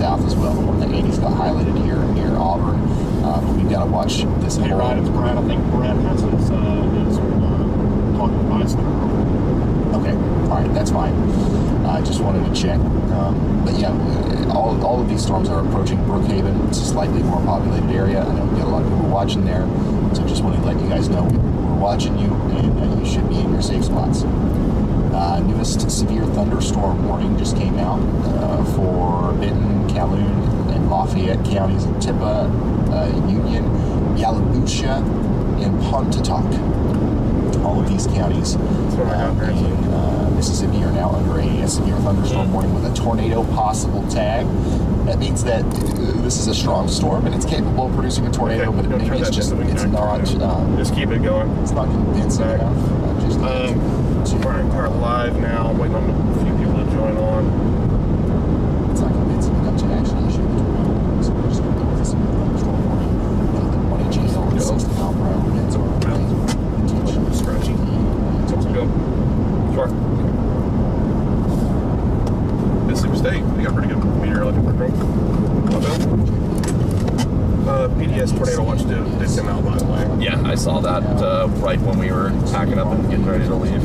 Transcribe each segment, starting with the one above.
south as well. The one that Andy's got highlighted here near Auburn. But we've got to watch this. Hey, Ryan, it's Brad. I think Brad has his talking device there. Okay, all right, that's fine. I just wanted to check. But yeah, all of these storms are approaching Brookhaven. It's a slightly more populated area. I know we got a lot of people watching there, so just wanted to let you guys know we're watching you, and you should be in your safe spots. Newest severe thunderstorm warning just came out for Benton, Calhoun, and Lafayette counties, and Tippah, Union, Yalobusha, and Pontotoc. All of these counties in Mississippi are now under a severe thunderstorm warning with a tornado possible tag. That means that this is a strong storm and it's capable of producing a tornado, but maybe it's just not. Just keep it going. It's not convincing enough. We're live now. I'm waiting on a few people to join on. It's not convincing enough to actually issue the tornado. So we're just going to go with a severe thunderstorm warning. Know that 1 inch hail and 60 mile per hour winds are Scratchy. Go. Sure. Mississippi State, they got pretty good meteorological control. PDS tornado watch did come out, by the way. Yeah, I saw that right when we were packing up and getting ready to leave.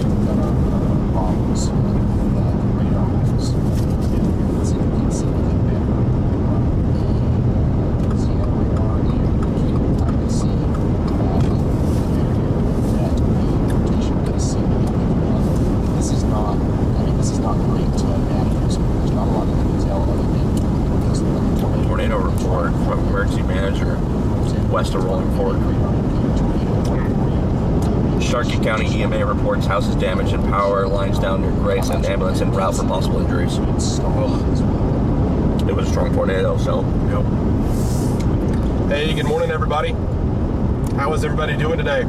County EMA reports houses damaged and power lines down near Grace, and ambulance en route for possible injuries. It was a strong tornado, so. Yep. Hey, good morning, everybody. How is everybody doing today?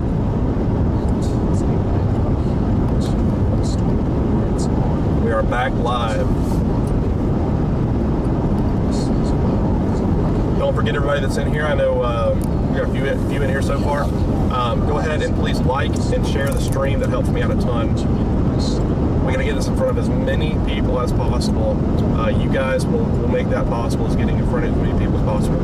We are back live. Don't forget everybody that's in here. I know we got a few in here so far. Go ahead and please like and share the stream. That helps me out a ton. We're going to get this in front of as many people as possible. You guys will make that possible, is getting in front of as many people as possible.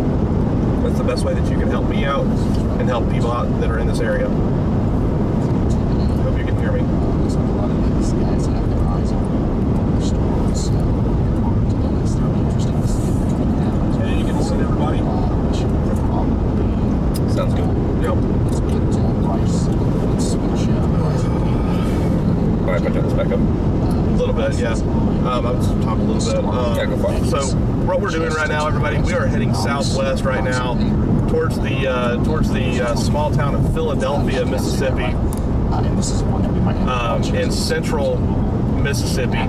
That's the best way that you can help me out and help people out that are in this area. Hope you can hear me. Hey, good morning, everybody. Sounds good. Yep. Alright, put this back up. A little bit, yeah. I'll just talk a little bit. Yeah, go for it. So, what we're doing right now, everybody, we are heading southwest right now towards the small town of Philadelphia, Mississippi, in central Mississippi.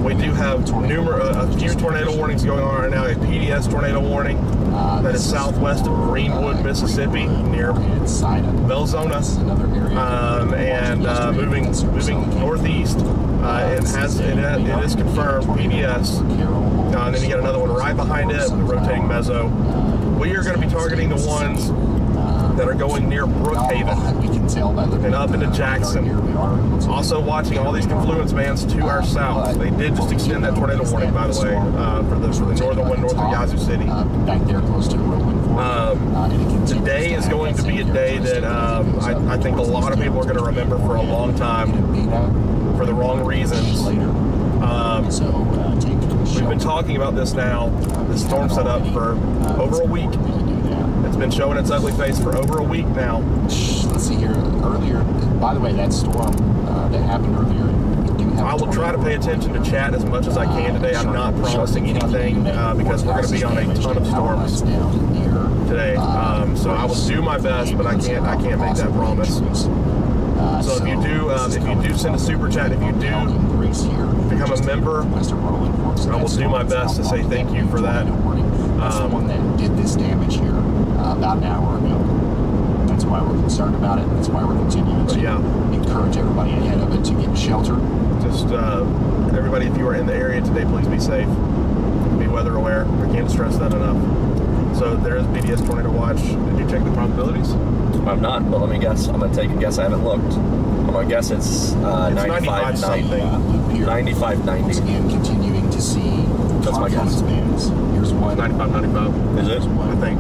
We do have a few tornado warnings going on right now. A PDS tornado warning that is southwest of Greenwood, Mississippi, near Belzona, and moving northeast. It is confirmed PDS. And then you got another one right behind it, with a rotating mezzo. We are going to be targeting the ones that are going near Brookhaven and up into Jackson. Also watching all these confluence bands to our south. They did just extend that tornado warning, by the way, for the northern one north of Yazoo City. Back there close to Today is going to be a day that I think a lot of people are going to remember for a long time for the wrong reasons. We've been talking about this now, this storm setup, for over a week. It's been showing its ugly face for over a week now. Let's see here. Earlier, by the way, that storm that happened earlier, I will try to pay attention to chat as much as I can today. I'm not promising anything because we're going to be on a ton of storms today. So I will do my best, but I can't make that promise. So if you do send a super chat, if you do become a member, I will do my best to say thank you for that. That's the one that did this damage here about an hour ago. That's why we're concerned about it. That's why we're continuing to encourage everybody ahead of it to get shelter. Just everybody, if you are in the area today, please be safe. Be weather aware. I can't stress that enough. So there is BDS tornado watch. Did you check the probabilities? I'm not, but let me guess. I'm going to take a guess. I haven't looked. I'm going to guess it's 95 90. 95 90. Once again, continuing to see that's my guess. Bands. Here's 95, 95. Is it? I think.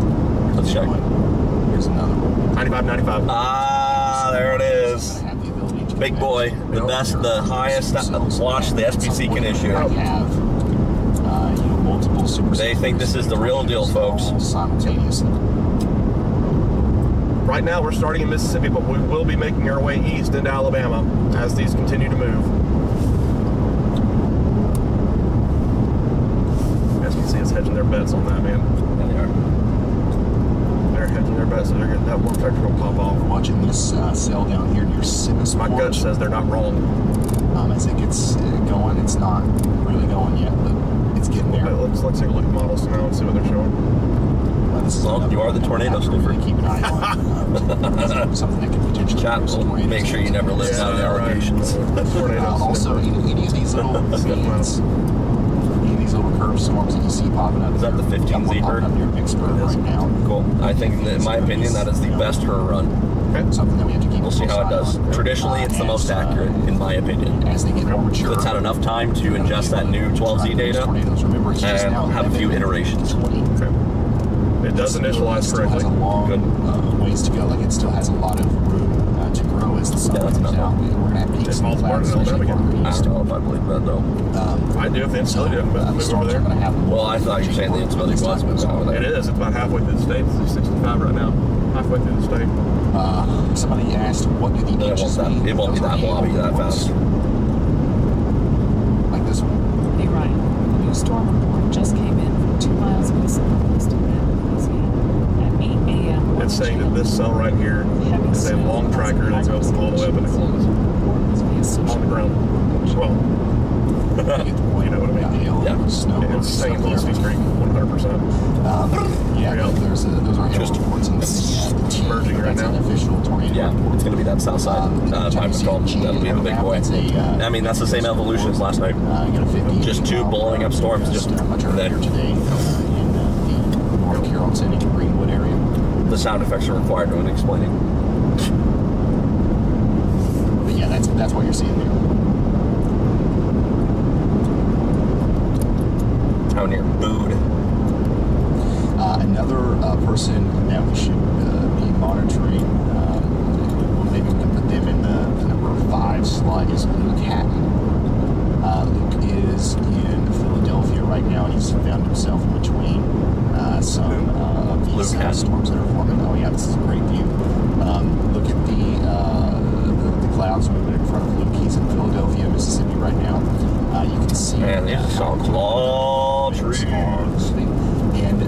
Let's check. Here's another one. 95, 95. Ah, there it is. Have the ability to Big boy, the best, the highest launch the SPC can issue. Have multiple super. They think this is the real deal, folks. Simultaneously. Right now, we're starting in Mississippi, but we will be making our way east into Alabama as these continue to move. SPC is hedging their bets on that, man. There they are. They're hedging their bets, so they're getting that warp factor will pop off. Watching this sail down here near Simmons. My gut says they're not wrong. As it gets going, it's not really going yet, but it's getting there. Let's take a look at models now and see what they're showing. This is Well, another you are the one tornado that we have to sniffer. really keep an eye on. Something that could potentially Chat produce will tornadoes. make sure you never list down the allegations. Tornadoes. Also, any of these little fans, any of these little curved storms that you see popping up. Is that the 15 got one Zebra? popping up near Vicksburg right now. Cool. I think, in my opinion, that is the best her run. Okay. Something that we have to keep. We'll see how it does. Traditionally, it's the most accurate, in my opinion. As they get more mature. It's had enough time to ingest that new 12Z data Tornadoes. Remember, it's just now and have a few 11, iterations. 20. Okay. It does initialize Still has correctly. a long Good. ways to go. Like it still has a lot of room to grow as the sun Yeah, that's comes enough. out. We're going to have peaks It's and all part clouds, of the especially Alabama farther I east. don't know if I believe that, though. I do if the instability doesn't the move over storms are there. going to have. Well, I thought you were saying the instability was moving over It there. is. It's about halfway through the state. It's 65 right now. Halfway through the state. Somebody asked, "What do the It inches won't, mean?" it won't be Those that are blobby that reports. fast. Like this one. Hey Ryan, a new storm report just came in from 2 miles west of Louisiana at 8 a.m. It's saying that this cell right here is a long tracker that goes all the way up into Columbus. On the ground. Well, You get the point. You know what I mean? Got hail, Yeah. snow, it's saying stuff there. Felicity Street 100%. Yeah, Yeah. those are hail Just reports and the merging right that's now. an official tornado Yeah, report. it's going to be that south side time control. That'll be the big boy. I mean, that's the same evolution as last night. You got a 50 Just two blowing up storms just much there. earlier today in the North Carrollton and Greenwood area. The sound effects are required when explaining. But yeah, that's what you're seeing there. How near booed. Another person that we should be monitoring, maybe we can put them in the number 5 slot, is Luke Hatton. Luke is in Philadelphia right now, and he's found himself in between some of these storms that are forming. Oh yeah, this is a great view. Look at the clouds moving in front of Luke. He's in Philadelphia, Mississippi right now. You can see. Man, these are some tall trees. And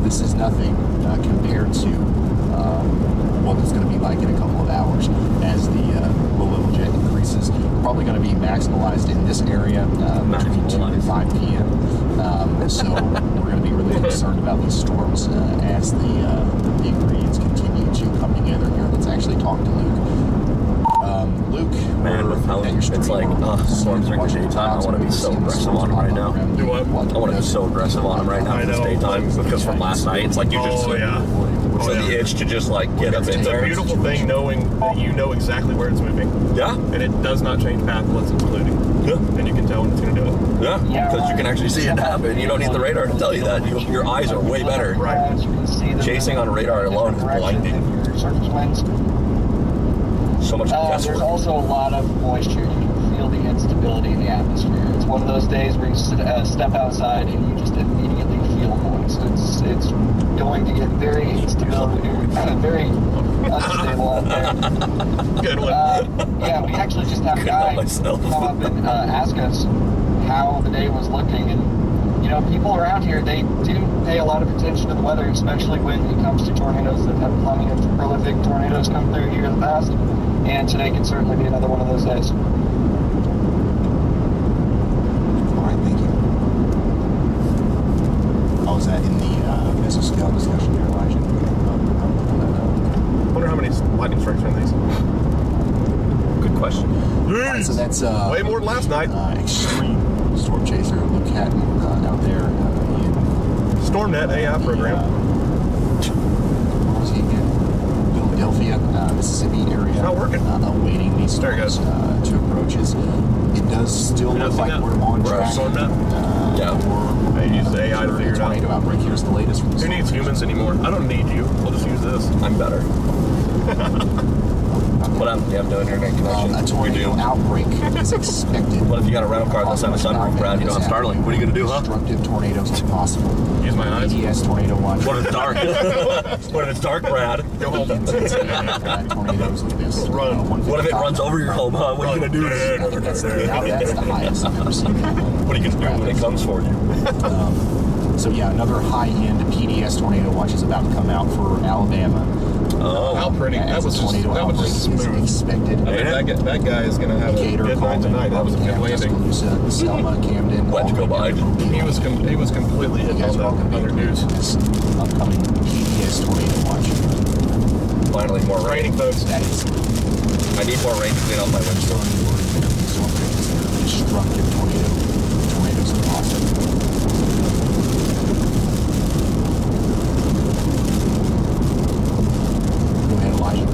this is nothing compared to what it's going to be like in a couple of hours as the low-level jet increases. Probably going to be maximalized in this area between 2 and 5 p.m. So we're going to be really concerned about these storms as the ingredients continue to come together here. Let's actually talk to Luke. Luke, Man, we're with how at your it's like, storms during the daytime, I want to be so aggressive on them right now. Do what? I want to be so aggressive on them right now I in this know. daytime because from last night, it's like you just Oh, yeah. so the itch to just like get up in It's a there. beautiful thing knowing that you know exactly where it's moving. Yeah, And it does not change path unless it's colluding. yeah, And you can tell when it's going to do it. yeah. Because you can actually see it happen. You don't need the radar to tell you that. Your eyes are way better. Right. Chasing on radar alone is blinding. Surface winds. So much There's guesswork. also a lot of moisture. You can feel the instability in the atmosphere. It's one of those days where you step outside and you just immediately feel moist. It's going to get very instable, very unstable out there. Good one. Yeah, we actually just had a Couldn't help guy myself. come up and ask us how the day was looking, and you know, people around here, they do pay a lot of attention to the weather, especially when it comes to tornadoes. They've had plenty of prolific tornadoes come through here in the past, and today can certainly be another one of those days. All right, thank you. Oh, is that in the mesoscale discussion here, Elijah? Wonder how many lightning strikes are in these. Good question. So that's Way more than last night. Extreme storm chaser Luke Hatton out there in StormNet AI program. Where was he again? Philadelphia, Mississippi area. It's not working. Awaiting these There it storms goes. to approach. It does still You look see like that? we're on Where I track. stormed that? Yeah. For They use the AI to figure it figured out. tornado outbreak. Here's the latest from the Who storm needs humans anymore? I don't need you. We'll just use this. I'm better. What happened? You have no internet connection. A tornado outbreak is expected. What if you got a rental car that's on a sunroof, Brad? You don't have Starlink. What are you going to do, huh? Destructive tornadoes are possible. Use my eyes. EDS tornado watch. What if it's dark? What if it's dark, Brad? Go home. Tornadoes like this. Run. What if it runs over your home, huh? What are you going to do? That's the highest I've ever seen. What are you going to do when it comes for you? So yeah, another high-end PDS tornado watch is about to come out for Alabama. Oh. How pretty. That was just smooth. Expected. I mean, that guy is going to have a Gator, good night tonight. That was a good landing. Tuscaloosa, Selma, Camden. Went to go by. He was completely hitting all the other news. This upcoming PDS tornado watch. Finally, more rain. Raining, folks. That is I need more rain to clean off my windshield. destructive tornadoes are possible. Go ahead, Elijah.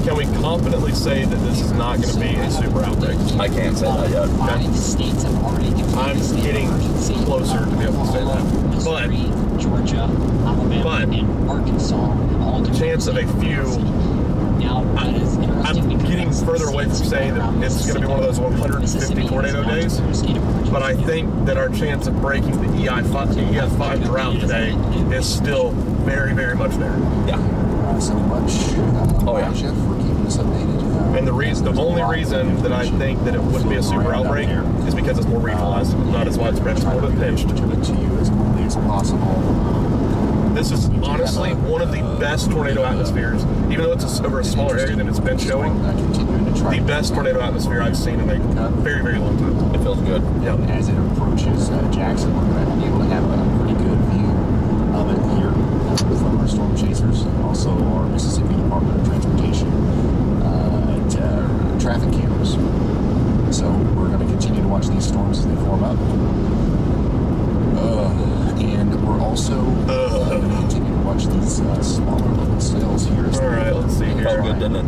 Can we confidently say that this is not going to be a super outbreak? I can't say that yet. States have already I'm getting closer to be able to say that. But Georgia, Alabama, and Arkansas have all the chance of a few. Now, that is interesting. I'm getting further away from saying that it's going to be one of those 150 tornado days. But I think that our chance of breaking the EF5 drought today is still very, very much there. Yeah. So much, Elijah, for keeping us updated. And the only reason that I think that it wouldn't be a super outbreak is because it's more regionalized, not as widespread. It's a little bit pinched. To you as quickly as possible. This is honestly one of the best tornado atmospheres, even though it's over a smaller area than it's been showing. The best tornado atmosphere I've seen in a very, very long time. It feels good. Yep. As it approaches Jackson, we're going to be able to have a pretty good view of it here from our storm chasers and also our Mississippi Department of Transportation traffic cameras. So we're going to continue to watch these storms as they form up. And we're also going to continue to watch these smaller local sales here. All right, let's see here. Felt good, didn't it?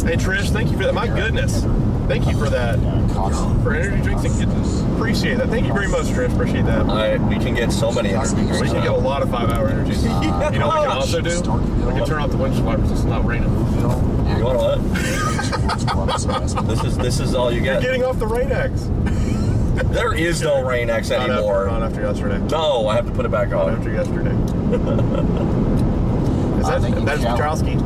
Hey Trish, thank you for that. My goodness, thank you for that. For energy drinks, appreciate that. Thank you very much, Trish. Appreciate that. We can get so many energy drinks. We can get a lot of 5-hour energy. You know what we can also do? We can turn off the windshield wipers so it's not raining. You want what? This is all you You're get. getting off the Rain X. There is no Rain X anymore. Not after yesterday. No, I have to put it back Not on. after yesterday. That's Petrowski.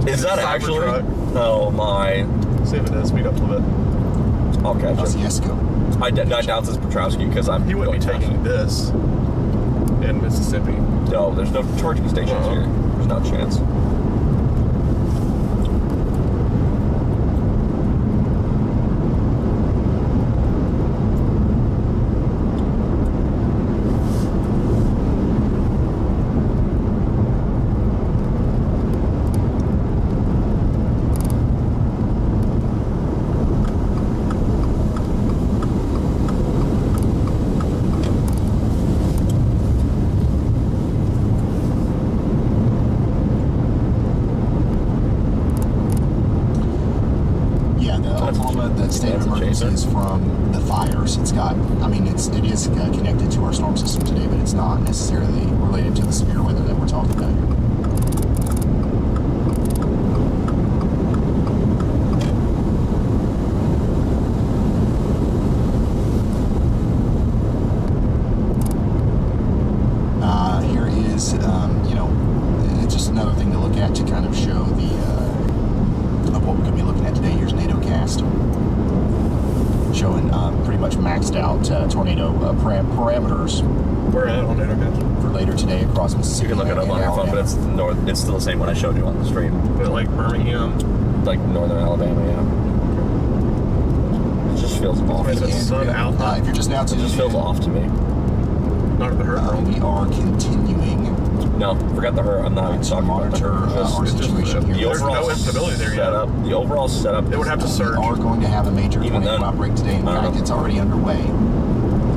Is that actually? Cybertruck. Oh my. See if it does. Speed up a little bit. I'll catch How's it. Yesco? I doubt this is Petrowski because I'm. He wouldn't be going taking this in Mississippi. No, there's no charging stations here. There's no chance. Is from the fires. It's got, I mean, it is connected to our storm system today, but it's not necessarily related to the severe weather that we're talking about here. Here is, it's just another thing to look at to kind of show the of what we're going to be looking at today. Here's NATOcast. Showing pretty much maxed out tornado parameters. We're at on NATOcast. For later today across Mississippi. You can look it up on your phone, but it's still the same one I showed you on the stream. But like Birmingham. Like northern Alabama, yeah. It just feels off. Is To the me. sun out? If you're just now It just feels off to me. Not at the hurt. we are continuing No, forget the her. I'm not even to talking about monitor her. our It's just situation the here. There's no instability there yet. setup. The overall setup. It would have to surge. We are going to have a major Even tornado then, outbreak today. In I don't fact, know. it's already underway.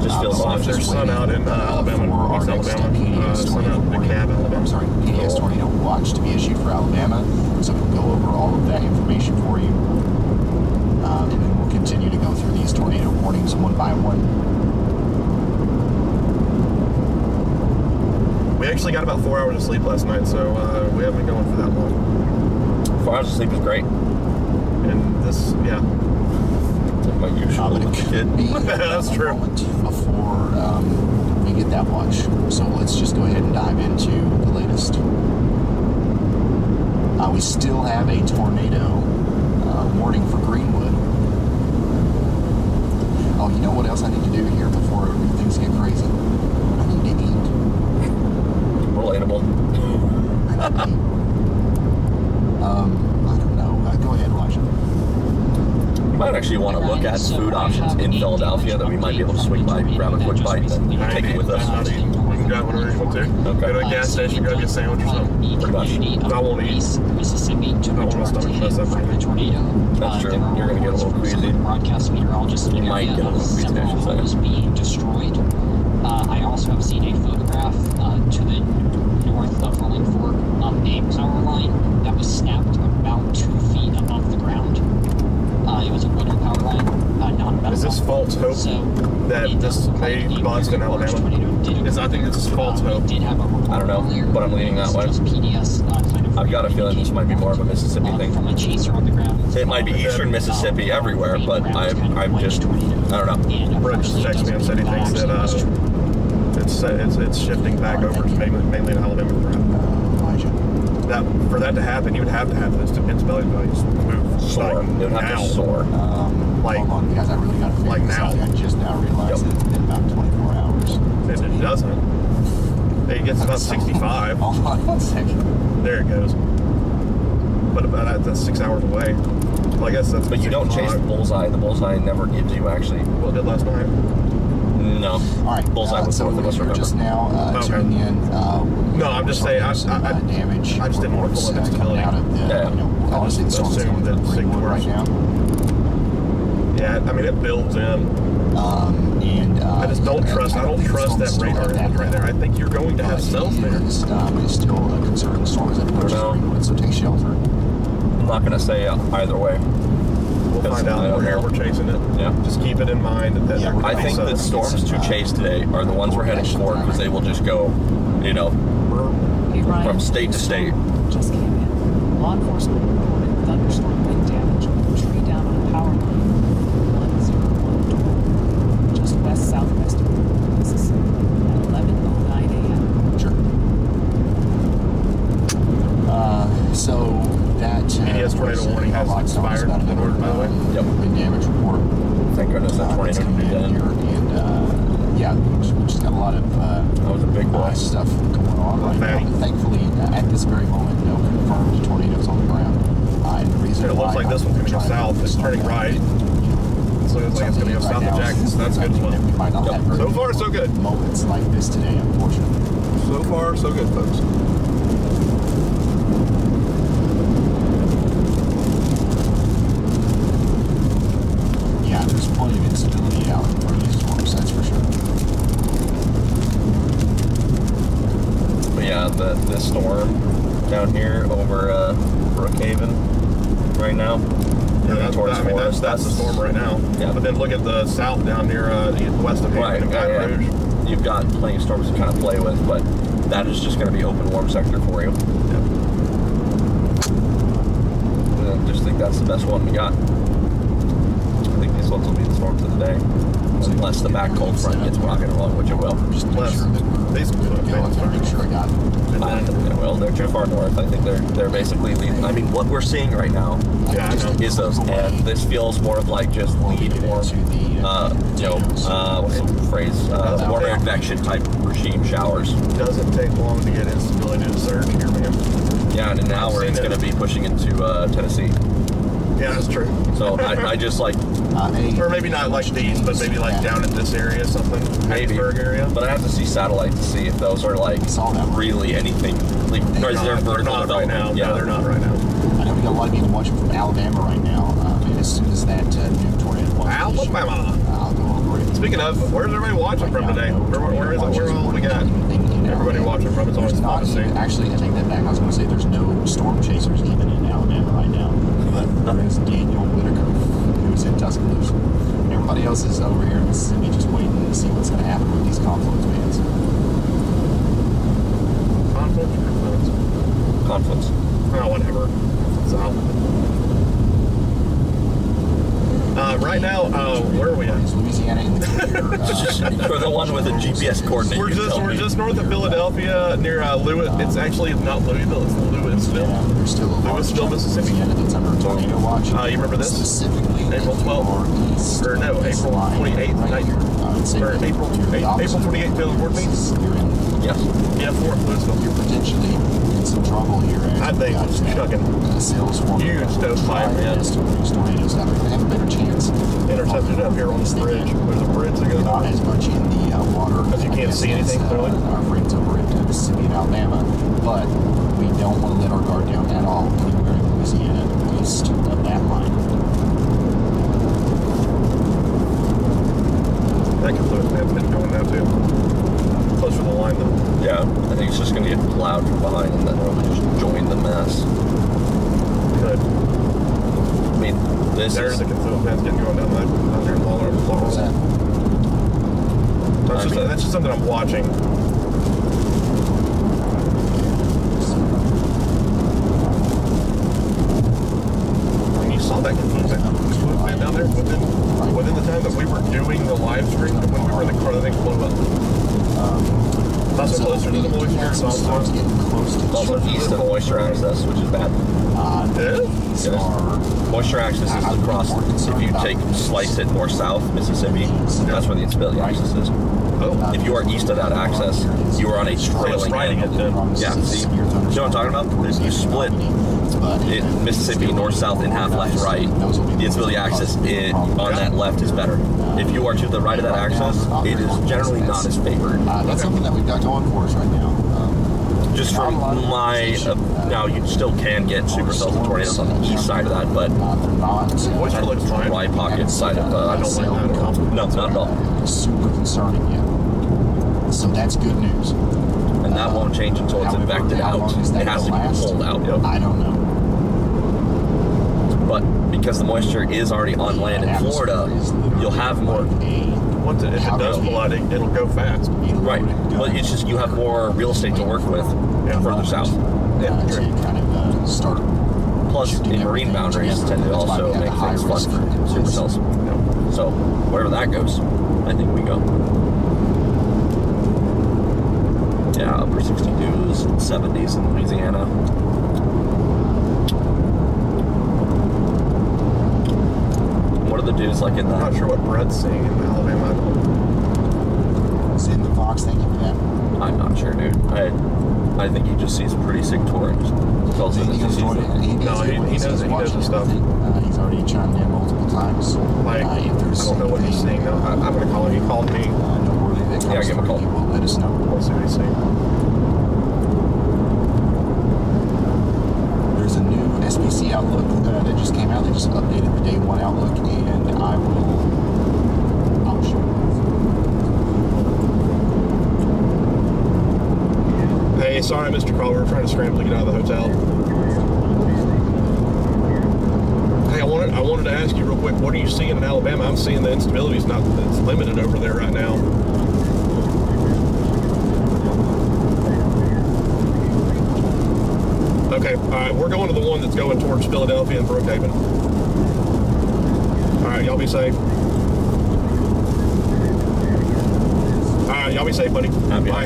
Just feels So off. I'm just There's sun waiting, out in Alabama, for our North next Alabama. PDS Sun tornado out in warning. DeKalb, Alabama. I'm sorry, PDS Cool. tornado watch to be issued for Alabama. So we can go over all of that information for you. And then we'll continue to go through these tornado warnings one by one. actually got about 4 hours of sleep last night, so we haven't been going for that long. 4 hours of sleep is great. And this, yeah. It's like my usual But it with a kid. could be That's true. before we get that watch. So let's just go ahead and dive into the latest. We still have a tornado warning for Greenwood. Oh, you know what else I need to do here before things get crazy? I need to eat. Relatable. I don't know. Go ahead, Elijah. You might actually want to look at food options in Philadelphia that we might be able to swing by, grab a quick bite, and then take it with us. We can grab whatever you want to. Okay. Go to a gas station, grab you a sandwich or something. Pretty much. I won't eat. Mississippi took I a don't want to direct stomach mess hit up from for the you. tornado. That's true. There were You're gonna get a reports little from some queasy. broadcast meteorologists in the You might area get a of little queasy, I several should say. homes being destroyed. I also have seen a photograph to the north of Rolling Fork of a power line that was snapped about 2 feet above the ground. It was a wooden power line, not metal. Is this false hope So that it this doesn't look may like the bust in very large Alabama? tornado did I think this is false occur. hope. We did have a report I don't know, earlier. but I'm leaning that way. Just PDS, kind of I've got a feeling this might be more of a Mississippi thing. from a chaser on the ground. It might be eastern Mississippi everywhere, but I'm just, I don't know. Brett just texted me and said he thinks that it's shifting back over to mainly to Alabama. Elijah. That for that to happen, you would have to have those instability values move. Soar. Like It would have now. to soar. Like- Hold on, guys. I really got to figure like this now. out. I just now realized Yep. that in about 24 hours. And it doesn't. It gets about 65. Hold on 1 second. There it goes. But about that's 6 hours away. Well, I guess that's. But you don't chase the 65. bullseye. The bullseye never gives you actually. Well, it did last night. No. All right. Bullseye was so north of us, you're remember? just now Okay. tuning in. No, I'm just saying, damage. I just didn't want to pull up reports, coming instability. out of the. Yeah. Honestly, the storm's assumed going that through Greenwood right now. Yeah, I mean it builds in. And I just don't trust. I don't trust that radar image right there. I think you're going to have cells there. It's still a concerning storm as it approaches know. Greenwood, so take shelter. I'm not going to say either way. We'll find out. We're here. We're chasing it. Yeah. Just keep it in mind that Yeah, there could I be think the cells. storms to chase today are the ones we're heading for because they will just go, Hey, Ryan, from state to state. just came in. Law enforcement reported thunderstorm wind damage with a tree down on a power line. 101 just west-southwest of Mississippi at 11:09 a.m. Sure. So that PDS tornado warning has expired in order, by the way. Yep. Wind damage report. Thank goodness that That's tornado coming did in that. here, and yeah, we just got a lot of That was a big boy. stuff going on right Okay. now. Thankfully, at this very moment, no confirmed tornadoes on the ground. And the reason It looks why like this one's gonna go I'm trying south. to It's turning slow down, right. So it looks like it's going to go south of Jackson. So that's good as well. We might not Yep. have very So far, so good. moments like this today, unfortunately. So far, so good, folks. Yeah, there's plenty of instability out in front of these storms, that's for sure. But yeah, this storm down here over Brookhaven right now. Yeah, moving towards Forest, that's the storm right now. Yeah. But then look at the south down near west of Haven Right, and Baton yeah. Rouge. You've got plenty of storms to kind of play with, but that is just going to be open warm sector for you. I just think that's the best one we got. I think these ones will be the storms of the day. Unless the back cold front gets rocking along, which it will. Just to make Less. sure that we're These good to go. I want to make sure I got Well, they're too far north. I think they're basically leading. I mean, what we're seeing right now Yeah, I know. is those, and this feels more of like just lead warm, what's the phrase? Warmer advection type regime showers. Doesn't take long to get instability to surge here, man. Yeah, and in an hour it's going to be pushing into Tennessee. Yeah, that's true. So I just like Or maybe not like these, but maybe like down in this area, something. maybe, Hattiesburg area. but I have to see satellite to see if those are like Saw that one. really anything. Like, or is there They're vertical not right now. development? No, they're not right now. I know we got a lot of people watching from Alabama right now. And as soon as that new tornado was Alabama. I'll go over it. Speaking of, where's everybody watching from today? Where is it? Where all we got? Everybody watching from. It's always There's fun not to see. even, actually, I take that back. I was going to say there's no storm chasers even in Alabama right now. But there is Daniel Whitaker, who's in Tuscaloosa. Everybody else is over here in Mississippi just waiting to see what's going to happen with these confluence bands. right now, where are we at? Louisiana in the clear. You're the one with a GPS coordinate. We're just north of Philadelphia, near Louis. It's actually not Louisville, it's Louisville. There's still a large Louisville, chunk of Mississippi. Louisiana that's under tornado watch. You remember this? Specifically, April 12th, or no, April 28th, or April 28th, feeling toward me? You're in, Yes. Yeah, 4th, Louisville. you're potentially in some trouble here. I think it's chugging. Salesforce. Huge stovepipe, man. These tornadoes out there. They have a better chance. Intercepted up here on this bridge. There's a bridge that goes Not on. as much in the water. Because you can't see anything clearly? Our friends over at Mississippi and Alabama. But we don't want to let our guard down at all anywhere in Louisiana east of that line. That confluence may have been going now too. Closer to the line though. Yeah, I think it's just going to get plowed from behind and then it'll just join the mess. Good. I mean, this There's is... the confluence man's getting going down there in Laurel. What's that? That's just something I'm watching. When you saw that confluence man down there within the time that we were doing the live stream, when we were in the car, the thing blew up. Also closer to the moisture, it's also Also east of moisture access, which is bad. Moisture access is across. If you slice it more south, Mississippi, that's where the instability access is. Oh. If you are east of that access, you are on a trailing riding it then. Yeah, see, you know what I'm talking about? If you split Mississippi north-south in half left-right, the instability access on that left is better. If you are to the right of that access, it is generally not as favored. That's something that we've got going for us right now. Just from my, now you still can get supercells and tornadoes on the east side of that, but Moisture looks fine. dry pocket side of I don't like that at all. no, not at all. Super concerning yet. So that's good news. And that won't change until it's However, infected how out. long is that It has to be gonna last? pulled out. I don't know. But because the moisture is already on land in Florida, you'll have more. If it does pull out, it'll go fast. Right. But it's just you have more real estate to work with further south. Yeah, to kind of start. Plus, the marine boundaries tend to also make things fun for supercells. So, wherever that goes, I think we go. Yeah, upper 62s, 70s in Louisiana. What are the dudes like in I'm not that? sure what Brett's seeing in Alabama. Is it in the Fox? Thank you for that. I'm not sure, dude. I think he just sees pretty sick tour and just tells him that he sees it. No, he knows his stuff. He's already chimed in multiple times. Like, I don't know what he's seeing though. I'm going to call him. He called me. Yeah, give him a call. He will let us know. We'll see what he's seeing. There's a new SPC outlook that just came out. They just updated the day one outlook, and I'll show you. Hey, sorry, Mr. Call. We were trying to scramble to get out of the hotel. Hey, I wanted to ask you real quick. What are you seeing in Alabama? I'm seeing the instability is not it's limited over there right now. Okay, all right. We're going to the one that's going towards Philadelphia and Brookhaven. All right, y'all be safe. All right, y'all be safe, buddy. Bye.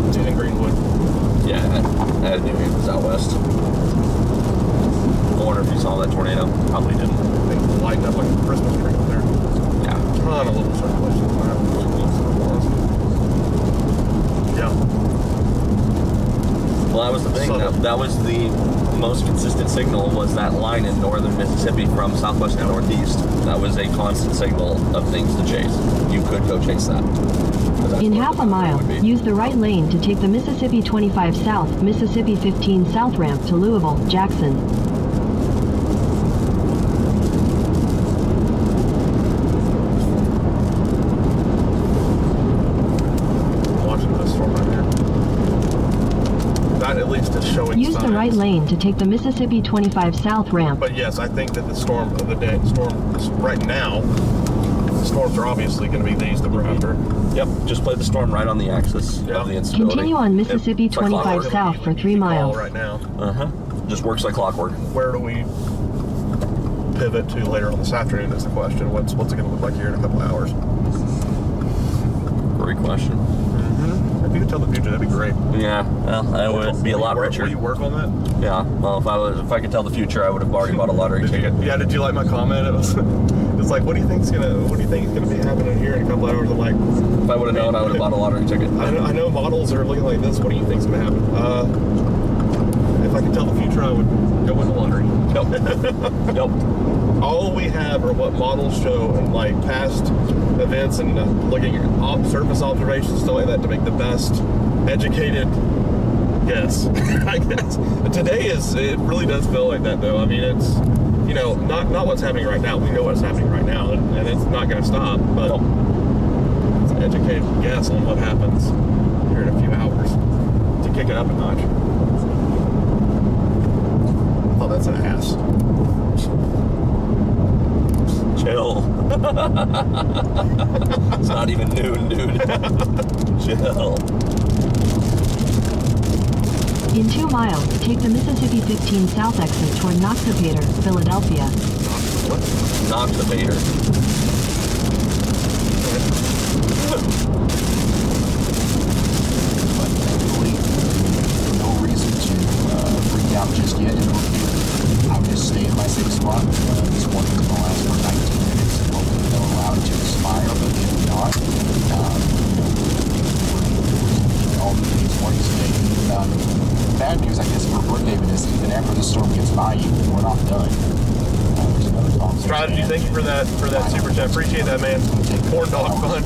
It's in Greenwood. Yeah, I knew he was out west. I wonder if you saw that tornado. Probably didn't. They lighten up like a Christmas tree up there. Yeah. Ton of little circulations. Yeah. Well, that was the thing. That was the most consistent signal was that line in northern Mississippi from southwest to northeast. That was a constant signal of things to chase. You could go chase that. In half a mile, use the right lane to take the Mississippi 25 South, Mississippi 15 South ramp to Louisville, Jackson. I'm watching this storm right here. That at least is showing Use signs. the right lane to take the Mississippi 25 South ramp. But yes, I think that the storm of the day, right now, the storms are obviously going to be these that we're after. Yep, just play the storm right on the axis of the instability. Continue on Mississippi It's like 25 clockwork. South for 3 miles. Right now. Just works like clockwork. Where do we? pivot to later on this afternoon is the question. What's it going to look like here in a couple hours? Great question. Mm-hmm. If you could tell the future, that'd be great. Yeah, well, I would be a lot richer. Will you work on that? Yeah, well, if I could tell the future, I would have already bought a lottery ticket. Did you like my comment? It's like, what do you think is gonna be happening here in a couple hours? I'm like, if I would have known, I would have bought a lottery ticket. I know models are looking like this. What do you think's gonna happen? If I could tell the future, I would go win the lottery. Nope. Nope. All we have are what models show and like past events and looking at surface observations, stuff like that, to make the best educated guess. I guess today it really does feel like that, though. I mean, it's not what's happening right now. We know what's happening right now, and it's not going to stop. But it's an educated guess on what happens here in a few hours to kick it up a notch. Oh, that's an ass. Chill. It's not even noon, dude. Chill. In 2 miles, take the Mississippi 15 South exit toward Noxapater, Philadelphia. Noxapater. But thankfully, no reason to freak out just yet. I would just stay in my safe spot. This one is going to last for 19 minutes, and hopefully they'll allow it to expire. But if not, all the news warnings today. Bad news, I guess, for Brookhaven is even after the storm gets by you, we're not done. Strategy, thank you for that super chat. Appreciate that, man. Corn dog fun.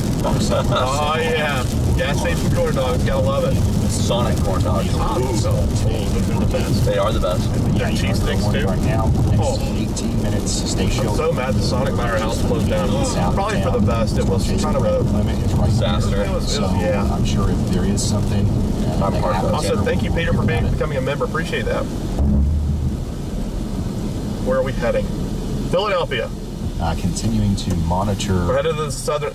Oh yeah, gas station corn dogs, gotta love it. Sonic corn dogs. They're the best. They are the best. Yeah, cheese sticks too. Right now, next 18 minutes, stay I'm shielded. so mad the Sonic Firehouse closed down. Probably for the best. It was kind of a disaster. Yeah. I'm sure if there is something. I'm part of it. Also, thank you, Peter, for becoming a member. Appreciate that. Where are we heading? Philadelphia. Continuing to monitor. We're headed to the southern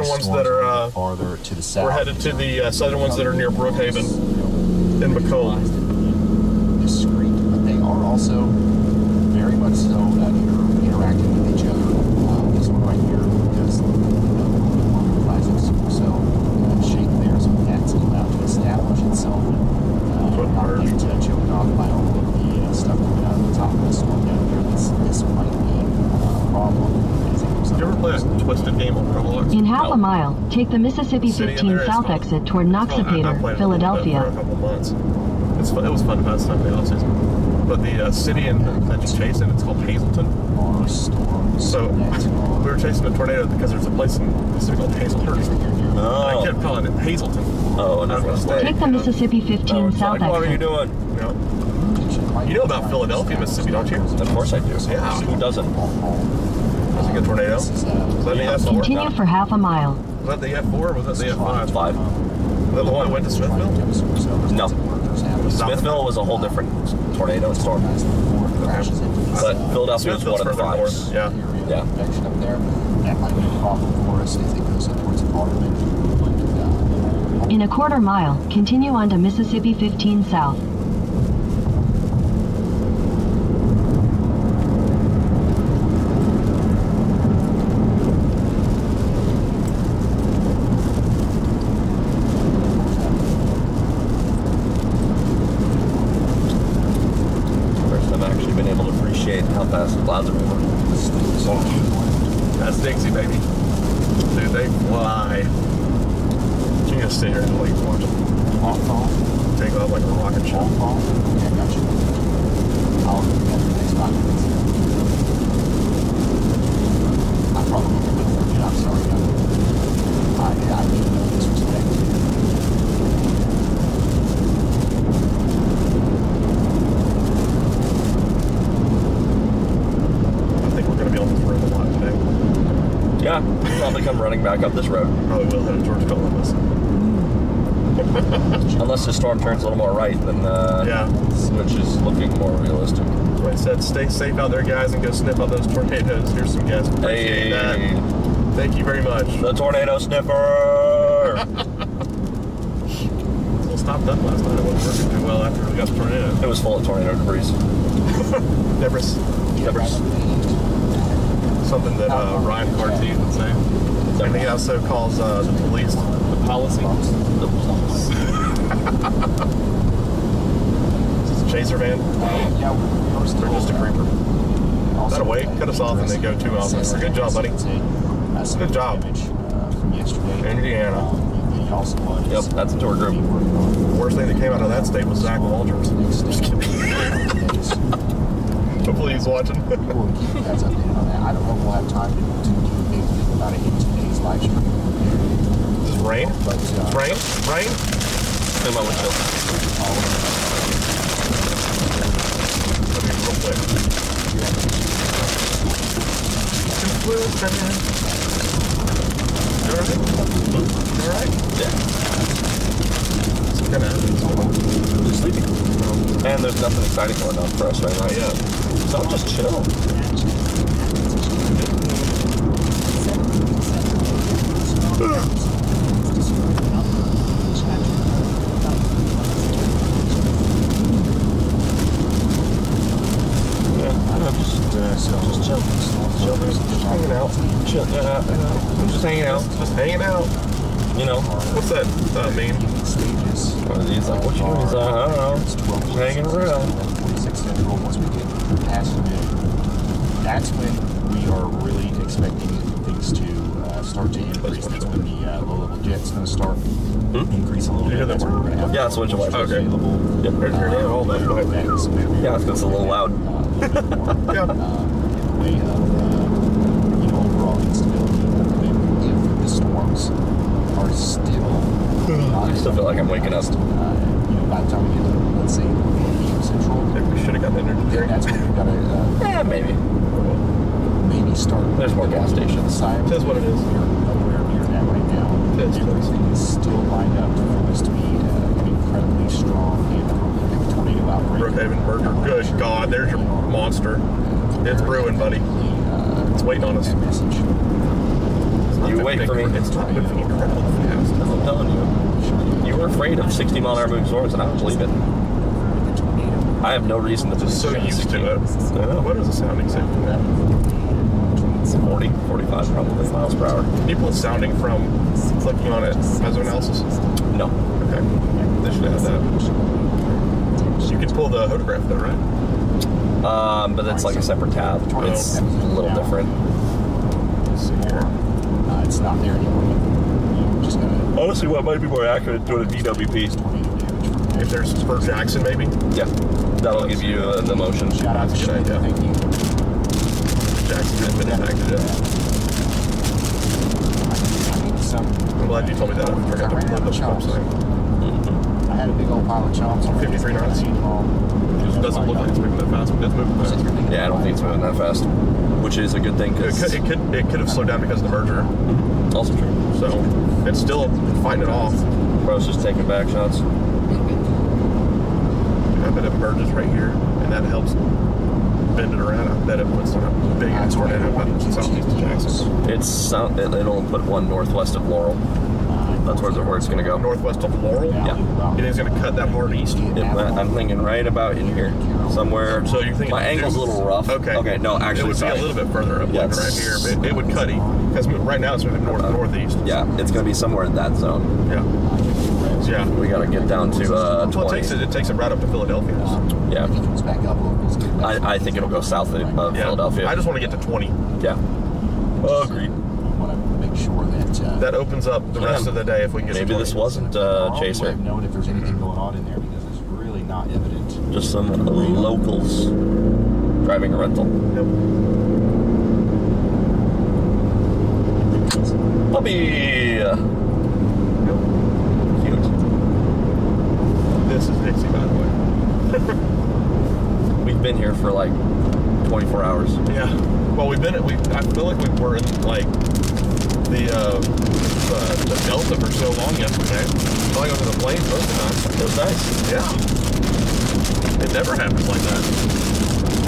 ones that are farther to the south. We're headed to the southern ones that are near Brookhaven and Macomb. Discreet, but they are also very much so interacting with each other. This one right here does classic supercell shape there, so that's allowed to establish itself and not get choked off by all of the stuff coming out of the top of the storm down here. This might be a problem. Did you ever play a twisted game on Roblox? In half a mile, take the Mississippi 15 South exit toward Noxapater, Philadelphia. For a couple months. It was fun to pass time in the off season. But the city that you chase in, it's called Hazleton. So we were chasing a tornado because there's a place in the city called Hazlehurst. Oh. I kept calling it Hazleton. Oh, I was going to stay. Take the Mississippi 15 South What are you exit. doing? You know about Philadelphia, Mississippi, don't you? Of course I do. Yeah. Who doesn't? Was it a good tornado? Was that the F4? Continue for half a mile. Was that the F4 or was that the F5? 5. Was that the one that went to Smithville? No. Smithville was a whole different tornado storm. But Philadelphia was one of the 5s. Yeah. Yeah. Up there. That might be a problem for us if it goes up towards Parliament. In a quarter mile, continue on to Mississippi 15 South. First, I've actually been able to appreciate how fast the clouds are moving. That's Dixie, baby. Dude, they fly. You can just sit here and wait and watch them take off like a rocket ship. Yeah, got you. I'll get the next 5 minutes. I probably would have forget. I'm sorry. I need no disrespect. I think we're going to be on this road a lot today. Yeah, we'll probably come running back up this road. Probably will head to George Columbus. Unless the storm turns a little more right, then Yeah. which is looking more realistic. Like I said, stay safe out there, guys, and go sniff out those tornadoes. Here's some gas. Appreciate that. Thank you very much. The tornado sniffer! Well, stopped up last night. It wasn't working too well after we got the tornado. It was full of tornado debris. Debris. Debris. something that Ryan Carty would say. And he also calls the police the policy. Is this a chaser van? Yeah, Or just a creeper? Is that a wait? Cut us off and they go 2 miles an hour. Good job, buddy. Good job. From yesterday. Indiana. Yep, that's a tour group. Worst thing that came out of that state was Zach Walters. Just kidding. Hopefully he's watching. We'll keep you guys updated on that. I don't know if we'll have time to do a big thing about it in today's live stream. Is this rain? But, Rain? Rain? In my windshield. Let me real quick. You alright? You alright? Yeah. It's kind of Just sleeping. And there's nothing exciting going on for us right now yet. So I'm just chill. just chill. Just hanging out. Chill. I'm just hanging out. Just hanging out. You know. What's that mean? He's like, what you doing? He's like, I don't know. Just hanging around. Once we get past mid, that's when we are really expecting things to start to increase. That's when the low-level jet's going to start increase a little bit. That's when we're going to have Yeah, switch away. Okay. Yep. Yeah, Yeah, it's a little loud. Yeah. Way of overall instability. If the storms are still I still feel like I'm waking up. by the time we get to, let's say, 4 p.m. Central, Maybe we should have got the energy then drink. that's when we've got to Maybe. maybe start. There's more gas stations. Side. It is what it is. We're nowhere near that right now. It is. Everything is still lined up for this to be an incredibly strong and prolific tornado outbreak. Brookhaven Burger. Good God, there's your monster. It's brewing, buddy. It's waiting on us. Message. You wait for me. It's not moving incredibly fast. I'm telling you. You were afraid of 60 mile an hour moving storms, and I don't believe it. I have no reason to believe Just so used to it. What is the sounding safe for that? 40, 45 probably miles per hour. Can you pull sounding from clicking on it as an analysis? No. Okay. They should have that. You can pull the photograph though, right? But it's like a separate tab. It's a little different. Let's see here. It's not there anymore. You're just gonna Honestly, what might be more accurate doing a DWP? tornado damage from there. If there's Spur Jackson, maybe. Yeah. That'll give you the motion. Shout out to That's a good Shane. idea. Thank you. Jackson has been impacted yet. I think some. I'm glad you told me that. I forgot to pull the website. I had a big old pile of chomps on 53 knots. It doesn't look like it's moving that fast, but it's moving fast. Yeah, I don't think it's moving that fast, which is a good thing because It could have slowed down because of the merger. also true. So it's still fighting it off. Bro's just taking back shots. I bet it merges right here, and that helps bend it around. I bet it puts a big ass tornado up southeast of Jackson. It'll put one northwest of Laurel. That's where it's going to go. Northwest of Laurel? Yeah. It is going to cut that hard east. I'm thinking right about in here somewhere. So you're thinking my angle's a little rough. Okay. Okay. No, actually, it would sorry. be a little bit further up, Yeah, like right here, but it would cut because right now it's moving northeast. Yeah, it's going to be somewhere in that zone. Yeah. Yeah. We got to get down to 20. Well, it takes it right up to Philadelphia. Yeah. It comes back up a little bit. I think it'll go south of Yeah. Philadelphia. I just want to get to 20. Yeah. Agreed. We want to make sure that That opens up the rest of the day if we can get to Maybe 20. this wasn't Chaser. Note if there's anything going on in there because it's really not evident. Just some locals driving a rental. Yep. Puppy! Cute. This is Dixie, by the way. We've been here for like 24 hours. Yeah. Well, I feel like we were in like the Delta for so long yesterday. Flying over the plains most of the time. It was nice. Yeah. It never happens like that.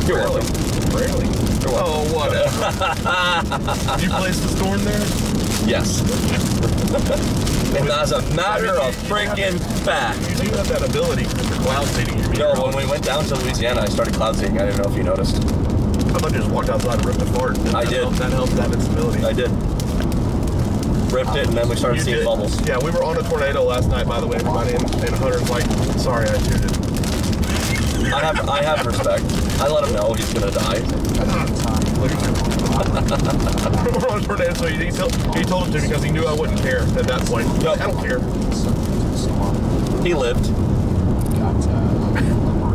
You're Rarely. welcome. Rarely. You're welcome. Oh, whatever. You placed the storm there? Yes. And as a matter of freaking fact. You do have that ability for cloud seeding your meter. No, when we went down to Louisiana, I started cloud seeding. I didn't know if you noticed. I thought you just walked outside and ripped apart. I did. That helped that instability. I did. Ripped it, and then we started seeing bubbles. Yeah, we were on a tornado last night, by the way, everybody, and Hunter's like, sorry, I tooted. I have respect. I let him know he's gonna die. We're on a tornado, so he told him to because he knew I wouldn't care at that point. No, I don't care. He lived.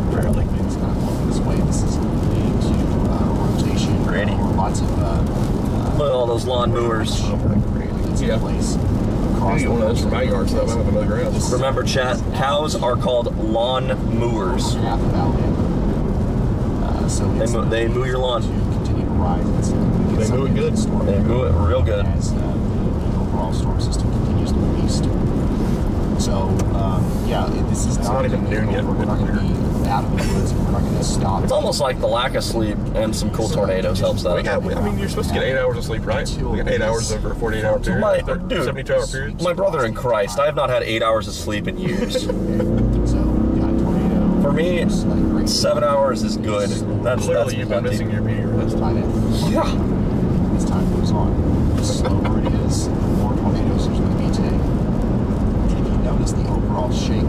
Apparently, things kind of going this way. This is leading to rotation. Pretty. Lots of Look at all those lawn mowers. Yeah. place. I need one of those for my yard, so I have another grass. Remember, chat, cows are called lawn mowers. Half about it. So They mow your lawn. to continue to rise. They mow it good. They mow it real good. As the overall storm system continues to move east. So, this is not even noon yet. We're not going to be out of the woods. We're not going to stop. It's almost like the lack of sleep and some cool tornadoes helps that. You're supposed to get 8 hours of sleep, right? We got 8 hours over a 48-hour period. 72-hour period. My brother in Christ, I have not had 8 hours of sleep in years. For me, 7 hours is good. Clearly, you've been missing your period. Yeah. As time goes on, the slower it is, the more tornadoes there's going to be today. And if you notice the overall shape,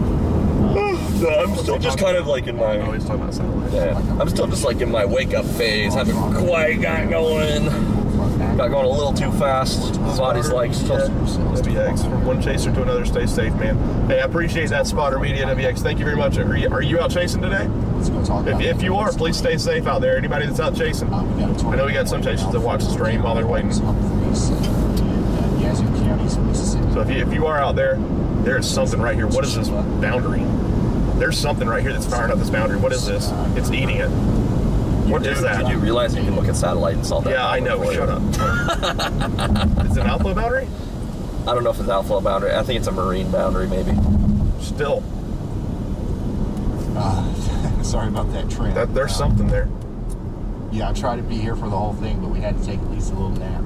I'm still just kind of like in my. Oh, he's talking about satellite. Yeah, I'm still just like in my wake up phase. Haven't quite got going. Got going a little too fast. Body's like shit. WX, from one chaser to another, stay safe, man. Hey, I appreciate that, Spotter Media, WX. Thank you very much. Are you out chasing today? let's go talk about If you are, please stay safe out there. Anybody that's out chasing. I know we got some chasers that watch the stream while they're waiting. So if you are out there, there is something right here. What is this boundary? There's something right here that's firing up this boundary. What is this? It's eating it. What is that? Did you realize you can look at satellite and saw that? Yeah, I know. Shut up. Is it an outflow boundary? I don't know if it's outflow boundary. I think it's a marine boundary, maybe. Still. Sorry about that trend. There's something there. Yeah, I tried to be here for the whole thing, but we had to take at least a little nap.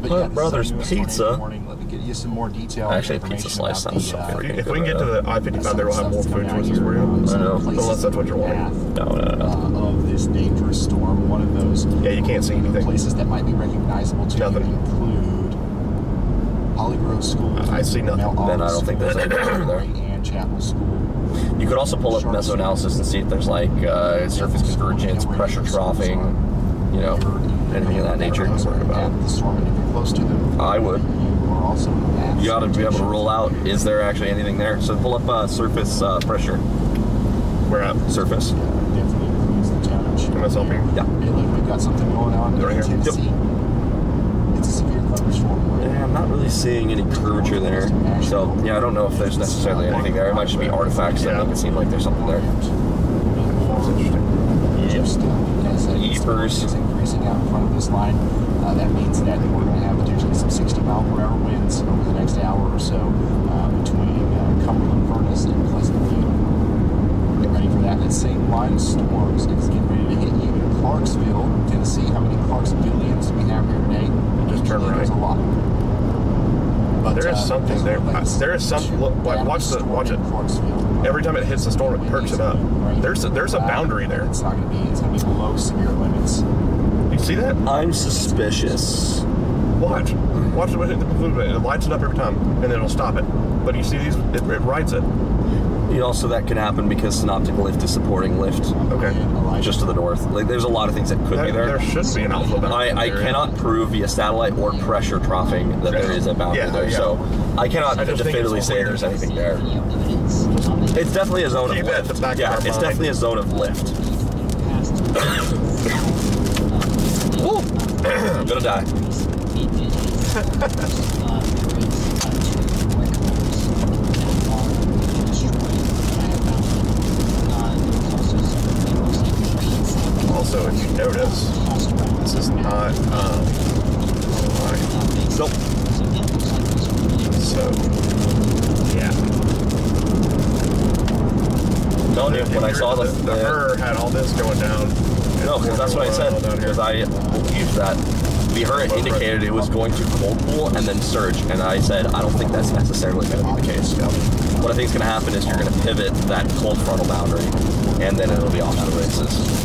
But yeah, Brothers Pizza. Morning. Let me get you some more detail. Actually, pizza slice sounds so good. If we can get to the I-55, there we'll have more food choices for you. I know. Unless that's what you're wanting. No. Of this dangerous storm, one of those. Yeah, you can't see anything. Places that might be recognizable to Nothing. you include Holly Grove School. I see nothing. Mount Then I Olive don't think there's School, anything there. and Chapel School. You could also pull up mesoanalysis and see if there's like surface convergence, pressure troughing, anything of that nature. The storm, and if you're close to them, I would. you are also You ought to be able to rule out, is there actually anything there? So pull up surface pressure. Where at? Surface. Definitely includes the challenge. Am I helping? Yeah. Hey, look, we've got something going on Right here. in Tennessee. It's a severe thunderstorm. Yeah, I'm not really seeing any curvature there. So, yeah, I don't know if there's necessarily anything there. It might just be artifacts that make it seem like there's something there. That's interesting. Just as Yeepers. is increasing out in front of this line, that means that we're going to have potentially some 60-mile-per-hour winds over the next hour or so between Cumberland, Furnace, and Pleasant View. Get ready for that. That same line of storms is getting ready to hit you in Clarksville, Tennessee. How many Clarksvillians do we have here today? Just turn right. There's a lot. But There is something there. There is something. Look, watch it. Every time it hits the storm, it perks it up. There's a boundary there. It's not going to be. It's going to be below severe limits. You see that? I'm suspicious. Watch it hit the blue bit. It lights it up every time, and then it'll stop it. But you see these? It rides it. Also, that can happen because synoptic lift is supporting lift. Okay. Just to the north. Like, there's a lot of things that could be there. There should be an outflow boundary. I cannot prove via satellite or pressure troughing that there is a boundary there. Yeah. So I cannot I just think definitively it's say weird. there's anything there. It's definitely a zone of Keep that at lift. the back of Yeah, our it's mind. definitely a zone of lift. Woo! I'm gonna die. Also, if you notice, this is not line. Nope. So, yeah. Telling you, when I saw the her had all this going down. No, because that's what I said. Because I believed that the her indicated it was going to cold pool and then surge, and I said I don't think that's necessarily going to be the case. What I think is going to happen is you're going to pivot that cold frontal boundary, and then it'll be off to the races.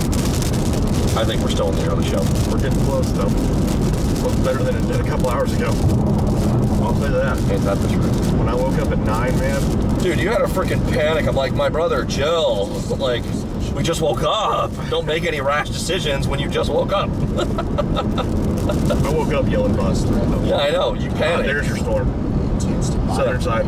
I think we're still in the early show. We're getting close, though. Looks better than it did a couple hours ago. I'll say that. Ain't that the truth? When I woke up at 9, man. Dude, you had a freaking panic. I'm like, my brother, chill. Like, we just woke up. Don't make any rash decisions when you just woke up. I woke up yelling bust. Yeah, I know. You panicked. There's your storm. Southern side.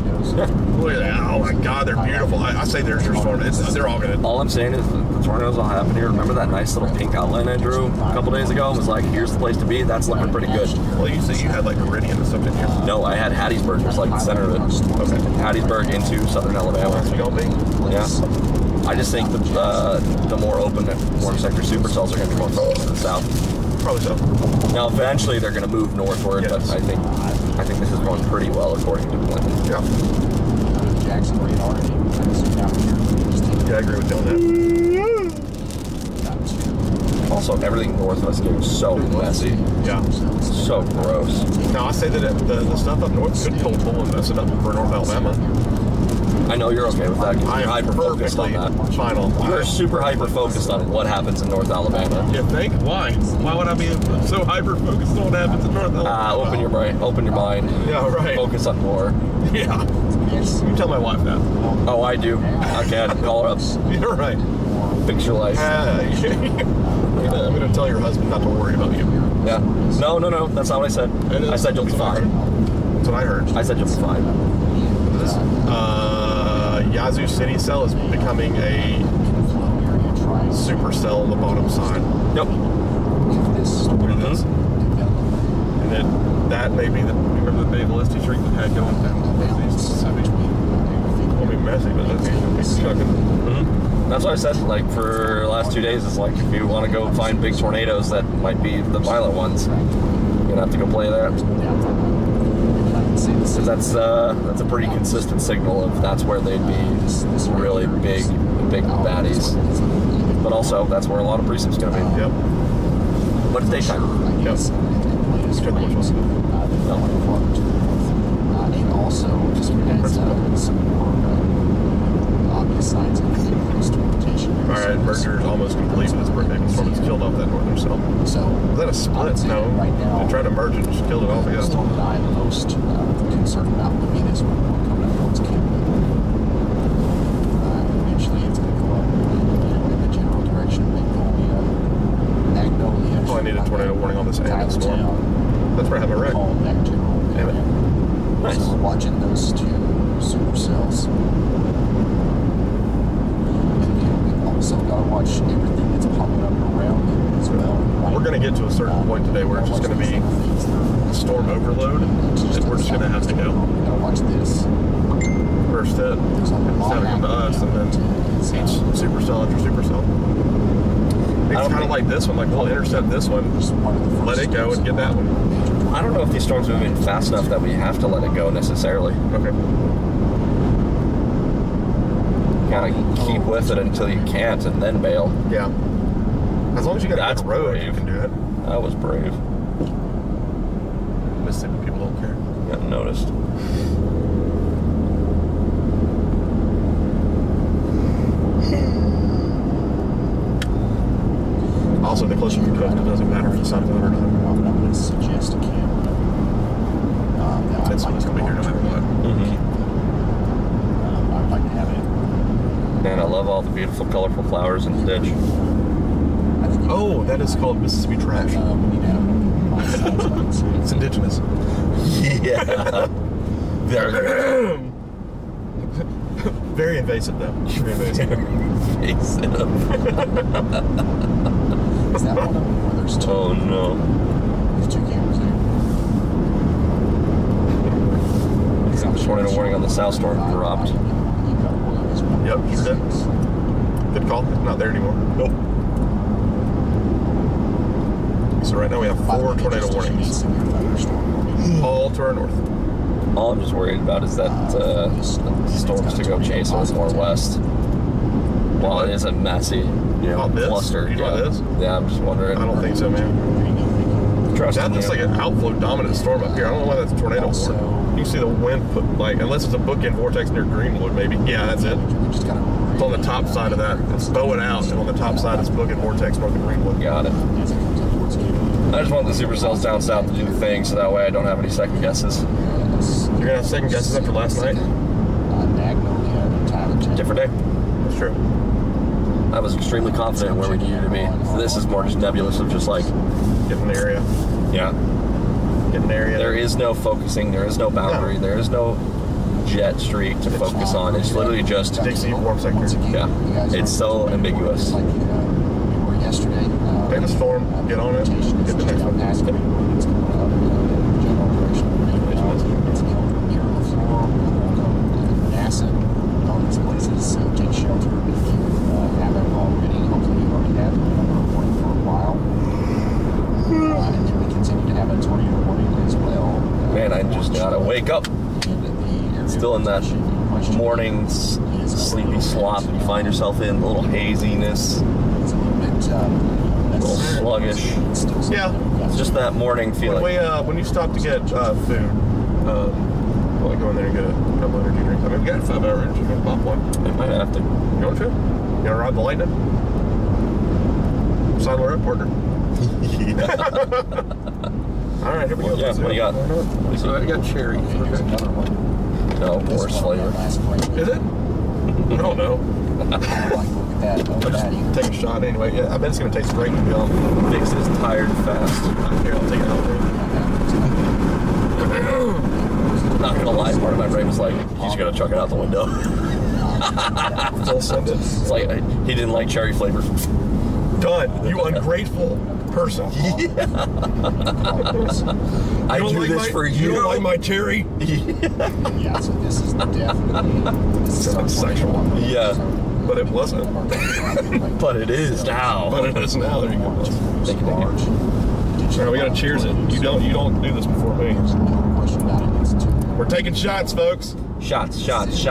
Look at that. Oh my God, they're beautiful. I say there's your storm. They're all good. All I'm saying is the tornadoes will happen here. Remember that nice little pink outline I drew a couple days ago? It was like, here's the place to be. That's looking pretty good. Well, you said you had like Meridian and stuff in here. No, I had Hattiesburg was like the center of it. Okay. Hattiesburg into southern Alabama. You gonna be? Yeah. I just think that the more open that warm sector supercells are going to be more focused to the south. Probably so. Now, eventually, they're going to move northward, Yes. but I think this is going pretty well according to Clinton. Yeah. Jackson radar. Yeah, I agree with you on that. Also, everything north of us getting so messy, Yeah. so gross. Now, I say that the stuff up north could pull and mess it up for North Alabama. I know you're okay with that because I you're am hyper focused on perfectly that. final. You're super hyper focused on what happens in North Alabama. You think? Why? Why would I be so hyper focused on what happens in North Alabama? Open your brain, open your mind. Yeah, right. Focus on more. Yeah. You tell my wife that. Oh, I do. Okay, I call her up. You're right. Fix your life. I'm gonna tell your husband not to worry about you. Yeah. No. That's not what I said. I said you'll be fine. That's what I heard. I said you'll be fine. Yazoo City Cell is becoming a supercell on the bottom side. Yep. Look at this. And then that may be remember the big ballistic streak that had going down Mississippi? It'll be messy, but that's chucking. That's what I said. Like for the last 2 days, it's like if you want to go find big tornadoes that might be the violent ones, you're gonna have to go play there. Because that's a pretty consistent signal of that's where they'd be really big baddies. But also that's where a lot of precincts gonna be. Yep. But it's daytime. Yep. And also, just as some more obvious signs of instrumentation. All right, merger is almost complete with this Brookhaven storm. It's killed off that northern cell. So, is that a split? No. Right now, They tried to merge it and just killed it off. the storm that I'm most concerned about would be this one coming up towards Canada. Eventually, it's going to go up in the general direction of Magnolia. Oh, I need a tornado warning on this Amos storm. That's where I have a wreck. Damn it. Nice. So we're watching those two supercells. And then we've also got to watch everything that's popping up around it as well. Right? We're going to get to a certain point today where it's just going to be a storm overload that we're just going to have to go. We got to watch this. First hit, it's going to come to us, and then each supercell after supercell. It's kind of like this one. Like we'll intercept this one, let it go, and get that one. I don't know if these storms are moving fast enough that we have to let it go necessarily. Okay. Kind of keep with it until you can't and then bail. Yeah. As long as you got That's a good road, brave. you can do it. That was brave. Mississippi people don't care. Got noticed. Also, the closer you coast, it doesn't matter if the sun's out or not. I'm going to suggest a camera. It's going to be here no matter what. I'd like to have it. Man, I love all the beautiful, colorful flowers in the ditch. Oh, that is called Mississippi trash. We need to have It's indigenous. Yeah. Very Very invasive, though. Very invasive. invasive. Is that one of them where there's two? Oh no. There's two cameras there. Tornado warning on the south storm dropped. Yep, sure did. Good call. It's not there anymore. Nope. So right now we have 4 tornado warnings. All to our north. All I'm just worried about is that storms to go chase us more west. While it is a messy, cluster. You know what it is? Yeah, I'm just wondering. I don't think so, man. Trust That in looks you. like an outflow dominant storm up here. I don't know why that's a tornado warning. You can see the wind put, like, unless it's a bookend vortex near Greenwood, maybe. Yeah, that's it. It's on the top side of that. It's bowing out, and on the top side it's bookend vortex north of Greenwood. Got it. I just want the supercells down south to do the thing, so that way I don't have any second guesses. You're gonna have second guesses after last night? Different day. That's true. I was extremely confident where we needed to be. This is more just nebulous of just like... Get an area. Yeah. Get an area. There is no focusing, there is no boundary, there is no jet streak to focus on. It's literally just... Dixie warm sector. Yeah. It's so ambiguous. Take the storm, get on it, get the next one. Take shelter if you haven't already. Hopefully you already have. We're reporting for a while. And then we continue to have a tornado warning as well. Man, I just gotta wake up. Still in that morning sleepy slop you find yourself in, a little haziness, It's a little bit a little sluggish. Yeah. Just that morning feeling. When you stop to get food, well, go in there and get a couple energy drinks. I mean, we got a 5-hour energy drink, pop one. I might have to. You want to? You want to ride the lightning? Sign her up, partner. All right, here we go. Yeah, what do you got? So I got cherry. Here's another one. No, worse flavor. Is it? I don't know. Look at that. I'll just take a shot anyway. Yeah, I bet it's going to taste great when we all Fix is tired fast. Here, I'll take it out there. Not gonna lie, part of my brain was like, he's gonna chuck it out the window. Full send it. It's like, he didn't like cherry flavor. Done. You ungrateful person. I do this for you. You don't like my cherry? Yeah, so this is definitely... Sounds sexual. Yeah, But it wasn't. but it is now. But it is now. There you go. Thank you. All right, we gotta cheers it. You don't do this before me. We're taking shots, folks. Shots. Everybody.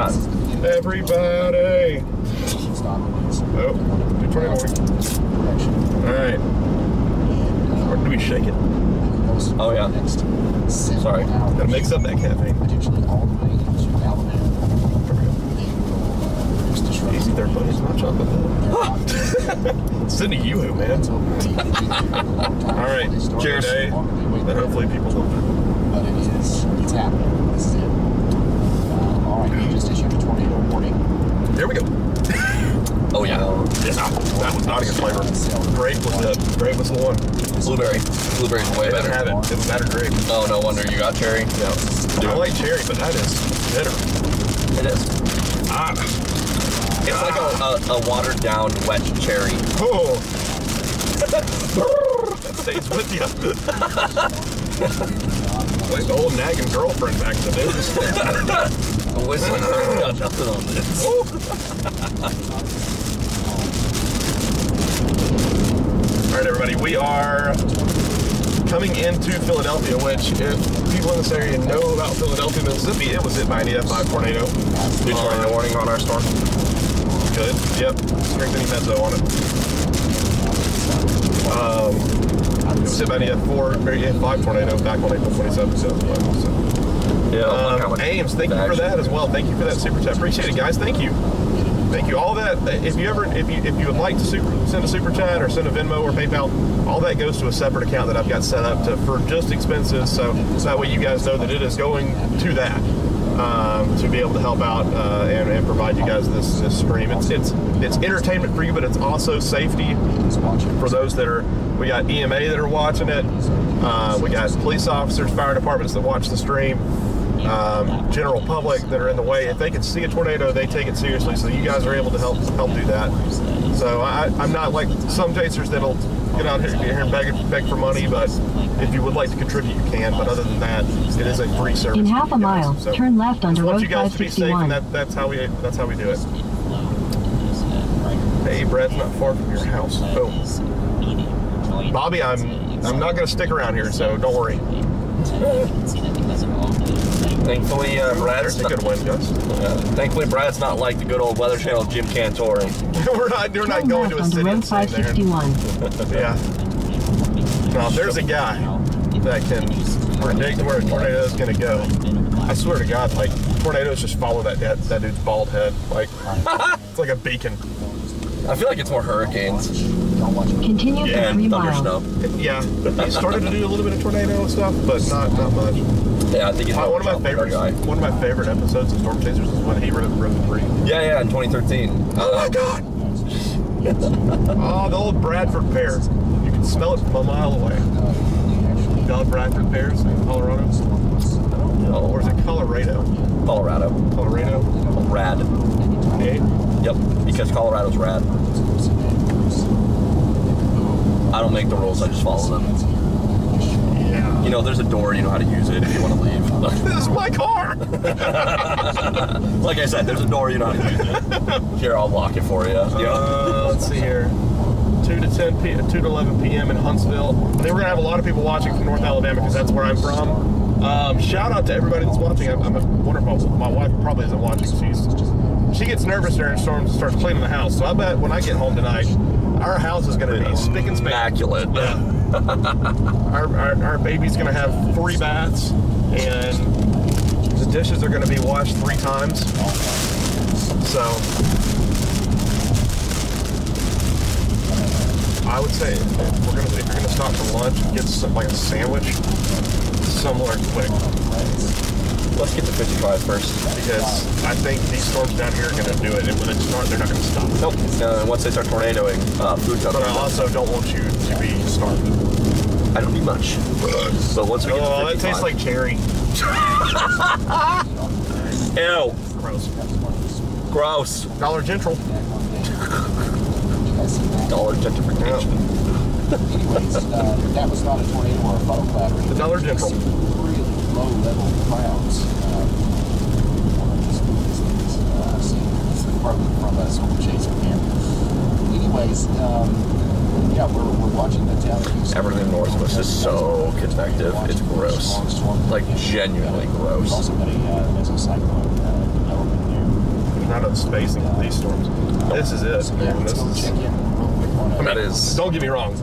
Oh, good tornado warning. All right. Or do we shake it? Oh, yeah. Sorry. Gotta mix up that caffeine. Potentially all the way into Alabama. Easy there, buddy. It's not chocolate. Send to you, man. All right. Cheers. Today, that hopefully people will. But it's happening. This is it. All right, we just issued a tornado warning. There we go. Oh, yeah. Yeah, that was not a good flavor. Grape was it. Grape was the one. Blueberry's way They didn't better. have it. It was better grape. Oh, no wonder you got cherry. Yeah. I like cherry, but that is bitter. It is. Ah. It's like a watered down wet cherry. Oh. That stays with you. Like the old nagging girlfriend back in the days. The whistling got nothing on this. All right, everybody, we are coming into Philadelphia, which if people in this area know about Philadelphia, Mississippi, it was hit by an EF5 tornado. New tornado warning on our storm. Good. Yep. Strengthening mezzo on it. It was hit by an EF5 tornado back on April 27th. So. Yeah. Ames, thank you for that as well. Thank you for that super chat. Appreciate it, guys. Thank you. Thank you. All that, if you would like to send a super chat or send a Venmo or PayPal, all that goes to a separate account that I've got set up for just expenses. So that way you guys know that it is going to that to be able to help out and provide you guys this stream. It's entertainment for you, but it's also safety for those that are. We got EMA that are watching it. We got police officers, fire departments that watch the stream. General public that are in the way. If they can see a tornado, they take it seriously. So you guys are able to help do that. So I'm not like some chasers that'll get out here and beg for money, but if you would like to contribute, you can. But other than that, it is a free service. In half a mile, So turn left onto want Road you guys to be safe, 561. and that's how we do it. Hey, Brad's not far from your house. Boom. Bobby, I'm not going to stick around here, so don't worry. Thankfully, Brad's There's a good win, Gus. thankfully, Brad's not like the good old Weather Channel Jim Cantor. we're not Turn going to left a onto city Road and staying 561. there. Yeah. Now, if there's a guy that can predict where a tornado is going to go, I swear to God, like tornadoes just follow that dude's bald head. Like it's like a beacon. I feel like it's more hurricanes Continue for Yeah, 3 thunder miles. snow. Yeah, he started to do a little bit of tornado stuff, but not much. Yeah, I think he's One of my favorite episodes of Storm Chasers is when he rode the tree. Yeah, in 2013. Oh my God! Oh, the old Bradford pear. You can smell it from a mile away. You know Bradford pears in Colorado? No. Or is it Colorado? Colorado. Colorado? Rad. Yeah. Yep, because Colorado's rad. I don't make the rules, I just follow them. Yeah. You know, there's a door, you know how to use it if you want to leave. This is my car! Like I said, there's a door, you know how to use it. Here, I'll lock it for you. Let's see here. 2 to 11 p.m. in Huntsville. I think we're going to have a lot of people watching from North Alabama because that's where I'm from. Shout out to everybody that's watching. I'm wondering if my wife probably isn't watching. She gets nervous during storms and starts cleaning the house. So I bet when I get home tonight, our house is going to be spick and span. Immaculate. Our baby's going to have 3 baths, and the dishes are going to be washed 3 times. So I would say if you're going to stop for lunch and get like a sandwich, somewhere quick. Let's get to 55 first. Because I think these storms down here are going to do it, and when they start, they're not going to stop. Nope. Once they start tornadoing, food's up. But I also don't want you to be starving. I don't need much. So once we get to 55. That tastes like cherry. Ew. Gross. Gross. Dollar General. Dollar gentrification. Anyways, that was not a tornado or a funnel cloud. The Dollar General. Really low-level clouds. One of these things I've seen from a storm chaser camp. Anyways, yeah, we're watching the town of Houston. Everything northwest is so convective. It's gross. Like, genuinely gross. We've also got a mesocyclone development there. There's not enough spacing for these storms. This is it, man. This is. Check in real quick on it. That is. Don't get me wrong.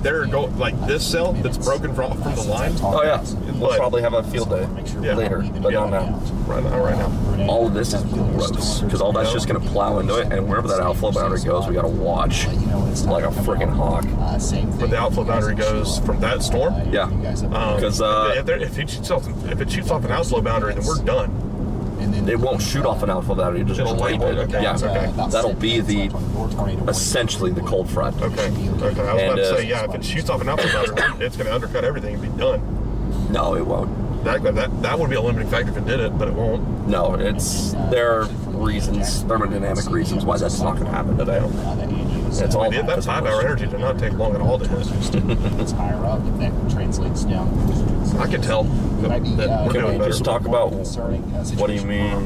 Like this cell that's broken from the line. Oh, yeah. We'll But- probably have a field day later, but not now. Right now. All of this is gross because all that's just going to plow into it, and wherever that outflow boundary goes, we got to watch like a freaking hawk. But the outflow boundary goes from that storm. Yeah, because If it shoots off an outflow boundary, then we're done. it won't shoot off an outflow boundary; it'll just It'll drape label it. it. Okay, Yeah, okay. that'll be essentially the cold front. Okay. I was about And, to say, yeah, if it shoots off an outflow boundary, it's going to undercut everything and be done. No, it won't. That would be a limiting factor if it did it, but it won't. No, there are reasons, thermodynamic reasons why that's not going to happen today. It's all That 5-hour energy did not take long at all to hit. It's higher up, if that translates down. I can tell that we're Can doing we better. just talk about what do you mean?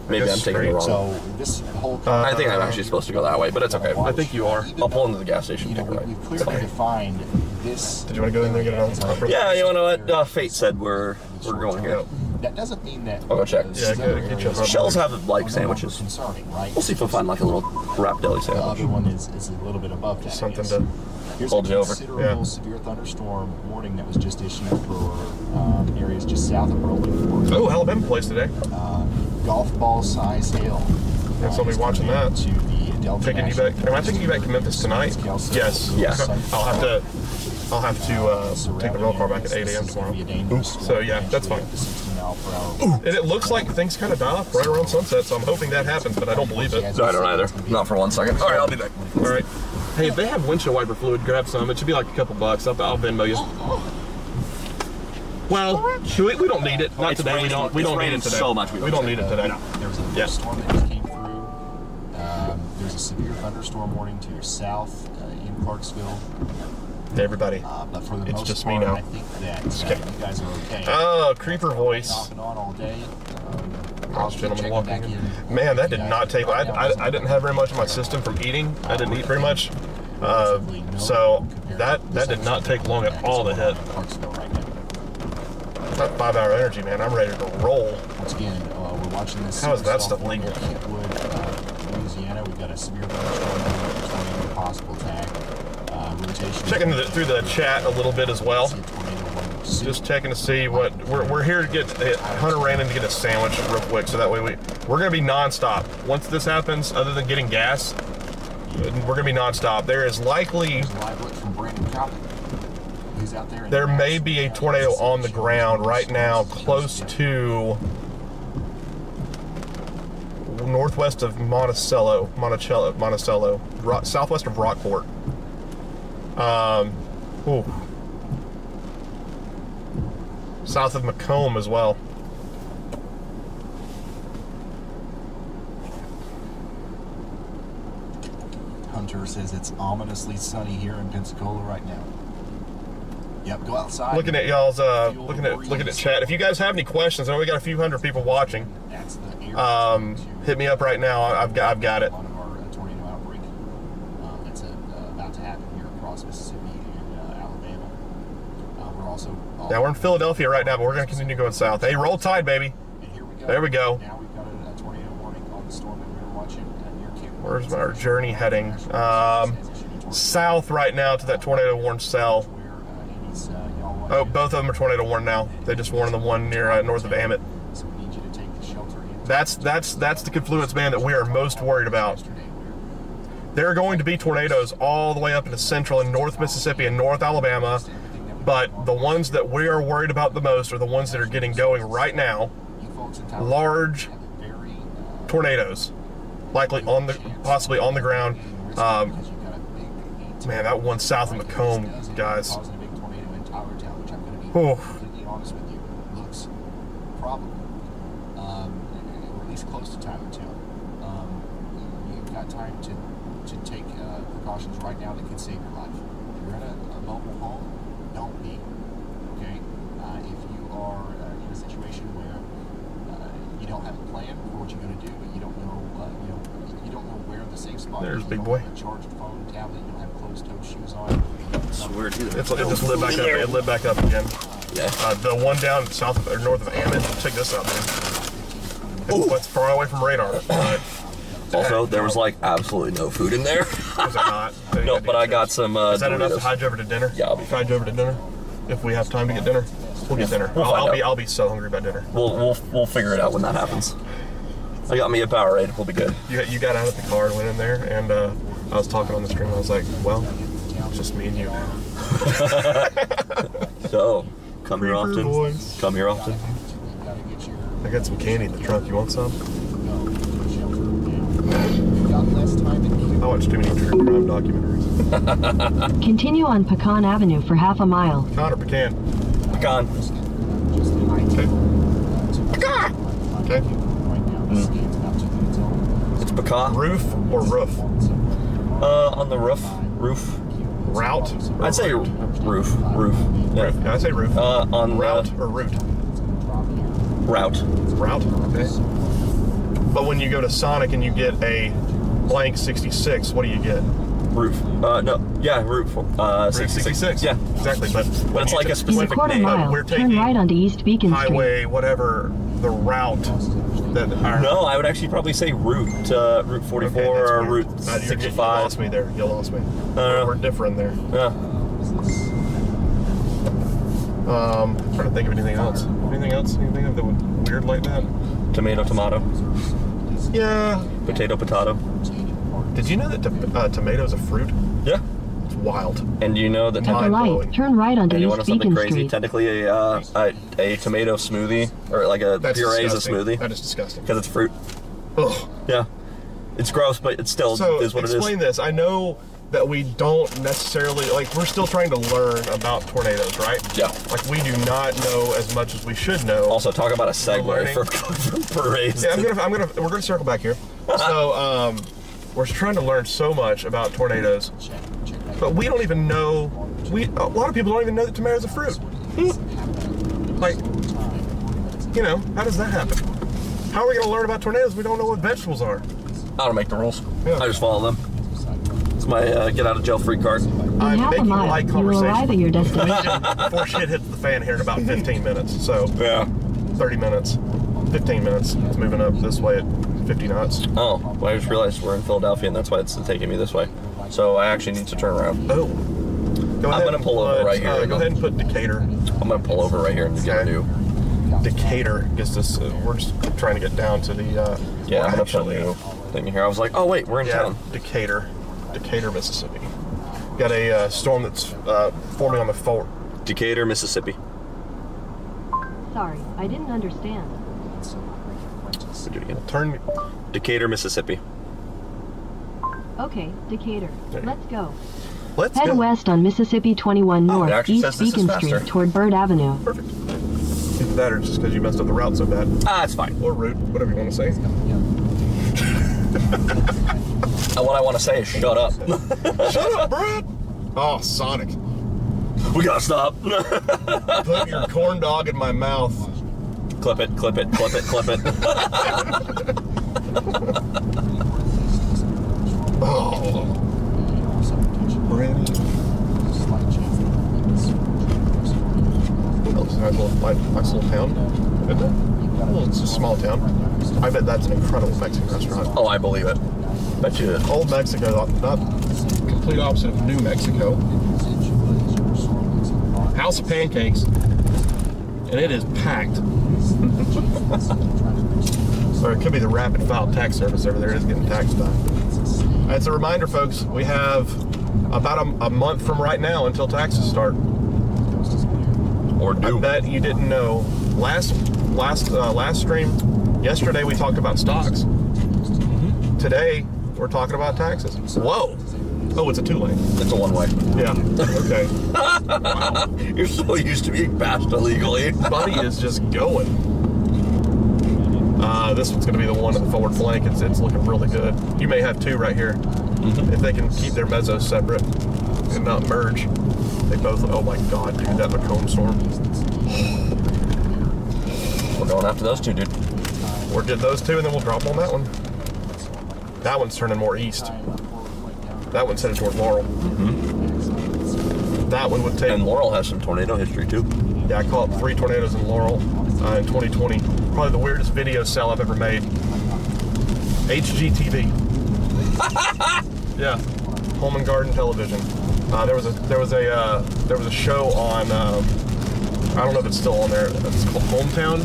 Maybe I'm taking it wrong. So this whole I think I'm actually supposed to go that way, but it's okay. I think you are. I'll pull into the gas station. you know, Take it right. we've clearly defined this. Did you want to go in there and get it on? Yeah, you know what? Fate said we're going here. That doesn't mean that. I'll go check. Yeah, get you a Shells have like sandwiches. Concerning, right? We'll see if we'll find like a little wrap deli The other sandwich. one is a little bit above that. Something I guess. to Here's hold a you over. considerable Yeah. severe thunderstorm warning that was just issued for areas just south of Rolling Fork. Oh, Alabama plays today. Golf ball size hail. Yeah, somebody watching that. To the Delta Taking you back. Am I taking you back to Memphis tonight? Yes. Yeah. I'll have to take the rail car back at 8 a.m. tomorrow. So yeah, that's fine. And it looks like things kind of die off right around sunset, so I'm hoping that happens, but I don't believe it. No, I don't either. Not for 1 second. All right, I'll be back. All right. Hey, if they have windshield wiper fluid, grab some. It should be like a couple bucks. I'll Venmo you. Well, we don't need it. Not It's today. We don't raining need it today. so much. We don't need it today. There was a Yeah. storm that just came through. There's a severe thunderstorm warning to your south in Clarksville. Hey, everybody. But for the It's most just part, me now. I think that Okay. you guys are okay. Oh, creeper voice. Off and on all day. House gentleman checking walking back in. Man, that did not take. I didn't have very much in my system from eating. I didn't eat very much. So that did not take long at all to hit. Clarksville right now. That 5-hour energy, man. I'm ready to roll. Once again, we're watching this. How is that super stuff legal? Kentwood, Louisiana. We've got a severe thunderstorm, tornado possible tag. Rotation. Checking through the chat a little bit as well. See a tornado Just checking to see what we're here to get. Hunter ran in to get a sandwich real quick, so that way we're gonna be nonstop. Once this happens, other than getting gas, we're gonna be nonstop. There is likely there may be a tornado on the ground right now, close to northwest of Monticello, southwest of Rockport. South of Macomb as well. Hunter says it's ominously sunny here in Pensacola right now. Yep, go outside. Looking at y'all's looking at chat. If you guys have any questions, I know we got a few hundred people watching. That's the Hit me up right now. I've got it. One of our tornado outbreak that's about to happen here across Mississippi and Alabama. We're also we're in Philadelphia right now, but we're going to continue going south. Hey, roll tide, baby. And here we go. There we go. Now we've got a tornado warning on the storm that we were watching near Cape. Where's our journey heading? South right now to that tornado warned cell. Oh, both of them are tornado warned now. They just warned the one near north of Ammit. So we need you to take the shelter in. That's the confluence band that we are most worried about. There are going to be tornadoes all the way up into central and north Mississippi and north Alabama, but the ones that we are worried about the most are the ones that are getting going right now. Large tornadoes, likely possibly on the ground. Man, that one south of Macomb, guys. Completely honest with you, looks probable, or at least close to Tylertown. You've got time to take precautions right now that could save your life. If you're in a mobile home, don't be. Okay, if you are in a situation where you don't have a plan for what you're going to do, but you don't know, you don't know where the safe spot is. There's you big don't boy. have a charged phone, tablet. You don't have closed-toed shoes on. Swear to It just lit back up. It lit back up again. Yeah. The one down south or north of Ammit. Check this out, man. It's far away from radar. Also, there was like absolutely no food in there. Was it not? No, but I got some. Is that enough to Doritos. hide you over to dinner? Yeah, I'll be hide you over to dinner. If we have time to get dinner, we'll get dinner. We'll find out. I'll be so hungry by dinner. We'll figure it out when that happens. I got me a Powerade. We'll be good. You got out of the car and went in there, and I was talking on the stream. I was like, well, it's just me and you. So, come here often. Boys. Come here often. I got some candy in the trunk. You want some? I watch too many true crime documentaries. Continue on Pecan Avenue for half a mile. Connor Pecan. Pecan. Okay. Okay. It's pecan. Roof or roof? On the roof. Route? Or I'd say route? roof. Yeah. Yeah, I say roof. On route or route? Route. Route? Okay. But when you go to Sonic and you get a blank 66, what do you get? Roof. No. Yeah, roof. 66. Yeah. Exactly. But it's like a In a specific quarter name. mile, we're turn taking right onto East Beacon Street. highway, whatever the route that are. No, I would actually probably say route 44 Okay, or that's route weird. You 65. lost me there. You lost me. We're different there. Yeah. Trying to think of anything else. Anything else? Anything that would weird like that? Tomato. Yeah. Potato. Did you know that tomato is a fruit? Yeah. It's wild. And you know that At the mind-blowing. light, turn right onto and you want East to know something Beacon crazy? Street. Technically, a tomato smoothie or like a That's puree is a disgusting. smoothie That is disgusting. because it's fruit. Ugh. Yeah. It's gross, but it still So is what it is. explain this. I know that we don't necessarily we're still trying to learn about tornadoes, right? Yeah. Like we do not know as much as we should know. Also, talk about a segue learning. for parades. Yeah, we're gonna circle back here. So we're trying to learn so much about tornadoes, but we don't even know. A lot of people don't even know that tomatoes are fruit. Like, how does that happen? How are we gonna learn about tornadoes if we don't know what vegetables are? I don't make the rules. Yeah. I just follow them. It's my get out of jail free card. In I'm half a making mile, light you will arrive at your destination. before shit hits the fan here in about 15 minutes. So Yeah. 30 minutes, 15 minutes. It's moving up this way at 50 knots. Oh, well, I just realized we're in Philadelphia, and that's why it's taking me this way. So I actually need to turn around. Oh, Go ahead. I'm gonna pull over right here. Go ahead and put Decatur. I'm gonna pull over right here and get a new. Decatur gets this. We're just trying to get down to the. Yeah, I'm gonna put a new thing here. I was like, oh wait, we're in town. Decatur, Mississippi. Got a storm that's forming on the fault. Decatur, Mississippi. Sorry, I didn't understand. We'll do it again. Turn. Decatur, Mississippi. Okay, Decatur. Let's go. Let's Head go. west on Mississippi 21 North, actually says East this is Beacon faster. Street toward Bird Avenue. Perfect. Either that or just because you messed up the route so bad. It's fine. Or rude, whatever you want to say. What I want to say is shut up. Shut up, Brad! Oh, Sonic. We gotta stop. Put your corn dog in my mouth. Clip it, clip it, clip it, clip it. Oh. Brandy. Oh, it's a nice little town, isn't it? Well, it's a small town. I bet that's an incredible Mexican restaurant. Oh, I believe it. Bet you. Old Mexico, not complete opposite of New Mexico. House of Pancakes, and it is packed. Or it could be the rapid file tax service over there. It is getting taxed by. It's a reminder, folks. We have about a month from right now until taxes start. Or do. I bet you didn't know. Last stream, yesterday we talked about stocks. Today we're talking about taxes. Whoa! Oh, it's a 2-lane. It's a one-way. Yeah. Okay. Wow. You're so used to being passed illegally. Buddy is just going. This one's going to be the one at the forward flank. It's looking really good. You may have two right here. If they can keep their mezzos separate and not merge. They both, oh my God, dude, that Macomb storm. We're going after those two, dude. We'll get those two and then we'll drop them on that one. That one's turning more east. That one's headed toward Laurel. That one would take... And Laurel has some tornado history, too. Yeah, I caught 3 tornadoes in Laurel in 2020. Probably the weirdest video sale I've ever made. HGTV. Yeah, Home and Garden Television. There was a show on. I don't know if it's still on there. It's called Hometown,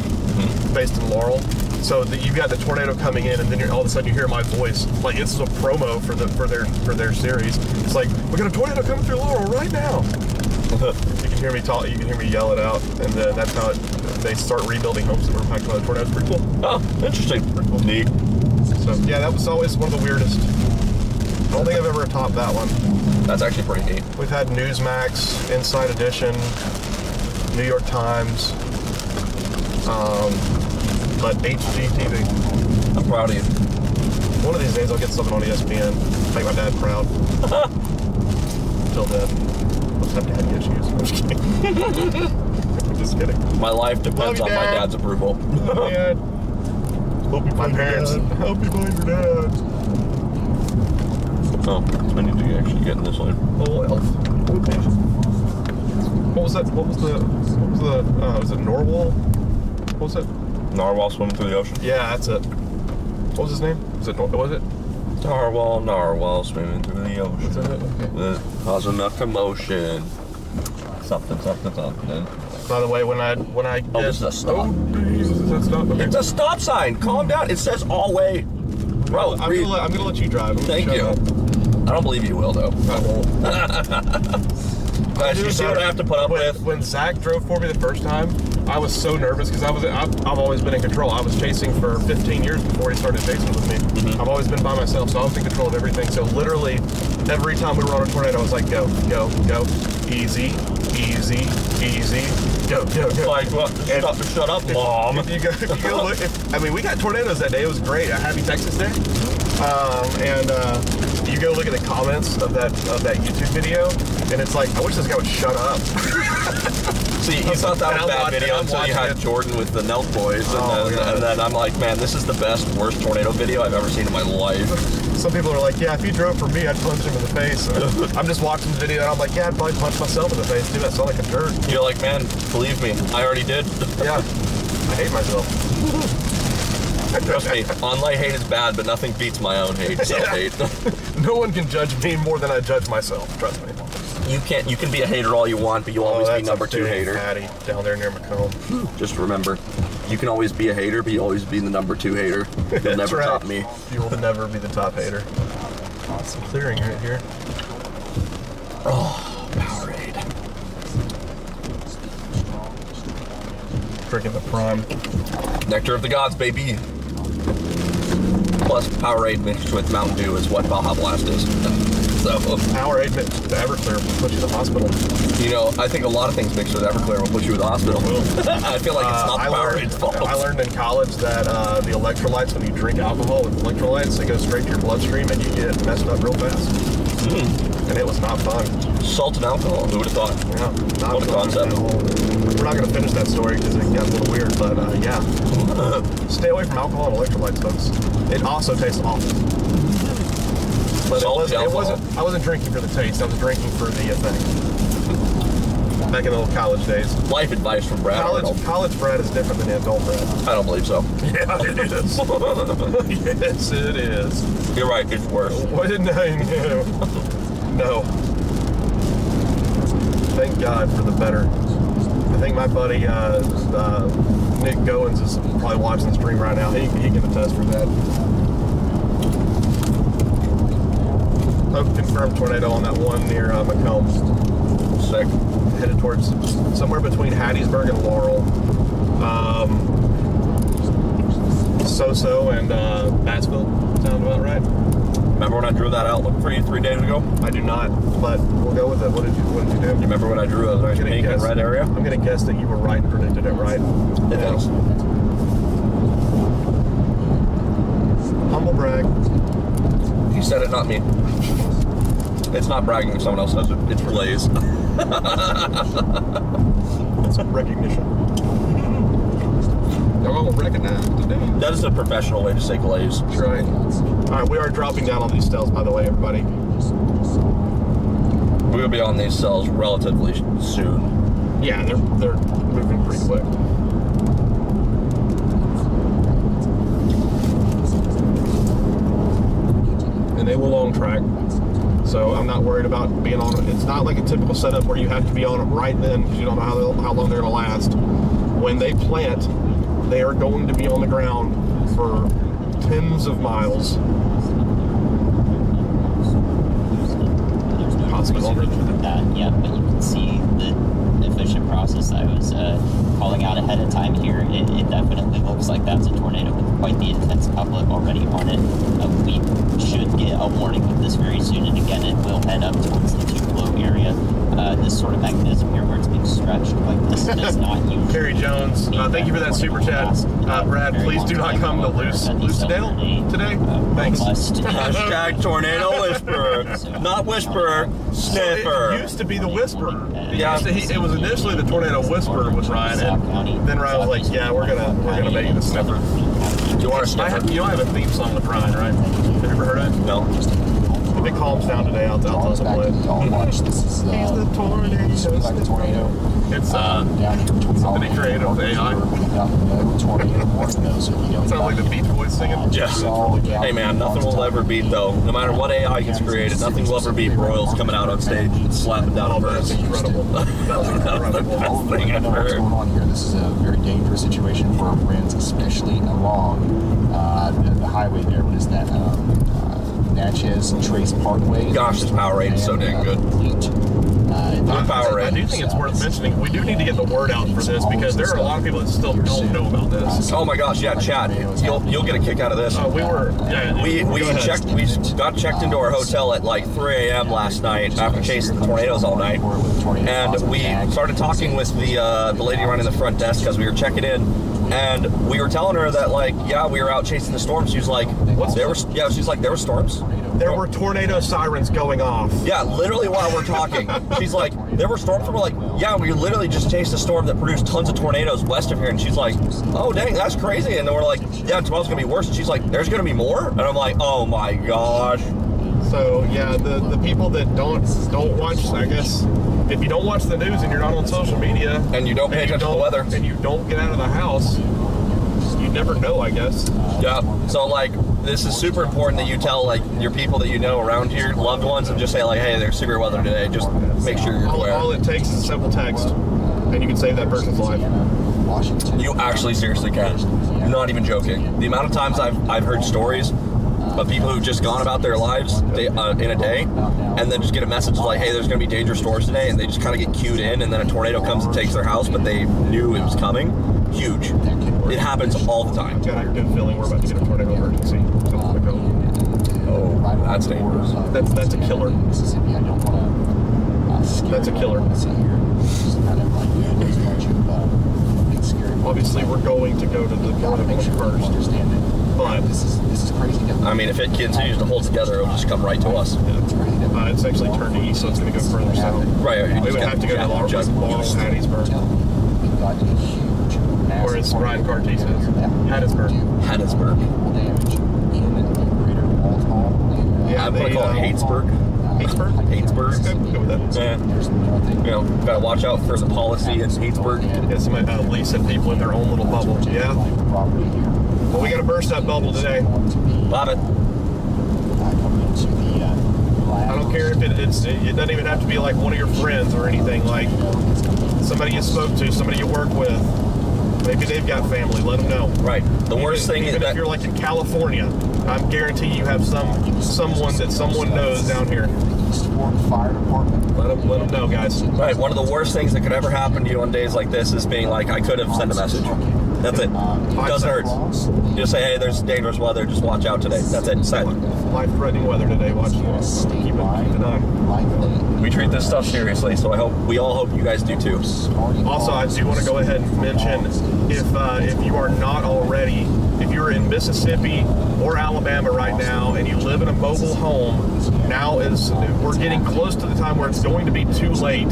based in Laurel. So you've got the tornado coming in, and then all of a sudden you hear my voice. Like this is a promo for their series. It's like we got a tornado coming through Laurel right now. You can hear me talk. You can hear me yell it out, and then that's how they start rebuilding homes that were impacted by the tornado. It's pretty cool. Oh, interesting. Pretty cool. Neat. So yeah, that was always one of the weirdest. I don't think I've ever topped that one. That's actually pretty neat. We've had Newsmax, Inside Edition, New York Times, but HGTV. I'm proud of you. One of these days I'll get something on ESPN. Make my dad proud. Till then, let's have dad issues. I'm just kidding. I'm just kidding. My life depends Love on you, my Dad. dad's approval. Dad. Hope you find your dad. Hope you find your dad. Oh, I need to actually get in this lane. Oh, elf. What was that? Was it Norwal? What was it? Narwhal swimming through the ocean. Yeah, that's it. What was his name? Was it? Narwhal swimming through the ocean. Was that it? Okay. Causing a commotion. Something. By the way, when I Oh, this is a stop. Oh, Jesus, that's not. Okay. It's a stop sign. Calm down. It says all way. Bro, I'm gonna let you drive. Thank you. I don't believe you will, though. I won't. Guys, you see what I have to put up with? When Zach drove for me the first time, I was so nervous because I've always been in control. I was chasing for 15 years before he started chasing with me. I've always been by myself, so I was in control of everything. So literally, every time we were on a tornado, I was like, go, go, go, easy, easy, easy, go, go, go. Like, what? Shut up, Mom. If you go look, we got tornadoes that day. It was great. A happy Texas day. You go look at the comments of that YouTube video, and it's like, I wish this guy would shut up. See, you thought that was a bad video until you had Jordan with the Nelk Boys, and then I'm like, man, this is the best, worst tornado video I've ever seen in my life. Some people are like, yeah, if he drove for me, I'd punch him in the face. I'm just watching the video, and I'm like, yeah, I'd probably punch myself in the face, too. I sound like a jerk. You're like, man, believe me, I already did. Yeah, I hate myself. Trust me, online hate is bad, but nothing beats my own hate, self-hate. No one can judge me more than I judge myself, trust me. You can be a hater all you want, but you'll always be number 2 hater. Patty down there near Macomb. Just remember, you can always be a hater, but you'll always be the number 2 hater. You'll never right. top me. You will never be the top hater. Some clearing right here. Oh, Powerade. Drinking the Prime. Nectar of the gods, baby. Plus, Powerade mixed with Mountain Dew is what Baja Blast is. So, Powerade mixed with Everclear will put you to the hospital. you know, I think a lot of things mixed with Everclear will put you in the hospital. I feel like it's not Powerade's fault. I learned in college that the electrolytes, when you drink alcohol with electrolytes, they go straight to your bloodstream and you get messed up real fast. And it was not fun. Salt and alcohol, who would have thought? Yeah, not What a fun concept. at all. We're not going to finish that story because it got a little weird, but yeah. Stay away from alcohol and electrolytes, folks. It also tastes awful. But it wasn't. I wasn't drinking for the taste. I was drinking for the thing. Back in the old college days. Life advice from Brad Arnold. College bread is different than adult bread. I don't believe so. Yeah, it is. Yes, it is. You're right, it's worse. What did I know? No. Thank God for the better. I think my buddy Nick Goins is probably watching the stream right now. He can attest for that. Oh, confirmed tornado on that one near Macomb. Sick. Headed towards somewhere between Hattiesburg and Laurel. So and Battsville. Sound about right? Remember when I drew that outlook for you 3 days ago? I do not, but we'll go with it. What did you do? You remember when I drew a nice pink and red area? I'm going to guess that you were right and predicted it right. Thanks. Humble brag. You said it, not me. It's not bragging if someone else does it. It's for lays. It's recognition. Y'all gonna recognize today. That is a professional way to say glaze. That's right. All right, we are dropping down on these stills, by the way, everybody. We'll be on these cells relatively soon. Yeah, they're moving pretty quick. And they will long track. So I'm not worried about being on it. It's not like a typical setup where you have to be on them right then because you don't know how long they're going to last. When they plant, they are going to be on the ground for tens of miles. Possibly longer than that yet, but you can see the efficient process I was calling out ahead of time here. It definitely looks like that's a tornado with quite the intense couplet already on it. We should get a warning of this very soon, and again, it will head up towards the 2 below area. This sort of mechanism here where it's being stretched like this does not usually. Carrie Jones, thank you for that super chat. Brad, please do not come to Lucedale today. Thanks. Hashtag tornado whisperer. Not whisperer, sniffer. It used to be the whisperer. Yeah. It was initially the tornado whisperer with Ryan, and then Ryan was like, "Yeah, we're gonna make you the sniffer." You are a sniffer. You have a theme song with Ryan, right? Have you ever heard it? No. If it calms down today, I'll tell us to play it. Y'all watch. This is He's the tornado. like a tornado. It's Down here between something he created with AI. Tornado warning those. So, you know, Sounds like the Beach Boys singing. Hey man, nothing will ever beat though. No matter what AI gets created, nothing will ever beat Broyles coming out on stage and slapping down a That's verse. incredible. That was incredible. Best thing I know what's ever. going on here. This is a very dangerous situation for our friends, especially along the highway there. What is that? Natchez Trace Parkway. Gosh, this Powerade is so dang good. I do think it's worth mentioning. We do need to get the word out for this because there are a lot of people that still don't know about this. Oh my gosh, yeah, Chad, you'll get a kick out of this. We got checked into our hotel at like 3 a.m. last night after chasing the tornadoes all night, and we started talking with the lady running the front desk because we were checking in, and we were telling her that like, yeah, we were out chasing the storms. She was like, she's like, there were storms. There were tornado sirens going off. Yeah, literally while we're talking. She's like, there were storms, and we're like, yeah, we literally just chased a storm that produced tons of tornadoes west of here. And she's like, oh dang, that's crazy. And then we're like, yeah, tomorrow's gonna be worse. And she's like, there's gonna be more? And I'm like, oh my gosh. So yeah, the people that don't watch, I guess, if you don't watch the news and you're not on social media and you don't pay attention to the weather and you don't get out of the house, you you never know, I guess. Yeah. So like, this is super important that you tell like your people that you know around here, loved ones, and just say like, hey, there's severe weather today. Just make sure you're aware. All it takes is a simple text, and you can save that person's life. You actually seriously can. I'm not even joking. The amount of times I've heard stories of people who've just gone about their lives in a day, and then just get a message like, hey, there's going to be dangerous storms today, and they just kind of get cued in, and then a tornado comes and takes their house, but they knew it was coming. Huge. It happens all the time. Got a good feeling we're about to get a tornado emergency. Oh, that's dangerous. That's a killer. That's a killer. Obviously, we're going to go to the one first. But this is crazy. I mean, if it continues to hold together, it'll just come right to us. It's actually turned to east, so it's going to go further south. Right. We would have to go to Laurel, Hattiesburg. Or as Ryan Carty says, Hattiesburg. Yeah, I'm going to call it Hatesburg. Hatesburg? Hatesburg. Okay, we'll go with that. Yeah. You know, gotta watch out for the policy in Hatesburg. Yeah, somebody leasing people in their own little bubble. Yeah. Well, we got to burst that bubble today. Love it. I don't care if it doesn't even have to be like one of your friends or anything, like somebody you spoke to, somebody you work with. Maybe they've got family, let them know. Right. The worst thing is that if you're like in California, I'm guaranteeing you have someone that someone knows down here. Fire department. Let them know, guys. Right. One of the worst things that could ever happen to you on days like this is being like, I could have sent a message. That's it. Doesn't hurt. Just say, hey, there's dangerous weather. Just watch out today. That's it. Send. Life-threatening weather today. Watch this. Keep an eye. We treat this stuff seriously, so we all hope you guys do too. Also, I do want to go ahead and mention, if you are not already, if you're in Mississippi or Alabama right now and you live in a mobile home, we're getting close to the time where it's going to be too late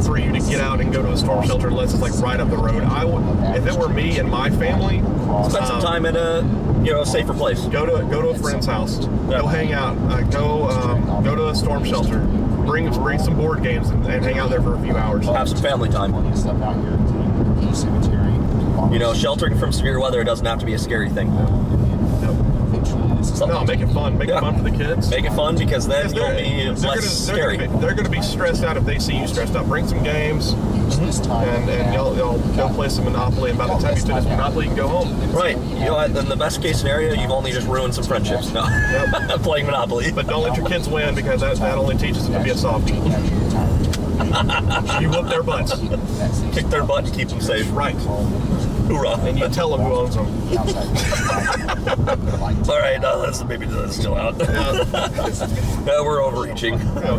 for you to get out and go to a storm shelter unless it's like right up the road. If it were me and my family, spend some time in a safer place. Go to a friend's house. Yeah. Go hang out. Go to a storm shelter. Bring some board games and hang out there for a few hours. Have some family time. Sheltering from severe weather doesn't have to be a scary thing. No, make it fun. Make it fun for the kids. Make it fun because then you'll be less scary. They're going to be stressed out if they see you stressed out. Bring some games, and y'all go play some Monopoly. And by the time you finish Monopoly, you can go home. Right. In the best case scenario, you've only just ruined some friendships. No, playing Monopoly. But don't let your kids win because that only teaches them to be a softie. You whoop their butts. Kick their butt and keep them safe. Right. Hoorah. And you tell them who owns them. All right, that's still out. Yeah, we're overreaching. All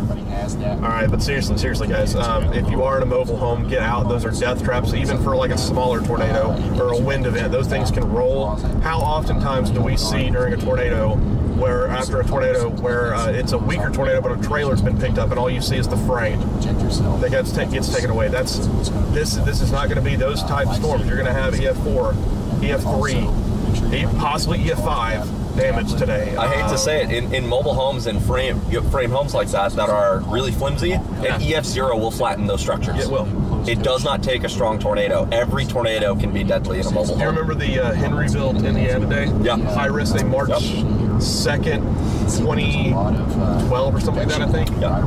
right, but seriously, guys, if you are in a mobile home, get out. Those are death traps, even for like a smaller tornado or a wind event. Those things can roll. How oftentimes do we see during a tornado after a tornado where it's a weaker tornado, but a trailer's been picked up and all you see is the frame that gets taken away? This is not going to be those type of storms. You're going to have EF4, EF3, possibly EF5 damage today. I hate to say it, in mobile homes and frame homes like that are really flimsy, an EF0 will flatten those structures. It will. It does not take a strong tornado. Every tornado can be deadly in a mobile home. Do you remember the Henryville, Indiana day? Yeah. High risk day, March 2nd, 2012 or something like that, I think. Yeah.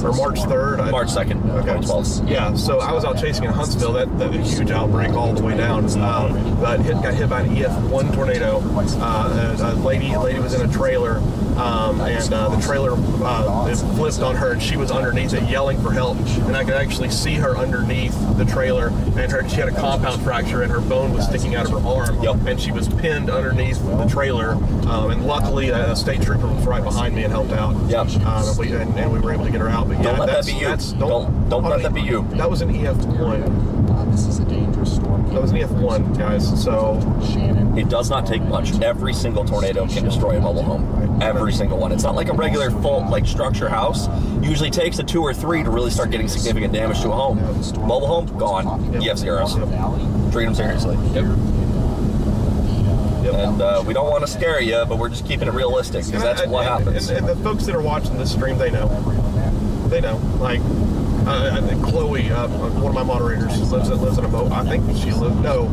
Or March 3rd. March 2nd, 2012. Yeah, so I was out chasing in Huntsville, that huge outbreak all the way down. But got hit by an EF1 tornado. A lady was in a trailer, and the trailer flipped on her, and she was underneath it yelling for help. And I could actually see her underneath the trailer, and she had a compound fracture, and her bone was sticking out of her arm. Yep. And she was pinned underneath the trailer. And luckily, a state trooper was right behind me and helped out. Yep. And we were able to get her out. But don't let that be you. Don't let that be you. That was an EF1. This is a dangerous storm. That was an EF1, guys. So it does not take much. Every single tornado can destroy a mobile home. Every single one. It's not like a regular full structure house. Usually takes a 2 or 3 to really start getting significant damage to a home. Mobile home, gone. EF0s. Treat them seriously. Yep. And we don't want to scare you, but we're just keeping it realistic because that's what happens. And the folks that are watching this stream, they know. They know. Like, I think Chloe, one of my moderators, lives in a boat. I think she lives. No.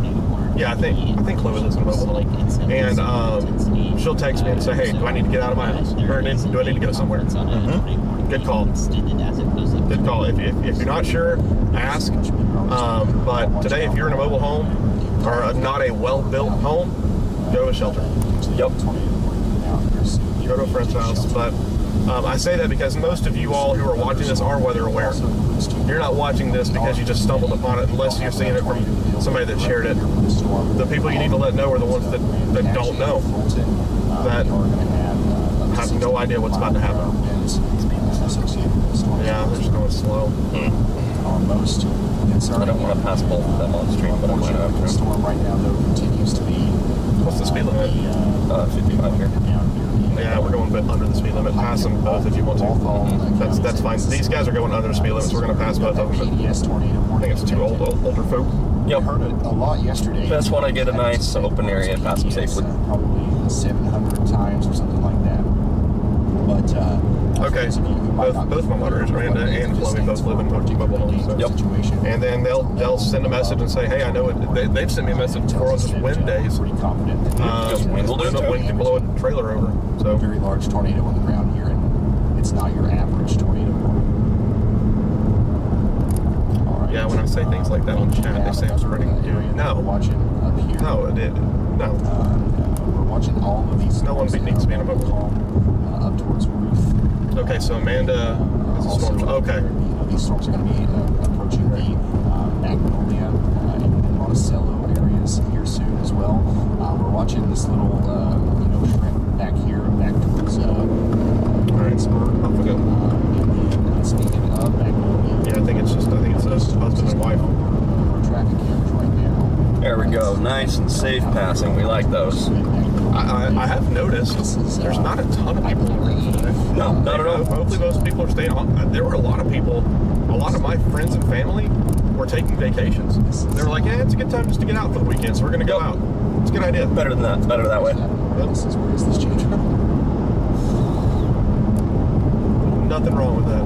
Yeah, I think Chloe lives in a mobile home. And she'll text me and say, hey, do I need to get out of my house? Or do I need to go somewhere? Good call. Good call. If you're not sure, ask. But today, if you're in a mobile home or not a well-built home, go to a shelter. Yep. Go to a friend's house. But I say that because most of you all who are watching this are weather aware. You're not watching this because you just stumbled upon it unless you're seeing it from somebody that shared it. The people you need to let know are the ones that don't know, that have no idea what's about to happen. Yeah, they're just going slow. I don't want to pass both of them on the stream, but I'm going to have to. Storm right now, though, continues to be. What's the speed limit? 55 here. Yeah, we're going a bit under the speed limit. Pass them both if you want to. That's fine. These guys are going under the speed limit, so we're going to pass both of them. I think it's two older folk. Yep. Heard it a lot yesterday. That's when I get a nice open area and pass them safely. Probably 700 times or something like that. But okay, both my moderators, Amanda and Chloe, both live in mobile homes. So. Yep. And then they'll send a message and say, hey, I know it. They've sent me a message before on just wind days. Pretty confident. Wind can blow a trailer over. So Very large tornado on the ground here, and it's not your average tornado. All right. yeah, when I say things like that on chat, they say I'm spreading. No, Watching up here. no, it did. No. We're watching all of these. No one needs to be in a mobile home. Up towards Ruth. Okay, so Amanda is a storm. Okay. These storms are going to be approaching the Magnolia and Monticello areas here soon as well. We're watching this little, shrimp back here, back towards Pittsburgh. Off we go. And speaking of Magnolia, Yeah, I think it's a husband and wife. traffic cameras right now. There we go. Nice and safe passing. We like those. I have noticed there's not a ton of people around today. No, not at all. Hopefully most people are staying on. There were a lot of people, a lot of my friends and family were taking vacations. They were like, yeah, it's a good time just to get out for the weekend, so we're going to go out. It's a good idea. Better than that. Better that way. This is where is this change from? Nothing wrong with that.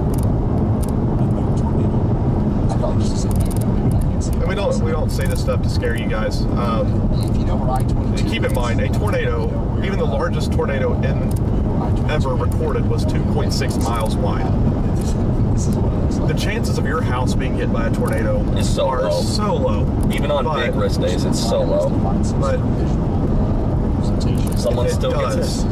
I thought just to say Magnolia, but I can't see it. And we don't say this stuff to scare you guys. If you know where I-22 Keep in mind, a tornado, even the largest tornado ever recorded was 2.6 miles wide. This is what it looks like. The chances of your house being hit by a tornado It's so are low. so low. Even on But- big risk days, it's so low. But Someone if it still does, gets hit.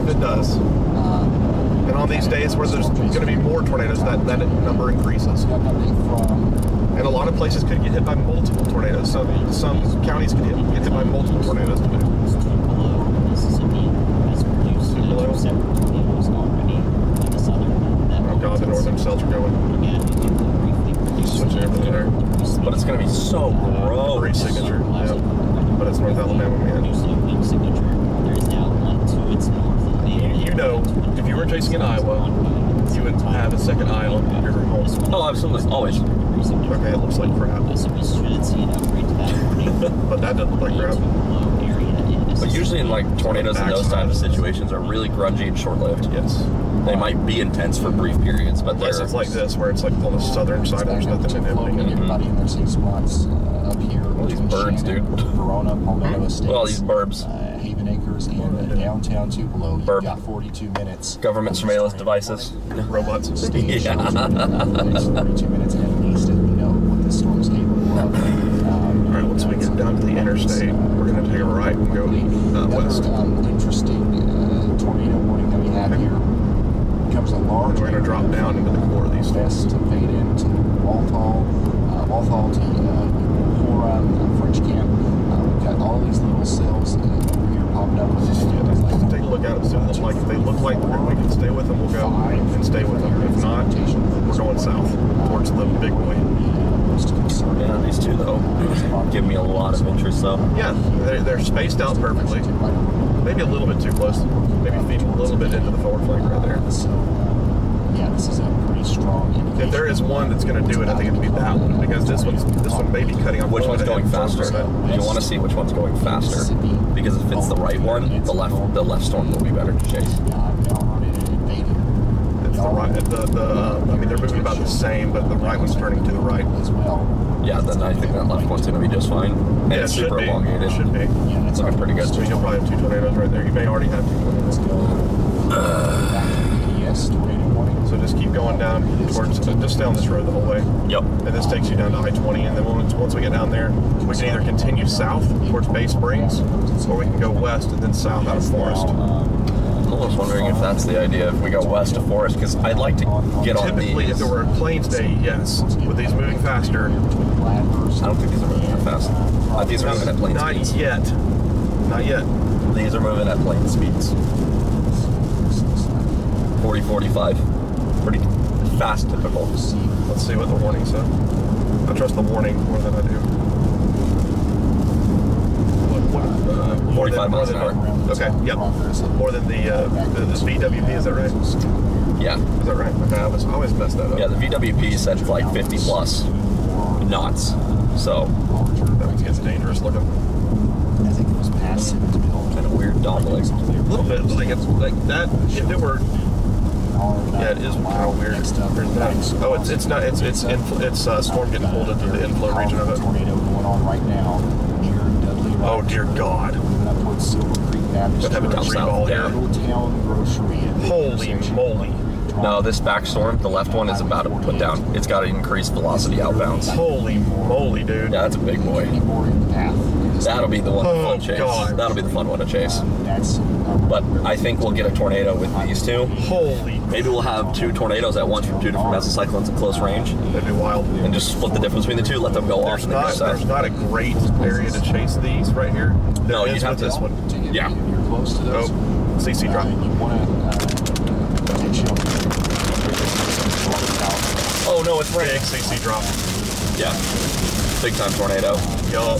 if it does, and on these days where there's going to be more tornadoes, that number increases. And a lot of places could get hit by multiple tornadoes. Some counties could get hit by multiple tornadoes. Below Mississippi has produced below? several tornadoes already in the southern that Oh god, the northern cells are going. again briefly produced Switching everything there. But it's going to be so gross. Great signature, yeah. But it's North Alabama, man. produced a weak signature. There is now one to its north. You know, if you were chasing in Iowa, you would have a second eye on your home. Oh, absolutely. Always. Okay, it looks like crap. So we should see an upgrade to that warning. But that doesn't look like crap. Low area in But usually in like tornadoes and those types of situations are really grungy and short-lived. Yes. They might be intense for brief periods, but Unless they're it's like this, where it's like on the southern side, there's nothing inhibiting it. Everybody in their safe spots up here. All these between birds, Shannon, dude. Verona, Palmetto Estates. Well, these burbs. Haven Acres and downtown Tupelo. You've Burb. got 42 minutes. Government surveillance devices. Robots. Stay Yeah. sheltered for the next 42 minutes at least, and we know what this storm is capable of. Alright, once we get down to the interstate, we're going to take a right and go west. Another interesting tornado warning that we have here becomes a large. We're going to drop down into the core of these things. West to fade into Walthall to Huron, French Camp. We've got all these little cells over here popping up. Take a look out and see what they look like. If they look like we can stay with them, we'll go and stay with them. If not, we're going south towards the big boy. Yeah, these two though give me a lot of interest though. Yeah, they're spaced out perfectly. Maybe a little bit too close. Maybe feeding a little bit into the forward flank right there. So, yeah, this is a pretty strong indication. If there is one that's going to do it, I think it'd be that one, because this one may be cutting off. Which one's ahead going faster? 1%. You want to see which one's going faster because if it's the right one, the left storm will be better to chase. it's the right. I mean, they're moving about the same, but the right one's turning to the right. As well. Yeah, then I think that left one's going to be just fine. And Yeah, it's it should super be. elongated. It should be. Yeah, It's looking pretty good. So you'll probably have 2 tornadoes right there. You may already have 2 tornadoes. Yes, tornado warning. So just keep going down towards, just stay on this road the whole way. Yep. And this takes you down to I-20, and then once we get down there, we can either continue south towards Bay Springs, or we can go west and then south out of Forest. I'm almost wondering if that's the idea, if we go west to Forest, because I'd like to get on Typically, these. if it were a Plains day, yes. With these moving faster, I don't think these are moving that fast. These are moving at plane not speeds. yet. Not yet. These are moving at plane speeds. 40, 45. Pretty fast, typical. Let's see what the warning said. I trust the warning more than I do. 45 miles an hour. Okay, yep. More than the VWP, is that right? Yeah. Is that right? Okay, I always mess that up. Yeah, the VWP said like 50 plus knots. So, That gets dangerous looking. I think it was past 70 mil. kind of weird doubling. A little bit, but like it's like that. If it were, yeah, it is kind of weird. Oh, it's not. It's storm getting pulled into the inflow region of it. Tornado going on right now near Dudley. Oh dear God! Moving up towards Silver Creek Baptist Have it down Church. south, yeah. Town Grocery. Holy moly! No, this back storm, the left one is about to put down. It's got to increase velocity outbounds. Holy moly, dude! Yeah, that's a big boy. That'll be the one Oh, fun chase. God. That'll be the fun one to chase. That's. But I think we'll get a tornado with these two. Holy, Maybe we'll have 2 tornadoes at once from 2 different mesocyclones at close range, that'd be wild. and just split the difference between the 2, let them go off, There's and then go not. south. There's not a great area to chase these right here. No, There you'd is have with to- this one. Yeah. You're close to those. Oh, CC drop. You want to take shelter. Oh no, it's Big raining. CC drop. Yeah. Big time tornado. Yup.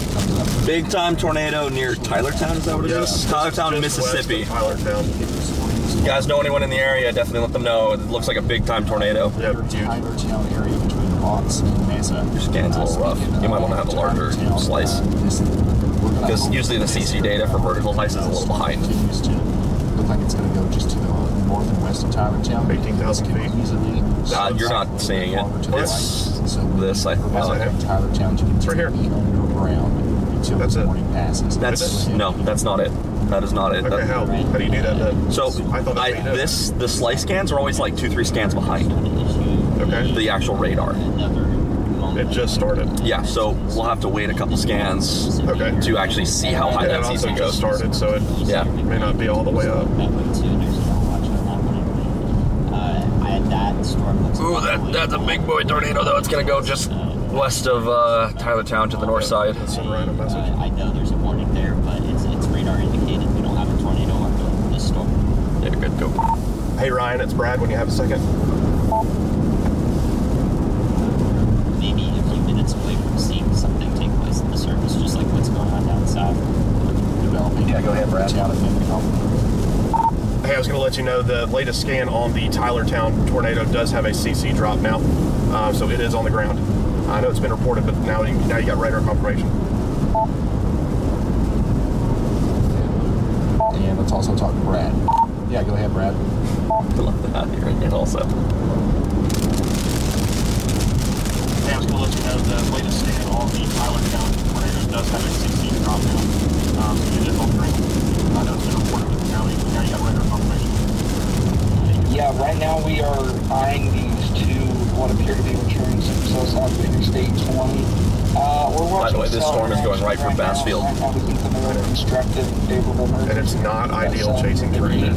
Big time tornado near Tylertown, is that what it is? Tylertown, Just Mississippi. west of Tylertown. You guys know anyone in the area, definitely let them know. It looks like a big time tornado. Yep, huge. Tylertown area between Rocks and Mesa. Your scan's a little rough. You might want to have a larger slice. Because usually the CC data for vertical slice is a little behind. Continues to look like it's going to go just to the north and west of Tylertown. 18,000 feet. Easily. You're not seeing it. It's this, I Tylertown to continue right here. to be underground until That's the it. morning passes. That's no, that's not it. That is not it. Okay, That- how do you do that then? So I thought that's what you did. the slice scans are always like 2-3 scans behind Okay. the actual radar. It just started. Yeah, so we'll have to wait a couple scans Okay. to actually see how high And that it also CC just goes. started, so it Yeah. may not be all the way up. That one too. There's no watch on that one. I had that storm. Looks Ooh, like that's a big boy tornado though. It's gonna go just west of Tylertown to the north side. Send Ryan a message. I know there's a warning there, but it's radar indicated. We don't have a tornado under this storm. Yeah, good, go. Hey Ryan, it's Brad when you have a second. Maybe a few minutes away from seeing something take place in the surface, just like what's going on down south. Developing. Yeah, go ahead, Brad. Town of Fenton. Hey, I was going to let you know the latest scan on the Tylertown tornado does have a CC drop now, so it is on the ground. I know it's been reported, but now you got radar confirmation. And let's also talk to Brad. Yeah, go ahead, Brad. I love that hearing it also. Hey, I was going to let you know the latest scan on the Tylertown tornado does have a CC drop now, so it is on the ground. I know it's been reported, but now you got radar confirmation. Yeah, right now we are eyeing these two, what appear to be returning supercells off of Interstate 20. By the way, this storm is going right for Bassfield. Right now we think the more constructive, favorable And it's not ideal chasing terrain.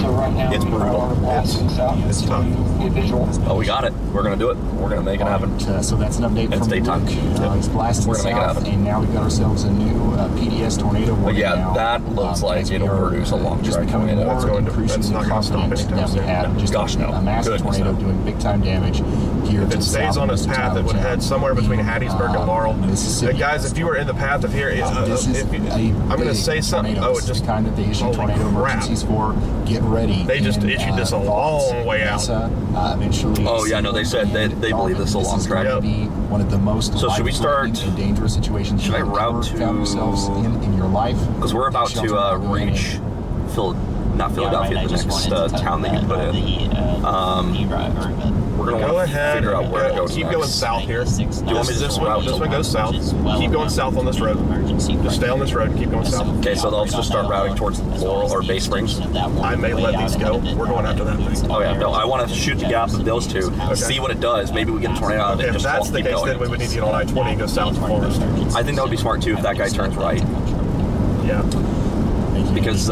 So right now It's we brutal. are blasting south. It's tough. Get visual. Oh, we got it. We're gonna do it. We're gonna make it happen. So that's an update It's from daytime. Luke. Yep. He's blasting We're gonna make it south, happen. and now we've got ourselves a new PDS tornado warning yeah, now. that looks like as we it'll are, produce a long just track becoming tornado. more It's going to- increasingly it's not gonna stop confident anytime that we soon. have just Gosh, no. a massive Goodness, tornado no. doing big time damage here. If to it the stays south on of its path, it would Tylertown. head somewhere between Hattiesburg and Laurel. Mississippi. Guys, if you were in the path of here, This is if you, a I'm going to big say something. tornado. Oh, This it is just the kind that they issue holy tornado crap. emergencies for. Get ready. They just issued this a long way out. Eventually. Oh, yeah, no, they said they believe this is a long is going track. to be one of the most So should we start- life-threatening and dangerous situations should I you've route ever to- found yourselves in your life? Because we're about Shelter to not going reach not Philadelphia, I the just next wanted to town that you put in. We're gonna go want to ahead. figure out where to go Keep next. going south here. Do you want me to This just route one goes south. Keep going south on this road. Just stay on this road and keep going south. Okay, so they'll just start routing towards Laurel or Bay Springs. I may let these go. We're going after that thing. Oh yeah, no, I want to shoot the gap of those two, see what it does. Maybe we get a tornado out of it. If Just that's the keep case, going. then we would need to get on I-20 and go south to Forest. I think that would be smart too if that guy turns right, Yeah. because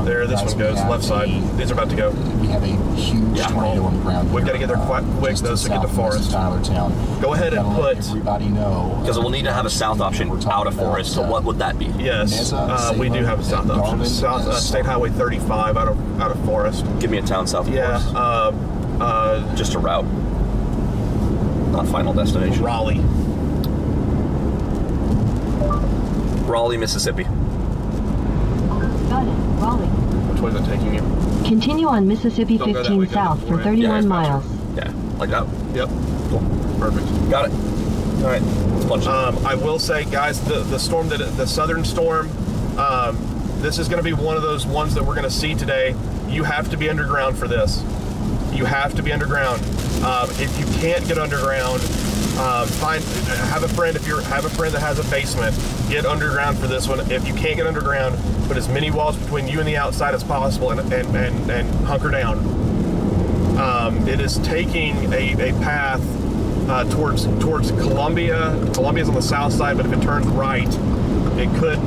There, this one goes left side. These are about to go. We have a huge Yeah. tornado on the ground. We've got to get there quite quick, just though, to so get to southwest Forest. of Tylertown. Go ahead and Gotta let put. everybody know. because we'll need to have a south option out of Forest. So what would that be? Yes, we do have a south option. South State Highway 35 out of Forest. Give me a town south of Yeah. Forest. Just a route, not final destination. Raleigh, Mississippi. Got it. Raleigh. Which way is it taking you? Continue on Mississippi Don't go that 15 way, go south that for way. 31 it's miles. Yeah, like that. Yep. Perfect. Got it. All right. Let's punch it. I will say, guys, the storm the southern storm, this is going to be one of those ones that we're going to see today. You have to be underground for this. You have to be underground. If you can't get underground, have a friend. If you have a friend that has a basement, get underground for this one. If you can't get underground, put as many walls between you and the outside as possible, and hunker down. It is taking a path towards Columbia. Columbia's on the south side, but if it turns right, it could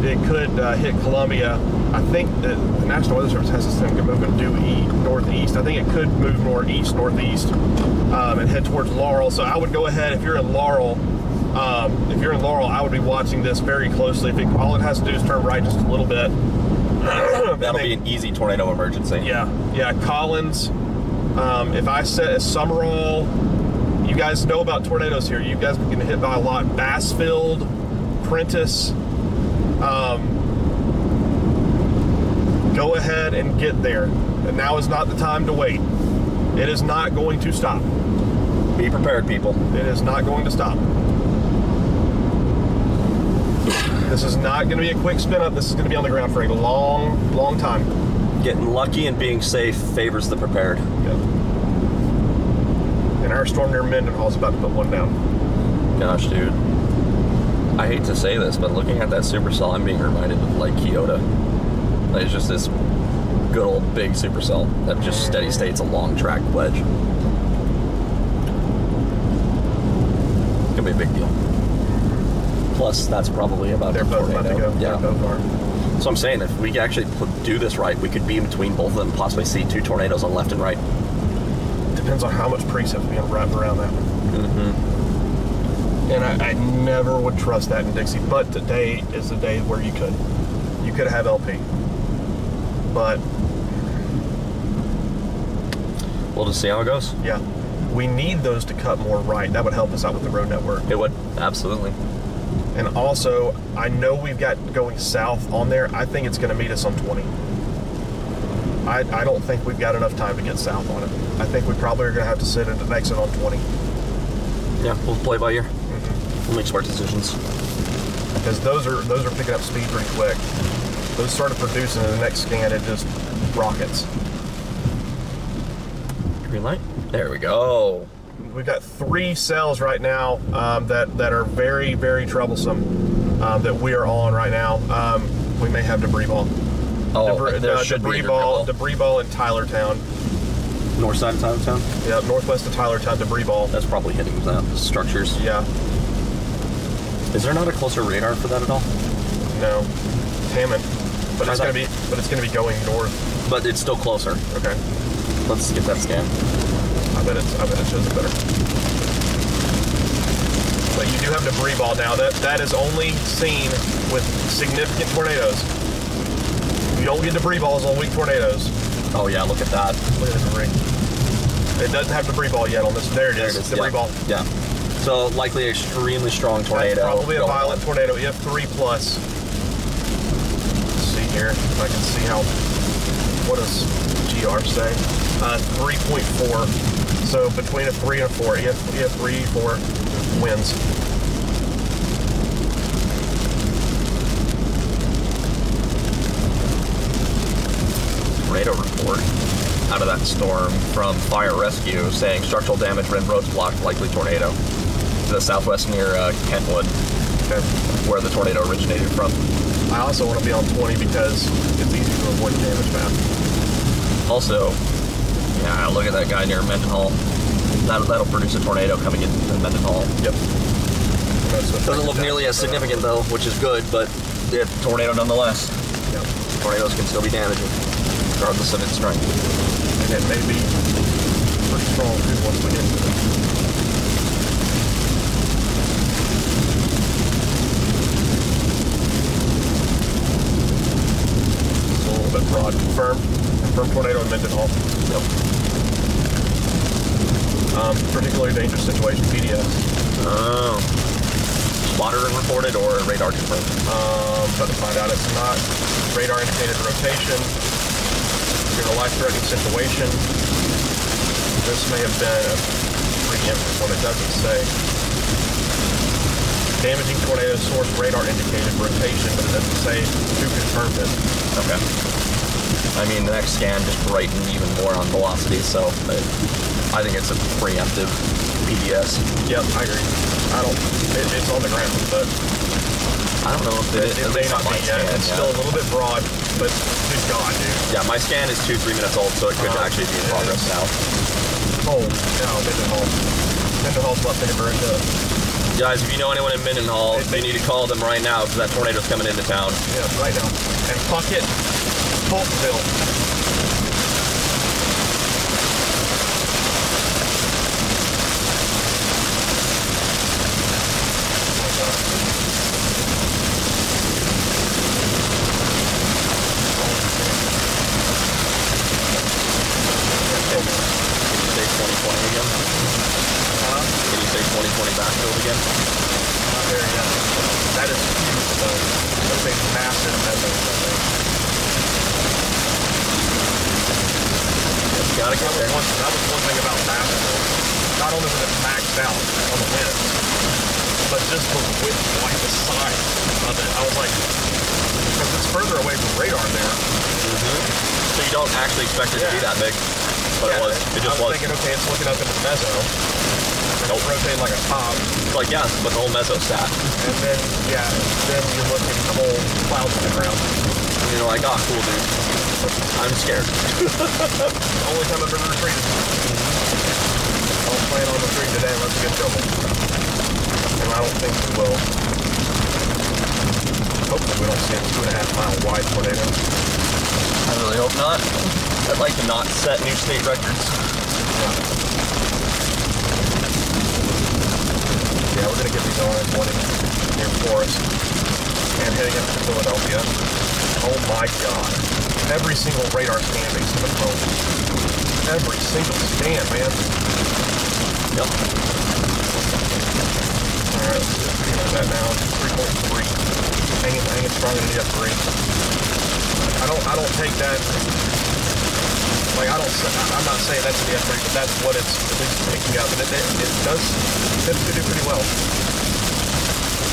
hit Columbia. I think the National Weather Service has this thing moving due northeast. I think it could move northeast, and head towards Laurel. So I would go ahead if you're in Laurel. I would be watching this very closely. All it has to do is turn right just a little bit. That'll be an easy tornado emergency. Yeah. Collins. If I set Summerall, you guys know about tornadoes here. You guys have been hit by a lot. Bassfield, Prentice. Go ahead and get there. And now is not the time to wait. It is not going to stop. Be prepared, people. It is not going to stop. This is not going to be a quick spin up. This is going to be on the ground for a long, long time. Getting lucky and being safe favors the prepared. Yep. And our storm near Mendenhall is about to put one down. Gosh, dude. I hate to say this, but looking at that supercell, I'm being reminded of like Kyoto. Like, it's just this good old big supercell that just steady states a long track wedge. It's gonna be a big deal. Plus, that's probably about They're the both about to tornado. go. Yeah. They both are. So I'm saying, if we could actually do this right, we could be in between both of them, possibly see two tornadoes on left and right. Depends on how much precip being wrapped around that one. Mm-hmm. And I never would trust that in Dixie, but today is the day where you could have LP. But We'll just see how it goes. yeah, we need those to cut more right. That would help us out with the road network. It would, absolutely. And also, I know we've got going south on there. I think it's going to meet us on 20. I don't think we've got enough time to get south on it. I think we probably are going to have to sit at an exit on 20. Yeah, we'll play by ear. We'll make smart decisions. Because those are picking up speed pretty quick. Those started producing in the next scan, it just rockets. Green light. There we go. We've got 3 cells right now that are very, very troublesome that we are on right now. We may have debris ball. Oh, there should be a Debris ball in Tylertown. North side of Tylertown? Yeah, northwest of Tylertown, debris ball. That's probably hitting the structures. Yeah. Is there not a closer radar for that at all? No. Hammond. But it's gonna be going north. But it's still closer. Okay. Let's get that scan. I bet it shows it better. But you do have debris ball now. That is only seen with significant tornadoes. You don't get debris balls on weak tornadoes. Oh yeah, look at that. Look at the debris. It doesn't have debris ball yet on this. There it is. Debris ball. Yeah. So likely extremely strong tornado. That's probably a violent tornado. EF3 plus. Let's see here if I can see how. What does GR say? 3.4. So between a 3 and a 4. EF3, 4 wins. tornado report out of that storm from fire rescue saying structural damage, and roads blocked, likely tornado. To the southwest near Kentwood, where the tornado originated from. I also want to be on 20 because it's easy to avoid the damage path. Also, yeah, look at that guy near Mendenhall. That'll produce a tornado coming into Mendenhall. Yep. Doesn't look nearly as significant though, which is good, but yeah, tornado nonetheless. Yep. Tornadoes can still be damaging, regardless of its strength. And it may be pretty strong too once we get to it. It's a little bit broad. Confirmed tornado in Mendenhall. Yep. Particularly dangerous situation, PDS. Oh. Spotter reported or radar confirmed? Trying to find out it's not. Radar indicated rotation. In a life-threatening situation. This may have been a preemptive one. It doesn't say. Damaging tornado source radar indicated rotation, but it doesn't say who confirmed it. Okay. I mean, the next scan just brightened even more on velocity, so I think it's a preemptive PDS. Yep, I agree. It's on the ground, but I don't know if it may not be yet. It's still a little bit broad, but good God, dude. Yeah, my scan is 2-3 minutes old, so it could actually be in progress now. Oh, no, Mendenhall. Mendenhall's left in America. Guys, if you know anyone in Mendenhall, you need to call them right now because that tornado's coming into town. Yeah, right now. And Puckett, Polkville. Can you say 2020 backfield again? Not there yet. That is huge, though. That's a massive message. Gotta get there. That was one thing about basketball. Not only was it maxed out on the winds, but just the width, like the size of it. I was like, because it's further away from radar there. So you don't actually expect it to be that big, but it was. It just was. I was thinking, okay, it's looking up into the meso. Don't rotate like a top. It's like, yeah, but the whole meso sat. And then, then you're looking at the whole clouds on the ground. And you're like, oh, cool, dude. I'm scared. The only time I've ever retreated. I don't plan on retreating today unless we get in trouble. And I don't think we will. Hopefully we don't see a 2.5 mile wide tornado. I really hope not. I'd like to not set new state records. Yeah, we're going to get these on 20 near Forest and heading up to Philadelphia. Oh my God. Every single radar scan makes it a phone. Every single scan, man. Yep. Alright, let's just see that now. 3.3. Hanging strong in the F3. I don't take that. Like, I'm not saying that's the F3, but that's what it's at least picking up. And it does tend to do pretty well.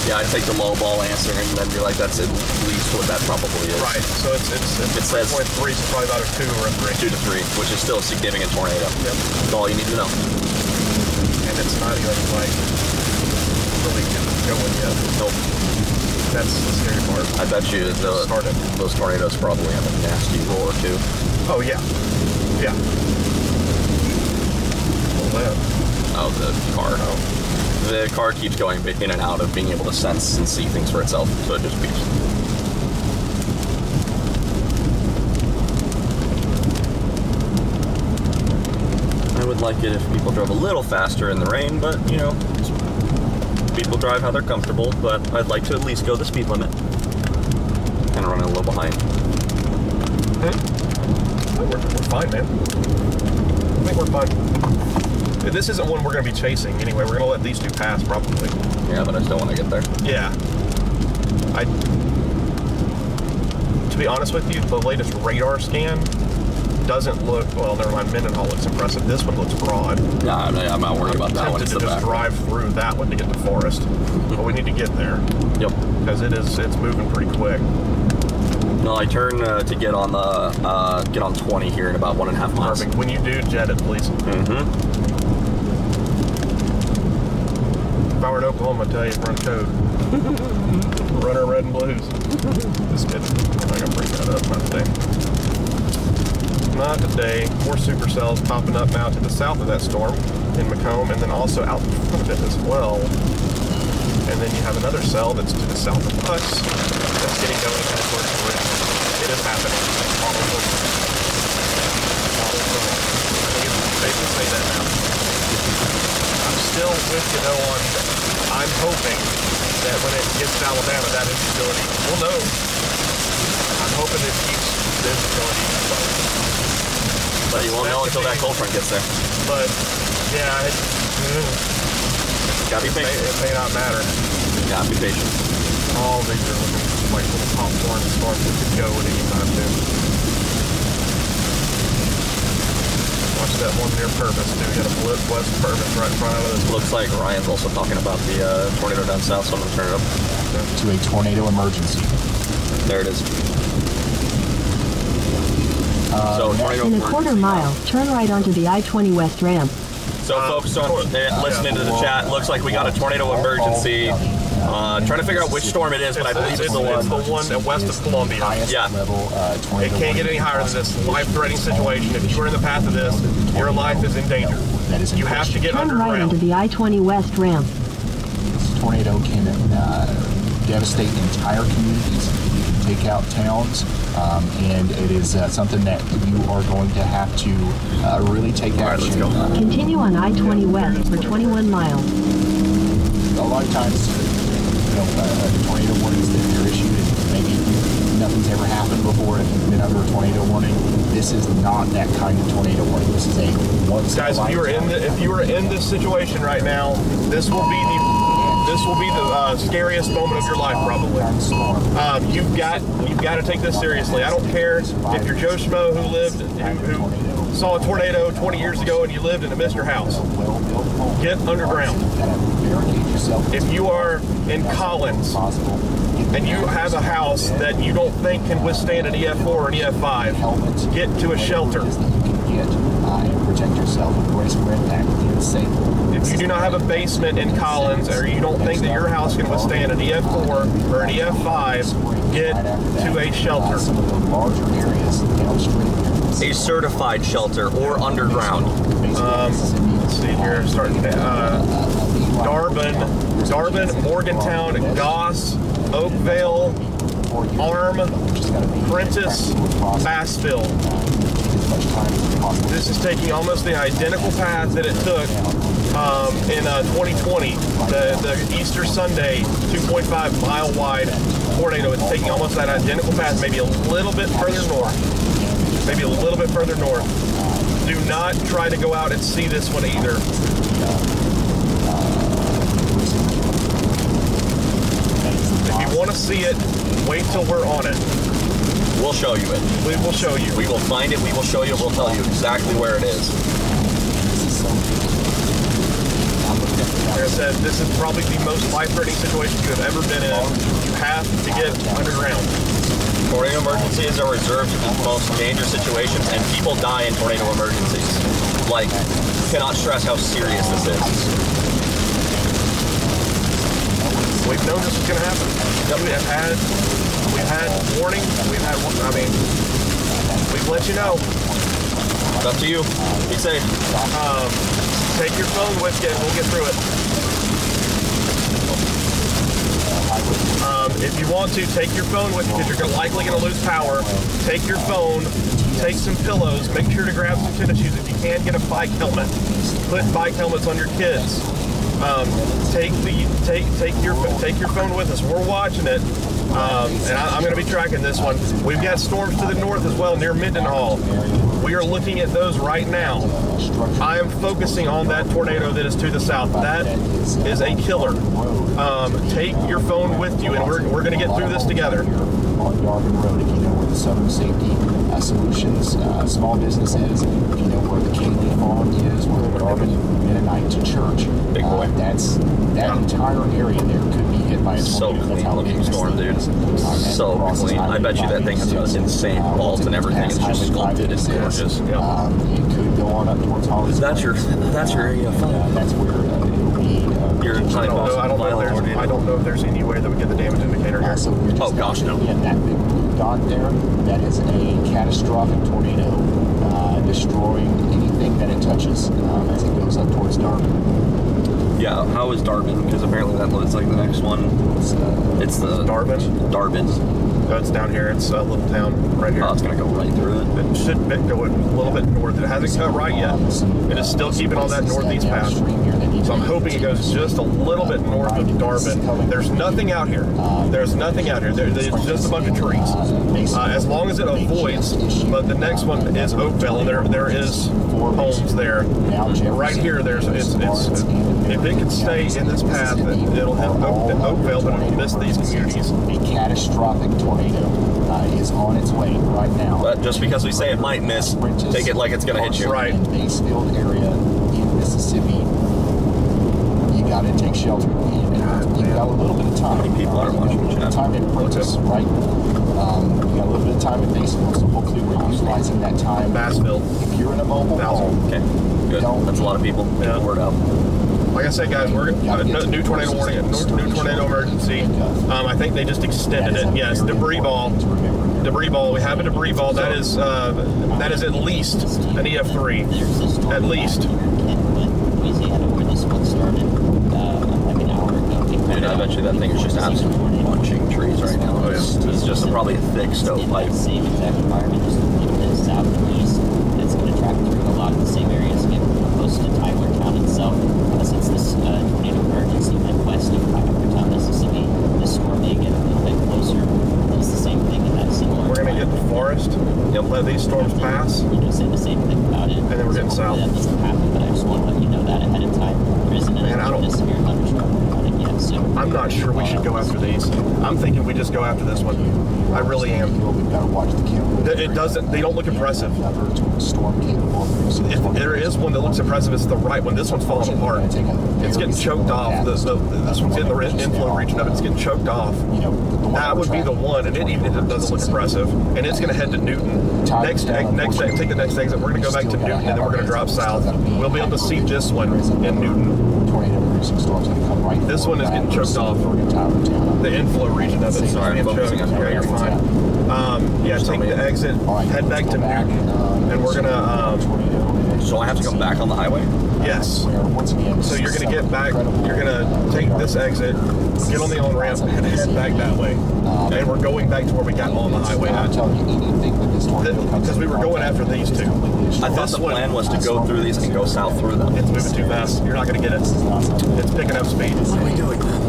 Yeah, I take the low ball answer and then you're like, that's at least what that probably is. Right, so it's It says 3.3, so probably about a 2 or a 3. 2 to 3, which is still a significant tornado. Yep. That's all you need to know. And it's not even like really going yet. Nope. That's the scary part. I bet you those tornadoes probably have a nasty roar too. Oh yeah. Yeah. Oh, the car. The car keeps going in and out of being able to sense and see things for itself, so it just beeps. I would like it if people drove a little faster in the rain, but, you know, people drive how they're comfortable, but I'd like to at least go the speed limit. And run a little behind. We're fine, man. I think we're fine. This isn't one we're going to be chasing anyway. We're going to let these two pass, probably. Yeah, but I still want to get there. Yeah. To be honest with you, the latest radar scan doesn't look, well, never mind, Mendenhall looks impressive. This one looks broad. Yeah, I'm not worried about that one. I'm It's tempted to the just back. drive through that one to get to Forest. But we need to get there. Yep. Because it's moving pretty quick. No, I turn to get on the get on 20 here in about 1.5 miles. Perfect. When you do, jet it, please. Mm-hmm. If I were in Oklahoma, I'd tell you run code. Run our red and blues. Just kidding. I'm not gonna bring that up. Not today. Not today. More supercells popping up now to the south of that storm in Macomb, and then also out in front of it as well. And then you have another cell that's to the south of us that's getting going headed towards the ridge. It is happening all over. All over. I think it's safe to say that now. I'm still with you though on, I'm hoping that when it gets to Alabama, that instability, we'll know. I'm hoping it keeps the instability low. But you won't know until that cold front gets there. But, yeah, Gotta be patient. It may not matter. Gotta be patient. All these are looking like little popcorn storms that could go at any time, too. Watch that one near Purvis, too. We got a blip west Purvis right in front of us. Looks like Ryan's also talking about the tornado down south, so I'm gonna turn it up. To a tornado emergency. There it is. So tornado In a quarter mile, turn right onto the I-20 West ramp. So folks listening to the chat, looks like we got a tornado emergency. Trying to figure out which storm it is, but I believe it's the one. It's the one west of Columbia. Yeah. It can't get any higher than this. Life-threatening situation. If you are in the path of this, your life is in danger. You have to get Turn right underground. into the I-20 West ramp. This tornado can devastate entire communities, take out towns, and it is something that you are going to have to really take action. Continue on I-20 West for 21 miles. A lot of times, tornado warnings that are issued, and maybe nothing's ever happened before and you've been under a tornado warning. This is not that kind of tornado warning. This is a once. Guys, if you are in this situation right now, this will be the scariest moment of your life, probably. You've got to take this seriously. I don't care if you're Joe Schmo who saw a tornado 20 years ago and you lived and it missed your house. Get underground. If you are in Collins and you have a house that you don't think can withstand an EF4 or an EF5, get to a shelter. And protect yourself and brace for impact. It's safe. If you do not have a basement in Collins, or you don't think that your house can withstand an EF4 or an EF5, get to a shelter. Some of the larger areas downstream. A certified shelter or underground. Let's see here, starting Darvin, Morgantown, Goss, Oakvale, Arm, Prentice, Bassville. This is taking almost the identical path that it took in 2020. The Easter Sunday 2.5 mile wide tornado. It's taking almost that identical path, maybe a little bit further north. Do not try to go out and see this one either. If you want to see it, wait till we're on it. We'll show you it. We will show you. We will find it, we will show you, we'll tell you exactly where it is. Like I said, this is probably the most life-threatening situation you have ever been in. You have to get underground. Tornado emergencies are reserved for the most dangerous situations, and people die in tornado emergencies. Like, cannot stress how serious this is. We've known this was going to happen. We've had warnings. We've let you know. It's up to you. Be safe. Take your phone with you and we'll get through it. If you want to, take your phone with you because you're likely going to lose power. Take your phone, take some pillows, make sure to grab some tennis shoes. If you can, get a bike helmet. Put bike helmets on your kids. Take your phone with us. We're watching it, and I'm going to be tracking this one. We've got storms to the north as well, near Mendenhall. We are looking at those right now. I am focusing on that tornado that is to the south. That is a killer. Take your phone with you, and we're going to get through this together. On Darwin Road, if you know where the Southern Safety Solutions small business is, if you know where the Kaylee Farm is, where the Darwin Mennonite Church, that entire area there could be hit by a tornado. So clean looking storm, dude. So clean. I bet you that thing has insane bolts and everything. It's just sculpted and gorgeous. It could go on up towards Hollywood. That's your area. That's where it'll be. I don't know if there's any way that we get the damage indicator here. So we're just gosh, no. That big blue dot there, that is a catastrophic tornado destroying anything that it touches as it goes up towards Darwin. Yeah, how is Darwin? Because apparently that looks like the next one. It's the Darwin? Darwin. So it's down here. It's a little town right here. Oh, it's going to go right through it. It should go a little bit north. It hasn't cut right yet. It is still keeping on that northeast path. So I'm hoping it goes just a little bit north of Darwin. There's nothing out here. There's nothing out here. There's just a bunch of trees. As long as it avoids, but the next one is Oakville, and there is homes there. Right here, if it can stay in this path, it'll hit Oakville, but it'll miss these communities. A catastrophic tornado is on its way right now. But just because we say it might miss, take it like it's going to hit you. Right. In Basefield area in Mississippi, you got to take shelter. You've got a little bit of time. How many people are watching the chat? Time in Prentice, right? You got a little bit of time in Basefield, so hopefully we're utilizing that time. Bassville. If you're in a mobile home, Okay, good. That's a lot of people. Get the word out. Like I said, guys, we're new tornado warning, new tornado emergency. I think they just extended it. Yes, debris ball. Debris ball. We have a debris ball. That is at least an EF3. At least. Louisiana, where this one started like an hour ago. Dude, I bet you that thing is just absolutely punching trees right now. It's just probably a thick stovepipe. That same exact environment, just a little bit southeast. It's going to track through a lot of the same areas, get close to Tyler Town itself. Since this tornado emergency went west of Tyler, Mississippi, this storm may get a little bit closer. It's the same thing in that similar. We're going to get the forest. Let these storms pass. You know, say the same thing about it. And then we're getting south. That doesn't happen, but I just want to let you know that ahead of time. There isn't a severe thunderstorm on it yet. So I'm not sure we should go after these. I'm thinking we just go after this one. I really am. we've got to watch the camera. It doesn't. They don't look impressive. Storm capable. If there is one that looks impressive, it's the right one. This one's falling apart. It's getting choked off. This one's in the inflow region of it. It's getting choked off. That would be the one, and even if it doesn't look impressive, and it's going to head to Newton. Next, take the next exit. We're going to go back to Newton, and then we're going to drop south. We'll be able to see this one in Newton. This one is getting choked off. The inflow region of it. Sorry, I'm focusing on yeah, you're fine. Take the exit, head back to Newton, and we're going to... So I have to come back on the highway? Yes. So you're going to get back, you're going to take this exit, get on the on-ramp, and head back that way. And we're going back to where we got on the highway at. Because we were going after these two. I thought the plan was to go through these and go south through them. It's moving too fast. You're not going to get it. It's picking up speed. What are we doing then?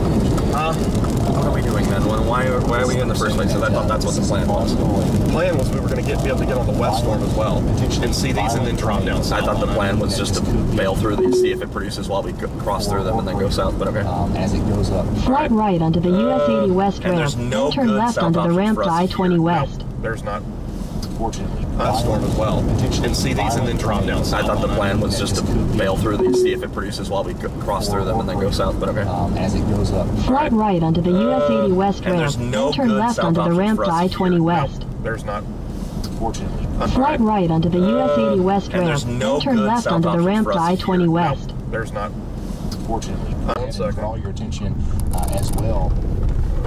What are we doing then? Why are we in the first place? Because I thought that's what the plan was. The plan was we were going to be able to get on the west storm as well and see these and then drop down south. I thought the plan was just to bail through these, see if it produces while we cross through them and then go south, but okay. As it goes up. Slide right onto the US 80 West and ramp, there's no then turn good left south onto the option ramp for to us I-20 here. West. No, there's not. Fortunately. Storm as well. And see these and then drop down south. I thought the plan was just to bail through these, see if it produces while we cross through them and then go south, but okay. As it goes up. Slide right onto the US 80 West and ramp, there's no then turn good left south onto the option ramp for to us I-20 here. West. No, there's not. Fortunately. Slide right onto the US 80 West and ramp, there's no then turn good left south onto the option ramp for to us I-20 here. West. No, there's not. Fortunately. One second. Draw your attention as well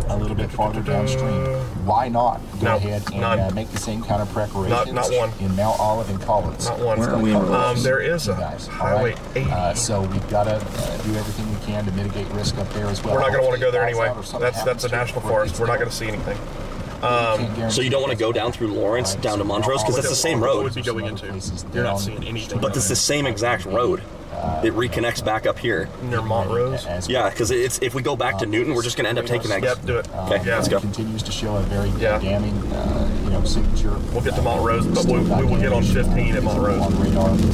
a little bit farther downstream. Why not go ahead and make the same kind of preparations Not one. in Mount Olive and Collins? Not one. Where are we in There is a Highway 80. So we've got to do everything we can to mitigate risk up there as well. We're not going to want to go there Hopefully it anyway. falls out or something That's a happens national to it forest. We're not going it's to see anything. So you don't want to go down through Lawrence down to Montrose because that's the same What road. would be going into? You're not seeing anything. But it's the same exact road. it reconnects back up here. Near Montrose. Yeah, because it's if we go back to Newton, we're just going to end up taking that. Yep, do it. Okay, let's go. Continues to show a very Yeah. damning, signature. We'll get to Montrose, but we will get on 15 at Montrose.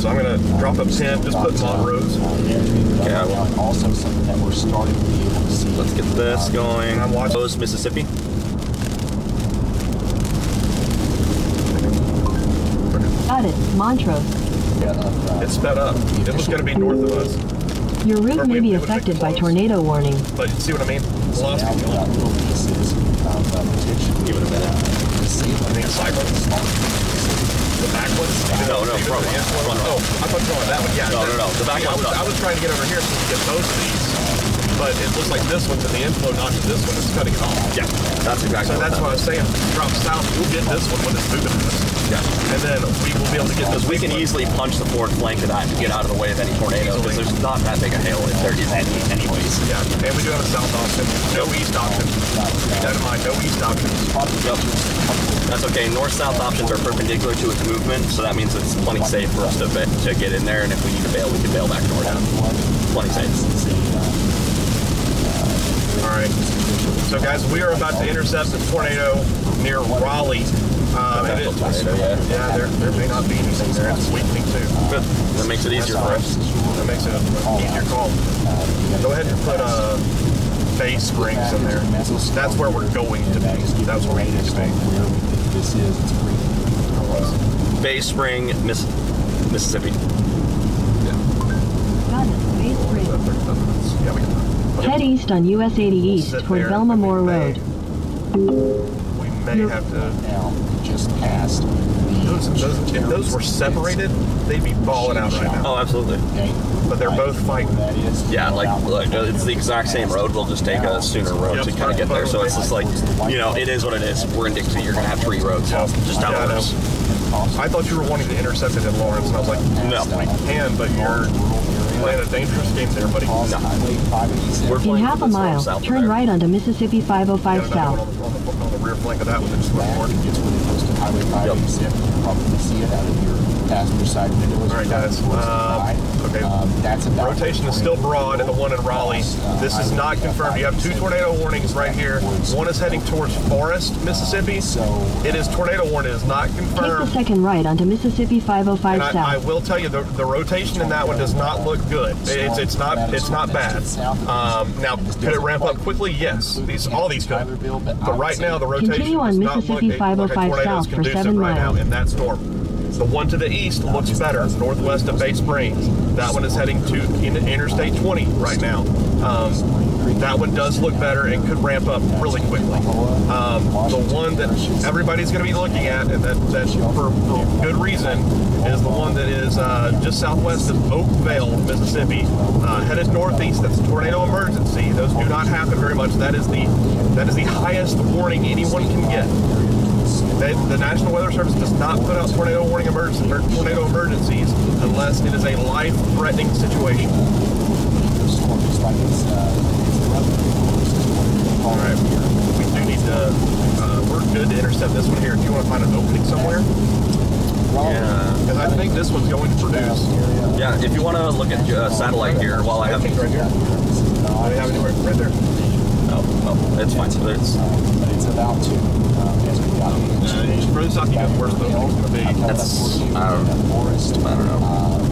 So I'm going to drop up 10, just put Montrose. Okay, I will. And also something that we're starting to be able to see. Let's get this going. I'm watching. Montrose, Mississippi. Got it. Montrose. It's sped up. It was going to be north of us. Your route may be affected by tornado warning. But you see what I mean? Velocity. Give it a minute. I think cycle. The back one? No, front one. Front one. Oh, I thought you were on that one. Yeah. No. The back one's I was trying to get over here so we could get both of these. But it looks like this one's in the inflow, not to this one. It's cutting it off. Yeah, that's exactly So that's what I was saying. Drop south, we'll get this one when it's moving to us. Yeah. And then we will be able to get this. Because we can easily punch the forward flank of that to get out of the way of any tornado, because there's not that big a hail if there is any anyways. Yeah, and we do have a south option. No east option. Keep that in mind, no east option. Yep. That's okay. North-south options are perpendicular to its movement, so that means it's plenty safe for us to get in there, and if we need to bail, we can bail back north. Plenty safe. All right. So, guys, we are about to intercept a tornado near Raleigh. Yeah, there may not be anything there. It's weakening too. Good. That makes it easier for us. That makes it an easier call. Go ahead and put Bay Springs in there. That's where we're going to be. That's where we need to be. This is. It's pretty. Bay Spring, Mississippi. Got it. Bay Spring. Yeah, we can. Head east on US 80 East toward Velma Moore Road. We may have to. Now, just past If those were separated, they'd be balling out right now. Oh, absolutely. But they're both fighting. Yeah, like it's the exact same road. We'll just take a sooner road to kind of get there. So it's just like, it is what it is. We're in Dixie. You're going to have 3 roads. Just how it is. I thought you were wanting to intercept it in Lawrence, and I was like, No. we can, but you're playing a dangerous game there, buddy. No. We're In playing half for a this mile, north, south turn there. right onto Mississippi 505 Got another South. one on the rear flank of that one that just went north. It's really close to Highway 587. You can probably see it out of your passenger side windows. All right, guys. Okay. That's about Rotation is still broad in the one in Raleigh. This is not confirmed. You have 2 tornado warnings right here. One is heading towards Forest, Mississippi. It is tornado warning. It is not Take the confirmed. second right onto Mississippi 505 And I South. will tell you the rotation in that one does not look good. It's not bad. Now could it ramp up quickly? Yes. All these could. But right now the rotation Continue on does not look Mississippi like a 505 tornado is South for conducive 7 right now miles. in that storm. The one to the east looks better, northwest of Bay Springs. That one is heading to Interstate 20 right now. That one does look better and could ramp up really quickly. The one that everybody's going to be looking at, and that's for good reason, is the one that is just southwest of Oakville, Mississippi, headed northeast. That's tornado emergency. Those do not happen very much. That is the highest warning anyone can get. The National Weather Service does not put out tornado emergencies unless it is a life-threatening situation. All right, we do need to. We're good to intercept this one here. Do you want to find an opening somewhere? Yeah. Because I think this one's going to produce. Yeah, if you want to look at satellite here while I have... things right here. I have it right there. No, it's fine. But it's about to. Further south you go, where's the opening's going to be? That's... I don't know.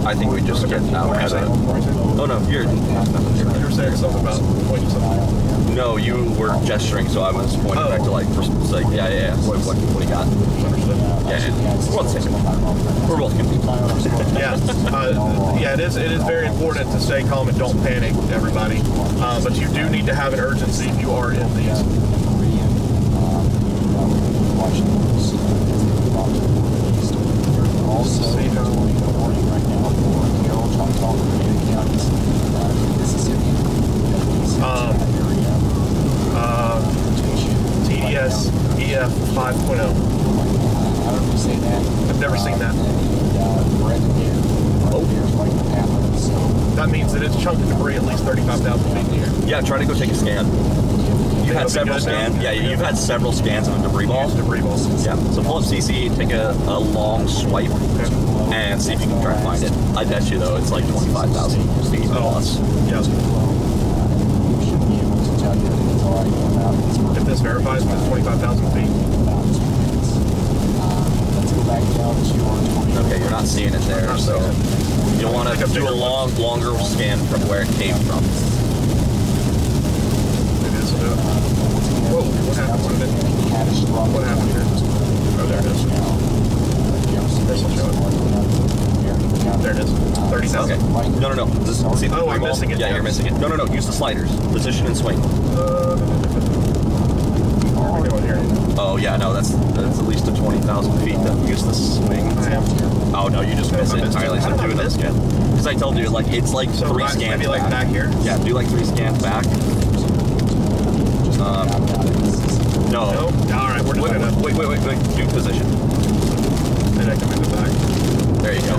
I think we just get out ahead of it. Oh, no, you're... You were saying something about pointing something. No, you were gesturing, so I was pointing back to yeah. What do you got? Yeah. We're both safe. We're both confused. Yeah, it is very important to stay calm and don't panic, everybody. But you do need to have an urgency if you are in these. Also, warning right now for Carroll, Choctaw, and Virginia counties, Mississippi. TDS EF 5.0. How do we say that? I've never seen that. So that means that it's chunking debris at least 35,000 feet in the air. Yeah, try to go take a scan. You had several scans. Yeah, you've had several scans of a debris ball. Debris balls. Yeah. So pull up CC, take a long swipe, and see if you can try to find it. I bet you though, it's like 25,000 feet plus. Yeah. If this verifies, it's 25,000 feet. Okay, you're not seeing it there, so you'll want to do a longer scan from where it came from. It is. Whoa, what happened? What happened here? Oh, there it is. This will show it. There it is. 30,000. Okay. No. See the I'm missing it. Yeah, you're missing it. No. Use the sliders. Position and swing. Oh yeah, no, that's at least to 20,000 feet. Then use the swing. Oh no, you just miss it entirely. So do this again. Because I told you, like it's like so 3 scans. Maybe like back here. Yeah, do like 3 scans back. No. All right, we're just gonna wait. Do position. Then I can move it back. There you go.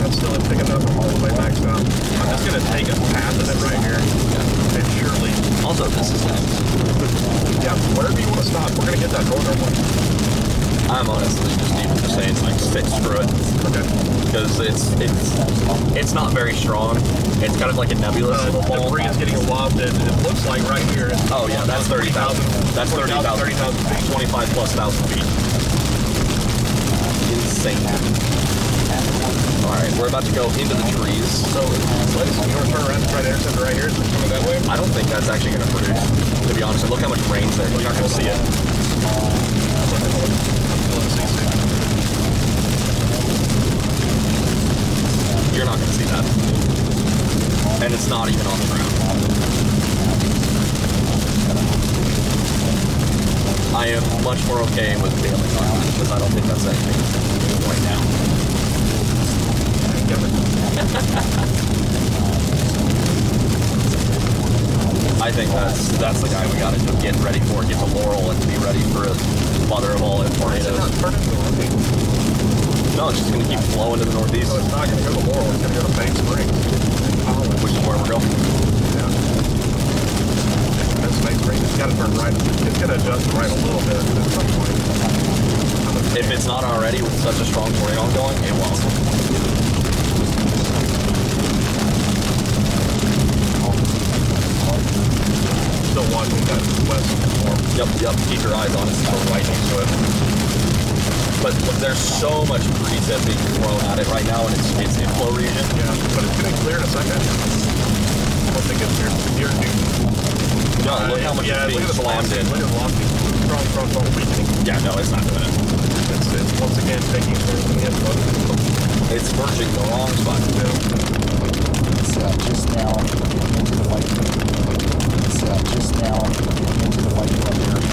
That's still big enough. I'm all the way maxed out. I'm just gonna take a path of it right here. Yeah. And surely. Also, this is nice. Yeah, wherever you want to stop, we're gonna get that northern one. I'm honestly just saying like stick screw it. Okay. Because it's not very strong. It's kind of like a nebulous little The ball. debris is getting lofted. It looks like right here. Oh yeah, that's 30,000. That's 30,000 feet. 25 plus thousand feet. Insane. All right, we're about to go into the trees. So, ladies, you want to turn around and try to intercept it right here? Is it coming that way? I don't think that's actually going to produce. To be honest, look how much rain's there. You're not going to see it. You're not going to see that. And it's not even on the ground. I am much more okay with failing on that because I don't think that's anything right now. I think that's the guy we got to get ready for, get the Laurel and be ready for mother of all tornadoes. No, it's just going to keep flowing to the northeast. So it's not going to go to Laurel, it's going to go to Bank Springs. Which is where we're going. Yeah. That's Bank Springs. It's got to turn right. It's going to adjust right a little bit at some point. If it's not already with such a strong tornado going, it won't. Still watching that west storm. Yep. Keep your eyes on it. It's still right next to it. But there's so much precip being thrown at it right now, and it's in flow region. Yeah, but it's going to clear in a second. Once it gets near Newton. Yeah, look how much it's being slammed in. Look at the velocity. Strong weakening. Yeah, no, it's not doing it. It's once again taking the inflow. It's verging the wrong spot. It's just now into the white. It's just now into the white area.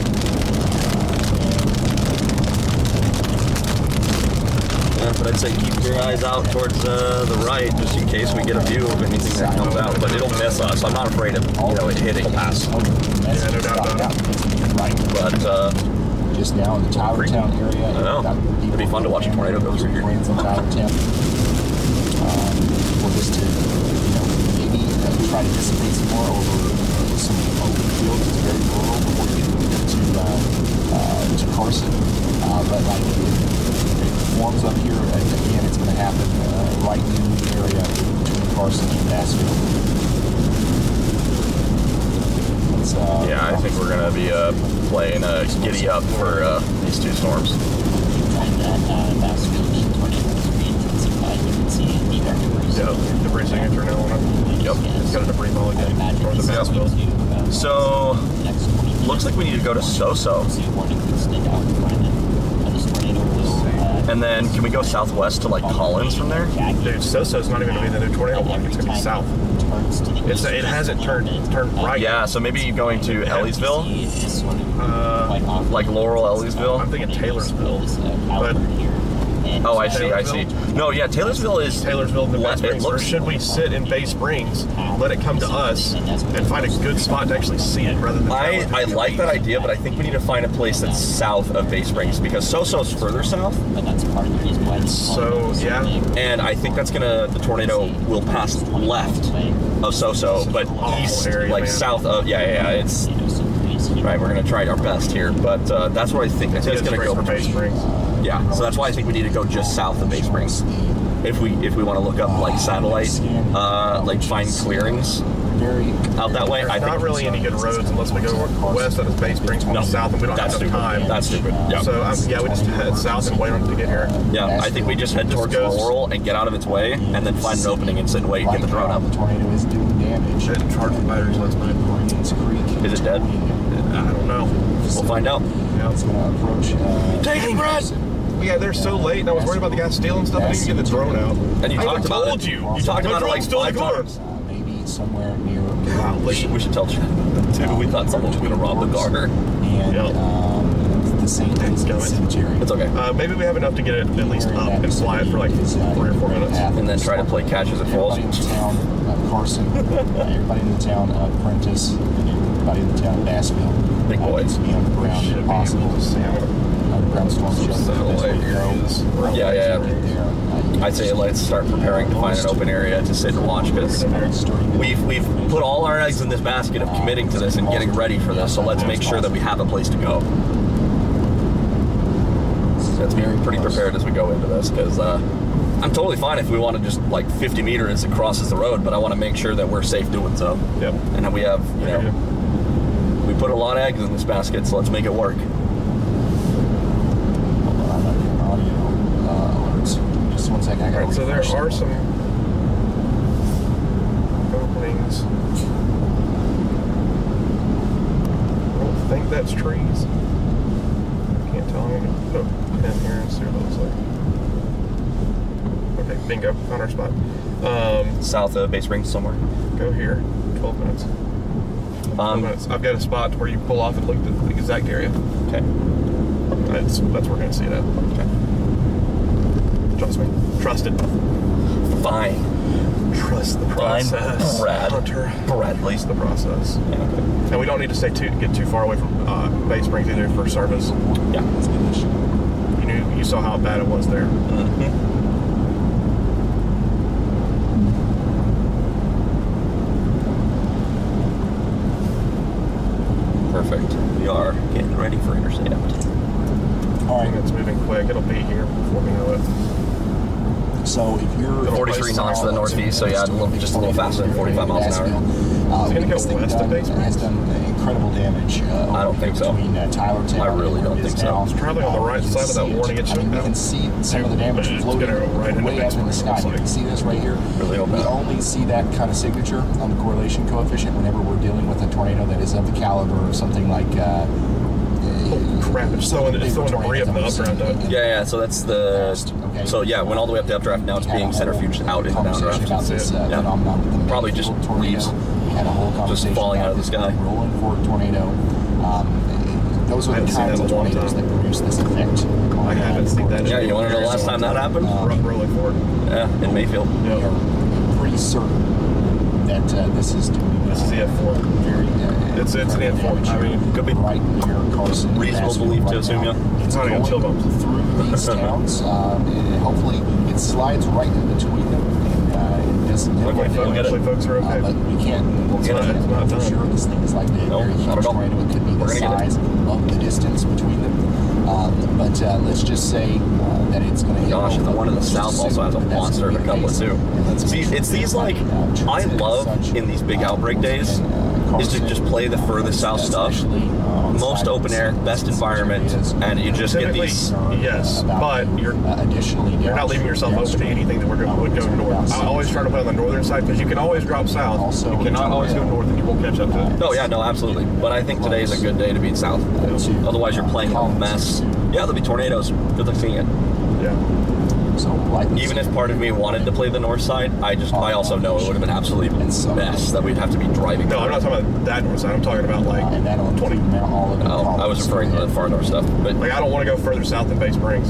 Yeah, but I'd say keep your eyes out towards the right, just in case we get a view of anything that comes out. But it'll miss us. I'm not afraid of it hitting past. Yeah, no doubt about it. But just now in the Tower Town area. I know. It'd be fun to watch a tornado go through here. Winds in Tower Town. For this to maybe try to dissipate some more over some open fields. It's very rural before you get to Carson. But like it forms up here, and again, it's going to happen right in the area between Carson and Nashville. Yeah, I think we're going to be playing giddy up for these 2 storms. And that Nashville tornado is re-intensified. You can see the debris. Yeah, debris signature now on it. Yep. It's got a debris ball again. North of Nashville. So, looks like we need to go to So-So. And then, can we go southwest to like Collins from there? Dude, So-So's not even going to be the new tornado block. It's going to be south. It hasn't turned right. Yeah, so maybe going to Ellisville? Like Laurel, Ellisville? I'm thinking Taylorsville. But Oh, I see. No, yeah, Taylorsville is Taylorsville and the Bay it Springs, or looks should we sit in Bay Springs, let it come to us, and find a good spot to actually see it rather than... I like that idea, but I think we need to find a place that's south of Bay Springs because Soso's further south. But that's part of the reason why it's So, yeah. And I think that's the tornado will pass left of Soso, but east, area, like man. south of, it's, right, we're going to try our best here, but that's what I think. I think it's going to go for Bay Springs. Yeah, so that's why I think we need to go just south of Bay Springs. If we want to look up like satellite, like find clearings out that way. There's not really any good roads unless we go west out of Bay Springs going south, and we don't have enough time. That's stupid. Yeah. So we just head south and wait on it to get here. Yeah, I think we just head towards Laurel and get out of its way, and then find an opening and sit and wait and get the drone up. The tornado is doing damage. I didn't charge the batteries last night. Is it dead? I don't know. We'll find out. Yeah. It's going to approach. Take it, Brad! Yeah, they're so late, and I was worried about the guy stealing stuff. I didn't even get the drone out. And you I talked about told it. you. You talked My about it drone like stole the 5 car. times. Maybe somewhere near. We should tell Chad too. We thought someone was going to rob the car. And the same things in the cemetery. It's okay. Maybe we have enough to get it at least up and fly it for like 3 or 4 minutes. And then try to play catch as it falls. Everybody in the town, Carson, everybody in the town, Prentice, and everybody in the town of Bassville. Big boy. Needs to be underground if possible. Underground storm shelter. Yeah. I'd say let's start preparing to find an open area to sit and watch because we've put all our eggs in this basket of committing to this and getting ready for this. So let's make sure that we have a place to go. Let's be pretty prepared as we go into this because I'm totally fine if we want to just like 50 meters it crosses the road, but I want to make sure that we're safe doing so. Yep. And that we have, we put a lot of eggs in this basket, so let's make it work. Just 1 second. I gotta So there refresh are that. some openings. I don't think that's trees. I can't tell. I'm going to put in here and see what it looks like. Okay, bingo. Found our spot. South of Bay Springs somewhere. Go here. 12 minutes. 12 minutes. I've got a spot where you pull off and look at the exact area. Okay. That's where we're going to see it at. Okay. Trust me. Trust it. Fine. Trust the process. Hunter. Bradley. Trust the process. Yeah, okay. And we don't need to get too far away from Bay Springs either for service. Yeah. You saw how bad it was there. Mm-hmm. Perfect. We are getting ready for intercept. All right. It's moving quick. It'll be here before we know it. So if you're 43 knots to the northeast, so yeah, just a little faster than 45 miles an hour. Is it going to go west of Bay Springs? Has done incredible damage. I don't think so. Between Tylertown I really don't think so. It's traveling on the right side of that warning. It should we can see some of the damage It's floating gonna go right into way Bay up in the Springs, sky. You looks can see this right here. Really hope We not. only see that kind of signature on the correlation coefficient whenever we're dealing with a tornado that is of the caliber of something like crap, it's throwing debris up in the updraft. Yeah, so that's the... So yeah, went all the way up to updraft, now it's being centrifuged out into downdraft. About this Yeah. phenomenon with the Probably just tornado. leaves. We had a whole conversation falling about out of the this sky. rolling forward tornado. Those are I the haven't seen kinds that of in a long tornadoes time. that produce this effect. I haven't seen that. Yeah, you want to know the last time that happened? Rolling forward. Yeah, in Mayfield. We are pretty certain that this is doing. This is the F4. Very. It's an F4. I mean, could be right near Carson. reasonable Bassville belief to right assume, now. yeah. It's Not even going chill bumps. through these towns. And hopefully, it slides right in between them. And it doesn't. Hopefully folks are okay. But we can't. It's not for done. sure. This thing is like the No, very not huge at all. tornado. It could be the We're gonna get it. size of the distance between them. But let's just say that it's going to hit. Gosh, and the one in the just south assume also has a that that's monster gonna of a be the couplet case. too. And let's See, make sure it's these that, like I transit love and such, in these big outbreak days is to just play the furthest south stuff. Most open air, best environment, and you just get Typically, these. yes, but you're not leaving yourself open to anything that would go north. I always try to play on the northern side because you can always drop south. You cannot always go north and you won't catch up to it. No, yeah, no, absolutely. But I think today is a good day to be south. Otherwise, you're playing a mess. Yeah, there'll be tornadoes. Good luck seeing it. Yeah. So, like Even if part of me wanted to play the north side, I also know it would have been absolutely mess that we'd have to be driving. No, I'm not talking about that north side. I'm talking about like and that'll 20. all of Oh, I was referring to the far north stuff, but Like I don't want to go further south than Bay Springs.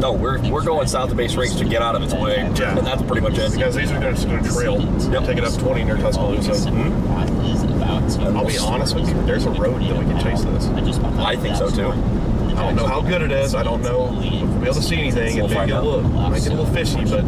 No, we're going south of Bay Springs to get out of its way. Yeah. And that's pretty much it. Because these are just going to trail. Yep. Take it up 20 near Tuscaloosa. I'll be honest with you, there's a road that we can chase this. I think so too. I don't know how good it is. I don't know if we'll be able to see anything. It might get a little fishy, but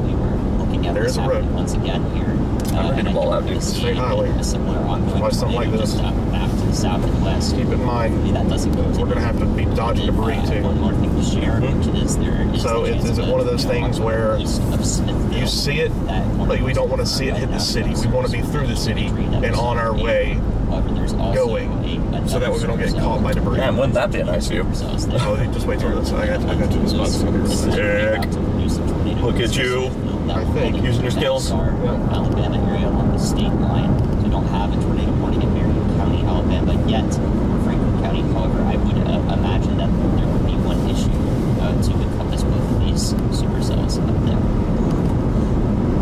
there is a road. Once again here. I'm ready to ball out, dude. State highway. Why something like this? Back to the south and west. Keep in mind, That doesn't go. we're going to have to be dodging debris too. One more thing to share, which is there is So the is chance it one of those things where east of Smithville you see it, but we don't want to see it hit the city. We want to be through the city and on our way However, there's also going, so that way we don't get caught by debris. Man, wouldn't that be a nice view? Oh, just wait till this. I got to the spot. It's gonna be really Sick. Look at you. I think. Using your skills. Alabama area along the state line. So don't have a tornado warning in Marion County, Alabama yet, or Franklin County. However, I would imagine that there would be one issue to encompass both of these supercells up there.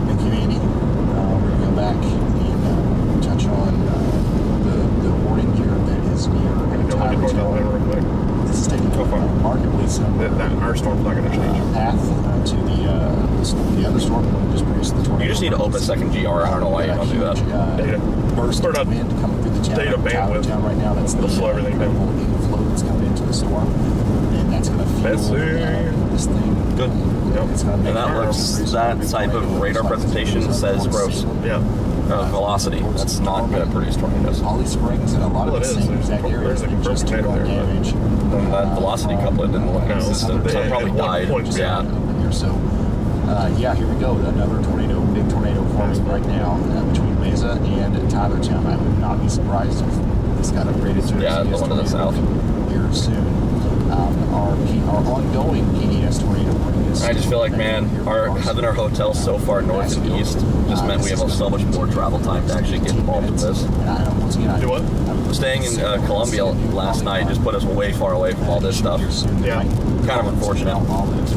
Thank you, Andy. We're going to go back and touch on the warning here that is near Go look at North Alabama real quick. This is taking remarkably similar Our storm's not going to change. path to the other storm that just produced the tornado. You just need to open a second GR. I don't know why you don't do that. Data. Burst Start of up wind coming through the town. data bandwidth. Town right now. That's It'll slow everything down. incredible inflow that's coming into the storm, and that's going to fuel this thing. Good. It's going to make And that looks, that type of radar presentation says gross Yeah. velocity. That's not going to produce tornadoes. Holly Springs and a lot of Well, the it is. same exact areas There's a that just took tornado on there, but- damage. And that velocity couplet didn't look No, consistent. So it probably at one died. point, Yeah. Here. So, yeah, here we go. Another tornado, big tornado forming right now between Mesa and Tylertown. I would not be surprised if this got upgraded to Yeah, a the PDS one to the tornado south. here soon. Our ongoing PDS tornado warning is. I just feel like, man, having our hotels so far north and east just meant we have so much more travel time to actually get involved with this. Do what? Staying in Columbia last night just put us way far away from all this stuff. Yeah. Kind of unfortunate,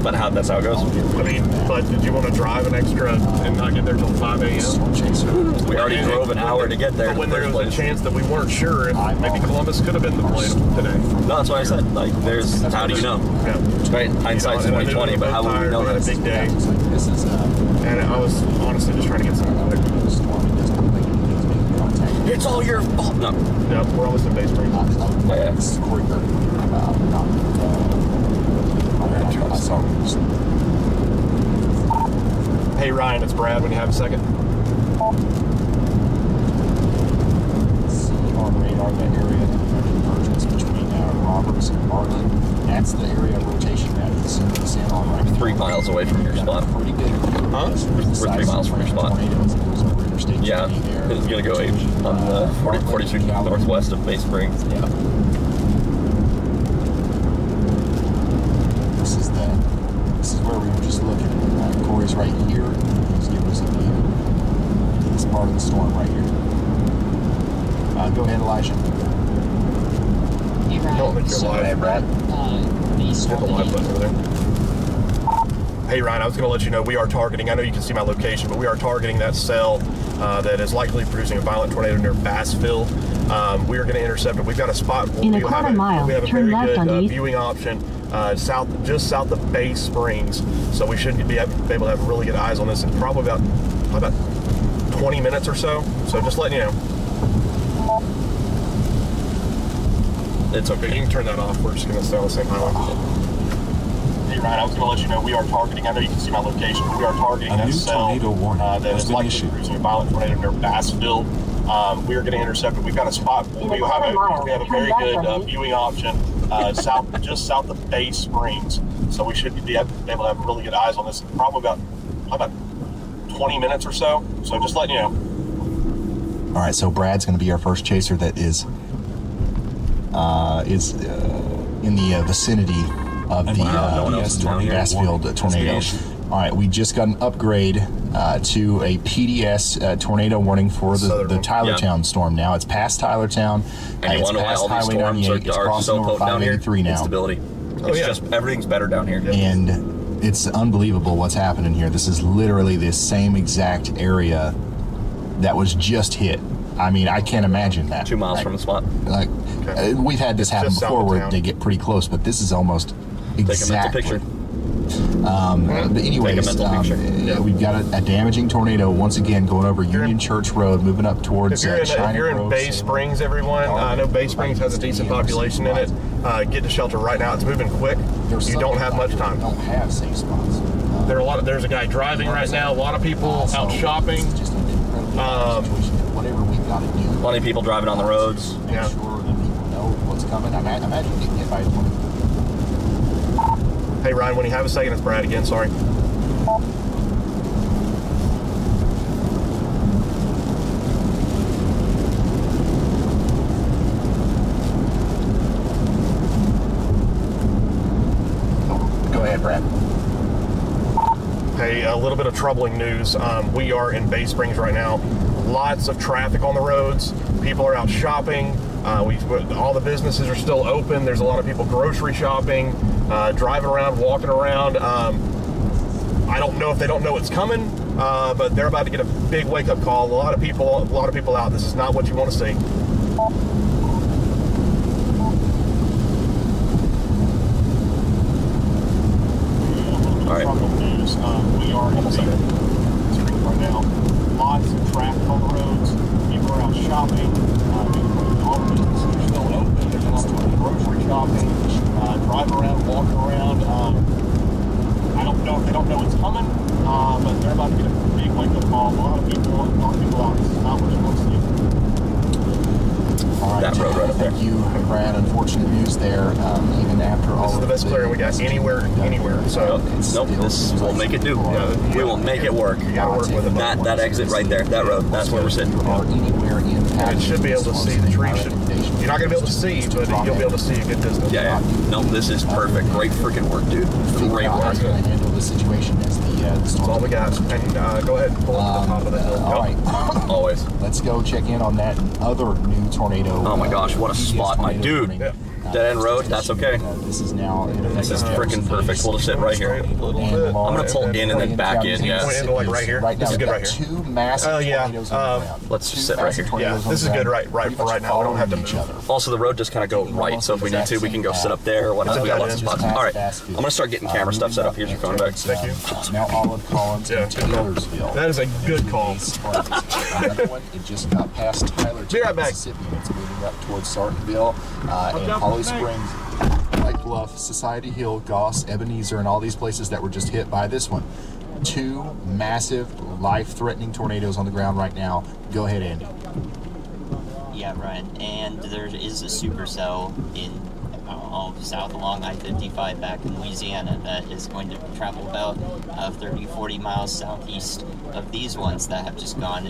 but that's how it goes. I mean, but did you want to drive an extra and not get there till 5 a.m.? We already drove an hour to get there. But when there was a chance that we weren't sure if maybe Columbus could have been the play today. No, that's what I said. Like, how do you know? Yeah. Right? Hindsight's 2020, but how would we know We had a that? big day. And I was honestly just trying to get something quick. It's all your fault. No. Yeah, we're almost in Bay Springs. Hey Ryan, it's Brad. When you have a second. On radar, that area, the convergence between Roberts and Bartlett. That's the area of rotation that is in on right now. 3 miles away from your spot. Pretty good. Huh? We're 3 miles from your spot. Interstate Yeah, 20 there. it's gonna go on the 42 northwest of Bay Springs. Yeah. This is where we were just looking. Corey's right here. He's giving us a view. This part of the storm right here. Go ahead, Elijah. Hey, Ryan. Don't make your So, live, Brad. The Hit storm the live that button over there. Hey Ryan, I was going to let you know we are targeting, I know you can see my location, but we are targeting that cell that is likely producing a violent tornado near Bassville. We are going to intercept it. We've got a spot. In a quarter mile, we have a turn very left good on East. viewing option just south of Bay Springs. So we should be able to have really good eyes on this in probably about 20 minutes or so. So just letting you know. It's Okay, okay. you can turn that off. We're just going to stay on the same highway. Hey Ryan, I was going to let you know we are targeting. I know you can see my location. But we are targeting that cell that is likely producing a violent tornado near Bassville. We are going to intercept it. We've got a spot. We have a very good viewing option just south of Bay Springs. So we should be able to have really good eyes on this in probably about 20 minutes or so. So just letting you know. All right, so Brad's going to be our first chaser that is in the vicinity of the no one else is down here. Bassfield tornado. All right, we just got an upgrade to a PDS tornado warning for the Tylertown storm. Now it's past Tylertown. And you It's wonder why past all these Highway storms 98. It's are crossing so over potent down here? 583 now. Instability. It's just, everything's better down here. And it's unbelievable what's happening here. This is literally the same exact area that was just hit. I mean, I can't imagine that. 2 miles from the spot. Like, we've had this happen just south before of where town. they get pretty close, but this is almost Take a mental exactly. picture. But anyways, Take a mental picture. we've got a damaging tornado once again going over Union Church Road, moving up towards If China you're in Grove, Bay Salem. Springs, everyone, I know Bay Springs has a decent population in it. Get to shelter right now. It's moving quick. There's You some don't have people out much here that time. Don't have safe spots. There's a guy driving right now. A lot of people So out shopping. It's just an incredibly bad situation. Whatever we've got to do. Plenty of people driving on the roads. Make Yeah. sure that people know what's coming. I imagine getting hit by a tornado. Hey Ryan, when you have a second, it's Brad again. Sorry. Go ahead, Brad. Hey, a little bit of troubling news. We are in Bay Springs right now. Lots of traffic on the roads. People are out shopping. All the businesses are still open. There's a lot of people grocery shopping, driving around, walking around. I don't know if they don't know it's coming, but they're about to get a big wake-up call. A lot of people out. This is not what you want to see. All right. News. We are in Bay Springs right now. Lots of traffic on the roads. People are out shopping. All the businesses are still open. There's a lot of people grocery shopping, driving around, walking around. I don't know if they don't know it's coming, but they're about to get a big wake-up call. A lot of people out. This is not what you want to see. All right. That road right up there. Thank you, Brad. Unfortunate news there. Even after all This is the best clearing we got anywhere. So Nope, this will make it do. We will make it work. you gotta work with it. That exit right there, that road, that's where we're sitting. Or anywhere impacted. It should be able to see. The tree should. You're not gonna be able to see, but you'll be able to see a good distance. Yeah. Nope, this is perfect. Great freaking work, dude. Great How work. you're going to handle the situation as the That's all we got. And go ahead and pull up to the top of the hill. all right. Always. Let's go check in on that other new tornado. Oh my gosh, what a previous spot, my tornado dude. warning. Yeah. Dead end road, that's okay. This is now. This is freaking perfect. We'll just sit right here. A little bit. I'm gonna pull in and then back in, yeah. Point into like right here. Right now, This is we've good got right here. two massive Yeah. tornadoes on the ground. Let's just Two sit right massive here. tornadoes Yeah, on this the is good ground, right pretty for much right now. We don't have to following each move. other. Also, the road just kind of go right, so if we need to, we can go sit up there or whatever. We got lots of spots. All right, I'm gonna start getting camera stuff set up. Here's your phone back. Thank you. Now Olive Collins Yeah, and good call. Taylorsville. That is a good call. Another one, it just got past Tyler, Be right back. Mississippi. It's moving up towards Sartonville and Holly Springs, White Bluff, Society Hill, Goss, Ebenezer, and all these places that were just hit by this one. Two massive, life-threatening tornadoes on the ground right now. Go ahead, Andy. Yeah, Ryan. And there is a supercell in south along I-55 back in Louisiana that is going to travel about 30, 40 miles southeast of these ones that have just gone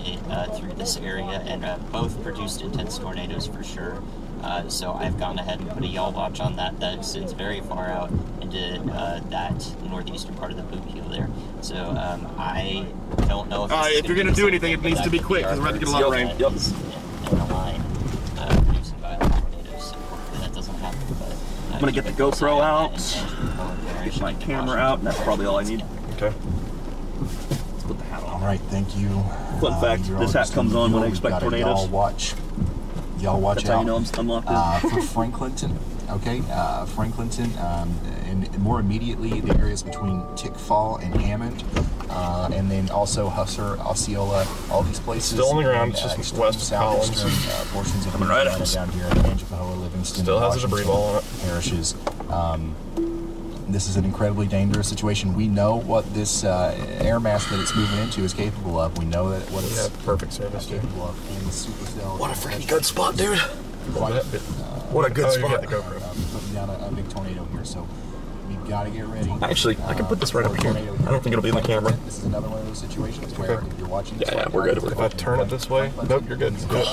through this area and both produced intense tornadoes for sure. So I've gone ahead and put a y'all watch on that. That sits very far out into that northeastern part of the boot heel there. So I don't know if If you're gonna do anything, it needs to be quick because we're about to get a lot of rain. Yep. In a line producing violent tornadoes. So hopefully that doesn't happen. But I'm gonna get the GoPro out, get my camera out, and that's probably all I need. Okay. Let's put the hat All on. right, thank you. Fun fact, You're this all hat just comes in on when I We've expect got a tornadoes. Y'all watch That's how out. you know I'm locked in. For Franklinton, okay? Franklinton, and more immediately the areas between Tickfall and Hammond, and then also Husser, Osceola, all these places. Still on the ground, it's and, just extreme west of Collins. southeastern, portions of Coming right at Indiana us. down here in Tangipahoa, Livingston, Still has a debris Washington ball on it. parishes. This is an incredibly dangerous situation. We know what this air mass that it's moving into is capable of. We know that what it's Yeah, perfect service, dude. capable of. And the supercell. What a freaking good spot, dude. Quite, What a good Oh, you spot. got the GoPro. putting down a big tornado here, so we've got to get ready. Actually, I can put this right over here. Tornado I don't think it'll be in the camera. This is another one of those situations where Okay. if you're watching this Yeah, right we're now, good. If I turn it this way, nope, you're good. Nope,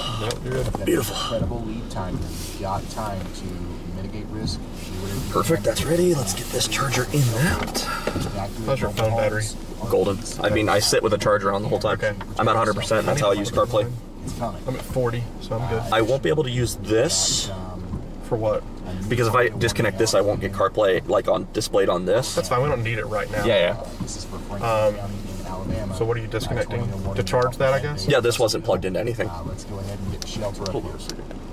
you're good. that Beautiful. Incredible lead time. You've got time to mitigate risk. Do whatever you Perfect, can. that's ready. Let's get this charger in and out. Evacuate How's your phone mobile battery? homes. Golden. I mean, I sit with a charger on the whole time. Okay. I'm at 100%. That's how I use CarPlay. It's coming. I'm at 40, so I'm good. I won't be able to use this For what? Because if I disconnect this, I won't get CarPlay like displayed on this. That's fine. We don't need it right now. Yeah. So what are you disconnecting? To charge that, I guess? Yeah, this wasn't plugged into anything. Let's go ahead and get the shelter up here.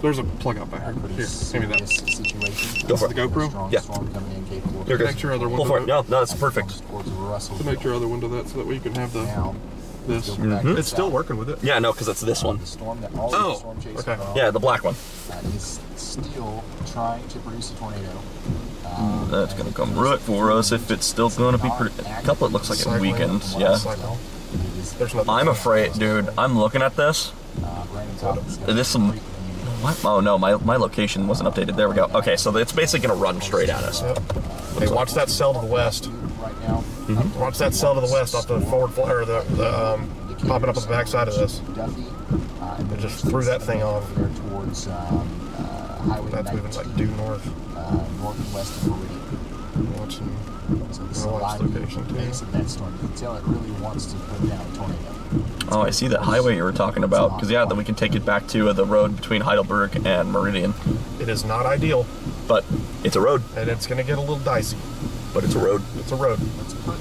There's a plug out back here. Here, give me that. Go for it. The GoPro? Yeah. You're good. Connect your other Pull window. for it. No, that's perfect. Connect your other window that so that way you can have this. Mhm. It's still working with it. Yeah, no, because it's this one. Oh, okay. Yeah, the black one. Is still trying to produce a tornado. That's gonna come right for us if it's still gonna be pretty. A couple, it looks like it weakens. Yeah. There's nothing. I'm afraid, dude. I'm looking at this. There's some. What? Oh no, my location wasn't updated. There we go. Okay, so it's basically gonna run straight at us. Hey, watch that cell to the west. Watch that cell to the west off the forward flare, the popping up on the back side of this. They just threw that thing off. That's moving like due north. North and west of Meridian. Watching. So this is a live location too. base of that storm. You can tell it really wants to put down a tornado. Oh, I see that highway you were talking about. Because yeah, then we can take it back to the road between Heidelberg and Meridian. It is not ideal, But it's a road. and it's going to get a little dicey. But it's a road. It's a road. Let's put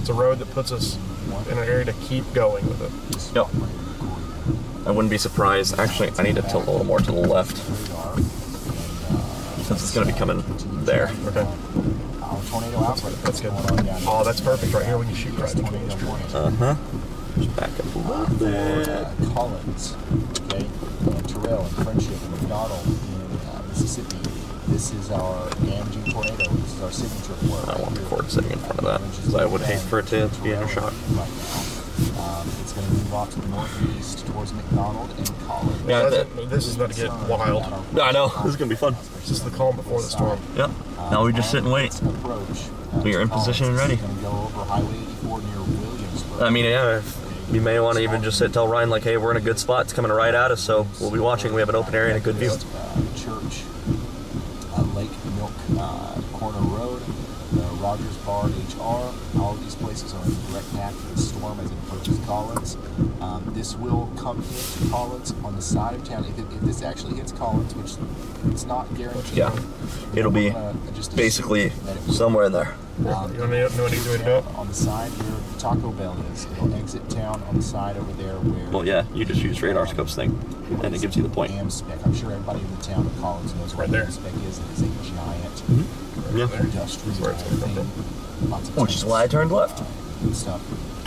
It's a road that puts us in an area to keep going with it. Yep. I wouldn't be surprised. Actually, I need to tilt a little more to the left. Since it's going to be coming there. Okay. tornado outbreak. That's good. Oh, that's perfect right here when you shoot right between those trees. Uh-huh. Just back up a little bit. Collins, okay, Terrell and Friendship and McDonald in Mississippi. This is our damaging tornado. This is our signature for it. I want the cord sitting in front of that because I would hate for it to be aftershock. Right now. It's going to move off to the northeast towards McDonald and Collins. Yeah, this is going to get wild. I know. This is going to be fun. It's just the calm before the storm. Yep. Now we just sit and wait. We are in position and ready. I mean, yeah, you may want to even just sit and tell Ryan, like, hey, we're in a good spot. It's coming right at us, so we'll be watching. We have an open area and a good view. Church, Lake Milk Corner Road, Rogers Bar HR. All of these places are in direct path to the storm as it approaches Collins. This will come into Collins on the side of town. If this actually hits Collins, which it's not guaranteed. Yeah, it'll be basically somewhere in there. You know an easy way to do it? On the side where Taco Bell is. It'll exit town on the side over there where... Well, yeah, you just use radar scopes thing, and it gives you the point. Dam spec. I'm sure everybody in the town of Collins knows what dam spec is. It is a giant industrial thing. Which is why I turned left. Stuff.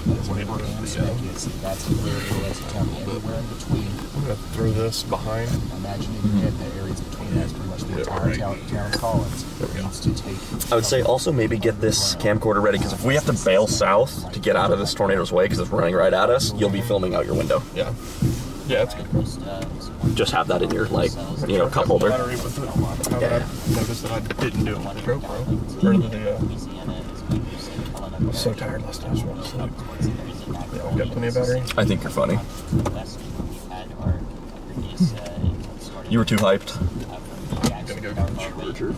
That is what dam spec is. That's where it will exit town. Anywhere in between. I'm going to throw this behind. Imagine in your head that areas between that's pretty much the entire town of Collins needs to take... I would say also maybe get this camcorder ready, because if we have to bail south to get out of this tornado's way because it's running right at us, you'll be filming out your window. Yeah. Yeah, that's good. Just have that in your, like, you know, cup holder. I noticed that I didn't do it with the GoPro. Or the, I was so tired last night. I just wanted to sleep. Yeah, we got plenty of battery. I think you're funny. You were too hyped. Gonna go get the charger.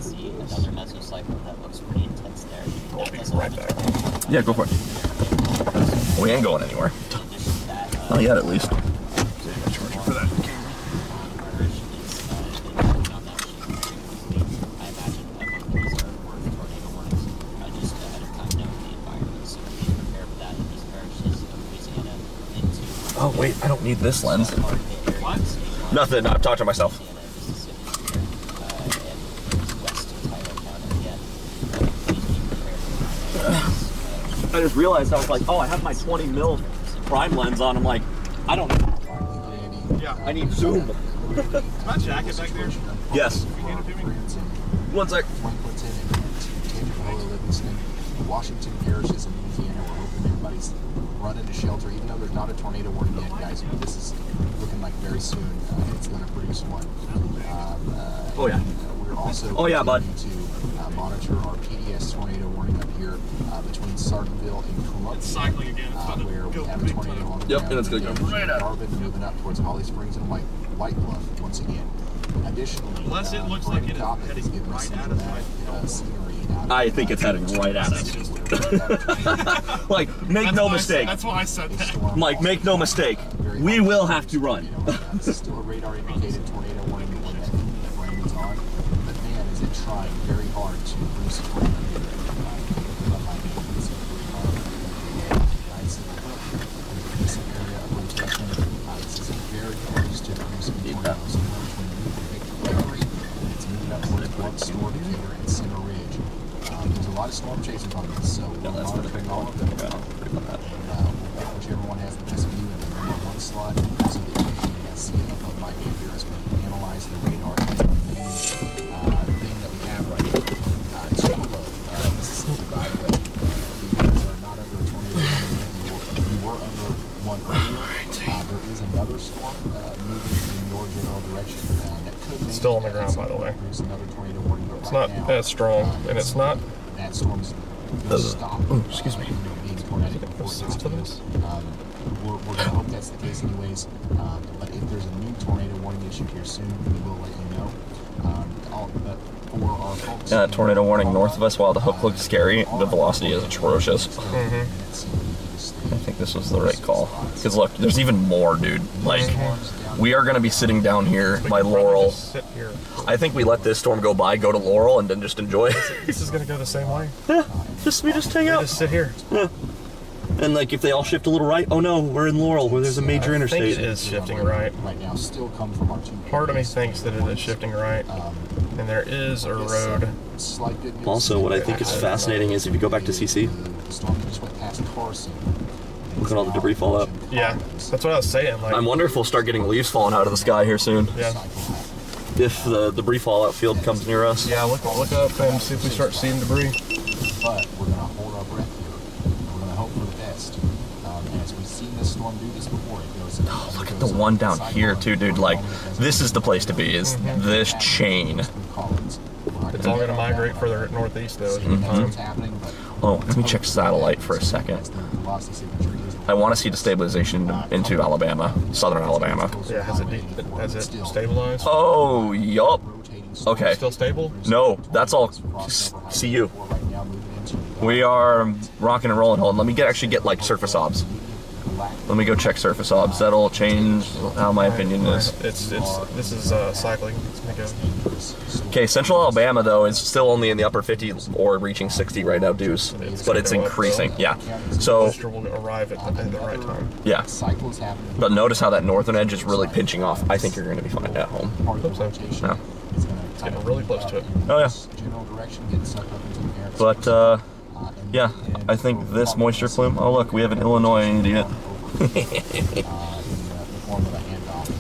I'll be right back. Yeah, go for it. We ain't going anywhere. Not yet, at least. Charger for that. Oh, wait, I don't need this lens. What? Nothing, I'm talking to myself. I just realized, I was like, oh, I have my 20 mil prime lens on. I'm like, I don't know. Yeah. I need zoom. Is my jacket back there? Yes. Can you hand it to me? One sec. Washington parishes in Louisiana. We're hoping everybody's run into shelter, even though there's not a tornado warning yet, guys. But this is looking like very soon it's going to produce one. Oh yeah. We're also bud. to monitor our PDS tornado warning up here between Sartonville and Columbia. It's cycling again. It's about to where we go have a big tornado time. on the Yep, ground. and it's going to go right at Carbon moving up towards Holly Springs and White Bluff once again. Additionally, Unless it looks like it is heading right at us. Scenery I think it's heading right at us. Like, make no mistake. That's why I said that. Mike, make no mistake. We will have to run. Still a radar indicated tornado warning when that rain is on. But trying very hard to bring support here. Nice and quick. This area of rotation. This is very close to producing tornadoes. It's moving up towards Blunt, Storm, Gator, and Center Ridge. There's a lot of storm chasers on this, so we're monitoring all of them. Whichever one has the best view in the one slot, so that you can see it above my head here as we analyze the radar. The main thing that we have right now, Tupelo, Mississippi, by the way, you guys are not under a tornado. You were under one earlier. There is another storm moving in your general direction that could make Still on the ground, by the way. There's another tornado warning. It's not that strong, and it's not. That storm's stop. Excuse me. Being tornadic before it gets to this. We're going to hope that's the case anyways. But if there's a new tornado warning issued here soon, we will let you know. But for our folks, Yeah, tornado warning north of us. While the hook looks scary, the velocity is atrocious. I think this was the right call. Because look, there's even more, dude. Like, we are going to be sitting down here by Laurel. Sit here. I think we let this storm go by, go to Laurel, and then just enjoy. This is gonna go the same way. Yeah, we just hang out. Just sit here. Yeah. And like if they all shift a little right, oh no, we're in Laurel where there's a major I think interstate. it is shifting right. right now still come from our two. Part of me thinks that it is shifting right, and there is a road. Slight good news. Also, what I think is fascinating is if you go back to CC, The storm just went past Carson. look at all the debris fallout. Yeah, that's what I was saying. Like, I wonder if we'll start getting leaves falling out of the sky here soon. yeah, If the debris fallout field comes near us. yeah. Look up and see if we start seeing debris. But we're going to hold our breath here. We're going to hope for the best. And as we've seen this storm do this before, it goes. Look at the one down here too, dude. Like, this is the place to be, is this chain. It's all going to migrate further northeast though. Oh, let me check satellite for a second. I want to see the stabilization into Alabama, southern Alabama. Yeah, has it stabilized? Oh, yup. Okay. Still stable? No, that's all. See you. We are rocking and rolling. Hold on, let me actually get like surface obs. Let me go check surface obs. That'll change how my opinion is. This is cycling. It's gonna go. Okay, central Alabama though is still only in the upper 50s or reaching 60 right now, dues, but it's increasing. Yeah. So Moisture will arrive at the right time. yeah. But notice how that northern edge is really pinching off. I think you're going to be fine at home. Yeah. It's getting really close to it. Oh yeah. But yeah, I think this moisture plume. Oh look, we have an Illinois idiot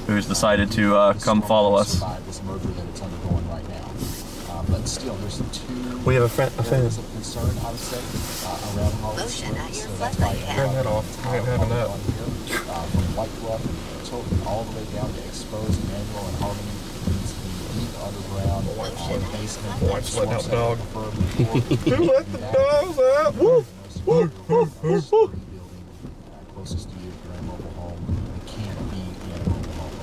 who's decided to come follow us. We have a fan. Motion at your floodlight Turn that off. I ain't having that. From White Bluff and Tilton all the way down to Exposed, Manual, and Harmony. It's deep underground basement. Wife's letting out the dog. Who let the dogs out? Woof! Woof! Woof! Woof! Woof! Closest to you if you're in a mobile home. It can't be in a mobile home,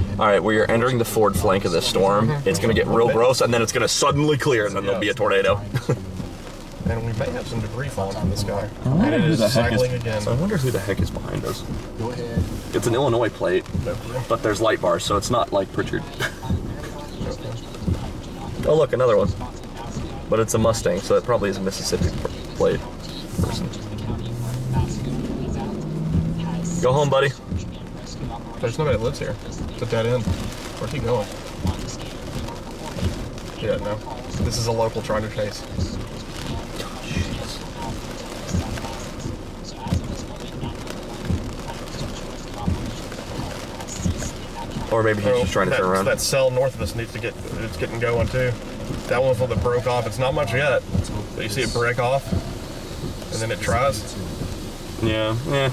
okay? All right, we are entering the forward flank of this storm. It's going to get real gross, and then it's going to suddenly clear, and then there'll be a tornado. And we may have some debris falling from the sky. I wonder And it who is the heck is. cycling again. I wonder who the heck is behind us. Go ahead. It's an Illinois plate, but there's light bars, so it's not like Pritchard. Oh look, another one. But it's a Mustang, so it probably is a Mississippi plate person. Go home, buddy. There's nobody that lives here. It's a dead end. Where's he going? Yeah, no. This is a local trying to chase. Or maybe he's just trying to turn around. That cell north of us needs to get, it's getting going too. That one's one that broke off. It's not much yet, but you see it break off, and then it tries. Yeah, yeah.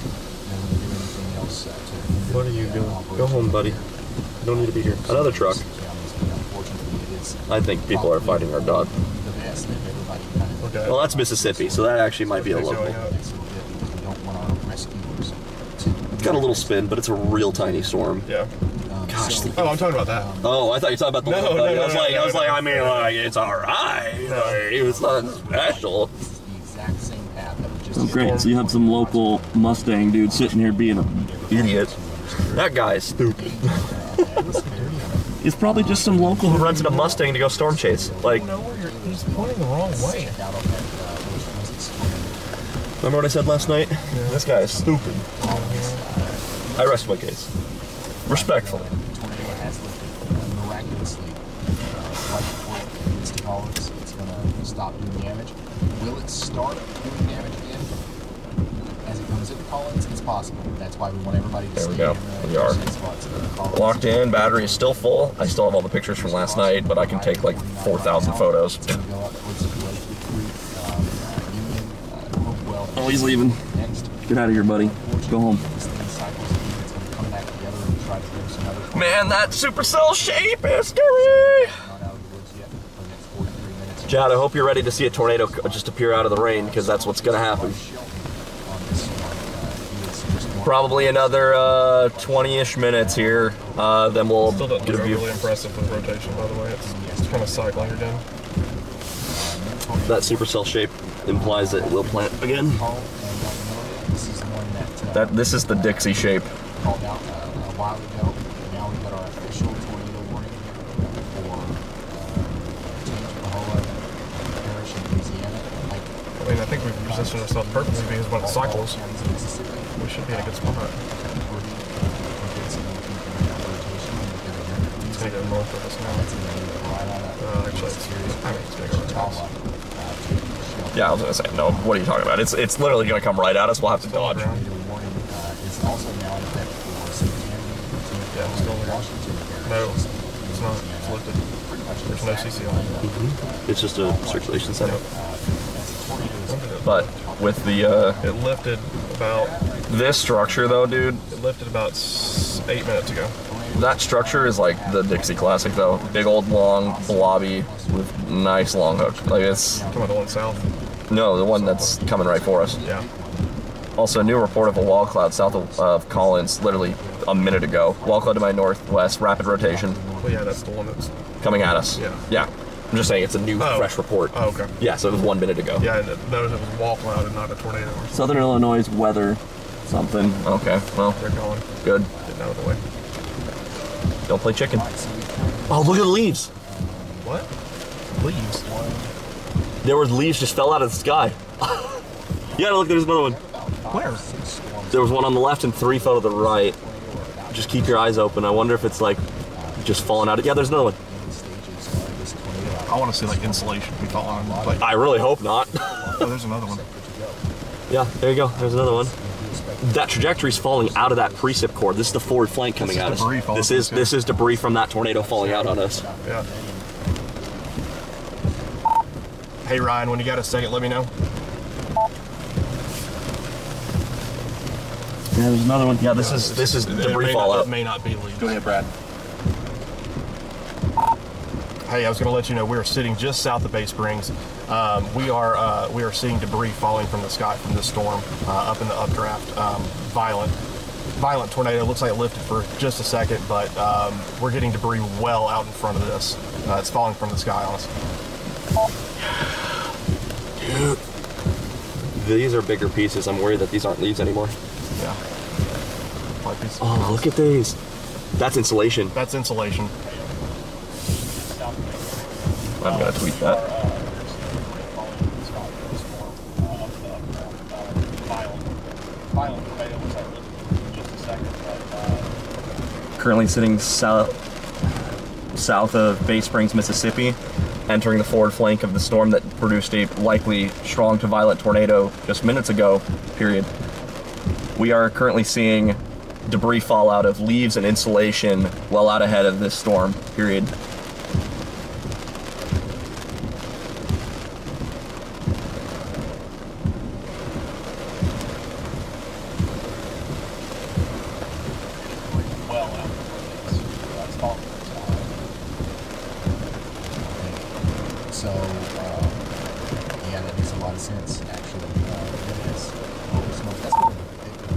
What are you doing? Go home, buddy. You don't need to be here. Another truck. I think people are fighting our dog. Okay. Well, that's Mississippi, so that actually might be a local. Got a little spin, but it's a real tiny storm. Yeah. Gosh. Oh, I'm talking about that. Oh, I thought you were talking about the No, little no, buddy. no, I was no, like, no, no. I mean, like, it's all right. Like, it's not special. Oh, great. So you have some local Mustang dude sitting here being an idiot. That guy is stupid. It's probably just some local who rented a Mustang to go storm chase. Like, He's pointing the wrong way. remember what I said last night? Yeah. This guy is stupid. I rest my case. Respectfully. It's going to stop doing damage. Will it start doing damage again as it comes into Collins? It's possible. That's why we want everybody to There we stay go. in the We are safe spots. locked in. Battery is still full. I still have all the pictures from last night, but I can take like 4,000 photos. Oh, he's leaving. Get out of here, buddy. Go home. Man, that supercell shape is scary. Chad, I hope you're ready to see a tornado just appear out of the rain, because that's what's going to happen. Probably another 20-ish minutes here. Then we'll Still doesn't get a look view. really impressive with rotation, by the way. It's kind of cycling again. That supercell shape implies that it will plant again. This is the Dixie shape. Called out a while ago. Now we've got our official tornado warning for Oklahoma, Parish, and Louisiana. I mean, I think we've positioned ourselves perfectly because when it cycles, we should be in a good spot. It's going to go north of us now. Actually, it's going to go right past. Yeah, I was gonna say, no, what are you talking about? It's literally gonna come right at us. We'll have to dodge. It's also now in effect for St. Yeah, it's still there. No, it's not. It's lifted. There's no CC on it. It's just a circulation center. But with the It lifted about this structure though, dude, it lifted about 8 minutes ago. that structure is like the Dixie Classic though. Big old long blobby with nice long hook. Like it's Talking about the one south. no, the one that's coming right for us. Yeah. Also, a new report of a wall cloud south of Collins, literally a minute ago. Wall cloud to my northwest, rapid rotation, Well, yeah, that's the one that's. coming at us. Yeah. Yeah. I'm just saying it's a new, fresh report. Oh, okay. Yeah, so it was 1 minute ago. Yeah, and notice it was wall cloud and not a tornado. Southern Illinois weather, something. Okay, well, They're going. good. Getting out of the way. Don't play chicken. Oh, look at the leaves. What? Leaves. There were leaves just fell out of the sky. Yeah, look, there's another one. Where? There was one on the left and 3 fell to the right. Just keep your eyes open. I wonder if it's like just falling out. Yeah, there's another one. I want to see like insulation be falling. Like, I really hope not. oh, there's another one. Yeah, there you go. There's another one. That trajectory's falling out of that precip core. This is the forward flank coming at us. This is debris from that tornado falling out on us. Yeah. Hey Ryan, when you got a second, let me know. Yeah, there's another one. Yeah, this is debris fallout. It may not be leaves. Go ahead, Brad. Hey, I was going to let you know we are sitting just south of Bay Springs. We are seeing debris falling from the sky from this storm up in the updraft. Violent tornado. Looks like it lifted for just a second, but we're getting debris well out in front of this. It's falling from the sky on us. Dude, these are bigger pieces. I'm worried that these aren't leaves anymore. Yeah. Oh, look at these. That's insulation. That's insulation. I'm gonna tweet that. Currently sitting south of Bay Springs, Mississippi, entering the forward flank of the storm that produced a likely strong to violent tornado just minutes ago, period. We are currently seeing debris fall out of leaves and insulation well out ahead of this storm, period.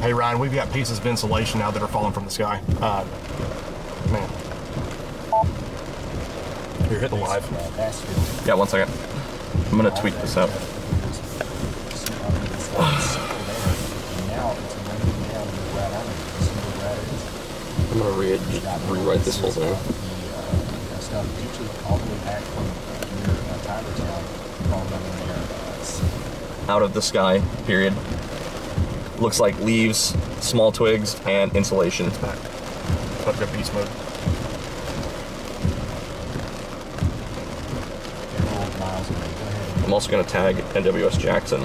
Hey Ryan, we've got pieces of insulation now that are falling from the sky. Man. You're hitting live. Yeah, 1 second. I'm gonna tweet this out. I'm gonna rewrite this whole thing. usually all the way back from near Tylertown, all down in there. Out of the sky, period. Looks like leaves, small twigs, and insulation. It's back. About to go beast mode. Miles away. Go ahead. I'm also going to tag NWS Jackson.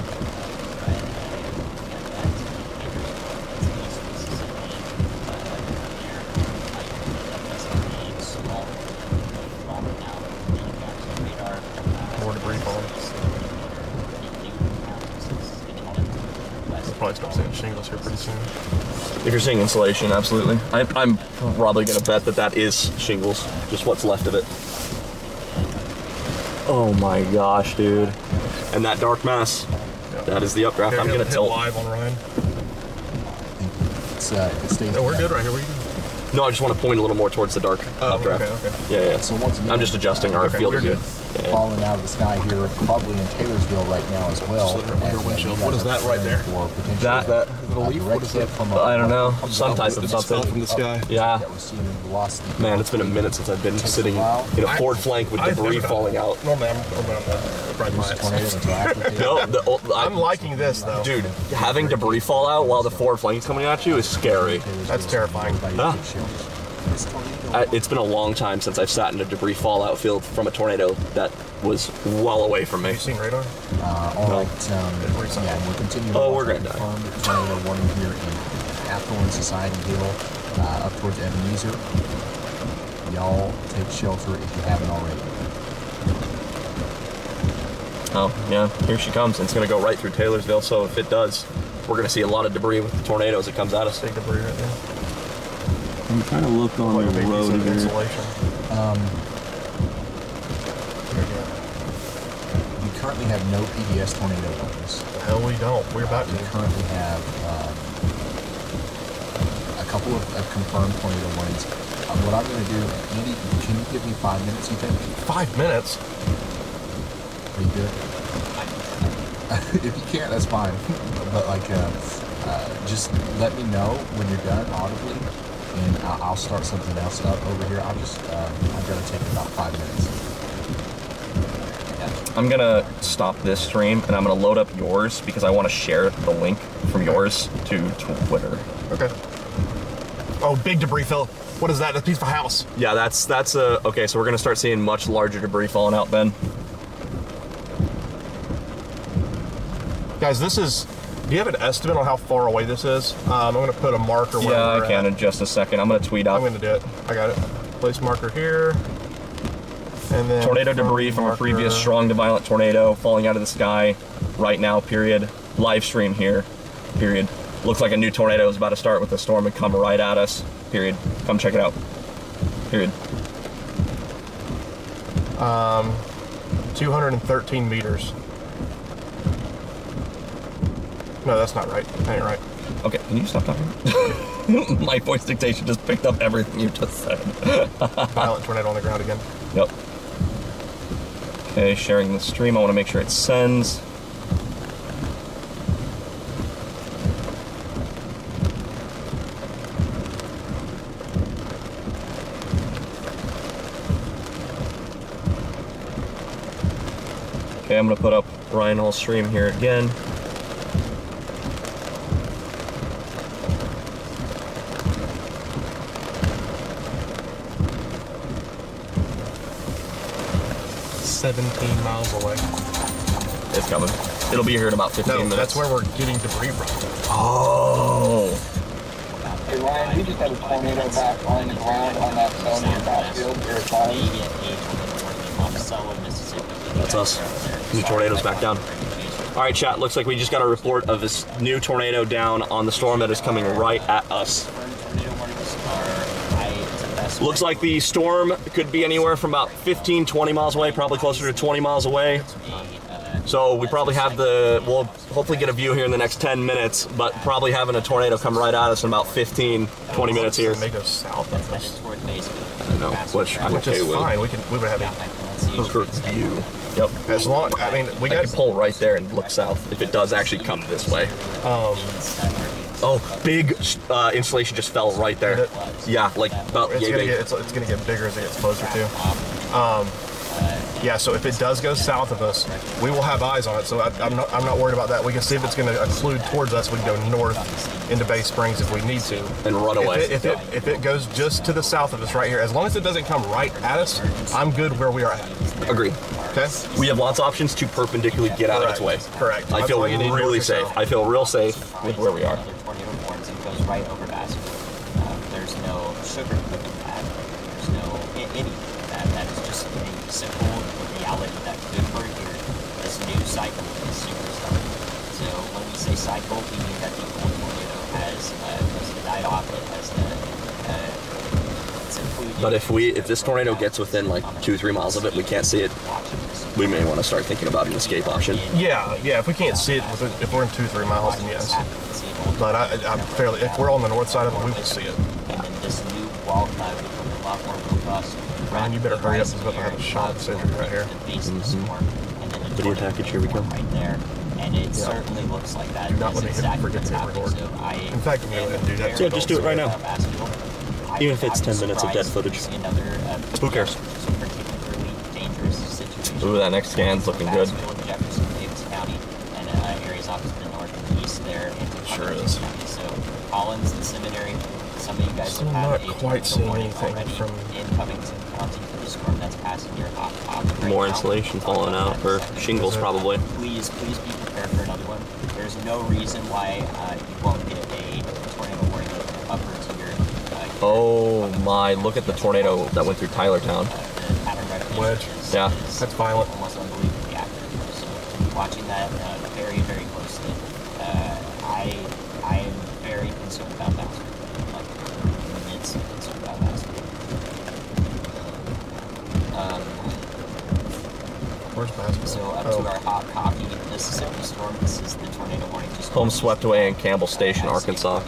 More debris falling. We'll probably start seeing shingles here pretty soon. If you're seeing insulation, absolutely. I'm probably going to bet that is shingles, just what's left of it. Oh my gosh, dude. And that dark mass, that is the updraft. Here, I'm going to tilt. live on Ryan. It stays. No, we're good right here. Where are you going? No, I just want to point a little more towards the dark updraft. Okay. Yeah. So once again, I'm just adjusting our field of view. Yeah. falling out of the sky here, probably in Taylorsville right now as well. What is that right there? That a leaf? What is that? I don't know. Some type of something. From the sky. Yeah. Man, it's been a minute since I've been sitting in a forward flank with debris falling out. No, ma'am. I'm liking this though. Dude, having debris fall out while the forward flank's coming at you is scary. That's terrifying. Huh? It's been a long time since I've sat in a debris fallout field from a tornado that was well away from me. You seen radar? All right. Yeah, we'll continue. Oh, we're gonna die. Tornado warning here in Hathorne, Society Hill, up towards Ebenezer. Y'all take shelter if you haven't already. Oh, yeah, here she comes. And it's going to go right through Taylorsville, so if it does, we're going to see a lot of debris with the tornado as it comes at us. Big debris right there. I'm trying to look on the road here. Insulation. We currently have no PDS tornado warnings. The hell we don't. We're about to. We currently have a couple of confirmed tornado warnings. What I'm going to do, Andy, can you give me 5 minutes, you think? 5 minutes? Are you good? If you can't, that's fine. But just let me know when you're done audibly, and I'll start something else up over here. I'm gonna take about 5 minutes. I'm gonna stop this stream and I'm gonna load up yours because I want to share the link from yours to Twitter. Okay. Oh, big debris fell. What is that? A piece of a house. Yeah, that's okay. So we're gonna start seeing much larger debris falling out, Ben. Guys, this is. Do you have an estimate on how far away this is? I'm going to put a marker. Yeah, I can in just a second. I'm going to tweet out. I'm going to do it. I got it. Place marker here. And then tornado debris from a previous strong to violent tornado falling out of the sky right now, period. Live stream here, period. Looks like a new tornado is about to start with the storm and come right at us, period. Come check it out, period. 213 meters. No, that's not right. That ain't right. Okay, can you stop talking? My voice dictation just picked up everything you just said. Violent tornado on the ground again. Yep. Okay, sharing the stream. I want to make sure it sends. Okay, I'm going to put up Ryan Hall's stream here again. Miles away. It's coming. It'll be here in about 15 minutes. That's where we're getting debris from. Oh. Hey Ryan, we just had a tornado back on the ground on that zone in backfield. That's us. The tornado's back down. All right, chat. Looks like we just got a report of this new tornado down on the storm that is coming right at us. Looks like the storm could be anywhere from about 15, 20 miles away, probably closer to 20 miles away. So we probably have we'll hopefully get a view here in the next 10 minutes, but probably having a tornado come right at us in about 15, 20 minutes here. May go south of us. I know, which I'm Which okay is with. fine. We would have Perfect view. Yep. As long, I mean, we I got can pull right there and look south if it does actually come this way. Oh, big insulation just fell right there. Yeah, like about it's yay gonna big. get bigger as it gets closer to. Yeah, so if it does go south of us, we will have eyes on it. So I'm not worried about that. We can see if it's going to occlude towards us. We can go north into Bay Springs if we need to. And run away. If it goes just to the south of us right here, as long as it doesn't come right at us, I'm good where we are at. Agree. Okay. We have lots of options to perpendicularly get out of its way. Correct. I feel really safe. I feel real safe with where we are. Tornado warns and goes right over Bassville. There's no sugarcoating that. There's no anything. That is just a simple reality that could occur here. This new cycle is super starting. So when we say cycle, we mean that the old tornado has died off. It has But if this tornado gets within like 2-3 miles of it, we can't see it, we may want to start thinking about an escape option. Yeah. If we can't see it, if we're in 2-3 miles, then yes. But I'm fairly, if we're on the north side of it, we will see it. And then this new wall cloud becomes a lot more robust. Ryan, you better hurry up because we're about to have a shot of surgery right here. Video package, here we go. Right there. And it certainly looks like that. Do not let me forget to record. In fact, I'm going to go ahead and do that. Yeah, just do it right now. Even if it's 10 minutes of dead footage. Who cares? Ooh, that next scan's looking good. Jefferson, Davis County, and areas off to the north and east there. Sure is. So Collins, the seminary, some of you guys Still have not had quite seeing anything already from in Covington County for the storm that's passing your hot right More now. insulation falling out, or shingles probably. Please be prepared for another one. There's no reason why you won't get a tornado warning upper to your Oh my, look at the tornado that went through Tylertown. Wedge. Yeah. That's violent. Almost unbelievably accurate. So watching that very, very closely. I am very concerned about that. Like, it's concerned about that. Where's basketball? So up to our hot coffee Mississippi storm. This is the tornado warning. Just Home swept away in Campbell Station, Arkansas.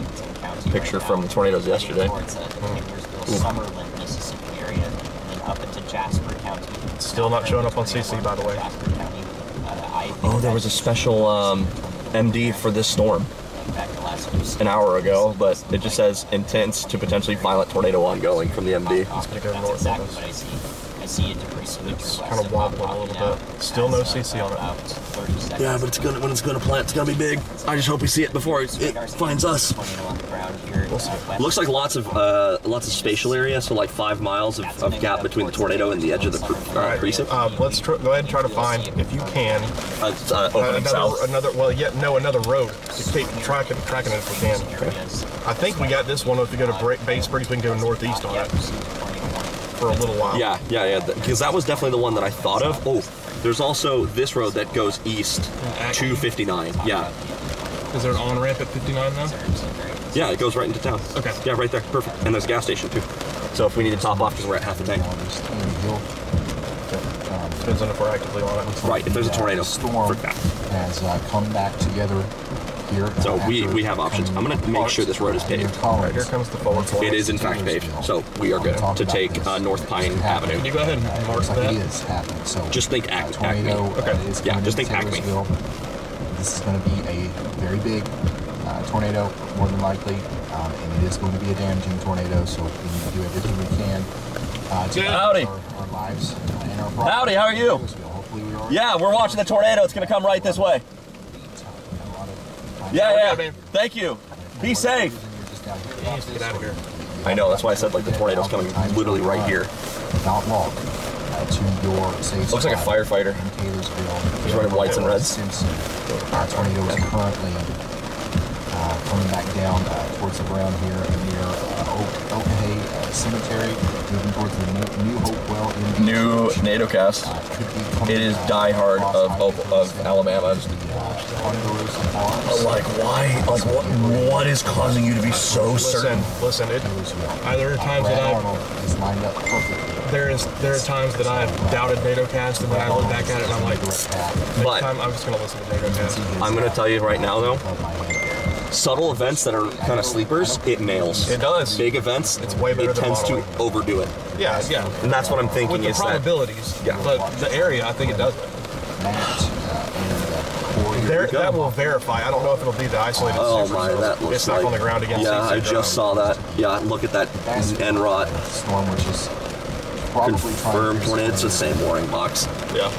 Picture from the tornadoes yesterday. Summerlin, Mississippi area, and then up into Jasper County. Still not showing up on CC, by the way. Oh, there was a special MD for this storm an hour ago, but it just says intense to potentially violent tornado ongoing from the MD. It's going to go north of us. I see it debris It's kind of wobbling a little bit. Still no CC on it. Yeah, but when it's gonna plant, it's gonna be big. I just hope we see it before it finds us. Looks like lots of spatial area, so like 5 miles of gap between the tornado and the edge of the precinct. Let's go ahead and try to find, if you can, another road. Just keep tracking it if we can. I think we got this one. If we go to Bay Springs, we can go northeast on it for a little while. Yeah, because that was definitely the one that I thought of. Oh, there's also this road that goes east to 59. Yeah. Is there an on-ramp at 59 now? Yeah, it goes right into town. Okay. Yeah, right there. Perfect. And there's a gas station, too. So if we need to top off because we're at half the tank. Depends on if we're actively on it. Right, if there's a tornado. Storm has come back together here. So we have options. I'm going to make sure this road is paved. Right, here comes the forward flow. It is, in fact, paved. So we are good to take North Pine Avenue. Can you go ahead and mark that? It is happening. So just think Acme. Okay. Yeah, just think Acme. This is going to be a very big tornado, more than likely, and it is going to be a damaging tornado, so we need to do everything we can to Howdy. our lives and our property. Howdy, how are you? Yeah, we're watching the tornado. It's going to come right this way. Yeah. Thank you. Be safe. Get out of here. I know, that's why I said like the tornado's coming literally right here. Not long to your safe Looks like a firefighter. in Taylorsville. He's running whites and reds. Simpson. Tornado is currently coming back down towards the ground here near Okahay Cemetery, moving towards the New Hopewell. New NATOcast. It is Die Hard of Alabama. Like, why? Like, what is causing you to be so certain? Listen. There are times there are times that I've doubted NATOcast, and then I look back at it and I'm like, next time I'm just going to listen to NATOcast. I'm going to tell you right now, though, subtle events that are kind of sleepers, it nails. It does. Big events, it's way better it than tends to modeling. overdo it. Yeah. And that's what I'm thinking. With the is probabilities, that, but the area, I think it does it. That will verify. I don't know if it'll be the isolated my, that looks it's not like, on the ground against Yeah, I just saw that. Yeah, look at that NROT. Storm, which is probably confirm tornado. It's the same warning box. Yeah.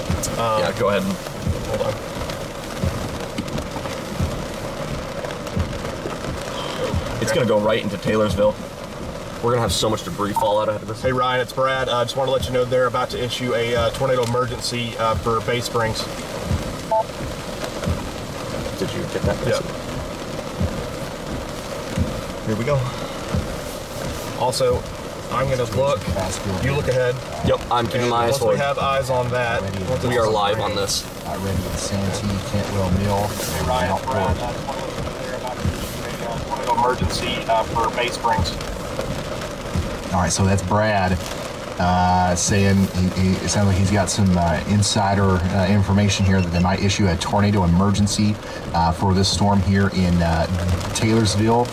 Yeah, go ahead. Hold on. It's going to go right into Taylorsville. We're going to have so much debris fall out of this. Hey Ryan, it's Brad. I just want to let you know they're about to issue a tornado emergency for Bay Springs. Did you get that? Yeah. Here we go. Also, I'm going to look. You look ahead. Yep, I'm keeping my eyes Once we forward. have eyes on that, We are live on this. Ready in Santee, Cantwell Mill. Hey Ryan, it's Brad. I just want to let you know they're about to issue a tornado emergency for Bay Springs. All right, so that's Brad saying it sounds like he's got some insider information here that they might issue a tornado emergency for this storm here in Taylorsville,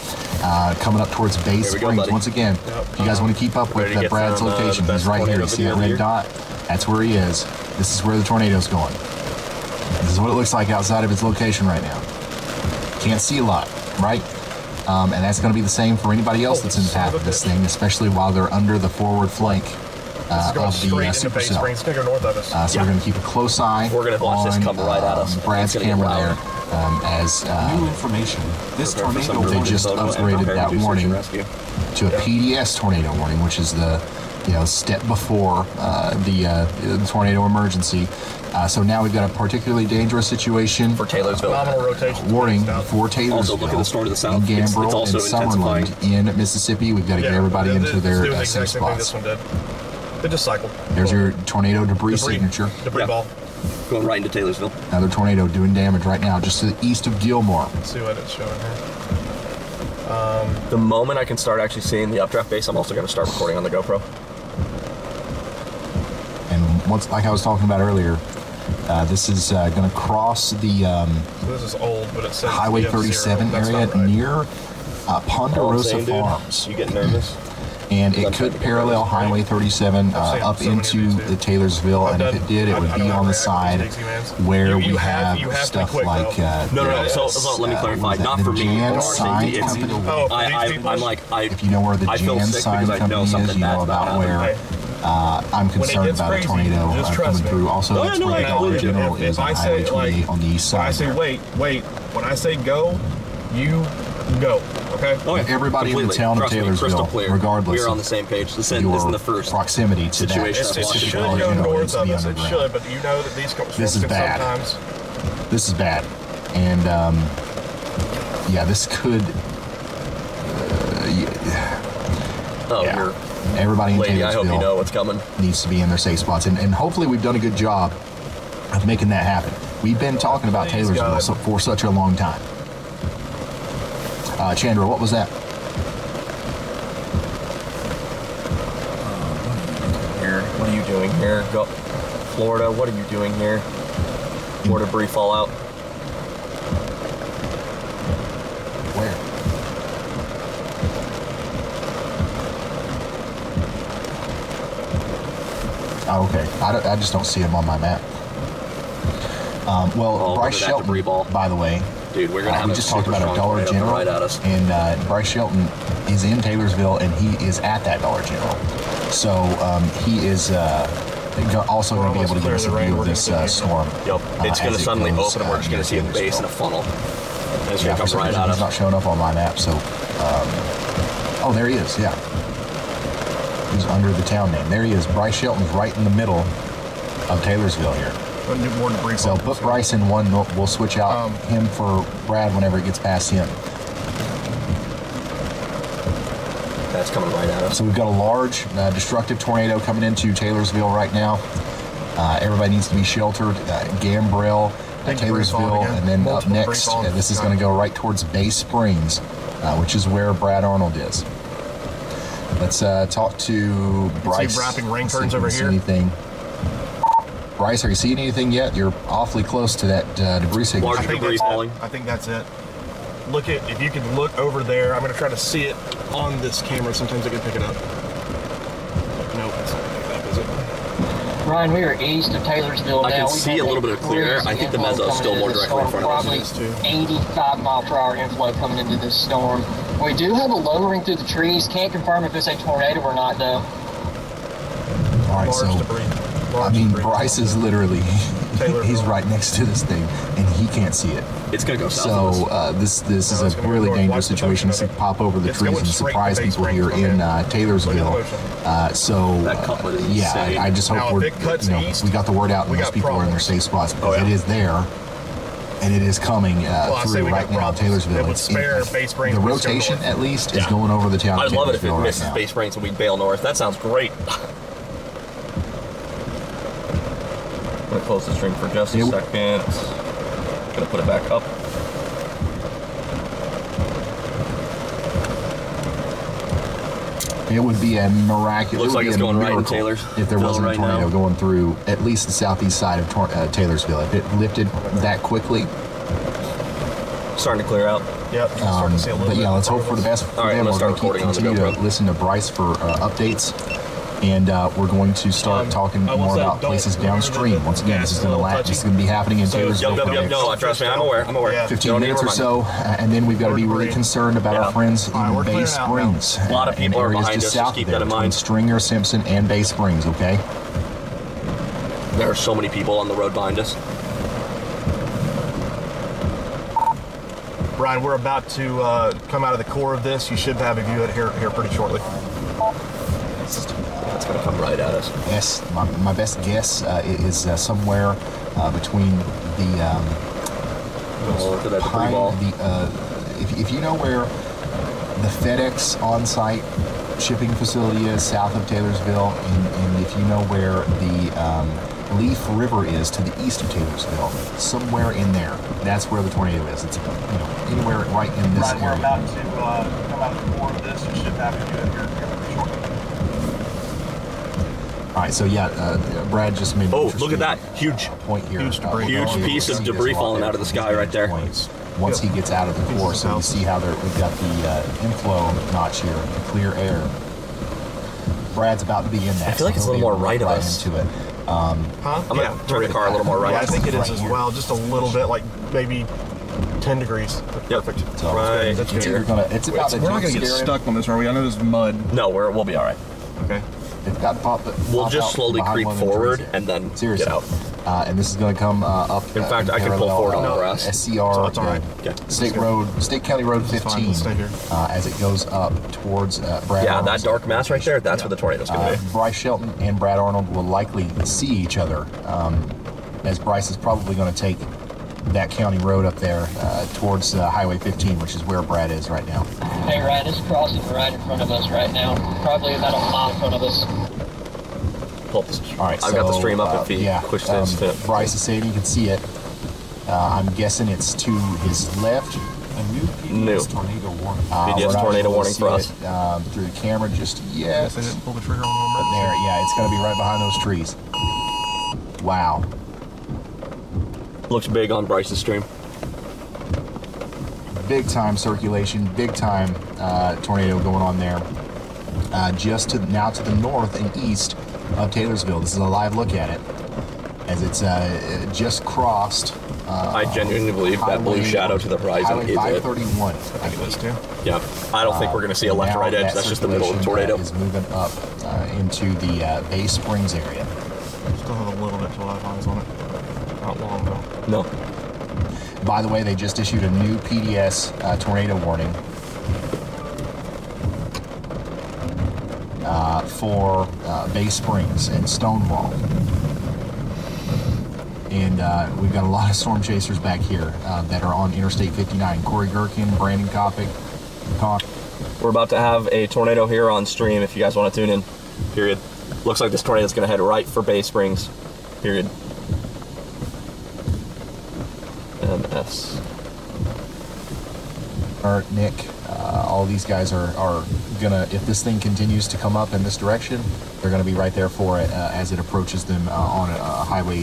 coming up towards Bay Springs. Once again, if you guys want to keep up with Brad's location, he's right here. You see that red dot? That's where he is. This is where the tornado's going. This is what it looks like outside of its location right now. Can't see a lot, right? And that's going to be the same for anybody else that's in the path of this thing, especially while they're under the forward flank of the supercell. It's going to go north of us. So we're going to keep a close eye. We're going to watch this come right at us. Brad's camera there. As new information, this tornado they just upgraded that warning to a PDS tornado warning, which is the step before the tornado emergency. So now we've got a particularly dangerous situation for Taylorsville. Phenomenal rotation. Warning for Taylorsville. Also, look at the storm to the south. In It's Gambrel also and Summerland in Mississippi. We've got to get everybody into their safe spots. This one did. It just cycled. There's your tornado debris signature. Debris ball. Going right into Taylorsville. Another tornado doing damage right now, just to the east of Gilmore. Let's see what it's showing here. The moment I can start actually seeing the updraft base, I'm also going to start recording on the GoPro. And once, like I was talking about earlier, this is going to cross the So this is old, but it says Highway 37 area near Ponderosa Farms. You get nervous? And it could parallel Highway 37 up into the Taylorsville, and if it did, it would be on the side where we have stuff like No. So let me clarify. Not for me. Jan Sign Company. I'm like, if you know where the Jan Sign Company is, you know about where I'm concerned about a tornado coming through. Also, that's where the Dollar General is on Highway 28 on the east side. When I say wait. When I say go, you go. Okay. Everybody in the town of Taylorsville, regardless, we're on the same page. This isn't the first proximity to that it should go north of us. It should, but you know that these this is bad. Sometimes. This is bad, and yeah, this could. Everybody in Lady, Taylorsville, I hope you know what's coming. Needs to be in their safe spots, and hopefully we've done a good job of making that happen. We've been talking about Taylorsville for such a long time. Chandra, what was that? Here, what are you doing here? Go, Florida, what are you doing here? More debris fallout. Where? Oh, okay. I just don't see them on my map. Bryce Shelton, by the way, dude, we're gonna have we just talked about a Dollar General, right at us. And Bryce Shelton is in Taylorsville, and he is at that Dollar General. So he is also going to be able to give us a view of this storm. Yep, it's going to suddenly open, and we're just going to see a base in a funnel. And it's going to come right at us. He's not showing up on my map, so... oh, there he is, yeah. He's under the town name. There he is. Bryce Shelton's right in the middle of Taylorsville here. So put Bryce in one. We'll switch out him for Brad whenever it gets past him. That's coming right at us. So we've got a large destructive tornado coming into Taylorsville right now. Everybody needs to be sheltered. Gambrel, Taylorsville, and then up next, this is going to go right towards Bay Springs, which is where Brad Arnold is. Let's talk to Bryce. Wrapping rain curtains over here. Anything. Bryce, are you seeing anything yet? You're awfully close to that debris signature. Large debris falling. I think that's it. If you can look over there, I'm going to try to see it on this camera. Sometimes I can pick it up. Nope, it's not picking up, is it? Ryan, we are east of Taylorsville now. I can see a little bit of clear air. I think the mezzo is still more directly in front of us. Probably 85 mile per hour inflow coming into this storm. We do have a lowering through the trees. Can't confirm if it's a tornado or not, though. All right, large so debris. I mean, Bryce is literally he's Taylorville. right next to this thing, and he can't see it. It's gonna go south. So this is it's a gonna go really north. dangerous Watch the situation. motion To of it. pop over the It's trees going and straight surprise to Bay people here Springs in from here. Taylorsville. Look at So That couplet is yeah, insane. I just hope Now, if it cuts east, we got the word out, and we most got people are in their problems. safe spots because yeah. it is there. And it is coming I say through we right got now in problems. Taylorsville. It would spare Bay Springs, The but it's going rotation, north. at least, is Yeah. going over the town I'd of love it if it Taylorsville right misses now. Bay Springs and we bail north. That sounds great. I'm gonna close the stream for just a Yep. second. Gonna put it back up. It would be a miraculous. Looks like it's going right in Taylor's if there wasn't right a tornado now. going through at least the southeast side of Taylorsville. If it lifted that quickly, Starting to clear out. Yep, you can start to see a little but bit. yeah, let's hope for the best. For All right, them. let's We're start going to recording on the continue to GoPro. listen to Bryce for updates, and we're going to start talking I will more say, about don't places remember downstream. the Once again, this is gas, going to a little last. This is going to be happening in So- Taylorsville. Yep, for the next no, trust me, I'm aware. I'm aware. Yeah. 15 Don't need to minutes or remind me. so, and then we've got to be really Debris. concerned about Yeah. our friends All right, in we're Bay clearing out now. Springs. A lot of people and are areas behind just us, south just keep of there, that in between mind. Stringer, Simpson, and Bay Springs. Okay. There are so many people on the road behind us. Brian, we're about to come out of the core of this. You should have a view of it here pretty shortly. It's gonna come right at us. Yes, my best guess is somewhere between the Oh, look at that debris pine. ball. If you know where the FedEx on-site shipping facility is south of Taylorsville, and if you know where the Leaf River is to the east of Taylorsville, somewhere in there, that's where the tornado is. It's anywhere right in this Brian, we're area. about to come out of the core of this. You should have a view of it here pretty shortly. All right, so yeah, Brad just made. an Oh, interesting look at that. Huge. point here. Huge debris. Huge we're piece gonna of see debris this a lot falling out of the sky right there. points. Once he gets out of the core, so you see how we've got the inflow notch here, the clear air. Brad's about to be in that. I feel like it's a little more right of right us. into it. Huh? I'm gonna turn the car a little more right. Yeah, I think it is Right as here. well. Just a little bit, like maybe 10 degrees. Yep. Perfect. So Right That's it's good. either gonna. It's about to We're not jump going to get scare him. stuck on this, are we? I know there's mud. No, we'll be all right. Okay. It's got to pop. We'll pop just out slowly behind creep one of the forward trees. and then Seriously. get out. And this is going to come up. In fact, I can pull parallel, forward on the grass. SCR. So it's all right. Okay. State County Road This is fine. 15. Let's stay here. As it goes up towards Brad. Yeah, Arnold's that dark mass right there, that's Yeah. where the tornado's gonna be. Bryce Shelton and Brad Arnold will likely see each other, as Bryce is probably going to take that county road up there towards Highway 15, which is where Brad is right now. Hey, Ryan, it's crossing right in front of us right now. Probably about a mile in front of us. Pull this. All right, I've got the so, stream up if he yeah, push this to. Bryce is saying you can see it. I'm guessing it's to his left. A new PBS tornado warning. We're PBS not tornado able to warning see for us. it, through the camera just yet. Yes, I didn't pull the trigger on But the there, yeah, it's going to be right behind those trees. Wow. Looks big on Bryce's stream. Big time circulation, big time tornado going on there. Just to the north and east of Taylorsville. This is a live look at it as it's just crossed. I genuinely believe that blue shadow to the horizon Highway is it. 531. I think it is too. Yeah, I don't think we're gonna see a left-right edge. That's just the middle of the tornado. Is moving up into the Bay Springs area. Still have a little bit to live eyes on it. Not long though. No. By the way, they just issued a new PDS tornado warning for Bay Springs and Stonewall. And we've got a lot of storm chasers back here that are on Interstate 59. Corey Gherkin, Brandon Kopic, We're about to have a tornado here on stream if you guys want to tune in. Period. Looks like this tornado is going to head right for Bay Springs. Period. MS. Nick, all these guys are gonna, if this thing continues to come up in this direction, they're gonna be right there for it as it approaches them on a highway,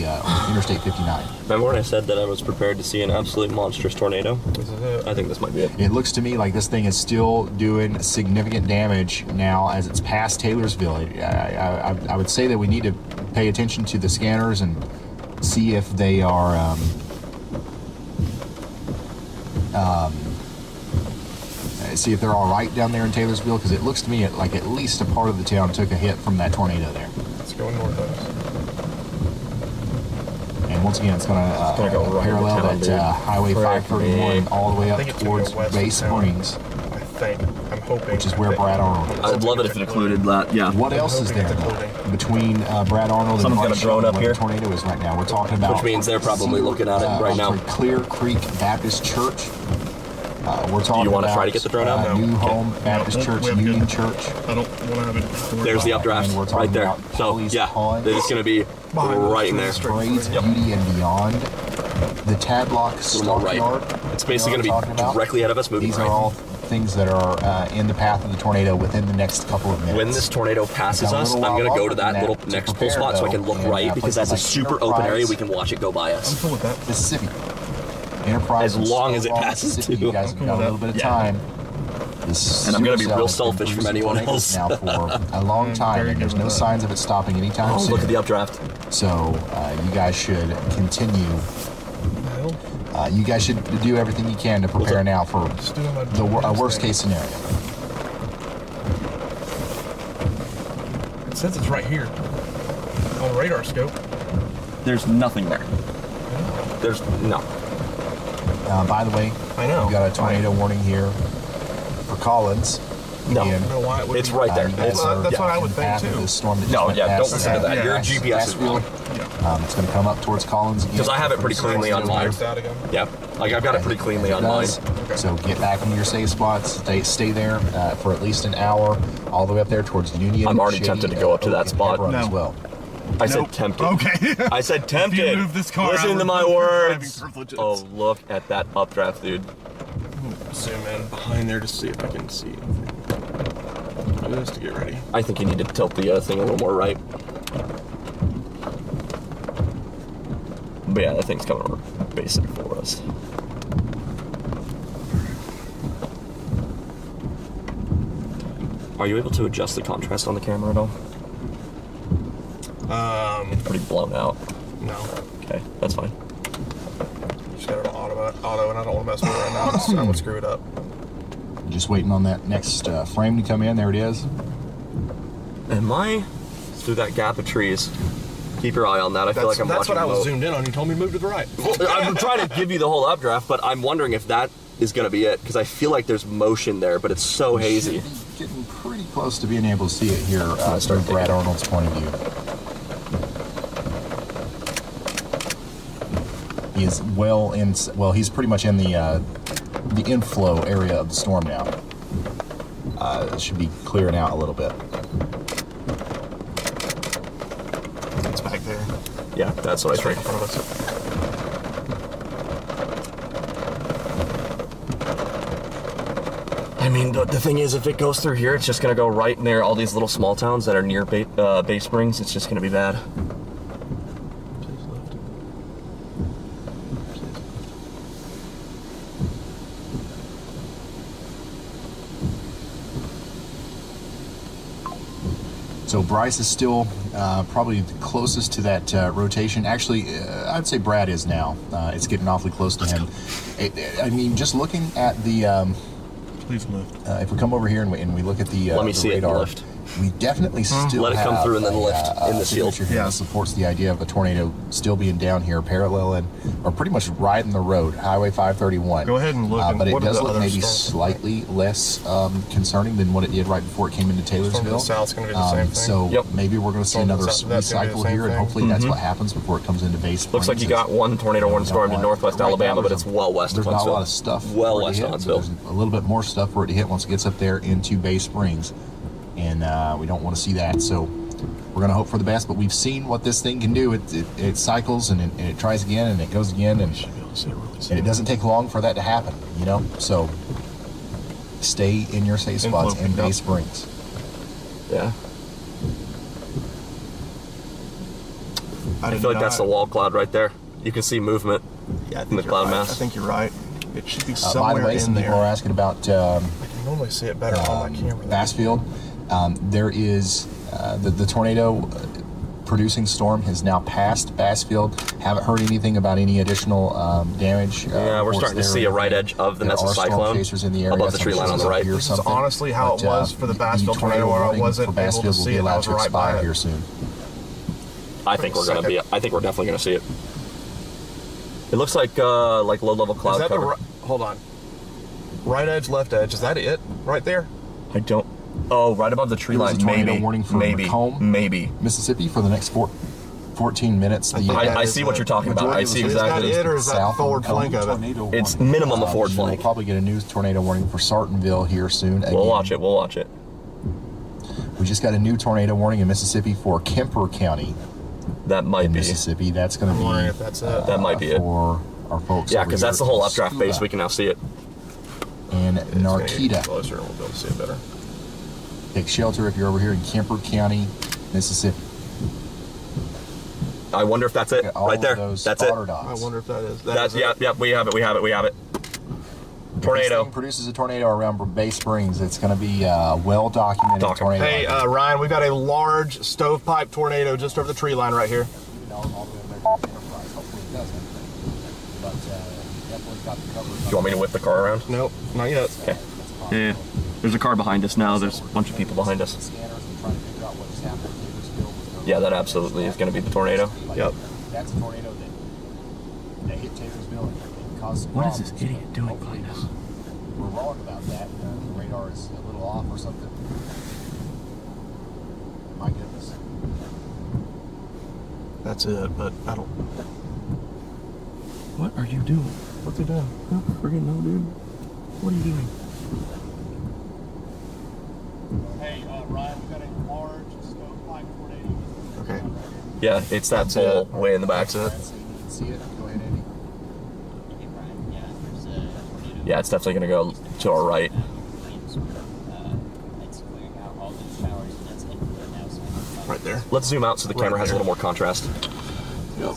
Interstate 59. Remember when I said that I was prepared to see an absolute monstrous tornado? This is it. I think this might be it. It looks to me like this thing is still doing significant damage now as it's past Taylorsville. I would say that we need to pay attention to the scanners and see if they are see if they're all right down there in Taylorsville, because it looks to me like at least a part of the town took a hit from that tornado there. It's going north of us. And once again, it's going to go right parallel into town, that Highway Correct 531 me. all the way I up think it's gonna towards go west Bay of town. Springs, I think. I'm hoping. which is where Brad Arnold is. I'd love it if it included that. Yeah. What else is hoping there it's though, including. between Brad Arnold Someone's and got a drone up where here. the tornado is right now? We're talking about Which means they're probably looking at it right now. Clear Creek Baptist Church. We're talking you wanna about try to get the drone out? New No. Home Okay. Baptist No, Church, we have Union good. Church. I don't want to have it. There's the updraft And we're talking right there. about So Polly's yeah, Pond. it's going to be Behind right in there. us. Parades, Yep. Beauty and Beyond. The Tadlock A little more right. Stockyard. It's basically You know going what to I'm be talking about? directly ahead of us, moving These right. are all things that are in the path of the tornado within the next couple of minutes. When this tornado passes Got a us, little I'm while going to go to longer than that little to next pull prepare, spot so I can though, look and, right because that's a places like super open area. Enterprise. We can watch it go by I'm us. cool with that. Mississippi. Enterprise. As long as it Stonewall, passes, Mississippi, too. You guys have got a little bit of Yeah. time. This And I'm gonna be supercell real has been selfish from producing anyone tornadoes else. now for a long time, very and there's good no with that. signs of it stopping anytime Oh, soon. look at the updraft. So you guys should continue. You guys should do everything you can to prepare now for the worst case scenario. It says it's right here on the radar scope. There's nothing there. There's no. By the way, I know. we got a tornado warning here for Collins. No. Again, I don't know why it would It's be. right there. you guys It's, are that's what I would in the think, path of too. the storm that just No, went yeah, past, don't listen to that. yeah, Your that's- GPS is wrong. it's going to come up towards Collins again. Because I have it pretty cleanly on mine. Out again. Yeah, like I've got it pretty cleanly on mine. So get back into your safe spots. Stay there for at least an hour, all the way up there towards Union. I'm already Shady, tempted to go up to that Oak, and spot. Hebron as No. well. I said tempted. Okay. I said tempted. If you move this car Listen out, to my we're words. driving privileges. Oh, look at that updraft, dude. Zoom in behind there to see if I can see anything. Just to get ready. I think you need to tilt the thing a little more right. But yeah, that thing's coming over basic for us. Are you able to adjust the contrast on the camera at all? It's pretty blown out. No. Okay, that's fine. Just got it on auto, and I don't want to mess with it right now. I would screw it up. Just waiting on that next frame to come in. There it is. Am I through that gap of trees? Keep your eye on that. I feel like I'm That's watching what I was both. zoomed in on. You told me to move to the right. Well, I'm trying to give you the whole updraft, but I'm wondering if that is going to be it, because I feel like there's motion there, but it's so hazy. Should be getting pretty close to being able to see it here start from digging. Brad Arnold's point of view. He is he's pretty much in the inflow area of the storm now. It should be clearing out a little bit. It's back there. Yeah, that's what I Straight in think. front of us. I mean, the thing is, if it goes through here, it's just going to go right near all these little small towns that are near Bay Springs. It's just going to be bad. So Bryce is still probably the closest to that rotation. Actually, I'd say Brad is now. It's getting awfully close to him. I mean, just looking at the... Please lift. if we come over here and we look at the, Let me the see it radar, lift. we definitely still Let it come have through and then lift in the seal. signature here Yeah. that supports the idea of a tornado still being down here, paralleling, or pretty much right in the road, Highway 531. Go ahead and look. And But it what are does the look other maybe storms? slightly less concerning than what it did right before it came into Storm to the Taylorsville. south's going to do the same thing. So Yep. maybe we're going to see Storm to the another south, that's gonna be the recycle same here, and thing. hopefully that's what happens before it comes into Bay Springs. Looks like you got one tornado warning storm to northwest Right now, Alabama, but there's it's well west of There's not a Huntsville. lot of stuff. Well for it to west of hit, but Huntsville. There's a little bit more stuff for it to hit once it gets up there into Bay Springs, and we don't want to see that. So we're going to hope for the best. But we've seen what this thing can do. It cycles and it tries again and it goes again, and it doesn't take long for that to happen. You know, so stay in your safe spots in Bay Springs. Yeah. I I feel like that's the wall cloud right there. You can see movement Yeah, I in think the you're cloud right. mass. I think you're right. It should be By somewhere the way, some in people are there. asking about I can normally see it better on my camera. Bassfield. There is the tornado producing storm has now passed Bassfield. Haven't heard anything about any additional damage. Yeah, we're reports starting to there. see a right edge of the There are storm mesocyclone chasers in the area, above the some tree line on the chasers up right. here or This is something. honestly how it But, was for the Bassfield tornado, where I warning wasn't for able to Bassfield will see be it. I allowed was to right by expire it. here soon. I think we're definitely gonna see it. It looks like low-level cloud Is that cover. hold on. Right edge, left edge. Is that it? Right there? I don't. Oh, right above the tree line. There's a tornado Maybe. warning for Maybe. Macomb, Maybe. Mississippi for the next 14 minutes. I see what you're talking about. I see exactly. Is that it, or is that the forward flank of it? It's minimum a forward We'll flank. probably get a new tornado warning for Sartonville here soon. We'll watch it. We'll watch it. We just got a new tornado warning in Mississippi for Kemper County. That might in be Mississippi. That's going to be. If that's it. That might be it. For our folks. Yeah, over because here that's the whole in updraft base. We can now see it. And It's gonna get Narkita. closer, and we'll be able to see it better. Take shelter if you're over here in Kemper County, Mississippi. I wonder if that's it. All Right there. of those That's it. spotter I dots. wonder if that is. That's is yeah. it. Yeah. We have it. We have it. We have it. If Tornado. this thing produces a tornado around Bay Springs, it's going to be a well-documented tornado. Hey, Ryan, we got a large stovepipe tornado just over the tree line right here. Do you want me to whip the car around? Nope, not yet. Okay. Yeah. There's a car behind us now. There's a bunch of people behind us. Yeah, that absolutely is going to be the tornado. Yep. That's a tornado that hit Taylorsville and caused some What is problems. this idiot doing behind us? We're wrong about that. The radar is a little off or something. My goodness. That's it, but I don't. What are you doing? What's he doing? I don't friggin' know, dude. What are you doing? Hey, Ryan, we got a large stovepipe tornado. Okay. Yeah, it's that bowl way in the back. So you can see it. Go ahead, Andy. Yeah, it's definitely going to go to our right. Right there. Let's zoom out so the camera has a little more contrast. Yep.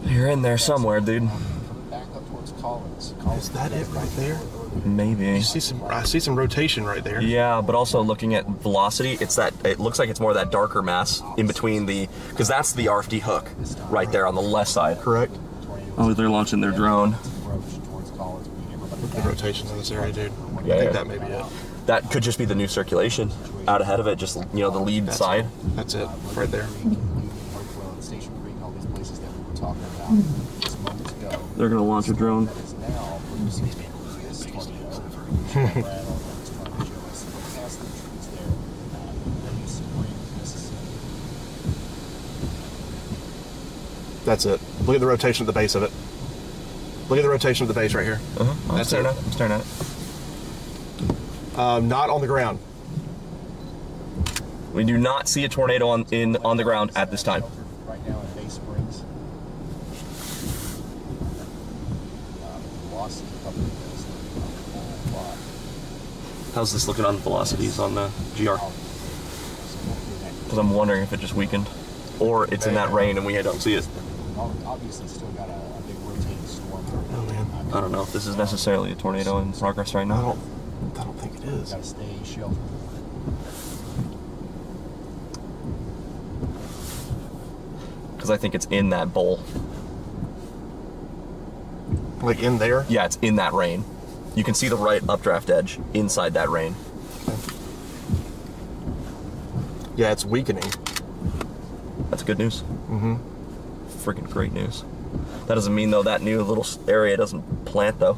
You're in there somewhere, dude. Back up towards Collins. Is that it right there? Maybe. I see some rotation right there. Yeah, but also looking at velocity, it looks like it's more of that darker mass in between because that's the RFD hook right there on the left side. Correct. Oh, they're launching their drone. The rotations in this area, dude. Yeah, I think that may be it. That could just be the new circulation out ahead of it, just, the lead side. That's it, right there. They're going to launch a drone. That's it. Look at the rotation at the base of it. Look at the rotation of the base right here. I'm staring at it. Not on the ground. We do not see a tornado on the ground at this time. Right now in Bay Springs. How's this looking on velocities on the GR? Because I'm wondering if it just weakened, or it's in that rain and we don't see it. Obviously, still got a big rotating storm. Oh man. I don't know if this is necessarily a tornado in progress right now. I don't think it is. Got to stay sheltered. Because I think it's in that bowl. Like in there? Yeah, it's in that rain. You can see the right updraft edge inside that rain. Yeah, it's weakening. That's good news. Mm-hmm. Freaking great news. That doesn't mean, though, that new little area doesn't plant, though.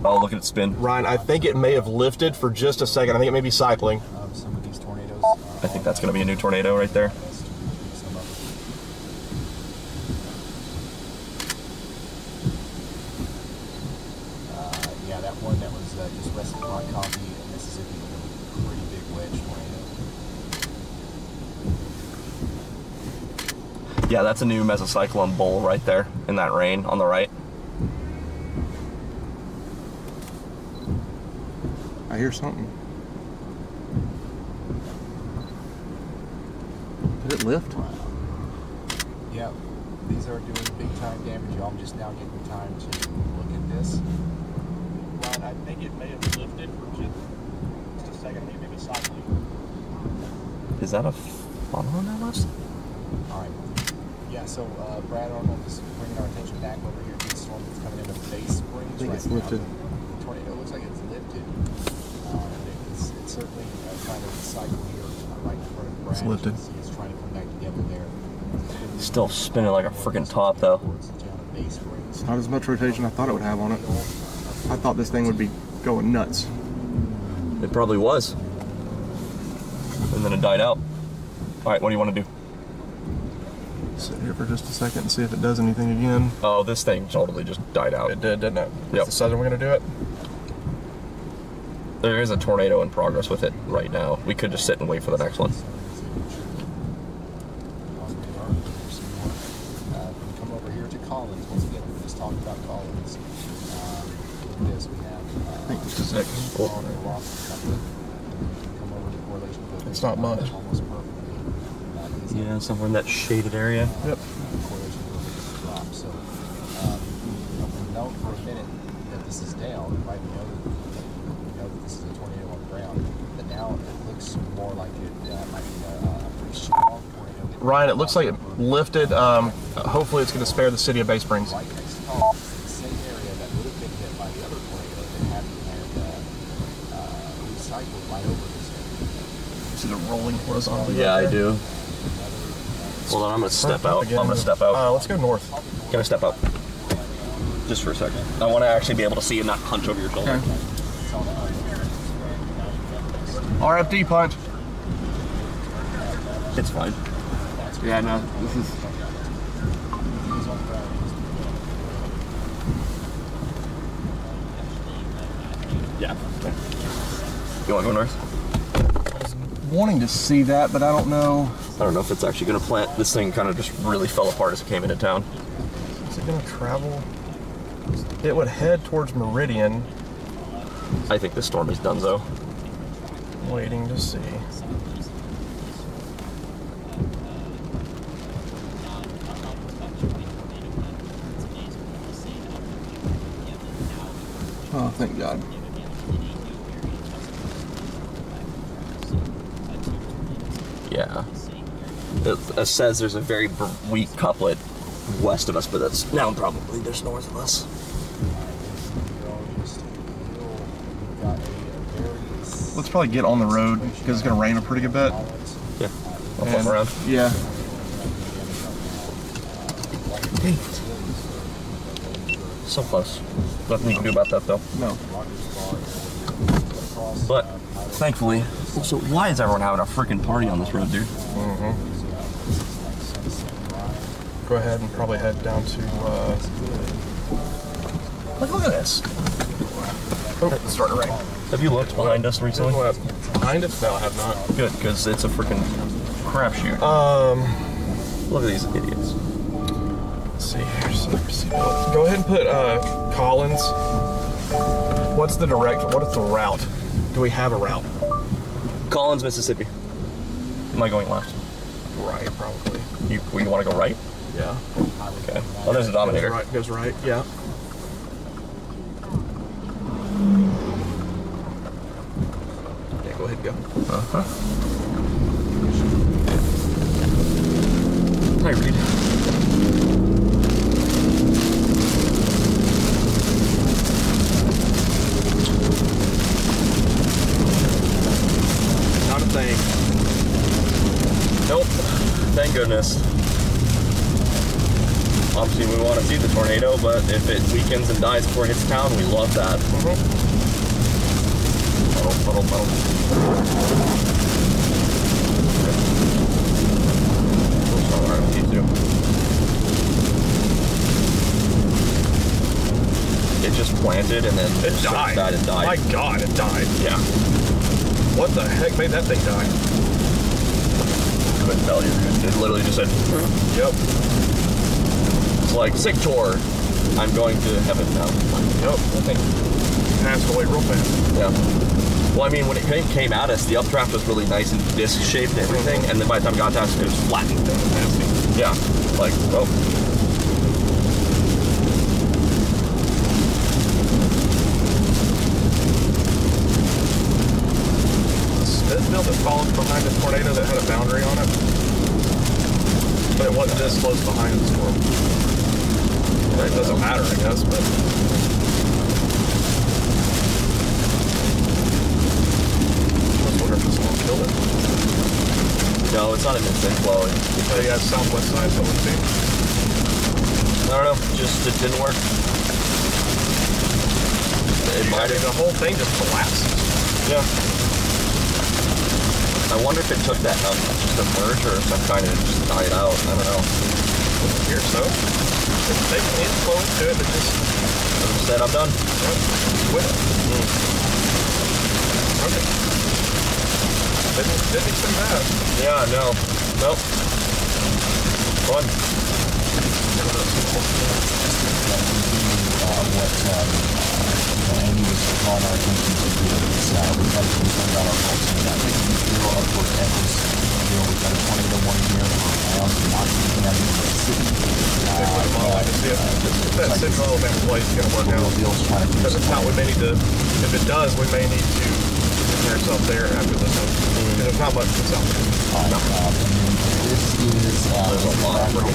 Oh, look at it spin. Ryan, I think it may have lifted for just a second. I think it may be cycling. Some of these tornadoes. I think that's going to be a new tornado right there. Yeah, that one that was just west of Hot Coffee in Mississippi was a pretty big wedge tornado. Yeah, that's a new mesocyclone bowl right there in that rain on the right. I hear something. Did it lift? Yeah, these are doing big time damage. Y'all, I'm just now getting time to look at this. Ryan, I think it may have lifted for just... Is that a funnel on that list? All right. Yeah, so Brad Arnold is bringing our attention back over here to the storm that's coming into Bay Springs. I think it's right now. lifted. The tornado looks like it's lifted. It's certainly trying to cycle here right in front of Brad. It's lifted. It's trying to come back together there. Still spinning like a freaking top though. It's not as much rotation I thought it would have on it. I thought this thing would be going nuts. It probably was. And then it died out. All right, what do you want to do? Sit here for just a second and see if it does anything again. Oh, this thing totally just died out. It did, didn't it? Yep. Is the southern one gonna do it? There is a tornado in progress with it right now. We could just sit and wait for the next one. Come over here to Collins. Once again, we just talked about Collins. This we have. I think this is it. Come over to correlation. It's not much. Almost perfectly. Yeah, somewhere in that shaded area. Yep. Correlation drop. So we know for a minute that this is down, right? We know that this is a tornado on the ground. But now it looks more like it might be a pretty strong tornado. Ryan, it looks like it lifted. Hopefully it's going to spare the city of Bay Springs. Right next to Collins, the same area that would have been hit by the other tornado that happened and recycled right over this area. See the rolling horizontal? Yeah, I do. Hold on, I'm gonna step out. I'm gonna step out. Let's go north. Can I step out? Just for a second. I want to actually be able to see and not punch over your shoulder. Okay. RFD punch. It's fine. Yeah, no, this is. Yeah. You want to go north? Wanting to see that, but I don't know. I don't know if it's actually gonna plant. This thing kind of just really fell apart as it came into town. Is it going to travel? It would head towards Meridian. I think this storm is done, though. Waiting to see. Oh, thank God. Yeah. It says there's a very weak couplet west of us, but that's now probably just north of us. Let's probably get on the road because it's going to rain a pretty good bit. Yeah. I'll flip around. Yeah. So close. Nothing you can do about that, though. No. But thankfully, also, why is everyone having a freaking party on this road, dude? Mm-hmm. Go ahead and probably head down to. Look at this. Oh, it's starting to rain. Have you looked behind us recently? Behind us? No, I have not. Good, because it's a freaking crapshoot. Look at these idiots. Let's see here. Go ahead and put Collins. What's the route? Do we have a route? Collins, Mississippi. Am I going left? Right, probably. You want to go right? Yeah. Okay. Oh, there's a Dominator. Goes right, yeah. Yeah, go ahead and go. Uh-huh. Hi, Reed. Not a thing. Nope. Thank goodness. Obviously, we want to see the tornado, but if it weakens and dies before it hits town, we love that. Puddle. It just planted and then It died. And died. My God, it died. Yeah. What the heck made that thing die? Couldn't tell you. It literally just said, Yep. It's like, sick tour. I'm going to heaven now. Yep. I think. Passed away real fast. Yeah. Well, I mean, when it came at us, the updraft was really nice and disc-shaped and everything, and then by the time it got to us, it was flattened. Yeah. Like, oh. close behind the storm. It doesn't matter, I guess, but. I was wondering if the storm killed it. No, it's not an instant flow. Oh, yeah, southwest side, so let's see. I don't know, just it didn't work. It might have. The whole thing just collapsed. Yeah. I wonder if it took that just a merge or if some kind of just died out. I don't know. Here, so. It's taking in close to it, but just. Said I'm done. Yep. Quit it. Okay. Didn't expect that. Yeah, no. Nope. Fun. What Amy was drawing our attention to here is we've got to be concerned about our folks. And I think zero upward efforts. We've got a tornado warning here for around Washington County, Mississippi. That signal event place is going to work out. Because if not, we may need to, if it does, we may need to position ourselves there after this one. Because there's not much that's out there. This is there's a lot of freaking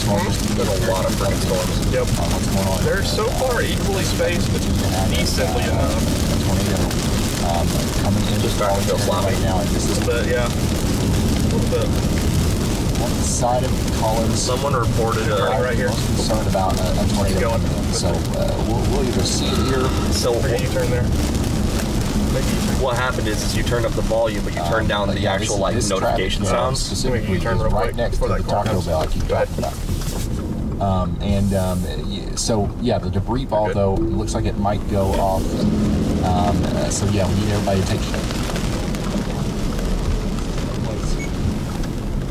storms. There's a lot of freaking storms. Yep. What's going on? They're so far equally spaced, but decently enough. Tornado coming in. Just starting to feel sloppy. Right now. And this is a little bit, yeah. A little bit. On the side of Collins. Someone reported right here. Concerned about a tornado. So we'll either see it here. So you turn there. What happened is you turned up the volume, but you turned down the actual notification sounds. Specifically, turn real right quick next to the Taco Bell I keep talking about. So yeah, the debris ball though looks like it might go off. So yeah, we need everybody to take.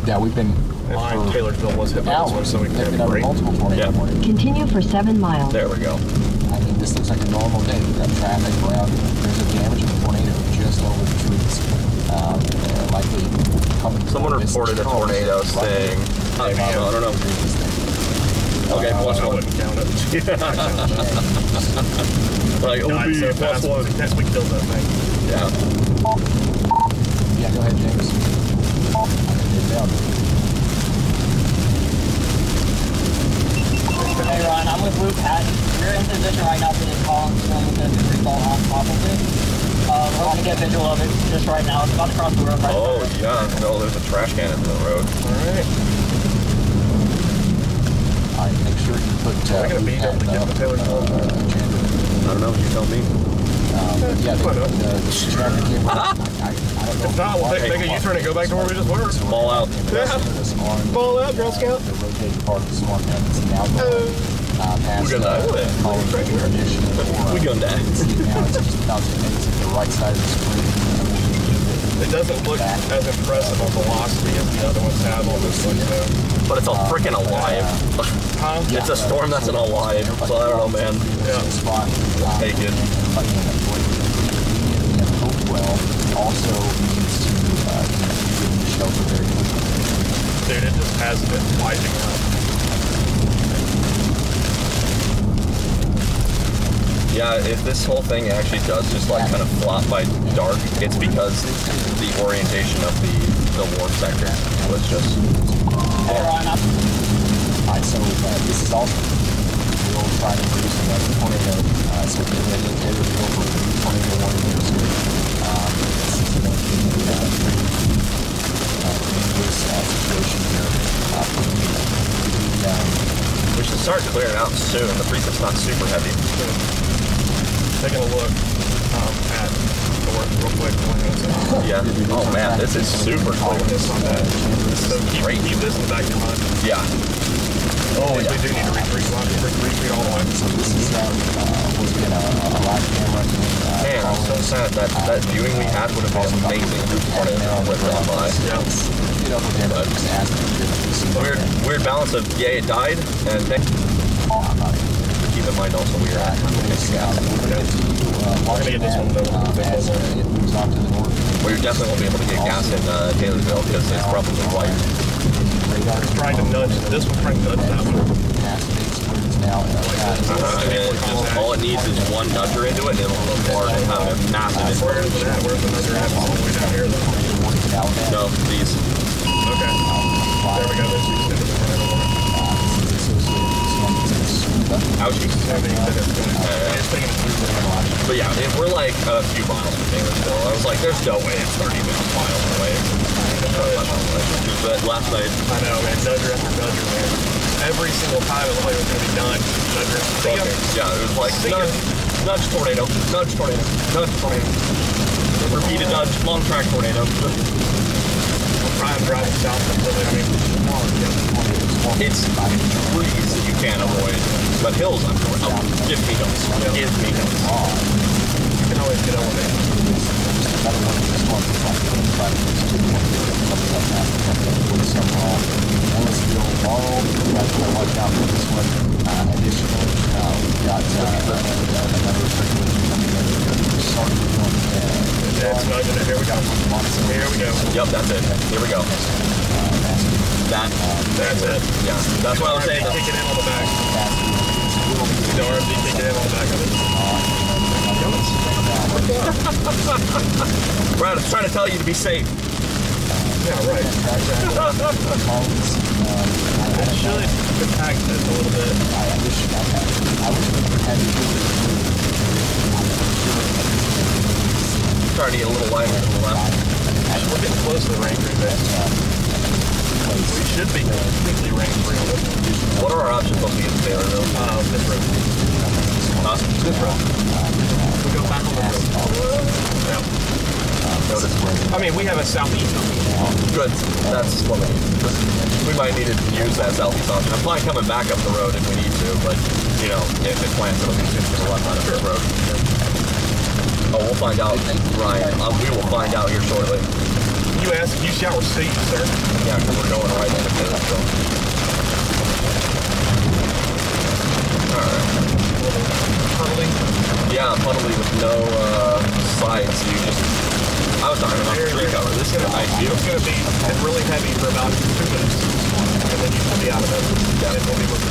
Yeah, we've been. Taylorsville was hit by this one, so we can have multiple tornado warnings. Continue for 7 miles. There we go. I mean, this looks like a normal day. We've got traffic around. There's a damaging tornado just over the trees. Likely coming. Someone reported a tornado saying, I don't know. Okay, plus I one. wouldn't count it. Like, OB, so plus one. Yes, we killed that thing. Yeah. Yeah, go ahead, James. Down. Hey Ron, I'm with Luke Patton. We're in position right now for this call with the debris ball on top of it. We want to get visual of it just right now. It's about to cross the road right now. Oh, yeah. No, there's a trash can in the road. Alright. Alright, make sure you put We're going to be able to get the Taylorsville. I don't know. You tell me. Yeah, the traffic came I don't know. If not, we'll take a U-turn and go back to where we just were. Ball out. Yeah. Ball out, Girl Scout. The rotating part of the storm is now going past We're gonna Collins recognition. We're gonna die. Now it's just about to exit the right side of the screen. It doesn't look as impressive a velocity as the other ones have on this one, though. But it's all freaking alive. It's a storm that's an alive. So I don't know, man. Yeah. Take it. Hopewell also needs to get in the shelter very quickly. Dude, it just has been wiping out. Yeah, if this whole thing actually does just like kind of flop by dark, it's because the orientation of the warp sector was just. Hey Ron, Alright, so this is also we'll try to produce another tornado. So get ready to go for tornado warning here soon. This is going to be a dangerous situation here. We should start clearing out soon. The precip's not super heavy. Taking a look at north real quick. Yeah. Oh man, this is super clear. So keep this in the back of your mind. Yeah. Oh We yeah. do need to retreat all the way. So this is once again a live camera. Man, I'm so sad that viewing we had would have been amazing if this tornado went right by. Weird balance of it died and keep in mind also we are at We're going to get this one though. We definitely won't be able to get gas in Taylorsville because it's probably white. It's trying to nudge. This one's trying to nudge that one. All it needs is one nudger into it and it'll look hard and have a massive Where's the nudger at? All the way down here though. No, these. Okay. There we go. There's the extended tornado. Ouchie. But yeah, if we're like a few miles from Taylorsville, I was like, there's no way it's 30 miles away. But last night, I know, man. Nudger after nudger, man. Every single time it looked like it was going to be done. Nudger. Yeah, it was like nudge tornado, nudge tornado, nudge tornado. Repeated nudge, long track tornado. We'll try and drive south completely. I mean, it's trees that you can't avoid, but hills, give me hills. Give me hills. You can always get over there. That's nudging it. Here we go. Here we go. Yep, that's it. Here we go. That's it. Yeah, that's what I was saying. Kick it in on the back. The RMD kick it in on the back of it. Brad, I'm trying to tell you to be safe. Yeah, right. It should impact this a little bit. Trying to get a little lighter to the left. We're getting close to the rain free base. We should be completely rain free on this one. What are our options supposed to get to Taylorville? This road. This road. We go back on the road. Yeah. I mean, we have a southeast option. Good. That's what we need. We might need to use that southeast option. I'm probably coming back up the road if we need to, but, you know, if it plans, it'll be just going to left out of this road. Oh, we'll find out, Ryan. We will find out here shortly. You asked if you shall receive, sir. Yeah, because we're going right into this. So. Alright. Puddling? Yeah, puddly with no sides. You just... I was talking about the tree cover. This is a nice view. It's going to be really heavy for about 2 minutes, and then you should be out of it. Yeah, it will be looking.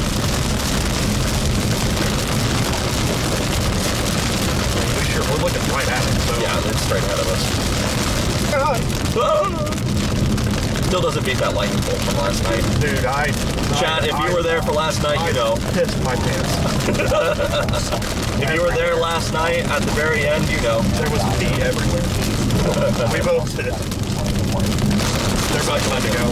We're looking right at it. So. Yeah, it's straight ahead of us. Still doesn't beat that lightning bolt from last night. Dude, Chad, if you were there for last night, you know. Pissed my pants. If you were there last night, at the very end, you know. There was pee everywhere. We both did. They're both about to go.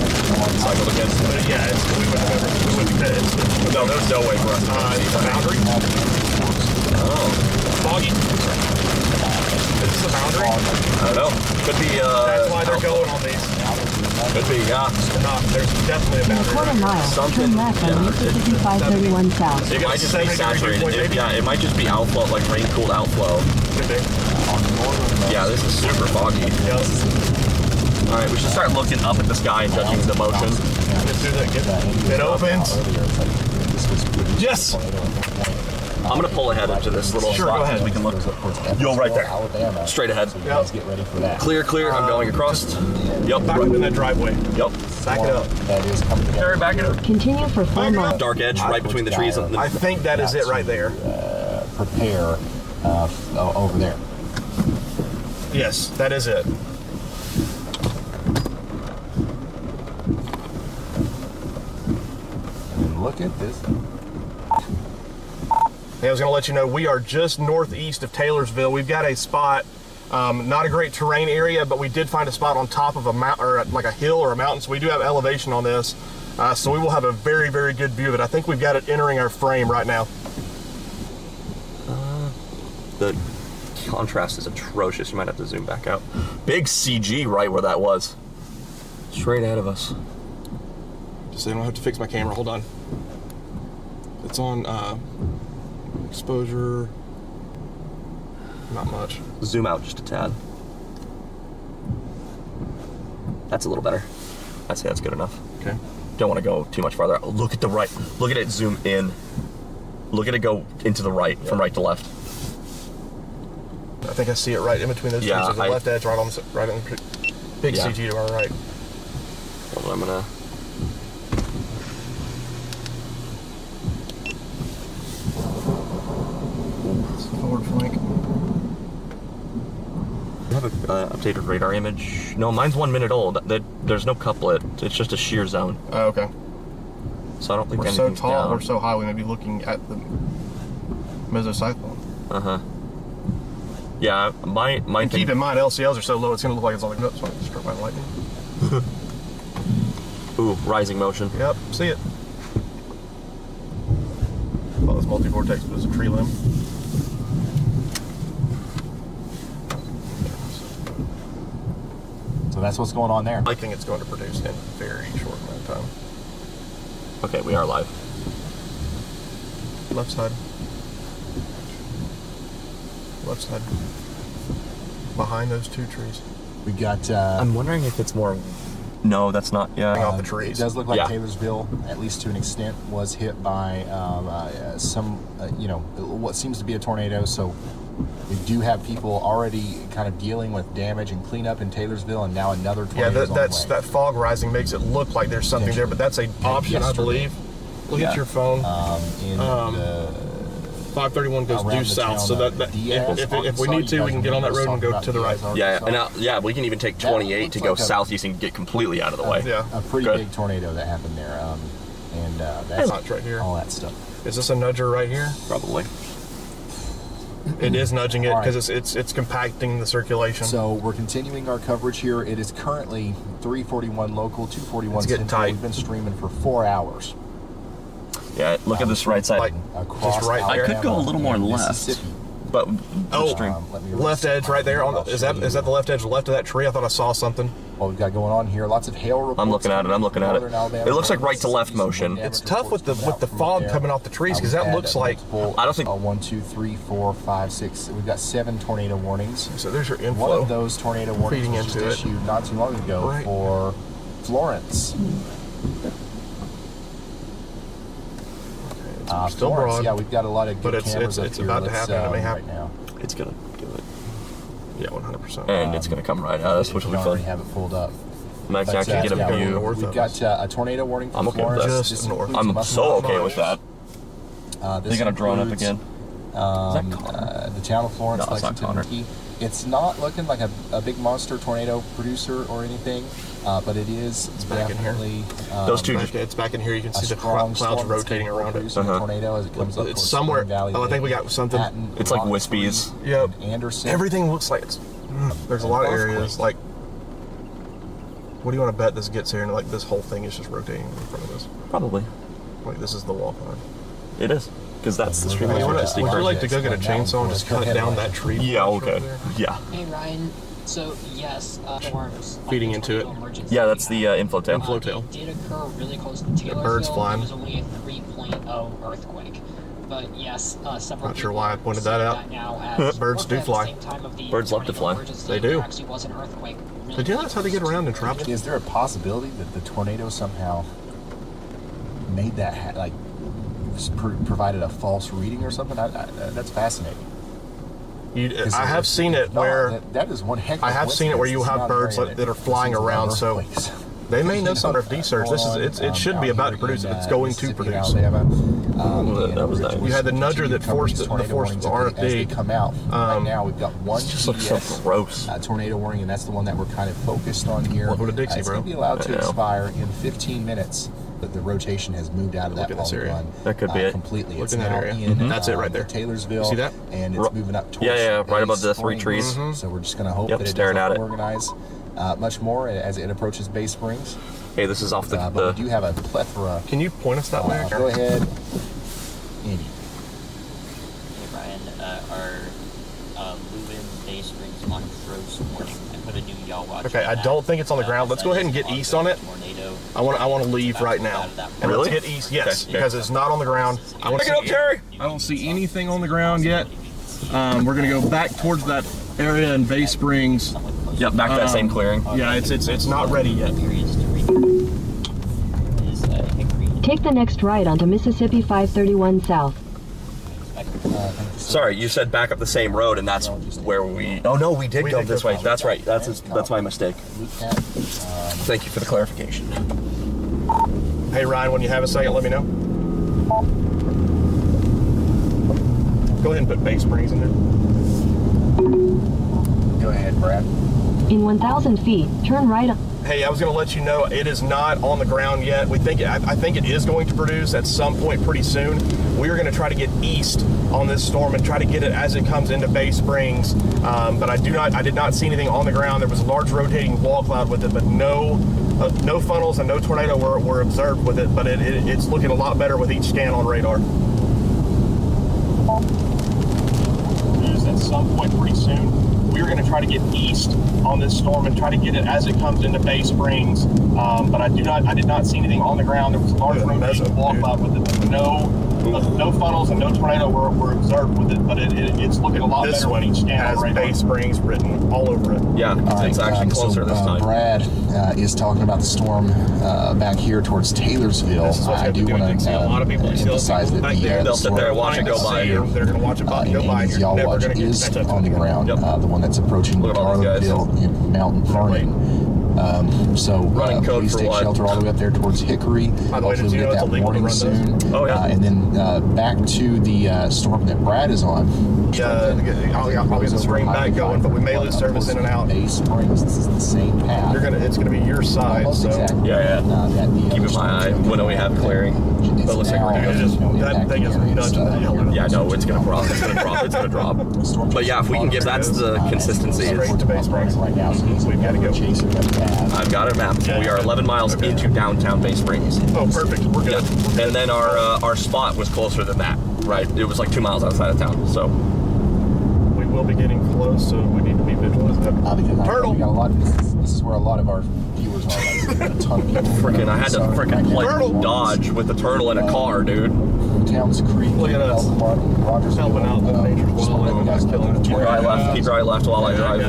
Cycled again. But yeah, we wouldn't have it. No, there's no way for us to it's a boundary. Oh. Foggy. Is this a boundary? I don't know. Could be, That's why they're going on these. Could be, yeah. No, there's definitely a In a boundary. quarter mile, turn left on Mississippi 531 South. It might just be saturated. It might just be outflow, like rain-cooled outflow. Could be. Yeah, this is super foggy. Yep. Alright, we should start looking up at the sky and judging the motion. It opens. Yes! I'm gonna pull ahead into this little Sure, spot go ahead. we can look. Yo, right there. Straight ahead. Yep. Get ready for that. Clear, clear. I'm going across. Yep. Back up in that driveway. Yep. Back it up. That is coming together. Carry back it up. Continue for 4 miles. Dark edge right between the trees. I think that is it right there. Prepare over there. Yes, that is it. And look at this. I was going to let you know we are just northeast of Taylorsville. We've got a spot, not a great terrain area, but we did find a spot on top of a mountain, or like a hill or a mountain. So we do have elevation on this. So we will have a very, very good view of it. I think we've got it entering our frame right now. The contrast is atrocious. You might have to zoom back out. Big CG right where that was. Straight ahead of us. Just so I don't have to fix my camera. Hold on. It's on exposure. Not much. Zoom out just a tad. That's a little better. I'd say that's good enough. Okay. Don't want to go too much farther. Look at the right. Look at it zoom in. Look at it go into the right, from right to left. I think I see it right in between those trees. There's a left edge right on the big CG to our right. Hold on, I'm gonna. Forward flank. You have an updated radar image? No, mine's 1 minute old. There's no couplet. It's just a shear zone. Oh, okay. So I don't think we're so anything's tall, down. we're so high, we may be looking at the mesocyclone. Yeah, my and keep in mind, LCLs are so low, it's going to look like it's on the nuts when it's struck by lightning. Ooh, rising motion. Yep, see it. Well, this multi-vortex was a tree limb. So that's what's going on there. I think it's going to produce in a very short amount of time. Okay, we are live. Left side. Left side. Behind those two trees. We got. I'm wondering if it's more. No, that's not. Yeah. Off the trees. It does look like Taylorsville, at least to an extent, was hit by some, what seems to be a tornado. So we do have people already kind of dealing with damage and cleanup in Taylorsville, and now another tornado. Yeah, that fog rising makes it look like there's something there, but that's an option, I believe. Look at your phone. 531 goes due south, so that if we need to, we can get on that road and go to the right. Yeah, and we can even take 28 to go southeast and get completely out of the way. Yeah, a pretty big tornado that happened there, and that's right here. All that stuff. Is this a nudger right here? Probably. It is nudging it because it's compacting the circulation. So we're continuing our coverage here. It is currently 341 local, 241 it's getting central. tight. We've been streaming for 4 hours. Yeah, look at this right side. Like, across right I could go a little more left. But left edge right there. Is that the left edge left of that tree? I thought I saw something. What we've got going on here, lots of hail reports. I'm looking at it. It looks like right to left motion. It's tough with the fog coming off the trees because that looks like. I don't think. 1, 2, 3, 4, 5, 6. We've got 7 tornado warnings. So there's your inflow. One of those tornado warnings was just issued not too long ago for Florence. Still Florence, broad. yeah, we've got a lot of good cameras up it's here. about to happen. It may happen right now. It's gonna do it. Yeah, 100%. And it's gonna come right at us, which will be fun. Already have it pulled up. Might actually get a view. We've got a tornado warning for I'm okay Florence. with that. I'm so okay with that. They got a drone up again. The town of Florence, No, it's not Lexington, Key. It's not looking like a big monster tornado producer or anything, but it is back definitely. Those two. It's back in here. You can see the clouds rotating around it. Tornado as it comes up. It's somewhere. I think we got something. It's like wispies. Yep. Anderson. Everything looks like it's. There's a lot of areas like. What do you want to bet this gets here? And like this whole thing is just rotating in front of us. Probably. Like this is the wall line. It is. Because that's the stream. Would you like to go get a chainsaw and just cut down that tree? Yeah, okay. Yeah. Hey Ryan, so yes, storms feeding into it. Yeah, that's the inflow tail. Inflow tail. It did occur really close to Taylorsville. Birds flying. It was only a 3.0 earthquake. But yes, several. Not sure why I pointed that out. Birds do fly. Birds love to fly. They do. Actually was an earthquake. Did you know that's how they get around in traps? Is there a possibility that the tornado somehow made that provided a false reading or something? That's fascinating. I have seen it where that is one heck of I have seen it where you have birds that are flying around, so they may know some RFD surge. It should be about to produce. It's going to produce. That was nice. You had the nudger that forced the RFD. As they come out. Right now we've got one gross tornado warning, and that's the one that we're kind of focused on here. Welcome to Dixie, it's bro. going to be allowed to expire in 15 minutes. But the rotation has moved out of that polygon. That could be it. Completely. Look It's in that now area. in That's it right there. Taylorsville. You see that? And it's moving up towards right above the 3 trees. So we're just going to hope that it staring at doesn't it. organize much more as it approaches Bay Springs. Hey, this is off the. But we do have a plethora. Can you point us that way? Go ahead, Andy. Hey Ryan, our Leuven Bay Springs on gross warning. I put a new yaw watch. Okay, I don't think it's on the ground. Let's go ahead and get east on it. I want to leave right now. And really? Let's get east, yes, because it's not on the ground. I want to pick it up, Jerry. I don't see anything on the ground yet. We're gonna go back towards that area in Bay Springs. Yep, back to that same clearing. Yeah, it's not ready yet. Take the next right onto Mississippi 531 South. Sorry, you said back up the same road, and that's where we. Oh no, we did go this way. That's right. That's my mistake. Thank you for the clarification. Hey Ryan, when you have a second, let me know. Go ahead and put Bay Springs in there. Go ahead, Brad. In 1,000 feet, turn right. Hey, I was going to let you know it is not on the ground yet. I think it is going to produce at some point pretty soon. We are going to try to get east on this storm and try to get it as it comes into Bay Springs. But I did not see anything on the ground. There was a large rotating wall cloud with it, but no funnels and no tornado were observed with it. But it's looking a lot better with each scan on radar. At some point pretty soon. We're going to try to get east on this storm and try to get it as it comes into Bay Springs. But I did not see anything on the ground. There was a large rotating wall cloud with it, but no funnels and no tornado were observed with it. But it's looking a lot better when each scan has Bay Springs written all over it. Yeah, it's actually closer this time. Brad is talking about the storm back here towards Taylorsville. I do want to a lot of people emphasize that they'll sit there and watch it go by here. They're going to watch it go by here. Y'all watch is on the ground. Yep. The one that's approaching Arnold in Mountain Farming. Running code please for take what? shelter all the way up there towards Hickory. By the way, Hopefully did you we know get it's that illegal to warning run soon. those? Oh, yeah. And then back to the storm that Brad is on. I'll get the screen back going, but we may lose service in and out. Bay Springs. This is the same path. It's gonna be your side. Almost So exactly. Yeah. Keep Keeping my eye when we have clearing. But it looks like we're gonna that thing is nudging the hell out of Yeah, no, it's gonna drop. It's gonna drop. But yeah, if we can get that's the consistency. Straight to Bay Springs right now, so we've got to go. I've got it mapped. We are 11 miles into downtown Bay Springs. Oh, perfect. We're good. Yeah. And then our spot was closer than that, right? It was like 2 miles outside of town. So we will be getting close, so we need to be vigilant. Turtle. We got a lot. This is where a lot of our viewers are. Like, a ton of people. I had to like dodge with the turtle in a car, dude. Towns Creek. Look at us. Rogers helping out the nature's wildlife. Keep your eye left while I drive.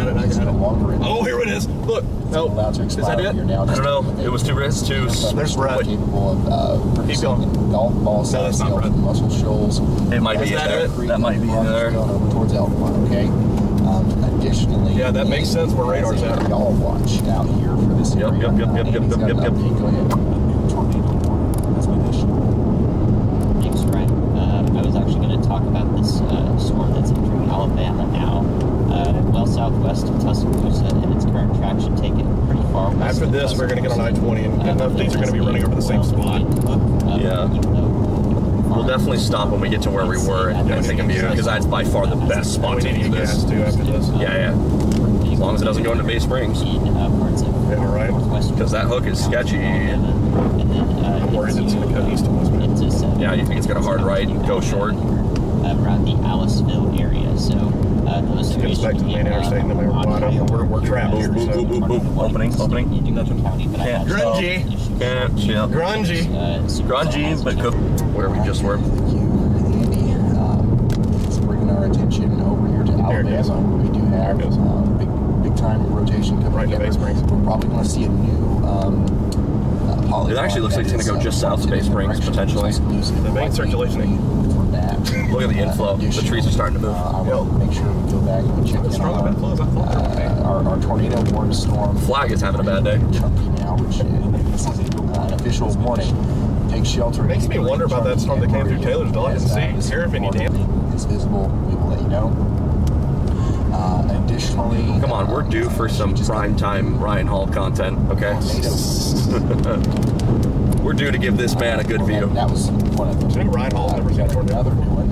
Oh, here it is. Look. Nope. Is that it? I don't know. It was too risky. There's Brad. Capable of Keep going. golf ball size sails and muscle shoals. It might be in there. That might be in there. Over towards Elkhorn, okay? Additionally, yeah, that makes sense where radar's at. Y'all watch out here for this area. Yep. Go ahead. Tornado warning. That's my issue. Thanks, Ryan. I was actually going to talk about this storm that's entering Alabama now. Well southwest of Tuscaloosa, and its current traction taken pretty far west. After this, we're going to get on I-20, and enough things are going to be running over the same spot. Yeah. We'll definitely stop when we get to where we were and take a view, because that's by far the best spot We to need do to get this. gas too after this. Yeah. As long as it doesn't go into Bay Springs. Yeah, right. Because that hook is sketchy. I'm worried that it's going to cut east of us. Yeah, you think it's got a hard right, go short? Around the Aliceville area, so those Get us back to the main interstate, and then we're wide open. We're trapped here. So. Opening. Can't. Grungy. Can't chill. Grungy, but cook where we just were. Andy, it's bringing our attention over here to Alabama, where we do have big time rotation coming together. We're probably going to see a new polygon. It actually looks like it's going to go just south of Bay Springs, potentially. The main circulation. Look at the inflow. The trees are starting to move. I want to make sure we go back and check in on our tornado warning storm. Flag is having a bad day. Chunky now, which this is an official warning. Take shelter. Makes me wonder about that storm that came through Taylorsville. I didn't see any damage. It's visible. We will let you know. Additionally, come on, we're due for some prime time Ryan Hall content, okay? We're due to give this man a good view. That was one of them. Ryan Hall's never seen a tornado.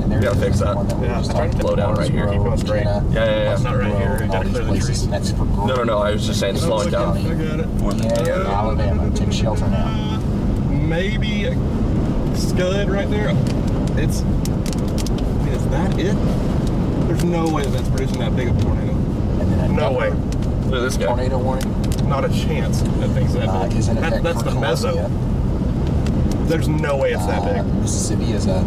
We gotta fix that. Yeah, slow down right here. Keep going straight. Yeah. It's not right here. You gotta clear the trees. No. I was just saying slow it down. I got it. Yeah, Alabama. Take shelter now. Maybe a scud right there. Is that it? There's no way that's producing that big of a tornado. No way. Look at this guy. Tornado warning. Not a chance that thing's that big. That's the meso. There's no way it's that big. Mississippi is a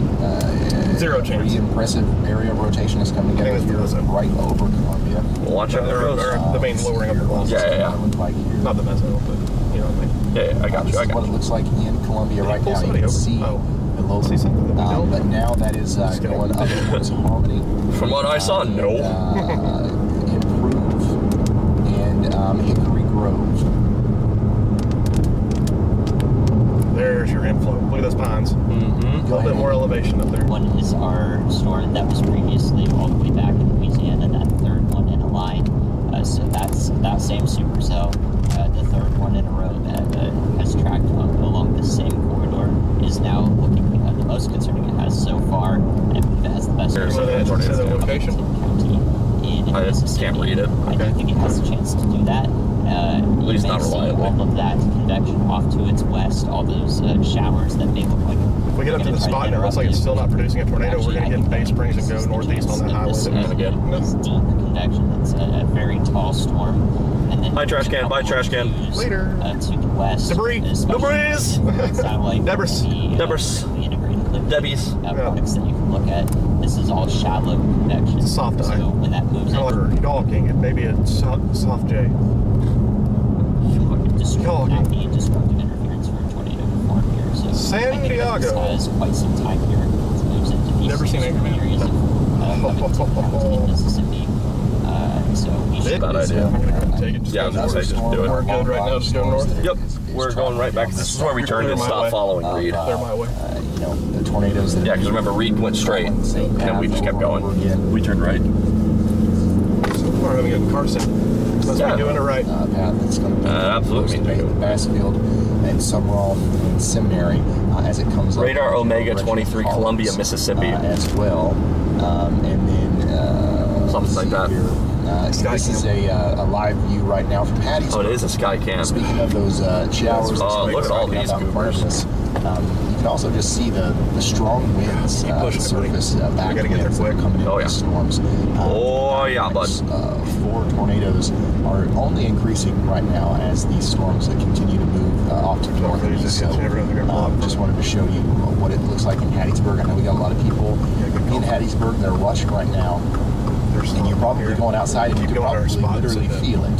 zero chance. Pretty impressive area of rotation is coming together here right over Columbia. Well, watch out there. The main lowering of the velocity. Yeah. Not the meso, but you know what I mean. Yeah, I got you. This is what it looks like in Columbia right now. You can see below. But now that is going up towards Harmony. From what I saw, no. Improve and Hickory Grove. There's your inflow. Look at those pines. A little bit more elevation up there. One is our storm that was previously all the way back in Louisiana, that third one in a line. So that's that same supercell the third one in a row that has tracked along the same corridor is now looking the most concerning it has so far, and I believe it has the best. So the location? County in I Mississippi. can't read it. I don't think it has a chance to do that. You least may not see reliably. all of that convection off to its west, all those showers that may look like. If we get up to the spot and it looks like it's still not producing a tornado, we're going to get in Bay Springs and go northeast on that highway. And again. This deep convection, it's a very tall storm. And then Bye, trash can. Bye, trash can. Later. To the west. Debris. Debris. Satellite. Debris. Integrated Debbie's. products that you can look at. This is all shallow convection. Soft eye. So when that moves in, Gawking, it may be a soft J. not be destructive interference for a tornado to form here. So San I think that this Diego. has quite some time here. It moves into these Never seen extreme areas of Covington County, Mississippi. So we should Bad idea. I'm going to go take it. Yeah, I was gonna say, just do it. We're good right now, just go north. Yep, we're going right back. This is where we turned and stopped following Reed. Clear my way. You know, the tornadoes that Yeah, because remember, Reed went straight, and we just kept going. We turned right. So far, I'm getting Carson. Must be doing it right. path that's going to be absolutely. Bassfield and Sumrall and Seminary as it comes up. Radar Omega 23, Columbia, Mississippi. As well. And then something like that. This is a live view right now from Hattiesburg. Oh, it is a sky cam. Speaking of those showers, look at all these goobers. You can also just see the strong winds surface back gotta get there quick. coming in Oh, yeah. storms. Oh, yeah, bud. 4 tornadoes are only increasing right now as these storms continue to move off to the northeast. So just wanted to show you what it looks like in Hattiesburg. I know we got a lot of people in Hattiesburg that are rushing right now. And you're probably going outside and you can probably literally feel it.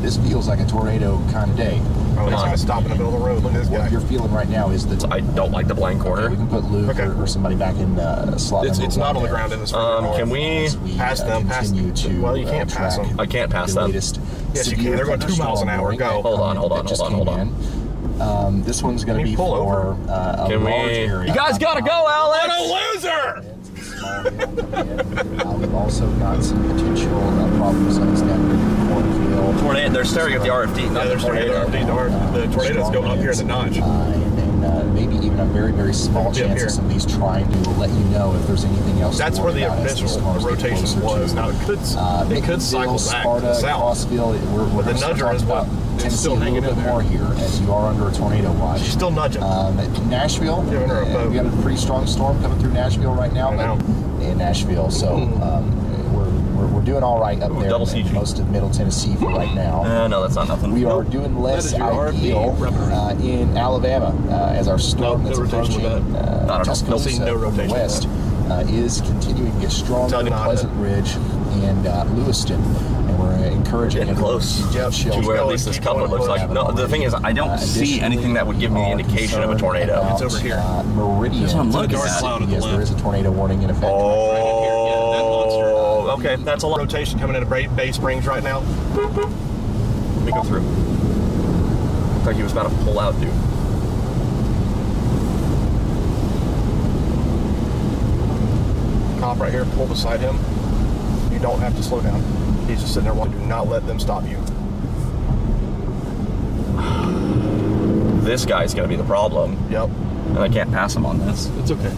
This feels like a tornado kind of day. Oh, it's going to stop in the middle of the road. Look at this guy. What you're feeling right now is that I don't like the blank corner. we can put Luke or somebody back in slot number It's not on one the there. ground in this Can we pass them? Continue to Well, you can't pass track them. I can't pass the that. latest Yes, you can. They're going 2 miles an hour. Go. Hold on. This one's going to be pull for a Can we? large area. You guys gotta go, Alex! What a loser! We've also got some potential problem zones down here in Cornfield. Tornado. They're staring at the RFD, not the tornado. The tornadoes go up here in the notch. And then maybe even a very, very small Be up chance here. of some of these trying to let you know if there's anything else. That's to where worry the about as initial storms get rotation closer was. to, Now it could cycle back Sparta, south. Crossville. We're But the gonna start nudger talking is what about is Tennessee still a hanging little in bit there. more here as you are under a tornado watch. She's still nudging. Nashville, Giving her a boat. we got a pretty strong storm coming through Nashville right now. I know. In Nashville, so we're doing all right up there double in CG. most of Middle Tennessee for right now. No, that's not nothing. We are doing less That is your ideal RFD. in Alabama as our storm No that's rotation approaching with that. I don't know. Tuscaloosa Don't see no from the rotation west is continuing to get stronger Tell in you not Pleasant Ridge and Lewiston. And we're encouraging Getting close Yep, to where at least this cover looks like. No, the thing is, I don't see anything that would give me the indication of a tornado. It's over here. Meridian, That's what I'm looking Mississippi, at. yes, there is a tornado warning in effect. Oh, okay, that's a lot. Rotation coming into Bay Springs right now. Let me go through. Looked like he was about to pull out, dude. Cop right here, pull beside him. You don't have to slow down. He's just sitting there watching. Do not let them stop you. This guy's gonna be the problem, Yep. and I can't pass him on this. It's okay.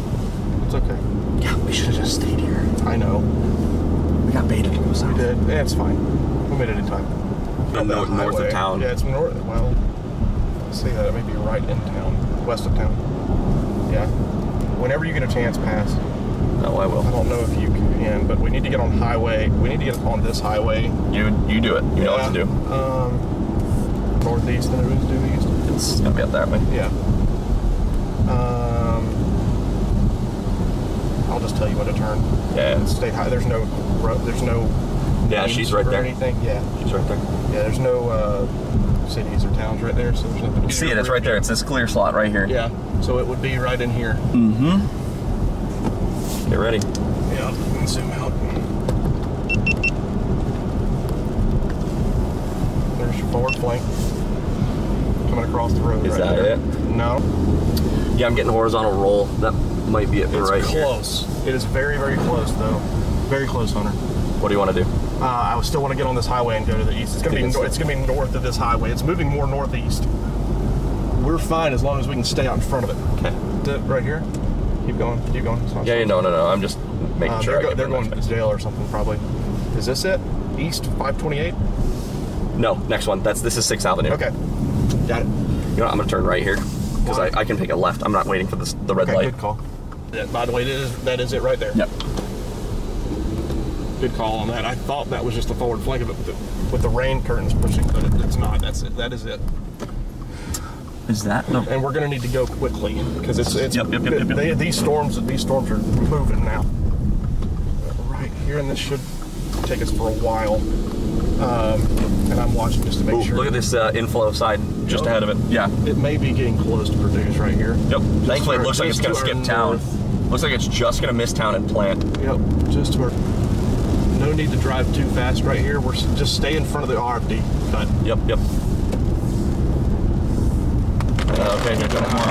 It's okay. Yeah, we should have just stayed here. I know. We got baited to go We south. did. Yeah, it's fine. We made it in time. North of Highway. town. Yeah, it's north. Well, let's say that it may be right in town, west of town. Yeah. Whenever you get a chance, pass. No, I will. I don't know if you can, but we need to get on highway. We need to get on this highway. You do it. You know what to do. Northeast than it is due east. It's gonna be up that way. Yeah. I'll just tell you when to turn. Yeah. Stay high. There's no. Yeah, names she's right or there. Anything. Yeah. She's right there. Yeah. There's no cities or towns right there, so there's nothing. You see it? It's right there. It's this clear slot right here. Yeah. So it would be right in here. Mm-hmm. Get ready. Yeah. Let me zoom out. There's your forward flank coming across the road. Is right that there. it? No. Yeah, I'm getting horizontal roll. That might be it for It's right here. close. It is very, very close, though. Very close, Hunter. What do you want to do? I still want to get on this highway and go to the east. It's going to be north of this highway. It's moving more northeast. We're fine as long as we can stay out in front of it. Okay. Right here. Keep going. Yeah, no. I'm just making sure. They're going to the jail or something probably. Is this it? East 528? No, next one. This is 6th Avenue. Okay. Got it. You know what, I'm going to turn right here because I can take a left. I'm not waiting for the red light. Good call. Yeah, by the way, that is it right there. Yep. Good call on that. I thought that was just the forward flank of it with the rain curtains pushing, but it's not. That's it. That is it. Is that? No. And we're going to need to go quickly because it's Yep. these storms are moving now. Right here, and this should take us for a while. And I'm watching just to make sure. Look at this inflow side just ahead of it. Yeah. It may be getting close to produce right here. Yep. Thankfully, it looks like it's going to skip town. Looks like it's just going to miss town and plant. Yep. Just to our. No need to drive too fast right here. We're just stay in front of the RFD. Cut. Yep. Okay, here comes more.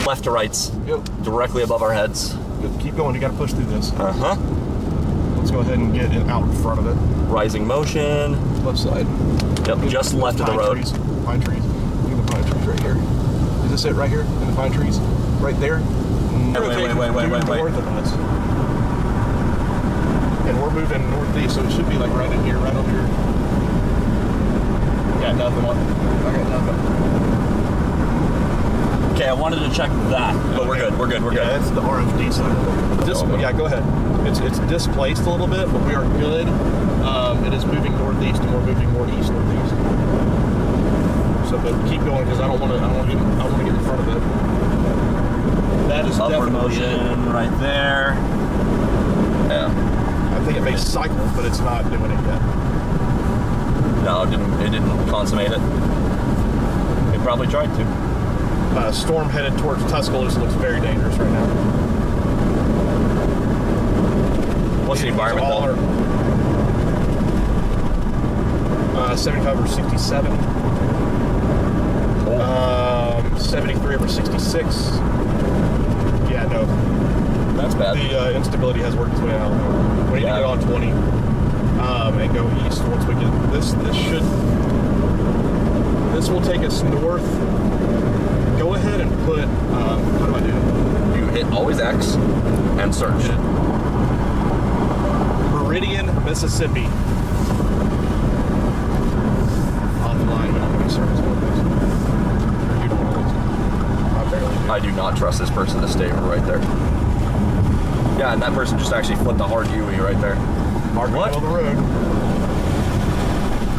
Left to rights. Yep. Directly above our heads. Good. Keep going. You got to push through this. Let's go ahead and get it out in front of it. Rising motion. Left side. Yep. Just left of the road. Pine trees. Look at the pine trees right here. Is this it right here in the pine trees? Right there? Wait. North of us. And we're moving northeast, so it should be like right in here, right over here. Got nothing on. I got nothing. Okay, I wanted to check that, but we're good. Yeah, that's the RFD side. Yeah, go ahead. It's displaced a little bit, but we are good. It is moving northeast, and we're moving more east northeast. So, but keep going because I don't want to get in front of it. That is upward definitely motion right there. Yeah. I think it may cycle, but it's not doing it yet. No, it didn't consummate it. It probably tried to. Storm headed towards Tuscaloosa looks very dangerous right now. What's the environment though? 75 over 67. 73 over 66. Yeah, no. That's bad. The instability has worked its way out. We need to get on 20 and go east once we get this. This will take us north. Go ahead and put, what do I do? You hit always X and search. Meridian, Mississippi. Offline, we don't have any service with this. You don't always. I barely do. I do not trust this person to stay right there. Yeah, and that person just actually flipped a hard UE right there. Hard what? Middle of the road.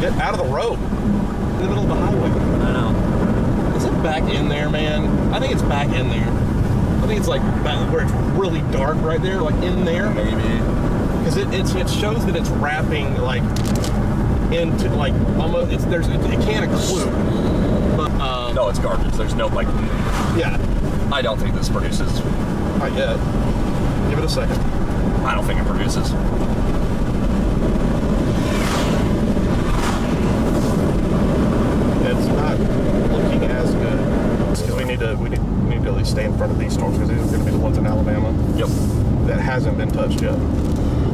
Get out of the road. In the middle of the highway. I know. Is it back in there, man? I think it's back in there. I think it's like back where it's really dark right there, like in there. Maybe. Because it shows that it's wrapping like into like almost it can't include. But no, it's garbage. There's no like. Yeah. I don't think this produces. Not yet. Give it a second. I don't think it produces. It's not looking as good. So we need to at least stay in front of these storms because these are going to be the ones in Alabama. Yep. That hasn't been touched yet.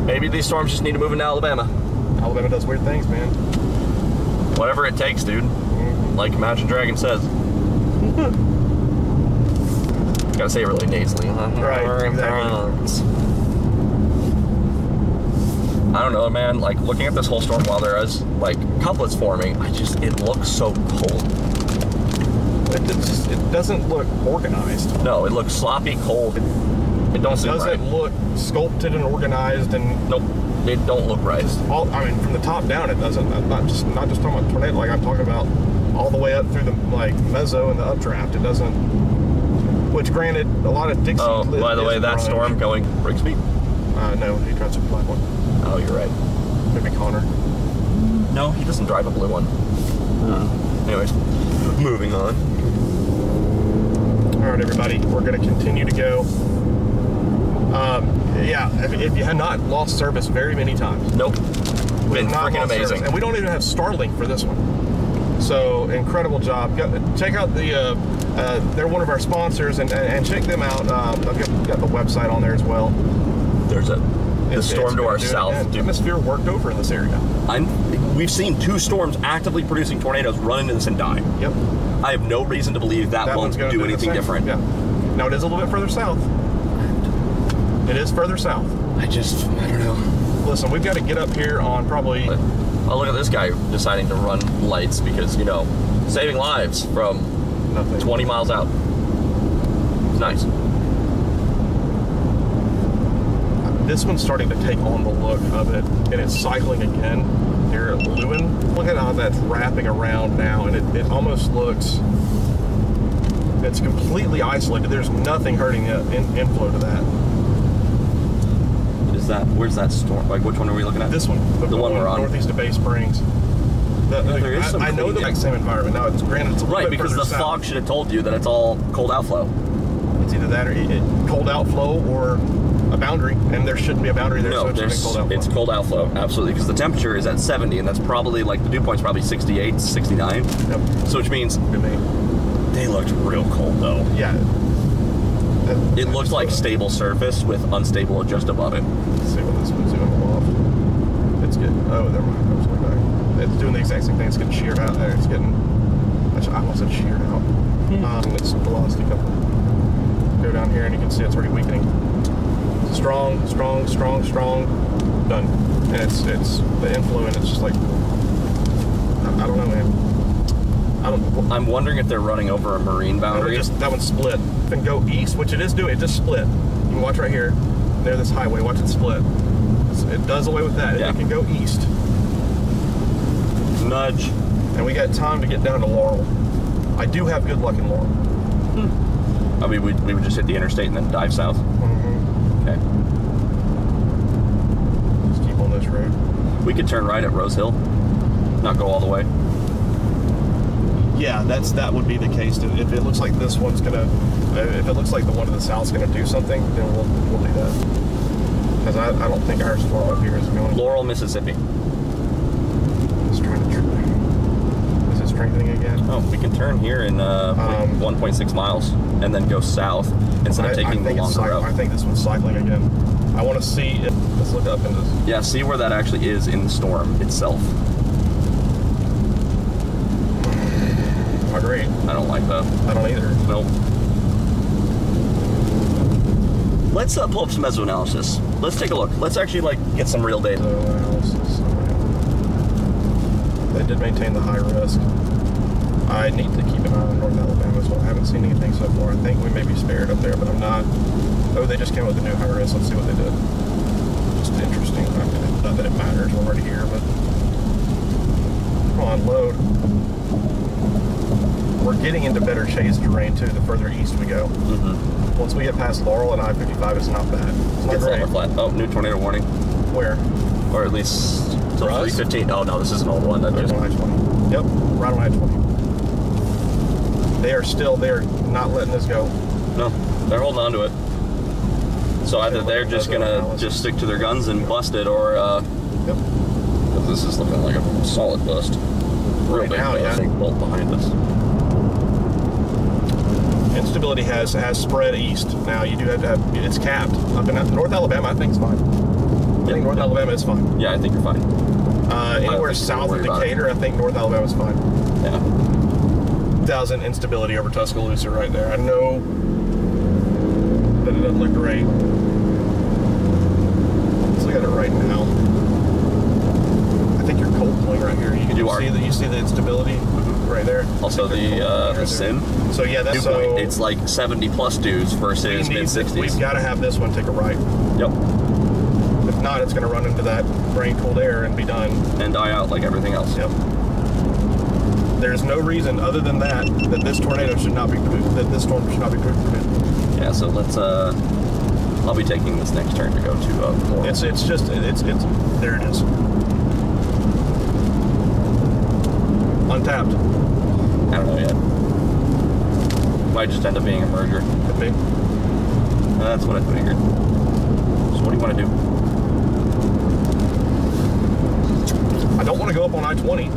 Maybe these storms just need to move into Alabama. Alabama does weird things, man. Whatever it takes, dude. Like Imagine Dragon says. Gotta say it really nasally. Right, exactly. I don't know, man. Like, looking at this whole storm while there is, like, couplets forming, it looks so cold. It doesn't look organized. No, it looks sloppy, cold. It doesn't look sculpted and organized and... Nope. It don't look right. From the top down, it doesn't. I'm not just talking about tornado. Like, I'm talking about all the way up through the, like, mezzo and the updraft. It doesn't... Which, granted, a lot of Dixie... Oh, by the way, that storm going break speed? No, he drives a black one. Oh, you're right. Maybe Connor. No, he doesn't drive a blue one. Anyways, moving on. All right, everybody, we're going to continue to go. If you had not lost service very many times. Nope. Been freaking amazing. And we don't even have Starlink for this one. So incredible job. Check out the they're one of our sponsors, and check them out. I've got the website on there as well. There's the storm to our south. Atmosphere worked over in this area. We've seen 2 storms actively producing tornadoes run into this and die. Yep. I have no reason to believe that won't do anything different. Yeah. Now it is a little bit further south. It is further south. I don't know. Listen, we've got to get up here on probably... Oh, look at this guy deciding to run lights because, saving lives from 20 miles out. It's nice. This one's starting to take on the look of it, and it's cycling again here at Lewin. Look at how that's wrapping around now, and it almost looks... It's completely isolated. There's nothing hurting the inflow to that. Where's that storm? Like, which one are we looking at? This one. The one we're on. Northeast of Bay Springs. I know the same environment. Now, it's granted, it's a little right, bit because the further fog south. should have told you that it's all cold outflow. It's either that or cold outflow or a boundary, and there shouldn't be a boundary there, so it's cold outflow. It's cold outflow, absolutely, because the temperature is at 70, and that's probably, like, the dew point's probably 68, 69. Yep. So, which means they looked real cold, though. Yeah. It looked like stable surface with unstable just above it. Let's see what this one's doing aloft. It's getting... Oh, never mind. I was going back. It's doing the exact same thing. It's getting sheared out there. It's getting... I almost said sheared out. It's velocity couple. Go down here and you can see it's already weakening. Strong. Done. And it's the inflow, and it's just like... I don't know, man. I'm wondering if they're running over a marine boundary. That one split. Then go east, which it is doing. It just split. You can watch right here. Near this highway. Watch it split. It does away with that. Yeah. It can go east. Nudge. And we got time to get down to Laurel. I do have good luck in Laurel. I mean, we would just hit the interstate and then dive south. Mm-hmm. Okay. Just keep on this road. We could turn right at Rose Hill. Not go all the way. Yeah, that would be the case. If it looks like this one's gonna, if it looks like the one to the south's gonna do something, then we'll do that. Because I don't think our storm up here is going. Laurel, Mississippi. It's trying to. Is it strengthening again? Oh, we can turn here in 1.6 miles and then go south instead of taking the longer route. I think this one's cycling again. I want to see it. Let's look up into this. Yeah, see where that actually is in the storm itself. Not great. I don't like that. I don't either. Nope. Let's pull up some mesoanalysis. Let's take a look. Let's actually get some real data. Mesoanalysis. They did maintain the high risk. I need to keep an eye on North Alabama as well. I haven't seen anything so far. I think we may be spared up there, but I'm not. Oh, they just came out with a new high risk. Let's see what they did. Just interesting. Not that it matters. We're already here, but come on, load. We're getting into better chase terrain too the further east we go. Mm-hmm. Once we get past Laurel and I-55, it's not bad. It's not great. Flat. Oh, new tornado warning. Where? Or at least till 3:15. Oh no, this is an old one. That just on I-20. Yep, right on I-20. They're not letting this go. No, they're holding on to it. So either they're just gonna just stick to their guns and bust it, or yep. Because this is looking like a solid bust. Right now, yeah. Big bolt behind us. Instability has spread east. Now you do have to have, it's capped. Up in North Alabama, I think it's fine. I think North Alabama is fine. Yeah, I think you're fine. Anywhere south of Decatur, I think North Alabama is fine. Yeah. 1,000 instability over Tuscaloosa right there. I know that it doesn't look great. Let's look at it right now. I think you're cold pulling right here. You see the instability right there. Also the SIN. So yeah, that's so it's like 70 plus dews versus mid 60s. We've got to have this one take a right. Yep. If not, it's going to run into that rain cooled air and be done. And die out like everything else. Yep. There's no reason other than that this tornado should not be this storm should not be permitted. Yeah. So let's. I'll be taking this next turn to go to. Laurel. It's there it is. Untapped. I don't know yet. Might just end up being a merger. Could be. That's what I figured. So what do you want to do? I don't want to go up on I-20.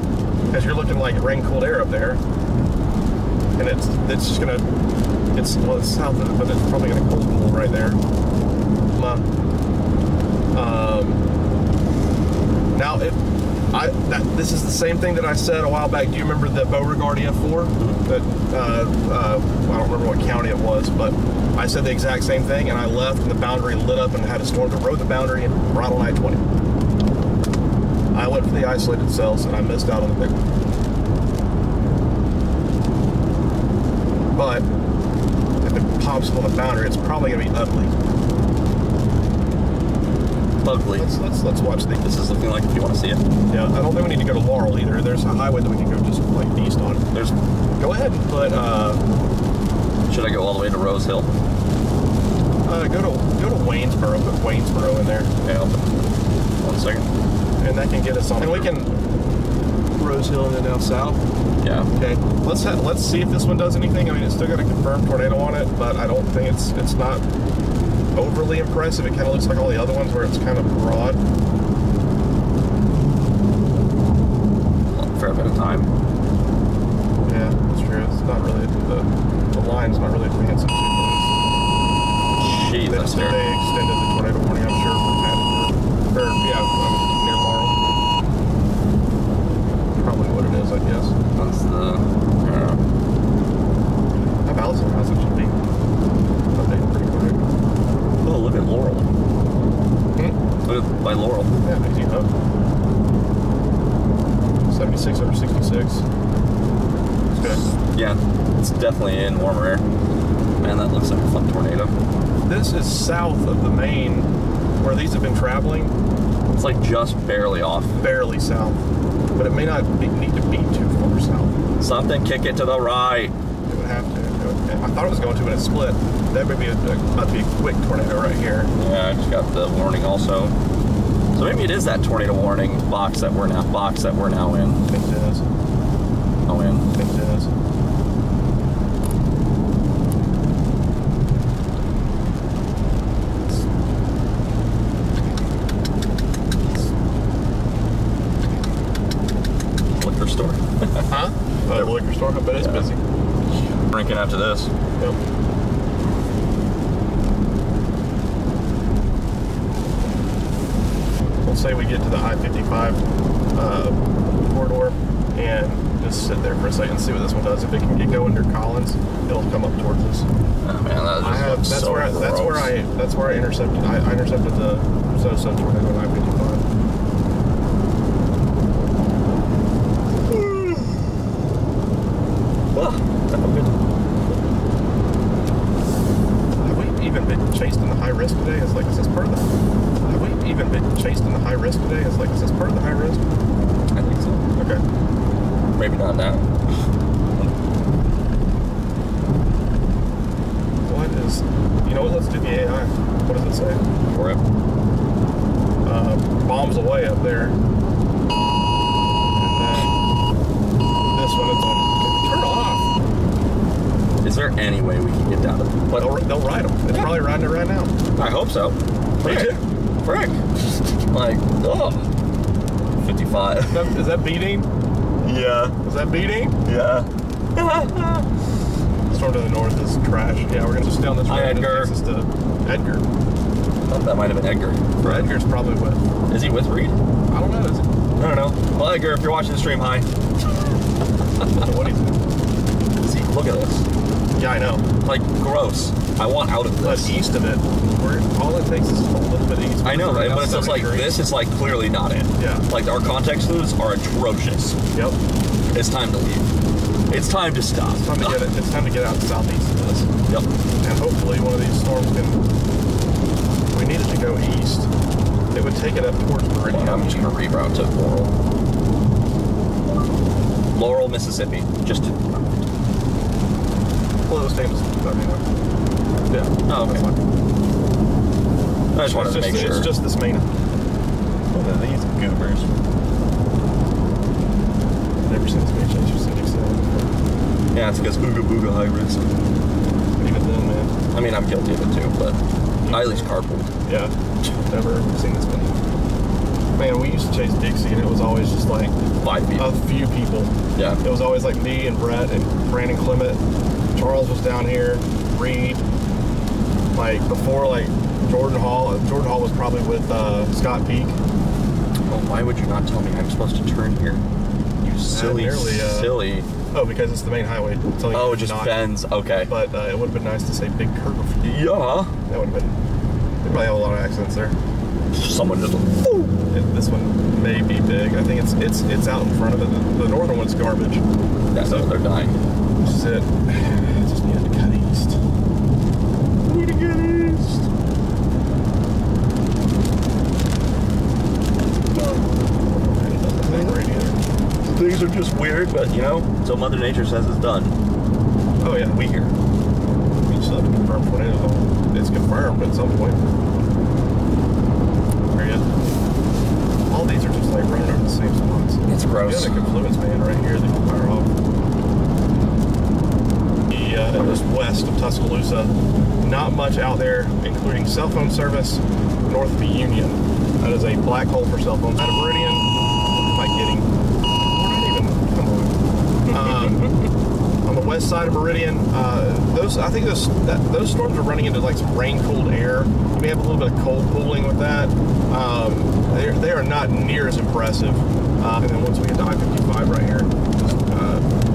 Because you're looking like rain cooled air up there, and it's just gonna it's south of it, but it's probably gonna cold pool right there. Now this is the same thing that I said a while back. Do you remember the Beauregard EF4? That I don't remember what county it was, but I said the exact same thing, and I left, and the boundary lit up, and had a storm that rode the boundary and brought on I-20. I went for the isolated cells, and I missed out on the big one. But if it pops on the boundary, it's probably gonna be ugly. Ugly. Let's watch these. This is looking like if you want to see it. Yeah, I don't think we need to go to Laurel either. There's a highway that we can go just like east on. Go ahead and put. Should I go all the way to Rose Hill? Go to Waynesboro. Put Waynesboro in there. Yeah. 1 second. And that can get us on. And we can Rose Hill and then down south. Yeah. Okay. Let's see if this one does anything. I mean, it's still got a confirmed tornado on it, but I don't think it's not overly impressive. It kind of looks like all the other ones where it's kind of broad. Fair bit of time. Yeah, that's true. It's not really the line's not really advancing too fast. Jeez, that's fair. They extended the tornado warning, I'm sure, near Laurel. Probably what it is, I guess. That's the. About as it should be. Updated pretty quick. Oh, look at Laurel. Look at by Laurel. Yeah, easy enough. 76 over 66. Okay. Yeah, it's definitely in warmer air. Man, that looks like a fun tornado. This is south of the main, where these have been traveling. It's like just barely off. Barely south. But it may not need to be too far south. Something kick it to the right. It would have to. I thought it was going to, but it split. That would be about to be a quick tornado right here. Yeah, I just got the warning also. So maybe it is that tornado warning box that we're now in. I think it is. Oh, in. I think it is. Liquor store. Huh? The liquor store? I bet it's busy. Drinking after this. Yep. Let's say we get to the I-55 corridor and just sit there for a second and see what this one does. If it can get going near Collins, it'll come up towards us. Oh man, that's where I intercepted. I intercepted the so tornado on I-55. Have we even been chased in the high risk today? Is this part of the? Have we even been chased in the high risk today? Is this part of the high risk? I think so. Okay. Maybe not now. What is? You know what? Let's do the AI. What does it say? For it. Bombs away up there. And then this one, it's on. Turn off. Is there any way we can get down to the... They'll ride them. It's probably riding it right now. I hope so. Frick. Like, oh. 55. Is that beating? Yeah. Is that beating? Yeah. Storm to the north is trash. Yeah, we're going to just down this road. Hi, Edgar. This to Edgar. I thought that might have been Edgar. Edgar's probably with... Is he with Reed? I don't know. Is he? I don't know. Well, Edgar, if you're watching the stream, hi. I don't know what he's doing. See, look at this. Yeah, I know. Like, gross. I want out of this. But east of it, all it takes is a little bit east. I know, but it's just like, this is like clearly not it. Yeah. Like, our context clues are atrocious. Yep. It's time to leave. It's time to stop. It's time to get out southeast of this. Yep. And hopefully one of these storms can... If we needed to go east, it would take it up towards Meridian. I'm just going to reroute to Laurel. Laurel, Mississippi. Just to... Close names. Anyway. Yeah. Oh, okay. I just wanted to make sure. It's just this main. What are these goobers? Never seen this many changes since Yeah, it's because Ooga Booga high risk. Even then, man. I mean, I'm guilty of it too, but I at least carpool. Yeah. Never seen this many. Man, we used to chase Dixie, and it was always just like 5 people. a few people. Yeah. It was always like me and Brett and Brandon Clement. Charles was down here. Reed. Like before, like Jordan Hall. Jordan Hall was probably with Scott Peak. Oh, why would you not tell me I'm supposed to turn here? You silly. Oh, because it's the main highway. Oh, it just bends. Okay. But it would have been nice to say big curve. Yeah. That would have been. They probably have a lot of accidents there. Someone just. This one may be big. I think it's out in front of it. The northern one's garbage. That's so they're dying. This is it. I just needed to cut east. Need to get east. Things are just weird, but you know, so Mother Nature says it's done. Oh yeah, we here. We just have to confirm tornadoes. It's confirmed at some point. There you go. All these are just like running over the same spots. It's gross. You have a confluence band right here that can fire off. Just west of Tuscaloosa. Not much out there, including cell phone service north of Union. That is a black hole for cell phones. Out of Meridian, am I kidding? We're not even. Come on. On the west side of Meridian, those storms are running into like some rain-cooled air. You may have a little bit of cold cooling with that. They are not near as impressive. And then once we get to I-55 right here, just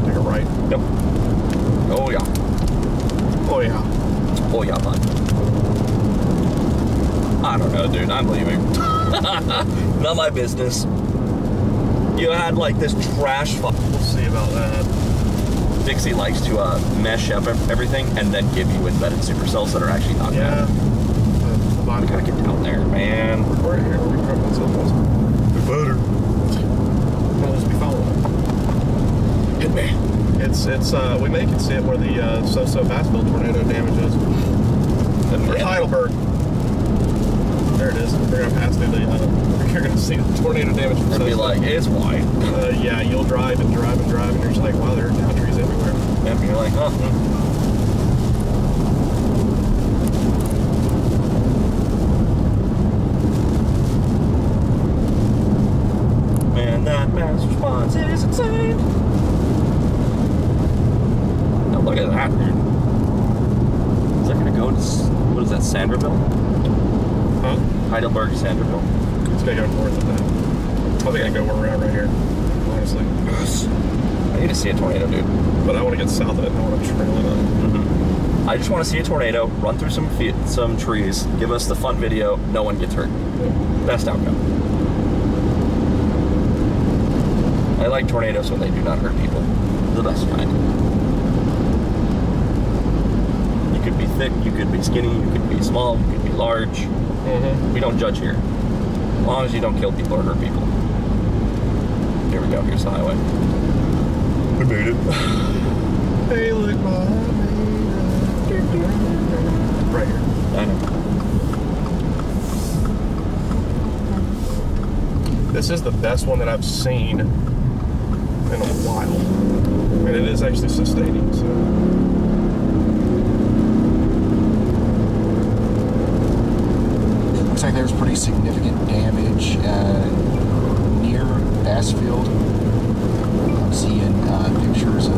take a right. Yep. Oh yeah. Oh yeah. Oh yeah, bud. I don't know, dude. I'm leaving. Not my business. You had like this trash. We'll see about that. Dixie likes to mesh up everything and then give you embedded supercells that are actually not bad. We gotta get down there, man. We're here. We're dropping cells. They're better. We'll just be following. Hit me. It's we may can see it where the so-so fast-built tornado damage is. There's Heidelberg. There it is. We're gonna pass through the. You're gonna see the tornado damage. It's gonna be like, it's white. Yeah, you'll drive and drive and drive, and you're just like, wow, there are down trees everywhere. And you're like, huh. Man, that mass response is insane. Now look at that, dude. Is that gonna go to, what is that, Sanderville? Huh? Heidelberg, Sanderville. It's gonna go north of that. Probably gonna go where we're at right here, honestly. I need to see a tornado, dude. But I want to get south of it and I want to trail it up. Mm-hmm. I just want to see a tornado, run through some trees, give us the fun video, no one gets hurt. Best outcome. I like tornadoes when they do not hurt people. The best kind. You could be thick, you could be skinny, you could be small, you could be large. Mm-hmm. We don't judge here. As long as you don't kill people or hurt people. Here we go, here's the highway. We made it. Hey, look, right here. I know. This is the best one that I've seen in a while. And it is actually sustaining, so. Looks like there's pretty significant damage near Bassfield. I'm seeing pictures of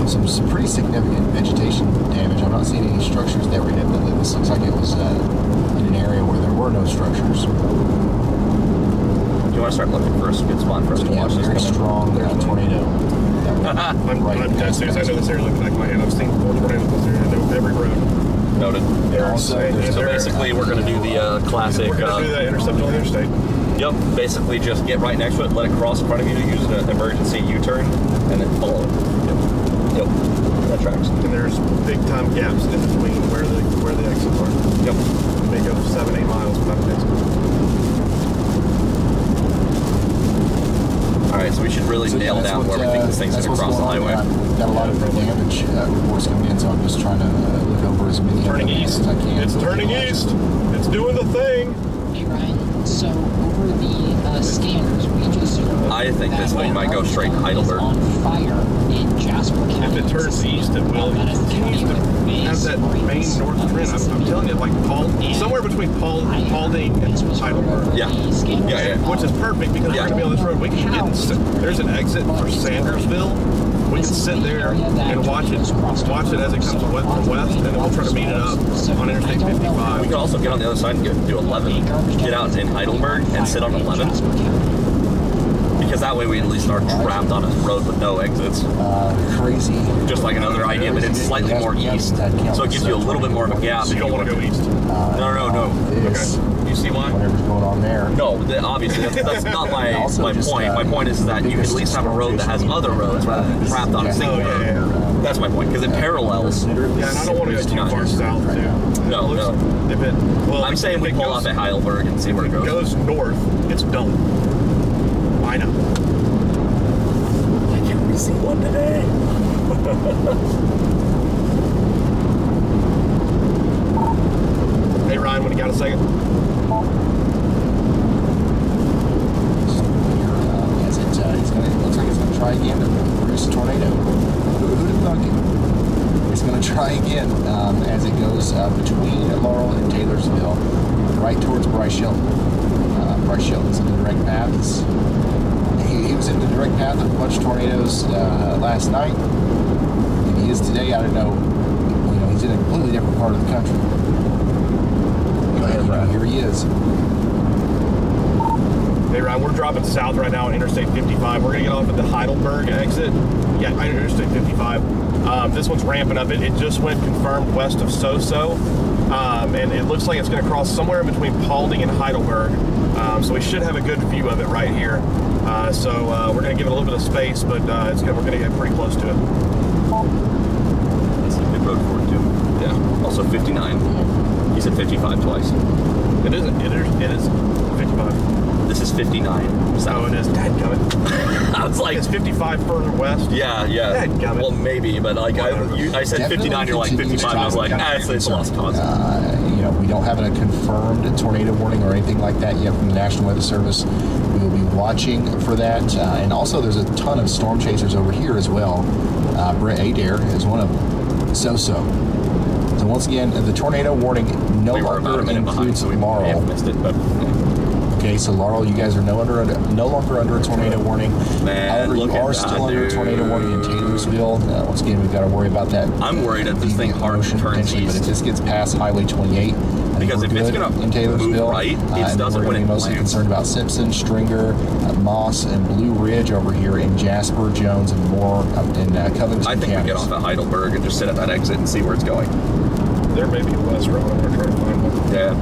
some pretty significant vegetation damage. I'm not seeing any structures that were hit, but this looks like it was in an area where there were no structures. Do you want to start looking for a good spot for us to watch this? Very strong tornado. As soon as I know this area like the back of my hand, I've seen 4 tornadoes in this area. I know every road. Noted. Also, so basically, we're going to do the classic. We're going to do that intercept on the interstate. Yep. Basically, just get right next to it, let it cross in front of you, use an emergency U-turn, and then follow it. Yep. That tracks. And there's big time gaps in between where the exits are. Yep. They go 7-8 miles without an exit. All right, so we should really nail down where we think this thing's going to cross the highway. We've got a lot of damage reports coming in, so I'm just trying to look over as many turning east as I can. It's turning east. It's doing the thing. Hey Ryan, so over the scanners, we just I think this thing might go straight to Heidelberg. On fire in Jasper County. if it turns east, it will. It continues to have that main north trend. I'm telling you, like somewhere between Paulding and Heidelberg. Yeah. Which is perfect because we're going to be on this road. We can get there's an exit for Sandersville. We can sit there and watch it as it comes west, and then we'll try to meet it up on Interstate 55. We can also get on the other side and do 11. Get out in Heidelberg and sit on 11. Because that way we at least aren't trapped on a road with no exits. Crazy. Just like another idea, but it's slightly more east. So it gives you a little bit more of a gap. So you don't want to go east? No. Okay. You see why? Whatever's going on there. No, obviously that's not my point. My point is that you can at least have a road that has other roads rather than trapped on a single road. That's my point, because it parallels. Yeah, and I don't want to go too far south, too. No. I'm saying we pull off at Heidelberg and see where it goes. If it goes north, it's done. I know. Why can't we see one today? Hey, Ryan, when you got a second? Looks like it's going to try again to produce a tornado. Who'd have thunk it? It's going to try again as it goes between Laurel and Taylorsville, right towards Bryce Shelton. Bryce Shelton's in the direct path. He was in the direct path of a bunch of tornadoes last night, and he is today. I don't know. He's in a completely different part of the country. Here he is. Hey, Ryan, we're dropping south right now on Interstate 55. We're going to get off at the Heidelberg exit. Yeah, Interstate 55. This one's ramping up. It just went confirmed west of So-So. And it looks like it's going to cross somewhere in between Paulding and Heidelberg. So we should have a good view of it right here. So we're going to give it a little bit of space, but we're going to get pretty close to it. That's a good road for it, too. Yeah. Also 59. You said 55 twice. It is 55. This is 59. Oh, it is. Dadgummit. I was like, it's 55 further west. Yeah. Dadgummit. Well, maybe, but like I said 59, you're like 55. I was like, it's a lost cause. We don't have a confirmed tornado warning or anything like that yet from the National Weather Service. We will be watching for that. And also, there's a ton of storm chasers over here as well. Brett Adair is one of them. So. So once again, the tornado warning no longer includes Laurel. Missed it, but okay, so Laurel, you guys are no longer under a tornado warning. Man, you are still under a tornado warning in Taylorsville. Once again, we've got to worry about that. I'm worried that this thing hard turns east. But if this gets past Highway 28, because if it's going to in Taylorsville, move right, it doesn't we're when it mostly lands. concerned about Simpson, Stringer, Moss, and Blue Ridge over here in Jasper, Jones, and Moore in Covington I think counties. we get off at Heidelberg and just sit at that exit and see where it's going. There may be a west road. I'm going to try to find one. Yeah.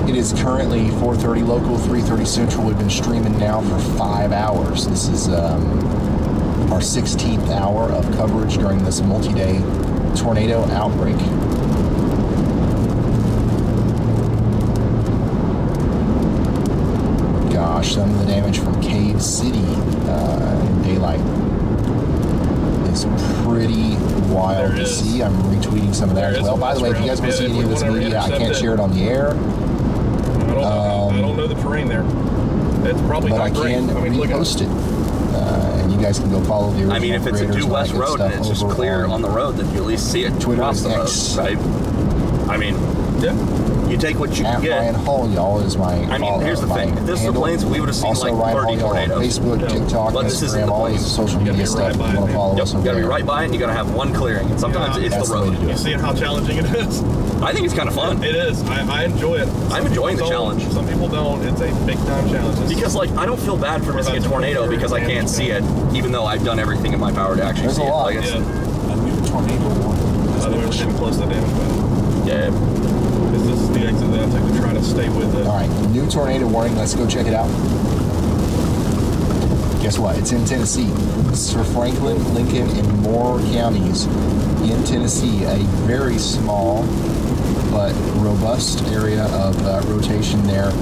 It is currently 4:30 local, 3:30 central. We've been streaming now for 5 hours. This is our 16th hour of coverage during this multi-day tornado outbreak. Gosh, some of the damage from Cave City in daylight is pretty wild to see. I'm retweeting some of that as well. By the way, if you guys want to see any of this media, I can't share it on the air. I don't know the terrain there. It's probably but not I can repost it. And you guys can go follow the original. I mean, if it's a due west road and it's just clear on the road, then you at least see it across the road, right? I mean, you take what you can get. Ryan Hall, y'all, is my. I mean, here's the thing. If this is the plains, we would have seen also, like 30 Ryan Hall, tornadoes. Facebook, TikTok, but this isn't Instagram, the all plains. this social media stuff. If you want to follow us You over gotta be there. right by it, and you gotta have one clearing. And sometimes it's the road. You see how challenging it is? I think it's kind of fun. It is. I enjoy it. I'm enjoying the challenge. Some people don't. It's a big time challenge. Because like I don't feel bad for missing a tornado because I can't see it, even though I've done everything in my power to actually There's see a it. lot. Like, A new tornado warning. By the way, we're getting close to the damage button. Yeah. This is the exit that I took to try to stay with it. All right, new tornado warning. Let's go check it out. Guess what? It's in Tennessee. This is for Franklin, Lincoln, and Moore counties in Tennessee. A very small but robust area of rotation there.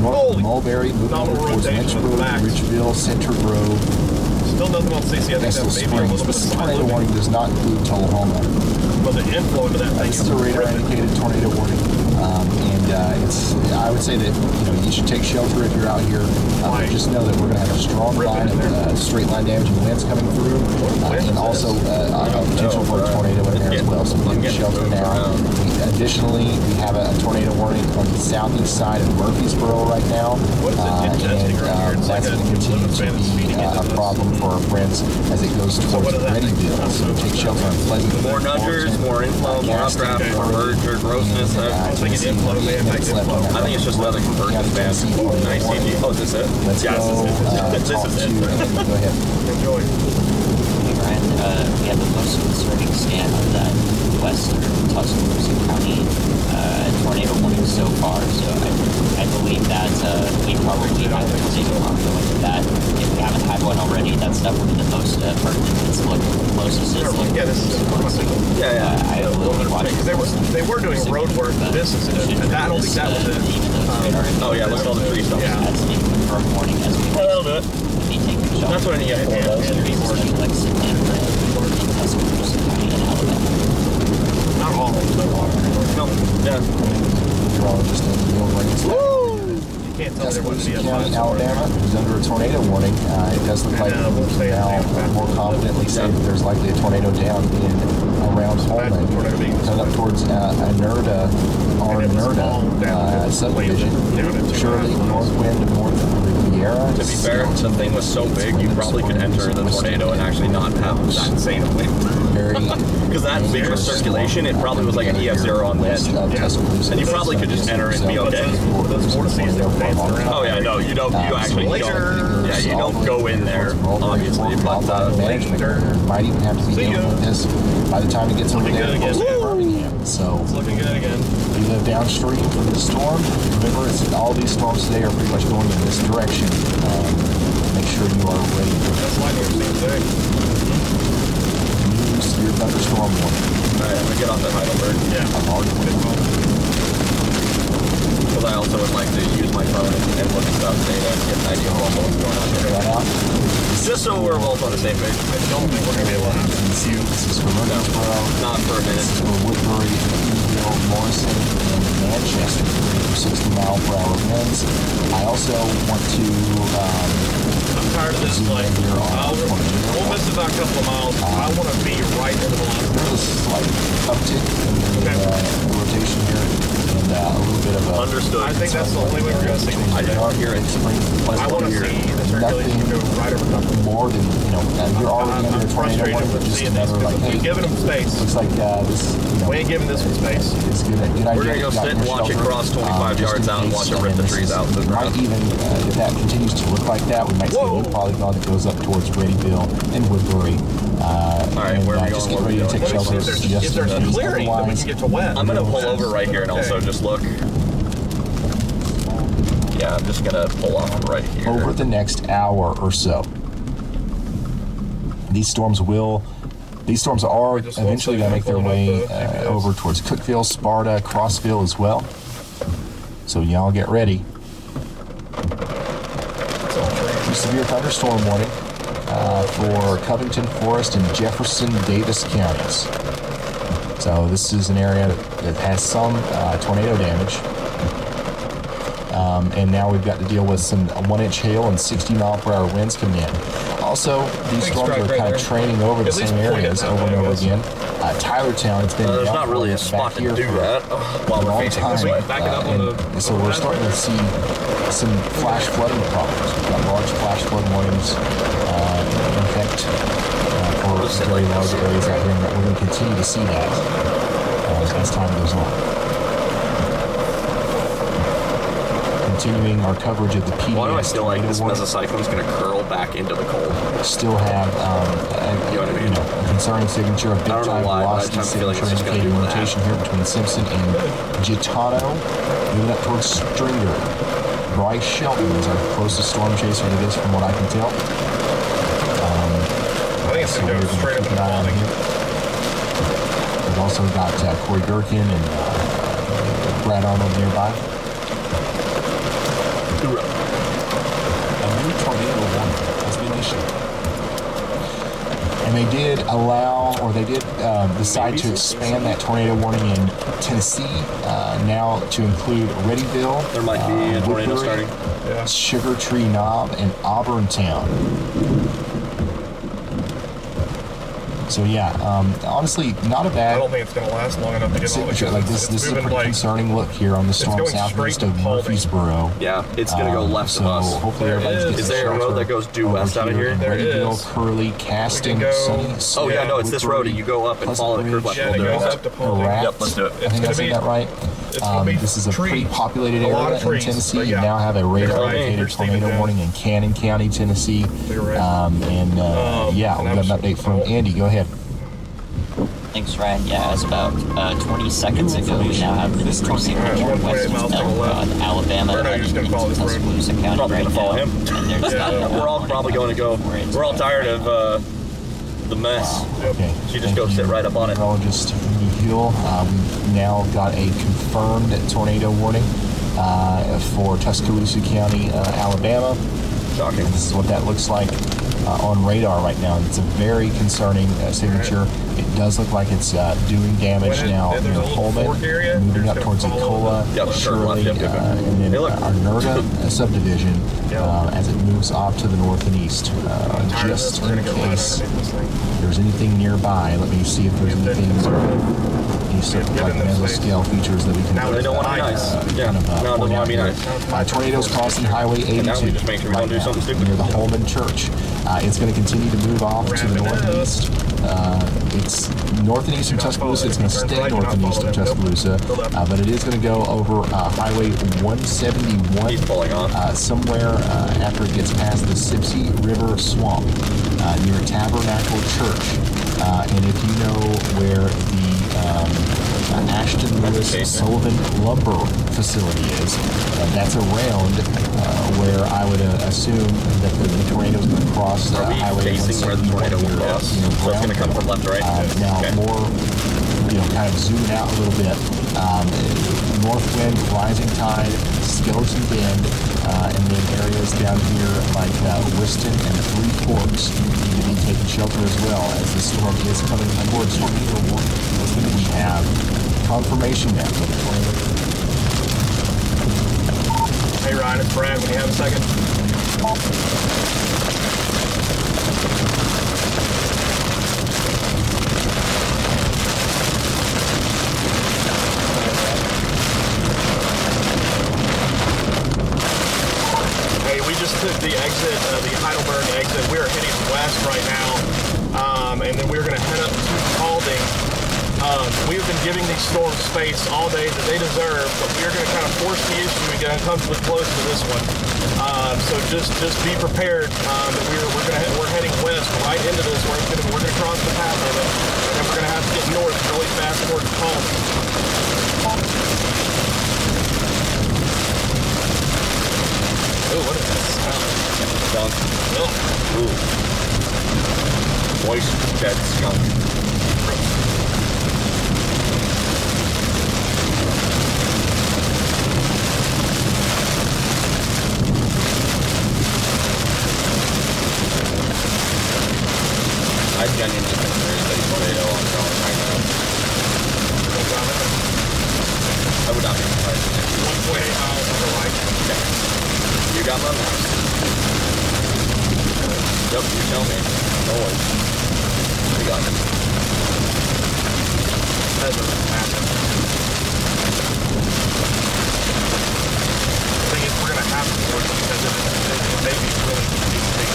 North of Mulberry, moving over towards Lynchburg, Ridgeville, Center Grove, Still nothing on CC. I think that maybe a little bit of side tornado looping. warning does not include Tullahoma. But the inflow into that thing This is a radar indicated tornado warning, I would say that you should take shelter if you're out here. But just know that we're going to have a strong line of straight line damaging winds coming through, and also potential for a tornado in there as well. So we need shelter now. Additionally, we have a tornado warning on the southeast side of Murfreesboro right now, and that's going to continue to be a problem for our friends as it goes towards Readyville. So take shelter on Pleasant. More nudgers, more inflow, more updraft, more merger, grossness. I think it's just weather convergence, man. Nice CG. Oh, is this it? Yes, this is it. Go ahead. Enjoy. Hey, Ryan, we have the most concerning stand of that western Tuscaloosa County tornado warning so far. So I believe that we probably have a tornado warning going to that. If we haven't had one already, that's definitely the most pertinent. It's looking closest. Yeah, this is I will be watching. Because they were doing road work. This is it. And I don't think that was it. Oh yeah, look at all the trees. Yeah. That's the confirmed warning as we That'll do it. be taking shelter. That's what I need. Especially like Sydney and Tuscaloosa County in Alabama. Not all. No, yeah. Meteorologist in Neil Rains. You can't tell there wouldn't be a County, Alabama, who's under a tornado warning. It does look like we'll stay now more confidently say that there's likely a tornado down in around Holman, coming up towards Inerda subdivision. Shirley, north wind of North Riviera. To be fair, the thing was so big, you probably could enter the tornado and actually not have that insane of wind. Because that big of a circulation, it probably was like an EF0 on the edge. And you probably could just enter and be okay. Those vortices that were dancing around. Oh yeah, no, you don't. You actually don't. Yeah, you don't go in there, obviously. But management might even have to be dealing with this by the time it gets over there close to Birmingham. So It's looking good again. you live downstream from the storm. Remember, all these storms today are pretty much going in this direction. Make sure you are ready for That's like we've seen today. new severe thunderstorm warning. Alright, I'm gonna get off that Heidelberg. Yeah. A large wind. Because I also would like to use my phone and look at stuff data and get an idea of what's going on Check here. that out. Just so we're both on the same page. I don't think we're going to be able to have This is for Murfreesboro. Not for a This minute. is for Woodbury, Eatonville, Morrison, and Manchester for 60-mile-per-hour winds. I also want to I'm tired of this. Like, we'll miss about a couple of miles. I want to be right in the line. there's a slight uptick in the rotation here, and a little bit of a... Understood. I think that's the only way we're going to see these. I did not hear it. I want to see the circulation go right over top. More than, you're already under a tornado warning, but just another, like, hey, We've given them space. looks like this, We ain't giving this one space. it's good idea. We're gonna go sit and watch it cross 25 yards out and watch it rip the trees out to the Might ground. even, if that continues to look like that, we might see a new polygon that goes up towards Readyville and Woodbury. Alright, where are we just going? get ready to take Let me see shelter. if there's a clearing that we can get to wet. I'm gonna pull over right here and also just look. Yeah, I'm just gonna pull off right here. Over the next hour or so, these storms are eventually going to make their way over towards Cookville, Sparta, Crossville as well. So y'all get ready. Severe thunderstorm warning for Covington, Forest, and Jefferson, Davis counties. So this is an area that has some tornado damage. And now we've got to deal with some 1-inch hail and 60-mile-per-hour winds coming in. Also, these storms are kind of training over the same areas over and over again. Tylertown, it's been There's down not really a back spot to here do for that while a we're long facing time. this way. And so we're starting to see some flash flooding problems. We've got large flash flood warnings in effect for very large areas out here, and we're going to continue to see that as time goes on. Continuing our coverage of the PDS. Why do I still like this mesocyclone's going to curl back into the cold? Still have a concerning signature, a big time velocity signature indicating rotation here between Simpson and Gitano. Moving up towards Stringer. Bryce Shelton is our closest storm chaser to this from what I can tell. I think it's going to go straight up to the bottom. We've also got Corey Gherkin and Brad Arnold nearby. A new tornado warning has been issued. And they did allow, or they did decide to expand that tornado warning in Tennessee now to include Readyville. There might be a tornado Woodbury, starting. Sugar Tree Knob, and Auburntown. So yeah, honestly, not a bad. I don't think it's going to last long enough to get all the signature. Like this is a pretty concerning look here on the storm going southeast straight of to Paulding. Murfreesboro. Yeah, it's going to go left so of us. hopefully everybody's getting Is there a road shelter that goes due over west out of here? in There Readyville, is. Curly, Caston, go- Sunny, Oh yeah, no, it's this road. You go up and follow the curve left. Yeah, it We'll do goes it. up to Paulding. Iraq. Yep, let's do it. I It's think I gonna said be- that right. It's going to be This is a pretty trees. populated A lot area of in trees, Tennessee. but You yeah. now have a You're radar right. located You're tornado Stephen warning in Cannon County, Tennessee. You're right. Yeah, and we got an update from Andy. Go ahead. Thanks, Ryan. Yeah, as about 20 seconds ago, we now have the decreasing warning west of Alabama We're not heading just gonna follow into this road. Tuscaloosa County Probably right gonna follow now. him. And there's We're all probably going to go. We're all tired of the mess. Okay. So you just Thank go sit right up on it. Meteorologist Hill. We've now got a confirmed tornado warning for Tuscaloosa County, Alabama. Shocking. This is what that looks like on radar right now. It's a very concerning signature. It does look like it's doing damage now there's a near little Holman, fork area, moving you're up just towards gonna follow Ecola, Yep, sure, Shirley, left, yep. and then Hey, look. our Nerda subdivision as it moves off to the north and east. Just We're in going to get right case underneath this thing. there's anything nearby, let me see if there's Get anything, any sort of Get like in this mesoscale features that we can Now They don't want to be nice. Yeah, no, it doesn't want to be nice. tornadoes crossing Highway 82 And now we just make sure we don't do right now, something stupid. near the Holman Church. It's going to continue to move off to the Wrap it north and up. east. It's north and east of Tuscaloosa. It's going to stay north and east of Tuscaloosa, but it is going to go over Highway 171 He's pulling off. somewhere after it gets past the Sipsey River Swamp near Tabernacle Church. And if you know where the Ashton Lewis Sullivan Lumber Facility is, that's around where I would assume that the tornado is going to cross Are we Highway facing where the 171 tornado will here, cross? So it's going to come from left to right? now Okay. more, kind of zooming out a little bit. North wind, rising tide, Skeleton Bend, and then areas down here like Whiston and Three Forks need to be taking shelter as well as the storm is coming towards tornado warning. We have confirmation now for the tornado. Hey, Ryan, it's Brad. When you have a second. Hey, we just took the exit, the Heidelberg exit. We are heading west right now, and then we're going to head up to Paulding. We've been giving these storms space all day that they deserve, but we are going to kind of force the issue and get uncomfortably close to this one. So just be prepared that we're heading west right into this. We're going to cross the path of it, and then we're going to have to get north really fast towards Paulding. Oh, what is that smell? Skunk. Milk. Ooh. Moist, dead skunk. I genuinely think there is a tornado on Charlotte right now. I would not be surprised. 1.8 miles to the right. You got my map. Yep, you tell me. No worries. We got it. That doesn't matter. The thing is, we're going to have to force it because it may be really big.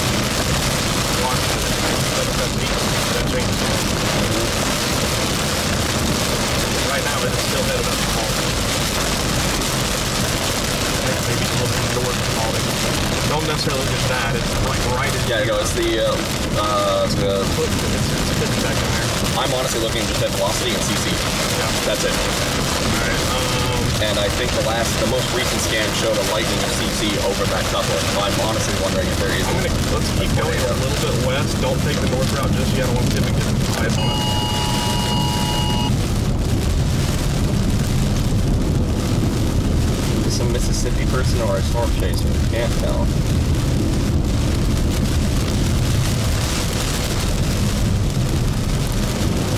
Watch it. That changes. Right now, it is still headed up to Paulding. Maybe a little bit north of Paulding. Don't necessarily just that. It's like right in Yeah, no, it's the It's a good back in there. I'm honestly looking just at velocity and CC. Yeah. That's it. Alright, And I think the most recent scan showed a lightning of CC over that couplet. So I'm honestly wondering if there is. let's keep going a little bit west. Don't take the north route just yet. I want to see if we can get eyes on it. this a Mississippi person or a storm chaser? Can't tell.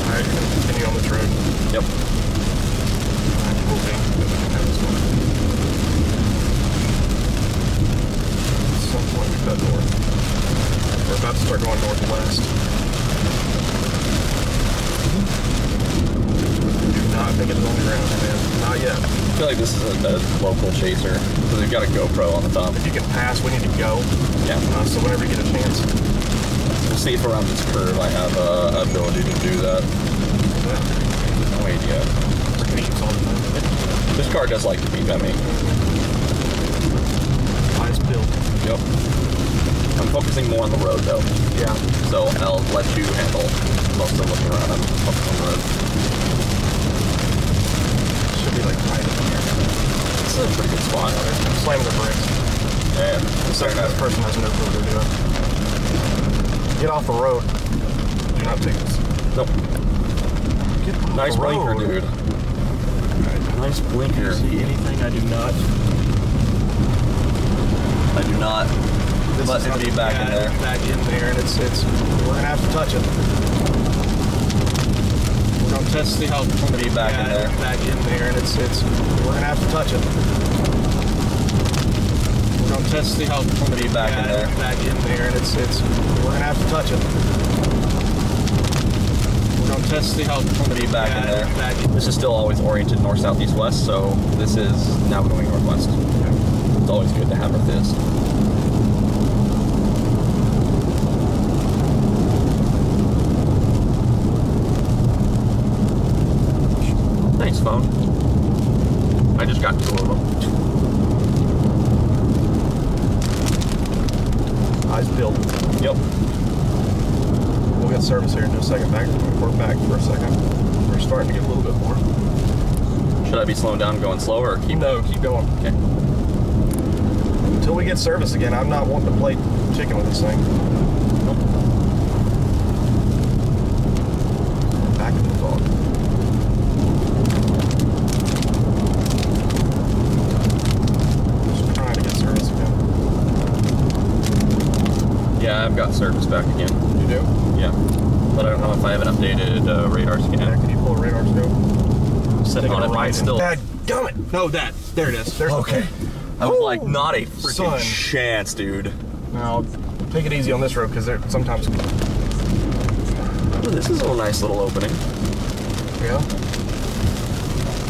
Alright, you're gonna continue on this road. Yep. I'm hoping that we can have this one. At some point we cut north. We're about to start going northwest. Do not think it's on the ground, man. Not yet. I feel like this is a local chaser because they've got a GoPro on the top. If you can pass, we need to go. Yeah. So whenever you get a chance. We'll see if around this curve I have ability to do that. No idea. This car does like to beep at me. Eyes peeled. Yep. I'm focusing more on the road though. Yeah. So I'll let you handle most of looking around. I'm focused on the road. Should be like right in here. This is a pretty good spot. Slam the brakes. Yeah. The second person has no clue what they're doing. Get off the road. Do not take this. Nope. Get off Nice the blinker, road. dude. Nice blinker. See anything? I do not. I do not. But it'll be back in there. Back in there, and it's. We're gonna have to touch it. We're gonna test to see how. It'll be back in there. Back in there, and it's. We're gonna have to touch it. We're gonna test to see how. It'll be back in there. Back in there, and it's. We're gonna have to touch it. We're gonna test to see how. It'll be back in there. This is still always oriented north, south, east, west, so this is now going northwest. It's always good to have it this. Thanks, phone. I just got 2 of them. Eyes peeled. Yep. We'll get service here in just a second. We're back for a second. We're starting to get a little bit more. Should I be slowing down and going slower or keep? No, keep going. Okay. Until we get service again, I'm not wanting to play chicken with this thing. Back in the dog. Just trying to get service again. Yeah, I've got service back again. You do? Yeah. But I don't know if I have an updated radar scan. Yeah, can you pull a radar scope? Sitting on it, right mine's still. God damn it! No, that. There it is. There's Okay. I was like, not a freaking Son. chance, dude. Now, take it easy on this road because there sometimes. Oh, this is a nice little opening. Yeah.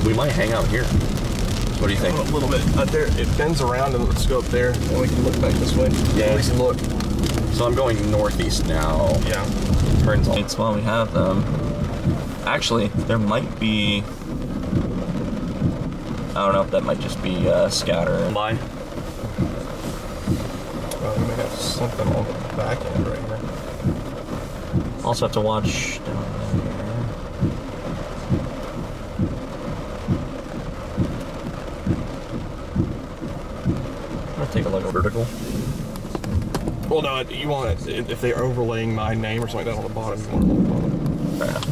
We might hang out here. What do you think? A little bit. There, it bends around and let's go up there and we can look back this way. Yeah. At least look. So I'm going northeast now. Yeah. Turns on. It's while we have them. Actually, there might be. I don't know if that might just be scatter. Line. Well, we may have something on the back end right here. Also have to watch down there. I'm gonna take a look at vertical. Well, no, you want it if they're overlaying my name or something like that on the bottom. You want it on the bottom. Fair enough.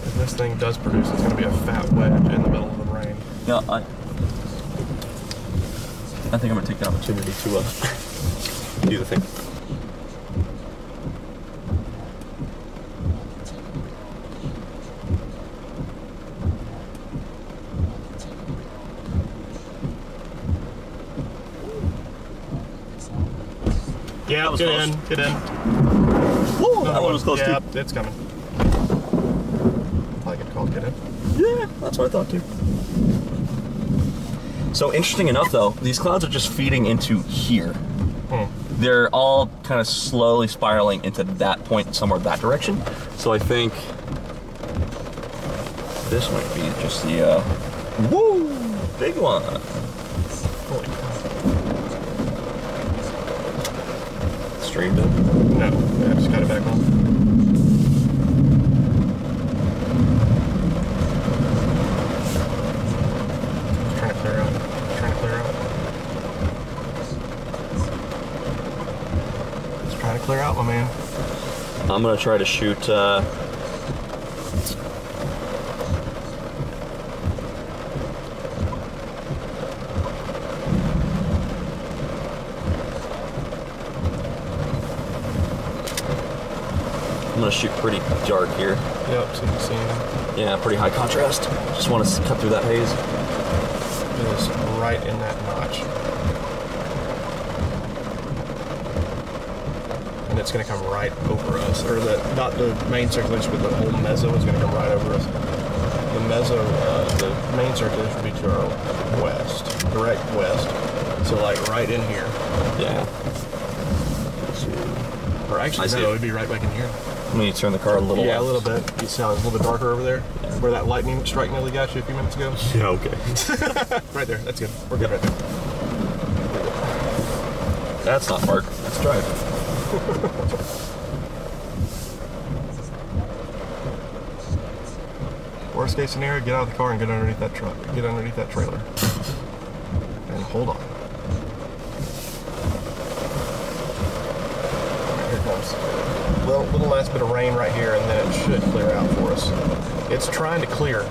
If this thing does produce, it's going to be a fat wedge in the middle of the rain. Yeah, I think I'm gonna take the opportunity to do the thing. Yeah, That was get close. in, get in. Woo, that one was close yeah, too. it's coming. I get called get in. Yeah, that's what I thought too. So interesting enough though, these clouds are just feeding into here. They're all kind of slowly spiraling into that point, somewhere that direction. So I think this might be just the, woo, big one. Holy cow. Streamed it? No, I just got it back on. Trying to clear out. Trying to clear out. Just trying to clear out, my man. I'm gonna try to shoot. I'm gonna shoot pretty dark here. Yep, so you can see him. Yeah, pretty high contrast. Just want to cut through that haze. It is right in that notch. And it's going to come right over us. Or not the main circulation, but the whole mezzo is going to come right over us. The mezzo, the main circulation would be to our west, direct west. So like right in here. Yeah. Or actually, no, it would be right back in here. When you turn the car a little Yeah, left. a little bit. You see how it's a little bit darker over there? Yeah. Where that lightning strike nearly got you a few minutes ago? Yeah, okay. Right there. That's good. We're good right there. That's not park. That's drive. Worst case scenario, get out of the car and get underneath that truck. Get underneath that trailer. And hold on. Here it comes. Little last bit of rain right here, and then it should clear out for us. It's trying to clear.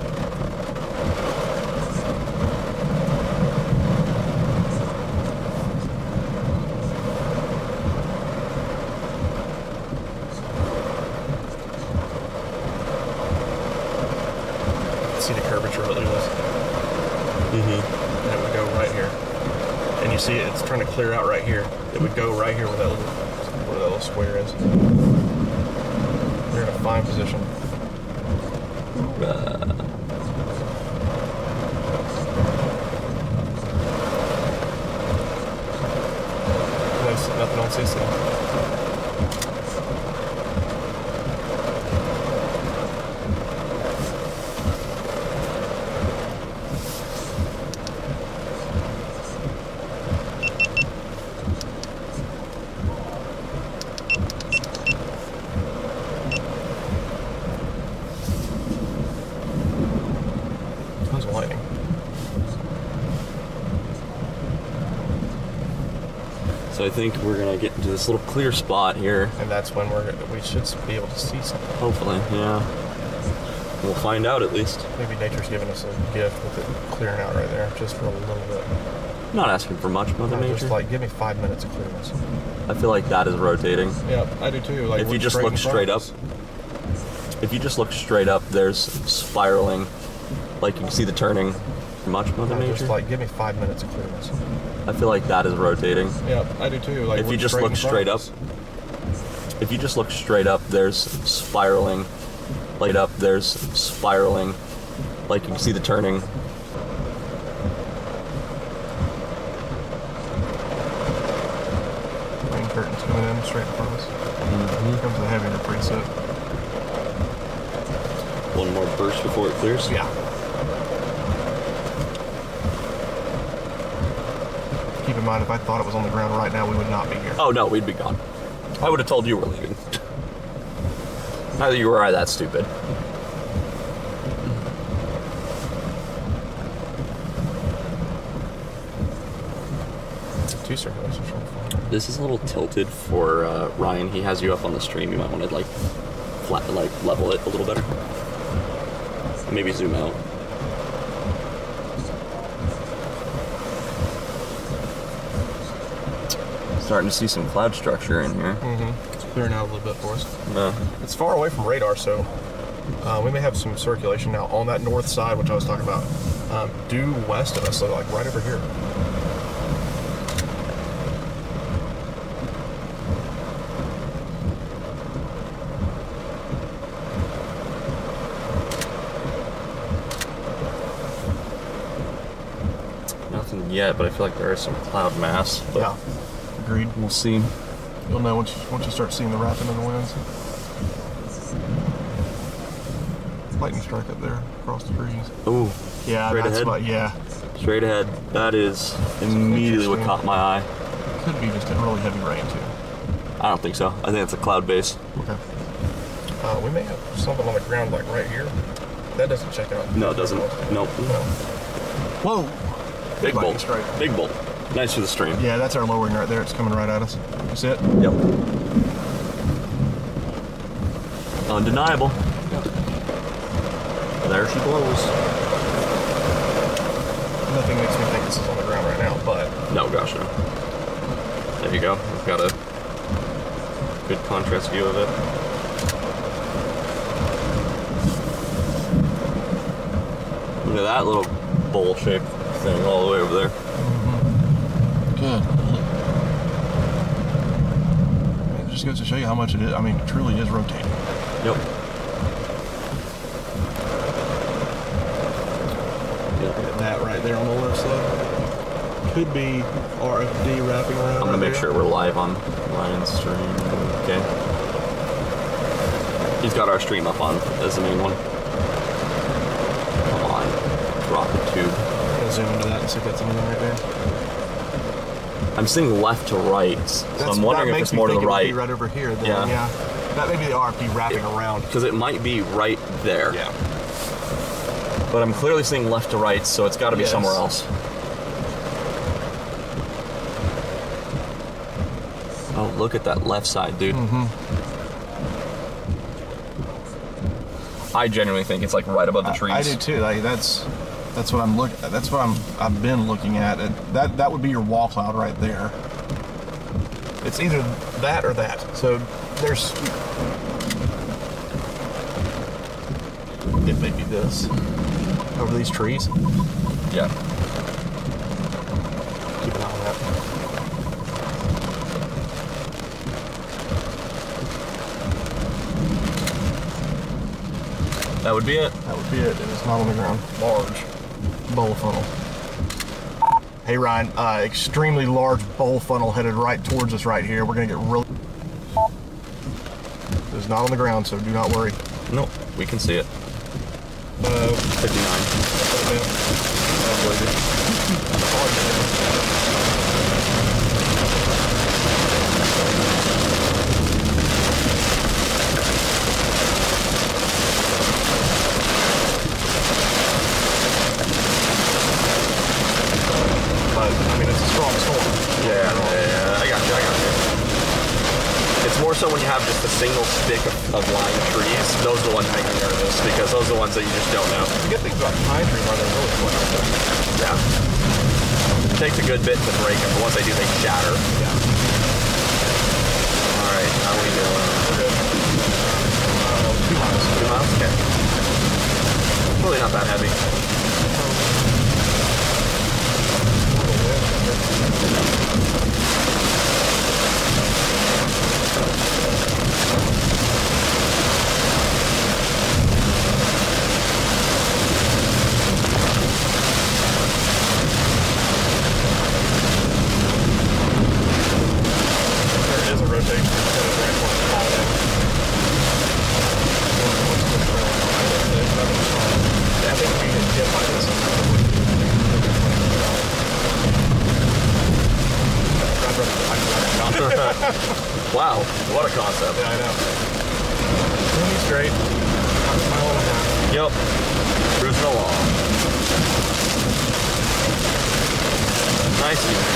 See the curvature of it, look at this. And it would go right here. And you see it's trying to clear out right here. It would go right here where that little square is. You're in a fine position. Nothing on CC. So I think we're gonna get into this little clear spot here. And that's when we should be able to see something. Hopefully, yeah. We'll find out at least. Maybe nature's giving us a gift with it clearing out right there, just for a little bit. I'm not asking for much, Mother Nature. Just like, give me 5 minutes of clearness. I feel like that is rotating. Yeah, I do too. Like, if you just look straight up, there's spiraling. Like you can see the turning. Much, Mother Nature. Just like, give me 5 minutes of clearness. I feel like that is rotating. Yeah, I do too. Like, if you just look straight up, there's spiraling. Like there's spiraling. Like you can see the turning. Rain curtains coming in straight in front of us. Here comes the heavier preset. One more burst before it clears. Yeah. Keep in mind, if I thought it was on the ground right now, we would not be here. Oh no, we'd be gone. I would have told you we're leaving. Neither you or I that stupid. Two circulations. This is a little tilted for Ryan. He has you up on the stream. You might want to like level it a little better. Maybe zoom out. Starting to see some cloud structure in here. It's clearing out a little bit for us. Yeah. It's far away from radar, so we may have some circulation now on that north side, which I was talking about, due west of us, so like right over here. Nothing yet, but I feel like there is some cloud mass. But yeah. Agreed. We'll see. You'll know once you start seeing the wrapping of the winds. Lightning strike up there across the trees. Ooh. Yeah, straight that's ahead. what. Yeah. Straight ahead. That is immediately what caught my eye. Could be just a really heavy rain too. I don't think so. I think it's a cloud base. Okay. We may have something on the ground like right here. That doesn't check out. No, it doesn't. Nope. No. Whoa. Big bolt. Strike. Big bolt. Nice for the stream. Yeah, that's our lowering right there. It's coming right at us. You see it? Yep. Undeniable. There she blows. Nothing makes me think this is on the ground right now, but... No, gosh, no. There you go. We've got a good contrast view of it. Look at that little bowl-shaped thing all the way over there. Good. It just goes to show you how much it is. I mean, it truly is rotating. Yep. That right there on the left side could be RFD wrapping around. I'm gonna make sure we're live on line stream. Okay. He's got our stream up on as the main one. Come on, drop the tube. I'm gonna zoom into that and see if that's anything right there. I'm seeing left to right, so I'm wondering if it's more to the right. Right over here. Then, Yeah. That may be the RFD wrapping around. Because it might be right there. Yeah. But I'm clearly seeing left to right, so it's got to be somewhere else. Oh, look at that left side, dude. I genuinely think it's like right above the trees. I do too. Like that's what I'm looking at. That's what I've been looking at. That would be your wall cloud right there. It's either that or that. So there's it may be this over these trees. Yeah. Keep an eye on that. That would be it. That would be it. It is not on the ground. Large bowl funnel. Hey Ryan, extremely large bowl funnel headed right towards us right here. We're gonna get really. It's not on the ground, so do not worry. Nope, we can see it. 59. But, I mean, it's a strong storm. Yeah, I got you. It's more so when you have just a single stick of lying trees. Those are the ones that make me nervous because those are the ones that you just don't know. The good thing about pine trees are they're really flexible. Yeah. It takes a good bit to break them, but once they do, they shatter. Yeah. All right, how are we doing? We're good. 2 miles. 2 miles? Okay. Really not that heavy. There is a rotation. I think we can get by this. Wow, what a concept. Yeah, I know. Really straight. About a mile and a half. Yep. Cruising along. Nice evening.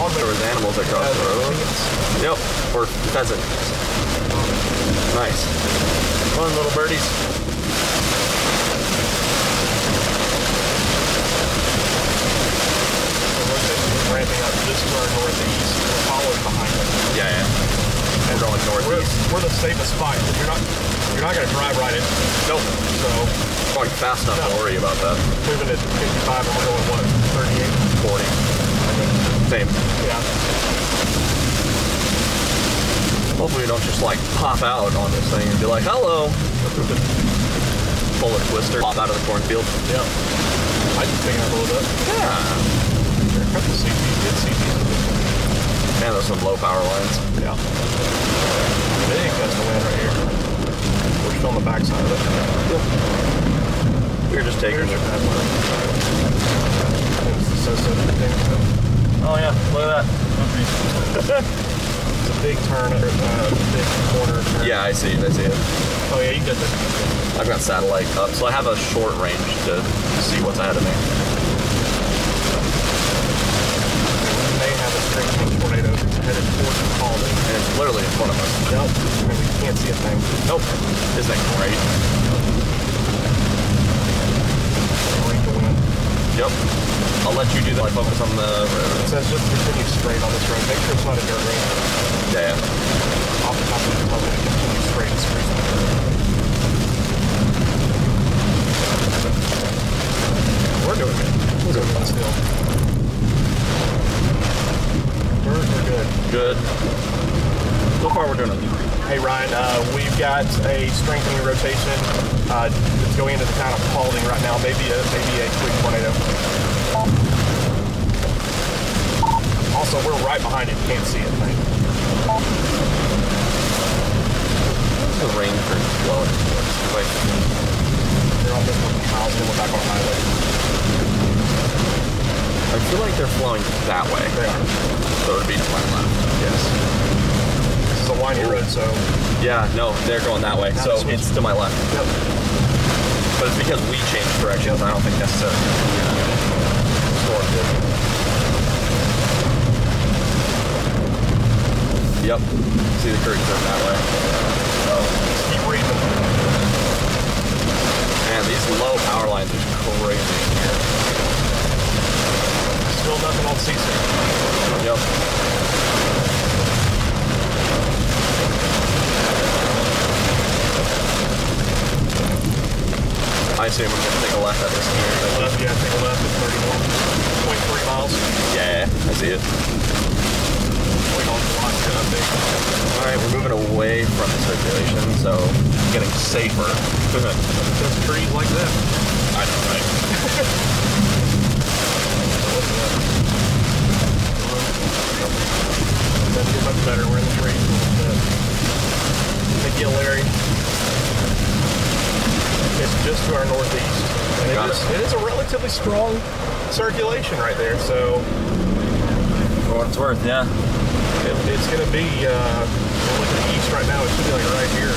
There was animals across the road. Yep, or pheasant. Nice. Fun little birdies. Ramping up just to our northeast. We're following behind them. Yeah. We're going northeast. We're the safest spot because you're not going to drive right in. Nope. So going fast enough to worry about that. moving at 55 and we're going what? 38, 40. Same. Yeah. Hopefully we don't just like pop out on this thing and be like, hello. Pull a twister, pop out of the cornfield. Yep. I just picking up a little bit. Yeah. Good CPs. And there's some low power lines. Yeah. Big gust of wind right here. We're still on the back side of it. Yep. We're just taking it. Oh yeah, look at that. It's a big turn, big corner turn. Yeah, I see it. Oh yeah, you did this. I've got satellite up, so I have a short range to see what's ahead of me. We may have a string of tornadoes headed headed towards the Paulding. And it's literally in front of us. Nope. And we can't see a thing. Nope. Isn't that great? Read the wind. Yep. I'll let you do that. Focus on the road. It says just continue straight on this road. Make sure it's not a dirt road. Yeah. Off the top of the road, continue straight and straight. We're doing good. We're doing good still. We're good. Good. So far, we're doing okay. Hey Ryan, we've got a strengthening rotation that's going into the town of Paulding right now. Maybe a quick tornado. Also, we're right behind it. Can't see it. Right? The rain pretty slow. Like, they're on this one miles and then we're back on the highway. I feel like they're flowing that way. They are. So it would be to my left. Yes. This is a windy road, so. Yeah, no, they're going that way. So it's to my left. Yep. But it's because we changed directions. I don't think necessarily. Storm did. Yep. See the curtains are that way. Just keep reading. Man, these low power lines are crazy here. Still nothing on CC. Yep. I assume I'm going to take a left at this here. Left, yeah, take a left at 31.3 miles. Yeah, I see it. Alright, we're moving away from the circulation, so getting safer. There's trees like that. I know, right? Doesn't get much better. We're in the trees a little bit. Thank you, Larry. It's just to our northeast. And it is a relatively strong circulation right there, so. For what it's worth, yeah. It's going to be, we're looking at east right now, it should be like right here.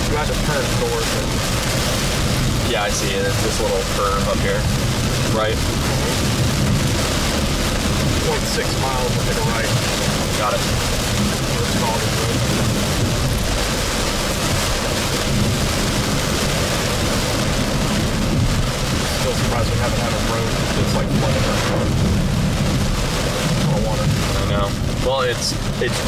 You got to turn north. Yeah, I see it. It's this little curve up here. Right? 0.6 miles, we'll take a right. Got it. Let's call it. Still surprised we haven't had a road that's like flooded or water. I know. Well, it's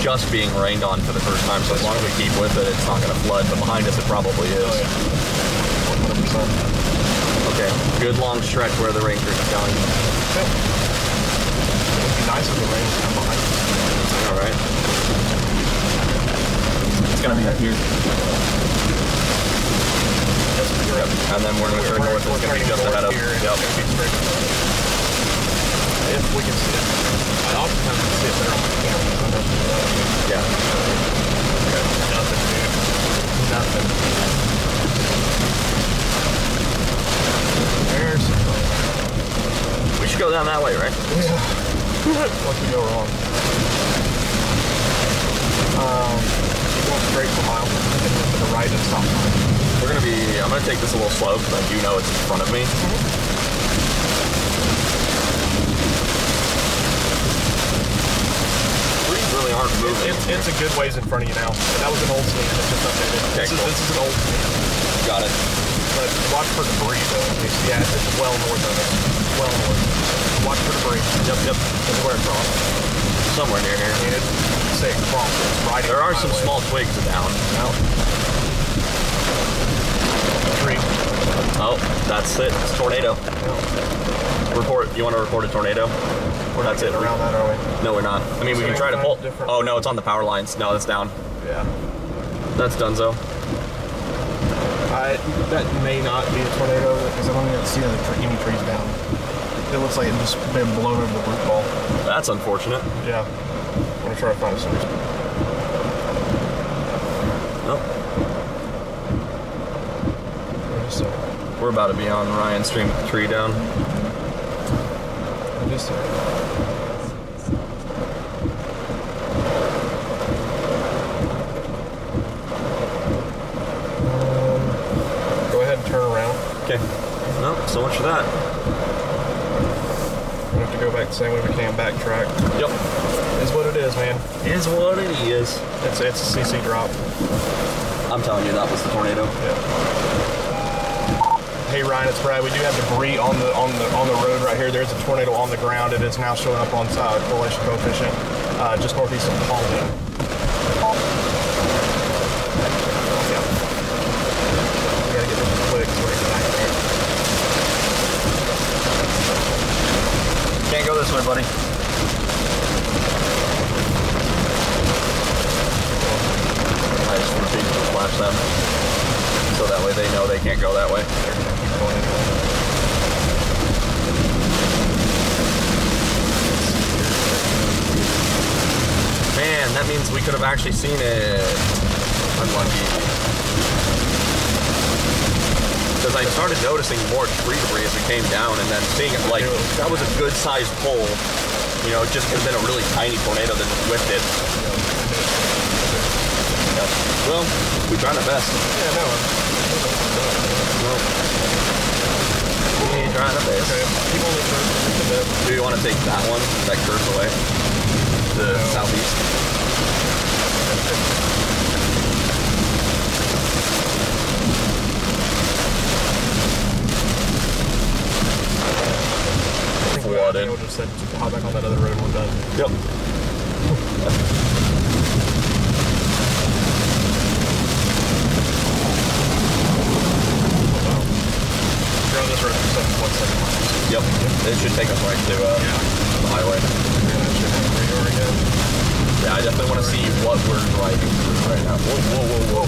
just being rained on for the first time, so as long as we keep with it, it's not going to flood. But behind us, it probably is. Oh, yeah. 100%. Okay, good long stretch where the rain creek is going. Okay. It'd be nice if the rain would come behind us. All right. It's going to be up here. Yep. And then we're going to turn north. It's going to be just ahead of. Yep. If we can see it. I oftentimes can see it there on my camera. Yeah. Okay. Nothing, dude. Nothing. There's We should go down that way, right? Yeah. What could go wrong? Keep going straight for a mile. And then to the right and stop sign. We're going to be, I'm going to take this a little slow because I do know it's in front of me. Trees really aren't moving. It's a good ways in front of you now. That was an old stand. It's just updated. Okay, This is an old stand. Got it. But watch for debris though. Yeah, it's well north of it. Well north. Watch for debris. Yep. This is where it's from. Somewhere near here. I mean, it's say across. It's right. There are some small twigs down. Out. Tree. Oh, that's it. It's a tornado. Report. You want to report a tornado? We're not getting around that, are we? No, we're not. I mean, we can try to pull. Oh no, it's on the power lines. No, that's down. Yeah. That's donezo. That may not be a tornado because I don't even see any trees down. It looks like it just been blown over the root ball. That's unfortunate. Yeah. I'm gonna try to find a solution. Nope. Just a We're about to be on Ryan Stream with the tree down. Just a go ahead and turn around. Okay. No, so much for that. We have to go back Perfect. Same way we can backtrack. Yep. Is what it is, man. Is what it is. It's a CC drop. I'm telling you, that was the tornado. Yeah. Hey Ryan, it's Brad. We do have debris on the road right here. There's a tornado on the ground. It is now showing up on correlation coefficient just northeast of Paulding. Yeah. We gotta get this quick so we can get back there. Can't go this way, buddy. I just repeatedly flash them, so that way they know they can't go that way. They're gonna keep going anyway. Man, that means we could have actually seen it. Unlucky. Because I started noticing more tree debris as we came down, and then seeing it, like, that was a good-sized pole. You know, it just could have been a really tiny tornado that just whipped it. Yep. Well, we tried our best. Yeah, no. Well, we tried our best. Okay, keep on the curve just a bit. Do you want to take that one that curves away? The southeast? Flooded. We'll just hop back on that other road and we're done. Yep. You're on this road for 7.7 miles. Yep. It should take us right to the highway. Yeah, I definitely want to see what we're driving through right now. Whoa.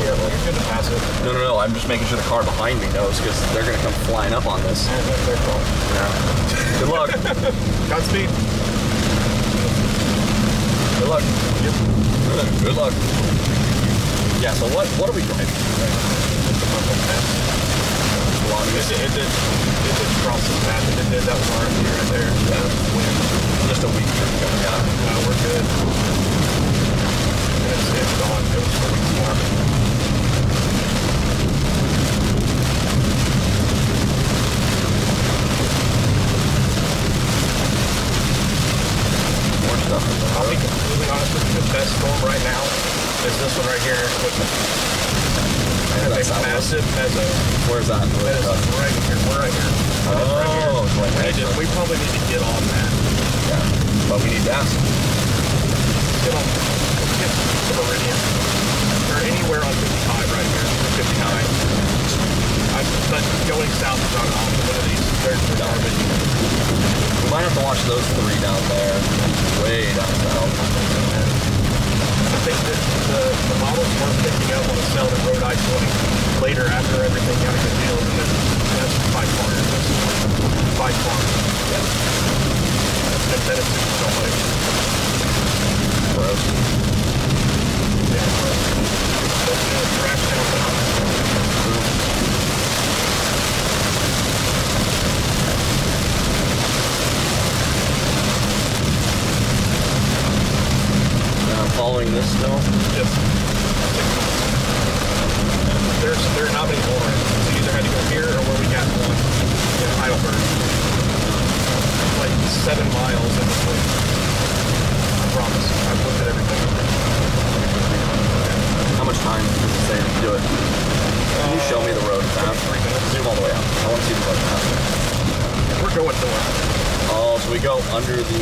Yeah, you're good to pass it. No. I'm just making sure the car behind me knows, because they're going to come flying up on this. Yeah, that's their fault. Yeah. Good luck. Godspeed. Good luck. Yep. Good luck. Yeah, so what are we driving through right now? It's a purple pass. It did cross the path. It did. That was RFD right there. Yeah. Wind. Just a week trip. Yeah. No, we're good. It's gone. It was a week more. More stuff. I'll be completely honest with you. The best storm right now is this one right here. It's a massive mezzo. Where's that? That is right here. We're right here. Oh, right here. We probably need to get on that. Yeah. But we need gas. Get to Meridian. Or anywhere on 55 right here. 59. But going south is not an option. One of these, they're garbage. We might have to watch those three down there. Way down south. I think that the models were picking up on the cell that rode I-20 later after everything got a good deal, and that's by far. By far. Yeah. That is so much. Gross. Yeah, gross. That's good. Trash down. Following this still? Yes. There's not many more. We either had to go here or where we got one in Heidelberg. Like 7 miles in between. I promise. I've looked at everything. How much time does it say to do it? Can you show me the road map? Zoom all the way out. I want to see the road map. We're going north. Oh, so we go under the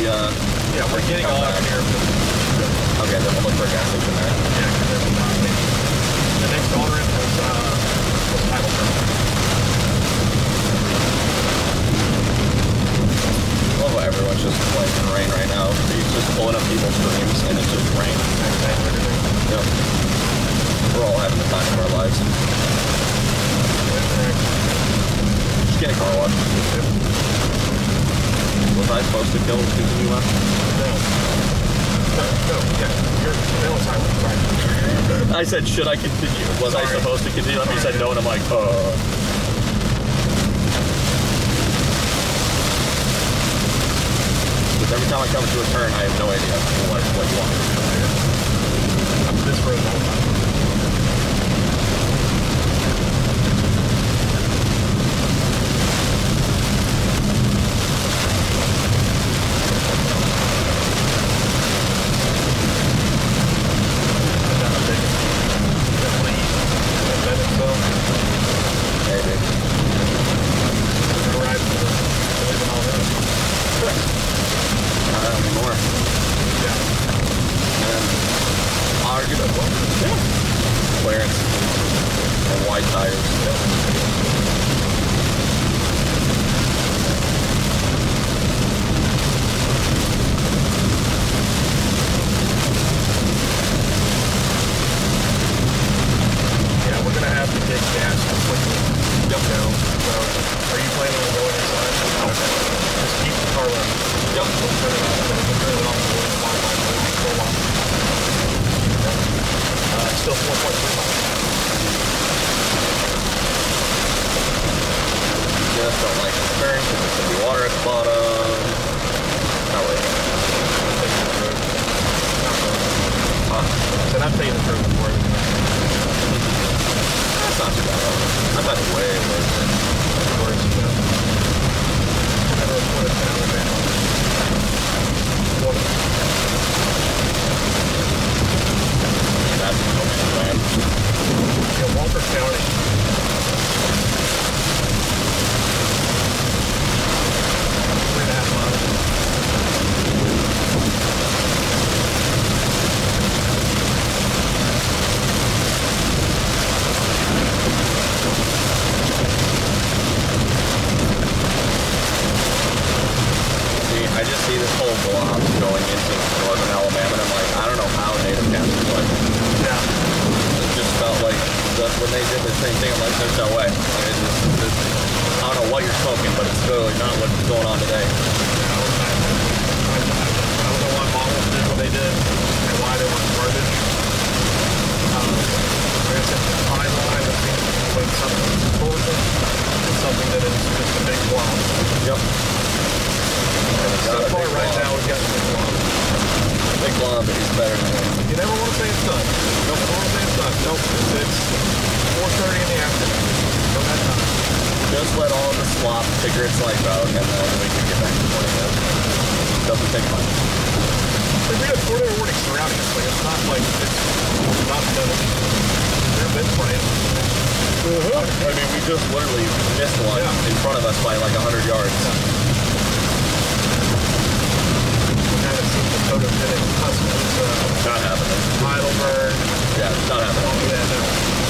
yeah, we're getting all out here. Okay, then we'll look for a gas station there. Yeah, because there's not many. The next on-ramp was Heidelberg. I love how everyone's just playing in rain right now. He's just pulling up people's streams and it's just rain. Yep. We're all having the time of our lives. Just get a car wash. Was I supposed to kill continue left? No, yeah, you're on time. Right. I said, should I continue? Was I supposed to continue? You said no, and I'm like, Because every time I come to a turn, I have no idea what you want me to do here. I'm this road all the time. when they did the same thing. I'm like, there's no way. Like, I don't know what you're smoking, but it's clearly not what's going on today. I don't know why models did what they did and why they were garbage. For instance, the timeline that seems to be when something is important and something that is just a big blob. Yep. So far, right now, we've got a big blob. Big blob is better than You never want to say it's done. Don't want to say it's done. Nope. It's 4:30 in the afternoon. Don't have time. just let all the slop figure its life out, and then we can get back to tornado. Doesn't take much. We have tornado warnings surrounding us. Like, it's not like it's not done. There have been tornadoes. I mean, we just literally missed one in front of us by like 100 yards. Haven't seen the photogenic customers. Not happening. Heidelberg. Yeah, not happening. Yeah, no.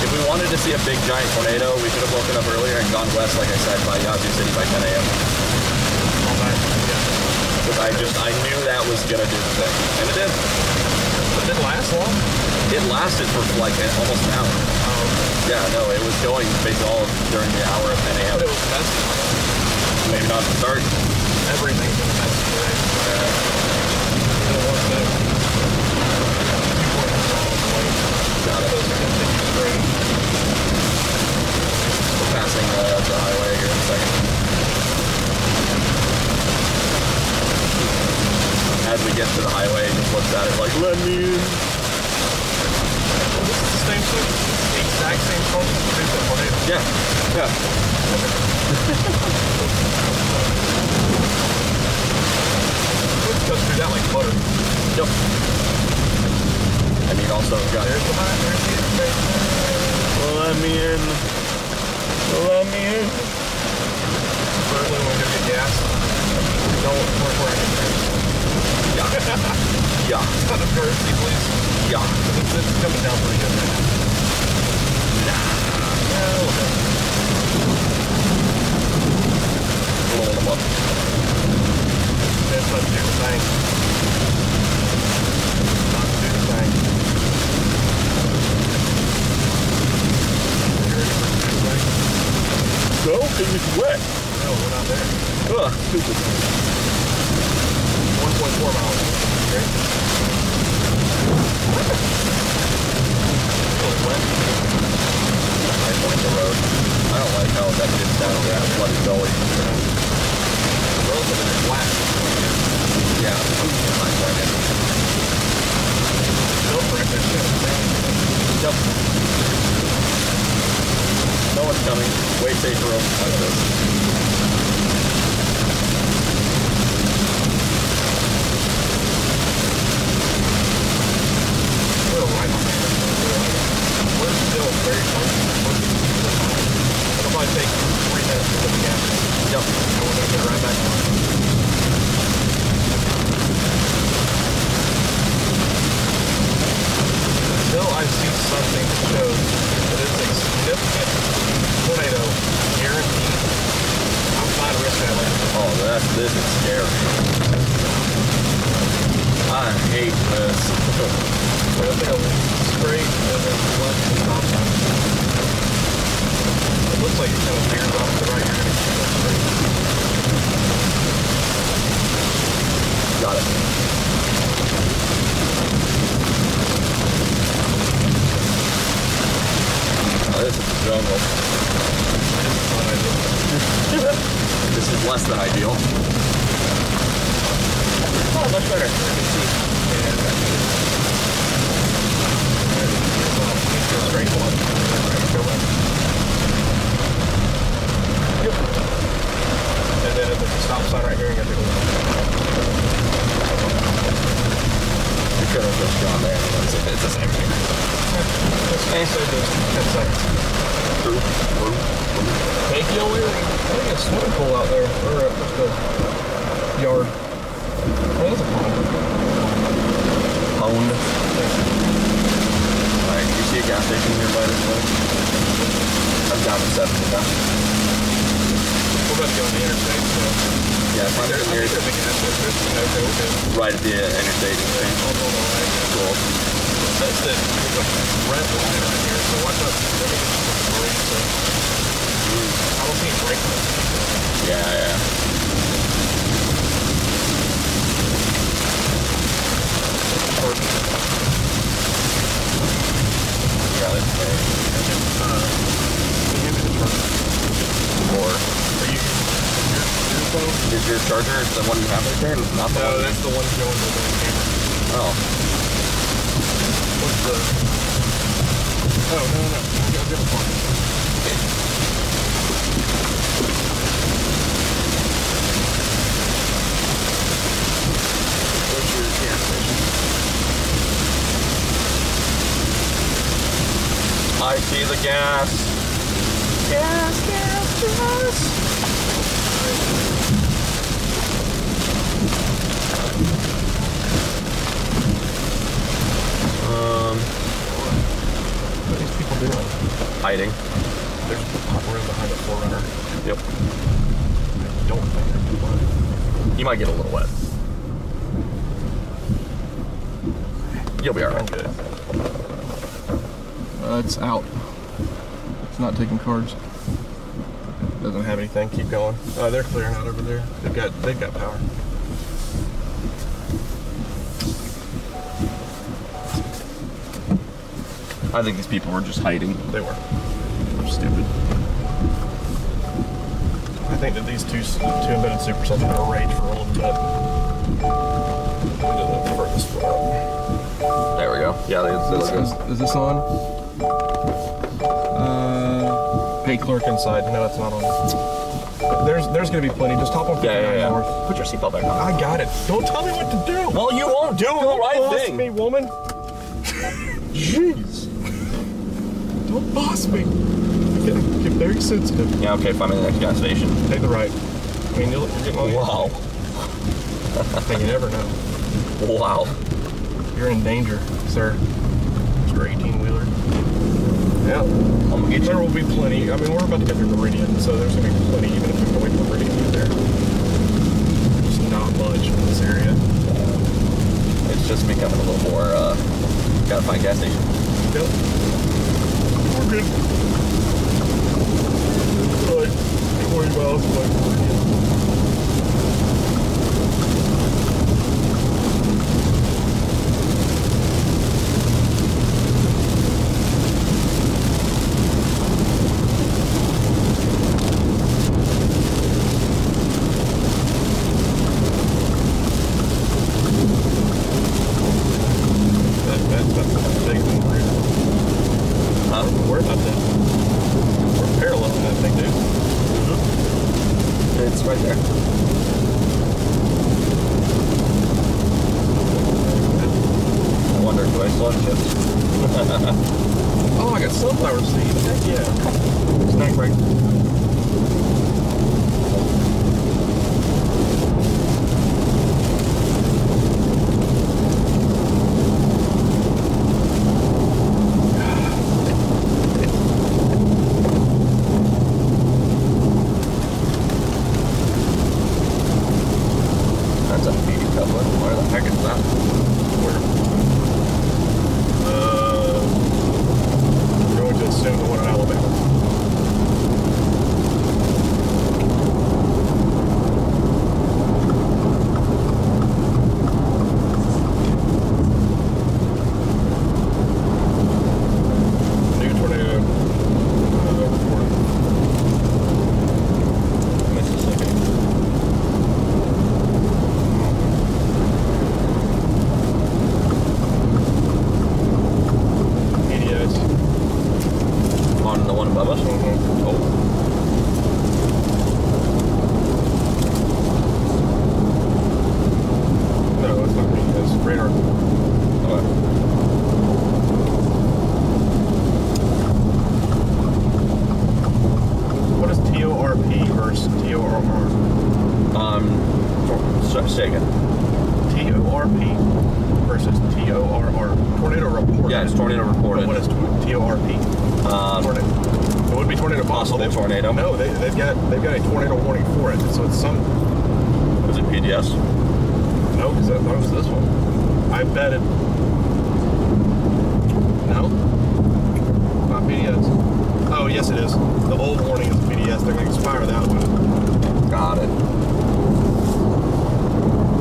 If we wanted to see a big giant tornado, we could have woken up earlier and gone west, like I said, by Yazoo City by 10 a.m. All night. Yeah. Because I knew that was gonna do the thing, and it did. But it didn't last long. It lasted for like almost an hour. Oh. Yeah, no, it was going basically all during the hour of 10 a.m. But it was messy. Maybe not to start. Everything's been messy today. It was Got it. We're passing the highway here in a second. As we get to the highway, he just looks at it like, let me in. Well, this is the same thing. It's the exact same phone as the big tornado. Yeah. Yeah. It goes through that like butter. Yep. I mean, also, got There's the high, there's the interstate. let me in. Let me in. Early when we go get gas. Don't work where I can drink. Yeah. Yeah. Not a courtesy, please. Yeah. It's coming down pretty good right now. Yeah, a little bit. Rolling them up. It's not to do the thing. Not to do the thing. You ready for the thing? No, because it's wet. No, we're not there. Ugh, stupid. 1.4 miles. Great. Really wet. I like the road. I don't like how that gets down there. It's bloody gully. The road's a bit flat. Yeah, I'm like it. Built for it, Yep. No one's coming. Way safer road like this. We're right on there. We're still very close. It'll probably take 3 minutes to put the gas in. Yep. And we're going to get right back on. Until I see something that shows that it's a significant tornado guaranteed, I'm fine risking that later. Oh, this is scary. I hate this. So I think I'll straight and then left to stop sign. It looks like it kind of veers off to the right. You're going to keep that straight. Got it. Oh, this is the jungle. This is less than ideal. Oh, much better. I can see. Straight one. Go left. Yep. And then there's a stop sign right here. You got to go left. We could have just gone there. It's the same thing. Let's say this 10 seconds. Take you away. I think it's a swimming pool out there. Or what's the yard? Oh, that's a pond. Pond. Alright, do you see a gas station nearby this way? I'm down to 70 now. We're about to go on the interstate, so. Yeah, if I'm There's a near big gas station. Okay, we're good. right at the interstate. I'll go on the right. Cool. says that there's a red line right here, so watch out. I don't see any brake lights. Yeah. Yeah, let's say. Hand me the charger. More. Are you your phone? Is your charger the one you have right there? Not the No, one that's the one going to the camera. Oh. What's the... Oh, no. Go get a phone. Where's your gas station? I see the gas. Gas. What are these people doing? Hiding. There's a pop room behind the 4Runner. Yep. I don't think they're people. You might get a little wet. You'll be I'm alright. good. It's out. It's not taking cards. Doesn't have anything. Keep going. Oh, they're clearing out over there. They've got power. I think these people were just hiding. They were. They're stupid. I think that these two embedded super sets are gonna rage for a little bit. Let me do the furthest split up. There we go. Yeah, they look good. Is this on? Pay clerk inside. No, it's not on. There's gonna be plenty. Just hop on. Yeah. North. Put your seatbelt back on. I got it. Don't tell me what to do. Well, you won't do the right boss thing. me, woman. Jeez. Don't boss me. Get very sensitive. Yeah, okay, find me the next gas station. Take the right. I mean, you're getting all Wow. you never know. Wow. You're in danger, sir. It's your 18-wheeler. Yeah. I'm gonna get There you. will be plenty. I mean, we're about to get through Meridian, so there's going to be plenty, even if we can wait for Meridian to get there. There's not much in this area. It's just becoming a little more, gotta find gas station. Yep. We're good. Like 20 miles away from Meridian. That's a big thing right now. Huh? We're about that. We're parallel to that thing, dude. It's right there. I wonder, do I still have chips? Oh, I got sunflower seeds. Heck yeah. Snack break. That's a feed coupler. Where the heck is that? We're going to assume the one in Alabama. New tornado. Reported. Mississippi. Medias. On the one above us? Oh. No, it's not medias. Radar. Okay. What is TORP versus TORR? Say again. TORP versus TORR. Tornado reported. Yeah, it's tornado reported. But what is TORP? Tornado. It would be tornado Possible tornado. No, they've got a tornado warning for it. So it's some. Was it PDS? No, because I thought it was this one. I bet it. No? Not PDS. Oh, yes it is. The old warning is PDS. They're going to expire that one. Got it.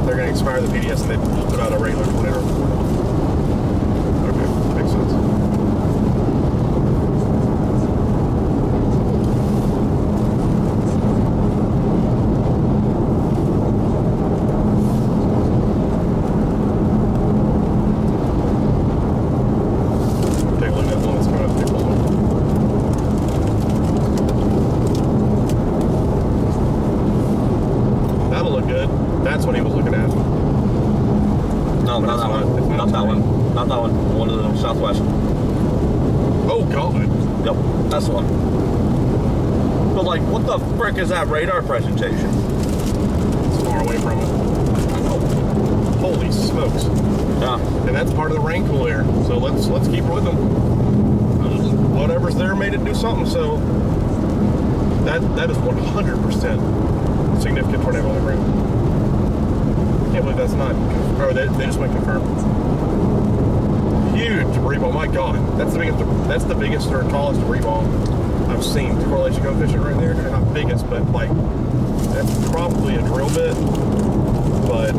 They're going to expire the PDS and they put out a regular tornado report. Okay, makes sense. Take a look at that one that's coming up to Pickle. That'll look good. That's what he was looking at. No, not that one. Not that one. Not that one. One of the southwest. Oh, God. Yep, that's the one. But like, what the frick is that radar presentation? It's far away from it. I know. Holy smokes. Yeah. And that's part of the rain cool air. So let's keep with them. Whatever's there made it do something. So that is 100% significant tornado on the ground. Can't believe that's not. Oh, they just went confirmed. Huge debris ball. My God, that's the biggest or tallest debris ball I've seen. The correlation coefficient right there. Not biggest, but like that's probably a drill bit. But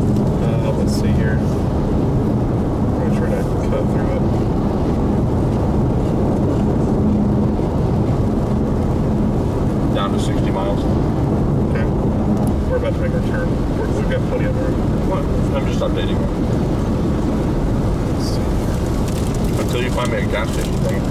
let's see here. I'm gonna try to cut through it. Down to 60 miles. Okay, we're about to make our turn. We've got plenty of room. What? I'm just updating you. Let's see. Until you find me a gas station thing.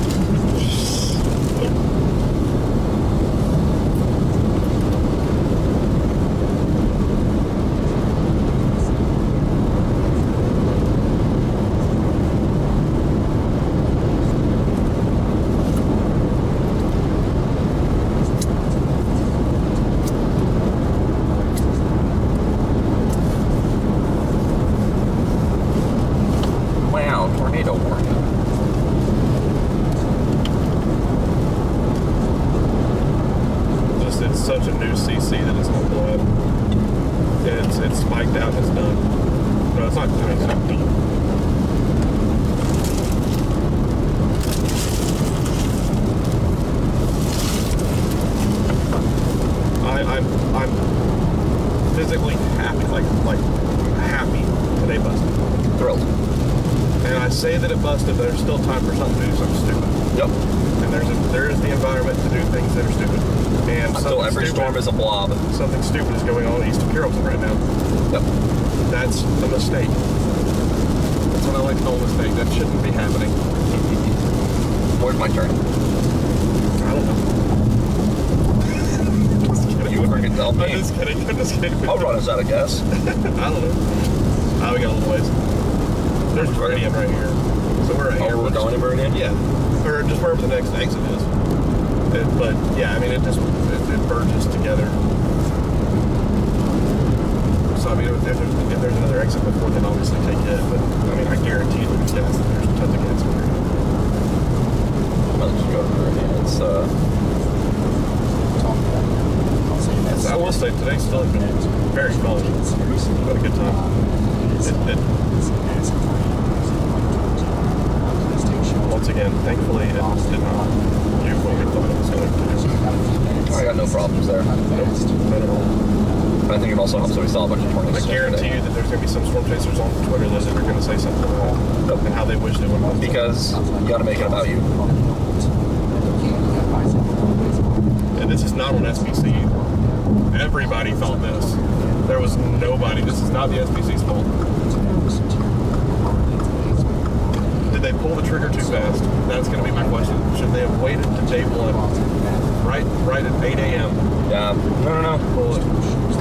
Wow, tornado warning. Just it's such a new CC that it's gonna blow up. It's spiked out and it's done. No, it's not. I mean, it's not deep. I'm physically happy, like happy today busted. Thrilled. And I say that it busted, but there's still time for something to do something stupid. Yep. And there is the environment to do things that are stupid. And Until every storm is a blob. Something stupid is going on east of Carrollton right now. Yep. That's a mistake. That's what I like to call a mistake. That shouldn't be happening. Where's my turn? I don't know. You freaking tell me. I'm just kidding. I'll run us out of gas. I don't know. We got a little ways. There's Meridian right here. So we're right here. We're going to Meridian? Yeah. Or just wherever the next exit is. But yeah, I mean, it merges together. So I mean, if there's another exit before, then obviously take it. But I mean, I guarantee there's gas. There's tons of gas in there. Let's just go to Meridian. I will say today's still has been very fun. Had a good time. Once again, thankfully, it did not do what we thought it was going to do. I got no problems there. Not at all. But I think it also helps that we saw a bunch of tornadoes. I guarantee you that there's going to be some storm chasers on Twitter that are going to say something wrong and how they wish they would. Because you got to make it about you. And this is not on SBC either. Everybody felt this. There was nobody. This is not the SBC's fault. Did they pull the trigger too fast? That's going to be my question. Should they have waited to day one? Right at 8 a.m. Yeah. No. Pull it.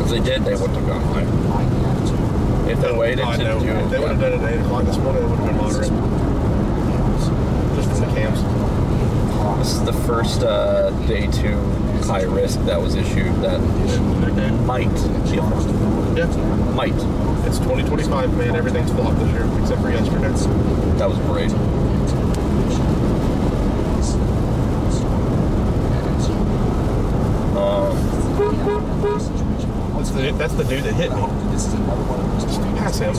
If they did, they wouldn't have gone high. If they waited to do it. If they would have done it at 8 o'clock this morning, it would have been moderate. Just from the cams. This is the first day 2 high risk that was issued that might be a flood. Yeah. Might. It's 2025, man. Everything's flopped this year, except for yesterday. That was great. That's the dude that hit me. Pass him.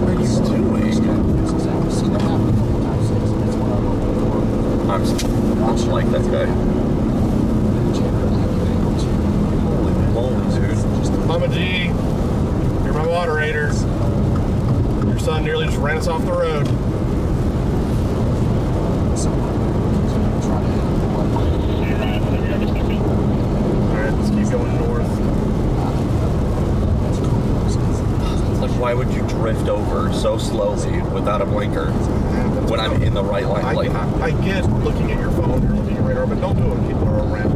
What are you doing? son nearly just ran us off the road. Alright, let's keep going north. Like, why would you drift over so slowly without a blinker when I'm in the right line? Like, I get looking at your phone or looking at your radar, but don't do it when people are around.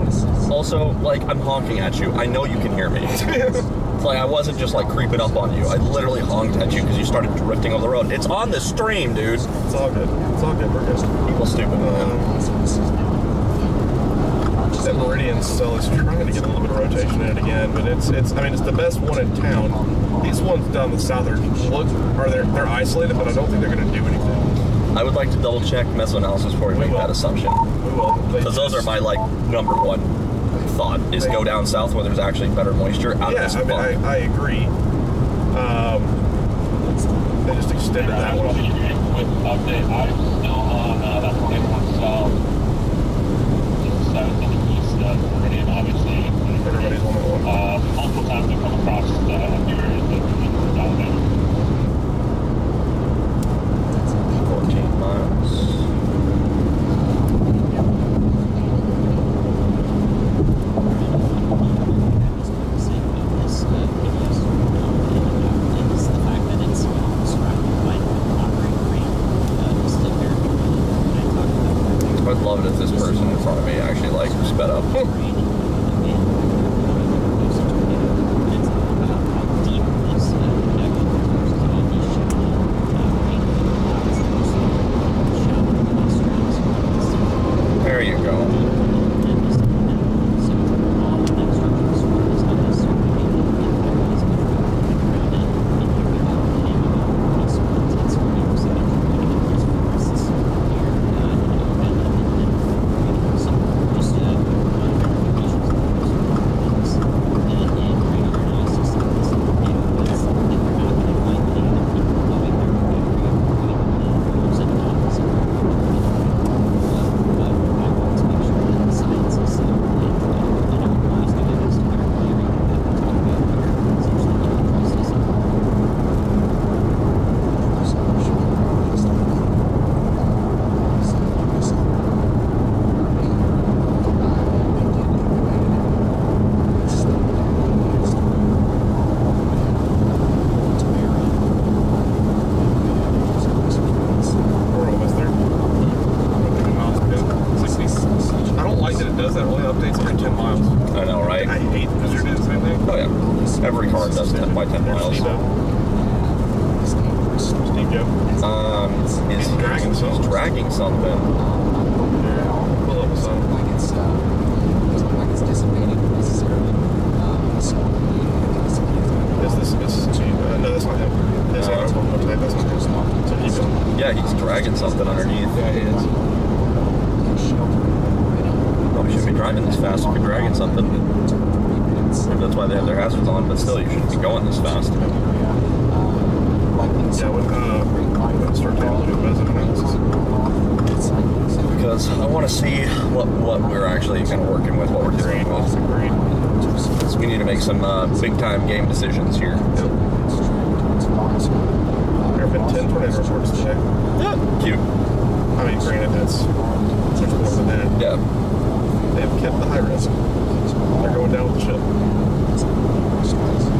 also, like, I'm honking at you. I know you can hear me. It's like, I wasn't just, like, creeping up on you. I literally honked at you because you started drifting over the road. It's on the stream, dude. It's all good. It's all good. We're good. People stupid, man. That Meridian's still, I'm trying to get a little bit of rotation in it again, but it's I mean, it's the best one in town. These ones down the south they're isolated, but I don't think they're going to do anything. I would like to double check mesoanalysis before we make that assumption. We will. Because those are my, like, number one thought, is go down south where there's actually better moisture out of this I mean, I agree. They just extended that one. Update, I'm still on that 21 south. South and the east of Meridian, obviously. Everybody's on the one. Multiple times I've come across the areas that are down there. 14 miles. I'd love it if this person in front of me actually, like, sped up. There you go. Yeah, he's dragging something underneath. Yeah, he is. Probably shouldn't be driving this fast if you're dragging something. Maybe that's why they have their hazards on, but still, you shouldn't be going this fast. Yeah, we'll start taking a little bit of mesoanalysis. Because I want to see what we're actually kind of working with, what we're doing with. So we need to make some big-time game decisions here. There have been 10 tornado reports today. Yeah, cute. I mean, granted, that's much more than that. Yeah. They have kept the high risk. They're going down with the ship.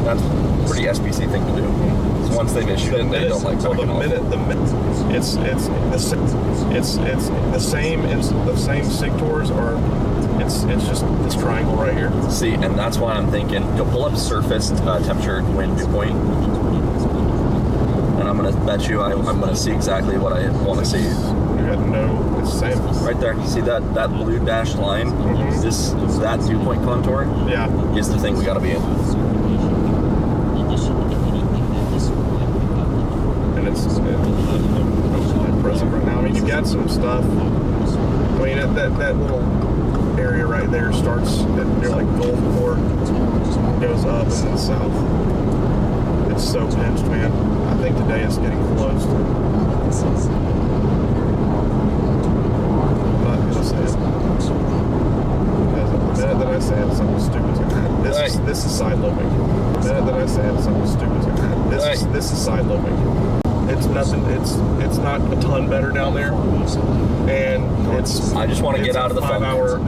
That's a pretty SPC thing to do. So once they've issued it, they don't like backing off. It's the same sectors, or it's just this triangle right here. See, and that's why I'm thinking, you'll pull up surface temperature wind dew point, and I'm gonna bet you I'm gonna see exactly what I want to see. No, it's the same. Right there, you see that blue dashed line? Mm-hmm. That dew point contour? Yeah. Is the thing we gotta be in. And it's impressive right now. I mean, you've got some stuff. I mean, that little area right there starts near like Gulfport, goes up and then south. It's so pinched, man. I think today is getting close. I'm not gonna say it. Because the minute that I say it, something stupid's gonna happen. This is side looping. The minute that I say it, something stupid's gonna happen. This is side looping. It's nothing. It's not a ton better down there, and I just want to get out of the funk. 5-hour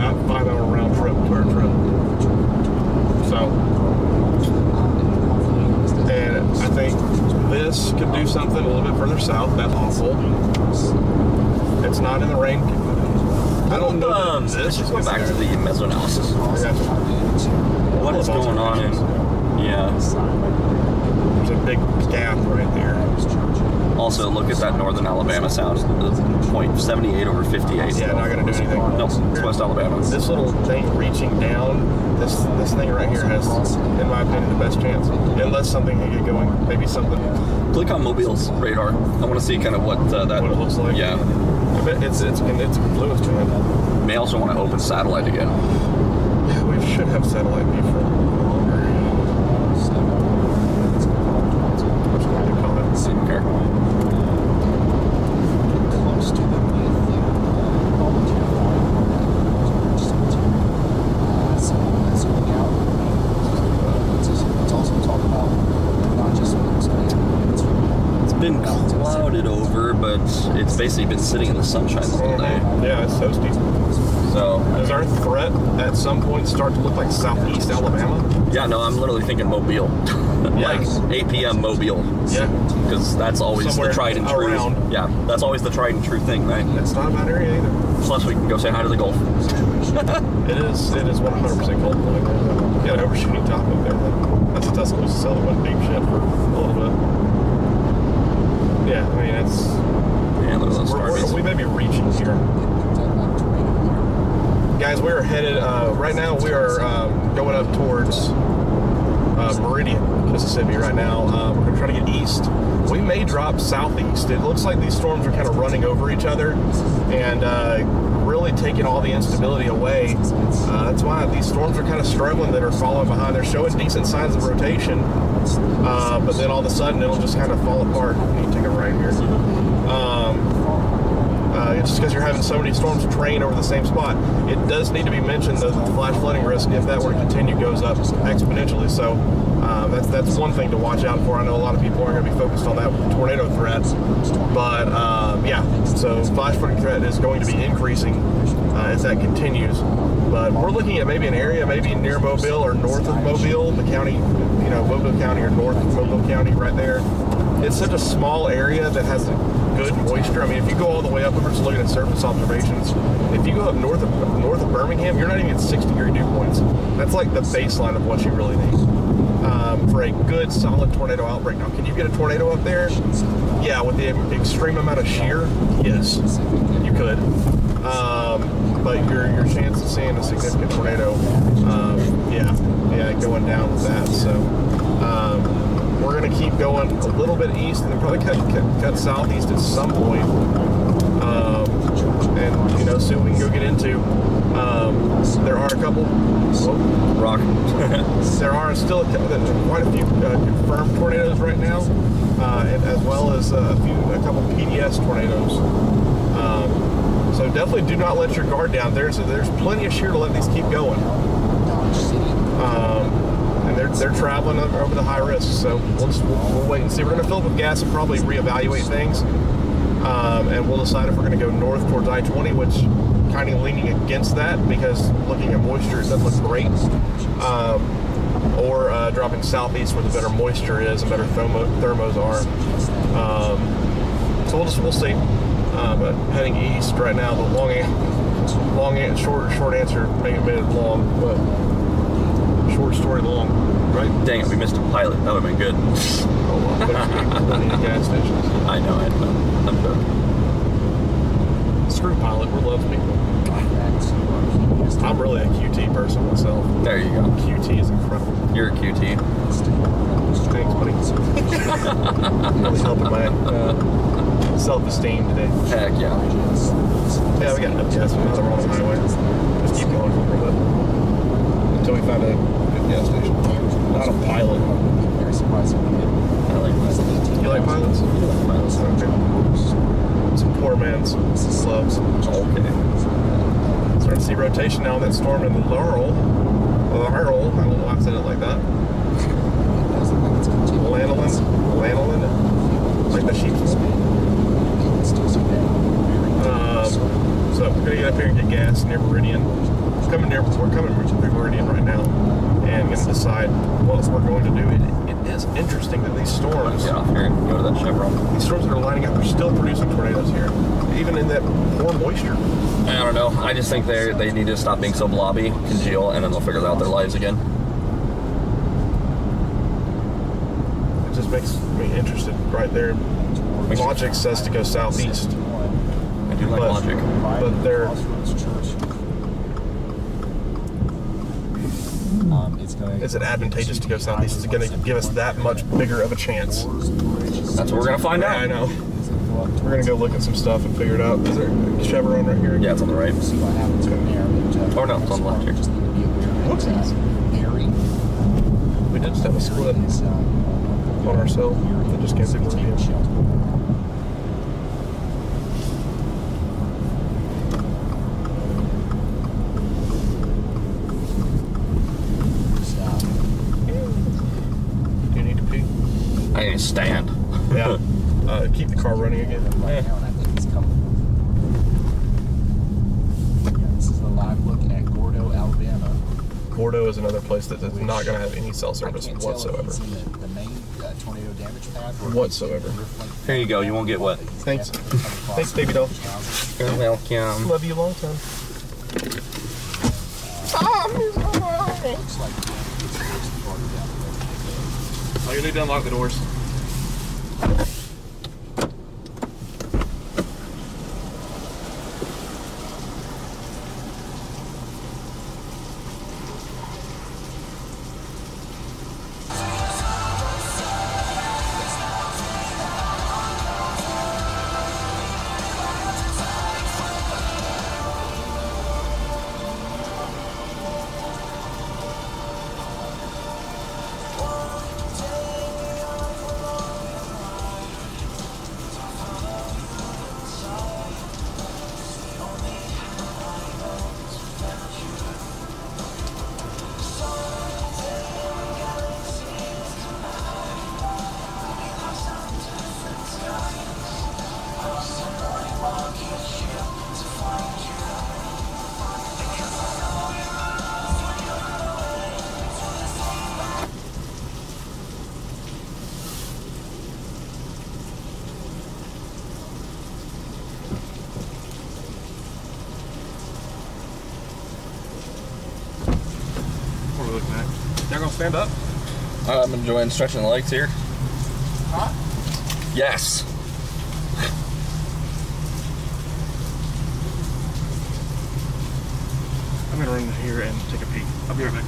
round trip to our trip. So, and I think this could do something a little bit further south. That's awful. It's not in the rain. I don't know. Let's just go back to the mesoanalysis. What is going on in? Yeah. There's a big gap right there. Also, look at that northern Alabama sound. Point 78 over 58. Yeah, not gonna do anything. No, it's West Alabama. This little thing reaching down, this thing right here has, in my opinion, the best chance. Unless something can get going, maybe something. Click on Mobile's radar. I want to see kind of what that what it looks like. Yeah. I bet it's influenced man. May also want to open satellite again. Yeah, we should have satellite view for longer. What's going to call it? I don't care. It's been clouded over, but it's basically been sitting in the sunshine the whole day. Yeah, it's toasty. So, does our threat at some point start to look like southeast Alabama? Yeah, no, I'm literally thinking Mobile. Like 8 p.m. Mobile. Yeah. Because that's always somewhere the tried and true. Around. Yeah, that's always the tried and true thing, right? It's not a bad area either. Plus, we can go say hi to the Gulf. It is 100% cold. You got an overshooting top up there. That's what Tuscaloosa sell the one big ship for a little bit. Yeah, I mean, it's... Yeah, look at those stars. We may be reaching here. Guys, we are headed... right now, we are going up towards Meridian, Mississippi right now. We're going to try to get east. We may drop southeast. It looks like these storms are kind of running over each other and really taking all the instability away. That's why these storms are kind of struggling that are following behind. They're showing decent signs of rotation, but then all of a sudden it'll just kind of fall apart. You need to take a right here. It's just because you're having so many storms train over the same spot. It does need to be mentioned that the flash flooding risk, if that were to continue, goes up exponentially. So that's one thing to watch out for. I know a lot of people aren't going to be focused on that tornado threat, but yeah, so flash flooding threat is going to be increasing as that continues. But we're looking at maybe an area, maybe near Mobile or north of Mobile, the county, Mobile County or north of Mobile County right there. It's such a small area that has good moisture. I mean, if you go all the way up, we're just looking at surface observations. If you go up north of Birmingham, you're not even at 6-degree dew points. That's like the baseline of what you really need for a good, solid tornado outbreak. Now, can you get a tornado up there? Yeah, with the extreme amount of shear, yes, you could. But your chance of seeing a significant tornado, yeah, going down with that. So. We're going to keep going a little bit east and then probably cut southeast at some point. And, see what we can go get into. There are a couple... Rock. There are still quite a few confirmed tornadoes right now, and as well as a couple PDS tornadoes. So definitely do not let your guard down. There's plenty of shear to let these keep going. And they're traveling over the high risk, so we'll wait and see. We're going to fill up with gas and probably reevaluate things, and we'll decide if we're going to go north towards I-20, which kind of leaning against that because looking at moisture, it doesn't look great, or dropping southeast where the better moisture is and better thermos are. So we'll see. But heading east right now, the short answer made it long, but. Short story long, right? Dang it, we missed a pilot. That would have been good. Oh, well, there's plenty of gas stations. I know. I'm joking. Screw pilot, we're love people. I'm really a QT person myself. There you go. QT is incredible. You're a QT. Thanks, buddy. Really helping my self-esteem today. Heck yeah. Yeah, we got enough gas. Now that we're on the highway. Let's keep going for a little bit. Until we find a good gas station. Not a pilot. Very surprising. I like pilots. You like pilots? I like pilots. Okay. Some poor man's gloves. Okay. Starting to see rotation now in that storm in the Laurel. I don't know why I said it like that. Lanolin. like the sheep. So we're gonna get up here and get gas near Meridian. We're coming through Meridian right now, and gonna decide what we're going to do. It is interesting that these storms. Get off here and go to that Chevron. These storms that are lining up are still producing tornadoes here, even in that poor moisture. I don't know. I just think they need to stop being so blobby, congeal, and then they'll figure out their lives again. It just makes me interested right there. Logic says to go southeast. I do like logic. But they're... Is it advantageous to go southeast? Is it going to give us that much bigger of a chance? That's what we're going to find out. I know. We're going to go look at some stuff and figure it out. Is there a Chevron right here? Yeah, it's on the right. Oh no, it's on the left here. We did just have a split on our cell. That just can't see Meridian. I need to stand. Yeah. Keep the car running again. This is a live look at Gordo, Alabama. Gordo is another place that is not going to have any cell service whatsoever. The main tornado damage path Whatsoever. Here you go. You won't get wet. Thanks. Thanks, baby doll. You're welcome. Love you a long time. Oh, you need to unlock the doors. What are we looking at? Y'all gonna stand up? I'm enjoying stretching the legs here. Huh? Yes. I'm gonna run in here and take a peek. I'll be right back.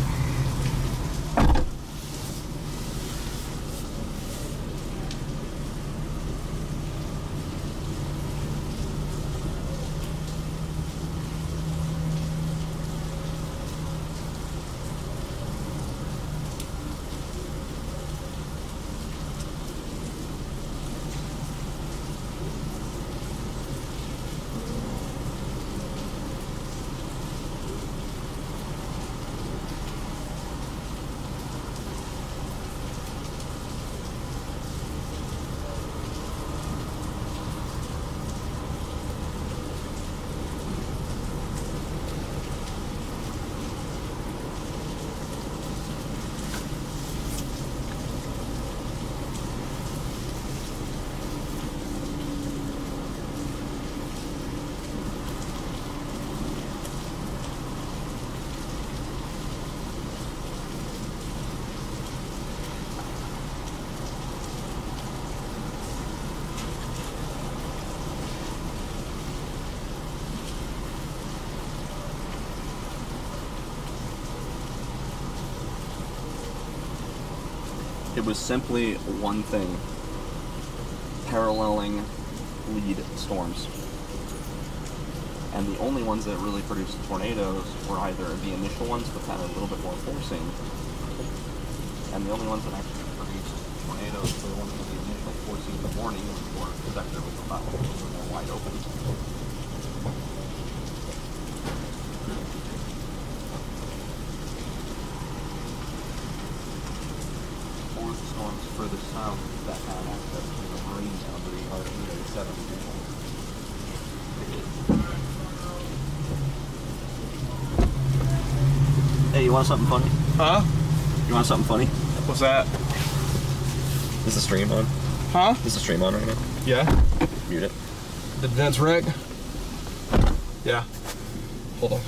It was simply one thing, paralleling lead storms. And the only ones that really produced tornadoes were either the initial ones that had a little bit more forcing, and the only ones that actually produced tornadoes were the ones with the initial forcing in the morning before the sector was about more wide open. Storms further south that had access to the marine zone. Hey, you want something funny? Huh? You want something funny? What's that? Is the stream on? Huh? Is the stream on right now? Yeah. Mute it. Did Vince wreck? Yeah. Hold on.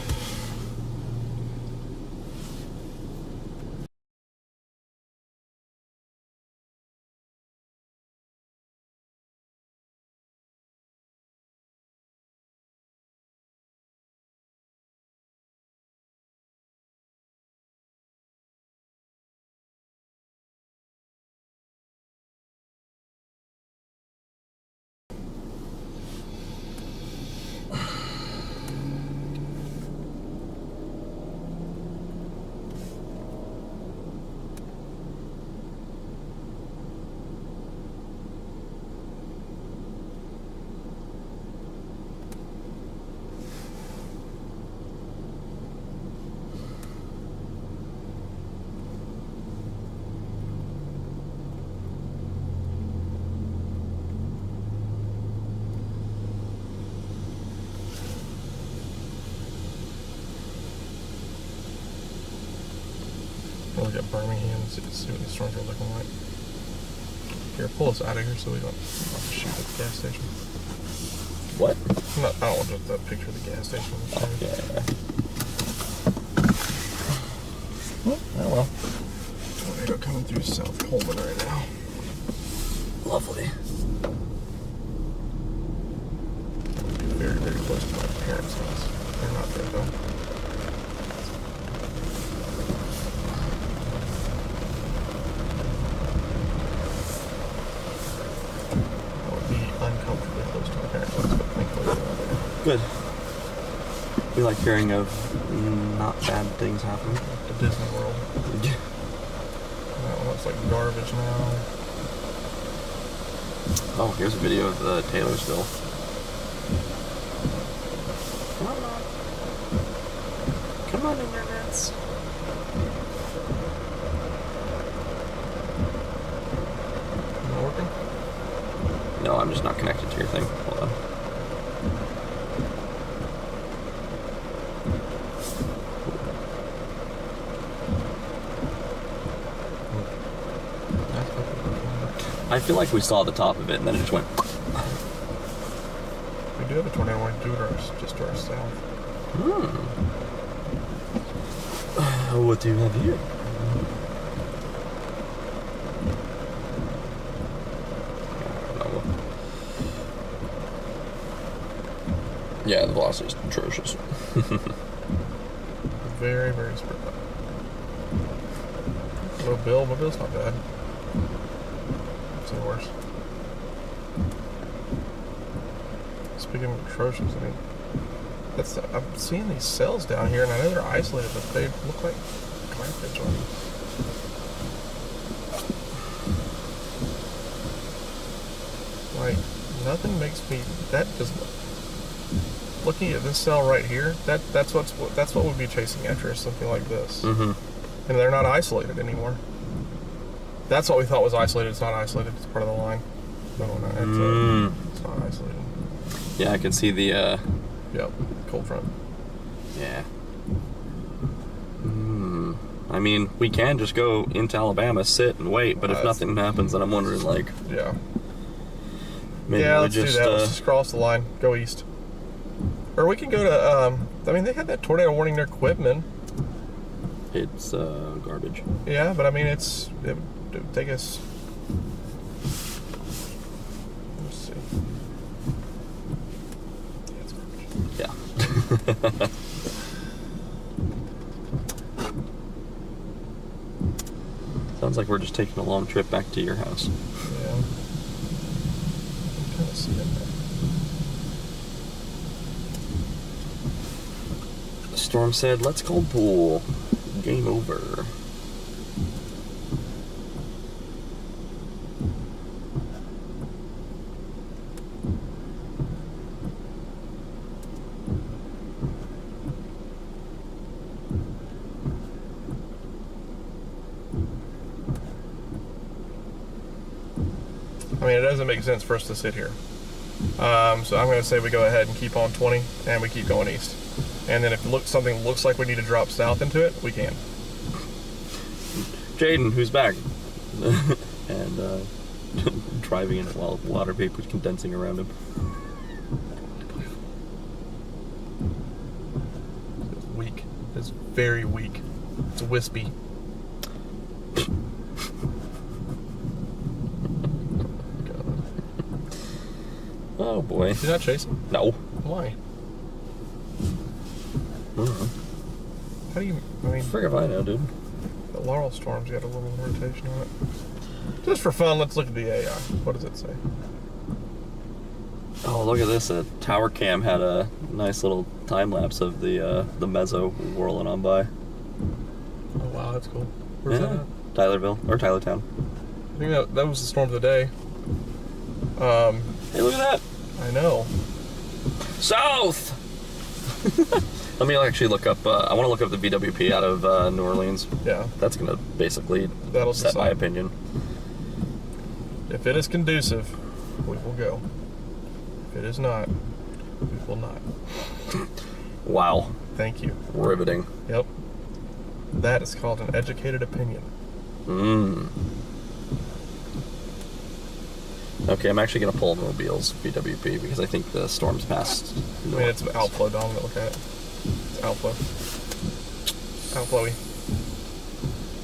Look at Birmingham and see what these storms are looking like. Here, pull us out of here so we don't have to shoot at the gas station. What? I don't want the picture of the gas station. Yeah. Oh well. Tornado coming through South Pullman right now. Lovely. Very, very close to my parents' house. They're not there though. Uncomfortably close to my parents' house, but thankfully they're not there. Good. We like hearing of not bad things happening. The Disney World. That one looks like garbage now. Oh, here's a video of the Taylorsville. Come on, internets. Not working? No, I'm just not connected to your thing. Hold on. I feel like we saw the top of it and then it just went. We do have a tornado warning just to our south. What do you have here? Yeah, the velocity is atrocious. Very, very spread out. My bill's not bad. I've seen worse. Speaking of atrocious, I mean, I'm seeing these cells down here, and I know they're isolated, but they look like garbage on them. Like, nothing makes me. That doesn't. Looking at this cell right here, that's what we'd be chasing after is something like this. Mm-hmm. And they're not isolated anymore. That's what we thought was isolated. It's not isolated. It's part of the line. No, it's not isolated. Yeah, I can see the. Yep, cold front. Yeah. I mean, we can just go into Alabama, sit and wait, but if nothing happens, then I'm wondering, like. Yeah. Maybe yeah, we let's just, do that. Let's just cross the line. Go east. Or we can go to, I mean, they had that tornado warning near Quitman. It's garbage. Yeah, but I mean, it would take us. Let's see. Yeah, it's garbage. Yeah. Sounds like we're just taking a long trip back to your house. Yeah. I'm kind of seeing that. Storm said, "Let's call pool. Game over." I mean, it doesn't make sense for us to sit here. So I'm going to say we go ahead and keep on 20 and we keep going east. And then if something looks like we need to drop south into it, we can. Jaden, who's back? And driving in it while water vapor's condensing around him. It's weak. It's very weak. It's wispy. Oh boy. Did I chase him? No. Why? How do you, I mean... Frig if I know, dude. The Laurel Storm's got a little rotation on it. Just for fun, let's look at the AI. What does it say? Oh, look at this. A tower cam had a nice little time lapse of the mezzo whirling on by. Oh wow, that's cool. Where's that at? Tylerville, or Tylertown. I think that was the storm of the day. Hey, look at that. I know. South! Let me actually look up, I want to look up the VWP out of New Orleans. Yeah. That's going to basically That'll set my decide. opinion. If it is conducive, we will go. If it is not, we will not. Wow. Thank you. Riveting. Yep. That is called an educated opinion. Okay, I'm actually going to pull Mobile's VWP because I think the storm's passed. I mean, it's outflow dominant. Look at it. It's outflow. Outflowy.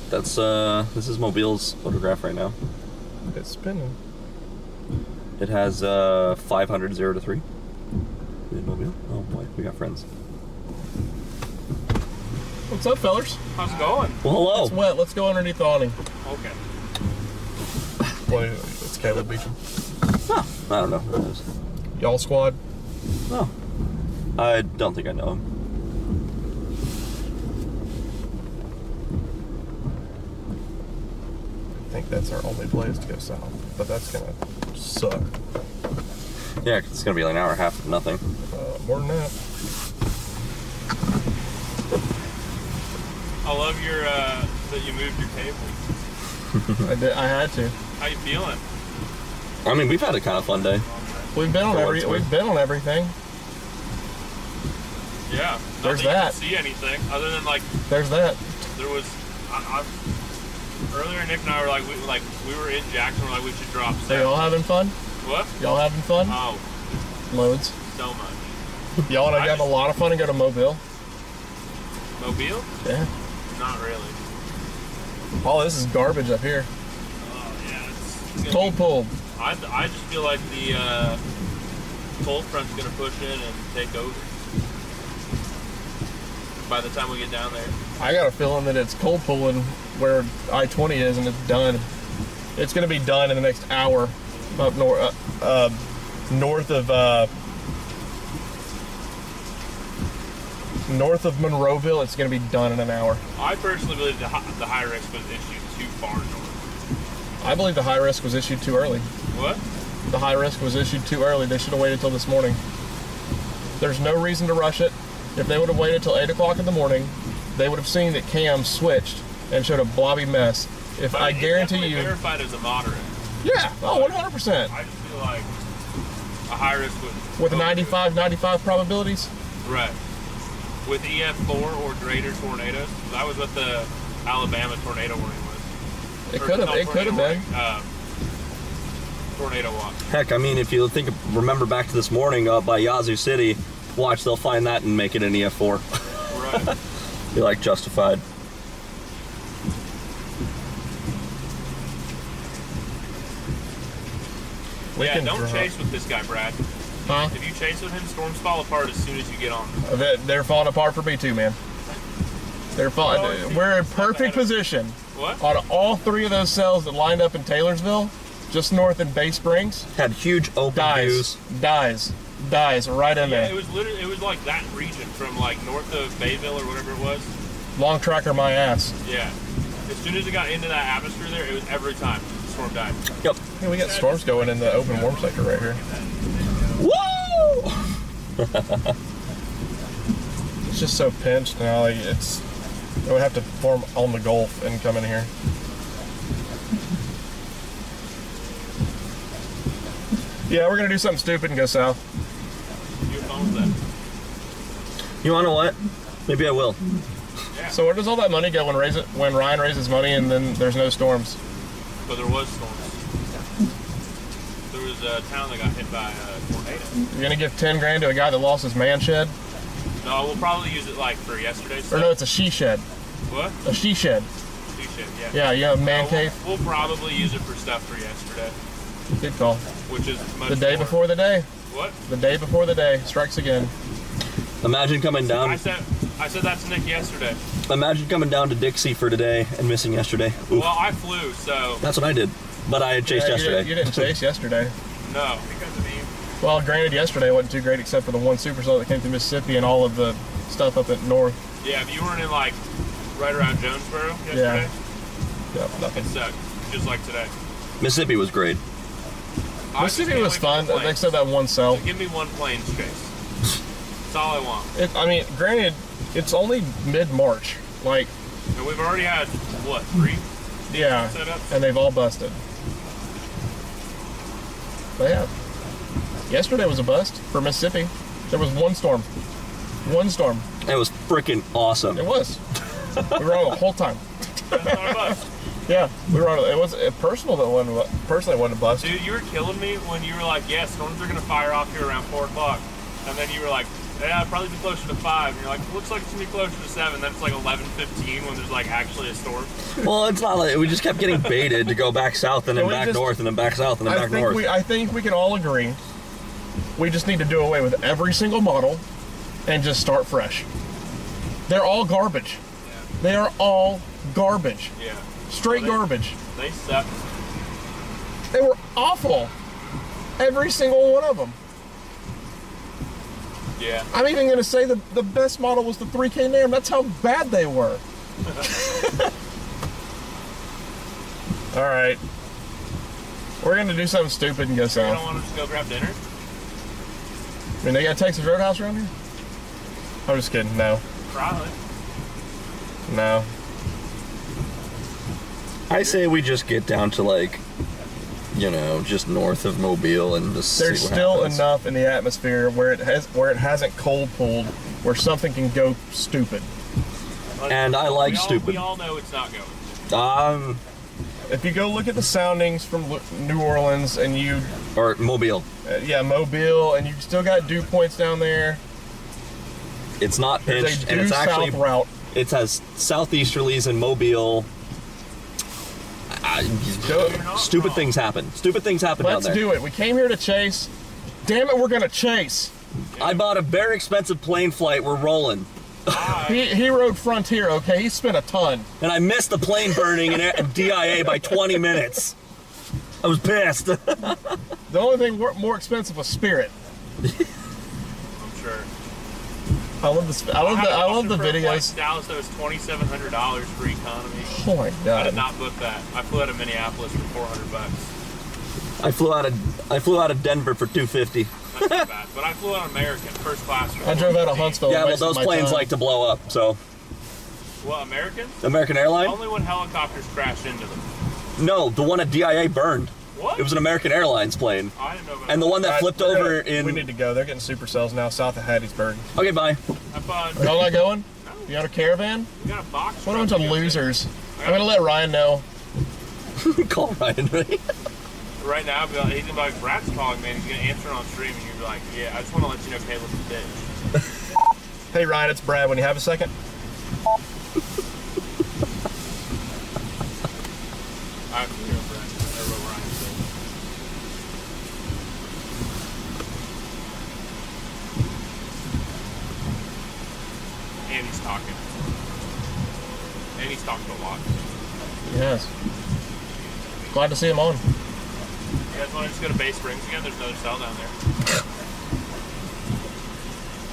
That's, this is Mobile's photograph right now. It's spinning. It has 500 0 to 3. Is it Mobile? Oh boy, we got friends. What's up, fellers? How's it going? Well, hello. It's wet. Let's go underneath the awning. Okay. Well, it's Caleb Beecham. Huh. I don't know who it is. Y'all squad? Oh. I don't think I know him. I think that's our only place to go south, but that's gonna suck. Yeah, 'cause it's gonna be like an hour and a half of nothing. More than that. I love your that you moved your table. I had to. How you feeling? I mean, we've had a kind of fun day. We've been on everything. Yeah. There's Not that. You didn't see anything other than like There's that. there was. Earlier, Nick and I were like we were in Jackson. We're like we should drop. So y'all having fun? What? Y'all having fun? Oh, Loads. so much. Y'all want to have a lot of fun and go to Mobile? Mobile? Yeah. Not really. All this is garbage up here. Oh yeah. It's Toll pulled. I just feel like the cold front's gonna push in and take over by the time we get down there. I got a feeling that it's cold pulling where I-20 is and it's done. It's going to be done in the next hour up north of Monroeville. It's going to be done in an hour. I personally believe the high risk was issued too far north. I believe the high risk was issued too early. What? The high risk was issued too early. They should have waited till this morning. There's no reason to rush it. If they would have waited till 8 o'clock in the morning, they would have seen that Cam switched and showed a blobby mess. But I guarantee you... verified as a moderate. Yeah, oh, 100%. I just feel like a high risk with 95 probabilities? Right. With EF4 or greater tornadoes. That was what the Alabama tornado warning was. It could have been. Tornado watch. Heck, I mean, if you remember back to this morning by Yazoo City, watch, they'll find that and make it an EF4. Right. Be like justified. Don't chase with this guy, Brad. Huh? If you chase with him, storms fall apart as soon as you get on. They're falling apart for me too, man. They're falling. We're in perfect position. What? On all three of those cells that lined up in Taylorsville, just north in Bay Springs. Had huge open views. Dies right in there. It was literally, it was like that region from like north of Bayville or whatever it was. Long tracker my ass. Yeah. As soon as it got into that atmosphere there, it was every time the storm died. Yep. Hey, we got storms going in the open warm sector right here. Woo! It's just so pinched now. Like it would have to form on the Gulf and come in here. Yeah, we're gonna do something stupid and go south. Your phone's then. You wanna what? Maybe I will. Yeah. So where does all that money go when Ryan raises money and then there's no storms? But there was storms. There was a town that got hit by a tornado. You're gonna give 10 grand to a guy that lost his man shed? No, we'll probably use it like for yesterday's Or no, it's a she shed. What? A she shed. She shed, yeah. Yeah, you have a man cave. We'll probably use it for stuff for yesterday. Good call. Which is much The day more. before the day. What? The day before the day strikes again. Imagine coming down. I said that to Nick yesterday. Imagine coming down to Dixie for today and missing yesterday. Oof. Well, I flew, so. That's what I did. But I chased yesterday. You didn't chase yesterday. No, because of me. Well, granted, yesterday wasn't too great except for the one supercell that came through Mississippi and all of the stuff up at north. Yeah, if you weren't in like right around Jonesboro yesterday, Yep, nothing. it sucked. Just like today. Mississippi was great. Mississippi was fun, except that one cell. Give me one plane chase. That's all I want. I mean, granted, it's only mid-March. Like, And we've already had, what, 3? yeah, setups? and they've all busted. But yeah, yesterday was a bust for Mississippi. There was one storm. One storm. It was freaking awesome. It was. We were on the whole time. That's not a bust. Yeah, we were on. It was personal that one. Personally, it wasn't a bust. Dude, you were killing me when you were like, yeah, storms are going to fire off here around 4 o'clock. And then you were like, yeah, it'll probably be closer to 5. And you're like, looks like it's going to be closer to 7. Then it's like 11:15 when there's like actually a storm. Well, it's not like we just kept getting baited to go back south and then back north and then back south and then back north. I think we can all agree. We just need to do away with every single model and just start fresh. They're all garbage. Yeah. They are all garbage. Yeah. Straight garbage. They suck. They were awful. Every single one of them. Yeah. I'm even going to say that the best model was the 3K NAM. That's how bad they were. All right. We're going to do something stupid and go You south. don't want to just go grab dinner? I mean, they got Texas Roadhouse around here? I'm just kidding. No. Probably. No. I say we just get down to like, you know, just north of Mobile and just There's see what still happens. enough in the atmosphere where it hasn't cold pulled where something can go stupid. And I like stupid. We all know it's not going. If you go look at the soundings from New Orleans and you or Mobile, yeah, Mobile, and you still got dew points down there. It's not There's pinched, a and it's due actually south route. It has southeasterlies in Mobile. Stupid things happen. Stupid things happen down Let's there. do it. We came here to chase. Damn it, we're gonna chase. I bought a very expensive plane flight. We're rolling. He rode Frontier, okay? He spent a ton. And I missed the plane burning in DIA by 20 minutes. I was pissed. The only thing more expensive was Spirit. I'm sure. I love the videos. To Dallas, that was $2,700 for economy. Oh my god! I did not book that. I flew out of Minneapolis for $400. I flew out of Denver for $250. That's not bad. But I flew out American first class. I drove out of Huntsville. Yeah, well, those planes like to blow up, so. Well, American? American Airlines? Only when helicopters crashed into them. No, the one at DIA burned. What? It was an American Airlines plane. I didn't know about And the one that flipped over in. We need to go. They're getting supercells now south of Hattiesburg. Okay, bye. Have fun. Y'all not going? You got a caravan? We got a box. What a bunch of losers. I'm gonna let Ryan know. Call Ryan, right? Right now, he's gonna be like, Brad's calling me, and he's gonna answer on stream, and you're gonna be like, yeah, I just want to let you know Caleb's a bitch. Hey Ryan, it's Brad. When you have a second. I have to hear Brad. Or what Ryan said. And he's talking. And he's talking a lot. Yes. Glad to see him on. You guys want to just go to Bay Springs again? There's another cell down there.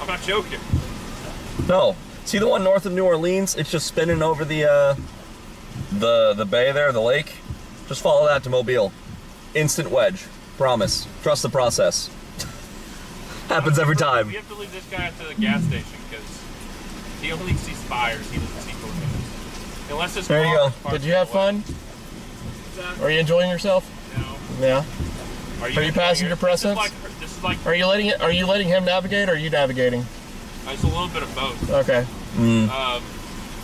I'm not joking. No. See the one north of New Orleans? It's just spinning over the bay there, the lake. Just follow that to Mobile. Instant wedge. Promise. Trust the process. Happens every time. We have to leave this guy at the gas station because he only sees fires. He doesn't see tornadoes. Unless it's There you car go. Did you have fun? Are you enjoying yourself? No. Yeah. Are you passenger presence? This is like. Are you letting him navigate, or are you navigating? It's a little bit of both. Okay.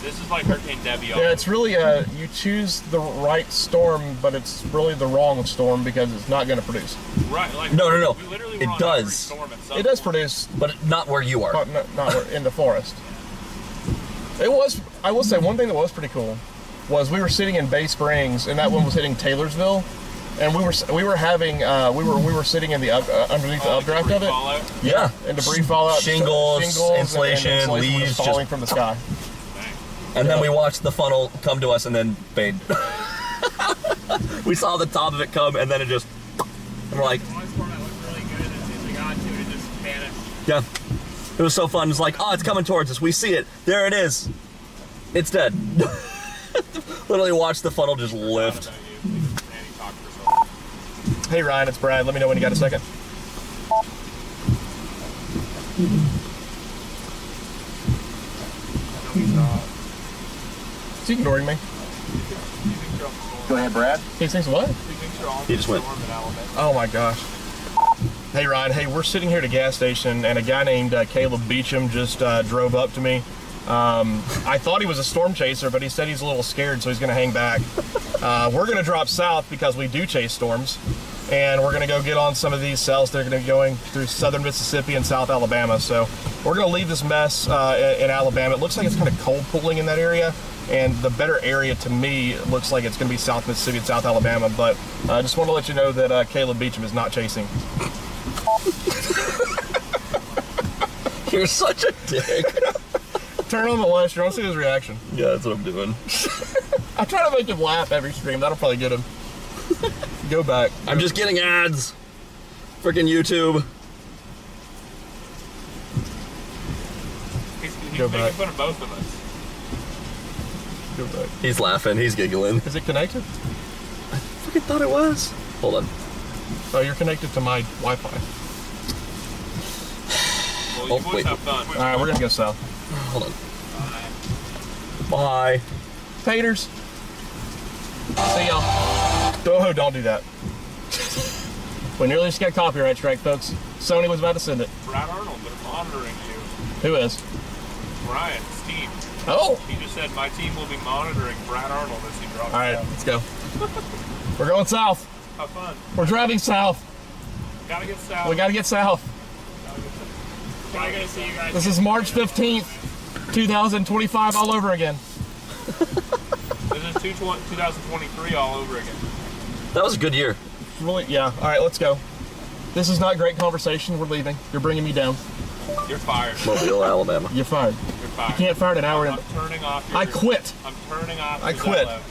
This is like Hurricane Debbie. Yeah, it's really you choose the right storm, but it's really the wrong storm because it's not going to produce. Right. Like No. we literally It were on does. every storm at some It does point. produce, But not where you are. but not in the forest. It was. I will say one thing that was pretty cool was we were sitting in Bay Springs, and that one was hitting Taylorsville, and we were sitting in the underneath the updraft of it. Fallout. Yeah. And debris fallout, Shingles, and insulation, was leaves, falling just- from the sky. And then we watched the funnel come to us and then fade. We saw the top of it come and then it just, and we're like, One storm that looked really good, and as soon as we got to it, it just vanished. yeah. It was so fun. It's like, oh, it's coming towards us. We see it. There it is. It's dead. Literally watched the funnel just lift. Hey Ryan, it's Brad. Let me know when you got a second. Is he ignoring me? Go ahead, Brad. He thinks what? He just went. Oh my gosh. Hey Ryan, hey, we're sitting here at a gas station and a guy named Caleb Beecham just drove up to me. I thought he was a storm chaser, but he said he's a little scared, so he's going to hang back. We're going to drop south because we do chase storms, and we're going to go get on some of these cells. They're going to be going through southern Mississippi and South Alabama. So we're going to leave this mess in Alabama. It looks like it's kind of cold pooling in that area, and the better area to me looks like it's going to be South Mississippi and South Alabama. But I just want to let you know that Caleb Beecham is not chasing. You're such a dick. Turn on the lights. You want to see his reaction? Yeah, that's what I'm doing. I try to make him laugh every stream. That'll probably get him. Go back. I'm just getting ads. Freaking YouTube. He's Go making back. fun of both of us. Go back. He's laughing. He's giggling. Is it connected? I freaking thought it was. Hold on. Oh, you're connected to my Wi-Fi. Well, you boys wait. have fun. All right, we're gonna go south. Hold on. Bye. Taters. See y'all. Oh, don't do that. We nearly just got copyright strike, folks. Sony was about to send it. Brad Arnold, they're monitoring you. Who is? Brian's team. Oh. He just said my team will be monitoring Brad Arnold as he drops All right, out. let's go. We're going south. Have fun. We're driving south. Gotta get south. We gotta get south. Gotta get to see you guys. This is March 15th, 2025 all over again. This is 2023 all over again. That was a good year. Really? Yeah. All right, let's go. This is not great conversation. We're leaving. You're bringing me down. You're fired. Mobile, Alabama. You're fired. You're fired. You can't fire an hour in. I'm turning off your, I quit. I'm turning off I your quit. Zello.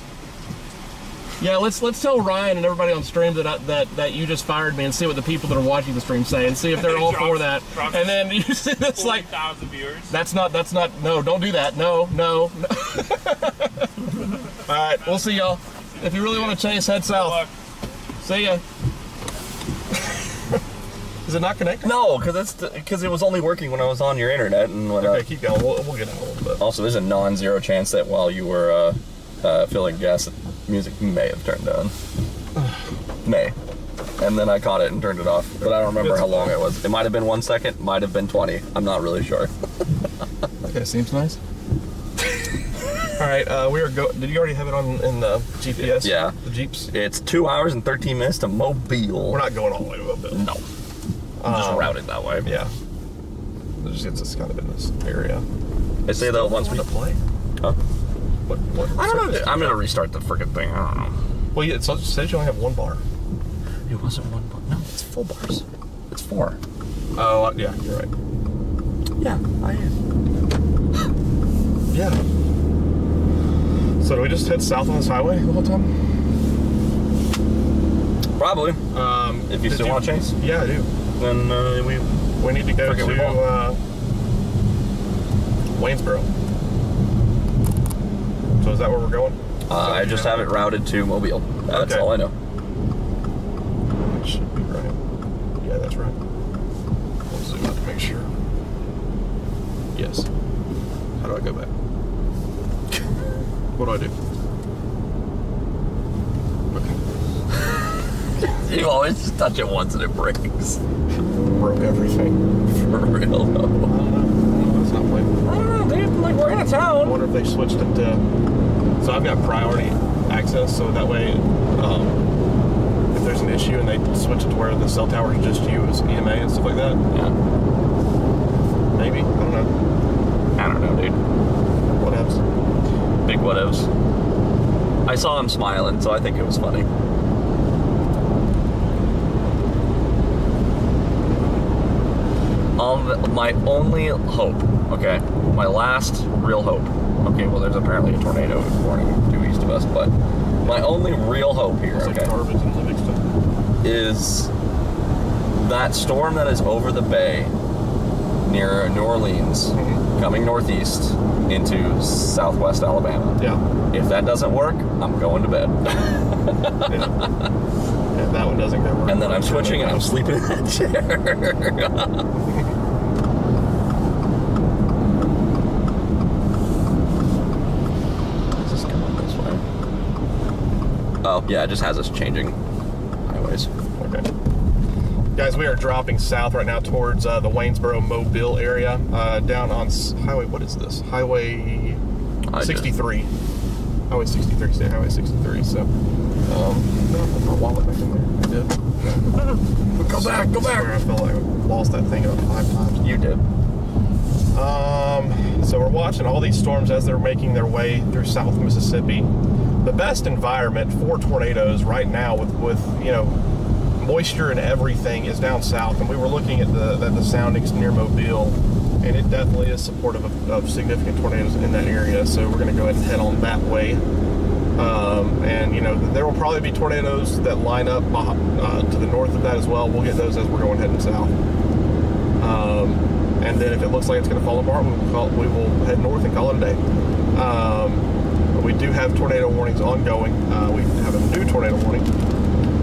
Yeah, let's tell Ryan and everybody on stream that you just fired me, and see what the people that are watching the stream say, and see if they're all for that. And then you see this like 40,000 viewers. that's not no, don't do that. No. All right, we'll see y'all. If you really want to chase, head south. See ya. Is it not connected? No, because it was only working when I was on your internet and when. Okay, keep going. We'll get out a little bit. Also, there's a non-zero chance that while you were filling gas, the music may have turned on. May. And then I caught it and turned it off. But I don't remember how long it was. It might have been 1 second, might have been 20. I'm not really sure. Okay, seems nice. All right, we are go. Did you already have it on in the GPS? Yeah. The Jeeps. It's 2 hours and 13 minutes to Mobile. We're not going all the way to Mobile. No. Just routed that way. Yeah. It just gets us kind of in this area. They say though once we play. Huh? What? I don't know. I'm gonna restart the freaking thing. I don't know. Well, yeah, it says you only have one bar. It wasn't one bar. No, it's full bars. It's 4. Oh, yeah, you're right. Yeah, I am. Yeah. So do we just head south on this highway the whole time? Probably. If you still want to chase? Yeah, I do. Then we need to go to Waynesboro. So is that where we're going? I just have it routed to Mobile. That's all I know. That should be right. Yeah, that's right. We'll zoom out to make sure. Yes. How do I go back? What do I do? Okay. You always just touch it once and it breaks. Broke everything. For real, though. I don't know. It's not playing. I don't know, dude. Like, we're in a I town. wonder if they switched it to. So I've got priority access, so that way, if there's an issue and they switch it to where the cell tower is just you as EMA and stuff like that. Yeah. Maybe. I don't know. I don't know, dude. Whatevs. Big whatevs. I saw him smiling, so I think it was funny. My only hope, okay, my last real hope, okay, well, there's apparently a tornado warning due east of us, but my only real hope here, okay, is that storm that is over the bay near New Orleans, coming northeast into southwest Alabama. Yeah. If that doesn't work, I'm going to bed. If that one doesn't go work. And then I'm switching and I'm sleeping in that chair. Does this come up this way? Oh, yeah, it just has us changing highways. Okay. Guys, we are dropping south right now towards the Waynesboro-Mobile area, down on highway, what is this? Highway 63. Highway 63, State Highway 63, so, I put my wallet back in there. I did. Go back, go back. I felt like I lost that thing about 5 times. You did. So we're watching all these storms as they're making their way through South Mississippi. The best environment for tornadoes right now with you know, moisture and everything is down south, and we were looking at the soundings near Mobile, and it definitely is supportive of significant tornadoes in that area. So we're going to go ahead and head on that way. And you know, there will probably be tornadoes that line up to the north of that as well. We'll get those as we're going heading south. And then if it looks like it's going to fall apart, we will head north and call it a day. But we do have tornado warnings ongoing. We have a new tornado warning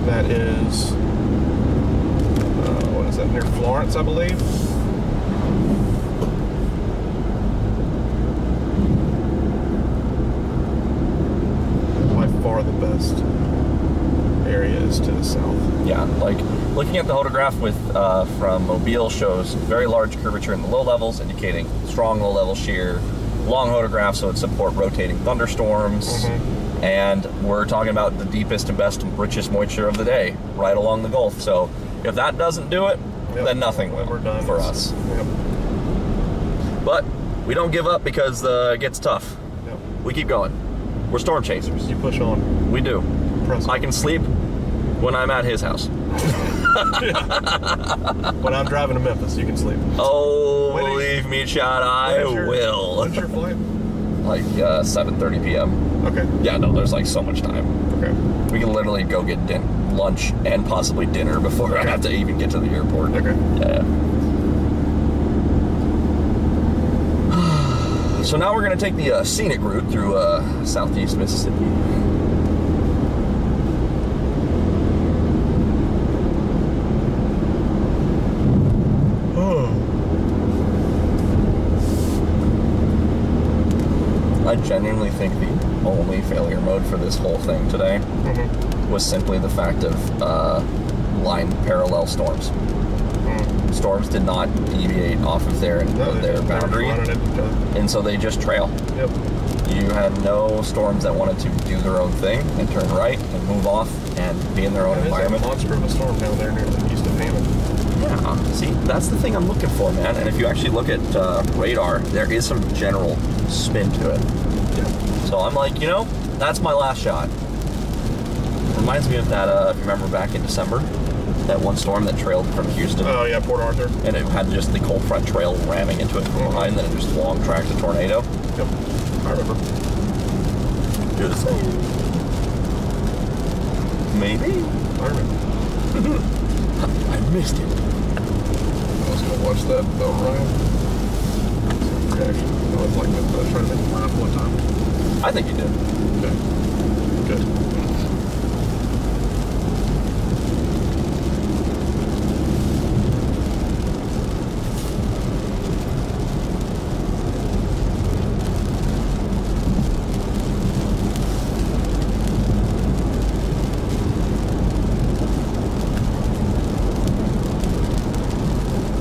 that is, what is that, near Florence, I believe? By far the best area is to the south. Yeah, like looking at the photograph with from Mobile shows very large curvature in the low levels, indicating strong low level shear. Long photograph, so it support rotating thunderstorms. And we're talking about the deepest and best and richest moisture of the day, right along the Gulf. So if that doesn't do it, then nothing will for us. But we don't give up because it gets tough. We keep going. We're storm chasers. You push on. We do. I can sleep when I'm at his house. When I'm driving to Memphis, you can sleep. Oh, believe me, Chad, I will. When's your flight? Like 7:30 p.m. Okay. Yeah, no, there's like so much time. Okay. We can literally go get lunch and possibly dinner before I have to even get to the airport. Okay. Yeah. So now we're gonna take the scenic route through southeast Mississippi. I genuinely think the only failure mode for this whole thing today was simply the fact of line parallel storms. Storms did not deviate off of their boundary, and so they just trail. Yep. You had no storms that wanted to do their own thing and turn right and move off and be in their own environment. There's a monster of a storm down there near the east of Hammond. Yeah, see, that's the thing I'm looking for, man. And if you actually look at radar, there is some general spin to it. Yeah. So I'm like, you know, that's my last shot. Reminds me of that, if you remember back in December, that one storm that trailed from Houston. Oh, yeah, Port Arthur. And it had just the cold front trail ramming into it from behind, then it just long tracked a tornado. Yep, I remember. Do the same. Maybe. I remember. I missed it. I was going to watch that, though, Ryan. Reaction. I was like, trying to make a laugh one time. I think you did. Okay. Good.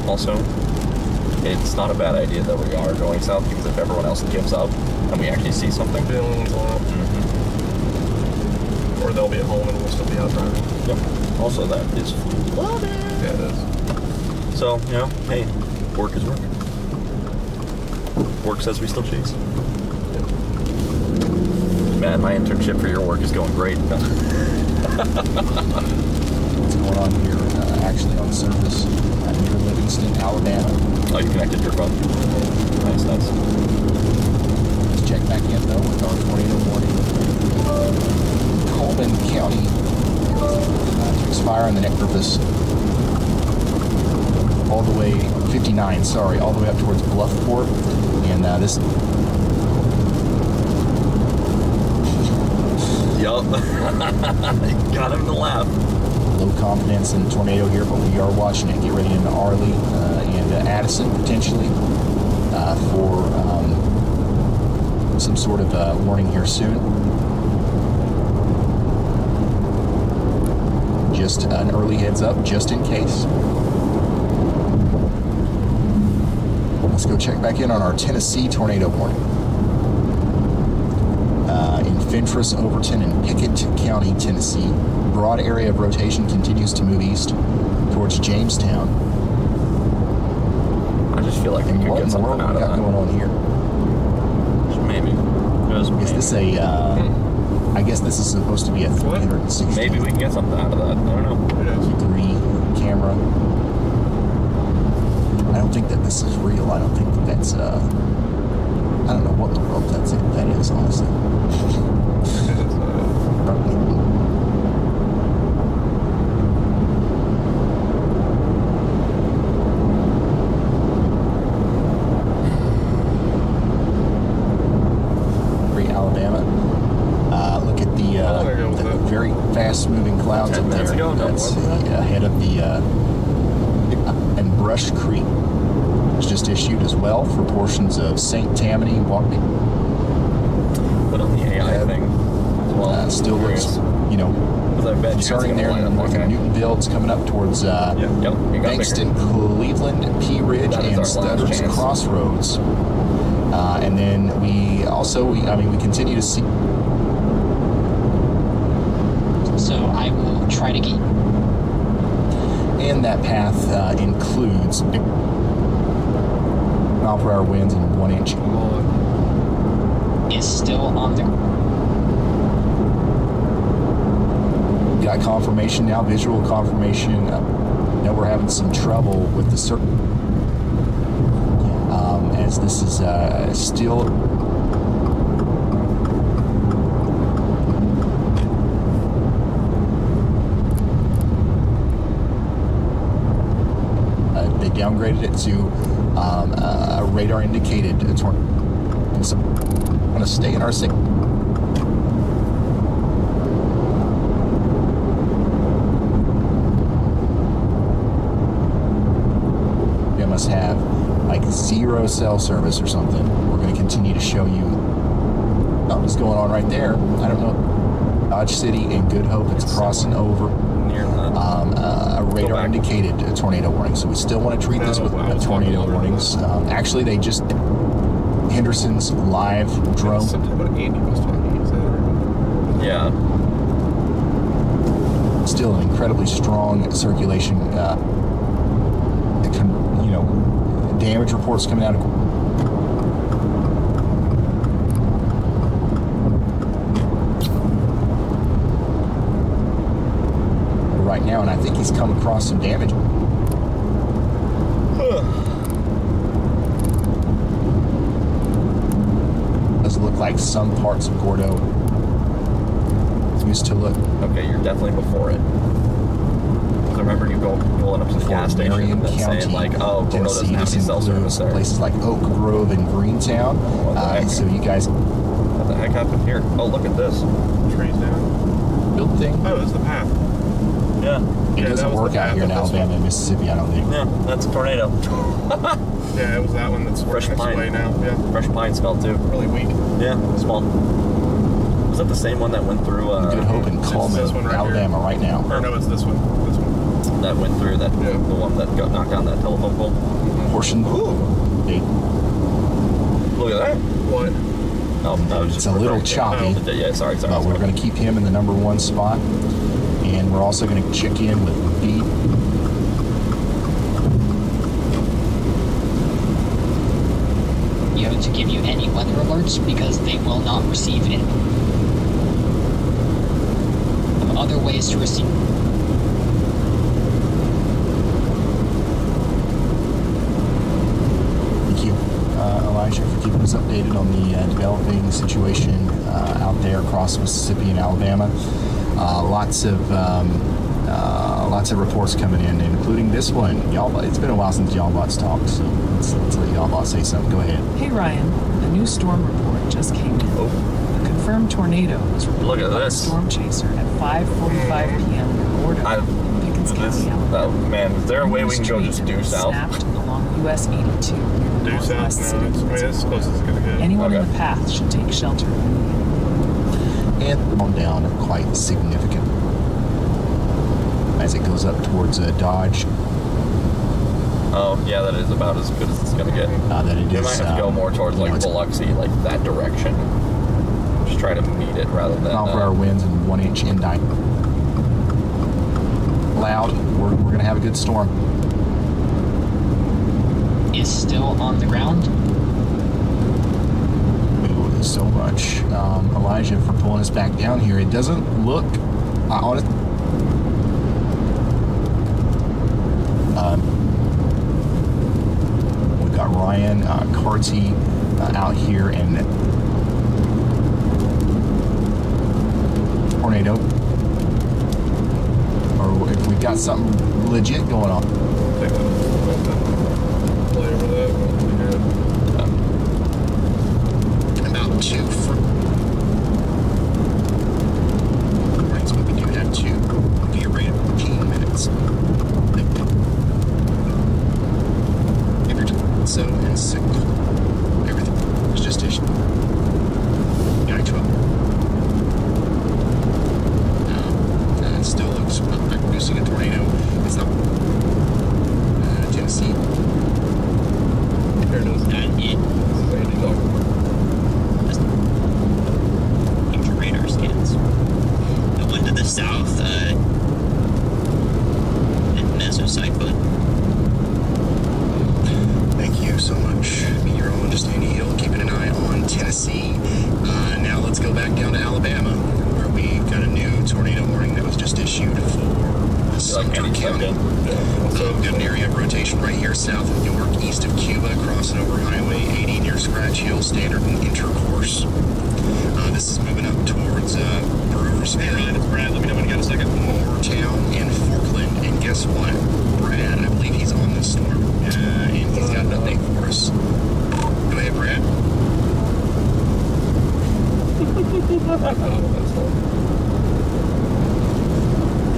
Also, it's not a bad idea that we are going south, because if everyone else gives up and we actually see something, Feelings on it. Or they'll be at home and we'll still be out driving. Yep. Also, that is flooded. Yeah, it is. So, you know, hey, work is work. Work says we still chase. Yep. Man, my internship for your work is going great. What's going on here? Actually, on the surface, near Livingston, Alabama. Oh, you connected your phone? Nice. Let's check back in, though, with our tornado warning. Coleman County to expire on the net purpose. All the way, 59, sorry, all the way up towards Bluffport. And this... Yup. Got him to laugh. Low confidence in the tornado here, but we are watching it. Get ready into Arley and Addison, potentially, for some sort of warning here soon. Just an early heads up, just in case. Let's go check back in on our Tennessee tornado warning. In Fentress, Overton, and Pickett County, Tennessee, broad area of rotation continues to move east towards Jamestown. I just feel like we could What get in the something world out we of got that. going on here? Maybe. Is this a, I guess this is supposed to be a 360 Maybe we can get something out of that. I don't know. degree camera. I don't think that this is real. I don't think that that's, I don't know what the world that is, honestly. Alabama. Look at the very fast-moving clouds up there. That's ahead of the and Brush Creek was just issued as well for portions of St. Tammany, Walking. But on the AI thing as well. Still looks, you know, concerning there north of Newtonville. It's coming up towards Bankston, Cleveland, Pea Ridge, and Stutter's Crossroads. And then we also, we continue to see. So I will try to get. And that path includes big mile per hour winds and 1 inch. Is still on the. Got confirmation now, visual confirmation. Know we're having some trouble with the as this is still. They downgraded it to a radar indicated tornado. So I'm going to stay in our signal. We must have like 0 cell service or something. We're going to continue to show you what's going on right there. I don't know. Dodge City and Good Hope, it's crossing over near a radar indicated tornado warning. So we still want to treat this with tornado warnings. Actually, they just Henderson's live drone. Yeah. Still an incredibly strong circulation. Damage reports coming out of. Right now, and I think he's come across some damage. Does look like some parts of Gordo used to look. Okay, you're definitely before it. I remember you pulling up to the gas station and then saying like, oh, Gordo doesn't have any cell service there. Places like Oak Grove and Greentown. So you guys. What the heck happened here? Oh, look at this. Trees down. Build thing. Oh, it's the path. Yeah. It doesn't work out here in Alabama and Mississippi, I don't think. Yeah, that's a tornado. Yeah, it was that one that's fresh pine way now. Yeah. Fresh pine smell too. Really weak. Yeah, small. Was that the same one that went through? Good Hope in Coleman, right Alabama, right now. Or no, it's this one. This one. that went through, the one that got knocked down that telephone pole. Portion. Hey, Look at that. What? it's a little choppy. Yeah, sorry. But we're going to keep him in the number 1 spot. And we're also going to check in with B. To give you any weather alerts because they will not receive any. Other ways to receive. Thank you, Elijah, for keeping us updated on the developing situation out there across Mississippi and Alabama. Lots of reports coming in, including this one. It's been a while since y'all bots talked, so let's let y'all bots say something. Go ahead. Hey Ryan, a new storm report just came in. A confirmed tornado was reported by a storm chaser at 5:45 p.m. in Gordon, Pickens County, Alabama. Man, is there a way we can go just due south? Snapped along US 82 near Due Northwest south? City. No, it's as close as it's going to get. Anyone in the path should take shelter. And on down quite significant as it goes up towards Dodge. Oh, yeah, that is about as good as it's going to get. That it we is, might have to go more towards like Biloxi, like that direction. Just try to meet it rather than... Mile per hour winds and 1 inch in dive. Loud. We're going to have a good storm. Is still on the ground. Ooh, so much. Elijah, for pulling us back down here. It doesn't look... honest. We've got Ryan Carty out here and tornado. Or if we've got something legit going on. Take that. Play over that. About 2 for... Right, so we do have 2. Gear rate of 15 minutes. So, and 6. Everything was just issued. Yeah, 12. It still looks like producing a tornado. It's not. Tennessee. There it is. And it future radar scans. The one to the south, mesocyclone. Thank you so much, meteorologist Andy Hill, keeping an eye on Tennessee. Now let's go back down to Alabama, where we got a new tornado warning that was just issued for Sumter County. Got an area of rotation right here south of Newark, east of Cuba, crossing over Highway 80 near Scratch Hill, Standard and Intercourse. This is moving up towards Brewers. Hey Ryan, it's Brad. Let me know when you got a second. Moortown and Forkland. And guess what? Brad, I believe he's on this storm. And he's got an update for us. Go ahead, Brad.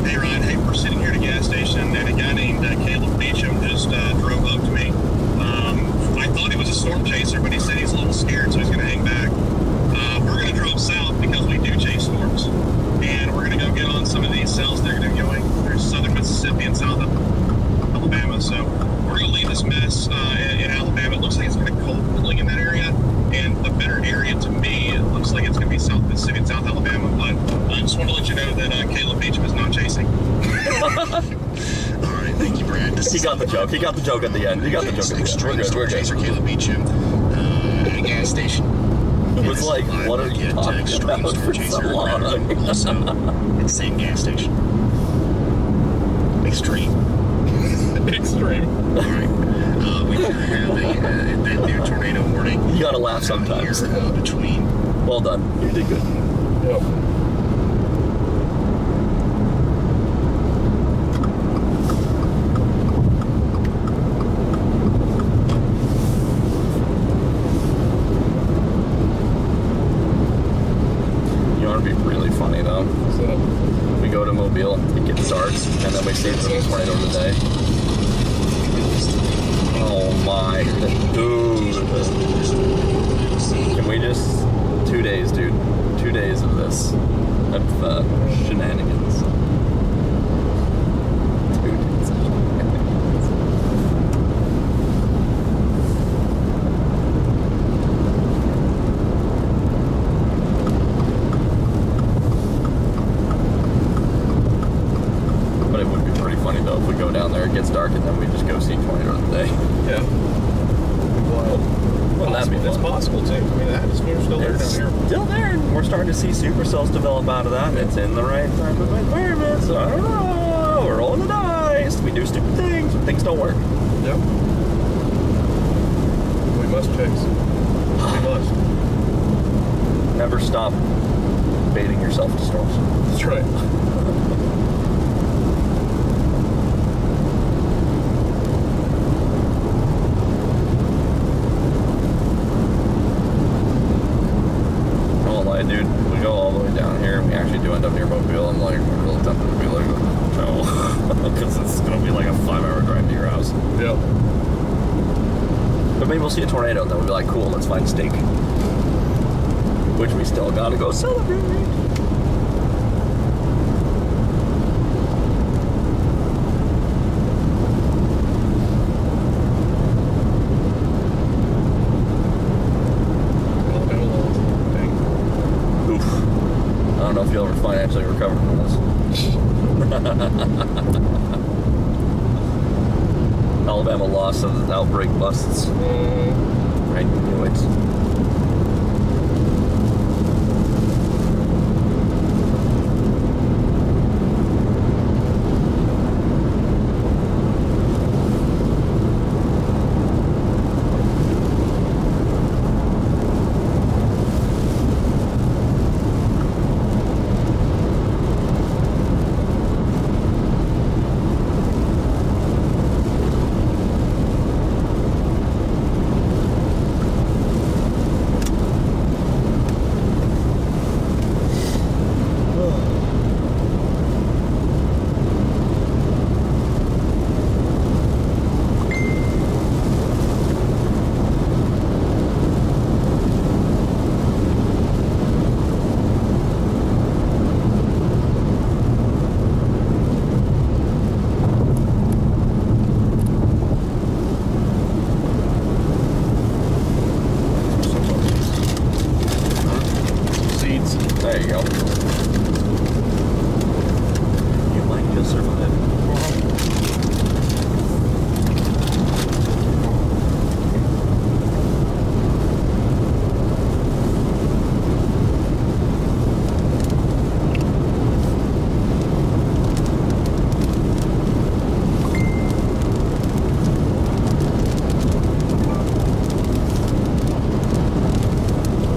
Hey Ryan, hey, we're sitting here at a gas station and a guy named Caleb Beecham just drove up to me. I thought he was a storm chaser, but he said he's a little scared, so he's going to hang back. We're going to drop south because we do chase storms. And we're going to go get on some of these cells that are going to be going through southern Mississippi and south Alabama. So we're going to leave this mess in Alabama. It looks like it's going to cold cooling in that area. And the better area to me, it looks like it's going to be South Mississippi and South Alabama. But I just want to let you know that Caleb Beecham is not chasing. All right, thank you, Brad. He got the joke. He got the joke at the end. He got the joke at the end. Extreme storm chaser Caleb Beecham at a gas station. It was like, what are you talking extreme about storm for chaser so long? also at the same gas station. Extreme. Extreme. All right. We sure have that new tornado warning. You gotta laugh sometimes. Here, between. Well done. You did good. Yep. You know what would be really funny though? What's that? We go to Mobile, it gets dark, and then we stay for the tornado of the day. Oh my, dude. Can we just, 2 days, dude. 2 days of this, of shenanigans. 2 days. be It's fun. possible too. I mean, the atmosphere's still there It's down here. still there, and we're starting to see supercells develop out of that, and it's in the right type of environment, so I don't know. We're rolling the dice. We do stupid things, but things don't work. Yep. We must chase. We must. Never stop baiting yourself to storms. That's right. I won't lie, dude. We go all the way down here, and we actually do end up near Mobile. I'm like, we're really tempted to be like, no, because it's gonna be like a 5-hour drive to your house. Yep. But maybe we'll see a tornado, and then we'll be like, cool, let's find steak. Which we still gotta go celebrate. Oof. I don't know if you'll ever financially recover from this. Alabama lost to the Outbreak busts. I knew it. There you go. You might just survive.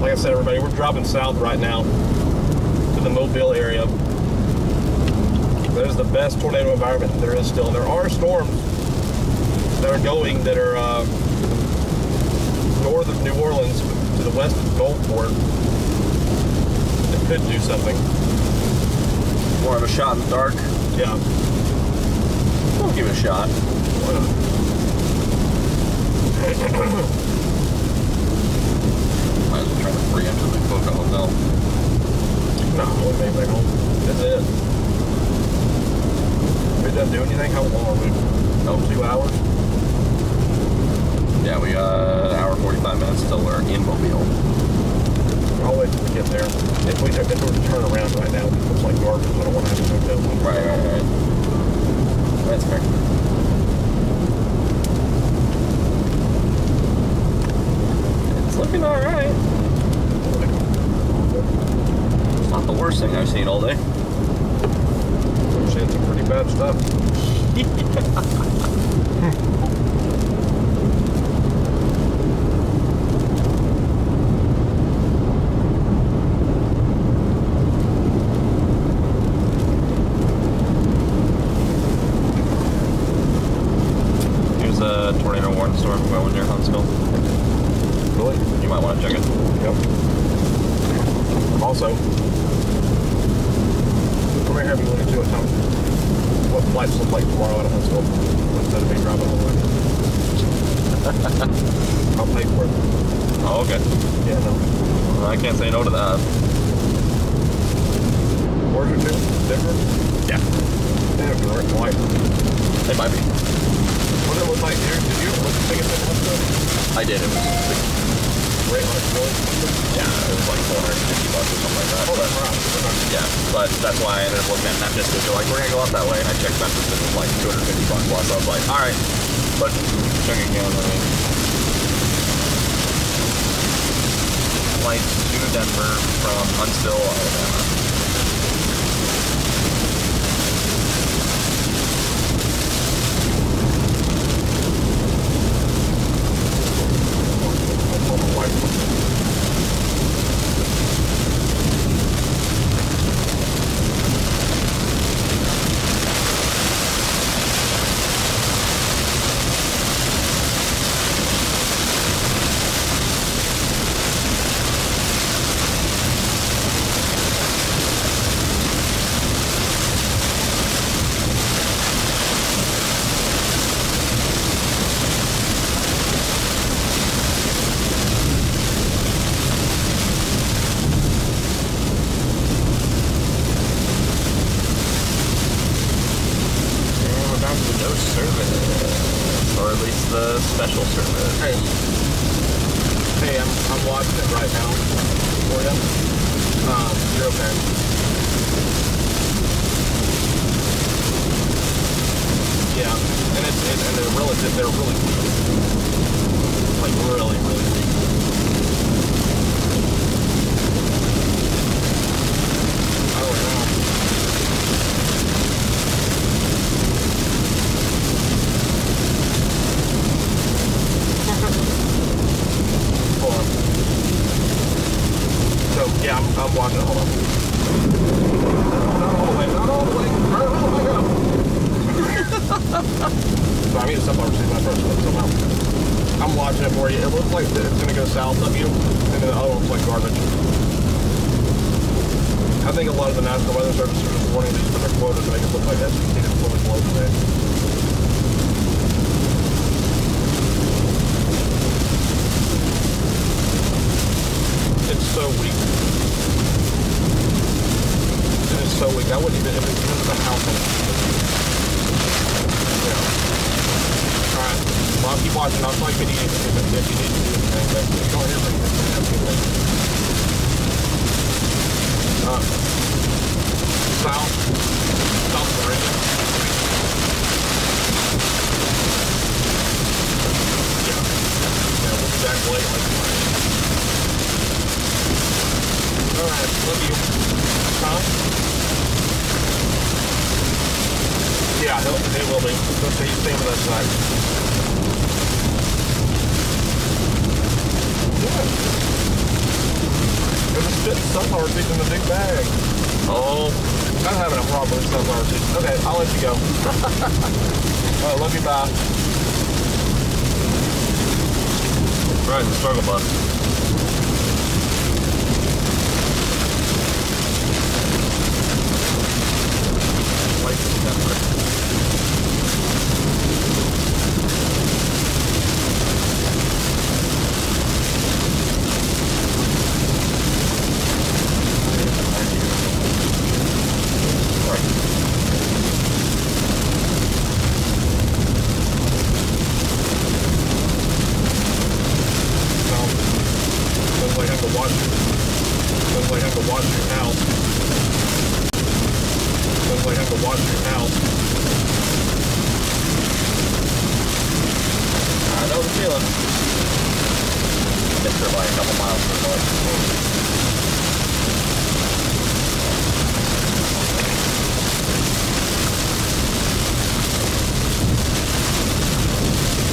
Like I said, everybody, we're dropping south right now to the Mobile area. That is the best tornado environment there is still. And there are storms that are going that are north of New Orleans to the west of Gulfport that could do something. More of a shot in the dark. Yeah. We'll give it a shot. Why not? Might as well try to preempt the Coca Hotel. No, we made back home. That's it. We didn't do anything. How long are we? Oh, 2 hours? Yeah, we got an hour 45 minutes until we're in Mobile. I'll wait till we get there. If we were to turn around right now, it looks like garbage. I don't want to have a hotel. Right. That's fair. It's looking alright. It's not the worst thing I've seen all day. We've seen some pretty bad stuff. Here's a tornado warning storm going near Huntsville. Really? You might want to check it. Yep. Also, we may have you look into it, Tom. What flights look like tomorrow out of Huntsville instead of me driving all the way. I'll pay for it. Oh, okay. Yeah, no. Well, I can't say no to that. Where's it to? Denver? Yeah. Damn, you're right. White. It might be. What did it look like here? Did you look at tickets in Huntsville? I did. It was Great, like, really? yeah, it was like $450 or something like that. Oh, But, that's right. yeah, but that's why I ended up looking at Memphis because they're like, we're gonna go up that way, and I checked Memphis and it was like $250 plus. I was like, all right, but check again. I mean, flights to Denver from Huntsville, Alabama. Special service. Hey, I'm watching it right now for you. You're okay. Yeah, and they're really weak. Like really weak. Oh no. So, yeah, I'm watching it. Hold on. Not all the way. So I need to step over to my first one somehow. I'm watching it for you. It looks like it's going to go south of you, and then the other one's like garbage. I think a lot of the National Weather Service are just warning these for their quota to make it look like SPT is fully blown today. It's so weak. It is so weak. I wouldn't even, if it's into the house. Yeah. Alright. Well, I'll keep watching. I'll tell you if you need to do anything. But if you don't hear from me, it's going to have to be south of Meridian. Yeah. Yeah, we'll be back late like tonight. Alright, love you. Huh? Yeah, they will be. He's staying with us tonight. Yeah. There's a spit sunflower seeds in the big bag. Oh. I'm having a problem with sunflower seeds. Okay, I'll let you go. Alright, love you, bye. Right, the struggle bus.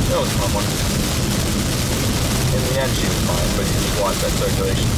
That was a fun one. In the end, she was fine, but you just watch that circulation.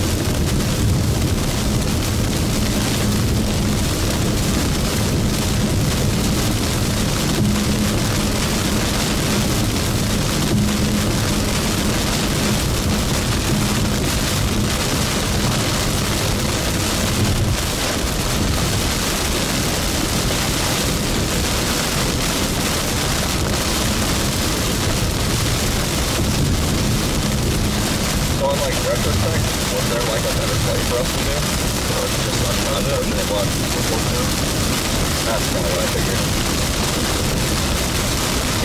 Retrospect, was there like a better play for us to do? Or it's just unfortunate luck? That's kind of what I figured.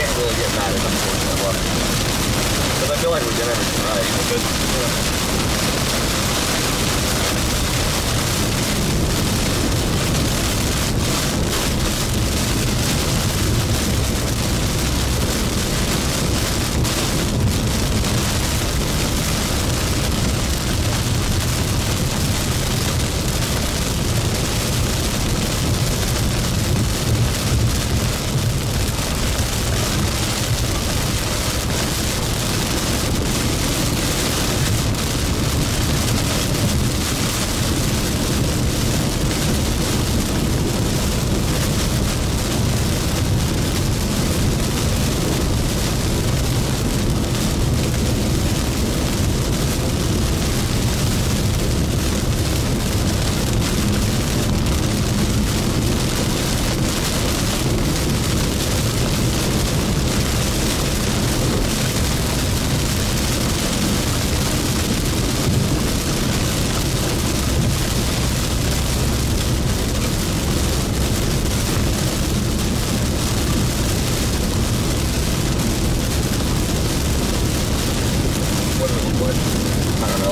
Can't really get mad at unfortunate luck. Because I feel like we did everything right.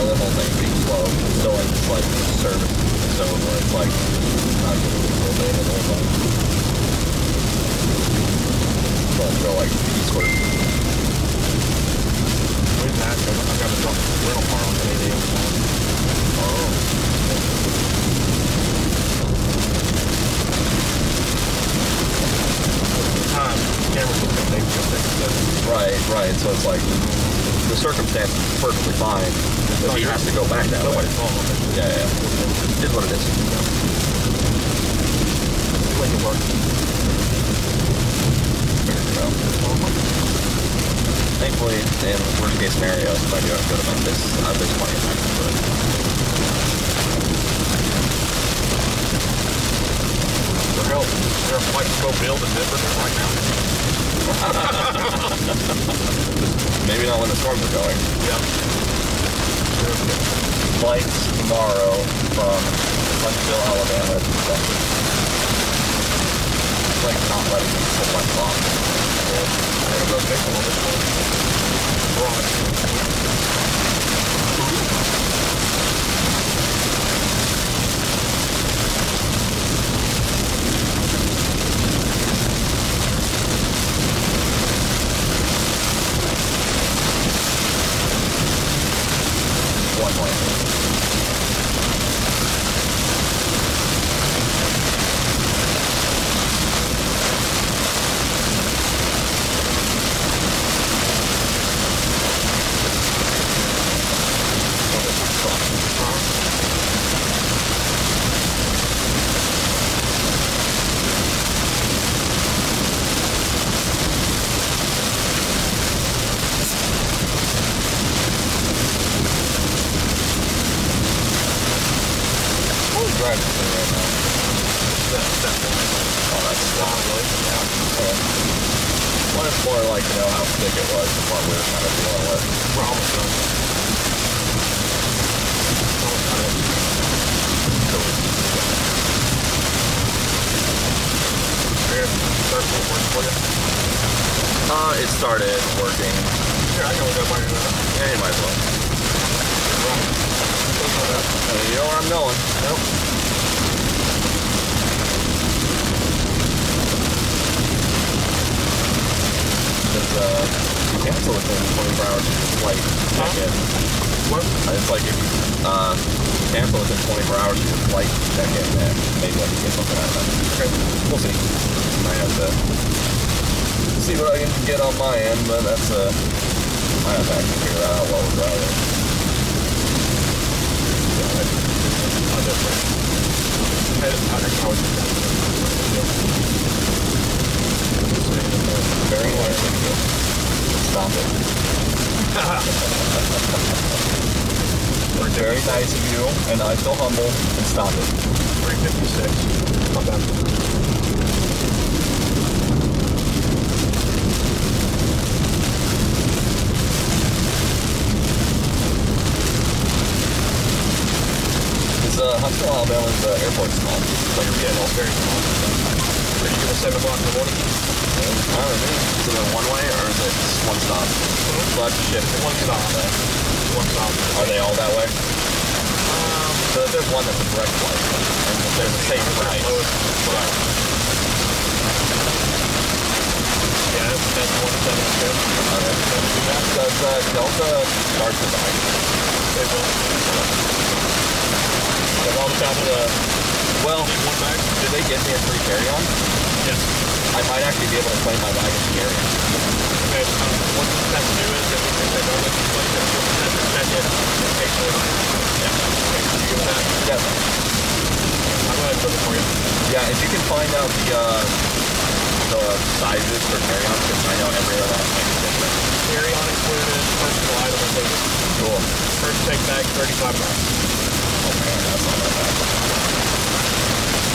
the whole thing being slow. It's still in this like service zone where it's like not getting rotated the whole time. So let's go like eastward. Where's that? I've got to drop the rental car on the 8 a.m. Oh. Right. So it's like the circumstance is perfectly fine, but he has to go back that way. Yeah. It is what it is. Make it work. There we go. Thankfully, in worst case scenario, if I do have to go to Memphis, there's plenty of time to do it. For help, is there a flight to go build in Denver right now? Maybe not when the storms are going. Yeah. Flights tomorrow from Huntsville, Alabama to Denver. It's like not letting me pull my clock. I'm gonna go take a little bit more. One more. Driving through right now. Oh, that's long, really? Yeah. Well, it's more like to know how thick it was and what we were kind of dealing with. We're almost done. It started working. Here, I can go by your Yeah, you might as well. You know where I'm going. Nope. Because you cancel within 24 hours of your flight check-in. What? It's like if you cancel within 24 hours of your flight check-in, then maybe I can get something out of that. Okay. We'll see. Might have to see what I can get on my end, but that's I have to actually figure that out while we're driving. Very nice of you. Stop it. Very nice of you, and I feel humble, and stop it. 356. Not bad. Huntsville, Alabama's airport's small. Like, yeah, no, very small. Are you going 7 o'clock in the morning? I don't know. Is it a one-way or is it just one stop? So I have to shift. One stop. One stop. Are they all that way? So if there's one that's a direct flight, and if there's the same price. Right. Yeah, that's 172. Okay. Does Delta charge the bag? They will. On the top of the... Well, one bag? did they get me a free carry-on? Yes. I might actually be able to claim my bag as carry-on. Okay, what you have to do is, if they don't let you claim it, you'll have to check it and pay for it. Yeah. Okay, so you give that? Yes. I'll go ahead and look it for you. Yeah, if you can find out the sizes for carry-on, because I know every other one might be different. Carry-on included, personal item included. Cool. First take bag, $35. Oh man, that's not that bad.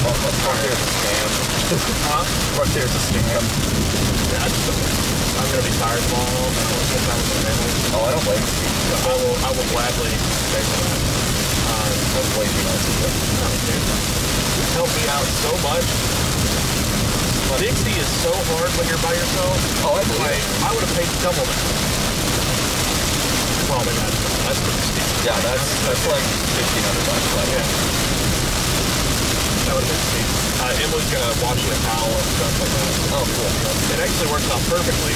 Front there's a scam. Huh? Front there's a scam. Yeah, I'm going to be tired tomorrow. I want to spend time with my family. Oh, I don't blame you. So I will gladly pay for that. That's way too nice of you. No, dude. It's helped me out so much. Dixie is so hard when you're by yourself. Oh, I believe it. I would have paid double that. Well, maybe that's pretty steep. Yeah, that's like $1,500. Right? Yeah. That would have been sweet. Emily's gonna wash you a towel and stuff like that. Oh, cool. It actually works out perfectly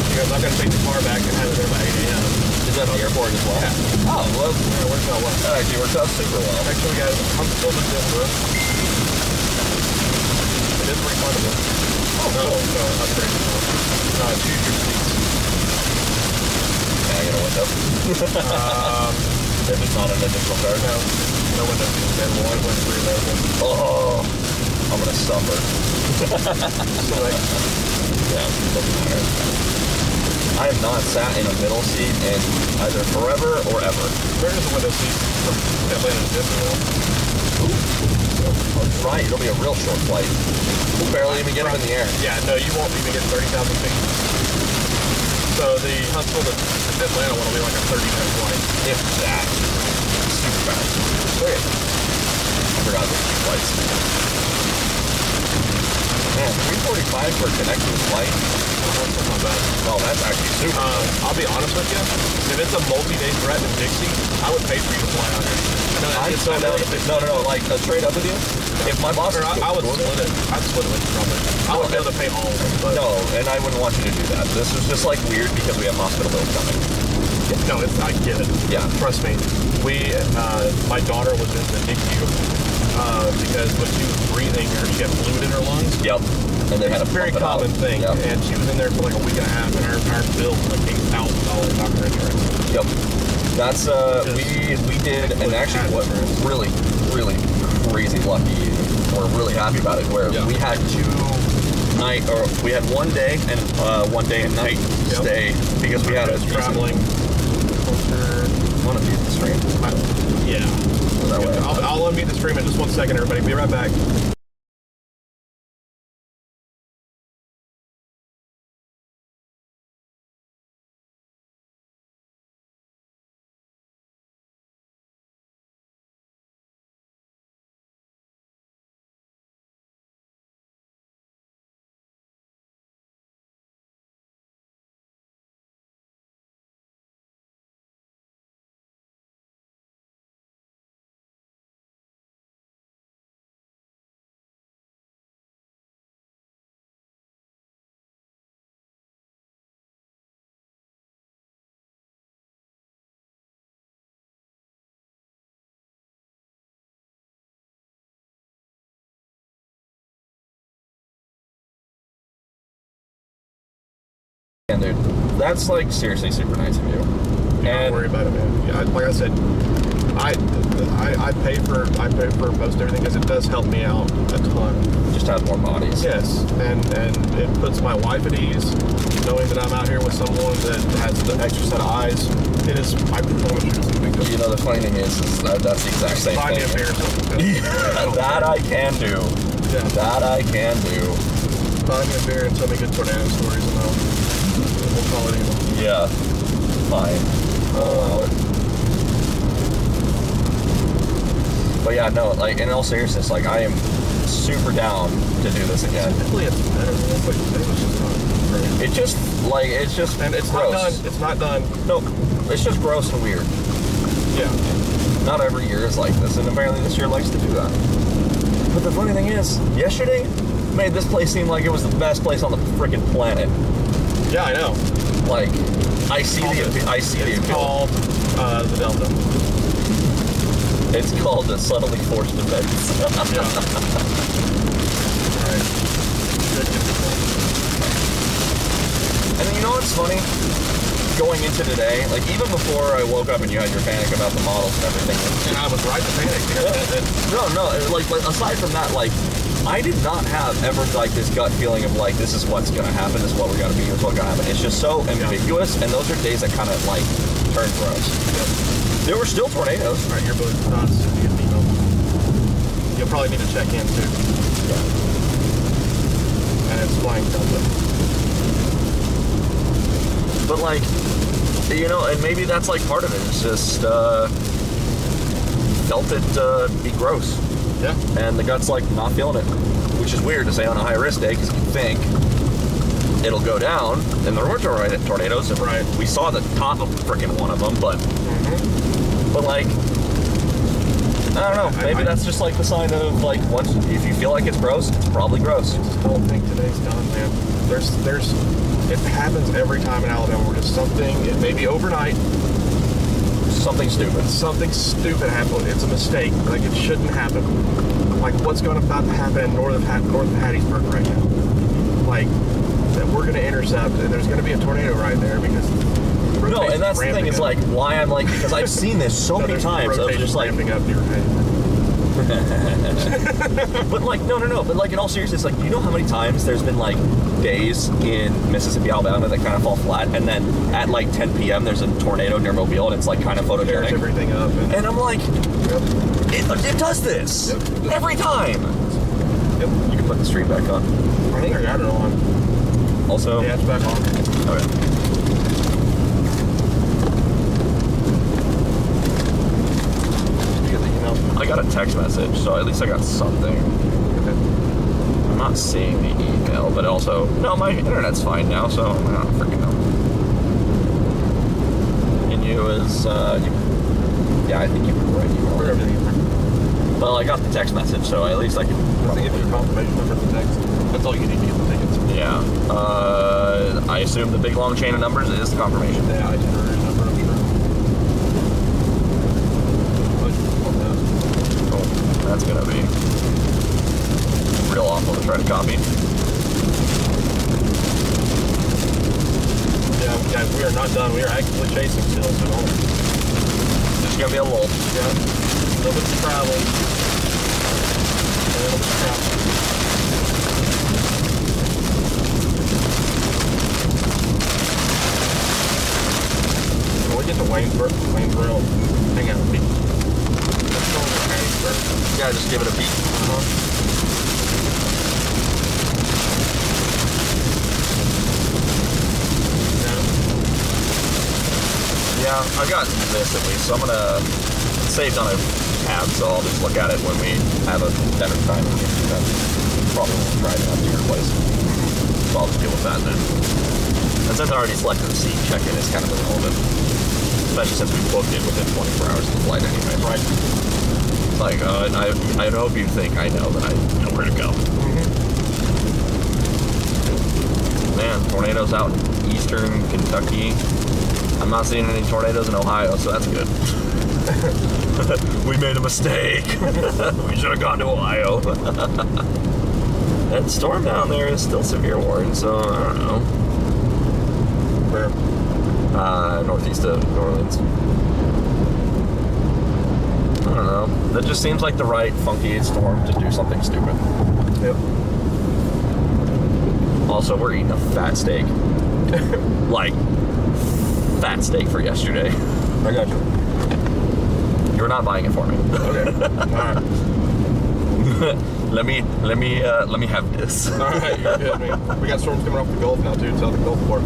because I'm gonna take the car back and have it there by 8 a.m. Is that the airport as well? Yeah. Oh, well, Yeah, it works out well. that actually works out super well. Make sure we got a comfortable with this. It is refundable. Oh, no, upgrade. Choose your seats. Can I get a window? If it's not an additional card? No window seats available. I went through available. Oh, I'm gonna suffer. So like, yeah, doesn't matter. I have not sat in a middle seat in either forever or ever. where is the window seat from Atlanta to Disneyland? That's right, it'll be a real short flight. We'll barely even get up in the air. Yeah, no, you won't even get 30,000 feet. So the Huntsville to Atlanta one will be like a 30-minute flight. If that. Super fast. Okay. I forgot those two flights. Man, 345 for a connecting flight? That's not bad. Oh, that's actually super. I'll be honest with you. If it's a multi-day threat in Dixie, I would pay for you to fly on it. I'm so down. No, like trade up with you. If my boss, I would split it. I'd split it with you probably. I would be able to pay all of it. But no, and I wouldn't want you to do that. This is just like weird because we have hospital bills coming. No, I get it. Yeah, trust me. My daughter was in the NICU because when she was breathing, she had fluid in her lungs. Yep. And they had a very common thing. Yep. And she was in there for like a week and a half, and our bill was like $8,000 doctor insurance. Yep. That's we did, and actually what really crazy lucky. We're really happy about it. Where we had we had 1 day and 1 day and night stay because we had a traveling. Want to mute the stream? Yeah. That way. I'll unmute the stream in just 1 second, everybody. Be right back. Dude, that's like seriously super nice of you. Don't worry about it, man. Yeah, like I said, I pay for most everything because it does help me out a ton. Just have more bodies. Yes, and it puts my wife at ease, knowing that I'm out here with someone that has the extra set of eyes. It is, I promise you, it's a big deal. You know, the funny thing is that's the exact same Buy thing. me a beer or something. That I can do. Yeah. That I can do. Buy me a beer and tell me good tornado stories, and we'll call it even. Yeah. Fine. I'll allow it. But yeah, no, like in all seriousness, like I am super down to do this again. Typically it's better than this, like today was just not great. It just, like, it's just and it's gross. not done. It's not done. Nope. It's just gross and weird. Yeah. Not every year is like this, and apparently this year likes to do that. But the funny thing is, yesterday made this place seem like it was the best place on the freaking planet. Yeah, I know. Like, I see the appeal. It's called the Delta. It's called the subtly forced defense. Yeah. Right. And then you know what's funny? Going into today, like even before I woke up and you had your panic about the models and everything. And I was right to panic. No, like aside from that, like I did not have ever like this gut feeling of like this is what's gonna happen, this is what we're gonna be, this is what's gonna happen. It's just so ambiguous, and those are days that kind of like turn gross. There were still tornadoes. All right, your boat thoughts. You'll probably need to check in too. Yeah. And it's flying Delta. But like, you know, and maybe that's like part of it. It's just felt it be gross. Yeah. And the gut's like not feeling it, which is weird to say on a high risk day because you think it'll go down. And there were tornadoes. Right. We saw the top of freaking one of them, but But like, I don't know. Maybe that's just like the sign of like once if you feel like it's gross, it's probably gross. I just don't think today's done, man. It happens every time in Alabama where just something, it may be overnight. Something stupid. Something stupid happened. It's a mistake. Like it shouldn't happen. Like what's about to happen north of Hattiesburg right now. Like that we're going to intercept, and there's going to be a tornado right there because. No, and that's the thing is like why I'm like because I've seen this so many times of just like ramping up your head. But like no, but like in all seriousness, like you know how many times there's been like days in Mississippi, Alabama that kind of fall flat, and then at like 10 p.m. there's a tornado near Mobile, and it's like kind of photogenic. Tears everything up, and I'm like, it does this every time. Yep. You can put the stream back on. I think I got it on. Also, yeah, it's back on. Okay. I got a text message, so at least I got something. I'm not seeing the email, but also, no, my internet's fine now, so I don't freaking know. And you is, yeah, I think you put the right email. Put everything in there. Well, I got the text message, so at least I can. I think if your confirmation number for the text, that's all you need to get the tickets. Yeah. I assume the big long chain of numbers is the confirmation. Yeah, itinerary number, I'm sure. That's gonna be real awful to try to copy. Yeah, guys, we are not done. We are actively chasing still, so don't. There's gonna be a lull. Yeah. A little bit of travel. When we get to Waynesboro, hang on a beat. Let's go to Hattiesburg. Yeah, just give it a beat. Yeah, I've got this at least, so I'm gonna it's saved on a tab, so I'll just look at it when we have a better time. Probably won't try it out to your place. So I'll just deal with that then. And since I already selected the seat, check-in is kind of irrelevant. Especially since we booked it within 24 hours of the flight anyway. Right. Like, I hope you think I know that I know where to go. Man, tornadoes out in eastern Kentucky. I'm not seeing any tornadoes in Ohio, so that's good. We made a mistake. We should have gone to Ohio. That storm down there is still severe warning, so I don't know. Where? Northeast of New Orleans. I don't know. That just seems like the right funky storm to do something stupid. Yep. Also, we're eating a fat steak. Like, fat steak for yesterday. I got you. You're not buying it for me. Okay. Alright. let me have this. Alright, you're good, man. We got storms coming off the Gulf now too, south of Gulfport.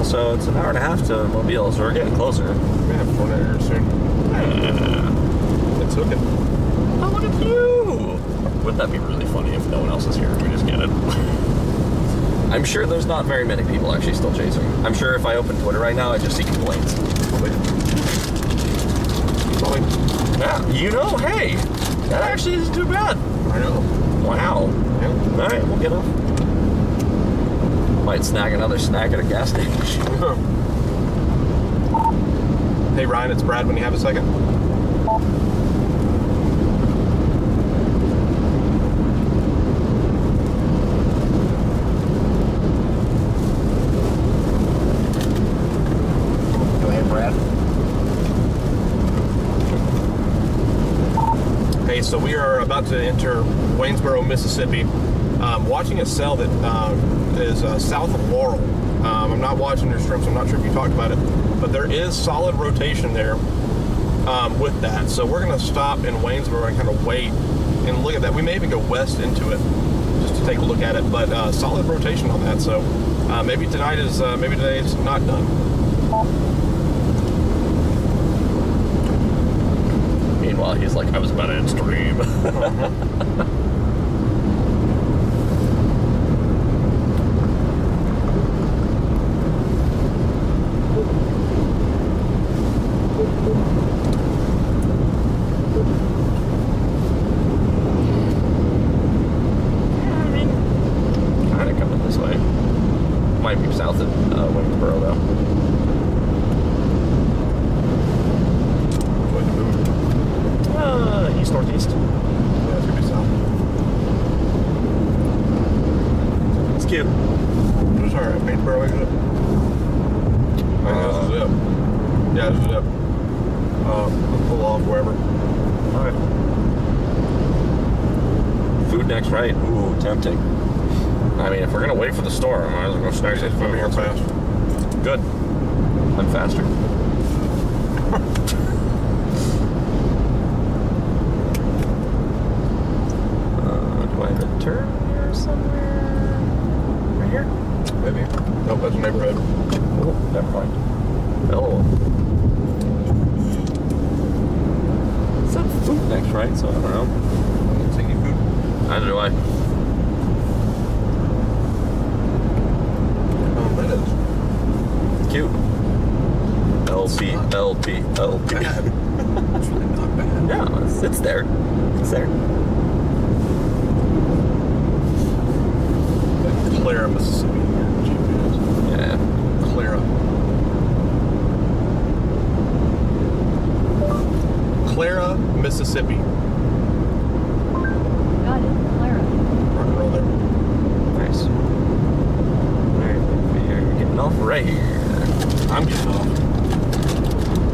So it's an hour and a half to Mobile, so we're getting closer. We're gonna have a tornado soon. It's hooking. Oh, look at you! Wouldn't that be really funny if no one else is here and we just get it? I'm sure there's not very many people actually still chasing. I'm sure if I open Twitter right now, I just see complaints. Yeah, you know, hey, that actually isn't too bad. I know. Wow. Yeah. All right, we'll get them. Might snag another snack at a gas station. Hey Ryan, it's Brad when you have a second. Go ahead, Brad. Hey, so we are about to enter Waynesboro, Mississippi. Watching a cell that is south of Laurel. I'm not watching your stream, so I'm not sure if you talked about it, but there is solid rotation there with that. So we're going to stop in Waynesboro and kind of wait and look at that. We may even go west into it just to take a look at it, but solid rotation on that. So maybe today is not done. Meanwhile, he's like, I was about to end stream. might be south of Waynesboro, though. East northeast. Yeah, it's gonna be south. It's cute. Who's our Waynesboro exit? I think this is it. Yeah, this is it. We'll pull off wherever. Alright. Food next, right? Ooh, tempting. I mean, if we're gonna wait for the store, I might as well go snag this food here fast. Good. I'm faster. Do I have a turn here somewhere? Right here? Maybe. Nope, that's a neighborhood. Oh, never mind. Oh. It's not food next, right? So I don't know. It's any food. Neither do I. That is. Cute. LP. Bad. It's really not bad. Yeah, it's there. It's there. Clara, Mississippi. Yeah. Clara. Clara, Mississippi. Got it, Clara. Rock and roll there. Nice. Alright, we're getting off right here. I'm getting off.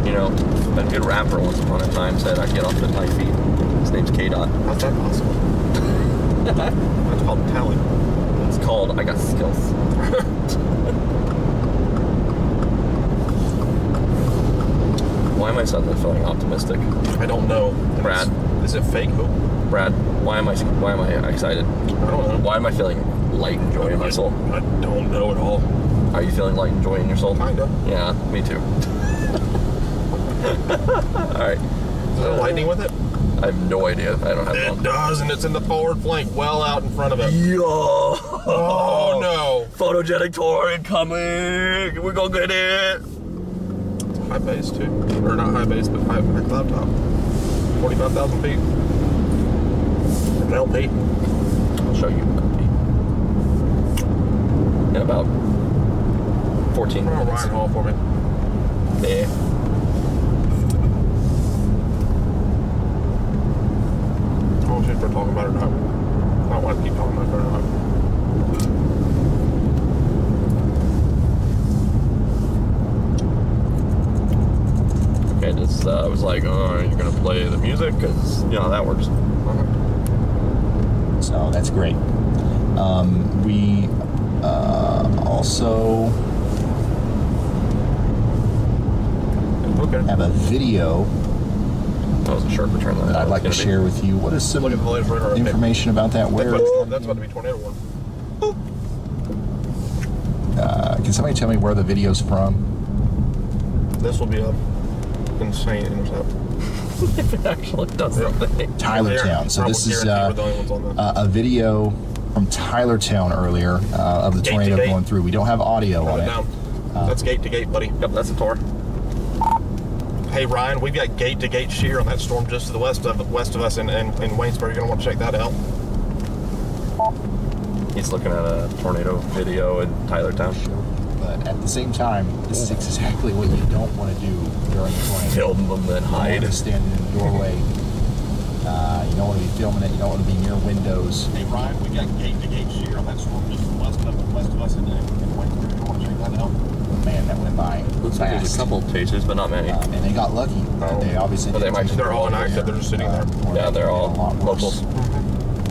You know, a good rapper once upon a time said I'd get off at my feet. His name's K-Dot. How's that possible? That's called talent. It's called I Got Skills. Why am I suddenly feeling optimistic? I don't know. Brad. Is it fake hope? Brad, why am I excited? I don't know. Why am I feling light and joy in my soul? I don't know at all. Are you feeling light and joy in your soul? Kinda. Yeah, me too. Alright. Is there lightning with it? I have no idea. I don't have one. It does, and it's in the forward flank, well out in front of it. Yo! Oh no! Photogenic tour incoming! We're gonna get it! High base too. Or not high base, but high cloud top. 45,000 feet. An LP. I'll show you. In about 14 minutes. Ryan Hall for me. Yeah. Oh shit, we're talking about it or not. I don't want to keep talking about it or not. Okay, just I was like, oh, you're gonna play the music? Because, you know how that works. So that's great. We also have a video That was a sharp return that I'd like to share with you. What is some information about that? Where That's about to be tornado one. can somebody tell me where the video's from? This will be a insane intercept. If it actually does something. Tylertown. So this is a video from Tylertown earlier of the tornado going through. We don't have audio on it. That's gate to gate, buddy. Yep, that's a tour. Hey Ryan, we've got gate to gate shear on that storm just to the west of us in Waynesboro. You're gonna want to check that out. He's looking at a tornado video in Tylertown. But at the same time, this is exactly what you don't want to do during a tornado. Film them, then hide. You don't want to stand in the doorway. You don't want to be filming it. You don't want to be near windows. Hey Ryan, we got gate to gate shear on that storm just to the west of us in Waynesboro. You want to check that out? Man, that went by. Looks like there's a couple chasers, but not many. And they got lucky. They obviously. But they might. They're all inactive. They're just sitting there. Yeah, they're all locals.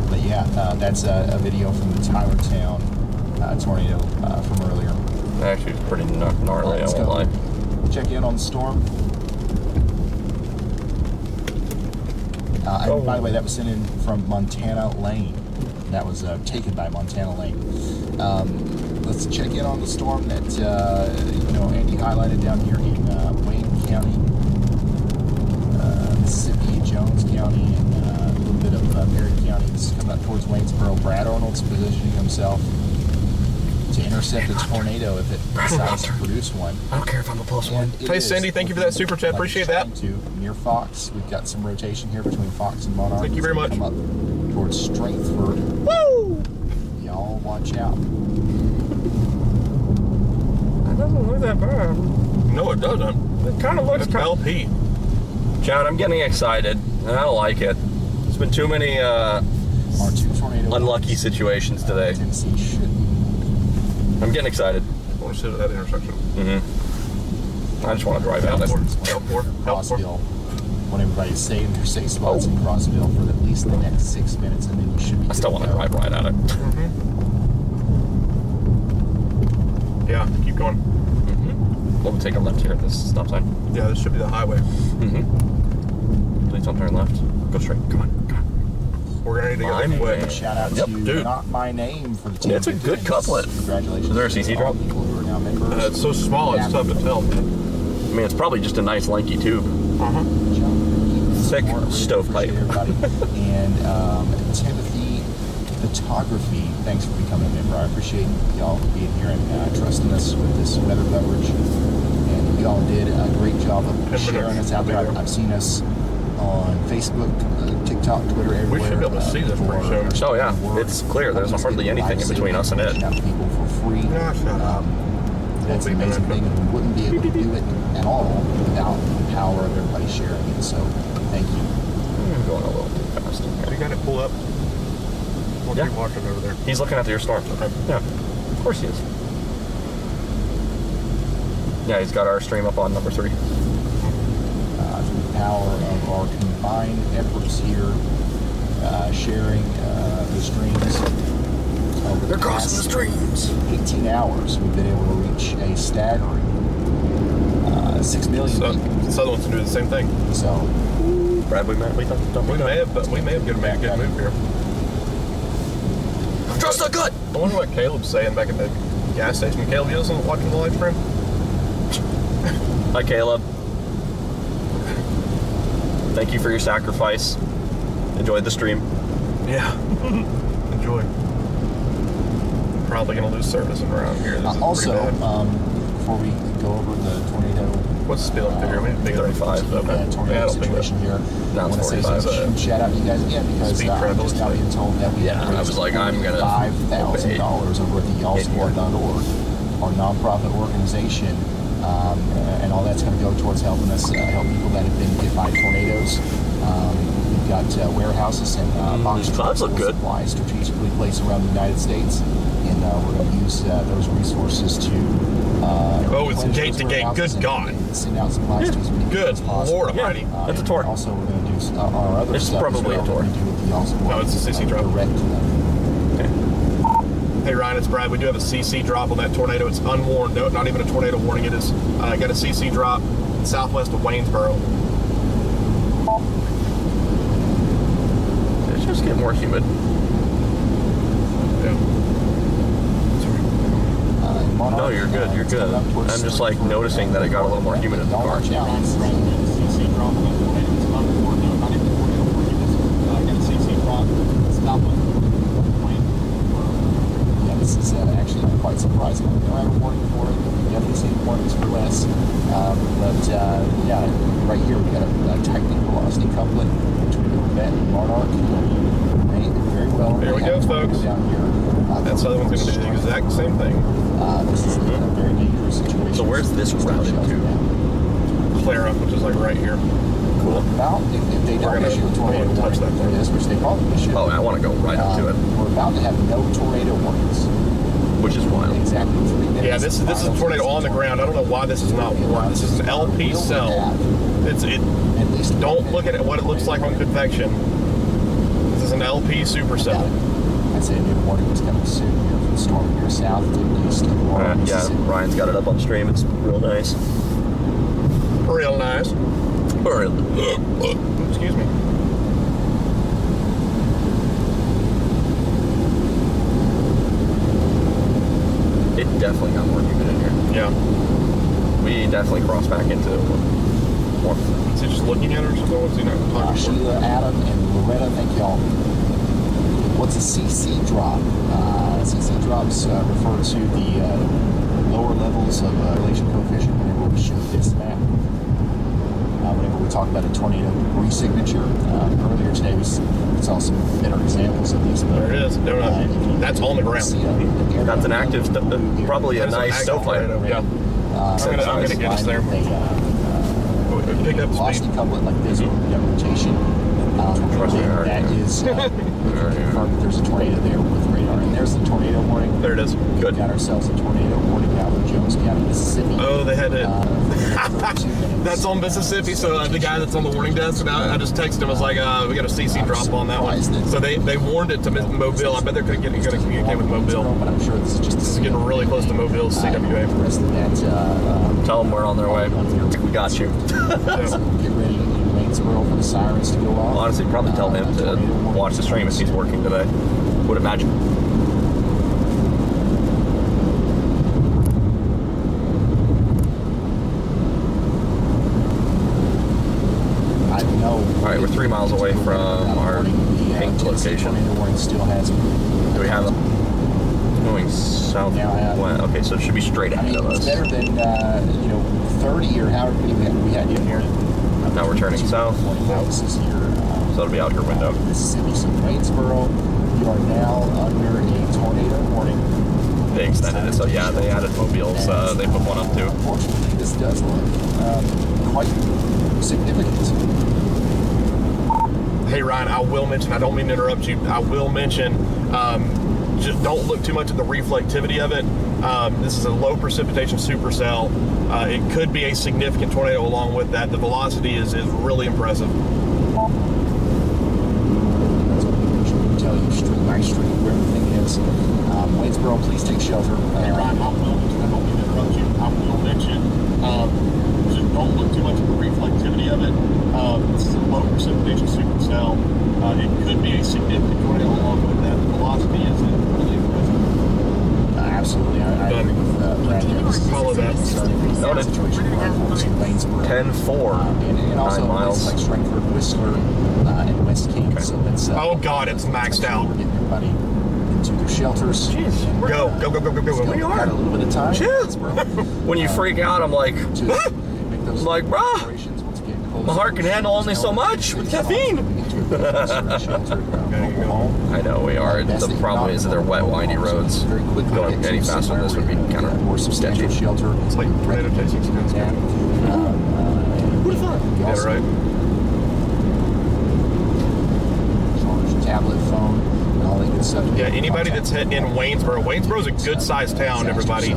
But yeah, that's a video from the Tylertown tornado from earlier. Actually, it's pretty gnarly, I won't lie. Check in on the storm. And by the way, that was sent in from Montana Lane. That was taken by Montana Lane. Let's check in on the storm that Andy highlighted down here in Wayne County, Mississippi, Jones County, and a little bit of Perry County. This is coming up towards Waynesboro. Brad Arnold's positioning himself to intercept a tornado if it decides to produce one. I don't care if I'm a +1. Hey Cindy, thank you for that super chat. Appreciate that. Near Fox, we've got some rotation here between Fox and Monarch. Thank you very much. Come up towards Strangford. Woo! Y'all watch out. that bad. No, it doesn't. It kind of looks LP. John, I'm getting excited, and I don't like it. There's been too many unlucky situations today. I'm getting excited. I want to sit at that intersection. I just want to drive out it. Crossville. Want everybody to stay in their safe spots in Crossville for at least the next 6 minutes, and then you should be. I still want to drive right at it. Yeah, keep going. We'll take a left here at this stop sign. Yeah, this should be the highway. Please don't turn left. Go straight. Come on. We're gonna need to get quick. Shout out to Not My Name for the team. It's a good couplet. Congratulations. Is there a CC drop? It's so small, it's tough to tell. I mean, it's probably just a nice lanky tube. Thick stovepipe. And Timothy Photography, thanks for becoming a member. I appreciate y'all being here and trusting us with this weather coverage. And y'all did a great job of sharing us out there. I've seen us on Facebook, TikTok, Twitter, everywhere. We should be able to see this pretty soon. Oh yeah, it's clear. There's hardly anything in between us and it. People for free. That's an amazing thing, and we wouldn't be able to do it at all without the power of everybody sharing it. So, thank you. I'm going a little too fast. Have you got it pulled up? We'll keep watching over there. He's looking at your storm. Okay. Yeah, of course he is. Yeah, he's got our stream up on number 3. Through the power of our combined efforts here, sharing the streams. They're crossing the streams. 18 hours, we've been able to reach a staggering 6 million people. Southern wants to do the same thing. So, Brad, we may have good move here. Trust the gut. I wonder what Caleb's saying back at the gas station. Caleb, you listen watching the live stream? Hi, Caleb. Thank you for your sacrifice. Enjoyed the stream. Yeah. Enjoy. Probably going to lose service around here. This is also, pretty bad. before we go over the tornado, what's the speed limit here? We have 35. tornado situation here. Now I want to it's say 45. huge shout out to you guys again because I'm just now being told that we have I was like, I'm gonna $5,000 over at the y'allswar.org, our nonprofit organization, and all that's going to go towards helping us help people that have been hit by tornadoes. We've got warehouses and box trucks and supplies strategically placed around the United States, and we're going to use those resources to it's gate to gate. Good God. Send out supplies to as many people as possible. Lord Almighty. That's a tour. Also, we're going to do our other It's stuff. probably a tour. No, it's a CC drop. Hey Ryan, it's Brad. We do have a CC drop on that tornado. It's unwarned. No, not even a tornado warning. It is. Got a CC drop southwest of Waynesboro. It's just getting more humid. Yeah. No, you're good. You're good. I'm just like noticing that it got a little more humid in the car. This is actually quite surprising. We don't have a warning for it. We definitely see warnings for less. Right here we've got a tightening velocity couplet between the Corvette and Monarch. Very well. There we go, folks. Down here. That other one's going to do the exact same thing. This is a very dangerous situation. So where's this routed to? Clara, which is like right here. Cool. Now, if they don't issue a tornado warning for this, which they probably should. Oh, I want to go right up to it. We're about to have no tornado warnings. Which is wild. Exactly 3 minutes. Yeah, this is a tornado on the ground. I don't know why this is not warned. This is an LP cell. Don't look at what it looks like on convection. This is an LP supercell. I'd say a new warning was coming soon here for the storm here south to the east of Warren. Yeah, Ryan's got it up on stream. It's real nice. Real nice. Excuse me. It definitely got more humid in here. Yeah. We definitely crossed back into more. Is he just looking at her or something? What's he not talking Sheila, Adam, and Loretta, thank y'all. What's a CC drop? CC drops refer to the lower levels of relation coefficient whenever we show this map. Whenever we talk about a tornado debris signature, earlier today we saw some better examples of these. There it is. That's on the ground. That's an active, probably a nice stovepipe. Yeah. I'm gonna get us there. Pick up velocity couplet like this, rotation. That is confirmed that there's a tornado there with radar. And there's the tornado warning. There it is. Good. We got ourselves a tornado warning out in Jones County, Mississippi. Oh, they had it. That's on Mississippi. So the guy that's on the warning desk, and I just texted him. I was like, we got a CC drop on that one. So they warned it to Mobile. I bet they're going to communicate with Mobile. But I'm sure this is getting really close to Mobile's CWA. The rest of that, tell them we're on their way. We got you. Get ready in Waynesboro for the sirens to go off. Honestly, probably tell him to watch the stream if he's working today. Would imagine. I know. All right, we're 3 miles away from our pink location. Do we have them? Going south. Okay, so it should be straight ahead of us. It's better than 30 or however many we had in here. Now we're turning south. So it'll be out your window. Mississippi, so Waynesboro, you are now under a tornado warning. They extended it, so yeah, they added mobiles. They put one up too. Unfortunately, this does look quite significant. Hey Ryan, I will mention, I don't mean to interrupt you, I will mention, just don't look too much at the reflectivity of it. This is a low precipitation supercell. It could be a significant tornado along with that. The velocity is really impressive. That's what we tell you street by street where everything is. Waynesboro, please take shelter. Hey Ryan, I don't mean to interrupt you, I will mention, just don't look too much at the reflectivity of it. This is a low precipitation supercell. It could be a significant tornado along with that. The velocity is really impressive. Absolutely, I agree with Brad there. Follow that. Noted. 10-4. And also 9 miles. places like Strangford, Whistler, and West King. Okay. So that's, oh God, it's maxed out. We're getting everybody into their shelters. Jeez. Go. We got a little bit of time. When you freak out, I'm like, bro, my heart can handle only so much with caffeine. I know we are. The problem is that they're wet, windy roads. Going any faster than this would be kind of more sketchy. Shelter. It's like tornado chasing skins. Who'd have thought? Yeah, right. Tablet, phone, and all that good stuff. Yeah, anybody that's in Waynesboro. Waynesboro's a good-sized town, everybody.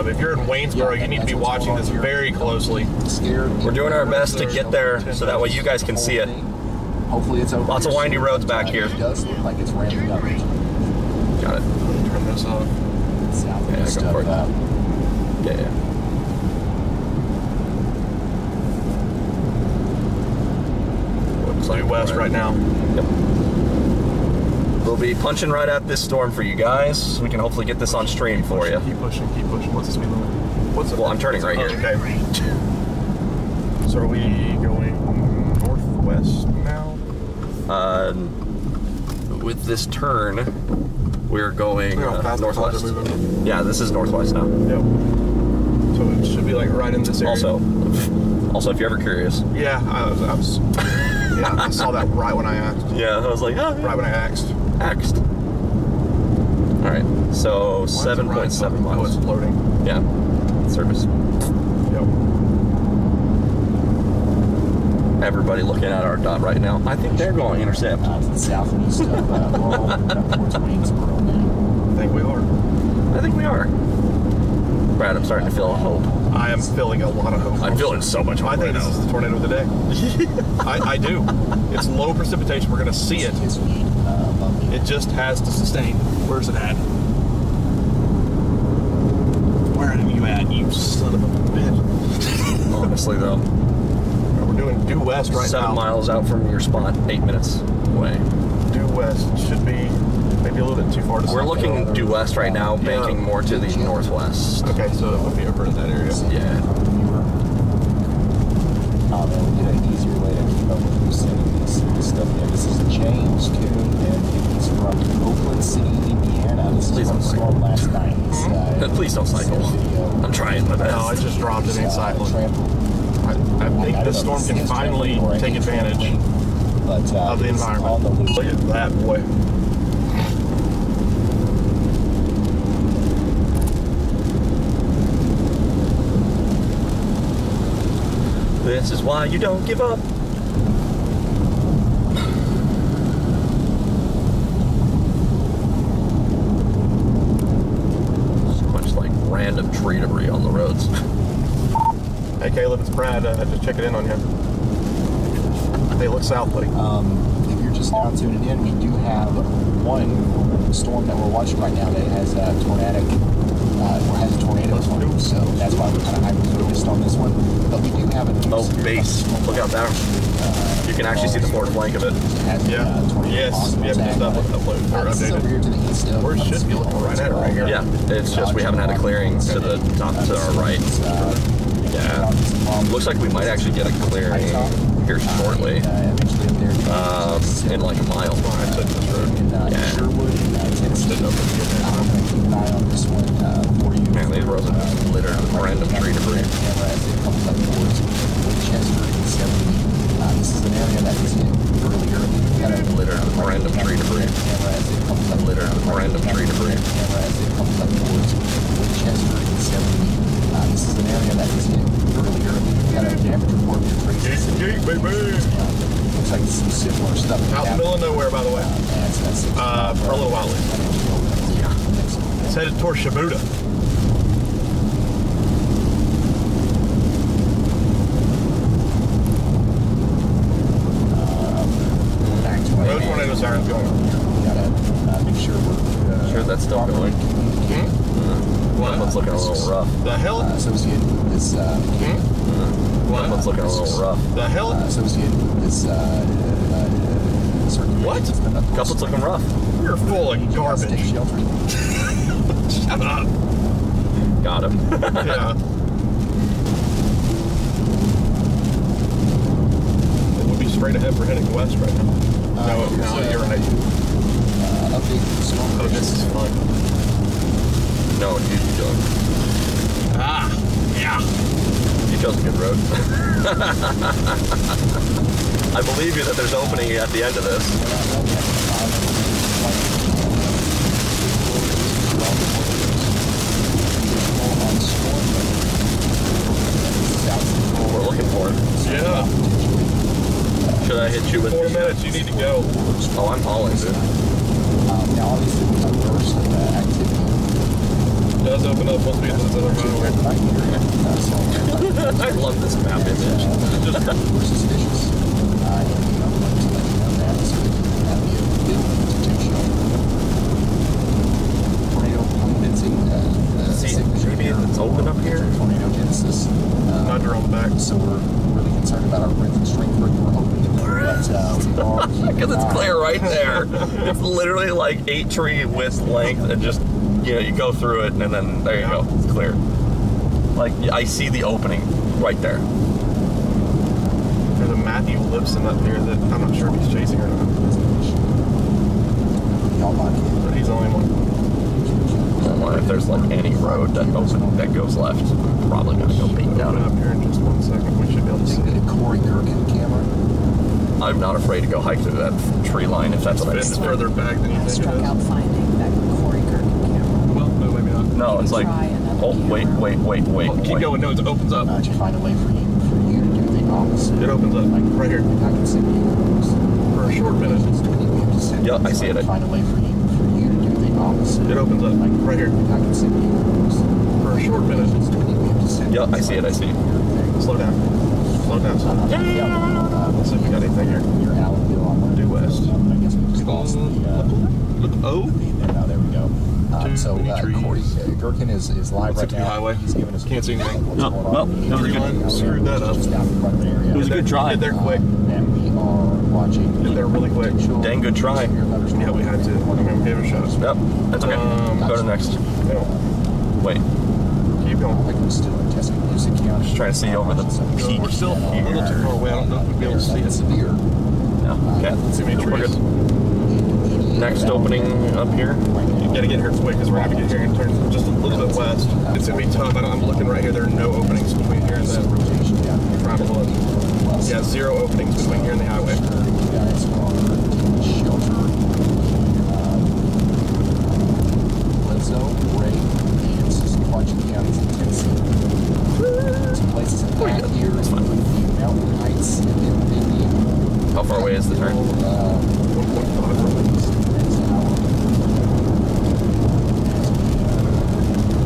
If you're in Waynesboro, you need to be watching this very closely. We're doing our best to get there so that way you guys can see it. Hopefully it's over. Lots of windy roads back here. It does look like it's ramping up. Got it. Turn this off. Southeast go for it. of Looks like west right now. Yep. We'll be punching right at this storm for you guys. So we can hopefully get this on stream for you. Keep pushing. What's the speed limit? Well, I'm turning right here. Okay. So are we going northwest now? With this turn, we're going northwest. Yeah, this is northwest now. Yep. So it should be like right in this area. Also, if you're ever curious. Yeah, I was yeah, I saw that right when I asked. Yeah, I was like, oh, yeah. Right when I asked. All right, so 7.7 miles. Oh, it's loading. Yeah, service. Yep. Everybody looking at our dot right now. I think they're going to intercept. To the southeast of Laurel, towards Waynesboro now. I think we are. Brad, I'm starting to feel hope. I am feeling a lot of hope. I'm feeling so much hope. I think this is the tornado of the day. I do. It's low precipitation. We're going to see it. It just has to sustain. Where's it at? Where are you at, you son of a bitch? Honestly, though. We're doing due west right now. 7 miles out from your spot, 8 minutes away. Due west should be maybe a little bit too far to. We're looking due west right now, banking more to the northwest. Okay, so it would be over in that area. Yeah. Oh man, we did an easier way to keep up with you sending this stuff. Yeah, this is James Coon, and he's from Oakland City, Indiana. This is from the storm last night. Please don't cycle. I'm trying my best. No, I just dropped it. Ain't cycling. I think this storm can finally take advantage of the environment. Look at that, boy. This is why you don't give up. So much like random tree debris on the roads. Hey Caleb, it's Brad. Just checking in on you. Hey, look south, buddy. If you're just now tuning in, we do have one storm that we're watching right now that has a tornadic, or has a tornado warning, so that's why we're kind of hyper-focused on this one. But we do have a new base. Look out there. You can actually see the forward flank of it. Yeah. Yes. We haven't just uploaded or This is over here updated. to the east of We should be looking right at it right here. Yeah, it's just we haven't had a clearing to the top to our right. Yeah. Looks like we might actually get a clearing here shortly. In like a mile. Yeah. Man, these roads are just littered with random tree debris. This is an area that was hit earlier. Littered with random tree debris. Littered with random tree debris. This is an area that was hit earlier. We got a damage report. Looks like some similar stuff. Out in the middle of nowhere, by the way. For a little while. It's headed towards Shibuya. No tornado sirens going on. Gotta make sure we're sure that's still going. One one's looking a little rough. The hell? Associated with this. One one's looking a little rough. The hell? Associated with this. What? Couple's looking rough. You're full of garbage. Shut up. Got him. Yeah. It would be straight ahead for heading west right now. No, you're right. Oh, this is fun. No, you don't. Ah, yeah. You chose a good road. I believe you that there's opening at the end of this. We're looking for it. Yeah. Should I hit you with 4 minutes, you need to go. Oh, I'm hauling, dude. Now, obviously, with the worst activity. It does open up once we get to this other highway. I love this map image. We're suspicious. And we want to let you know that so that you can have the ability to show tornado convincing maybe it's open up here. Tornado genesis. Nudger on the back. So we're really concerned about our breadth and strength. We're hoping that because it's clear right there. It's literally like 8 tree width length, and just you go through it, and then there you go. It's clear. Like I see the opening right there. There's a Matthew Lipson up here that I'm not sure if he's chasing or not. But he's the only one. If there's like any road that goes left, I'm probably gonna go beat down up here in just 1 second. We should be able to see a Corey Gherkin camera. I'm not afraid to go hike through that tree line if that's what I need to do. Further back than you think Struck out finding that Corey Gherkin camera. Well, no, maybe not. No, it's like, oh, wait. Keep going. No, it opens up. To find a way for you to do the opposite. It opens up right here. I can send you for a short minute. Yep, I see it. Find a way for you to do the opposite. It opens up right here. I can send you for a short minute. Yep, I see it. Slow down. Slow down, son. Let's see if we got anything here. Your Allenville. Due west. I guess we just lost the. Oh. There we go. So Corey Gherkin is live right now. Highway. He's giving us. Can't see anything. No, well, that was a good. Screwed that up. It was a good try. Get there quick. And we are watching. Get there really quick. Dang good try. Yeah, we had to. I mean, we gave it a shot. Yep, that's okay. Go to next. Wait. Keep going. Like we're still testing music county. Just trying to see over the peak. We're still a little too far away. I don't know if we'll be able to see it. Severe. No. Okay. Too many We're trees. good. Next opening up here. You gotta get here quick because we're gonna get here and turn just a little bit west. It's gonna be tough. I'm looking right here. There are no openings between here and that. Trying to look. Yeah, 0 openings between here and the highway. How far away is the turn? 1.5.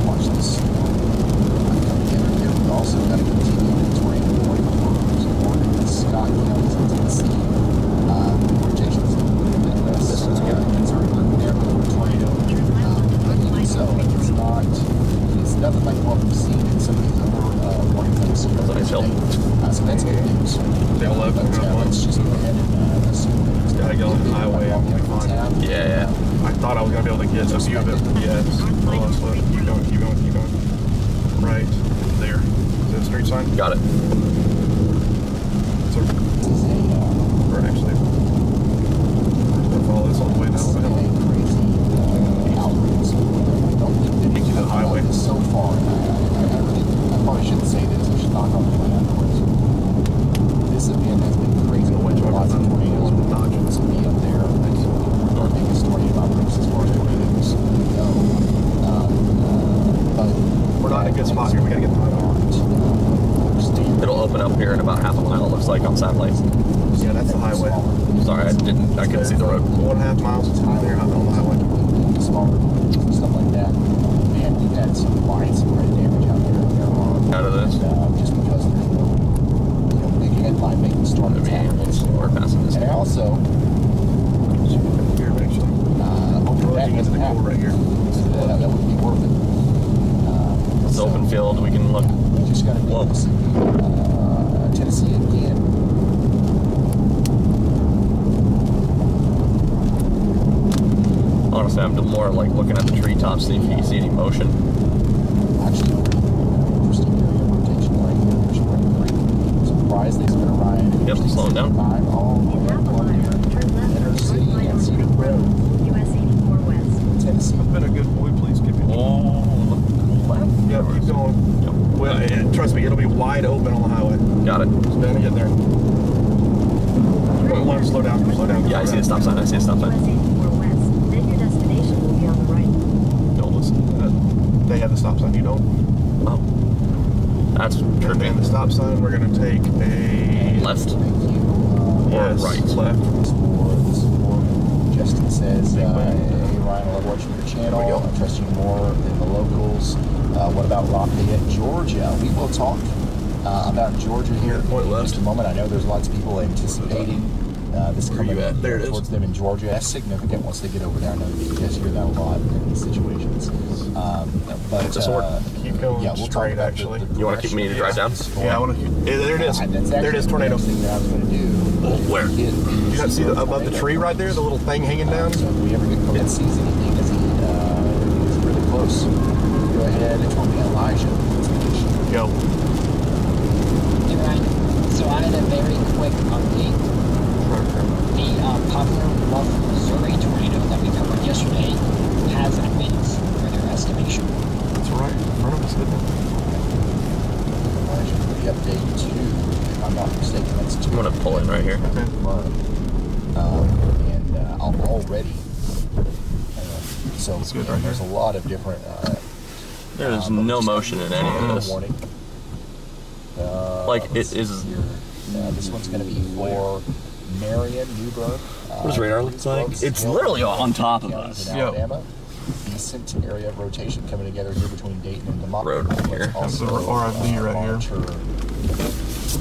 Watch this. We've also got to continue the tornado warning for Scott County, Tennessee. Rotations. This one's good. Tornado. So it's nothing like what we've seen in some of these other warnings that we've seen. That's a nice hill. So that's good news. Tail left, But let's just go ahead and assume that Just gotta get on the highway. I'm gonna be fine. Yeah. I thought I was gonna be able to get a view of it. Yes. Hold on, slow. Keep going. Right there. Is that a street sign? Got it. So, or actually, I'll follow this all the way down the hill. Take you to the highway. So far, I probably shouldn't say this. I should knock on the way afterwards. This event has been crazy. Lots of tornadoes. This will be up there. Our biggest tornado outbreaks as far as tornadoes go. But we're not in a good spot here. We gotta get the highway. It'll open up here in about half a mile, it looks like, on satellite. Yeah, that's the highway. Sorry, I couldn't see the road. 1.5 miles there on the highway. Smaller stuff like that. Man, we've had some widespread damage out there. Out of this? Just because there's no, big headline making storm that's happening. We're passing this. And I also, Here, actually. hope that doesn't happen right here. That would be worth it. It's open field, we can look. We just got to go to Tennessee again. Honestly, I'm more like looking at the treetops, see if you can see any motion. Actually, interesting area of rotation right here. There's Spring Creek. Surprised they spent a ride. Yep, slowing down. All the way up on Inner City and Cedar Road. US 84 West. Tennessee. I've been a good boy. Please give me. Oh, left? Yep, keep going. Yep. Well, trust me, it'll be wide open on the highway. Got it. Just gotta get there. Wait, slow down. Yeah, I see a stop sign. US 84 West. Then your destination will be on the right. Don't listen to that. They have the stop sign. You don't. Oh. That's And then tripping. the stop sign, we're gonna take a Left? Or right? Left. Justin says, hey Ryan, I love watching your channel. I trust you more than the locals. What about Lafayette, Georgia? We will talk about Georgia here in just a moment. I know there's lots of people anticipating this coming There it is. towards them in Georgia. That's significant once they get over there. I know that you guys hear that a lot in these situations. But keep going yeah, we'll talk straight, about actually. You want to keep me to drive down? Yeah, I want to. There it is. There it is, tornado. The thing that I was going to do. Where? You not see above the tree right there, the little thing hanging down? So if we ever get close and sees anything as he's really close, go ahead and tell me Elijah. Go. Hey Ryan, so I had a very quick update. The popular Rough, Missouri tornado that we covered yesterday has a wind for their estimation. That's right in front of us, isn't it? Elijah for the update too. If I'm not mistaken, that's I'm going to pull in right here. And already. So That's good right there's here. a lot of different. There's no motion in any of this. Warning. Like, it is. This one's going to be for Marion, Newburgh. What does radar look like? It's literally on top of us. In Alabama. Decent area of rotation coming together here between Dayton and DeMont. Road right here. Also, RFD right here.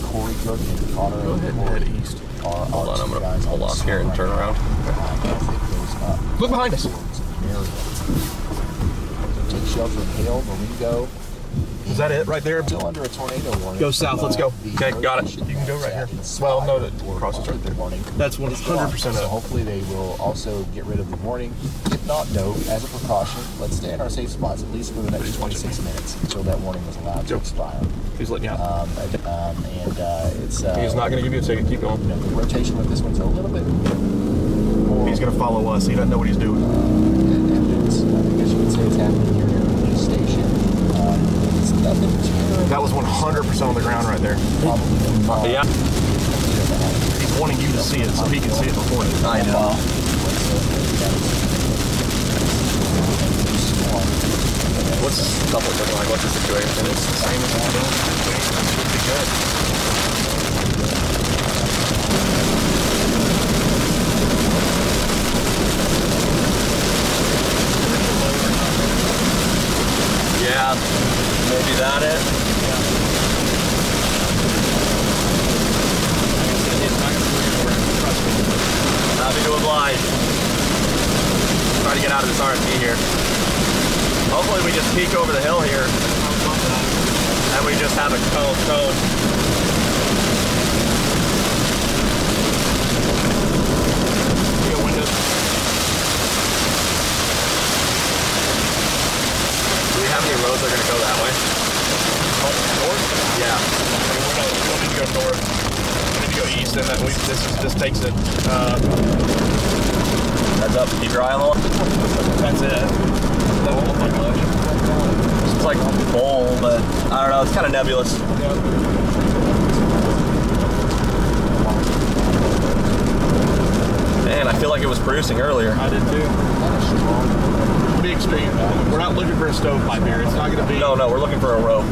Corey Cook and Connor. Go ahead and head east. Hold on, I'm going to pull off here and turn around. Look behind us. Take shelter in Hale, Marengo. Is that it right there? Still under a tornado warning. Go south, let's go. Okay, got it. You can go right here. Well, no, the cross is right there. That's 100% So up. hopefully they will also get rid of the warning. If not, though, as a precaution, let's stay in our safe spots at least for the next 26 minutes until that warning is allowed to expire. He's letting you out. It's He's not going to give you a ticket. Keep going. the rotation with this one's a little bit more. He's going to follow us. He doesn't know what he's doing. Evidence, I guess you could say it's happening here near the police station. It's nothing terrible. That was 100% on the ground right there. Yeah. He's wanting you to see it so he can see it before you. I know. What's the couple looking like? What's the situation? It's the same as it's been. It should be good. Yeah, maybe that it. Happy to oblige. Try to get out of this RFP here. Hopefully we just peek over the hill here. And we just have a cone. Do we have any roads that are going to go that way? North? Yeah. We don't need to go north. We need to go east, and then this takes it. Heads up, keep your eye on the line. That's it. Doesn't look like much. It's like bowl, but I don't know, it's kind of nebulous. Man, I feel like it was producing earlier. I did too. Be extreme. We're not looking for a stovepipe here. It's not going to be. No, we're looking for a rope.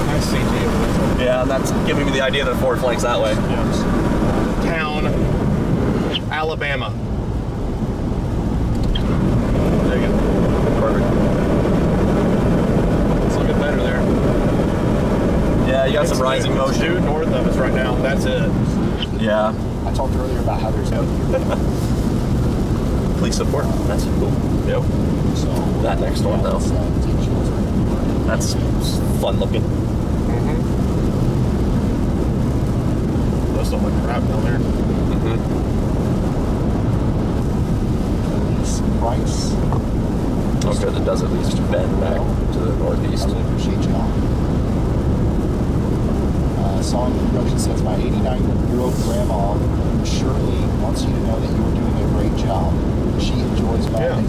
Nice CG. Yeah, and that's giving me the idea that Ford flanks that way. Yes. Town, Alabama. There you go. Perfect. It's looking better there. Yeah, you got some rising motion. Due north of us right now. That's it. Yeah. I talked earlier about how there's no. Police support. That's cool. Yep. So that next one though. That's fun looking. Mm-hmm. Those look like crap down there. Mm-hmm. Price. Okay, that does at least bend back to the northeast. I really appreciate y'all. Song introduction says, my 89-year-old grandma Shirley wants you to know that you are doing a great job. She enjoys buying.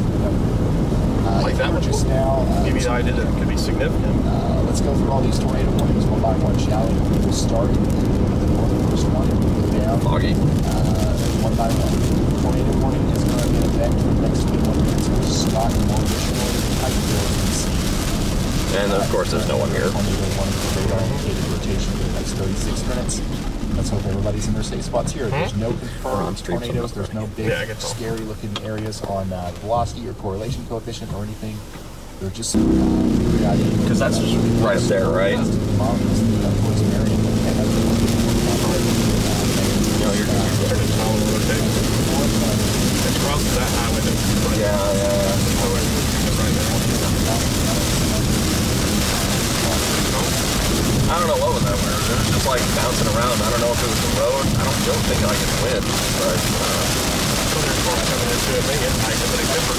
Like that one just now. Maybe the idea that it could be significant. Let's go through all these tornado warnings one by one, shall we? We'll start with the northernmost one and we'll go down. Foggy. One by one. Tornado warning is going to be in effect for the next 21 minutes for Scott and more additional type of. And of course, there's no one here. Tornado warning for radar indicated rotation for the next 36 minutes. Let's hope everybody's in their safe spots here. There's no confirmed tornadoes. There's no big, scary-looking areas on velocity or correlation coefficient or anything. They're just because that's just right up there, right? It crosses that highway. I don't know what was that where it was just like bouncing around. I don't know if it was the road. I don't think I can win, but coming into it, maybe it's nice, but except for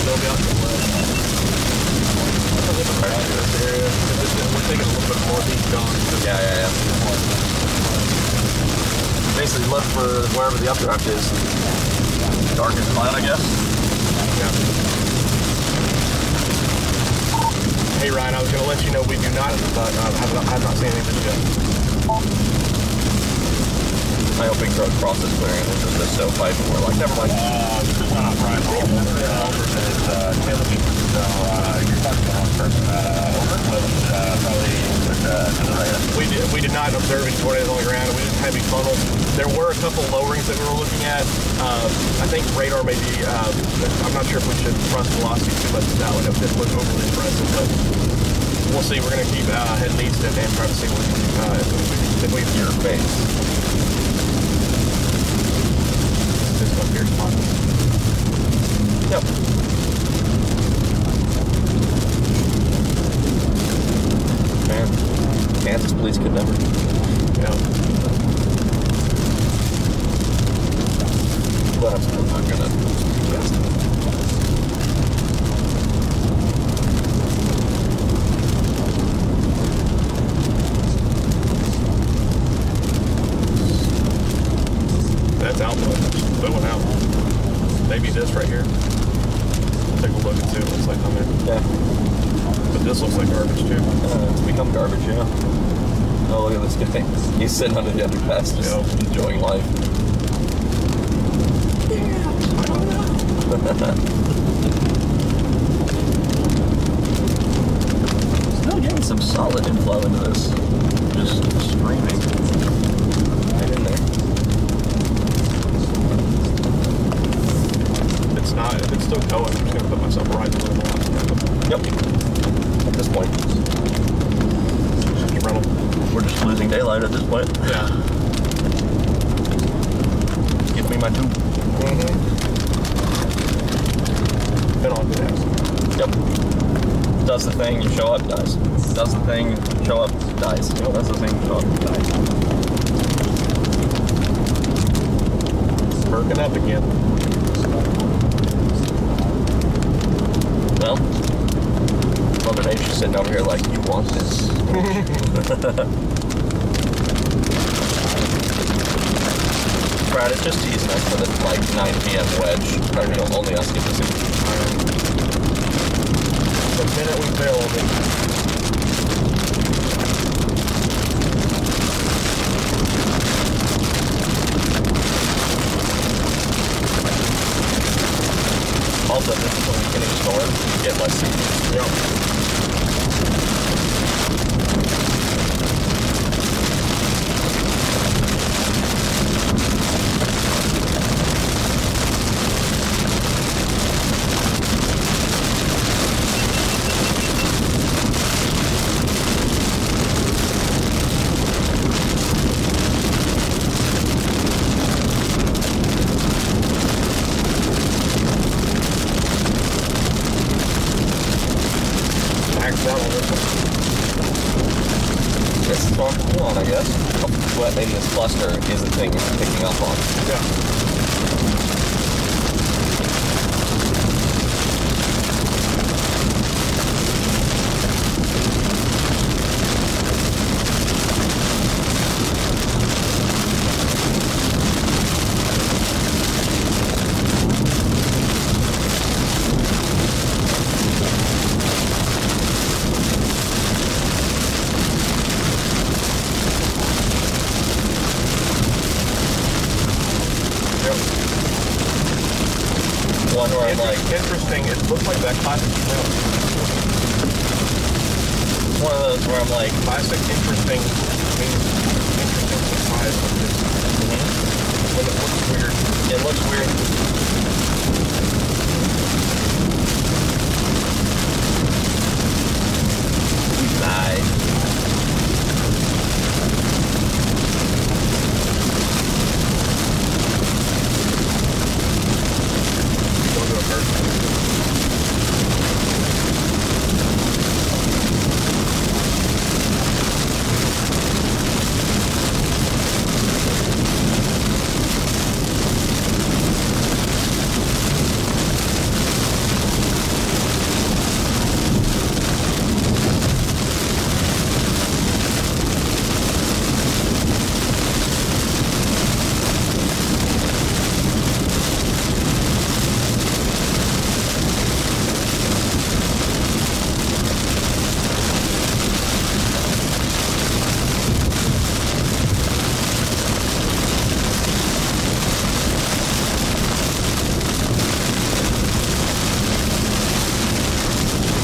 still be out the west. We're taking a little bit more heat gone. Yeah. Basically look for wherever the updraft is. Darkest cloud, I guess. Yeah. Hey Ryan, I was going to let you know we do not, but I have not seen anything yet. I hope Big Truck crosses clearing and it's just a stovepipe and we're like, never mind. This is not Brian. Over is Taylor Beach. So you're talking to one person. Over. Probably to the right. We did not observe any tornadoes on the ground. We didn't have any funnels. There were a couple lowerings that we were looking at. I think radar may be, I'm not sure if we should trust velocity too much with that one. It didn't look overly impressive, but we'll see. We're going to keep heading east and try to see what we can, if we hear base. This up here spot. Yep. Man, Kansas police could never. Yeah. But I'm still not gonna suggest it. That's Outbreak. That one out. Maybe this right here. We'll take a look and see what it looks like on there. Yeah. But this looks like garbage too. It's become garbage, yeah. Oh, look at this guy. He's sitting under the underpass, just enjoying life. Still getting some solid inflow into this. Just streaming. Right in there. If it's still going, I'm just going to put myself right below the last round. Yep. At this point. Just rental. We're just losing daylight at this point. Yeah. Give me my tube. Been on good ass. Yep. Does the thing, you show up, dies. Does the thing, show up, dies. Does the thing, show up, dies. Perking up again. Well, Mother Nature's sitting over here like, you want this. Brad, it's just teasing us for the like 9 p.m. wedge. Probably only us get to see. The minute we fail on it. Also, this is when we can ignore it, you get less seats. Yep. What in this cluster is the thing it's picking up on. Yeah. One where I'm like, interesting. It looks like that classic. One of those where I'm like, classic, interesting. Interesting surprise. When it looks weird. It looks weird. We died.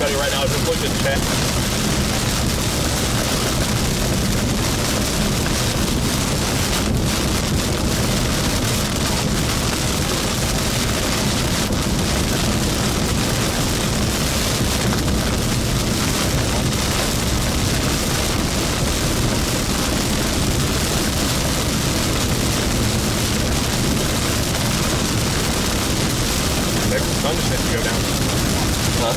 Right now, just look at chat. Maybe the sun just needs to go down. Huh?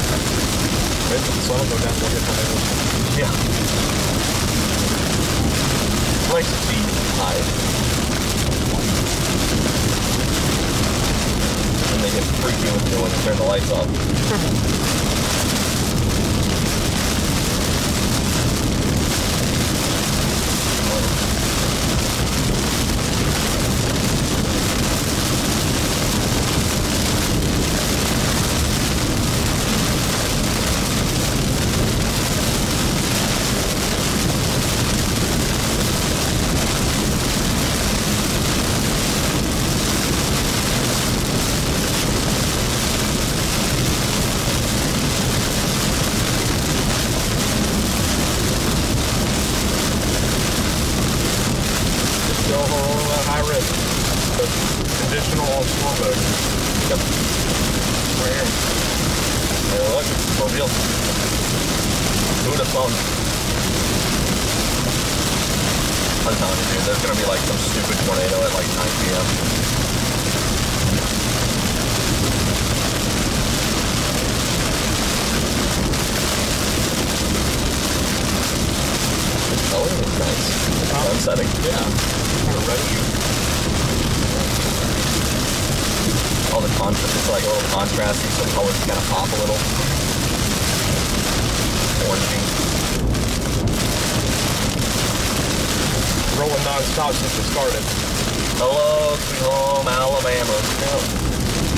Maybe the sun will go down. We'll get tornadoes. Yeah. Nice to see high. And they get freaky with you when you turn the lights off. Conditional on storm mode. Yep. Right here. Hey, look, mobile. Who would have thought? I'm telling you, dude, there's gonna be like some stupid tornado at like 9 p.m. Oh, it's nice. Sunsetting. Yeah. We're ready. All the contrast, it's like a little contrasty, so the colors kind of pop a little. Orangey. Rolling non-stop since it started. Hello, sweet home, Alabama. Yep.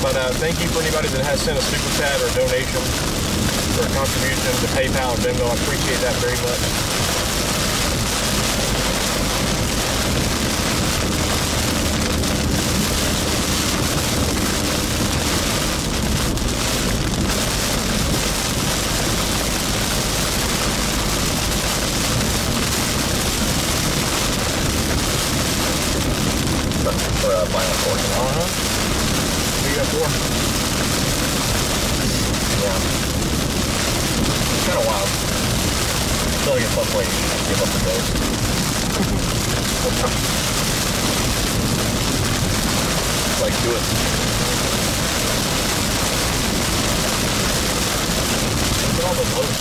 But thank you for anybody that has sent a super chat or a donation or a contribution to PayPal and Venmo. I appreciate that very much. For a final four. We got 4. Yeah. It's kind of wild. I feel like at some point you should give up the ghost. Like, do it. Look at all those lows.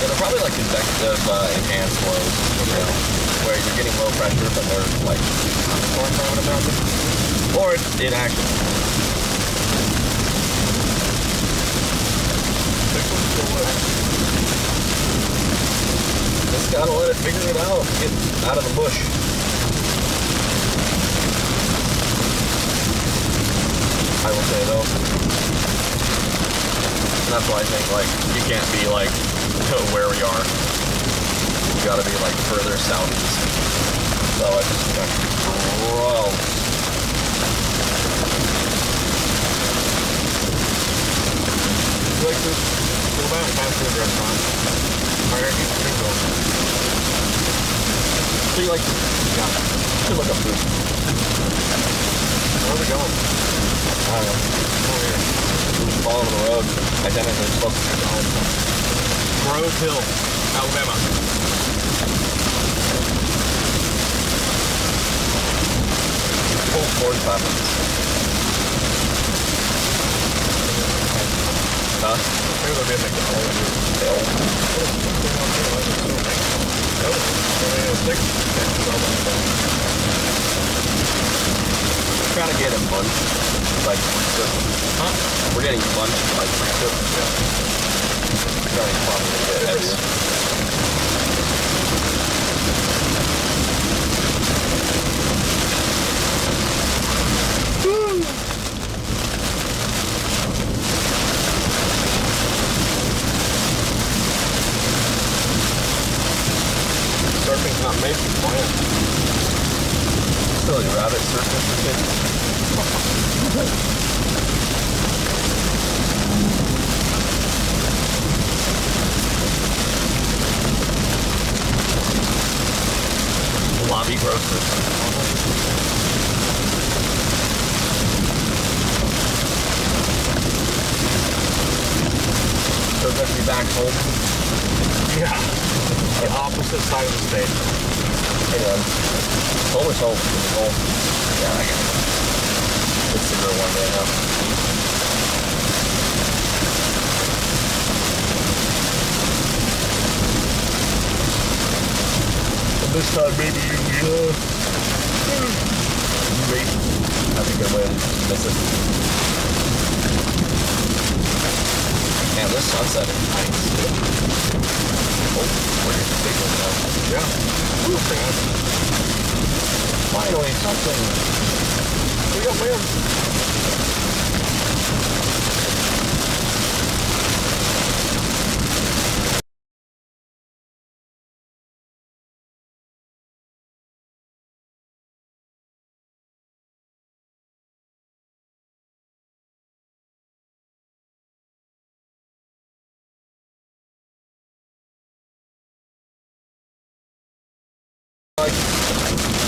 Yeah, they're probably like consecutive enhanced lows, you know, where you're getting low pressure, but they're like storms over the mountain. Or it actually. Just gotta let it figure it out. Get out of the bush. I will say though. And that's why I think like you can't be like where we are. You gotta be like further southeast. So I just gross. Like this, go back fast food restaurant. I gotta keep the food going. So you like, yeah, should look up food. Where are we going? I don't know. Over here. Following the road. Identically supposed to be home. Grove Hill, Alabama. Full 45 minutes. Huh? Maybe there'll be a We're trying to get a bunch, like, huh? We're getting a bunch, like, we're trying to probably get heavier. Surfing's not made for plants. Silly rabbit surfing for kids. Lobby groceries. So good to be back home. Yeah. The opposite side of the state. Hey, man. Home is home. It's home. Yeah, I get it. It's the real one day now. And this time, maybe maybe. That's a good way to miss it. Man, this sunset is nice. Oh, we're getting the big one now. Yeah. Ooh, man. Finally, something. We got wind. Like, I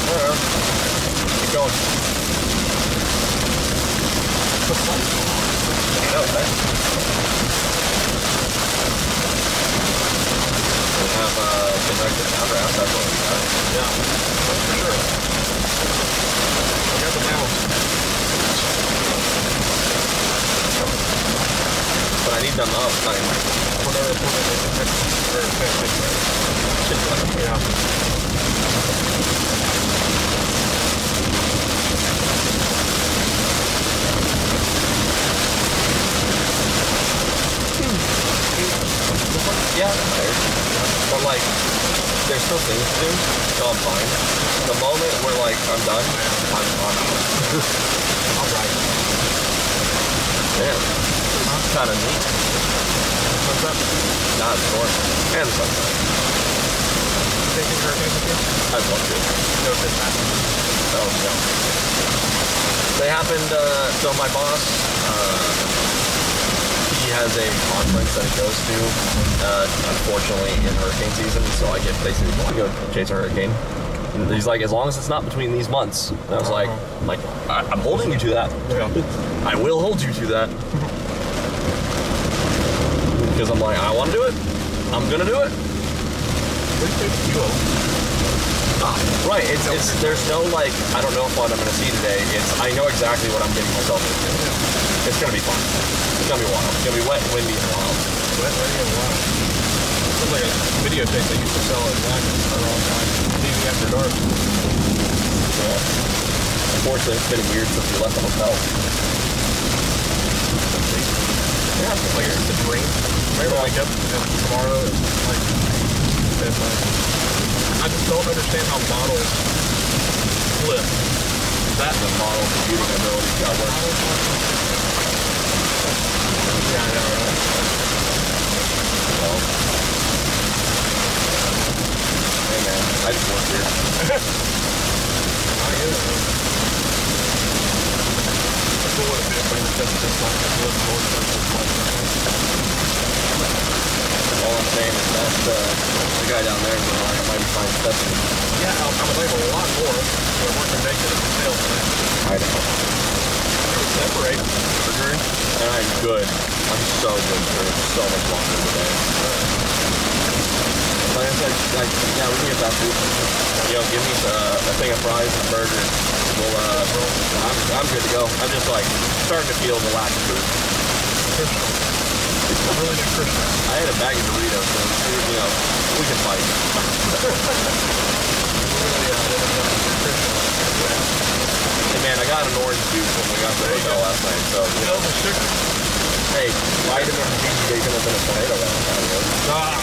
don't know. Keep going. definitely that. Yeah, for sure. I got the balance. But I need them up. Yeah, I'm tired. But like, there's still things to do, so I'm fine. The moment where like I'm done, I'm out. Alright. Damn. It's kind of neat. Sunset? Nah, it's north. And the sunset. Taking hurricanes with you? I'd love to. No, it didn't happen. Oh, no. They happened, so my boss, he has a conference that he goes to, unfortunately, in hurricane season, so I get basically to go chase a hurricane. And he's like, as long as it's not between these months. And I was like, I'm holding you to that. Yeah. I will hold you to that. Because I'm like, I want to do it. I'm going to do it. Right, it's there's no like, I don't know what I'm going to see today. I know exactly what I'm getting myself into. It's going to be fun. It's going to be wild. It's going to be wet, windy, and wild. Wet, windy, and wild. Sounds like a videotape they used to sell at Wagner's for a long time. TV after dark. Yeah. Unfortunately, it's been years since we left the hotel. Yeah, it's like it's a dream. Maybe I'll wake up and tomorrow it's like I just don't understand how models flip. That the model computing ability got worse. Yeah, I know, right? Well, hey man, I just work here. I get it, man. That's what would have been when it's just like a little more All I'm saying is that the guy down there is like, I might be fine specimen. Yeah, I would like a lot more. We're working bacon and sales for that. I know. Separate for Drew. And I'm good. I'm so good for so much longer today. Like I said, yeah, we can get that food. Give me a thing of fries and burgers. I'm good to go. I'm just like starting to feel the lack of food. Really nutritious. I had a bag of Doritos, so we can fight. Hey man, I got an orange juice when we got to the hotel last night, so hey, vitamin D, they could have been a tornado last time.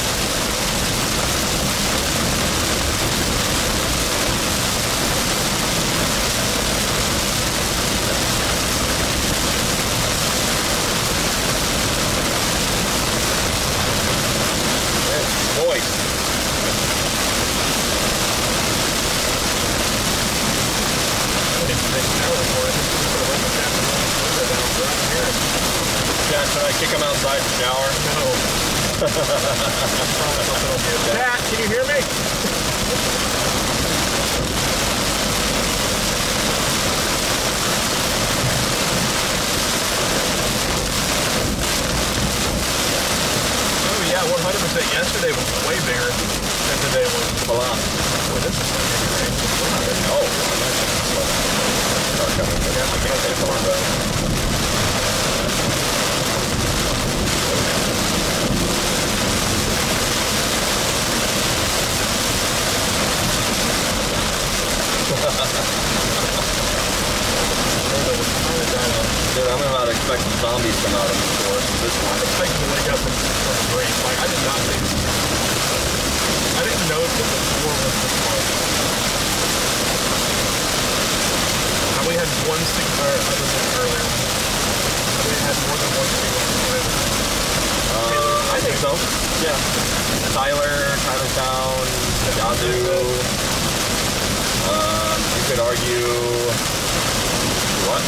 Moist. Dad, should I kick him outside to shower? No. Dad, can you hear me? Oh yeah, 100%. Yesterday was way bigger than today was. A lot. Well, this is like heavy rain. Oh, I can't say more about it. Dude, I'm about to expect some zombies to come out of the forest this one. I'm expecting to wake up from a dream. Like, I did not think... I didn't know that the floor was this large. Have we had one single... other than earlier. Have we had more than one single... I think so. Yeah. Tyler, Chinatown, Yazoo. You could argue... What?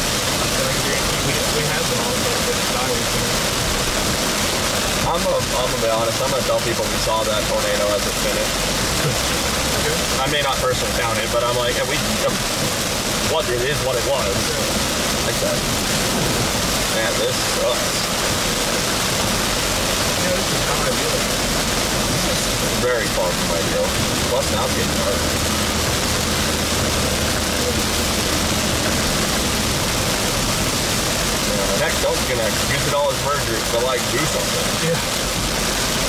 We had them all, but they didn't die with them. I'm gonna be honest, I'm gonna tell people we saw that tornado as it finished. I may not personally count it, but I'm like, what it is what it was. Like that. Man, this sucks. Yeah, this is not ideal. Very far from ideal. Plus now it's getting dark. Next Oak's gonna use it all as mergers to like do something. Yeah.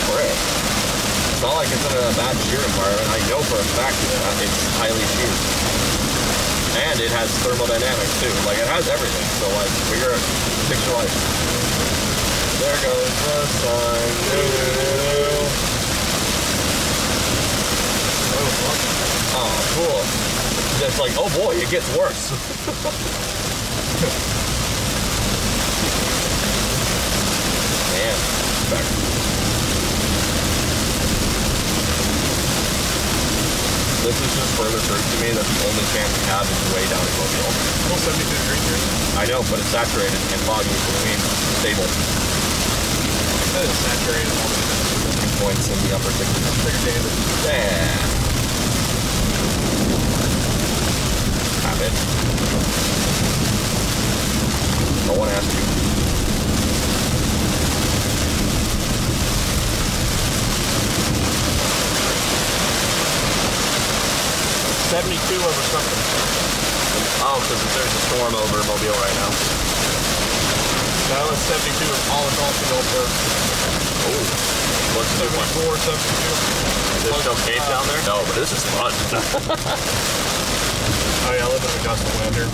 Frick. It's not like it's in a bad shear environment. I know for a fact that it's highly sheared. And it has thermodynamics too. Like it has everything. So like figure it, fix your life. There goes the sun. Oh, cool. It's like, oh boy, it gets worse. Man, back. This is just further proof to me that the only chance we have is way down in Mobile. Still 72 degrees here. I know, but it's saturated and foggy, so it means stable. That is saturated all the time. Points in the upper 60s. Yeah. Have it. No one asked you. $72 over something. Oh, because there's a storm over Mobile right now. No, it's 72 is all engulfing over. Oh. What's the 74, 72. Is there still cave down there? No, but this is fun. Oh yeah, I live in a gust of wind here.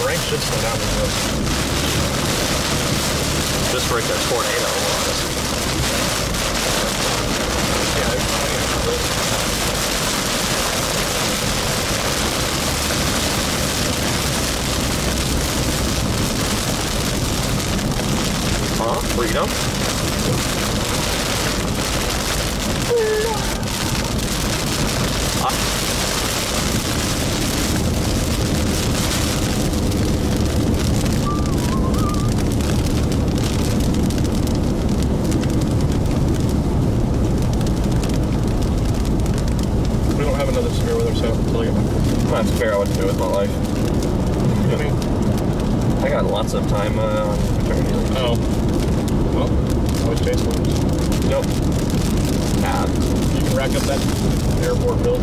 The rain should slow down a little bit. Just for like a tornado, honestly. Yeah, I think it's Huh? Freedom? We don't have another severe weather, so until I get back. That's fair. I wouldn't do with my life. I mean, I got lots of time on maternity leave. oh. Well, always chase ones. Nope. You can rack up that airport bill.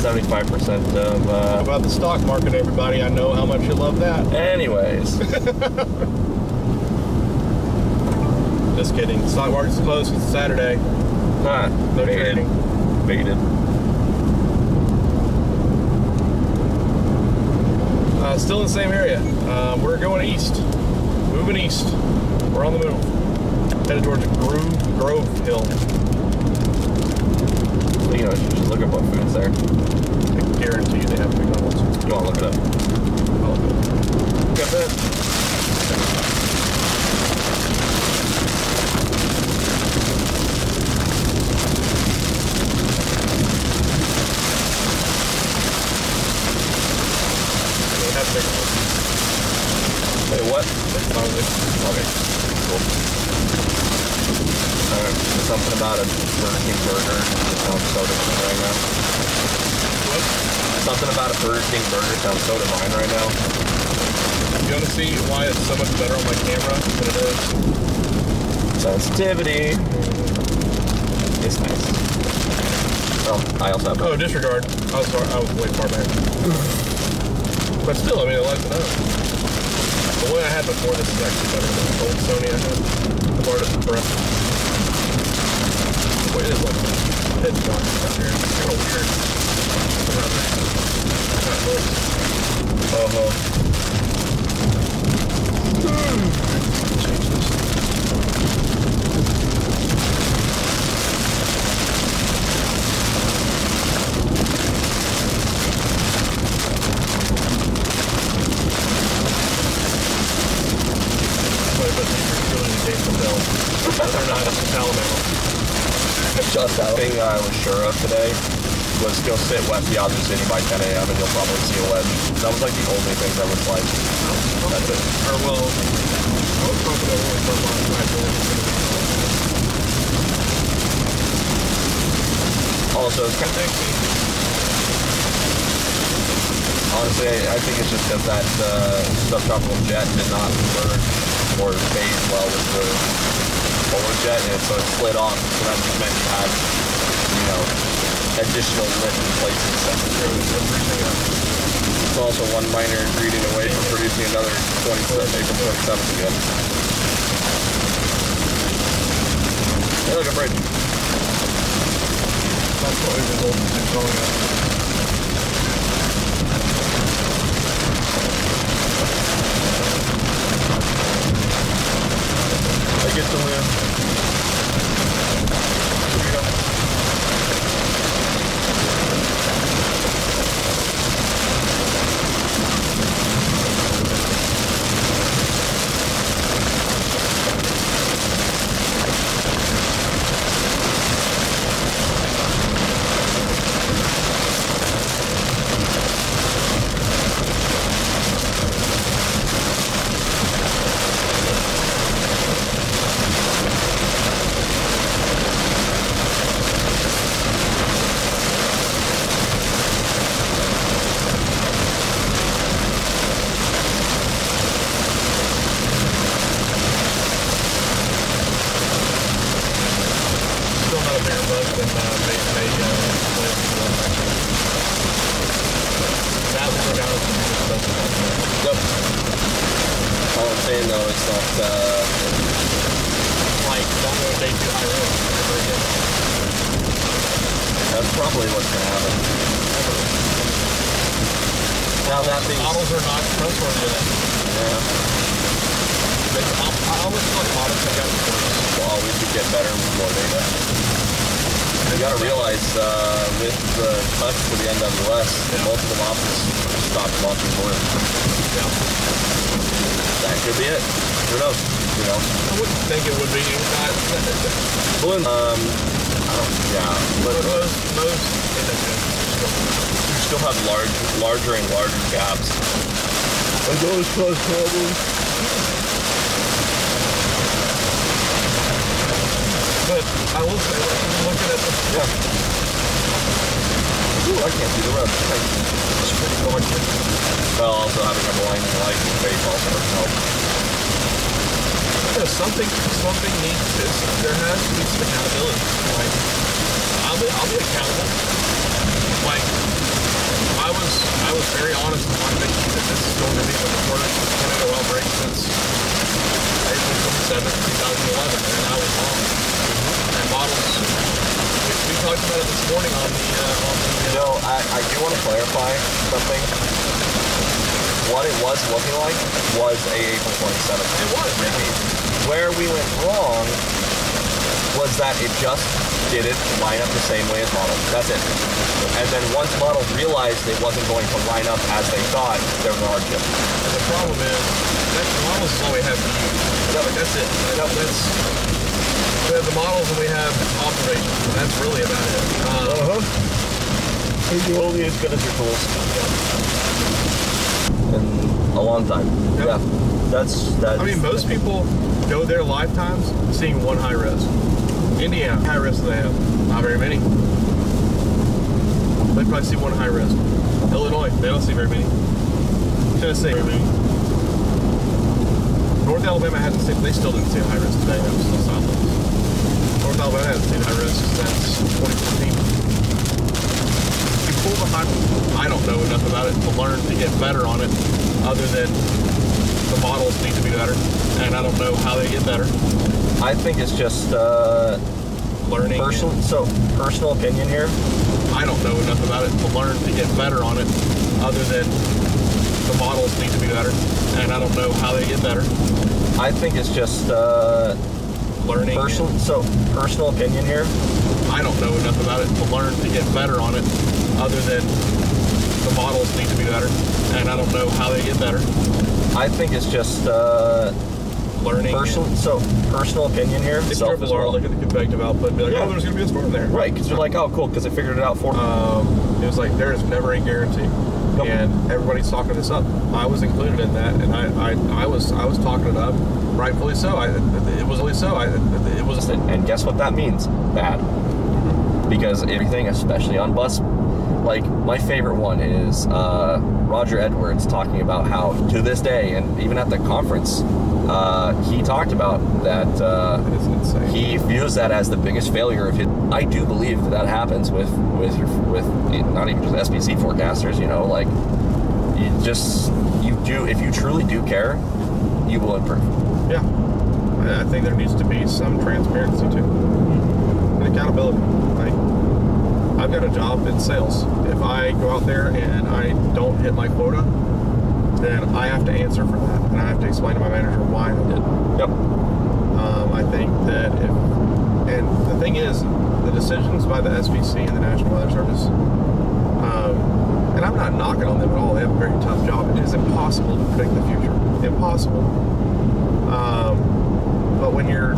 75% of, How about the stock market, everybody? I know how much you love that. Anyways. Just kidding. The stock market's closed. It's Saturday. Ah, No baited. trading. Baited. Still in the same area. We're going east. Moving east. We're on the move. Headed towards Grove Hill. You know, you should just look up what food's there. I guarantee you they have McDonald's. You want to look it up? I'll look it up. Got that? They have McDonald's. Wait, what? McDonald's. Okay, cool. Alright, there's something about a Burger King burger that sounds so divine right now. What? Something about a Burger King burger sounds so divine right now. You want to see why it's so much better on my camera than it is? Sensitivity. It's nice. Oh, I also have. Oh, disregard. I was way far back. But still, I mean, I like to know. The one I had before this is actually better than the old Sony I had. The artist breath. Boy, it is like it's dark out here. It's kind of weird. Change this. They're not a Alabama. Just that thing I was sure of today was go sit west the Yazoo City by 10 a.m. and you'll probably see a wedge. That was like the only thing that was like, that's it. Or well, I was confident only for a long time. Also, it's kind of honestly, I think it's just because that subtropical jet did not merge or phase well with the polar jet, and so it slid off. So that just meant you had, you know, additional lift in places set through. It's also one minor ingredient away from producing another April 27th again. Hey, look, a bridge. That's what we've been going at. I get to live. Larger and larger gaps. And those cause problems. But I will say, looking at the... Yeah. Ooh, I can't see the road. It's pretty gorgeous. Well, also having a blinding light in the face also doesn't help. Yeah, something needs this. There has to be some accountability. Like, I'll be accountable. Like, I was very honest in my thinking that this is going to be the worst tornado outbreak since April 27th, 2011, and I was wrong. And models, we talked about it this morning on the you know, I do want to clarify something. What it was looking like was a April 27th. It was. Where we went wrong was that it just didn't line up the same way as models. That's it. And then once models realized it wasn't going to line up as they thought, there was a hardship. And the problem is, that the models is all we have to use. That's it. We have the models and we have observations. And that's really about it. You're only as good as your tools. In a long time. Yeah. That's. I mean, most people go their lifetimes seeing one high res. Indiana, high res they have. Not very many. They probably see one high res. Illinois, they don't see very many. Tennessee, very many. North Alabama hasn't seen, they still didn't see a high res today. That was still south. North Alabama hasn't seen high res since 2014. You pull the high, I don't know enough about it to learn to get better on it, other than the models need to be better, and I don't know how they get better. I think it's just learning. Personal opinion here. I don't know enough about it to learn to get better on it, other than the models need to be better, and I don't know how they get better. I think it's just learning. Personal opinion here. I don't know enough about it to learn to get better on it, other than the models need to be better, and I don't know how they get better. I think it's just learning. Personal opinion here. It's triple R, look at the convective output and be like, oh, there's going to be a storm there. Right, because you're like, oh, cool, because I figured it out for me. It was like, there is never a guarantee. Nope. And everybody's talking this up. I was included in that, and I was talking it up, rightfully so. And guess what that means? Bad. Because everything, especially on bus, like my favorite one is Roger Edwards talking about how to this day, and even at the conference, he talked about that he views that as the biggest failure of his. I do believe that happens with not even just SPC forecasters, you know, like if you truly do care, you will improve. Yeah. I think there needs to be some transparency too. And accountability. Like, I've got a job in sales. If I go out there and I don't hit my quota, then I have to answer for that. And I have to explain to my manager why I did. Yep. I think that and the thing is, the decisions by the SPC and the National Weather Service, and I'm not knocking on them at all, they have a very tough job. It is impossible to predict the future. Impossible. But when you're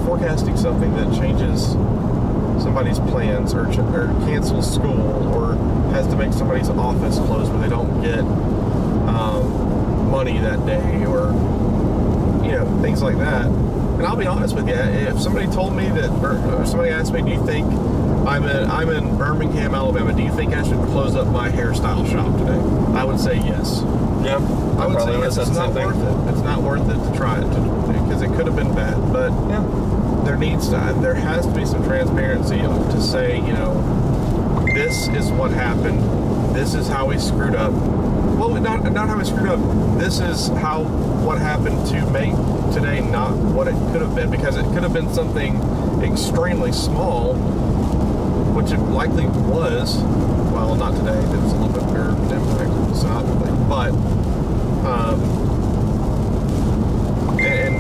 forecasting something that changes somebody's plans or cancels school or has to make somebody's office close where they don't get money that day, or things like that. And I'll be honest with you, if somebody told me that, or somebody asked me, do you think I'm in Birmingham, Alabama, do you think I should close up my hairstyle shop today? I would say yes. Yeah, I would say yes. It's not worth it. It's not worth it to try it because it could have been bad. But there has to be some transparency to say, this is what happened. This is how we screwed up. Well, not how we screwed up. This is what happened to make today not what it could have been, because it could have been something extremely small, which it likely was. Well, not today. It was a little bit bigger impact, but and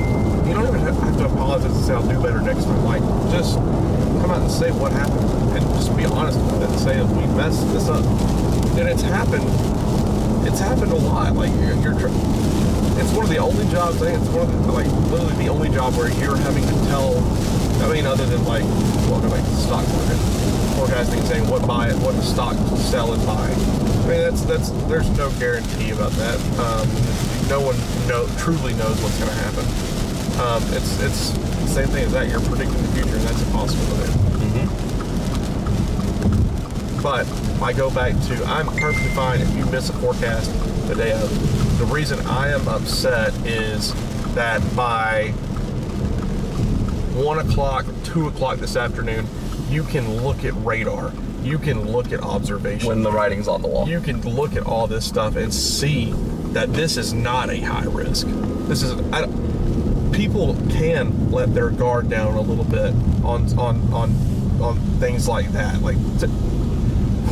you don't even have to apologize and say I'll do better next time. Like, just come out and say what happened and just be honest with it and say we messed this up. And it's happened a lot. Like, it's one of the only jobs, I think it's one of the, literally the only job where you're having to tell, other than the stock market, forecasting and saying what the stock to sell and buy. There's no guarantee about that. No one truly knows what's going to happen. It's the same thing as that. You're predicting the future, and that's impossible to do. But I go back to, I'm perfectly fine if you miss a forecast the day of. The reason I am upset is that by 1 o'clock, 2 o'clock this afternoon, you can look at radar. You can look at observation. When the writing's on the wall. You can look at all this stuff and see that this is not a high risk. People can let their guard down a little bit on things like that. Like,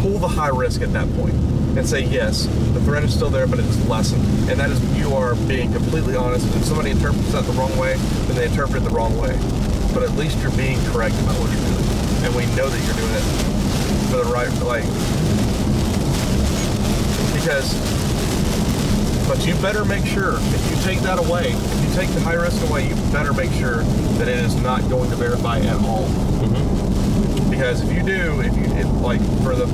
pull the high risk at that point and say, yes, the threat is still there, but it's lessened. And that is, you are being completely honest. If somebody interprets that the wrong way, then they interpret it the wrong way. But at least you're being correct about what you're doing. And we know that you're doing it for the right, but you better make sure, if you take that away, if you take the high risk away, you better make sure that it is not going to verify at all. Because if you do, for the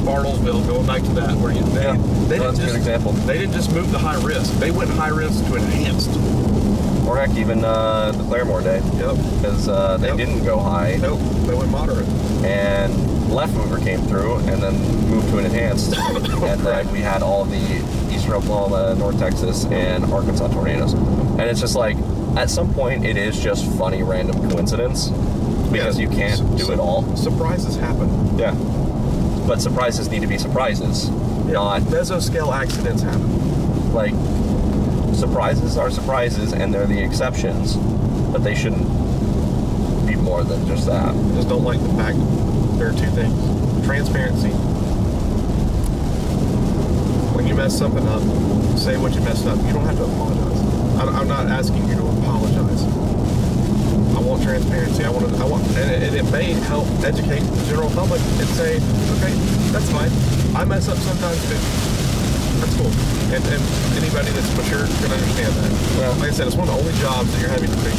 Arnoldville, going back to that, where that's a good example. They didn't just move the high risk; they went high risk to enhanced. Or heck, even the Claremore day. Yep. Because they didn't go high. Nope. They went moderate. And left mover came through, and then moved to an enhanced, and then we had all the eastern Oklahoma, North Texas, and Arkansas tornadoes. And it's just like, at some point, it is just funny random coincidence. Because you can't do it all. Surprises happen. Yeah. But surprises need to be surprises. Not mesoscale accidents happen. Like, surprises are surprises, and they're the exceptions. But they shouldn't be more than just that. Just don't like the fact there are two things. Transparency. When you mess something up, say what you messed up. You don't have to apologize. I'm not asking you to apologize. I want transparency. I want, and it may help educate the general public and say, okay, that's fine. I mess up sometimes too. That's cool. And anybody that's mature can understand that. Well, like I said, it's one of the only jobs that you're having to do.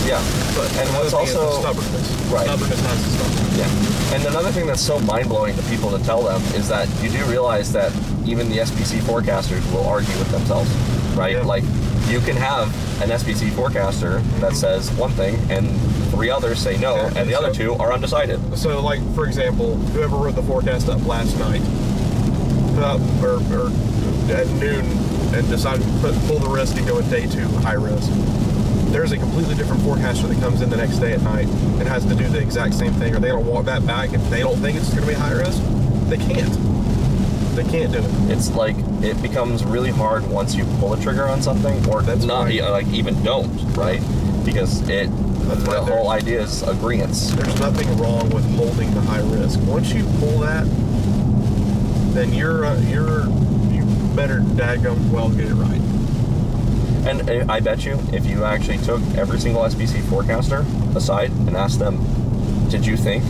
Yeah. But and what's also stubbornness. Right. Stubbornness has to stop. Yeah. And another thing that's so mind-blowing to people to tell them is that you do realize that even the SPC forecasters will argue with themselves, right? Yeah. Like, you can have an SPC forecaster that says one thing and 3 others say no, and the other 2 are undecided. So, like, for example, whoever wrote the forecast up last night, or at noon and decide to pull the risk and go at day 2 high risk. There's a completely different forecaster that comes in the next day at night and has to do the exact same thing. Are they going to walk that back if they don't think it's going to be high risk? They can't. They can't do it. It's like it becomes really hard once you pull the trigger on something, or That's not right. like even don't, right? Because the whole idea is agreeance. There's nothing wrong with holding the high risk. Once you pull that, then you better daggum well get it right. And I bet you, if you actually took every single SBC forecaster aside and asked them, did you think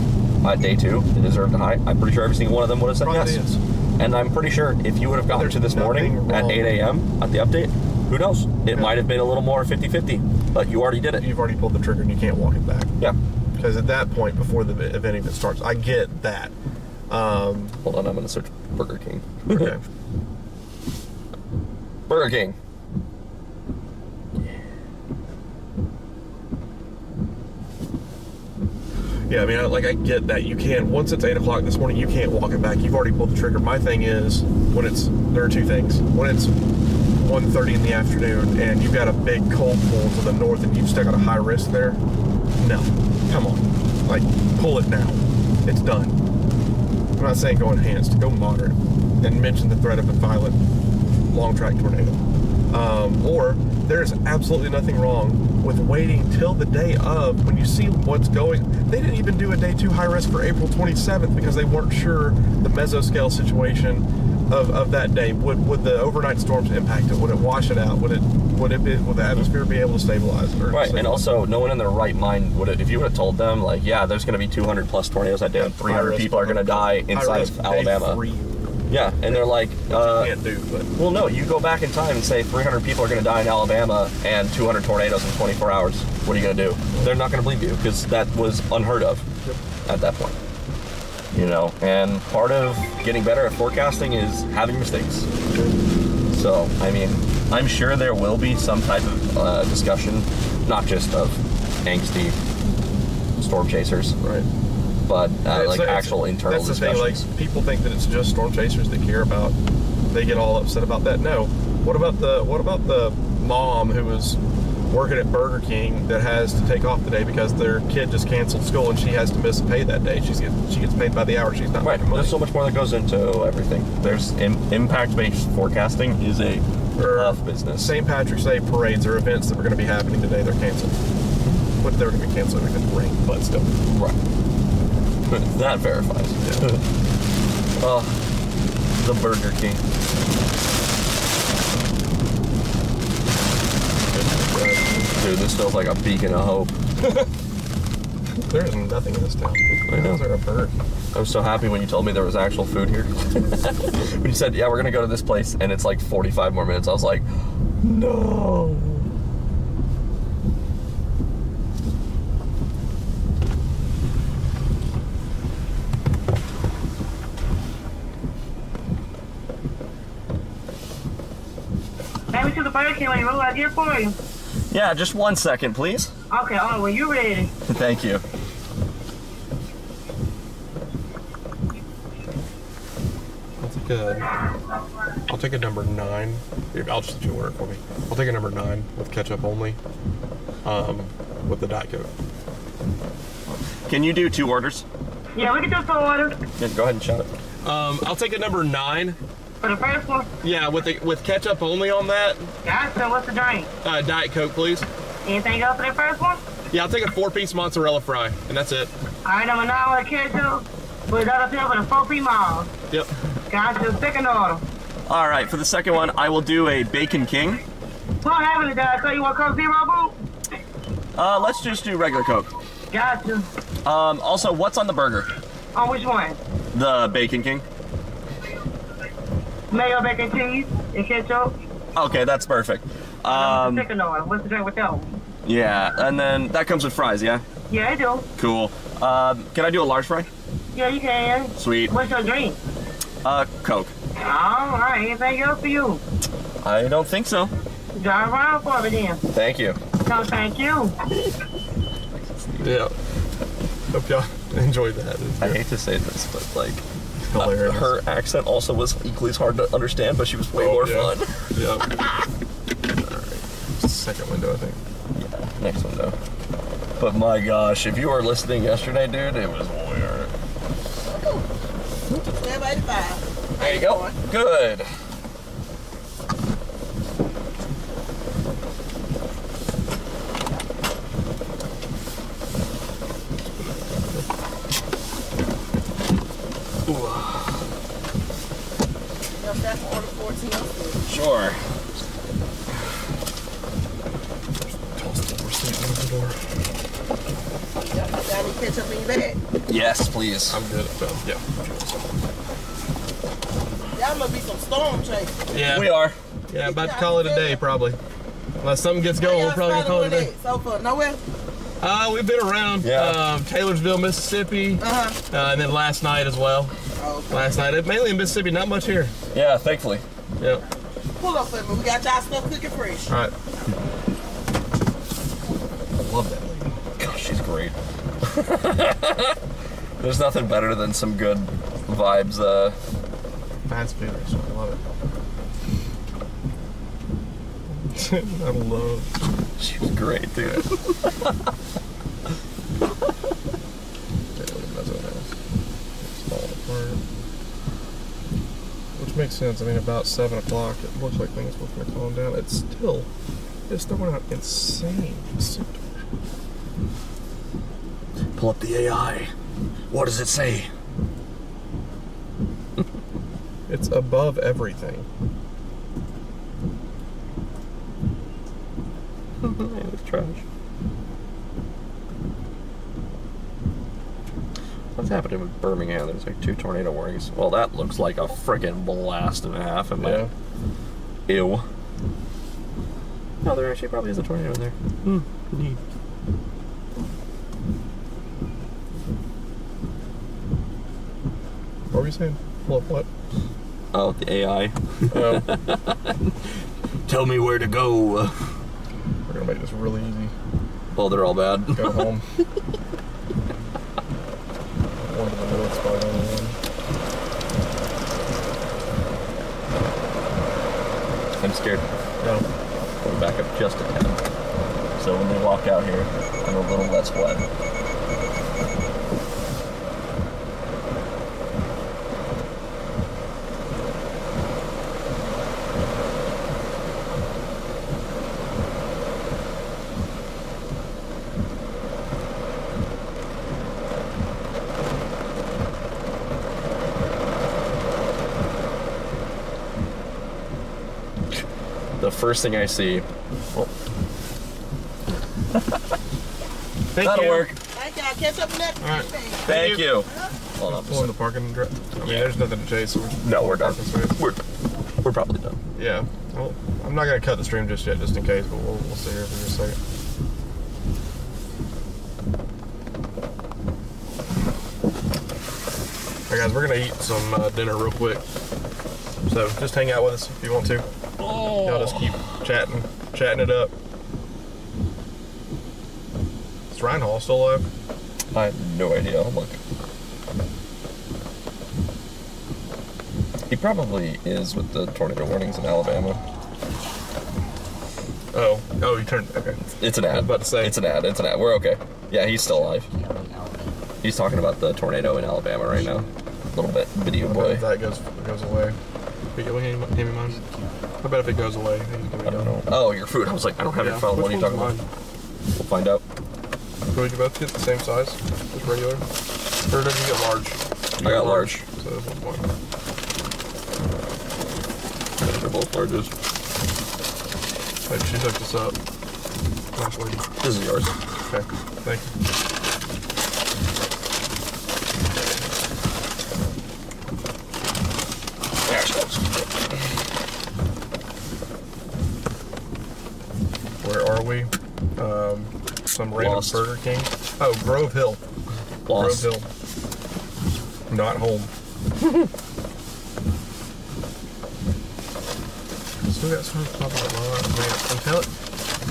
at day 2 it deserved a high? I'm pretty sure every single one of them would have said Probably yes. is. And I'm pretty sure if you would have gotten to this morning at 8 a.m. at the update, who knows? It might have been a little more 50-50, but you already did it. You've already pulled the trigger and you can't walk it back. Yeah. Because at that point, before the event even starts, I get that. Hold on, I'm going to search Burger King. Okay. Burger King. Yeah, I mean, I get that. You can't, once it's 8 o'clock this morning, you can't walk it back. You've already pulled the trigger. My thing is, there are two things. When it's 1:30 in the afternoon and you've got a big cold pool to the north and you've still got a high risk there, no. Come on. Like, pull it now. It's done. I'm not saying go enhanced. Go moderate. And mention the threat of a violent long track tornado. Or there's absolutely nothing wrong with waiting till the day of when you see what's going. They didn't even do a day 2 high risk for April 27th because they weren't sure the mesoscale situation of that day. Would the overnight storms impact it? Would it wash it out? Would the atmosphere be able to stabilize it? Right, and also no one in their right mind would have, if you would have told them like, yeah, there's going to be 200 plus tornadoes that day and 300 people are going to die inside of Alabama. Yeah, and they're like, can't do, but well, no, you go back in time and say 300 people are going to die in Alabama and 200 tornadoes in 24 hours. What are you going to do? They're not going to believe you because that was unheard of at that point. You know, and part of getting better at forecasting is having mistakes. So, I mean, I'm sure there will be some type of discussion, not just of angsty storm chasers, right? But actual internal that's the discussions. thing, like, people think that it's just storm chasers that care about, they get all upset about that. No. What about the mom who was working at Burger King that has to take off the day because their kid just canceled school and she has to miss pay that day? She gets paid by the hour. She's not making money. There's so much more that goes into everything. There's impact-based forecasting is a tough business. St. Patrick's Day parades or events that were going to be happening today, they're canceled. But they were going to be canceled because of rain, but still. Right. That verifies. Yeah. Oh, the Burger King. Dude, this feels like a beacon of hope. There is nothing in this town. I know. Is there a bird? I was so happy when you told me there was actual food here. When you said, yeah, we're going to go to this place, and it's like 45 more minutes, I was like, no. Take me to the Burger King when you roll out here for you. Yeah, just 1 second, please. Okay, oh, when you're ready. Thank you. I'll take a number 9. I'll just let you order it for me. I'll take a number 9 with ketchup only, with the Diet Coke. Can you do 2 orders? Yeah, we can do 2 orders. Yeah, go ahead and shout it. I'll take a number 9. For the first one? Yeah, with ketchup only on that. Gotcha. What's the drink? Diet Coke, please. Anything else for the first one? Yeah, I'll take a 4-piece mozzarella fry, and that's it. All right, number 9 with ketchup. With another fill for the 4-piece miles. Yep. Gotcha. Second order. All right, for the second one, I will do a Bacon King. What happened to that? So you want Coke Zero, boo? Let's just do regular Coke. Gotcha. Also, what's on the burger? On which one? The Bacon King. Mayo, bacon, cheese, and ketchup. Okay, that's perfect. Second order. What's the drink with that one? Yeah, and then that comes with fries, yeah? Yeah, I do. Cool. Can I do a large fry? Yeah, you can. Sweet. What's your drink? Coke. All right. Anything else for you? I don't think so. Drive around for me then. Thank you. No, thank you. Yeah. Hope y'all enjoyed that. I hate to say this, but like, hilarious. Her accent also was equally as hard to understand, but she was way more fun. Yeah. Alright. Second window, I think. Yeah, next window. But my gosh, if you were listening yesterday, dude, it was weird. There you go. Good. Sure. Catch up in your bag. Yes, please. I'm good. Yeah. Y'all must be some storm chasers. Yeah. We are. Yeah, about to call it a day, probably. Unless something gets going, we're probably going to call it a day. So far, nowhere? We've been around. Yeah. Taylorsville, Mississippi. And then last night as well. Oh, okay. Last night, mainly in Mississippi, not much here. Yeah, thankfully. Yeah. Pull up for me. We got y'all stuff cooking fresh. All right. I love that lady. Gosh, she's great. There's nothing better than some good vibes. Fast food restaurant. I love it. I love. She was great, dude. Which makes sense. I mean, about 7 o'clock, it looks like things were going to calm down. It's throwing out insane symptoms. Pull up the AI. What does it say? It's above everything. It's trash. What's happening with Birmingham? There's like 2 tornado warnings. Well, that looks like a friggin' blast and a half. Yeah. Ew. No, there actually probably is a tornado in there. Neat. What were you saying? Pull up what? Oh, the AI. Oh. Tell me where to go. We're gonna make this really easy. Oh, they're all bad. Go home. One to the north spot on one. I'm scared. No. We'll back up just a tad. So when they walk out here, I'm a little less wet. The first thing I see. Oh. That'll work. Thank y'all. Catch up next. All right. Thank you. Hold on. Pulling the parking garage. I mean, there's nothing to chase. So we're done. We're probably done. Yeah. Well, I'm not gonna cut the stream just yet, just in case. But we'll stay here for just a second. All right, guys, we're gonna eat some dinner real quick. So just hang out with us if you want to. Y'all just keep chatting it up. Is Ryan Hall still alive? I have no idea. I'll look. He probably is with the tornado warnings in Alabama. Oh, you turned. Okay. It's an ad. I was about to say. It's an ad. We're okay. Yeah, he's still alive. He's talking about the tornado in Alabama right now. A little bit. Video boy. If that goes away. Hand me mine. I bet if it goes away, he's gonna be I don't know. Oh, your food. I was like, I don't have your phone. What are you talking about? We'll find out. Would you both get the same size? Just regular? Or did you get large? I got large. So this one's one. They're both larges. Wait, she hooked us up. Nice lady. This is yours. Okay, thank you. There she goes. Where are we? Some random Lost. Burger King. Oh, Grove Hill. Lost. Grove Hill. Not home. Still got some popping up. Man, I'm telling.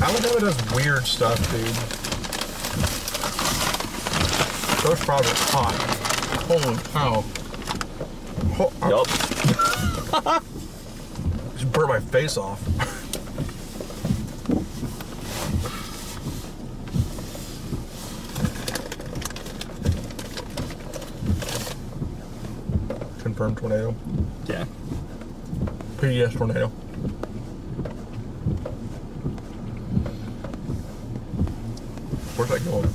Alabama does weird stuff, dude. Those projects hot. Holy cow. Yup. Just burn my face off. Confirmed tornado. Yeah. PDS tornado. Where's that going?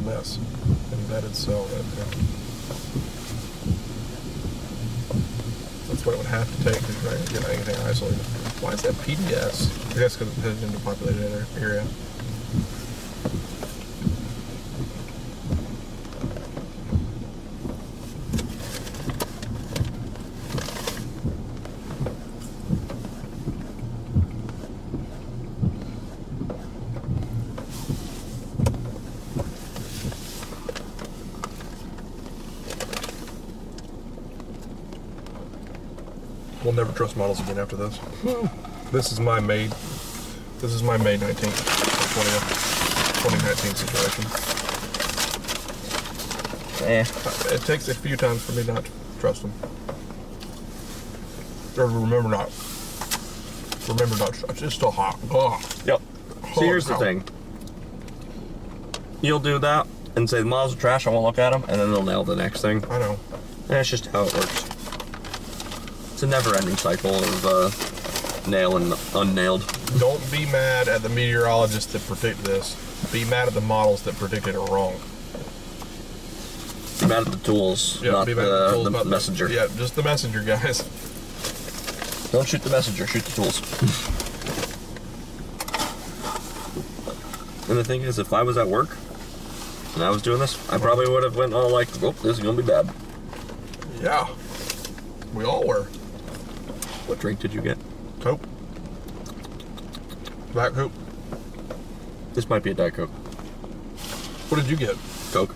Mess. Embedded cell right there. That's what it would have to take because you're not going to get anything isolated. Why is that PDS? I guess because it's headed into a populated area. We'll never trust models again after this. This is my May 19th, 2019 situation. It takes a few times for me not to trust them. Or remember not to trust. It's still hot. Ugh. Yep. So here's the thing. You'll do that and say the models are trash, I won't look at them, and then they'll nail the next thing. I know. And that's just how it works. It's a never-ending cycle of nail and unnailed. Don't be mad at the meteorologists that predict this. Be mad at the models that predicted it wrong. Be mad at the tools, not the messenger. Yeah, just the messenger, guys. Don't shoot the messenger, shoot the tools. And the thing is, if I was at work and I was doing this, I probably would have went all like, oh, this is going to be bad. Yeah. We all were. What drink did you get? Coke. Black Coke. This might be a Diet Coke. What did you get? Coke.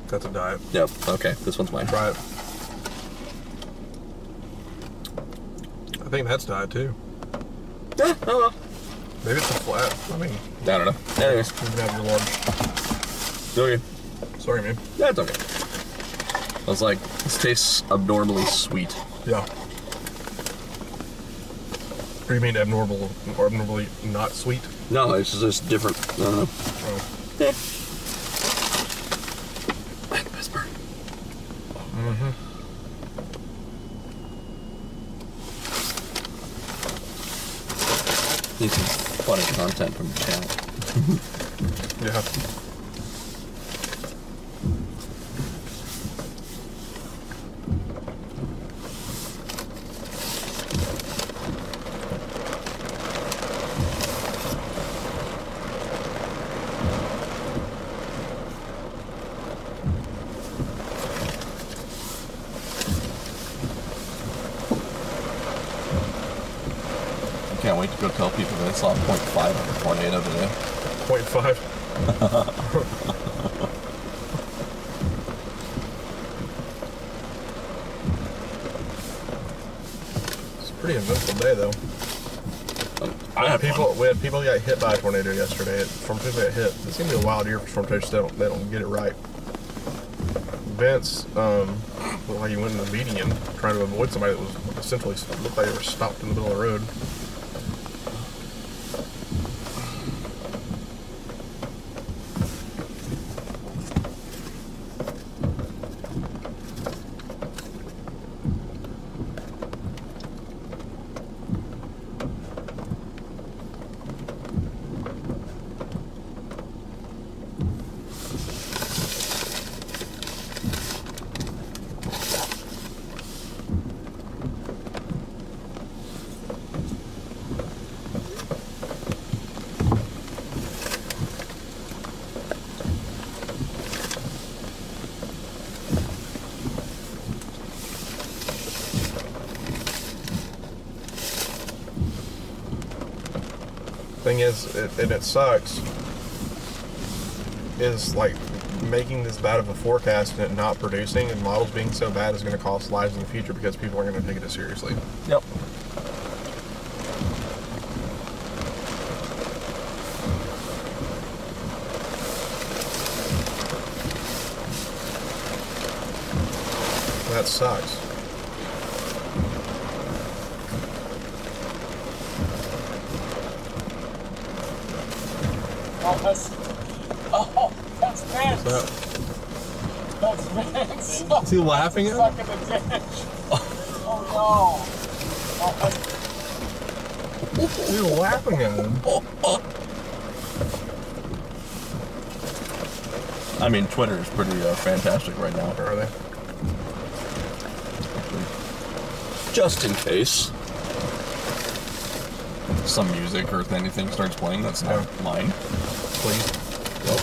That's a diet. Yep. Okay, this one's mine. Try it. I think that's diet too. Yeah, oh well. Maybe it's a flat. I mean, I don't know. Anyways. You can have your lunch. Okay. Sorry, man. Yeah, it's okay. I was like, this tastes abnormally sweet. Yeah. Or you mean abnormally not sweet? No, it's just different. I don't know. Oh. Yeah. And whisper. Mm-hmm. Need some funny content from the channel. Yeah. Can't wait to go tell people that I saw 0.5 of a tornado today. 0.5? It's a pretty eventful day, though. We had people got hit by a tornado yesterday. Storm chasers got hit. It's gonna be a wild year for storm chasers. They don't get it right. Vince looked like he went in the median trying to avoid somebody that was essentially looked like they were stopped in the middle of the road. Thing is, and it sucks, is like making this bad of a forecast and it not producing and models being so bad is going to cost lives in the future because people aren't going to take it seriously. Yep. That sucks. That's Vince. That's Vince. Is he laughing at Stuck in the ditch. Oh no. You're laughing at him. I mean, Twitter is pretty fantastic right now. Are they? Just in case some music or if anything starts playing that's not mine, please. Yep.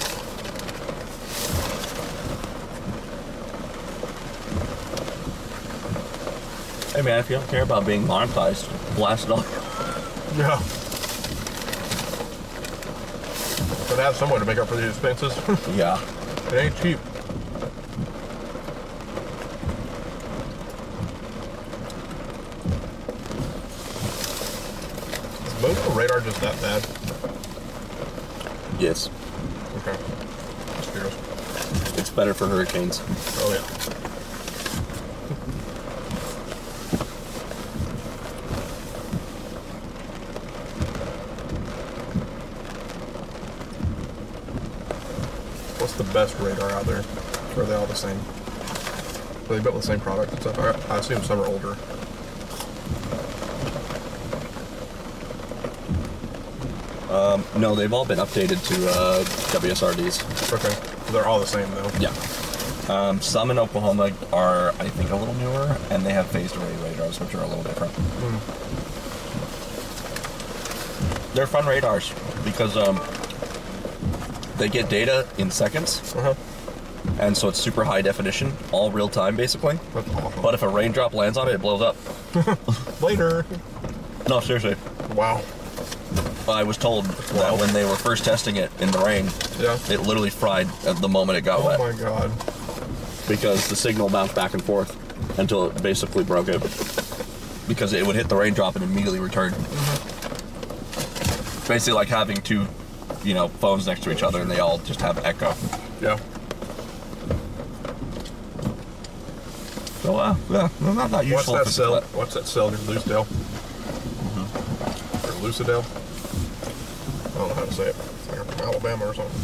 Hey man, if you don't care about being monetized, blast it off. Yeah. But have someone to make up for the expenses. Yeah. It ain't cheap. Is most of the radar just that bad? Yes. Okay. Just curious. It's better for hurricanes. Oh yeah. What's the best radar out there? Or are they all the same? Are they built with the same product and stuff? I assume some are older. No, they've all been updated to WSRDs. Okay. They're all the same though. Yeah. Some in Oklahoma are, I think, a little newer, and they have phased array radars, which are a little different. They're fun radars because they get data in seconds, and so it's super high definition, all real time basically. That's awesome. But if a raindrop lands on it, it blows up. Later. No, seriously. Wow. I was told that when they were first testing it in the rain, it literally fried at the moment it got wet. Oh my god. Because the signal bounced back and forth until it basically broke it. Because it would hit the raindrop and immediately return. Basically like having two, phones next to each other and they all just have echo. Yeah. So, yeah, not that useful. What's that cell? What's that cell? Lucedale? Or Lucidale? I don't know how to say it. It's like from Alabama or something.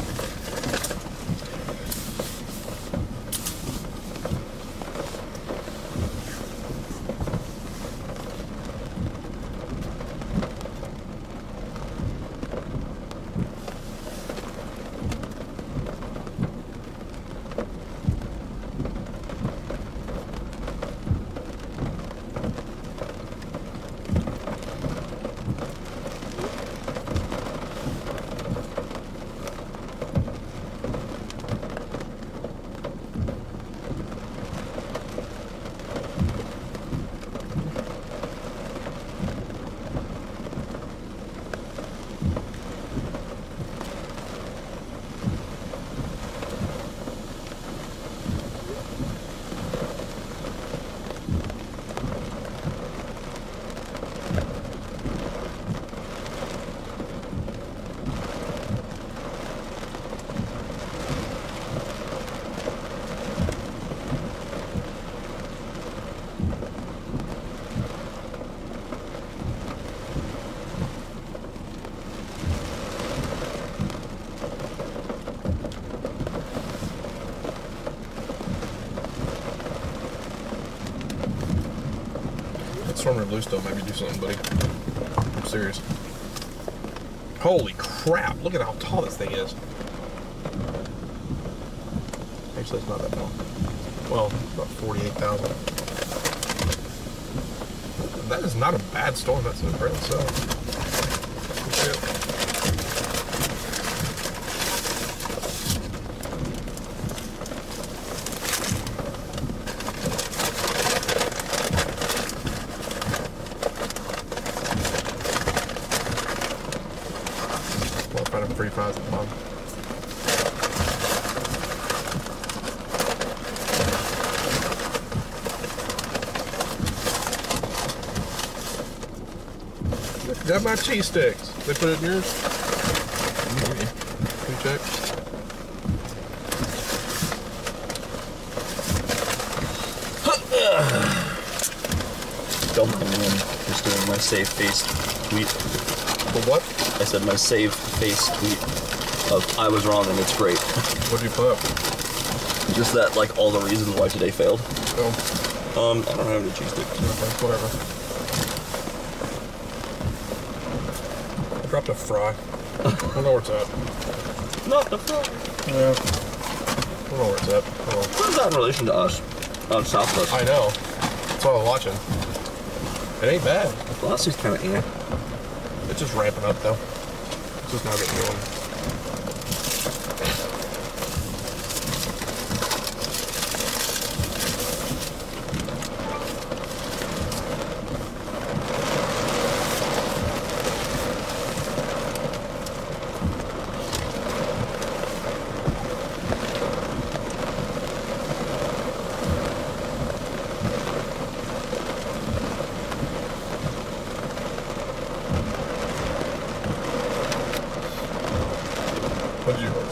Storm or Bluestone, maybe do something, buddy. I'm serious. Holy crap! Look at how tall this thing is. Actually, it's not that tall. Well, about 48,000. That is not a bad storm. That's impressive. So, shit. Find a free fries at the bottom. Got my cheese sticks. They put it in yours? Maybe. Can you check? Don't mind me, I'm just doing my save-faced tweet. The what? I said my save-faced tweet of I was wrong and it's great. What did you put? Just that, like, all the reasons why today failed. Oh. I don't have any cheese sticks. Okay, whatever. I dropped a fry. I don't know where it's at. Not the fry. Yeah. I don't know where it's at. What is that in relation to us? South of us. I know. That's what I was watching. It ain't bad. Velocity's kind of It's just ramping up though. It's just now getting going.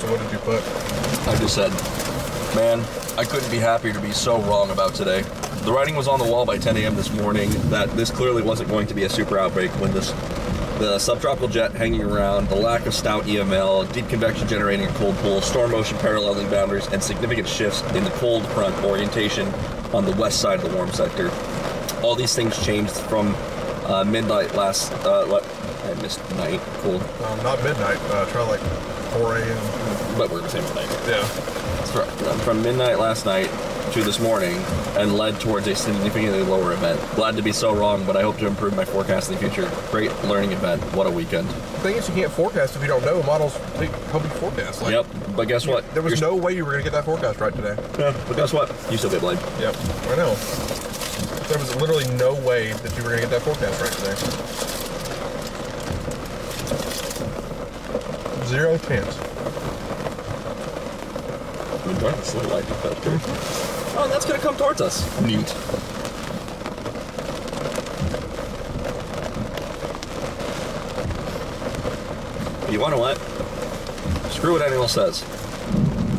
What did you put? I just said, man, I couldn't be happier to be so wrong about today. The writing was on the wall by 10 a.m. this morning that this clearly wasn't going to be a super outbreak when the subtropical jet hanging around, the lack of stout EML, deep convection generating a cold pool, storm motion paralleling boundaries, and significant shifts in the cold front orientation on the west side of the warm sector. All these things changed from midnight last, I missed night, cool. Not midnight, try like 4 a.m. But we're the same night. Yeah. From midnight last night to this morning and led towards a significantly lower event. Glad to be so wrong, but I hope to improve my forecast in the future. Great learning event. What a weekend. The thing is, you can't forecast if you don't know. Models help you forecast. Like, yep, but guess what? There was no way you were going to get that forecast right today. Yeah, but guess what? You still get blamed. Yep, I know. There was literally no way that you were going to get that forecast right today. 0 chance. I'm enjoying this little light effect here. Oh, and that's going to come towards us. Neat. You want to what? Screw what anyone says.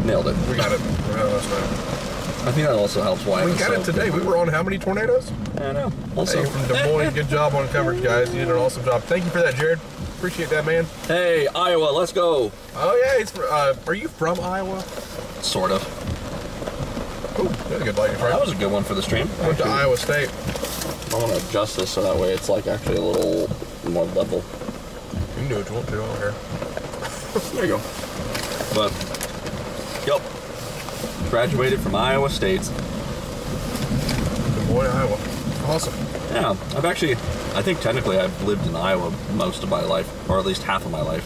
Nailed it. We got it. That's right. I think that also helps why we got it today. We were on how many tornadoes? I know. Also, hey, from Des Moines, good job on coverage, guys. You did an awesome job. Thank you for that, Jared. Appreciate that, man. Hey, Iowa, let's go. Oh yeah, are you from Iowa? Sort of. Ooh, that's a good lighting frame. That was a good one for the stream. I went to Iowa State. I want to adjust this so that way it's like actually a little more level. You can do what you want to over here. There you go. But, yep. Graduated from Iowa State. Des Moines, Iowa. Awesome. Yeah, I think technically I've lived in Iowa most of my life, or at least half of my life.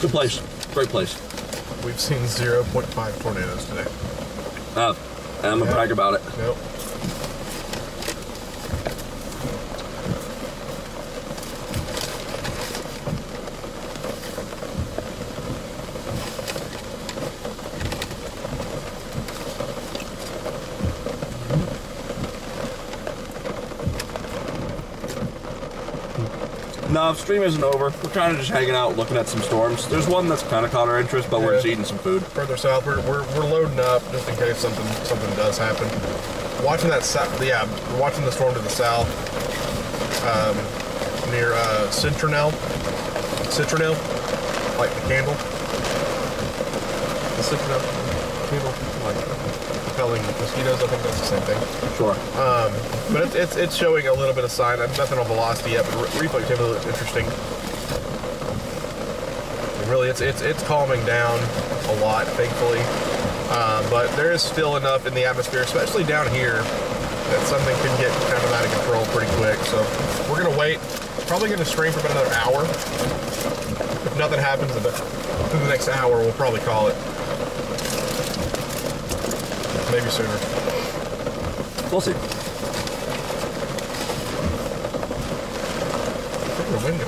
Good place. Great place. We've seen 0.5 tornadoes today. I'm gonna brag about it. Yep. No, stream isn't over. We're kind of just hanging out, looking at some storms. There's one that's kind of caught our interest, but we're just eating some food. Further south, we're loading up just in case something does happen. Watching that we're watching the storm to the south, near Citronelle, like the candle. The Citronelle candle, like repelling mosquitoes. I think that's the same thing. Sure. But it's showing a little bit of sign. Nothing on velocity yet, but reflectivity looks interesting. And really, it's calming down a lot, thankfully. But there is still enough in the atmosphere, especially down here, that something can get kind of out of control pretty quick. So we're gonna wait. Probably gonna stream for about another hour. If nothing happens in the next hour, we'll probably call it. Maybe sooner. We'll see. Where'd the wind go?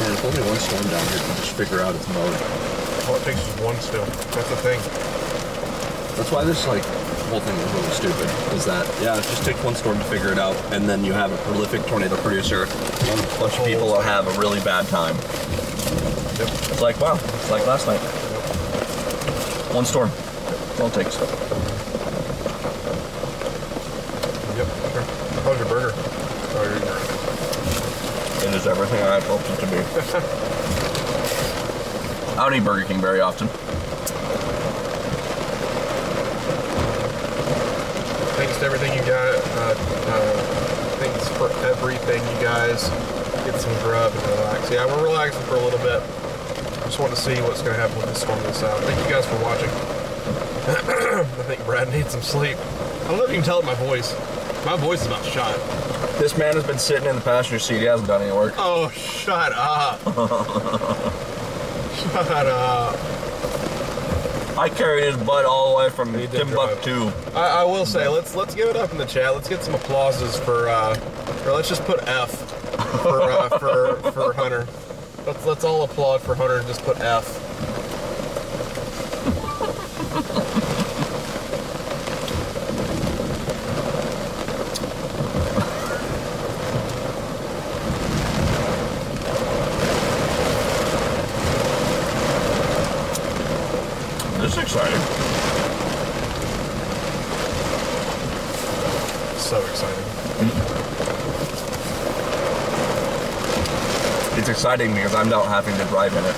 There's only one storm down here to just figure out its mode. All it takes is one still. That's the thing. That's why this whole thing is really stupid. Is that it just takes one storm to figure it out, and then you have a prolific tornado producer, and a bunch of people will have a really bad time. Yep. It's like it's like last night. One storm. That's all it takes. Yep. Sure. How's your burger? Oh, you're ignorant. It is everything I had hoped it to be. I don't eat Burger King very often. Thanks to everything you got. Thanks for everything, you guys. Get some grub and relax. Yeah, we're relaxing for a little bit. Just want to see what's going to happen with this storm this out. Thank you guys for watching. I think Brad needs some sleep. I don't know if you can tell it in my voice. My voice is about shot. This man has been sitting in the passenger seat. He hasn't done any work. Oh, shut up. Shut up. I carried his butt all the way from Timbuktu. I will say, let's give it up in the chat. Let's get some applauses for, or let's just put F for Hunter. Let's all applaud for Hunter and just put F. This is exciting. So exciting. It's exciting because I'm not having to drive in it.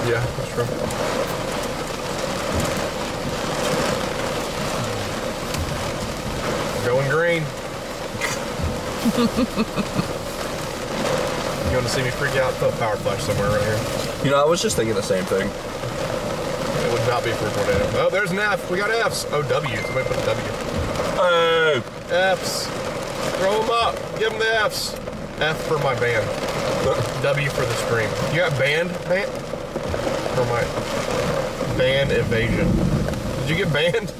Yeah, that's true. Going green. You want to see me freak out? Put a power flash somewhere right here. You know, I was just thinking the same thing. It would not be for a tornado. Oh, there's an F. We got Fs. Oh, W. Somebody put a W. Oh. Fs. Throw them up. Give them the Fs. F for my band. W for the stream. You got band? For my band evasion. Did you get banned?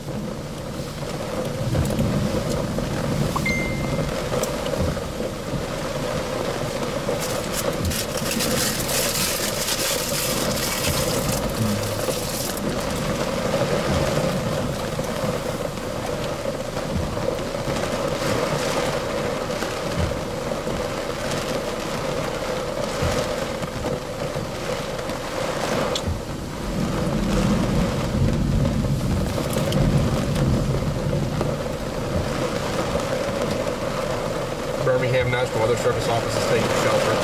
Birmingham National Weather Service office is taking shelter.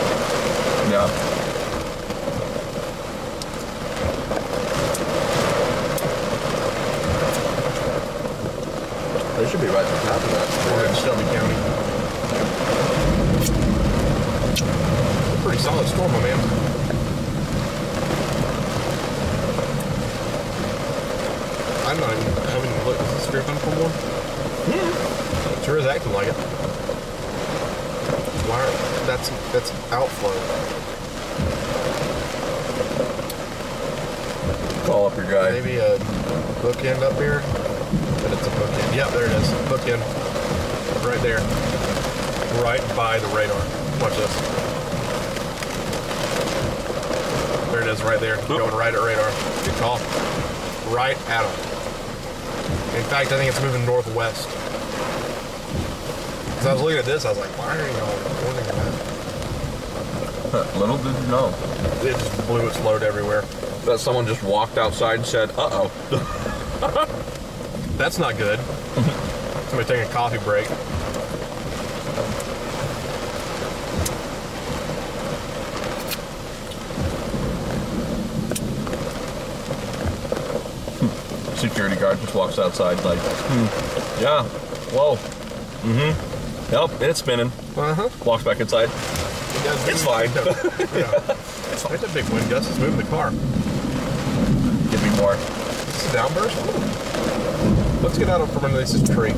Yeah. They should be right on top of that. We're in Shelby County. It's a pretty solid storm, my man. I haven't even looked. Is this dripping from one? Yeah. It sure is acting like it. Wire, that's outflow. Call up your guy. Maybe a bookend up here. But it's a bookend. Yep, there it is. Bookend. Right there. Right by the radar. Watch this. There it is, right there. Going right at radar. Good call. Right at them. In fact, I think it's moving northwest. Because I was looking at this, I was like, why are y'all warning that? Little did you know. It just blew its load everywhere. That someone just walked outside and said, uh-oh. That's not good. Somebody taking a coffee break. security guard just walks outside like, yeah, whoa, yep, it's spinning. Walks back inside. It's fine. It's fine. It's a big wind gust. It's moving the car. Give me more. This is a downburst. Let's get out from under this tree.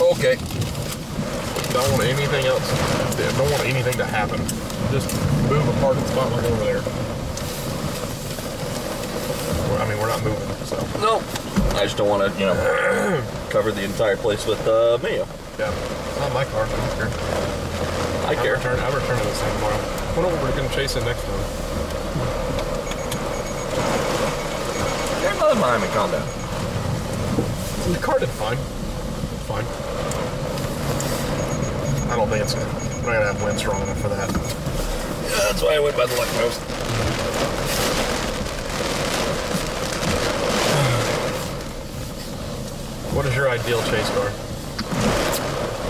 Okay. Don't want anything else. Don't want anything to happen. Just move apart and spot like over there. I mean, we're not moving, so. No. I just don't want to, cover the entire place with mayo. Yeah. It's not my car. I don't care. I care. I'll return to this thing tomorrow. What are we going to chase it next time? Get another behind me. Calm down. The car did fine. It's fine. I don't think we're not going to have wind strong enough for that. Yeah, that's why I went by the left coast. What is your ideal chase car?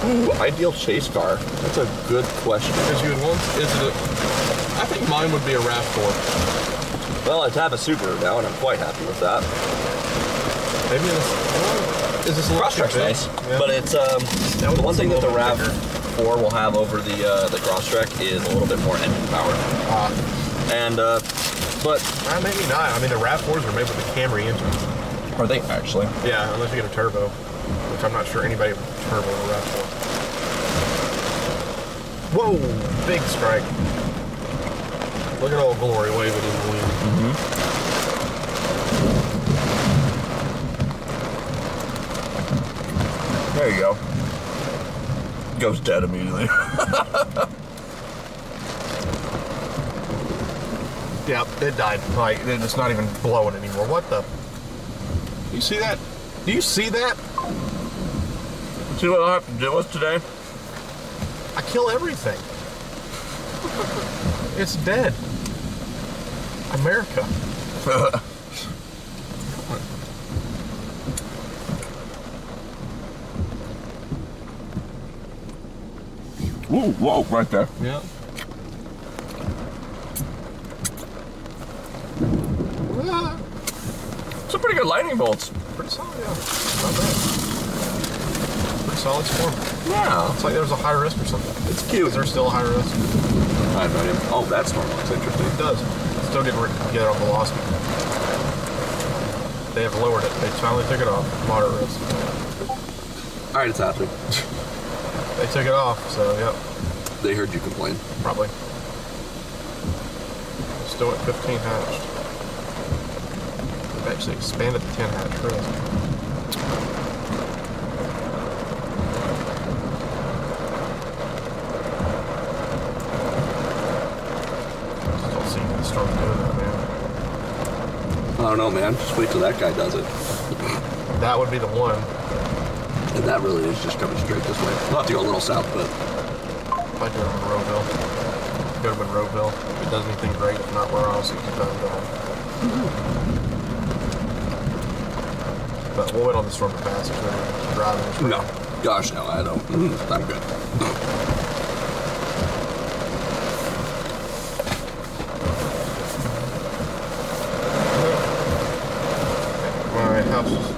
Ooh, ideal chase car. That's a good question. Because you would want, I think mine would be a RAV4. Well, I have a Subaru now, and I'm quite happy with that. Maybe is this a Crosstrack's nice, yeah. but it's the one thing that the RAV4 will have over the Crosstrack is a little bit more engine power. But maybe not. I mean, the RAV4s are made with the Camry engine. Are they actually? Yeah, unless you get a turbo, which I'm not sure anybody would turbo a RAV4. Whoa, big strike! Look at Old Glory waving in the wind. There you go. Goes dead immediately. Yep, it died. Like, it's not even blowing anymore. What the? You see that? Do you see that? See what I have to deal with today? I kill everything. It's dead. America. Ooh, whoa, right there. Yeah. Some pretty good lightning bolts. Pretty solid, yeah. Not bad. Pretty solid storm. Yeah. It's like there was a high risk or something. It's cute. Is there still a high risk? I have no idea. Oh, that storm looks interesting. It does. Still get on velocity. They have lowered it. They finally took it off. Moderate risk. Alright, it's happening. They took it off, so yep. They heard you complain. Probably. Still at 15 hatched. They've actually expanded the 10 hatch risk. Don't see the storm doing that, man. I don't know, man. Just wait till that guy does it. That would be the one. And that really is just coming straight this way. We'll have to go a little south, but... If I do it in Monroeville. Go to Monroeville. If it does anything great, if not, where else you can go. But we'll wait on the storm to pass if we're driving. No. Gosh, no, I don't. I'm good. My house is...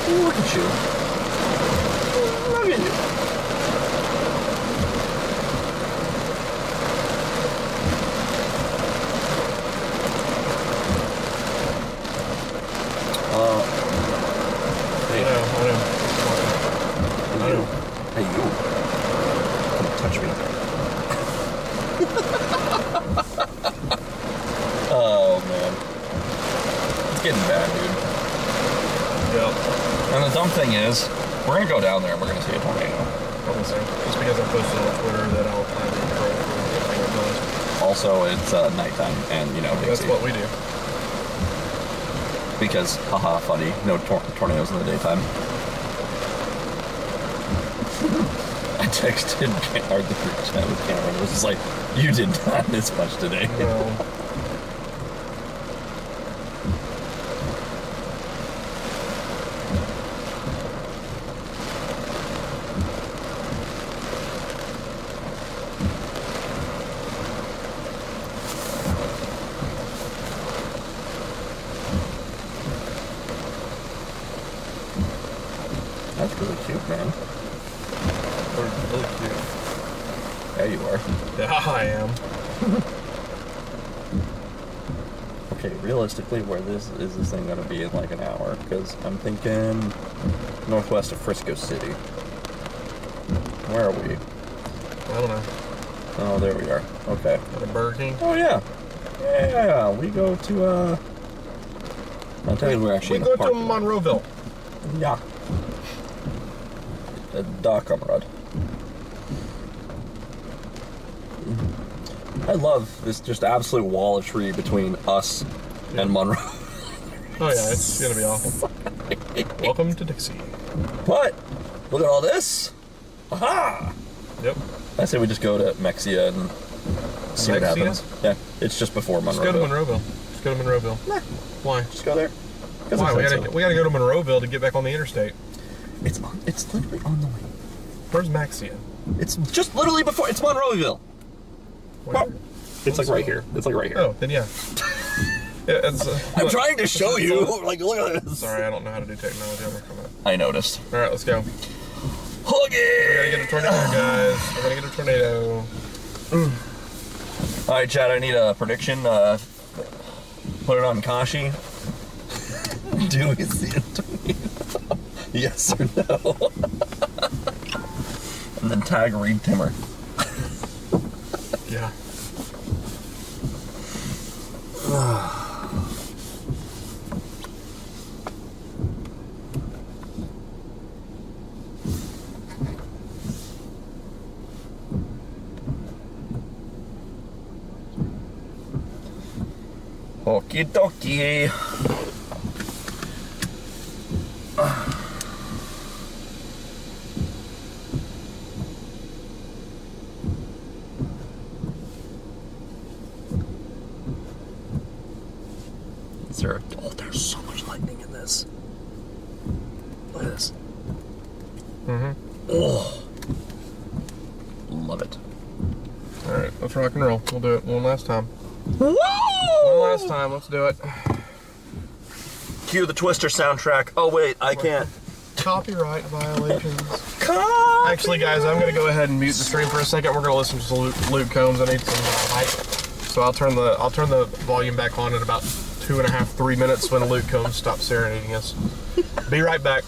Look at you. Look at you. Hey. I know. Hey, you. Don't touch me. Oh, man. It's getting bad, dude. Yep. And the dumb thing is, we're going to go down there and we're going to see a tornado. Obviously. Just because I posted on Twitter that I'll plan to control everything it does. Also, it's nighttime, and, you know, That's what we do. Because, haha, funny, no tornadoes in the daytime. I texted our the group chat with Cameron. It was just like, you did not miss much today. No. That's really cute, man. Really cute. There you are. Yeah, I am. Okay, realistically, where this thing gonna be in like an hour? Because I'm thinking northwest of Frisco City. Where are we? I don't know. Oh, there we are. Okay. At a Burger King? Oh yeah. Yeah, we go to I'll tell you we're actually We in a go to park. Monroeville. Yeah. Da comrade. I love this just absolute wall of tree between us and Monroe. Oh yeah, it's gonna be awful. Welcome to Dixie. But look at all this. Aha! Yep. I say we just go to Mexia and see what Mexia? happens. Yeah, it's just before Let's Monroeville. go to Monroeville. Let's go to Monroeville. Nah. Why? Just go there. Why? We gotta go to Monroeville to get back on the interstate. It's literally on the way. Where's Maxia? It's just literally before. It's Monroeville. Where? It's like right here. It's like right here. Oh, then yeah. Yeah, it's, I'm trying to show you. Like, look at this. Sorry, I don't know how to do technology. I'm working on it. I noticed. All right, let's go. Huggy! We're gonna get a tornado, guys. We're gonna get a tornado. All right, Chad. I need a prediction. Put it on Kashi. Do we see a tornado? Yes or no? And then tag Reed Timmer. Yeah. Okie dokie. Is there? Oh, there's so much lightning in this. Look at this. Mm-hmm. Oh, love it. All right, let's rock and roll. We'll do it one last time. Woo! One last time. Let's do it. Cue the Twister soundtrack. Oh wait, I can't. Copyright violations. Copyright. Actually, guys, I'm gonna go ahead and mute the stream for a second. We're gonna listen to Luke Combs. I need some hype. So I'll turn the volume back on in about 2.5, 3 minutes when Luke Combs stops serenading us. Be right back.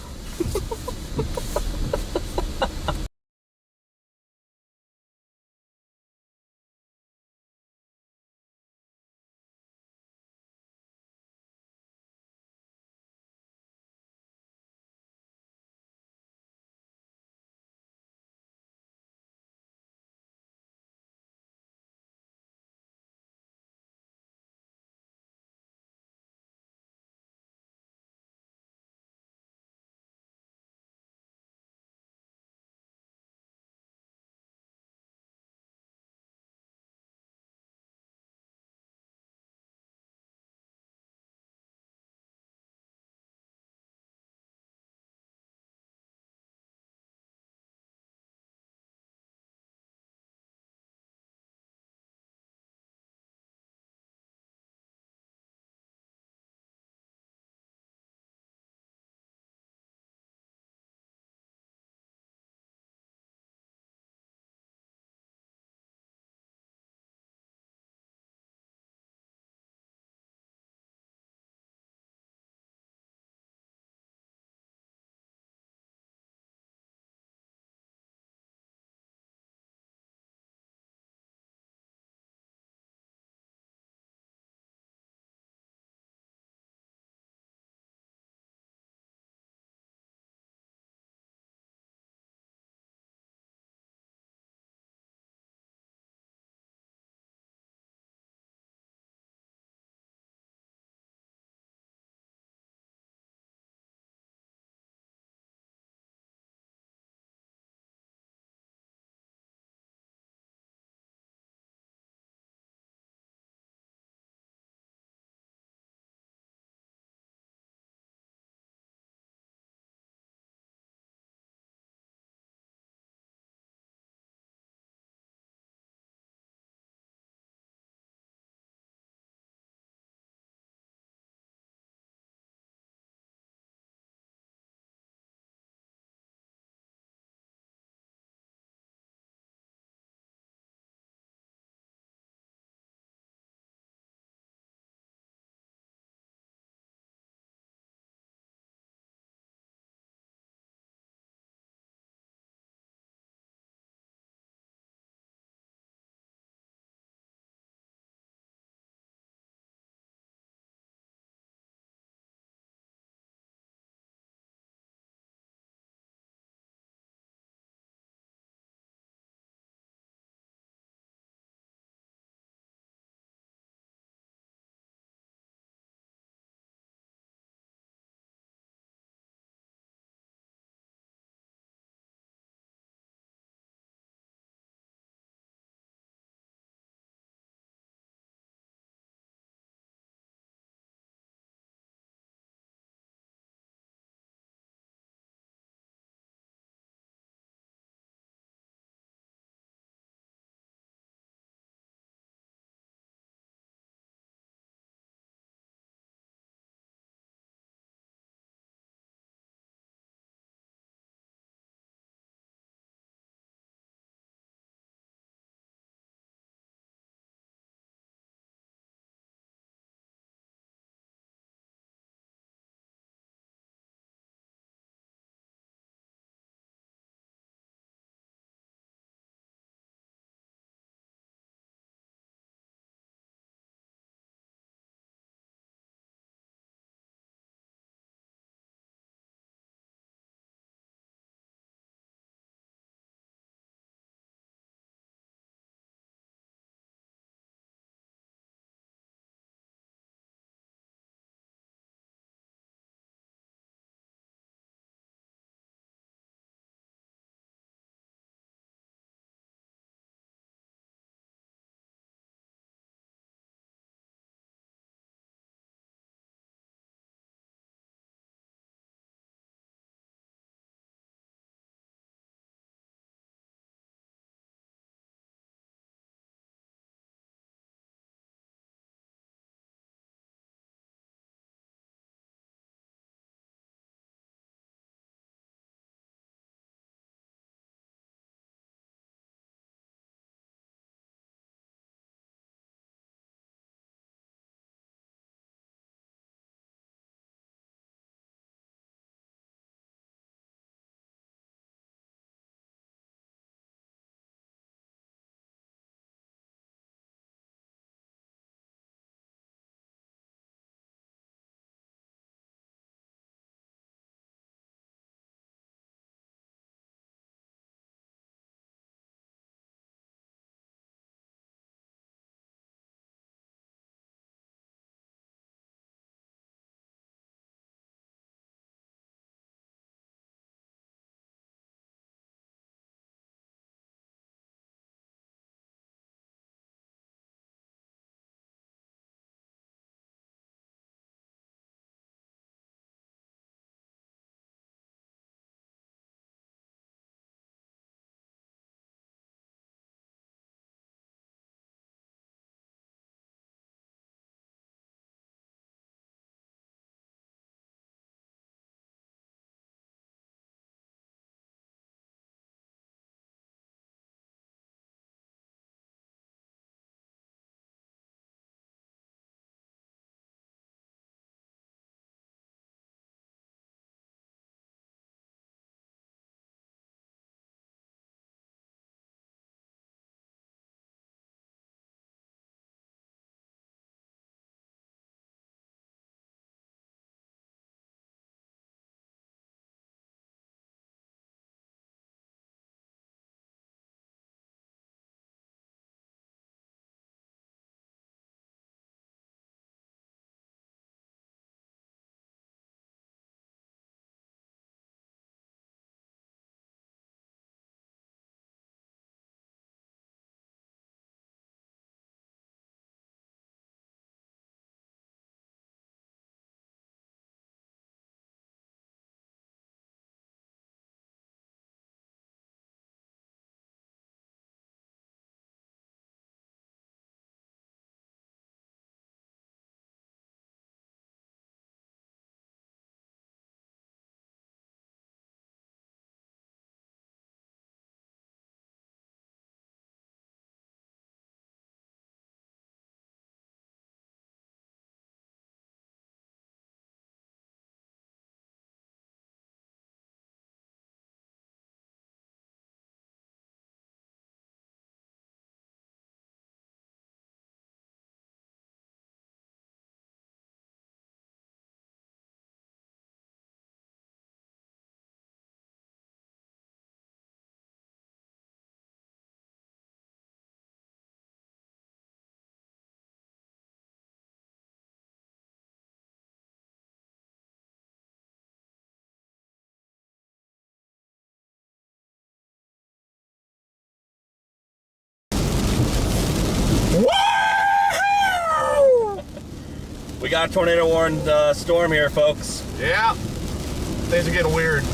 we got a tornado warned storm here, folks. Yeah. Things are getting weird.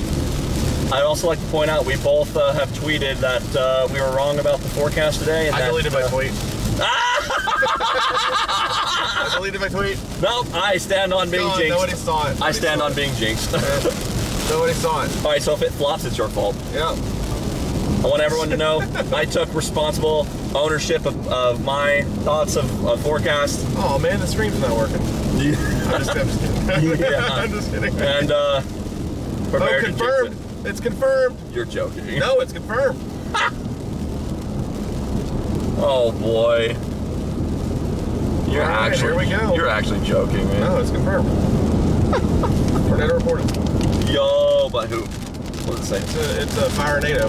I'd also like to point out we both have tweeted that we were wrong about the forecast today. And I deleted my tweet. I deleted my tweet. Nope, I stand on being jinxed. Nobody saw it. I stand on being jinxed. Nobody saw it. All right, so if it flops, it's your fault. Yeah. I want everyone to know I took responsible ownership of my thoughts of forecast. Oh man, the stream's not working. I'm just kidding. Yeah. I'm just kidding. And prepare to confirmed. jinx it. It's confirmed. You're joking. No, it's confirmed. Oh boy. You're All right, actually here we go. You're actually joking, man. No, it's confirmed. Tornado reported. Yo, by who? What does it say? It's a fire-nado.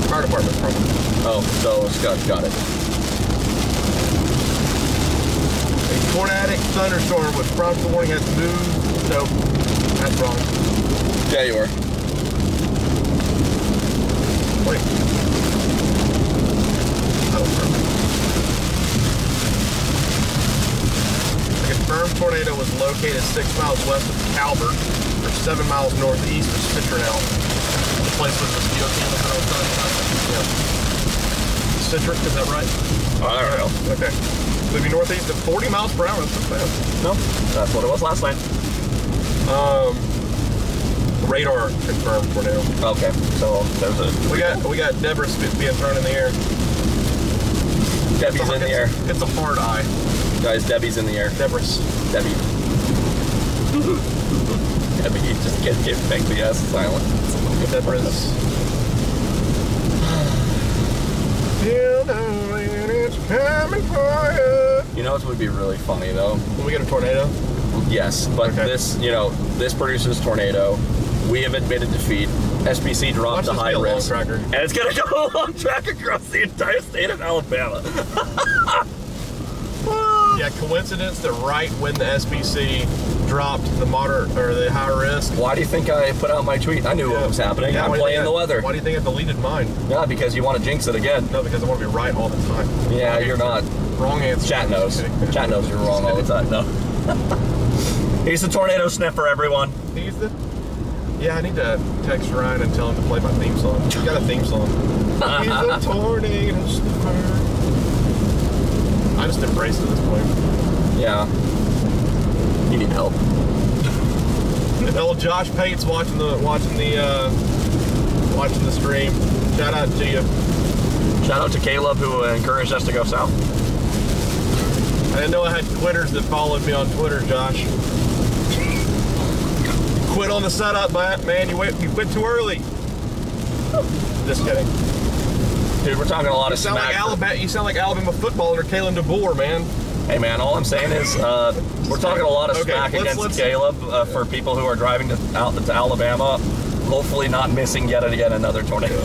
Fire department probably. Oh, so Scott got it. A tornadic thunderstorm with prompt warning has moved. Nope, that's wrong. Yeah, you are. Wait. I don't know. A confirmed tornado was located 6 miles west of Calvert, or 7 miles northeast of Citronelle. The place with the mosquito cameras that I was talking about. Yeah. Citric, is that right? I don't know. Okay. Moving northeast at 40 miles per hour. That's not bad. No, that's what it was last night. Radar confirmed tornado. Okay, so there's a. We got debris being thrown in the air. Debbie's in the air. It's a hard eye. Guys, Debbie's in the air. Debris. Debbie. Debbie, just get back the ass silent. Debris. It's coming for you. You know what would be really funny though? When we get a tornado? Yes, but this, this produces tornado. We have admitted defeat. SPC dropped the high risk. And it's going to go a long track across the entire state of Alabama. Yeah, coincidence that right when the SPC dropped the moderate or the high risk. Why do you think I put out my tweet? I knew what was happening. Yeah, I'm playing the weather. Why do you think I deleted mine? Yeah, because you want to jinx it again. No, because I want to be right all the time. Yeah, you're not. Wrong answer. Chat knows. Chat knows you're wrong all the time. No. He's the tornado sniffer, everyone. He's the... Yeah, I need to text Ryan and tell him to play my theme song. You got a theme song. He's a tornado sniffer. I just embrace it at this point. Yeah. You need help. And old Josh Pate's watching the stream. Shout out to you. Shout out to Caleb who encouraged us to go south. I didn't know I had quitters that followed me on Twitter, Josh. Quit on the setup, man. You quit too early. Just kidding. Dude, we're talking a lot of smack. You sound like Alabama football under Kalen DeBoer, man. Hey, man, all I'm saying is we're talking a lot of smack against Caleb for people who are driving to Alabama, hopefully not missing yet again another tornado.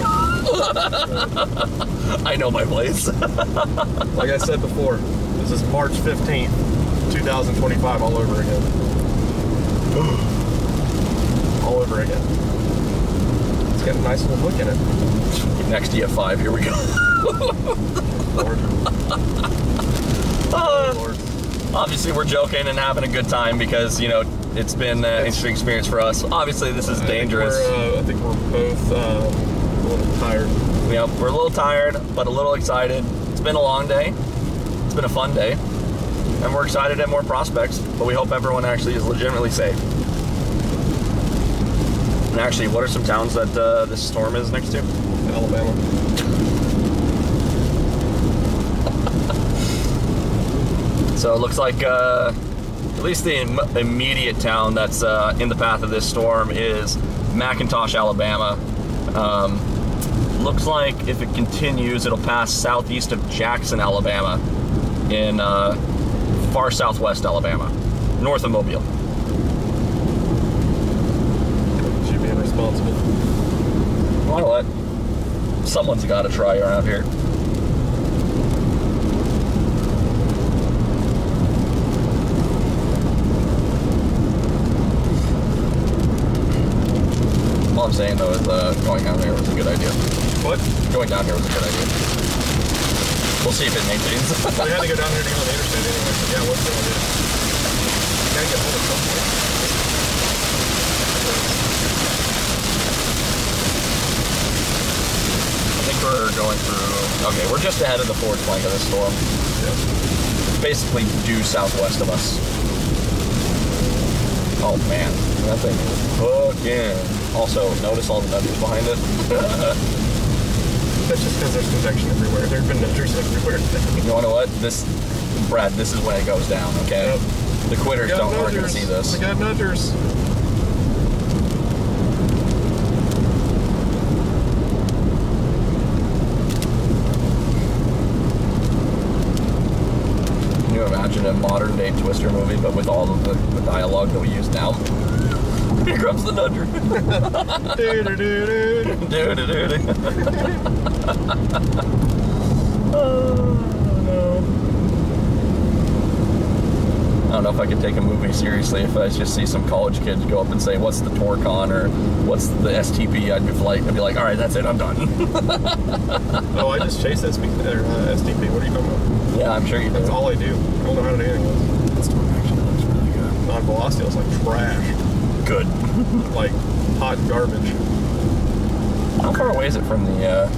I know my place. Like I said before, this is March 15th, 2025, all over again. All over again. It's got a nice little look in it. Next EF5, here we go. Lord. Obviously, we're joking and having a good time because, it's been an interesting experience for us. Obviously, this is dangerous. I think we're both a little tired. We're a little tired, but a little excited. It's been a long day. It's been a fun day. And we're excited at more prospects, but we hope everyone actually is legitimately safe. And actually, what are some towns that this storm is next to? Alabama. So it looks like at least the immediate town that's in the path of this storm is McIntosh, Alabama. Looks like if it continues, it'll pass southeast of Jackson, Alabama, in far southwest Alabama, north of Mobile. Should be irresponsible. Why not? Someone's got to try around here. All I'm saying though is going down here was a good idea. What? Going down here was a good idea. We'll see if it maintains. We had to go down here to go on the interstate anyway. So yeah, what's going to do? Gotta get hold of something. I think we're going through. Okay, we're just ahead of the forward flank of the storm. It's basically due southwest of us. Oh man, that thing is fucking. Also, notice all the nudgers behind it. That's just because there's convection everywhere. There's been nudgers everywhere. You know what? Brad, this is when it goes down, okay? Yep. The quitters aren't going to see this. We got nudgers. Can you imagine a modern day Twister movie, but with all of the dialogue that we use now? Here comes the nudger. Oh no. I don't know if I could take a movie seriously if I just see some college kids go up and say, what's the torque on, or what's the STP. I'd be like, all right, that's it, I'm done. Oh, I just chased STP. What are you talking about? Yeah, I'm sure you do. That's all I do. I don't know how to do anything else. This storm actually looks really good. Non-velocity is like trash. Good. Like hot garbage. How far away is it from the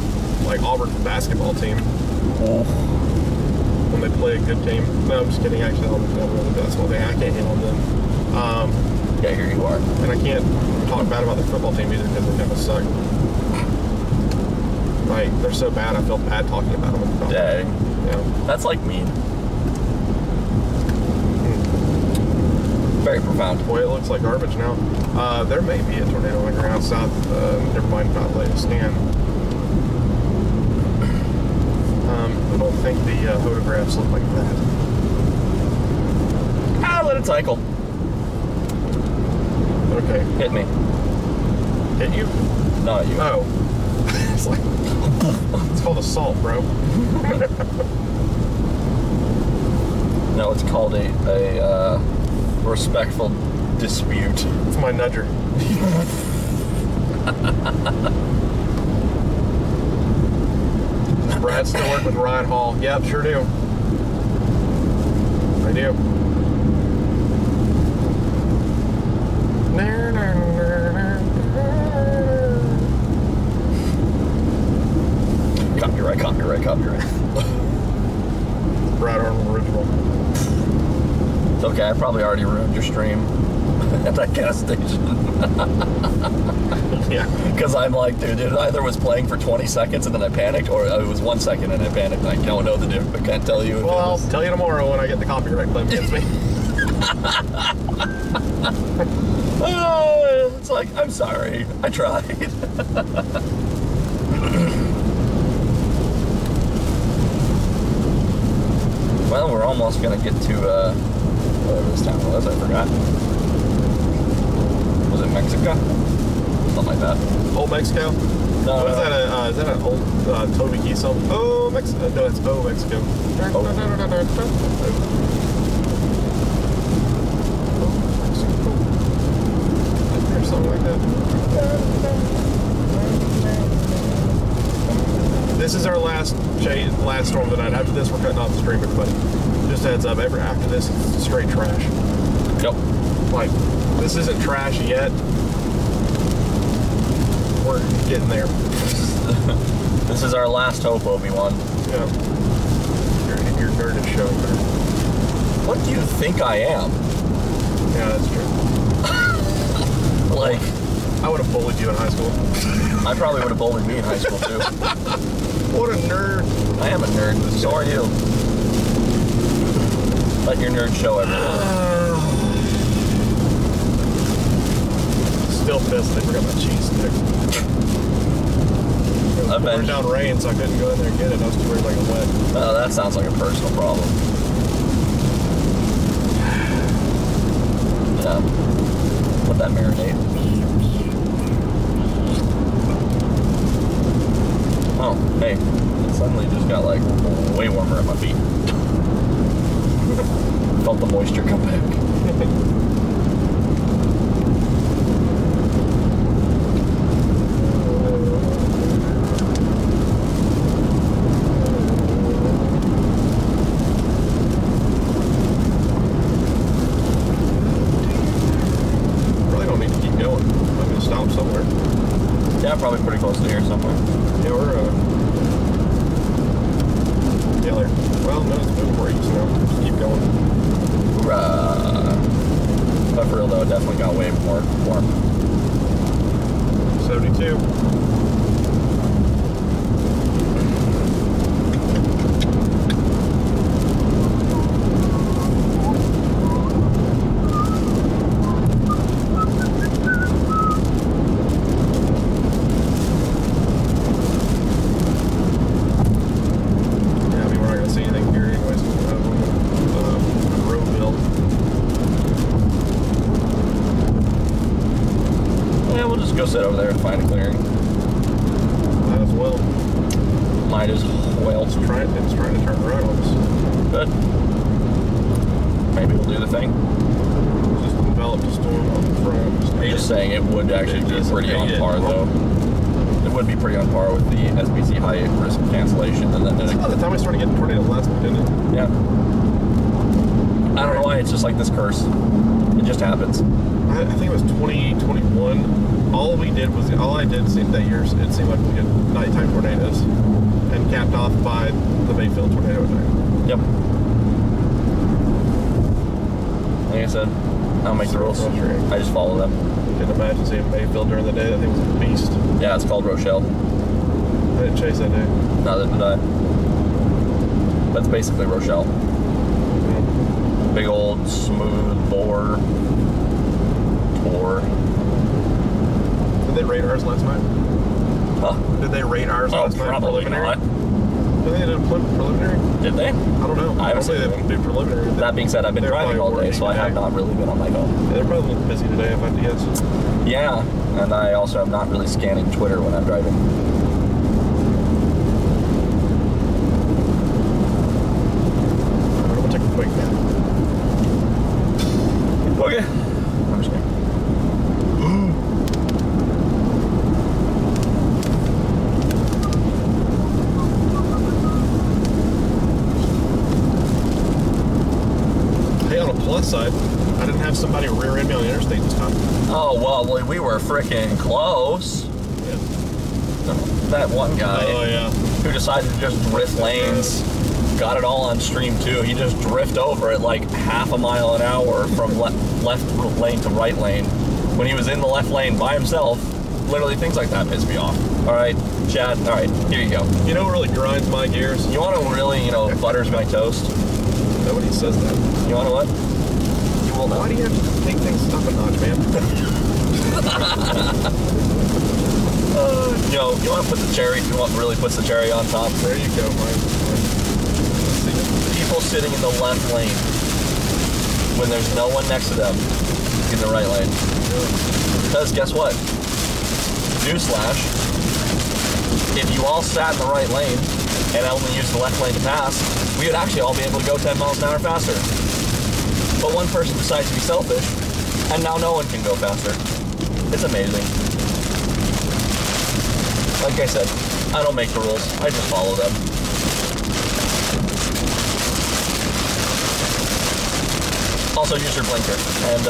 like Auburn basketball team? Oh. When they play a good team. No, I'm just kidding. Actually, Auburn's not really the basketball team. I can't hit on them. Yeah, here you are. And I can't talk bad about their football team either because they kind of suck. Like they're so bad, I feel bad talking about them. Dang. Yeah. That's like mean. Very profound. Boy, it looks like garbage now. There may be a tornado on the ground south. Never mind about latest scan. I don't think the photographs look like that. Let it cycle. Okay. Hit me. Hit you? Not you. Oh. It's like it's called assault, bro. No, it's called a respectful dispute. It's my nudger. Does Brad still work with Ryan Hall? Yep, sure do. I do. Copyright. Brad Arnold original. It's okay, I probably already ruined your stream at that gas station. Yeah. Because I'm like, dude, it either was playing for 20 seconds and then I panicked, or it was 1 second and I panicked. I don't know the difference. I can't tell you. Well, I'll tell you tomorrow when I get the copyright claim against me. It's like, I'm sorry. I tried. Well, we're almost going to get to, whatever this town was, I forgot. Was it Mexico? Something like that. Old Mexico? No, what is that? Is that an old Toby Keith song? Oh, Mexico. No, it's Oh, Mexico. Oh. Or something like that. This is our last storm of the night. After this, we're cutting off the stream, everybody. Just a heads up, after this, it's straight trash. Yep. Like, this isn't trash yet. We're getting there. This is our last hope, Obi-Wan. Yeah. Your nerd is showing there. What do you think I am? Yeah, that's true. Like, I would have bullied you in high school. I probably would have bullied me in high school, too. What a nerd. I am a nerd. So are you. Let your nerd show everyone. Still pissed they forgot my cheese sticks. It was pouring down rain, so I couldn't go in there and get it. I was too worried about getting wet. Oh, that sounds like a personal problem. Yeah. Let that marinate. Oh, hey. It suddenly just got like way warmer at my feet. Felt the moisture come back. somewhere. Yeah, probably pretty close to here somewhere. Yeah, we're, yeah, like, well, no, it's moving more east now. Just keep going. But for real though, it definitely got way more warm. 72. Go sit over there and find a clearing. Might as well. Might as well. It's trying to turn right on us. Good. Maybe we'll do the thing. Just developed a storm on the front. I'm just saying it would actually be pretty on par though. It would be pretty on par with the SBC high risk cancellation, and then by the time we started getting tornadoes last week, didn't it? Yeah. I don't know why it's just like this curse. It just happens. I think it was 2021. All I did that year, it seemed like we had nighttime tornadoes, and capped off by the Mayfield tornado at night. Yep. Like I said, I don't make the rules. I just follow them. Couldn't imagine seeing Mayfield during the day. That thing was a beast. Yeah, it's called Rochelle. I didn't chase that day. Neither did I. That's basically Rochelle. Mm-hmm. Big old smooth bore tour. Did they rate ours last night? Huh? Did they rate ours last night? Probably not. Did they do preliminary? Did they? I don't know. I haven't seen them do preliminary. That being said, I've been driving all day, so I have not really been on my phone. Yeah, they're probably busy today, if I had to guess. Yeah, and I also am not really scanning Twitter when I'm driving. I'm gonna take a quick nap. Okay. I'm just kidding. Side, I didn't have somebody rear end me on the interstate this time. Oh, well, we were freaking close. Yeah. That one guy who decided to just drift lanes, got it all on stream too. He just drift over at like half a mile an hour from left lane to right lane. When he was in the left lane by himself, literally things like that piss me off. All right, Chad, all right, here you go. You know what really grinds my gears? You want to really, butters my toast? Nobody says that. You want to what? Why do you have to take things up a notch, man? You want to put the cherry, really puts the cherry on top? There you go, Mike. People sitting in the left lane when there's no one next to them in the right lane. Because guess what? Newsflash. If you all sat in the right lane and only used the left lane to pass, we would actually all be able to go 10 miles an hour faster. But one person decides to be selfish, and now no one can go faster. It's amazing. Like I said, I don't make the rules, I just follow them. Also use your blinker, and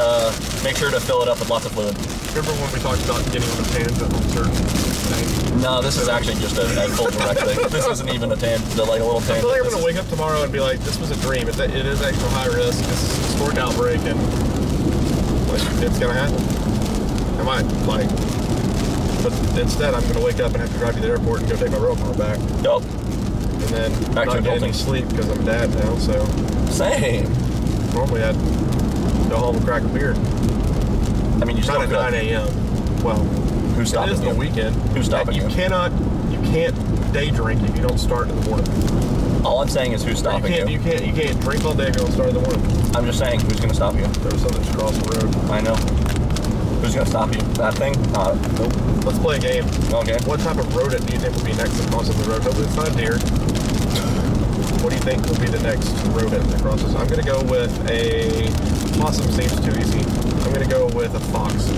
make sure to fill it up with lots of fluid. Remember when we talked about getting on a tangent on certain things? No, this is actually just a full direct thing. This isn't even a tangent, like a little tangent. I feel like I'm going to wake up tomorrow and be like, this was a dream. It is actual high risk. This is a historic outbreak, and like, it's going to happen. I might, but instead I'm going to wake up and have to drive to the airport and go take my road car back. Yup. And then back not to get any sleep because I'm a dad now, so. Same. Normally I'd go home and crack a beer. I mean, you still not at 9 a.m. Well, who's stopping it is you? the weekend. Who's stopping you? You can't day drink if you don't start in the morning. All I'm saying is who's stopping you. You can't drink all day if you don't start in the morning. I'm just saying who's going to stop you. There was something just across the road. I know. Who's going to stop you? That thing? Nope. Let's play a game. Okay. What type of rodent do you think will be next to cross the road? Hopefully it's not a deer. What do you think will be the next rodent that crosses? I'm going to go with a possum. Seems too easy. I'm going to go with a fox.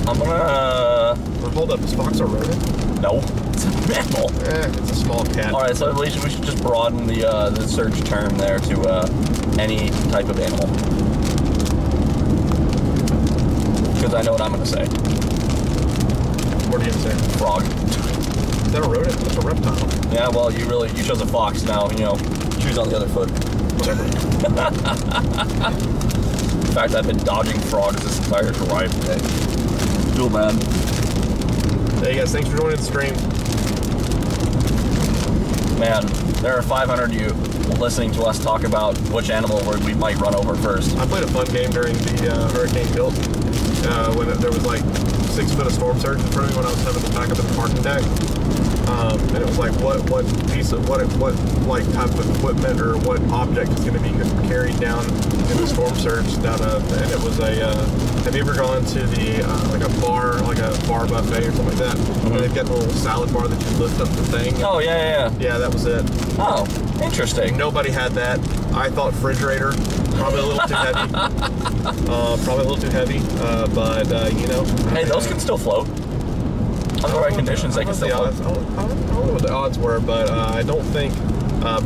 I'm going to... Hold up. Is fox a rodent? No. It's a mammal. It's a small cat. All right, so at least we should just broaden the search term there to any type of animal. Because I know what I'm going to say. What are you saying? Frog. Is that a rodent? That's a reptile. Yeah, well, you chose a fox now, choose on the other foot. Whatever. In fact, I've been dodging frogs this entire ride today. Feel bad. Hey guys, thanks for joining the stream. Man, there are 500 of you listening to us talk about which animal we might run over first. I played a fun game during the Hurricane Built when there was like 6 foot of storm surge in front of me when I was having to back up in the parking deck. And it was like what like type of equipment or what object is going to be carried down in the storm surge down and it was a have you ever gone to the like a bar buffet or something like that? Mm-hmm. And they've got the little salad bar that you lift up the thing. Oh yeah. Yeah, that was it. Oh, interesting. Nobody had that. I thought refrigerator, probably a little too heavy. But hey, those can still float. Under the right conditions, they can still float. I don't know what the odds were, but I don't think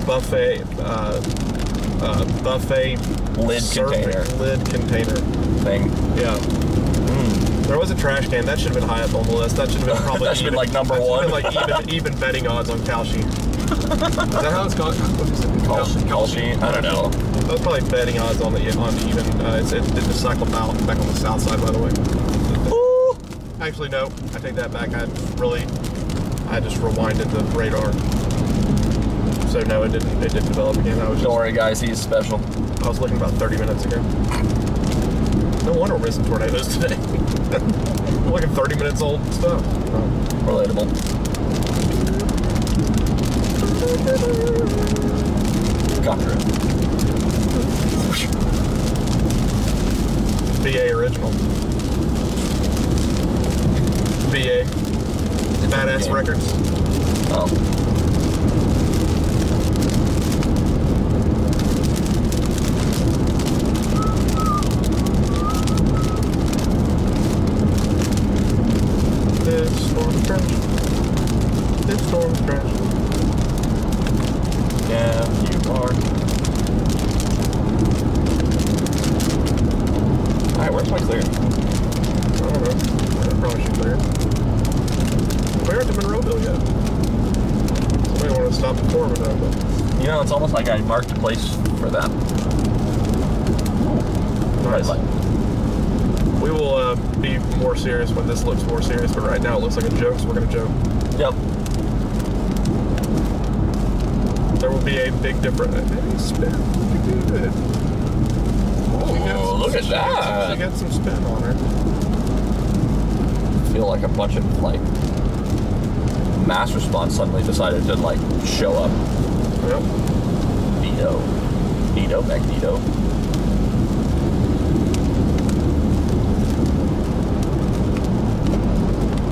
buffet lid container thing. Yeah. There was a trash can. That should have been high up on the list. That should have been probably that should have been like number one. That should have been like even betting odds on Calci. Is that how it's called? Calci? I don't know. That was probably betting odds on even. It just cycled out back on the south side, by the way. Actually, no. I take that back. I just rewinded the radar. So no, it didn't develop again. Don't worry, guys. He's special. I was looking about 30 minutes ago. No wonder we're missing tornadoes today. We're looking 30 minutes old stuff. Relatable. Copyright. BA original. BA. Badass Records. Oh. This storm's trash. This storm's trash. Yeah, you are. Alright, where's my clear? I don't know. I probably should clear. We aren't to Monroeville yet. Somebody want to stop before Monroeville. It's almost like I marked a place for them. Nice. We will be more serious when this looks more serious, but right now it looks like a joke, so we're going to joke. Yep. There will be a big difference. Hey, spin. Good. Oh, look at that. She got some spin on her. I feel like a bunch of mass response suddenly decided to show up. Yep. Magneto.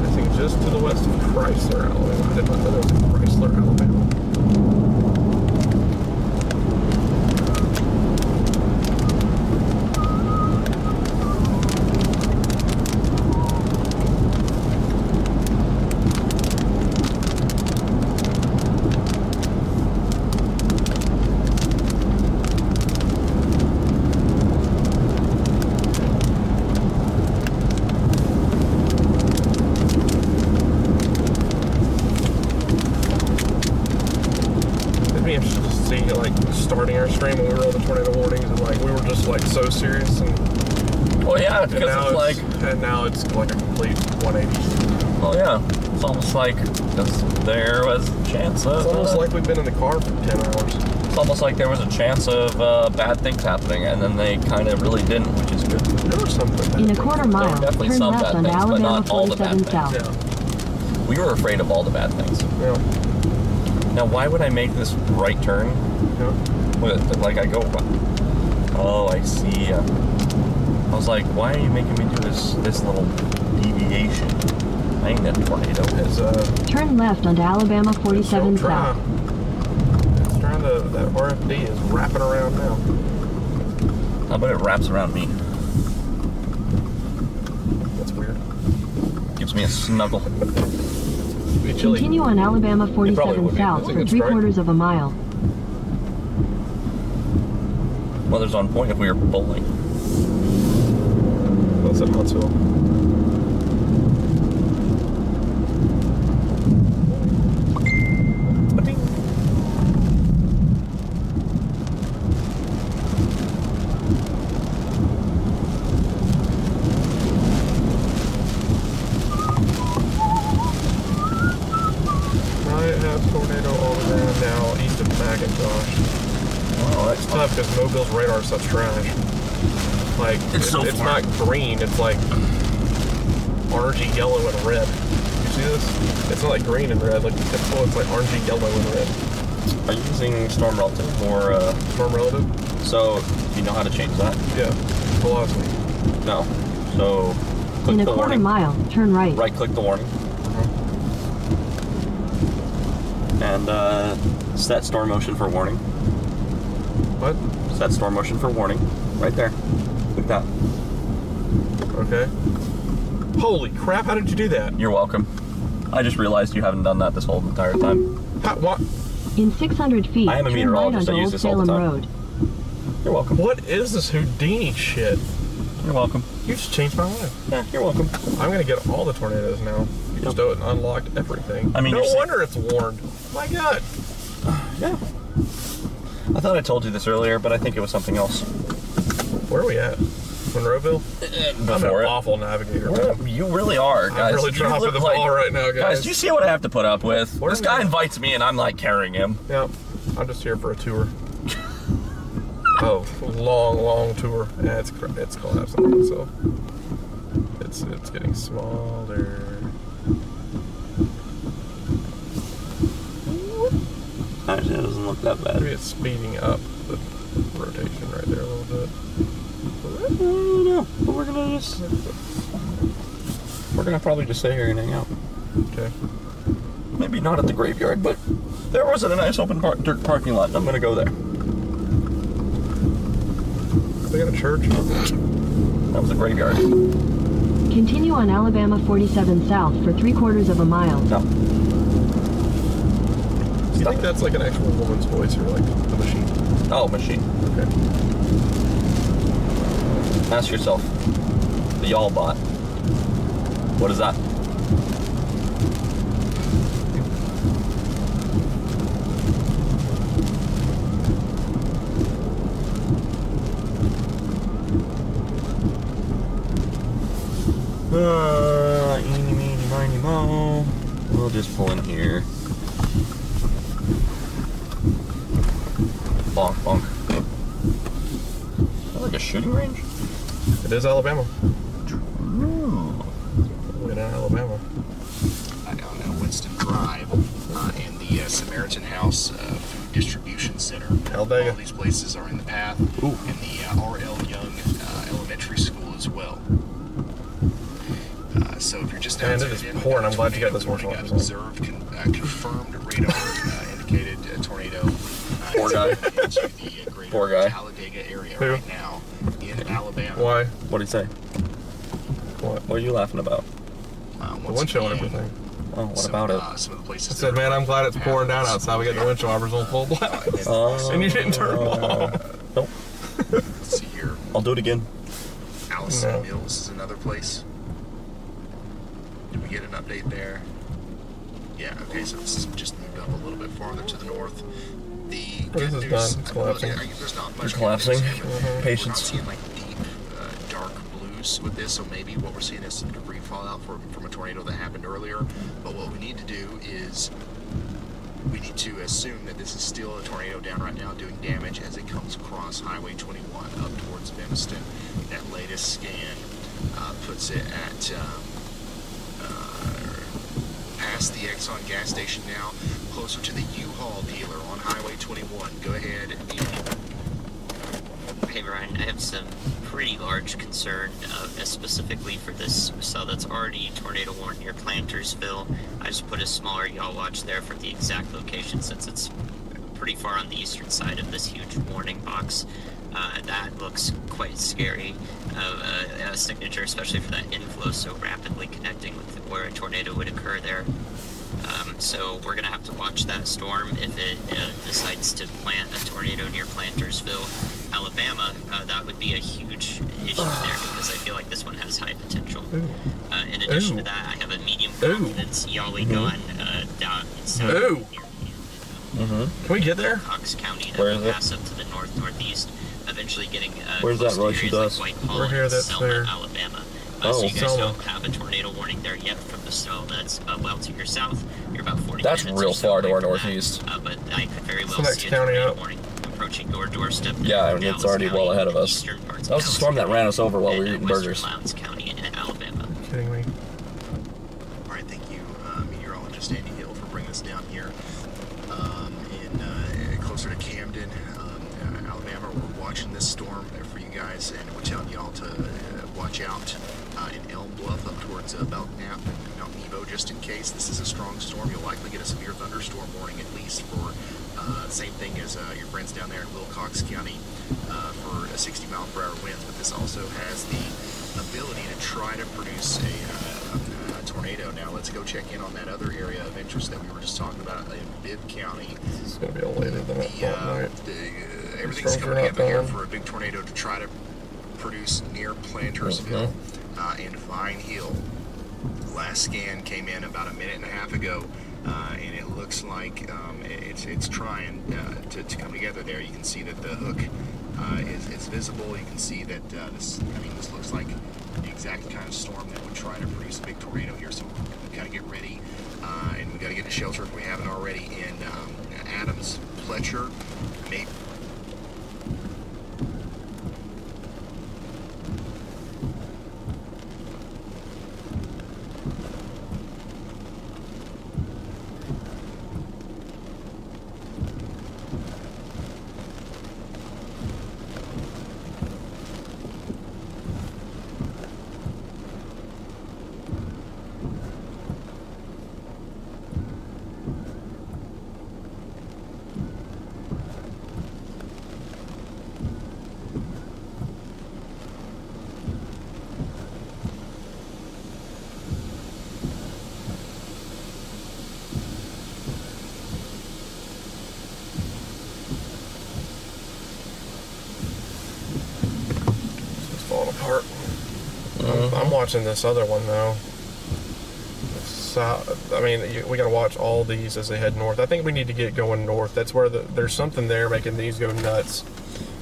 I think just to the west of Chrysler, Alabama. I did not know there was a Chrysler, Alabama. Starting our stream when we were on the tornado warnings, and we were just so serious, and now it's like a complete 180. Oh yeah, it's almost like there was a chance of. It's almost like we've been in the car for 10 hours. It's almost like there was a chance of bad things happening, and then they kind of really didn't, which is good. There were some bad In a quarter mile, definitely turn some left bad on things, but Alabama not all the bad 47 things. South. Yeah. We were afraid of all the bad things. Yeah. Now, why would I make this right turn? Yeah. I go. Oh, I see. I was like, why are you making me do this little deviation? I ain't that tornado is. Turn left onto Alabama 47 South. It's trying to. That RFD is wrapping around now. How about it wraps around me? That's weird. Gives me a snuggle. Continue on Alabama 47 South for 3/4 of a mile. Weather's on point if we were bowling. That's at Huntsville. tornado all the way now east of McIntosh. Oh, that's tough because Mobile's radar stuff's trash. Like, it's not green, it's like orangey yellow and red. You see this? It's not like green and red, like typical, it's like orangey yellow and red. Are you using Storm Relative or Storm Relative? So, do you know how to change that? Yeah. Velocity. No. So, click In a the quarter warning. mile, turn right. Right click the warning. And set storm motion for warning. What? Set storm motion for warning. Right there. Click that. Okay. Holy crap, how did you do that? You're welcome. I just realized you haven't done that this whole entire time. What? In 600 feet, I am a turn right meteorologist. onto I use Old this all the Salem time. Road. You're welcome. What is this Houdini shit? You're welcome. You just changed my life. Yeah, you're welcome. I'm gonna get all the tornadoes now. You just unlocked everything. I mean, no you're wonder it's warned. My God. Yeah. I thought I told you this earlier, but I think it was something else. Where are we at? Monroeville? I'm an awful navigator. Man. You really are, guys. I'm really dropping the ball right now, guys. Guys, do you see what I have to put up with? This guy invites me and I'm like carrying him. Yeah, I'm just here for a tour. Oh, long tour. Yeah, it's collapsing, so it's getting smaller. Actually, it doesn't look that bad. Maybe it's speeding up the rotation right there a little bit. I don't know, but we're gonna probably just stay here and hang out. Okay. Maybe not at the graveyard, but there was a nice open dirt parking lot, and I'm gonna go there. They got a church. That was a graveyard. Continue on Alabama 47 South for 3/4 of a mile. No. Do you think that's like an actual woman's voice or like a machine? Oh, machine. Okay. Ask yourself, the y'all bot. What is that? Eeny, meeny, miny, mo. We'll just pull in here. Bonk, bonk. Is that like a shooting range? It is Alabama. Ooh. We're in Alabama. I know Winston Drive and the Samaritan House Food Distribution Center. All these places are in the path. Ooh. And the R.L. Young Elementary School as well. So if you're just Man, it is pouring. I'm glad you got this one. Observed, confirmed radar indicated tornado. Poor guy. Into the greater Poor guy. Talladega area Who? right now in Alabama. Why? What did he say? What are you laughing about? The wind chill and everything. Oh, what about it? Some of the places I said, man, I'm glad it's pouring down outside. We got the windshield wipers on full blast. And you didn't turn them off. Nope. Let's see here. I'll do it again. Allison Mills is another place. Did we get an update there? Yeah, okay, so it's just moved up a little bit farther to the north. The good This is news, done. It's collapsing. There's not much It's collapsing. good news here. We're not Patience. seeing like deep, dark blues with this, so maybe what we're seeing is some debris fallout from a tornado that happened earlier. But what we need to do is we need to assume that this is still a tornado down right now doing damage as it comes across Highway 21 up towards Bemiston. That latest scan puts it at past the Exxon gas station now, closer to the U-Haul dealer on Highway 21. Go ahead. Hey Ryan, I have some pretty large concern, specifically for this cell that's already tornado warned near Plantersville. I just put a smaller yaw watch there for the exact location since it's pretty far on the eastern side of this huge warning box. That looks quite scary. A signature, especially for that inflow so rapidly connecting with where a tornado would occur there. So we're going to have to watch that storm if it decides to plant a tornado near Plantersville, Alabama. That would be a huge issue there because I feel like this one has high potential. In addition to that, I have a medium confidence Yali gun down south. Can we get there? Cox County that Where will is it? pass up to the northeast, eventually getting Where's close that to rush areas does? like White Hall We're here, and that's Selma, there. Alabama. So you guys don't have a tornado warning there yet from the snow that's well to your south. You're about 40 That's minutes real or so far to away our from northeast. that. But I could very well next see a county tornado up. warning approaching your doorstep. Yeah, I mean, it's already well ahead of us. That was the storm that ran us over while we were eating burgers. Lowndes County in Alabama. Kidding me? All right, thank you, meteorologist Andy Hill, for bringing us down here closer to Camden, Alabama. We're watching this storm for you guys, and we're telling y'all to watch out in Elm Bluff up towards Belknap and Mount Nebo, just in case. This is a strong storm. You'll likely get a severe thunderstorm warning, at least for same thing as your friends down there in Wilcox County for 60-mile-per-hour winds. But this also has the ability to try to produce a tornado. Now let's go check in on that other area of interest that we were just talking about in Bibb County. It's going to be a later than that. Everything's coming together here for a big tornado to try to produce near Plantersville and Vine Hill. Last scan came in about a minute and a half ago, and it looks like it's trying to come together there. You can see that the hook is visible. You can see that this looks like the exact kind of storm that would try to produce a big tornado here. So we've got to get ready, and we've got to get to shelter if we haven't already in Adams, Fletcher, maybe. Falling apart. I'm watching this other one though. We got to watch all these as they head north. I think we need to get going north. That's where there's something there making these go nuts.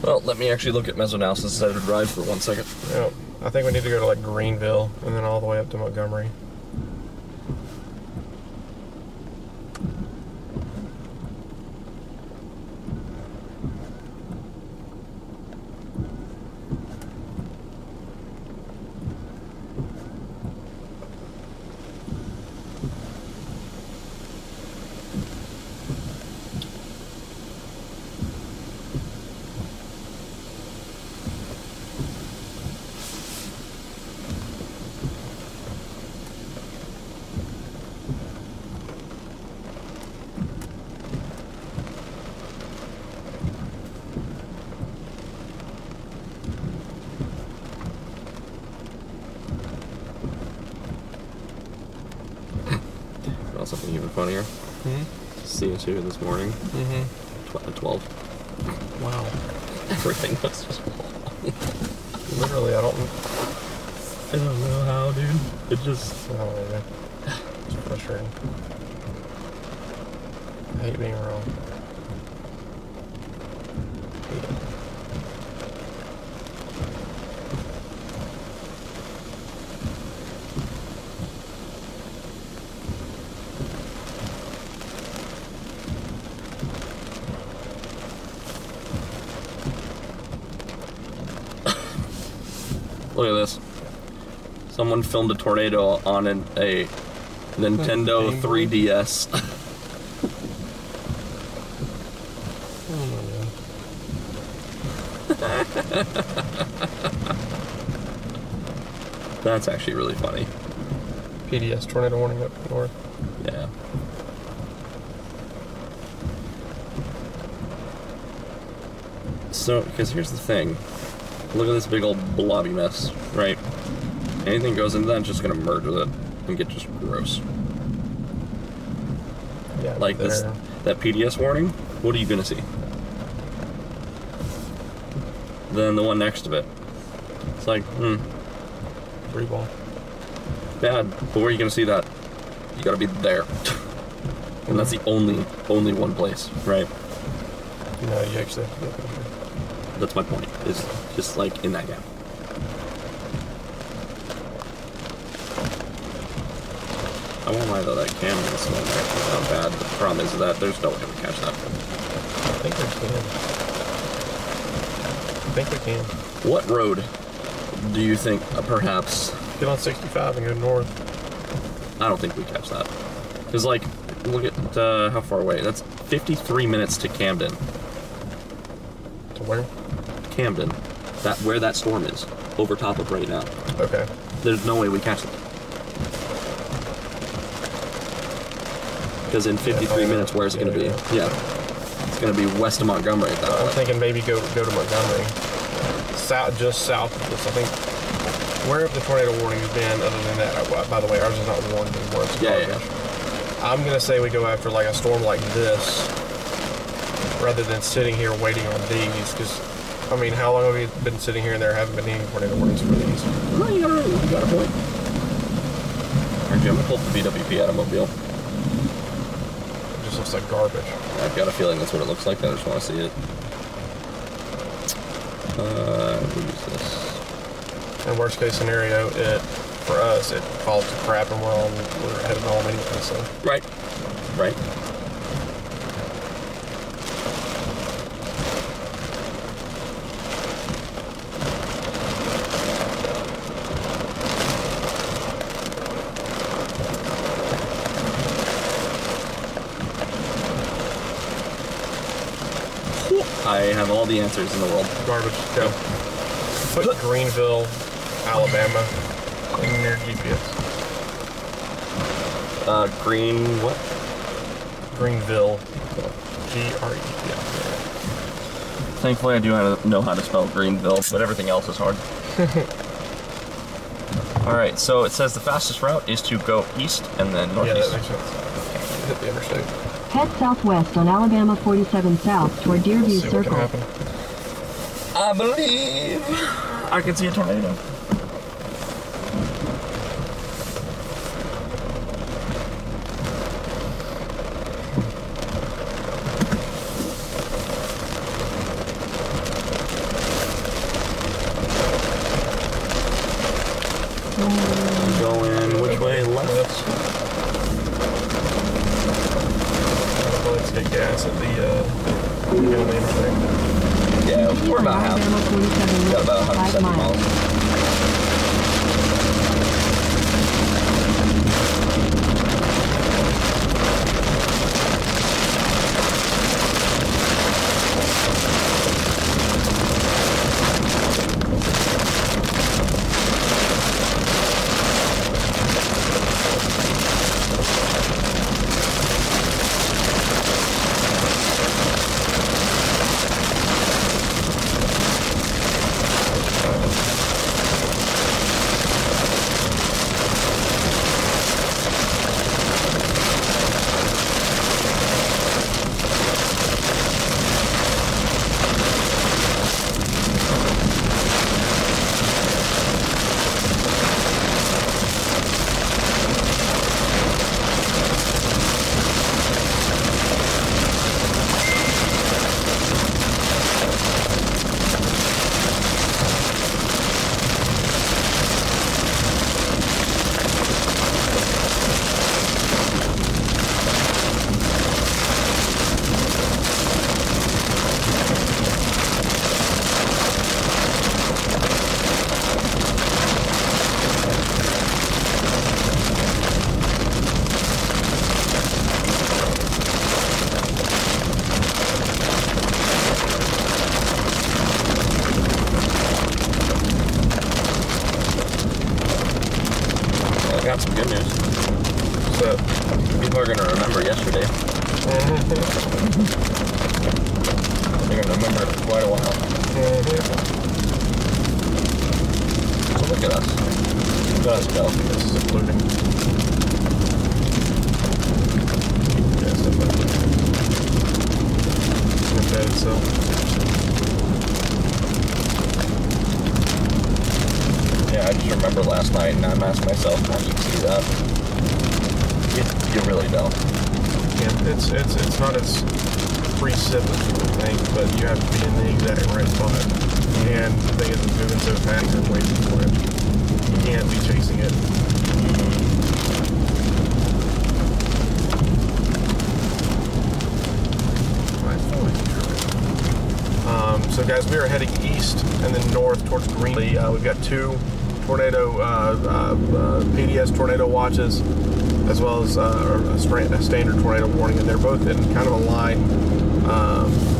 Well, let me actually look at Mesonaus instead of drive for 1 second. Yeah, I think we need to go to like Greenville and then all the way up to Montgomery. Something even funnier. CO2 this morning. 12. Wow. Everything was just literally, I don't know how, dude. It just... It's frustrating. I hate being wrong. Look at this. Someone filmed a tornado on a Nintendo 3DS. That's actually really funny. PDS tornado warning up north. Yeah. So, because here's the thing. Look at this big old blobby mess, right? Anything goes into that, it's just gonna merge with it and get just gross. Yeah, like this, that PDS warning, what are you gonna see? Then the one next to it. It's like, free ball. Bad, but where are you gonna see that? You gotta be there. And that's the only one place, right? No, you actually... That's my point, is just like in that gap. I won't lie though, that Camden storm actually is not bad. The problem is that there's no way to catch that. I think we can. What road do you think perhaps... Get on 65 and go north. I don't think we catch that. Because, like, look at how far away. That's 53 minutes to Camden. To where? Camden. Where that storm is. Over top of right now. Okay. There's no way we catch it. Because in 53 minutes, where's it going to be? Yeah. It's going to be west of Montgomery at that point. I'm thinking maybe go to Montgomery. Just south of this, I think. Where have the tornado warnings been other than that? By the way, ours is not warned anymore. It's garbage. I'm going to say we go after like a storm like this rather than sitting here waiting on these. Because, I mean, how long have we been sitting here and there haven't been any tornado warnings for these? Well, you got a point. Our Jim pulled the BWP out of Mobile. It just looks like garbage. I've got a feeling that's what it looks like. I just want to see it. We'll use this. In worst case scenario, for us, it falls to crap and we're headed home anyway, so. Right. I have all the answers in the world. Garbage. Go. Put Greenville, Alabama in your GPS. Green what? Greenville. G-R-E. Yeah. Thankfully, I do know how to spell Greenville, but everything else is hard. Alright, so it says the fastest route is to go east and then northeast. Yeah, that makes sense. Hit the interstate. Head southwest on Alabama 47 South toward Deerview Circle. I believe I can see a tornado. Going which way? Left? Let's get gas at the interstate. Yeah, we're about half. We got about 170 miles. Got some good news. So, people are going to remember yesterday. They're going to remember it for quite a while. So look at us. Look at us go. This is including. Yes, okay, so. Yeah, I just remember last night and I'm asking myself, how do you see that? You really don't. Yeah, it's not as preset as you would think, but you have to be in the exact right spot. And the thing is, it's moving so fast and waiting for it. You can't be chasing it. guys, we are heading east and then north towards Greenlee. We've got 2 tornado PDS tornado watches, as well as a standard tornado warning, and they're both in kind of a line.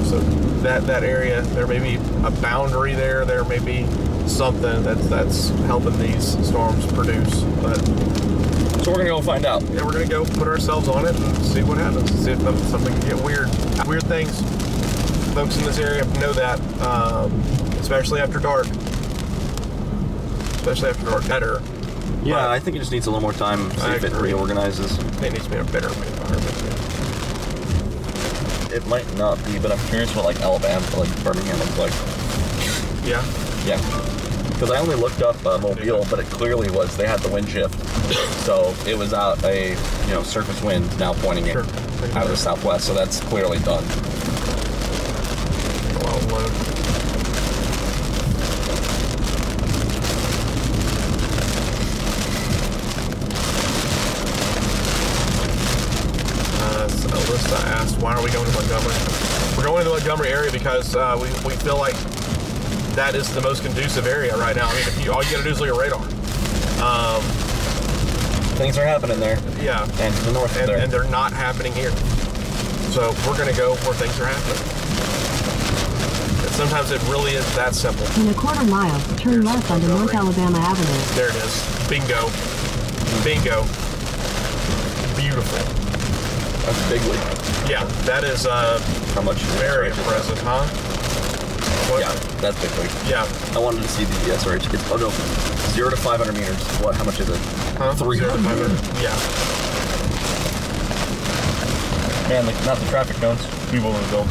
So that area, there may be a boundary there. There may be something that's helping these storms produce. But so we're gonna go find out. Yeah, we're gonna go put ourselves on it and see what happens. See if something can get weird. Weird things. Folks in this area know that, especially after dark. Especially after dark. Better. Yeah, I think it just needs a little more time. See if it reorganizes. It needs to be a better environment. It might not be, but I'm curious what like Alabama, like Birmingham looks like. Yeah. Yeah. Because I only looked up Mobile, but it clearly was they had the wind shift, so it was out a surface wind now pointing it out of the southwest. So that's clearly done. Alyssa asked, why are we going to Montgomery? We're going to the Montgomery area because we feel like that is the most conducive area right now. I mean, all you got to do is look at radar. Things are happening there. Yeah. And to the north there. And they're not happening here. So we're going to go where things are happening. And sometimes it really is that simple. In a quarter mile, turn left onto North Alabama Avenue. There it is. Bingo. Bingo. Beautiful. That's a big leap. Yeah, that is how much very impressive, huh? What? Yeah, that's big leap. Yeah. I wanted to see the SRH. Oh no, 0 to 500 meters. What? How much is it? Huh? 300. Yeah. Man, not the traffic cones. People will go.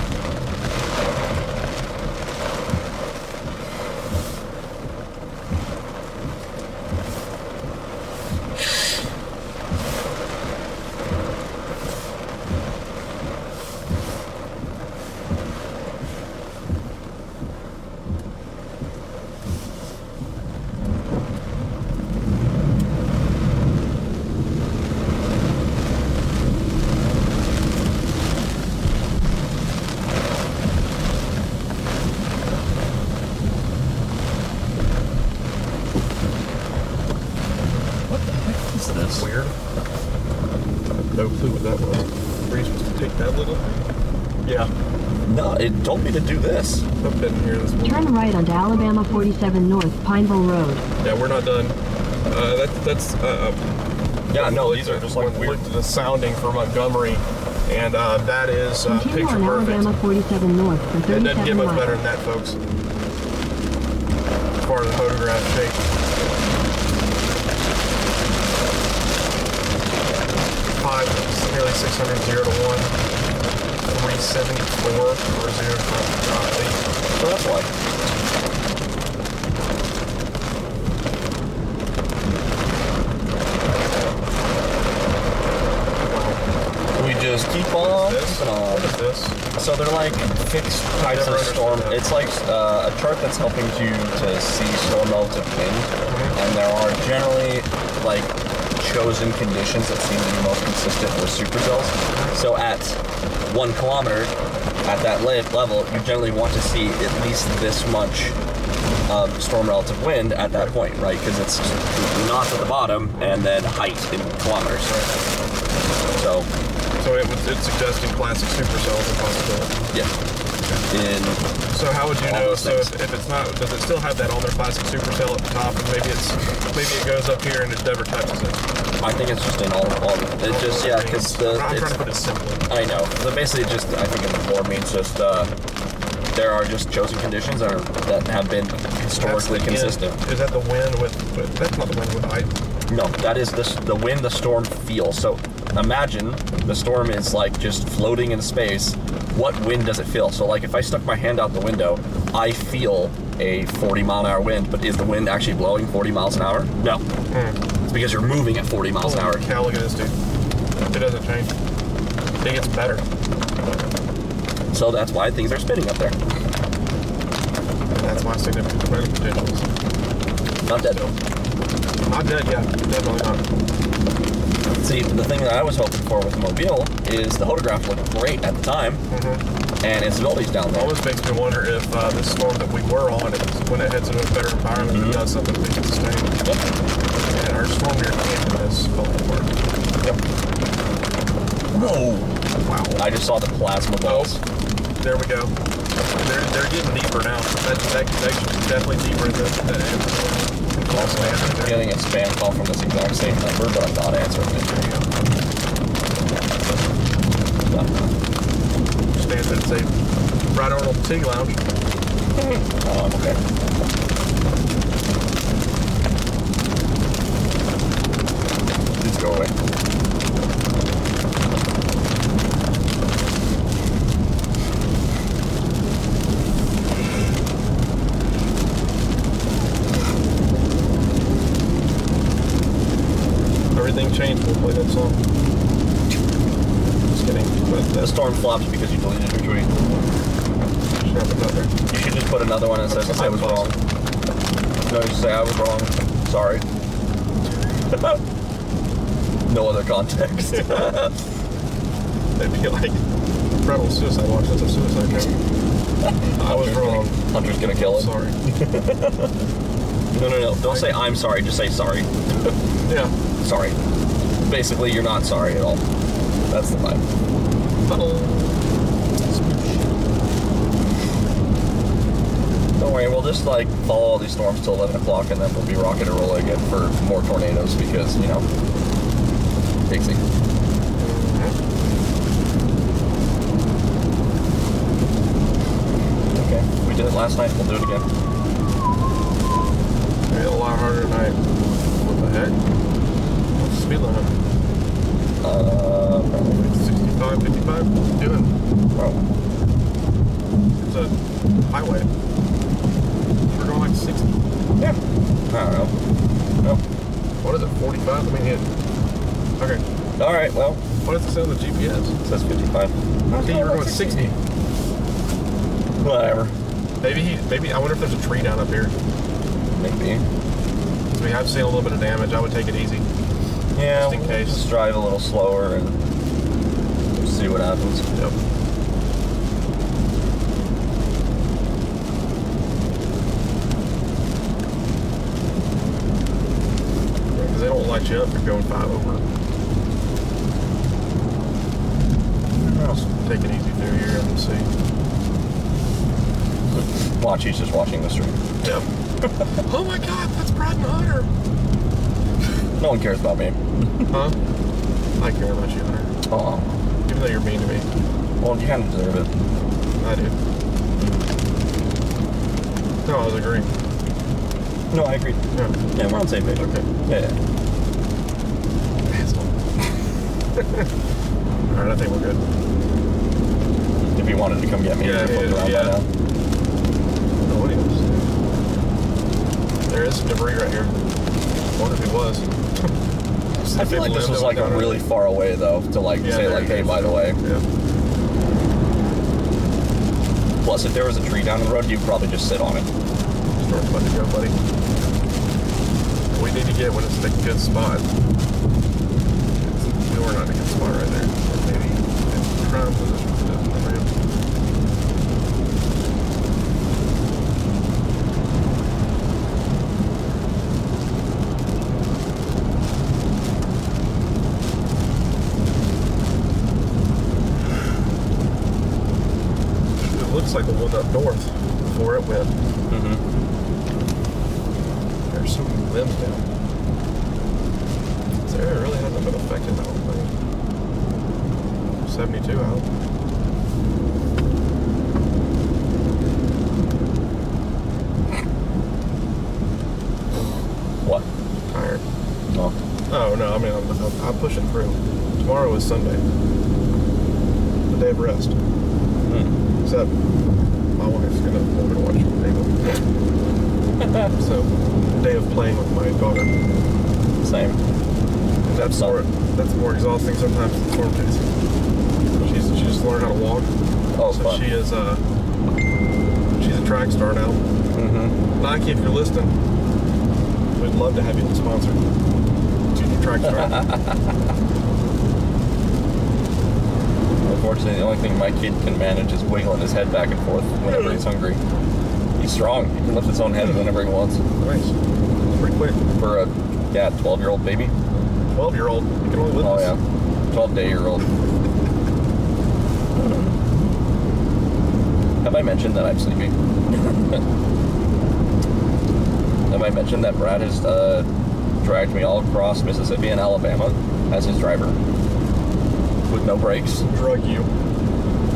Weird. No clue what that was. Were you supposed to take that little? Yeah. No, it told me to do this. I've been here this morning. Turn right onto Alabama 47 North, Pineville Road. Yeah, we're not done. Yeah, no, these are just like weird. The sounding for Montgomery, and that is Continue picture on perfect. Alabama 47 North for 37 It doesn't get much miles. better than that, folks. As far as the photograph take. Nearly 600, 0 to 1. 374 or 0 to 5. So that's why. We just keep on keeping on. What is this? So they're like fixed types of storm. It's like a chart that's helping you to see storm relative wind, and there are generally like chosen conditions that seem to be most consistent with supercells. So at 1 kilometer, at that level, you generally want to see at least this much storm relative wind at that point, right? Because it's knots at the bottom and then height in kilometers. So it's suggesting classic supercell as a possibility. Yeah. So how would you know? So if it's not, does it still have that on their classic supercell at the top, and maybe it goes up here and it never touches it? I think it's just in all it just because I'm trying to put it simply. I know. So basically, just I think in the form means just there are just chosen conditions that have been historically consistent. Is that the wind with? That's not the wind with height. No, that is the wind the storm feels. So imagine the storm is like just floating in space. What wind does it feel? So like if I stuck my hand out the window, I feel a 40-mile-an-hour wind, but is the wind actually blowing 40 miles an hour? No. It's because you're moving at 40 miles an hour. Cow, look at this, dude. It doesn't change. It gets better. So that's why things are spinning up there. And that's why significant tornado potentials. Not dead. Not dead, yeah. Definitely not. See, the thing that I was hoping for with Mobile is the photograph looked great at the time. and its abilities down there. Almost makes me wonder if this storm that we were on, when it heads into a better environment, it does something we can sustain. Yep. And our storm near Camden is falling apart. Yep. Whoa! Wow. I just saw the plasma balls. There we go. They're getting deeper now. That should be definitely deeper than that. Also, I'm getting a spam call from this exact same number, but I'm not answering it. Stands at say right Arnold Tea Lounge. Oh, okay. Please go away. Everything changed when we played that song. Just kidding. But The storm flopped because you deleted your tweet. You should just put another one that says I was wrong. No, just say I was wrong. Sorry. No other context. They'd be like, Rebel Suicide Watch, that's a suicide note. I was wrong. Hunter's gonna kill him. Sorry. No. Don't say I'm sorry, just say sorry. Yeah. Sorry. Basically, you're not sorry at all. That's the vibe. Don't worry, we'll just like follow all these storms till 11 o'clock and then we'll be rocking and rolling again for more tornadoes because, you know, Dixie. Okay, we did it last night, we'll do it again. Maybe a lot harder tonight. What the heck? What's the speed limit? 65, 55? What are you doing? Bro. It's a highway. We're going like 60. Yeah. I don't know. No. What is it, 45? I mean, yeah. Okay. Alright, well. What does it say on the GPS? It says 55. Okay, you were going 60. Whatever. Maybe, I wonder if there's a tree down up here. Maybe. Because we have seen a little bit of damage. I would take it easy. Yeah, just in case. Just drive a little slower and see what happens. Yep. Because they don't light you up if you're going 5 over. Just take it easy through here and see. Watch, he's just watching the stream. Yep. Oh my god, that's Brad and Hunter. No one cares about me. Huh? I care about you, Hunter. Oh. Even though you're mean to me. Well, you kind of deserve it. I do. No, I was agreeing. No, I agree. Yeah. Yeah, we're on the same page. Okay. Yeah. Alright, I think we're good. If you wanted to come get me, Yeah, you're flipped around yeah. by now. Oh, what is this? There is some debris right here. I wonder if he was. I feel like this was like really far away though, to like say like, hey, by the way. Yeah. Plus, if there was a tree down the road, you'd probably just sit on it. Start letting go, buddy. We need to get when it's a good spot. We're not in a good spot right there. Maybe it's prime position for the ramp. It looks like the one up north before it went. Mm-hmm. There's so many limbs down. This area really hasn't been affected, I don't think. 72 out. What? Tired. No. Oh, no, I mean, I'm pushing through. Tomorrow is Sunday. The day of rest. Except my wife's gonna watch Venmo. So, the day of playing with my daughter. Same. And that's more exhausting sometimes than storm chasing. She just learned how to walk. Oh, so fun. she is she's a track star now. Mm-hmm. Nike, if you're listening, we'd love to have you as a sponsor. Junior track star. Look forward Unfortunately, the only thing my kid can manage is wiggling his head back and forth whenever he's hungry. He's strong. He can lift his own head whenever he wants. Nice. Pretty quick. For a 12-year-old baby. 12-year-old. You can only lift Oh, this. yeah. 12-day-year-old. Have I mentioned that I'm sleepy? Have I mentioned that Brad has dragged me all across Mississippi and Alabama as his driver? With no brakes. Drug you.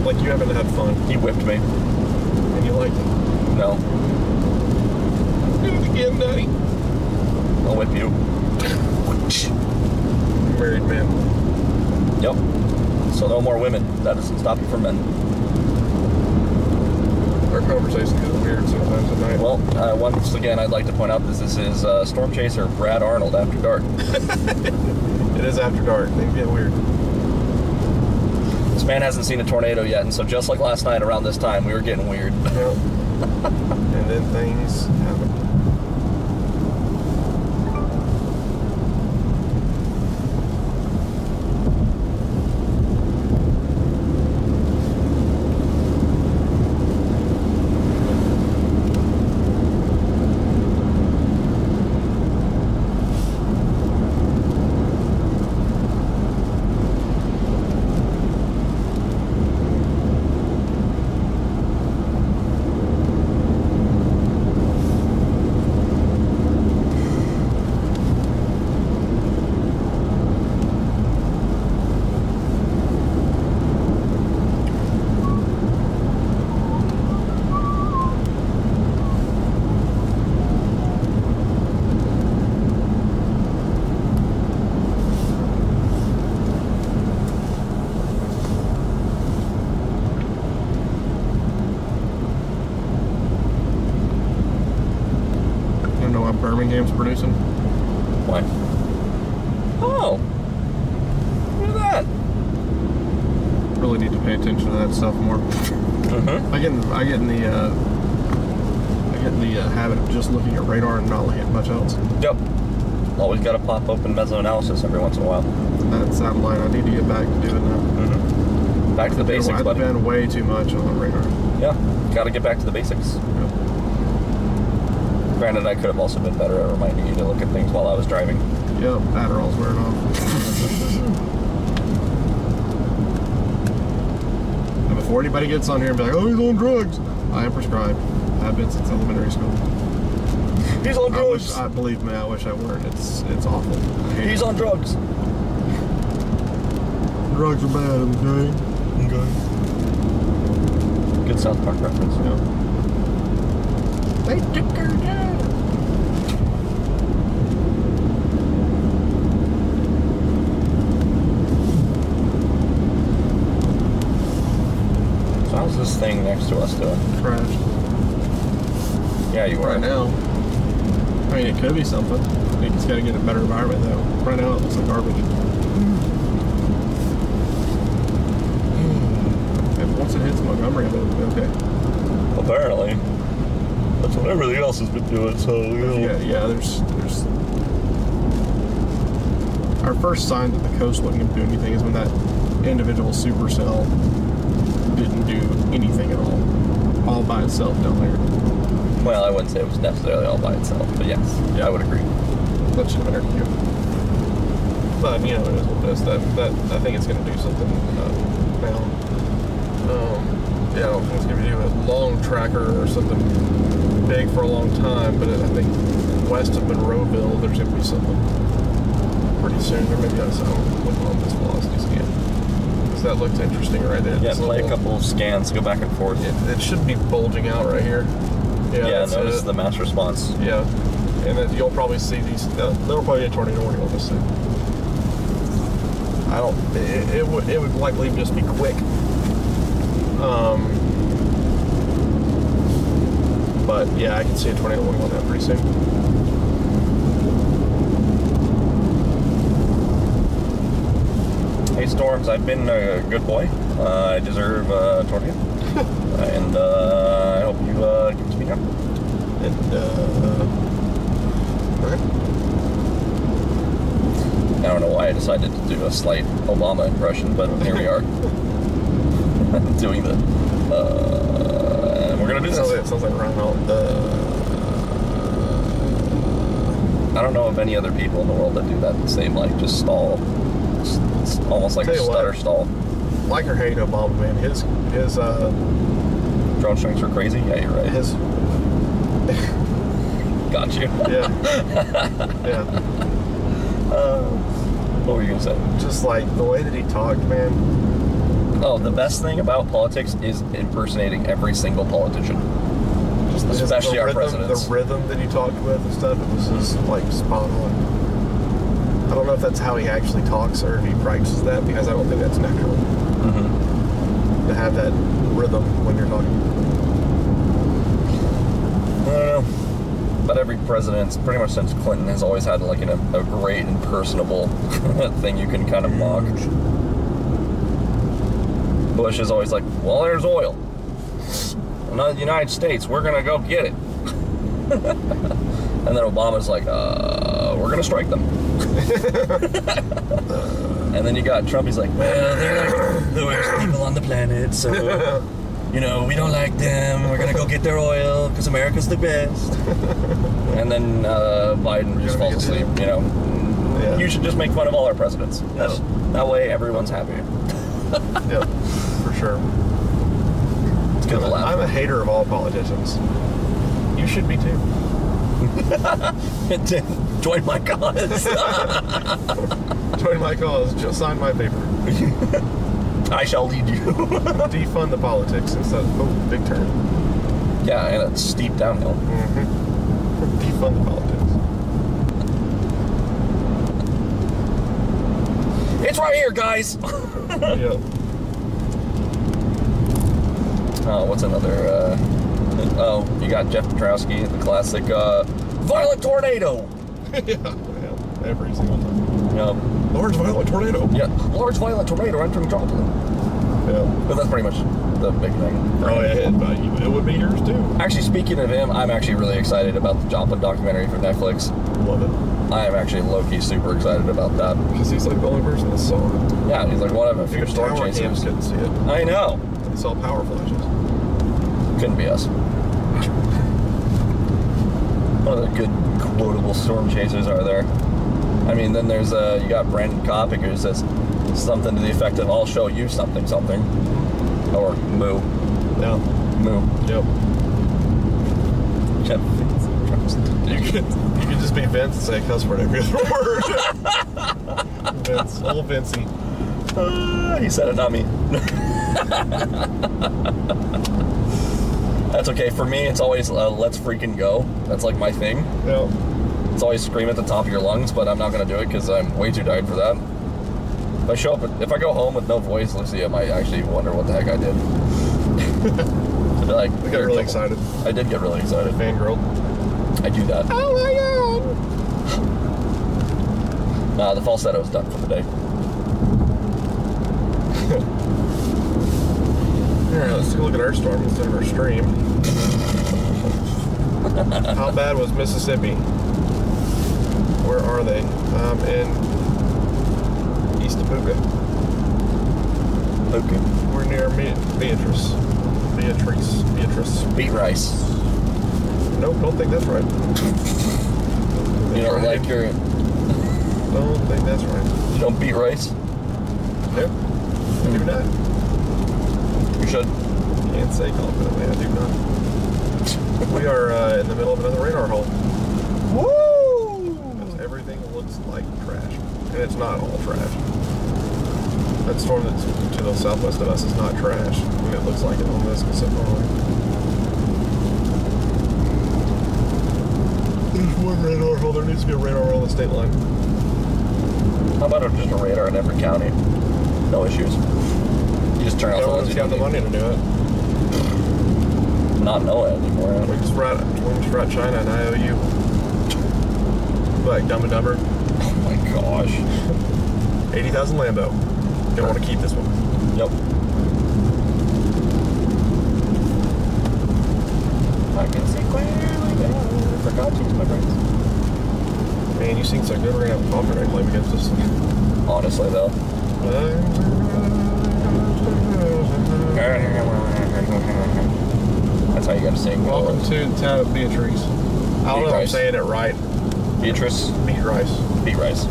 Like you haven't had fun. He whipped me. And you liked it. No. Do it again, Daddy. I'll whip you. Married man. Yep. So no more women. That doesn't stop you from men. Our conversations get weird sometimes at night. Well, once again, I'd like to point out this is Storm Chaser Brad Arnold after dark. It is after dark. Things get weird. This man hasn't seen a tornado yet, and so just like last night around this time, we were getting weird. Yep. And then things happen. Birmingham's producing. Why? Oh, look at that. Really need to pay attention to that stuff more. Mm-hmm. I get in the habit of just looking at radar and not looking at much else. Yep. Always got to pop open mesoanalysis every once in a while. That's out of line. I need to get back to doing that. Mm-hmm. Back to the basics, I've buddy. been way too much on radar. Yeah, got to get back to the basics. Yep. Granted, I could have also been better at reminding you to look at things while I was driving. Yep, Adderall's wearing off. And before anybody gets on here and be like, oh, he's on drugs, I am prescribed. I've been since elementary school. He's on drugs. Believe me, I wish I weren't. It's awful. He's on drugs. Drugs are bad, okay? Okay. Good South Park reference. Yeah. They took her down. So how's this thing next to us doing? Crashed. Yeah, you were. Right now. I mean, it could be something. I think it's got to get a better environment, though. Right now, it looks like garbage. And once it hits Montgomery, it'll be okay. Apparently. That's what everything else has been doing, so, you know. Yeah, there's... Our first sign that the coast wasn't going to do anything is when that individual supercell didn't do anything at all by itself down there. Well, I wouldn't say it was necessarily all by itself, but yes, yeah, I would agree. That should have been our cue. But, you know, it is what it is. That I think it's going to do something now. Yeah, I don't think it's going to do a long tracker or something big for a long time, but I think west of Monroeville, there's going to be something pretty soon. There may be something looking on this velocity scan. Because that looks interesting right there. Yeah, play a couple of scans, go back and forth. It should be bulging out right here. Yeah, notice the mass response. Yeah, and then you'll probably see these. There'll probably be a tornado warning on this thing. I don't. It would likely just be quick. But yeah, I can see a tornado warning on that pretty soon. Hey Storms, I've been a good boy. I deserve a tornado. And I hope you can speak up. And okay. I don't know why I decided to do a slight Obama impression, but here we are. doing the. We're gonna do this. It sounds like Arnold. I don't know of any other people in the world that do that same, like, just stall. It's almost like a stutter stall. Like or hate Obama, man. His drone strings are crazy. Yeah, you're right. His got you. Yeah. Yeah. What were you gonna say? Just like the way that he talked, man. Oh, the best thing about politics is impersonating every single politician. Especially our presidents. The rhythm that he talked with and stuff, it was just like spot on. I don't know if that's how he actually talks or if he practices that, because I don't think that's natural. Mm-hmm. To have that rhythm when you're talking. I don't know. But every president, pretty much since Clinton, has always had like a great and personable thing you can kind of mock. Bush is always like, well, there's oil. In the United States, we're gonna go get it. And then Obama's like, we're gonna strike them. And then you got Trump, he's like, well, they're like the worst people on the planet, so, you know, we don't like them, we're gonna go get their oil, because America's the best. And then Biden just falls asleep, you know. Yeah. You should just make fun of all our presidents. Yes. That way, everyone's happy. Yep, for sure. I'm a hater of all politicians. You should be too. Join my cause. Join my cause. Just sign my paper. I shall lead you. Defund the politics instead of big turn. Yeah, and it's steep downhill. Mm-hmm. Defund the politics. It's right here, guys. Yep. What's another? You got Jeff Petrowski, the classic violent tornado. Yeah, every single time. Yeah. Large violent tornado. Yeah, large violent tornado entering Joplin. Yeah. But that's pretty much the big thing. Oh yeah, it would be yours too. Actually, speaking of him, I'm actually really excited about the Joplin documentary for Netflix. Love it. I am actually low-key super excited about that. Because he's like the only person that saw it. Yeah, he's like one of a few storm chasers. Couldn't see it. I know. They saw power flashes. Couldn't be us. What other good quotable storm chasers are there? I mean, then there's you got Brandon Kopic who says something to the effect of "I'll show you something," or "moo." Yeah. Moo. Yep. You could just be Vince and say a cuss word every other word. Vince, old Vincey. He said it, not me. That's okay. For me, it's always let's freaking go. That's like my thing. Yeah. It's always scream at the top of your lungs, but I'm not going to do it because I'm way too tired for that. If I go home with no voice, Lucy, I might actually wonder what the heck I did. I got really excited. I did get really excited. Fangirl. I do that. Oh my god! The falsetto is done for the day. Alright, let's take a look at our storm instead of our stream. How bad was Mississippi? Where are they? In East of Puka. Okay. We're near Beatrice. Beat rice. Nope, don't think that's right. You don't like your... Don't think that's right. You don't beat rice? Nope. I do not. You should. Can't say confidently, I do not. We are in the middle of another radar hole. Woo! Because everything looks like trash. And it's not all trash. That storm that's to the southwest of us is not trash. I mean, it looks like it on this, except normally. There's one radar hole. There needs to be a radar hole on the state line. How about just a radar in every county? No issues. You just turn off the ones you got the money to do it. Not know it anymore. We just write China an IOU. Like Dumb and Dumber. Oh my gosh. 80,000 Lambo. Gonna want to keep this one. Yep. I can see clearly now. I forgot to use my brains. Man, you sing so good, we're gonna have a coffee right claim against us. Honestly, though. gotta sing. Welcome to the town of Beatrice. I don't know if I'm saying it right. Beatrice? Beat Rice. Beat Rice.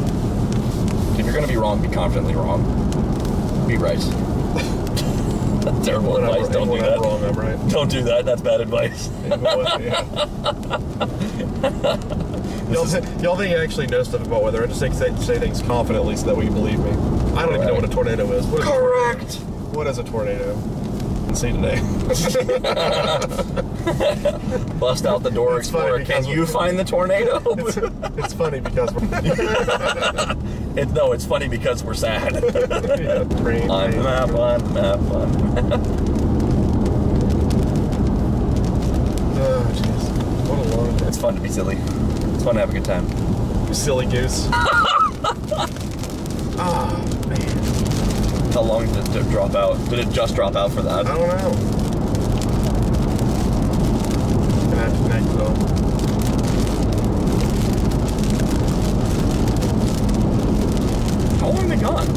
If you're gonna be wrong, be confidently wrong. Beat Rice. That's terrible advice. Don't do that. Wrong, I'm right. Don't do that. That's bad advice. Y'all think I actually know stuff about weather? I just say things confidently so that way you believe me. I don't even know what a tornado is. Correct. What is a tornado? Let's see today. Bust out the door, Explorer. Can you find the tornado? It's funny because it's funny because we're sad. On the map. Oh, jeez. What a long day. It's fun to be silly. It's fun to have a good time. You silly goose. Oh, man. How long did it drop out? Did it just drop out for that? I don't know. Gonna have to connect though. How long are they gone?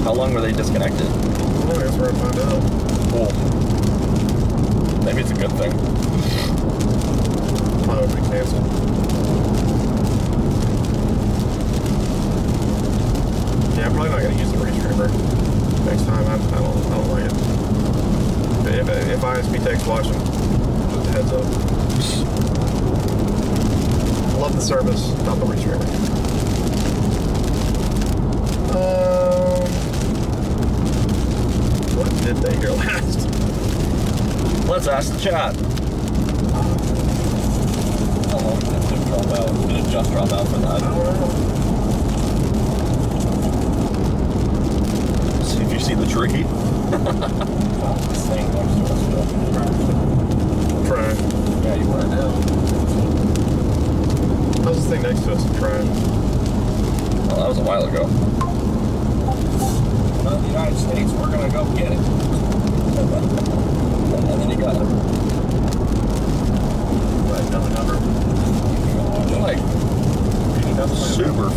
How long were they disconnected? Oh, I guess we're gonna find out. Cool. Maybe it's a good thing. Probably would be canceled. Yeah, I'm probably not gonna use the restreamer next time. I don't like it. If ISP tech's watching, just a heads up. Love the service, not the restreamer. What did they hear last? Let's ask the chat. How long did it drop out? Did it just drop out for that? I don't know. See if you see the tree. This thing next to us. Trying. Yeah, you were now. How's this thing next to us? Trying. Well, that was a while ago. Well, the United States, we're gonna go get it. And then you got it. Right, another number. You're like super,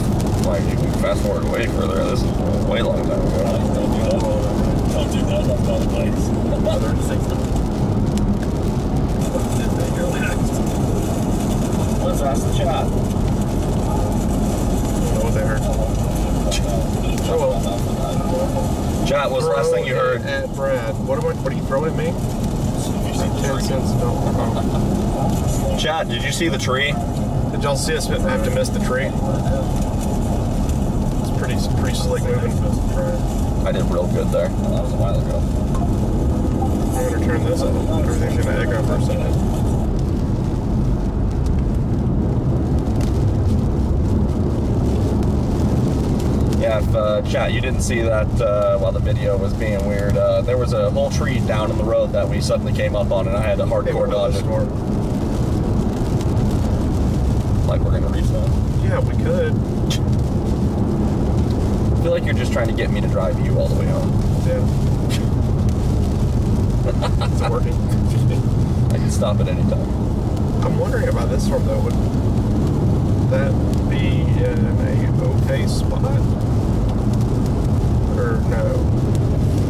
like you can fast forward way further. This is a way long time ago. Don't do that. That's not advice. Another 6. Let's ask the chat. I don't know what they heard. Oh well. Chat, what's the last thing you heard? At Brad. What are you throwing at me? 10 cents. No. Chat, did you see the tree? Did y'all see us have to miss the tree? It's pretty slick moving. I did real good there. Well, that was a while ago. I'm gonna turn this up. Everything's gonna echo for a second. Yeah, if chat, you didn't see that while the video was being weird. There was a whole tree down in the road that we suddenly came up on, and I had to hardcore dodge it. Like we're gonna reach that? Yeah, we could. I feel like you're just trying to get me to drive you all the way home. Yeah. Is it working? I can stop at any time. I'm wondering about this storm though. Would that be in a okay spot? Or no?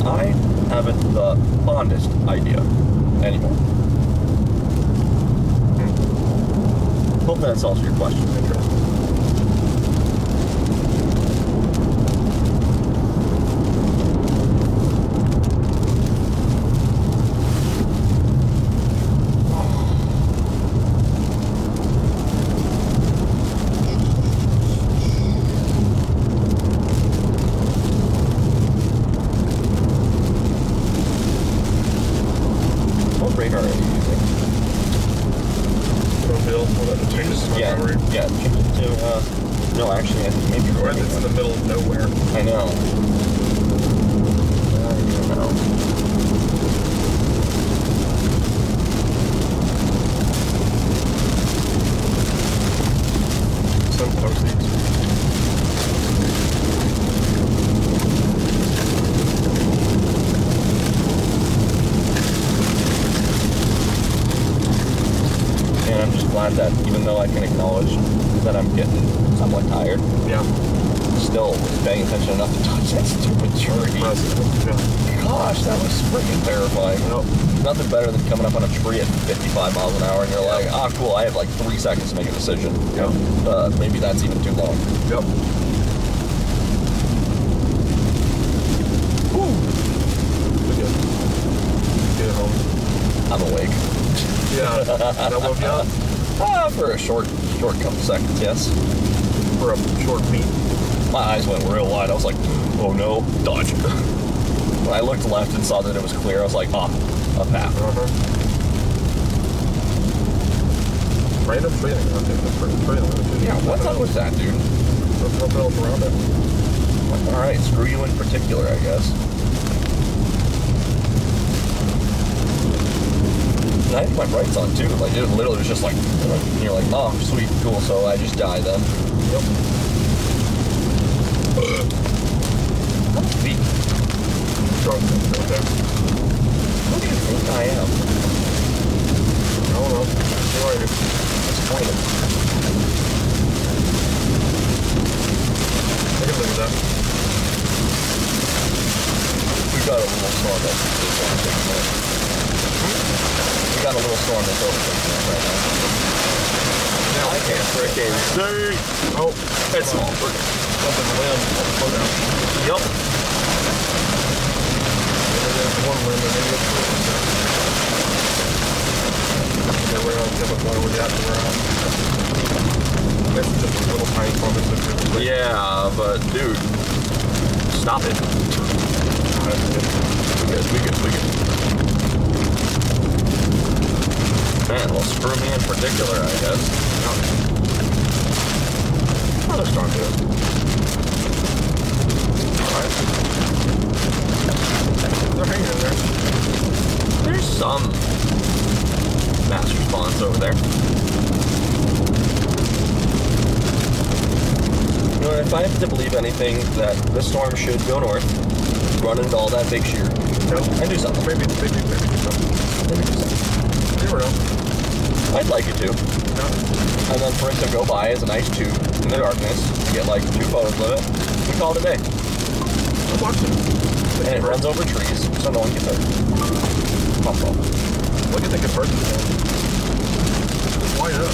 I haven't the fondest idea anymore. Hope that answers your question. Interesting. What radar are you using? Bill, well, that changes my memory. Yeah, change it to, no, actually, I think maybe Or it's in the middle of nowhere. I know. I don't know. Some posties. And I'm just glad that even though I can acknowledge that I'm getting somewhat tired, yeah, still paying attention enough to touch that stupid tree. Gosh, that was freaking terrifying. Nothing better than coming up on a tree at 55 miles an hour and you're like, ah, cool, I have like 3 seconds to make a decision. Maybe that's even too long. Yep. Get it home. I'm awake. Yeah. That woke you up? For a short couple seconds, yes. For a short beat. My eyes went real wide. I was like, oh no, dodge. When I looked left and saw that it was clear, I was like, a path. Random training out there. Yeah, what's up with that, dude? There's nothing else around it. Alright, screw you in particular, I guess. And I had my brights on too. Like, it literally was just like, and you're like, oh, sweet, cool, so I just die then. Yep. Sweet. Drunk, okay. Who do you think I am? I don't know. Who are you? Disappointed. I can live with that. We got a little storm that's overtaking it. We got a little storm that's overtaking it right now. Now I can't freaking see. Oh, it's small. Up in the wind. Slow down. Yep. There's one limb and maybe it's This is just a little tiny farm. Yeah, but dude, stop it. We good. Man, well, screw me in particular, I guess. Another storm, dude. Alright. They're hanging in there. There's some mass response over there. You know, if I have to believe anything, that this storm should go north, run into all that big shear, and do something. Maybe do something. You never know. I'd like it to. And then for it to go by as a nice tube in the darkness, get like 2 photos of it, we call it a day. I'm watching it. And it runs over trees, so no one gets hurt. Pop off. Look at the conversion. Just light up.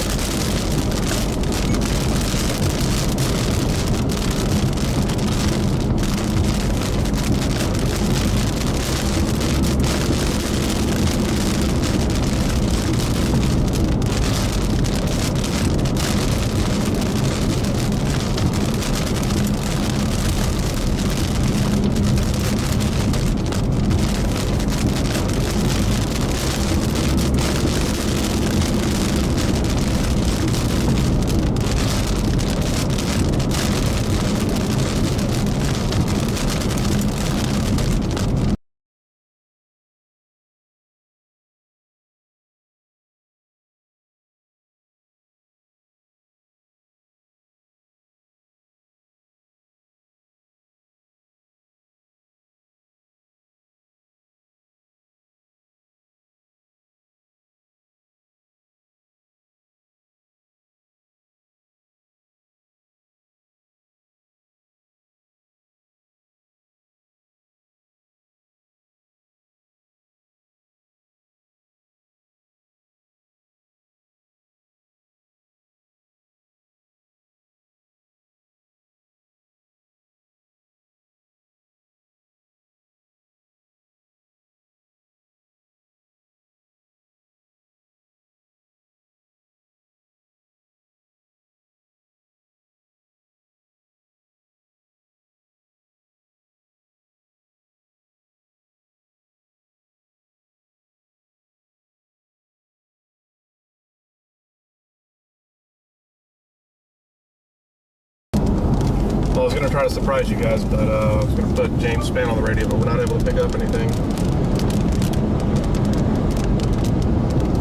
I was going to try to surprise you guys, but I was going to put James Spann on the radio, but we're not able to pick up anything.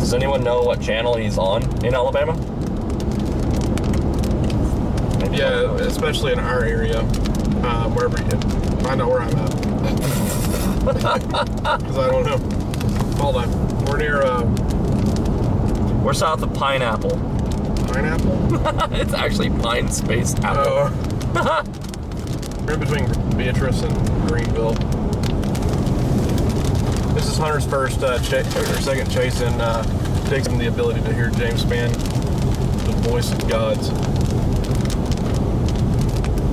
Does anyone know what channel he's on in Alabama? Yeah, especially in our area, wherever you find out where I'm at. Because I don't know. Hold on. We're near, we're south of Pineapple. Pineapple? It's actually Pine Space Apple. Oh. We're in between Beatrice and Greenville. This is Hunter's first second chase, and takes him the ability to hear James Spann, the voice of gods.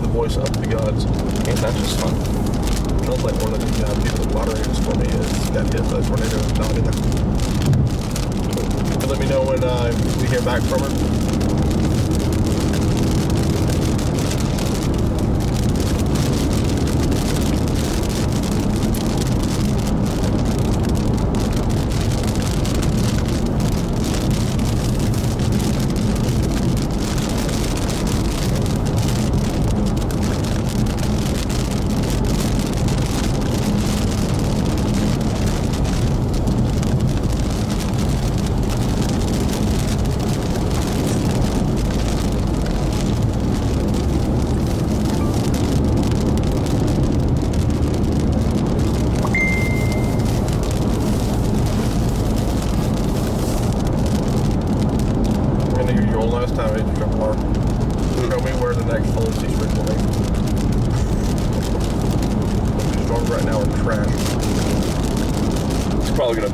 The voice of the gods. Ain't that just fun? Sounds like one of the people that moderators for me got hit by a tornado and died in there. Let me know when we hear back from her.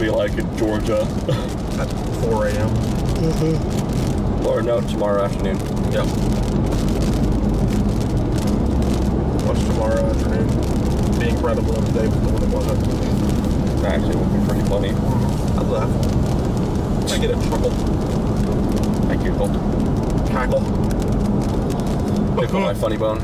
Like in Georgia at 4 a.m. Or no, tomorrow afternoon. Yep. What's tomorrow afternoon? Be incredible if today was the one it wasn't. Actually, it would be pretty funny. I'd laugh. I get a chuckle. I giggle. Cackle. Pick on my funny bone.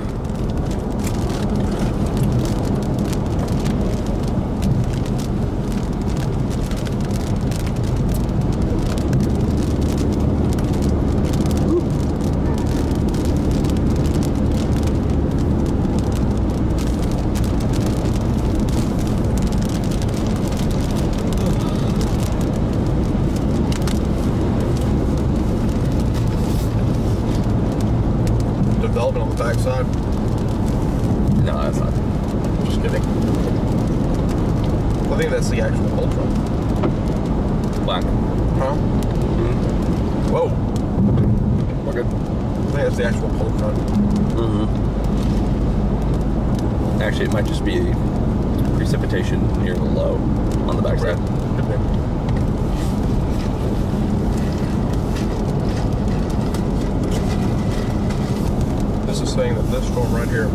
Backside. No, that's not. Just kidding. I think that's the actual cold front. Black. Huh? Mm-hmm. Whoa. We're good. I think that's the actual cold front. Mm-hmm. Actually, it might just be precipitation near the low on the backside. Could be. Saying that this storm right here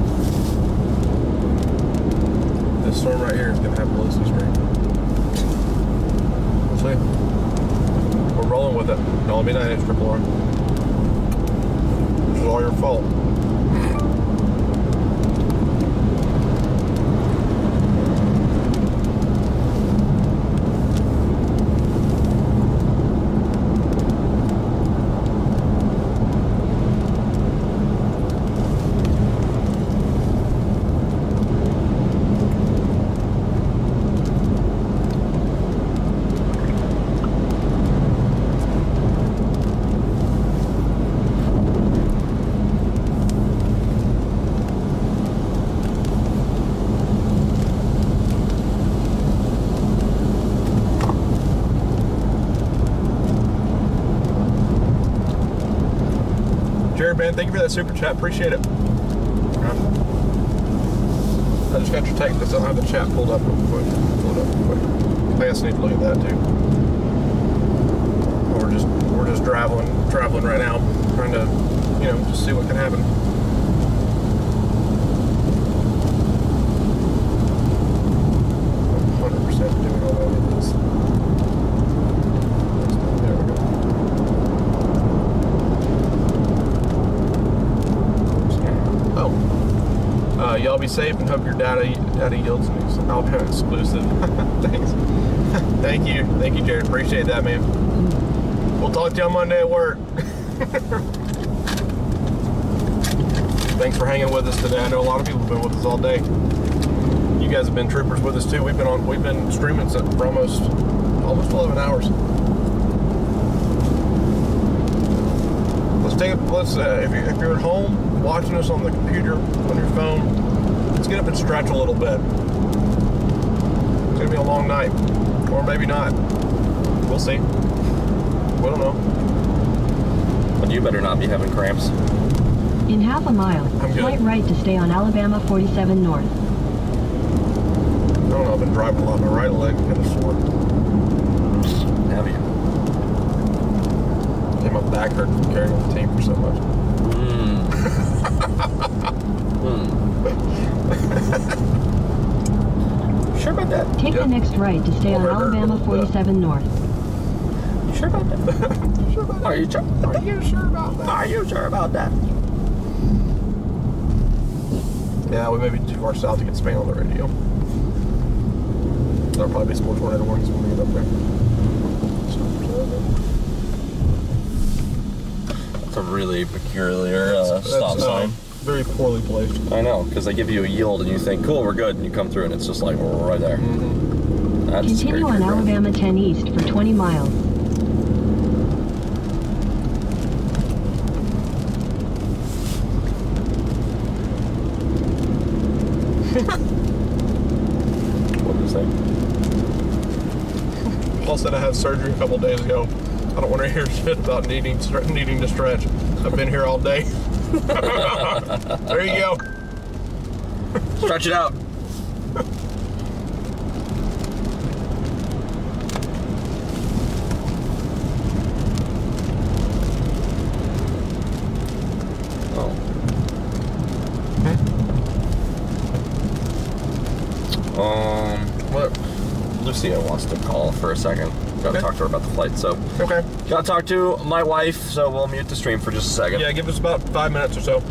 is going to have Felicity Street. We'll see. We're rolling with it. Don't be 9-inch triple R. It's all your fault. Man, thank you for that super chat. Appreciate it. I just got your text. I don't have the chat pulled up real quick. I guess I need to look at that too. We're just traveling right now, trying to, just see what can happen. I'm 100% doing all of this. There we go. Y'all be safe and hope your data yields me some Alabama exclusive. Thanks. Thank you, Jared. Appreciate that, man. We'll talk to you on Monday at work. Thanks for hanging with us today. I know a lot of people have been with us all day. You guys have been troopers with us too. We've been streaming for almost 11 hours. If you're at home watching us on the computer, on your phone, let's get up and stretch a little bit. It's gonna be a long night, or maybe not. We'll see. We don't know. But you better not be having cramps. In half a mile, I'm good. slight right to stay on Alabama 47 North. I don't know, I've been driving a lot. My right leg kind of sore. Have you? And my back hurt from carrying the team for so much. Sure about that? Take the next right to stay on Alabama 47 North. You sure about that? Are you sure? Are you sure about that? Are you sure about that? Yeah, we may be too far south to get Spain on the radio. There'll probably be some more tornado warnings when we get up there. It's a really peculiar stop sign. Very poorly placed. I know, because they give you a yield and you think, cool, we're good, and you come through and it's just like, we're right there. That's Continue scary. on Alabama 10 East for 20 miles. What did it say? Paul said I had surgery a couple days ago. I don't want to hear shit about needing to stretch. I've been here all day. There you go. Stretch it out. What? Lucia wants to call for a second. Gotta talk to her about the flight, so. Okay. Gotta talk to my wife, so we'll mute the stream for just a second. Yeah, give us about 5 minutes or so.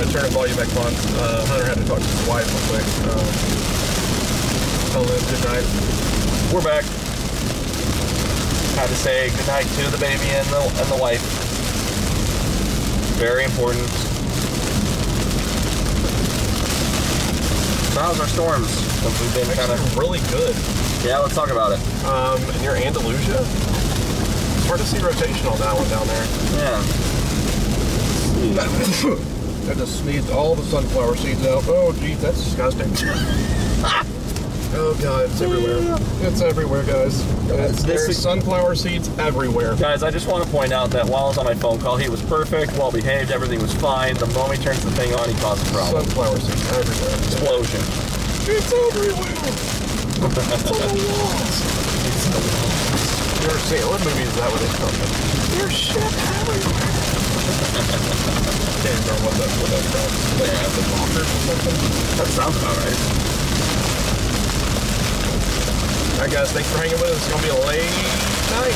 trying to turn the volume back on. Hunter had to talk to his wife real quick. Tell them good night. We're back. Had to say good night to the baby and the wife. Very important. So how's our storms? Since we've been kind of really good. Yeah, let's talk about it. Near Andalusia, it's hard to see rotation on that one down there. Yeah. I just sneezed all the sunflower seeds out. Oh, geez, that's disgusting. Oh, God, it's everywhere. It's everywhere, guys. There's sunflower seeds everywhere. Guys, I just want to point out that while I was on my phone call, he was perfect, well behaved, everything was fine. The moment he turns the thing on, he causes a problem. Sunflower seeds everywhere. Explosion. It's everywhere. It's on the walls. It's on the walls. You ever see it? What movie is that where they come from? There's shit everywhere. Can't remember what that's from. Like the bonkers or something? That sounds about right. Alright guys, thanks for hanging with us. It's going to be a late night.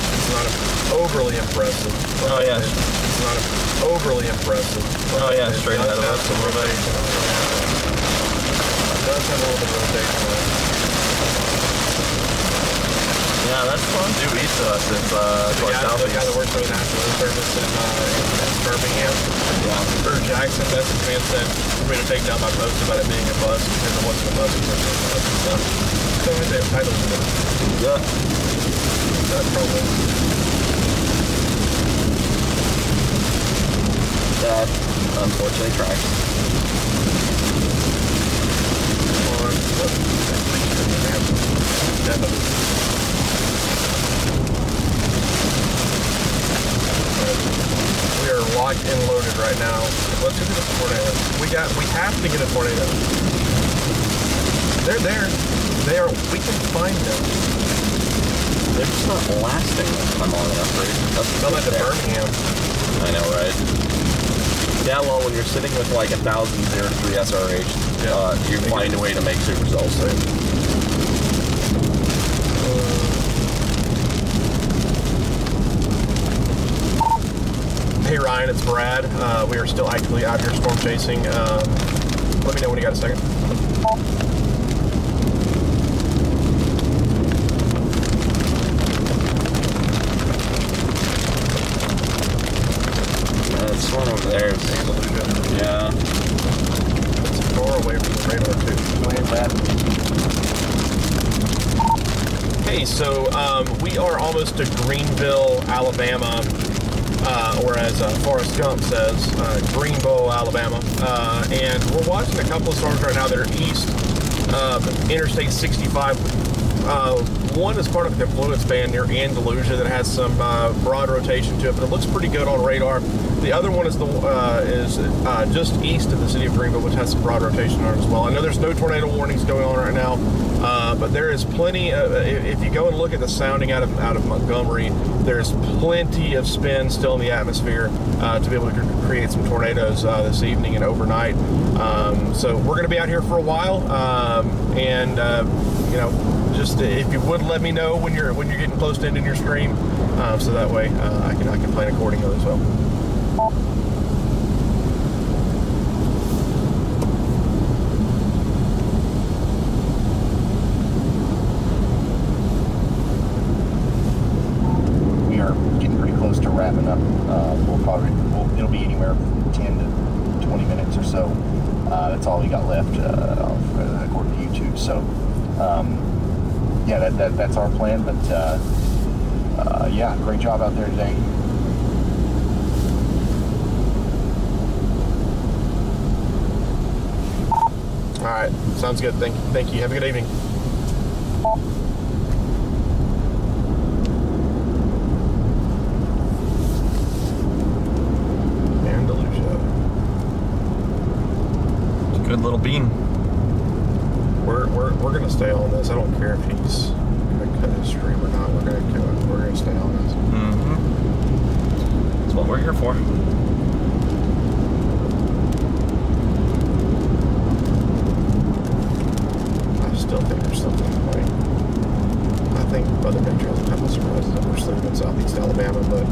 It's not overly impressive. Oh yeah. It's not overly impressive. Oh yeah, straight ahead of us. It does have a little bit of rotation on it. Yeah, that's fun. Due east of us. It's the guy that works for the National Service in Birmingham. Yeah. Or Jackson, that's the man said for me to take down my post about it being a bus because it wasn't a bus, it was a bus and stuff. So they have titles in it. Yeah. That's probably. That unfortunately tracks. We are locked and loaded right now. Let's go get a tornado. We have to get a tornado. They're there. They are. We can find them. They're just not lasting long enough, right? That's not like the Birmingham. I know, right? Yeah, well, when you're sitting with like 1,003 SRH, you find a way to make supercells. Hey Ryan, it's Brad. We are still actively out here storm chasing. Let me know when you got a second. This one over there is yeah. It's far away from the radar too. Go ahead, Brad. Hey, so we are almost to Greenville, Alabama. Or as Forrest Gump says, Greenville, Alabama. And we're watching a couple of storms right now that are east of Interstate 65. One is part of the confluence band near Andalusia that has some broad rotation to it, but it looks pretty good on radar. The other one is just east of the city of Greenville, which has some broad rotation on it as well. I know there's no tornado warnings going on right now, but there is plenty. If you go and look at the sounding out of Montgomery, there's plenty of spin still in the atmosphere to be able to create some tornadoes this evening and overnight. So we're going to be out here for a while, and you know. Just if you would let me know when you're getting close to ending your stream, so that way I can plan accordingly as well. We are getting pretty close to wrapping up. It'll be anywhere from 10 to 20 minutes or so. That's all we got left according to YouTube. So. Yeah, that's our plan, but yeah, great job out there today. All right, sounds good. Thank you. Have a good evening. Andalusia. It's a good little bean. We're gonna stay on this. I don't care if he's gonna cut his stream or not. We're gonna stay on this. That's what we're here for. I still think there's something like. I think other trails have been surprised that we're still in southeast Alabama, but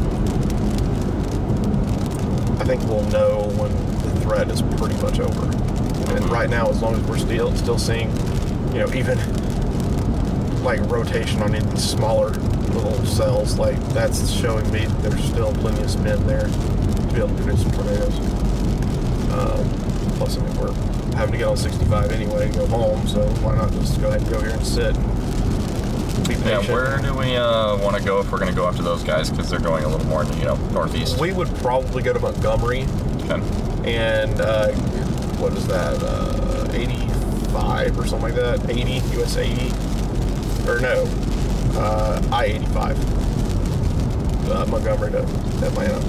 I think we'll know when the threat is pretty much over. And right now, as long as we're still seeing, you know, even like rotation on any smaller little cells, like that's showing me there's still plenty of spin there to be able to produce some tornadoes. Plus, I mean, we're having to get on 65 anyway and go home, so why not just go ahead and go here and sit and be patient. Yeah, where do we want to go if we're going to go after those guys? Because they're going a little more, you know, northeast. We would probably go to Montgomery. Okay. And what is that? 85 or something like that? 80, US 80. Or no, I-85. Montgomery to Atlanta.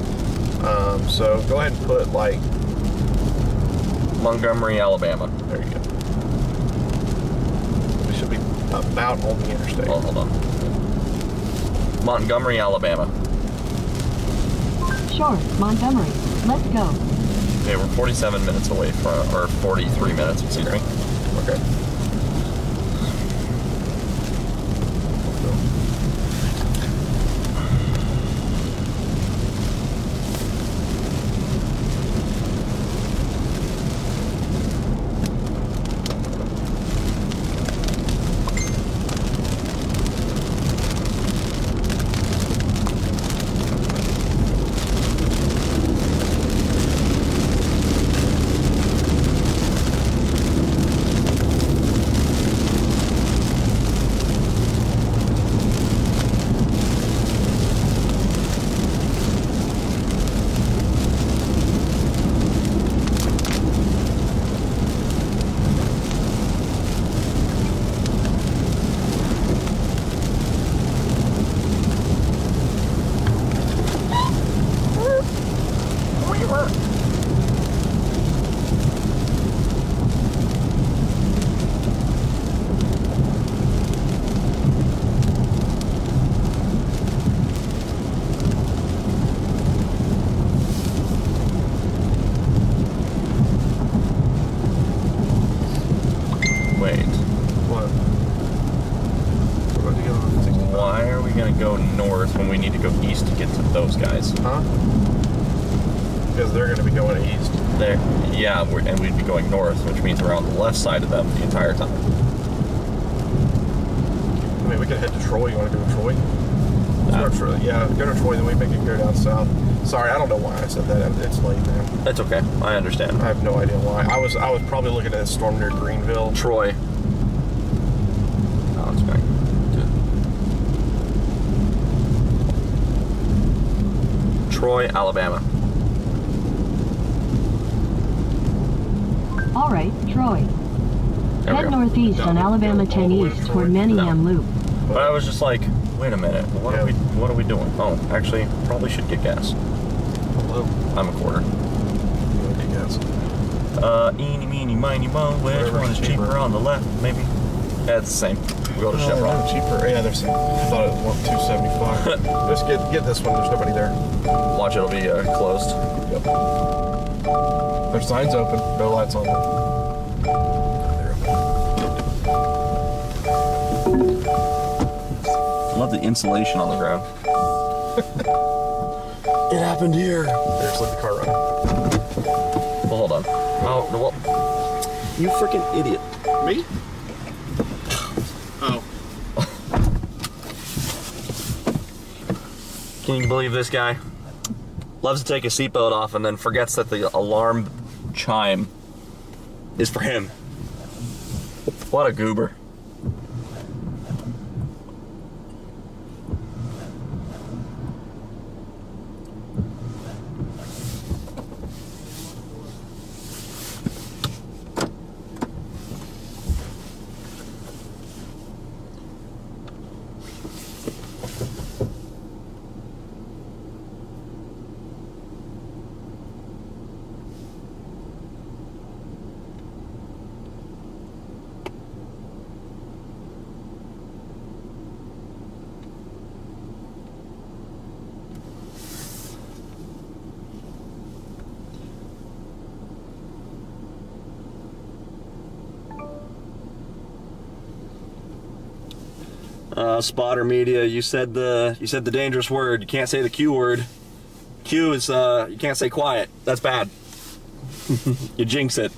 So go ahead and put like Montgomery, Alabama. There you go. We should be about on the interstate. Oh, hold on. Montgomery, Alabama. Sure, Montgomery. Let's go. Okay, we're 47 minutes away from, or 43 minutes, excuse me. Okay. Go north when we need to go east to get to those guys. Huh? Because they're going to be going east. Yeah, and we'd be going north, which means we're on the left side of them the entire time. I mean, we could head to Troy. You want to go to Troy? Yeah, go to Troy, then we make it go down south. Sorry, I don't know why I said that. It's late, man. That's okay. I understand. I have no idea why. I was probably looking at a storm near Greenville. Troy. Oh, it's fine. Troy, Alabama. All right, Troy. Head northeast on Alabama 10 East toward Manningham Loop. But I was just like, wait a minute. What are we doing? Oh, actually, probably should get gas. Hello. I'm a quarter. You want to get gas? Eeny, meeny, miny, mo. Which one is cheaper on the left? Maybe. Yeah, it's the same. We'll go to Chevron. Cheaper. Yeah, they're same. I thought it was $2.75. Just get this one. There's nobody there. Watch, it'll be closed. Yep. Their sign's open. No lights on them. Love the insulation on the ground. It happened here. There's like the car running. Well, hold on. Oh, well, you freaking idiot. Me? Oh. Can you believe this guy? Loves to take his seatbelt off and then forgets that the alarm chime is for him. What a goober. Spotter Media, you said the dangerous word. You can't say the Q word. Q is you can't say quiet. That's bad. You jinx it.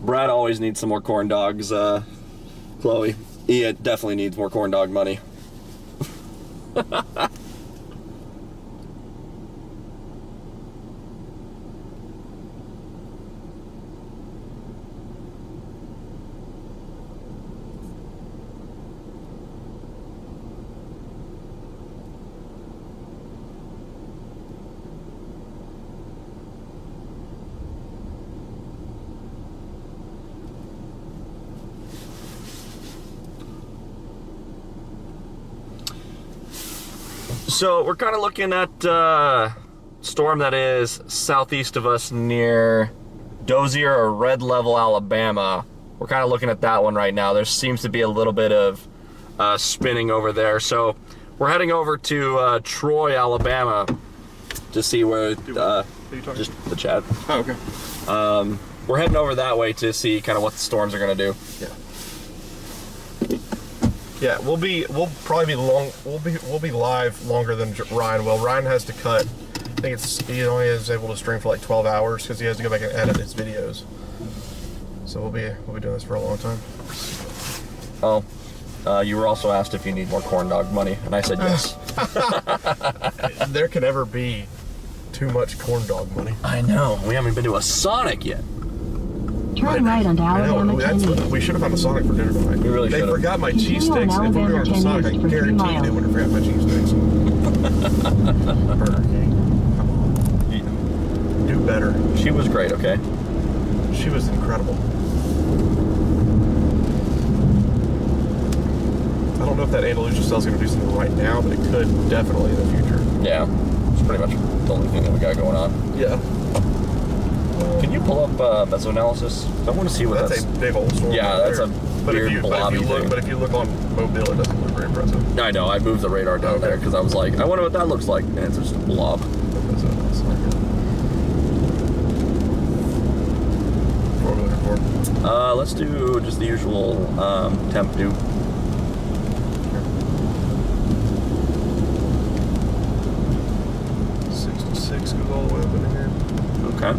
Brad always needs some more corn dogs, Chloe. He definitely needs more corn dog money. So we're kind of looking at storm that is southeast of us near Dozier or Red Level, Alabama. We're kind of looking at that one right now. There seems to be a little bit of spinning over there. So we're heading over to Troy, Alabama to see where just the chat. Oh, okay. We're heading over that way to see kind of what the storms are going to do. Yeah. Yeah, we'll probably be we'll be live longer than Ryan will. Ryan has to cut. I think he only is able to stream for like 12 hours because he has to go back and edit his videos. So we'll be doing this for a long time. Oh, you were also asked if you need more corn dog money, and I said yes. There can never be too much corn dog money. I know. We haven't been to a Sonic yet. Turn right onto Alabama 10. We should have had a Sonic for dinner tonight. We really should have. They forgot my cheese sticks. If we were going to Sonic, I guarantee they would have forgot my cheese sticks. Burger King. Come on. Do better. She was great, okay? She was incredible. I don't know if that Andalusia cell is going to do something right now, but it could definitely in the future. Yeah. It's pretty much the only thing that we got going on. Yeah. Can you pull up mesoanalysis? I want to see what that's a big old storm. Yeah, right that's there. a weird blobby thing. But if you look on Mobile, it doesn't look very impressive. I know. I moved the radar down there because I was like, I wonder what that looks like, and it's just a blob. What are we looking for? Let's do just the usual temp do. 66 goes all the way up in here. Okay.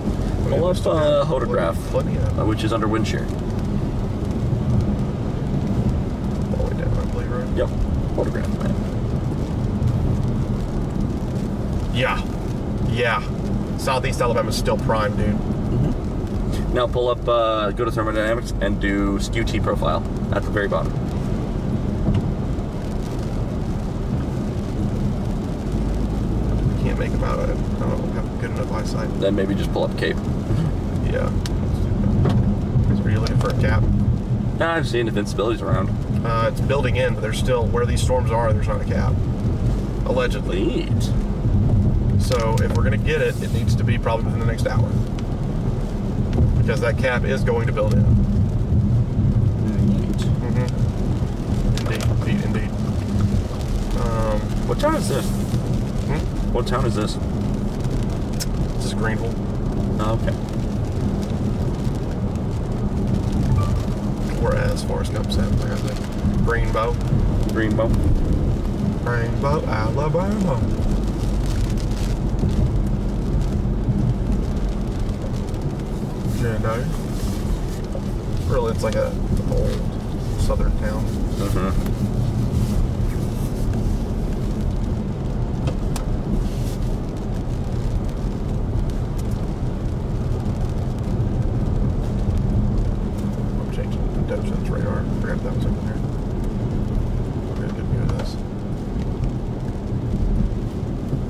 Pull up Hodograph, which is under wind shear. All the way down, I believe, right? Yep. Hodograph, man. Yeah. Southeast Alabama's still prime, dude. Mm-hmm. Now pull up, go to thermodynamics and do skew T profile at the very bottom. Can't make them out. I don't have good enough eyesight. Then maybe just pull up Cape. Yeah. Are you looking for a cap? Nah, I'm seeing if instability's around. It's building in, but there's still, where these storms are, there's not a cap. Allegedly. Neat. So if we're going to get it, it needs to be probably within the next hour. Because that cap is going to build in. Neat. Mm-hmm. Indeed. What town is this? What town is this? This is Greenville. Oh, okay. We're as Forrest Gump said, like I said. Greenbow, Alabama. Yeah, no. Really, it's like a old southern town. Mm-hmm. Radar. I forgot that was over there. We're gonna do this.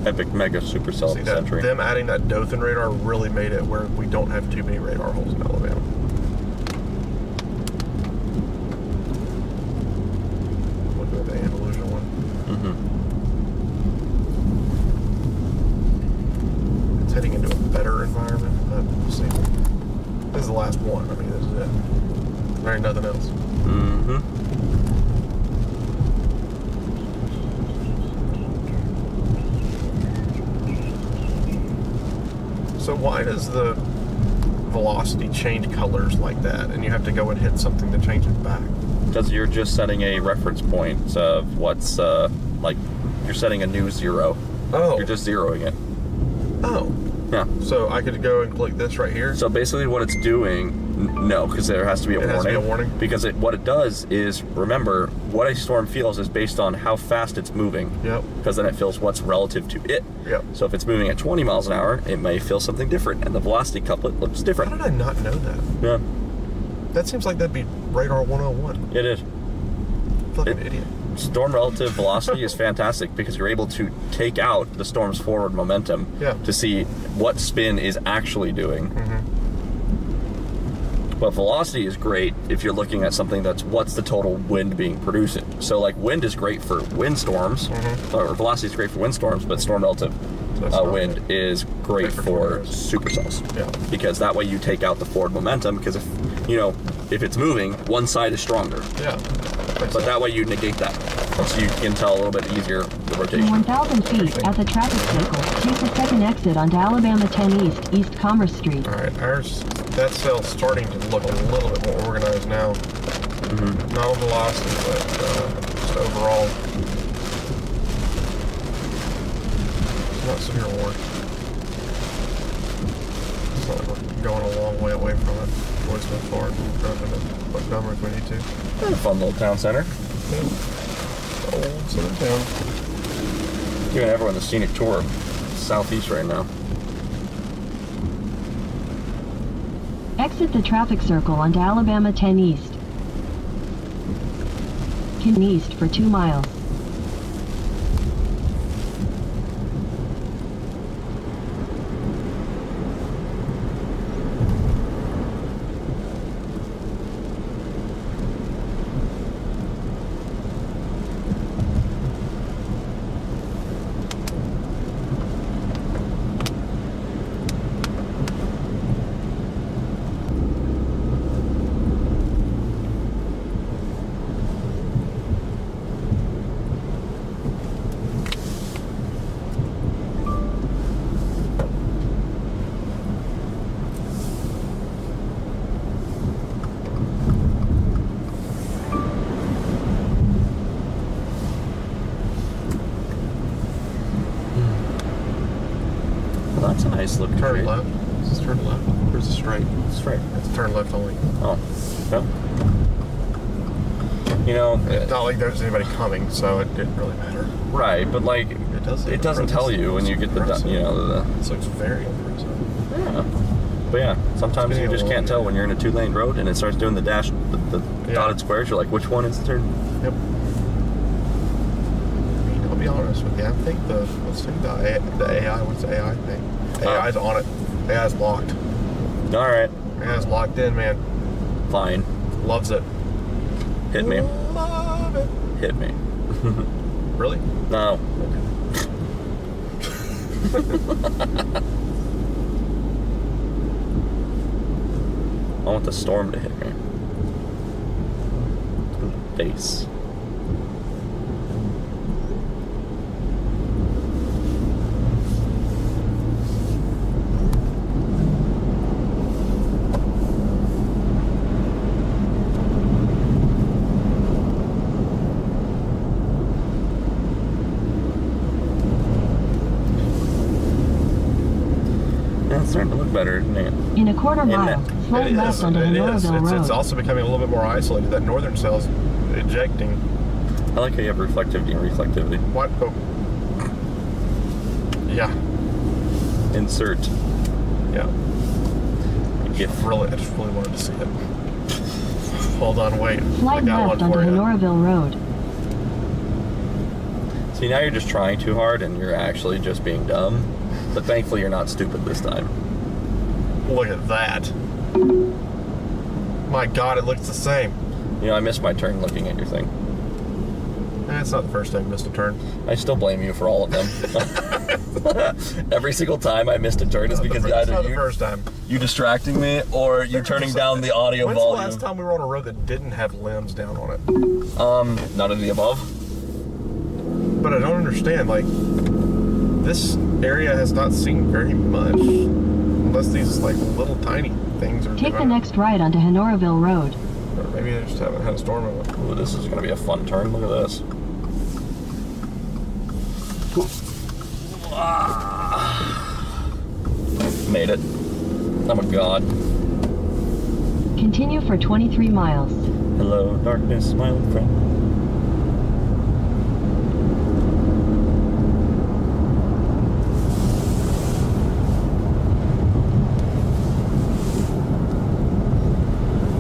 Epic Mega Supercell Century. Them adding that Dothan radar really made it where we don't have too many radar holes in Alabama. Looking at the Andalusia one. Mm-hmm. It's heading into a better environment, but we'll see. This is the last one. I mean, this is it. There ain't nothing else. Mm-hmm. So why does the velocity change colors like that, and you have to go and hit something to change it back? Because you're just setting a reference point of what's, like, you're setting a new 0. Oh. You're just zeroing it. Oh. Yeah. So I could go and click this right here? So basically what it's doing, no, because there has to be a warning. Has to be a warning? Because what it does is, remember, what a storm feels is based on how fast it's moving. Yep. Because then it feels what's relative to it. Yep. So if it's moving at 20 miles an hour, it may feel something different, and the velocity couplet looks different. How did I not know that? Yeah. That seems like that'd be radar 101. It is. Fucking idiot. Storm relative velocity is fantastic because you're able to take out the storm's forward momentum to see what spin is actually doing. But velocity is great if you're looking at something that's what's the total wind being produced. So like wind is great for windstorms, or velocity is great for windstorms, but storm relative wind is great for supercells. Yeah. Because that way you take out the forward momentum, because if it's moving, one side is stronger. Yeah. But that way you negate that. So you can tell a little bit easier the In rotation. 1,000 feet, at the traffic circle, take the second exit onto Alabama 10 East, East Commerce Street. Alright, that cell's starting to look a little bit more organized now. Not on velocity, but just overall. It's not severe warning. It's not like we're going a long way away from it. Boys so far, we're driving a much dumber if we need to. That's a fun little town center. Old center town. Giving everyone the scenic tour of Southeast right now. Exit the traffic circle onto Alabama 10 East. East for 2 miles. That's a nice looking Turn tree. left. Is this turn left? Or is it straight? Straight. It's turn left only. Oh. Yeah. It's not like there's anybody coming, so it didn't really matter. Right, but like it doesn't tell you when you get the This looks very impressive. Yeah. But yeah, sometimes you just can't tell when you're in a 2-lane road and it starts doing the dash, the dotted squares. You're like, which one is the turn? Yep. I'll be honest with you. I think the AI. What's the AI thing? AI's on it. AI's locked. All right. AI's locked in, man. Fine. Loves it. Hit me. Love it. Hit me. Really? No. I want the storm to hit me. In the face. Yeah, it's starting to look better, isn't it? In a quarter mile, slow left onto Honoraville Road. It's also becoming a little bit more isolated. That northern cell's ejecting. I like how you have reflectivity and reflectivity. What? Oh. Yeah. Insert. Yeah. I just really wanted to see it. Hold on, wait. Slide left onto Honoraville Road. See, now you're just trying too hard and you're actually just being dumb. But thankfully you're not stupid this time. Look at that. My God, it looks the same. I missed my turn looking at your thing. That's not the first time I missed a turn. I still blame you for all of them. Every single time I missed a turn is because either not the first time. you distracting me or you turning down the audio When's volume. the last time we were on a road that didn't have limbs down on it? None of the above. But I don't understand, like, this area has not seen very much, unless these, like, little tiny things are Take the next right onto Honoraville Road. Or maybe they just haven't had a storm of it. Ooh, this is going to be a fun turn. Look at this. Made it. I'm a god. Continue for 23 miles. Hello, darkness, my old friend.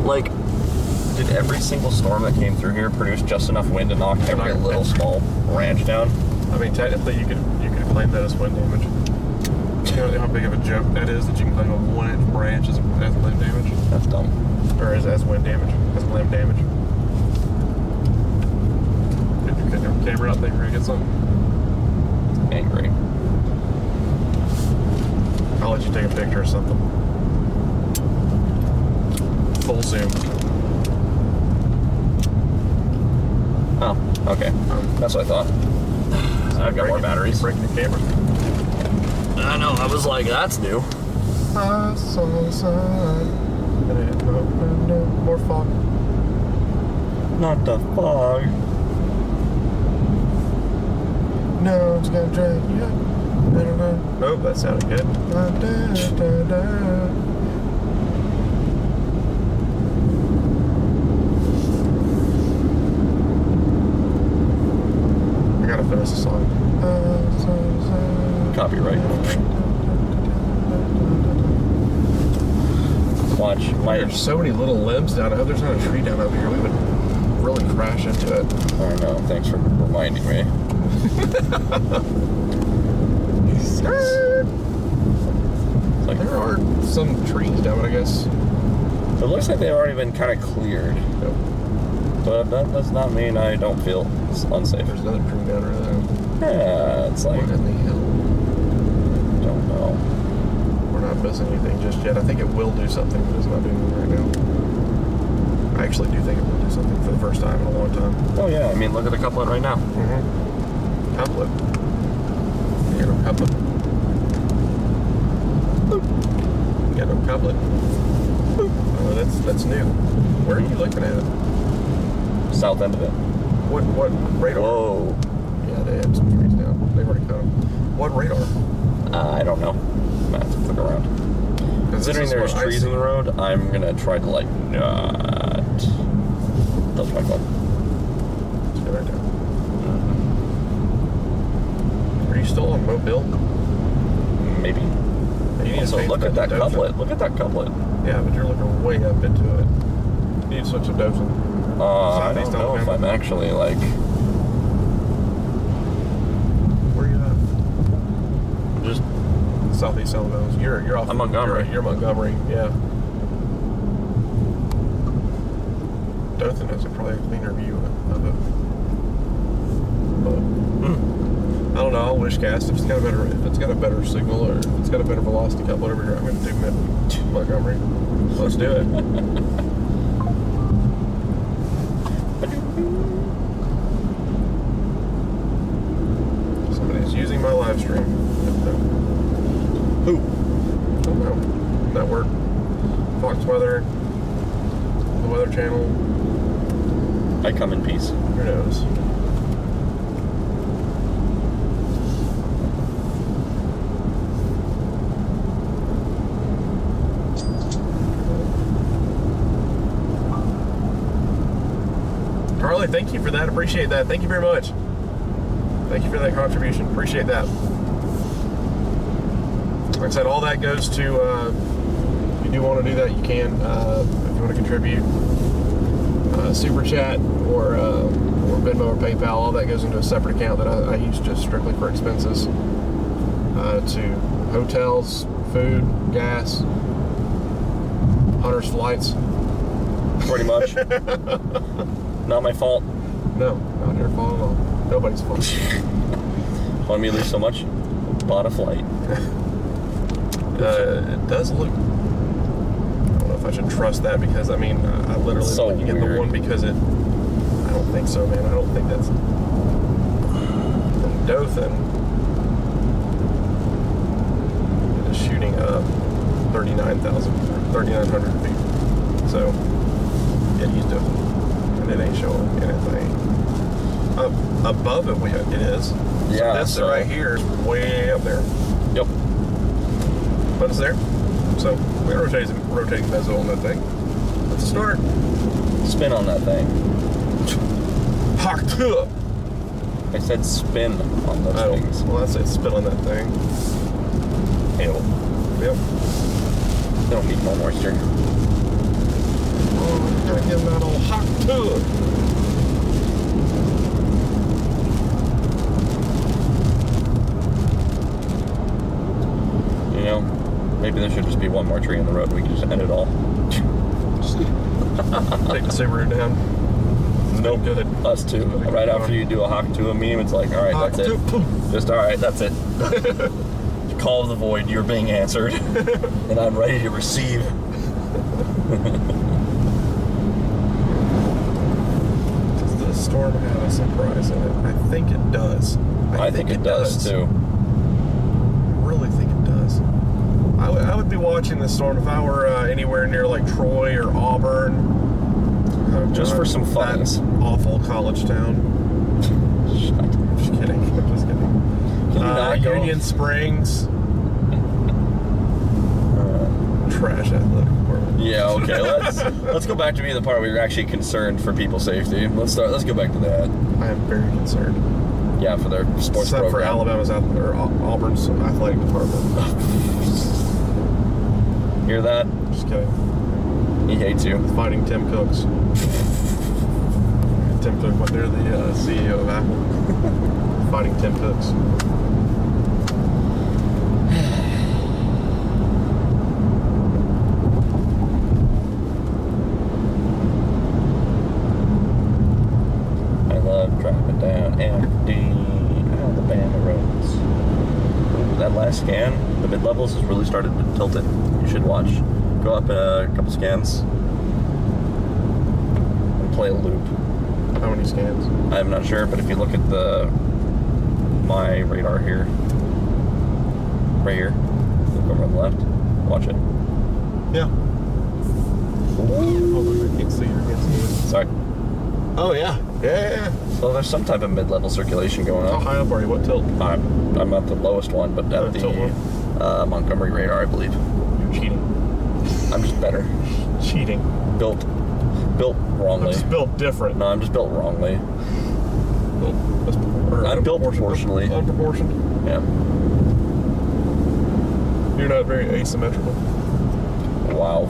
Like, did every single storm that came through here produce just enough wind to knock every little small branch down? I mean, technically, you could claim that as wind damage. You know how big of a joke that is that you can claim a 1-inch branch as limb damage? That's dumb. Or as wind damage, as limb damage. Get your camera out there, we're gonna get something. Angry. I'll let you take a picture or something. Full zoom. Oh, okay. That's what I thought. I've got more batteries. Breaking the camera. I know, I was like, that's new. I saw the sun. No more fog. Not the fog. No, it's gonna drag you up. Oh, that sounded good. I gotta finish the song. Copyright. Watch. There's so many little limbs down. I hope there's not a tree down over here. We would really crash into it. I know. Thanks for reminding me. Like, there are some trees down, but I guess it looks like they've already been kind of cleared. Yep. But that does not mean I don't feel unsafe. There's another tree down there. Yeah, it's like, what in the hell? Don't know. We're not missing anything just yet. I think it will do something, but it's not doing it right now. I actually do think it will do something for the first time in a long time. Oh yeah, I mean, look at the couplet right now. Mm-hmm. Couplet. You got no couplet. Boop. You got no couplet. Boop. Oh, that's new. Where are you looking at it? South end of it. What radar? Whoa. Yeah, they had some trees down. They've already cut them. What radar? I don't know. I'm gonna have to look around. Considering there's trees in the road, I'm gonna try to like not touch my phone. Let's go right down. Are you still on Mobile? Maybe. Also, look at that couplet. Look at that couplet. Yeah, but you're looking way up into it. You need to switch to Dothan. I don't know if I'm actually like. Where are you at? Just southeast Alabama. You're off. I'm Montgomery. You're Montgomery. Yeah. Dothan has probably a cleaner view of it. But I don't know. I'll wishcast if it's got a better signal or if it's got a better velocity couple, whatever I'm going to do Montgomery. Let's do it. Somebody's using my live stream. Who? I don't know. Network. Fox Weather. The Weather Channel. I come in peace. Who knows? Carly, thank you for that. Appreciate that. Thank you very much. Thank you for that contribution. Appreciate that. Like I said, all that goes to, if you do want to do that, you can. If you want to contribute, Super Chat or Venmo or PayPal, all that goes into a separate account that I use just strictly for expenses. To hotels, food, gas, hunters' flights. Pretty much. Not my fault. No. Out here falling off. Nobody's falling. Want me to lose so much? Bought a flight. It does look. I don't know if I should trust that because I mean I literally So looking at the weird. one because it. I don't think so, man. I don't think that's from Dothan. It is shooting up 3,900 feet. So yeah, he's Dothan, and it ain't showing anything. Above it, it is. Yeah. So this right here is way up there. Yep. But it's there. So we're rotating bezel on that thing. Let's start. Spin on that thing. Park to. I said spin on those things. Well, that's it. Spin on that thing. Ew. Yep. They don't need more moisture. Oh, gotta give them that old hot tub. You know, maybe there should just be one more tree in the road. We can just end it all. Take the Subaru down. Nope. Good. Us too. Right after you do a Hawk to a meme, it's like, all right, that's it. Just all right, that's it. Call of the void. You're being answered, and I'm ready to receive. Does the storm have a surprise in it? I think it does. I think it does too. I really think it does. I would be watching this storm if I were anywhere near like Troy or Auburn. Just for some fun. That awful college town. I'm just kidding. I'm just kidding. Can you not go? Union Springs. Trash athletic department. Yeah. Okay. Let's go back to being the part where you're actually concerned for people's safety. Let's go back to that. I am very concerned. Yeah, for their sports Except program. for Alabama's or Auburn's athletic department. Hear that? Just kidding. He hates you. Fighting Tim Cooks. Tim Cook, they're the CEO of Apple. Fighting Tim Cooks. I love driving down empty Alabama roads. Ooh, that last scan, the mid-levels has really started to tilt it. You should watch. Go up a couple scans and play a loop. How many scans? I'm not sure, but if you look at my radar here, right here, look over on the left, watch it. Yeah. Hold on, I can't see you. Sorry. Oh yeah. Yeah. So there's some type of mid-level circulation going How on. high up are you? What tilt? I'm at the lowest one, but at tilt the Montgomery radar, I believe. You're cheating. I'm just better. Cheating. Built wrongly. I'm just built different. No, I'm just built wrongly. I'm built proportionally. Unproportioned. Yeah. You're not very asymmetrical. Wow.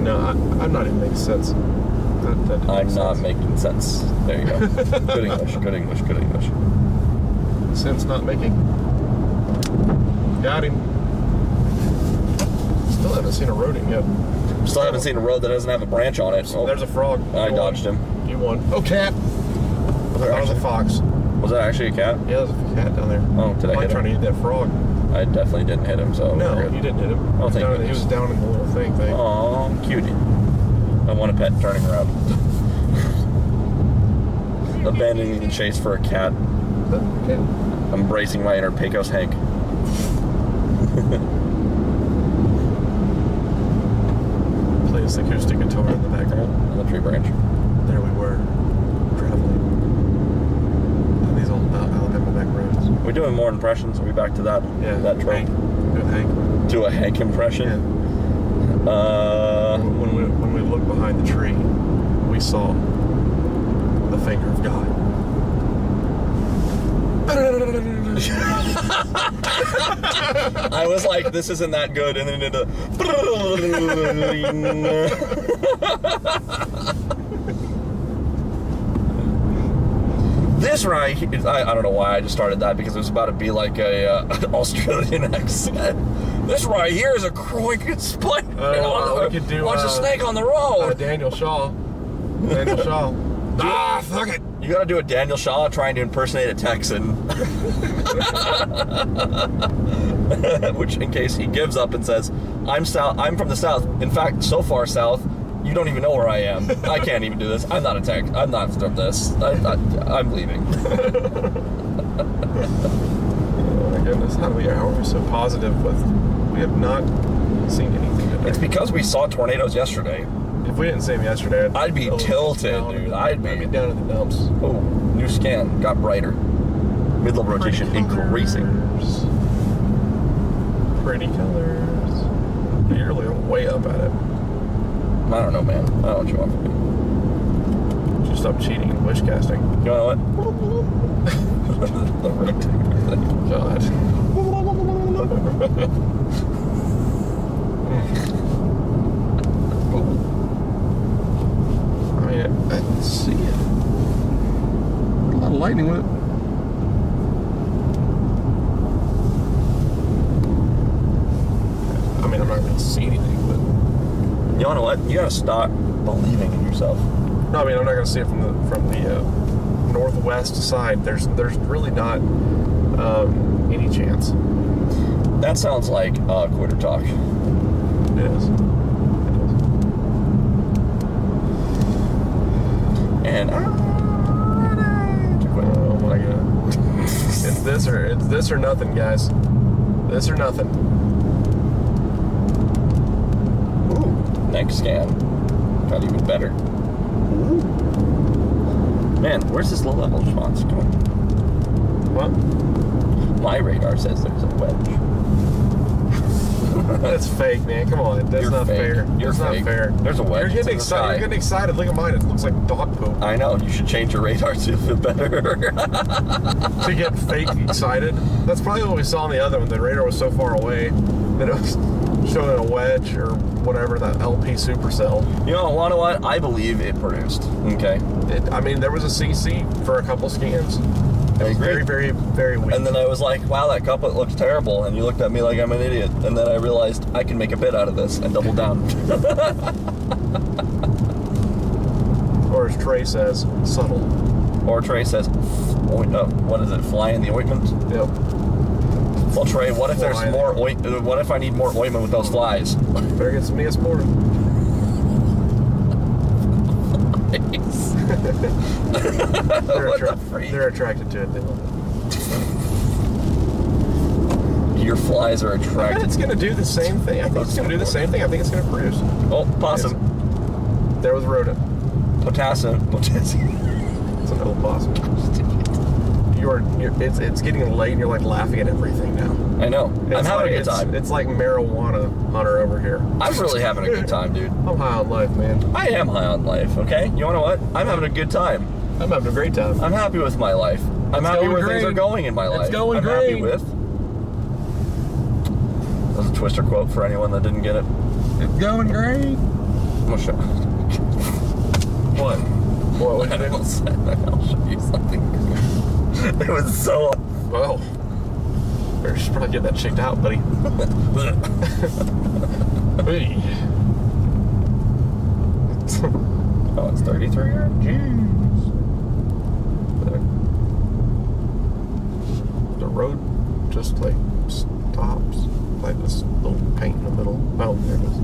No, I'm not even making sense. That I'm not making sense. There you go. Good English, good English, good English. Sense not making. Got him. Still haven't seen a rodent yet. Still haven't seen a road that doesn't have a branch on it. Oh, there's a frog. I dodged him. You won. Oh, cat! That was a fox. Was that actually a cat? Yeah, there's a cat down there. Oh, did I hit him? trying to eat that frog. I definitely didn't hit him, so No, we're good. you didn't hit him. Oh, thank you. He was down in the little thing. Aw, cutie. I want a pet turning around. Abandoning the chase for a cat. Okay. Embracing my inner Pecos Hank. Play this acoustic guitar in the background. On the tree branch. There we were, traveling. These old Alabama back roads. We're doing more impressions. Are we back to that? Yeah. That trope. Hank. Do a Hank impression. Yeah. When we looked behind the tree, we saw the finger of God. I was like, this isn't that good, and then it did This right here, I don't know why I just started that, because it was about to be like a an Australian accent. This right here is a crooked split. We could do. Watch a snake on the road. Daniel Shaw. Daniel Shaw. Fuck it. You gotta do a Daniel Shaw trying to impersonate a Texan. Which, in case he gives up and says, I'm from the South. In fact, so far south, you don't even know where I am. I can't even do this. I'm not a Tex. I'm not from this. I'm leaving. Oh my goodness, how are we so positive with? We have not seen anything today. It's because we saw tornadoes yesterday. If we didn't see them yesterday, I'd be tilted, dude. I'd be down in the dumps. Oh, new scan got brighter. Mid-level rotation increasing. Pretty colors. You're really way up at it. I don't know, man. I don't know what you want from me. Just stop cheating and wish casting. You know what? The rectangular thing. God. I mean, I can see it. A lot of lightning with it. I mean, I'm not going to see anything, but... You know what? You gotta stop believing in yourself. No, I mean, I'm not going to see it from the northwest side. There's really not any chance. That sounds like quitter talk. It is. And oh my god, it's this or nothing, guys. This or nothing. Ooh, next scan got even better. Ooh. Man, where's this low-level response going? What? My radar says there's a wedge. That's fake, man. Come on, that's not fair. That's not fair. There's a wedge. You're getting excited. You're getting excited. Look at mine. It looks like dog poop. I know. You should change your radar to feel better. To get fake excited. That's probably what we saw on the other one. The radar was so far away that it was showing a wedge or whatever, that LP supercell. You know what? I believe it produced. Okay. I mean, there was a CC for a couple scans. It was very, very, very weak. And then I was like, wow, that couplet looks terrible. And you looked at me like I'm an idiot. And then I realized I can make a bit out of this and double down. Or as Trey says, subtle. Or Trey says, what is it, fly in the ointment? Yep. Well, Trey, what if there's more ointment? What if I need more ointment with those flies? Better get some Neosporin. They're attracted to it. They love it. Your flies are I bet attracted. it's going to do the same thing. I think it's going to do the same thing. I think it's going to produce. Oh, possum. There was rodent. Potassium. It's an old possum. It's getting late and you're like laughing at everything now. I know. I'm having a good time. It's like marijuana hunter over here. I'm really having a good time, dude. I'm high on life, man. I am high on life, okay? You know what? I'm having a good time. I'm having a great time. I'm happy with my life. I'm happy where things are going in my life. It's going great. I'm happy with. That was a Twister quote for anyone that didn't get it. It's going great. I'm gonna show. What? What did I'll show you something. It was so. Well, better just probably get that checked out, buddy. Hey. Oh, it's 33. Jeez. The road just like stops, like this little paint in the middle. Oh, there it is.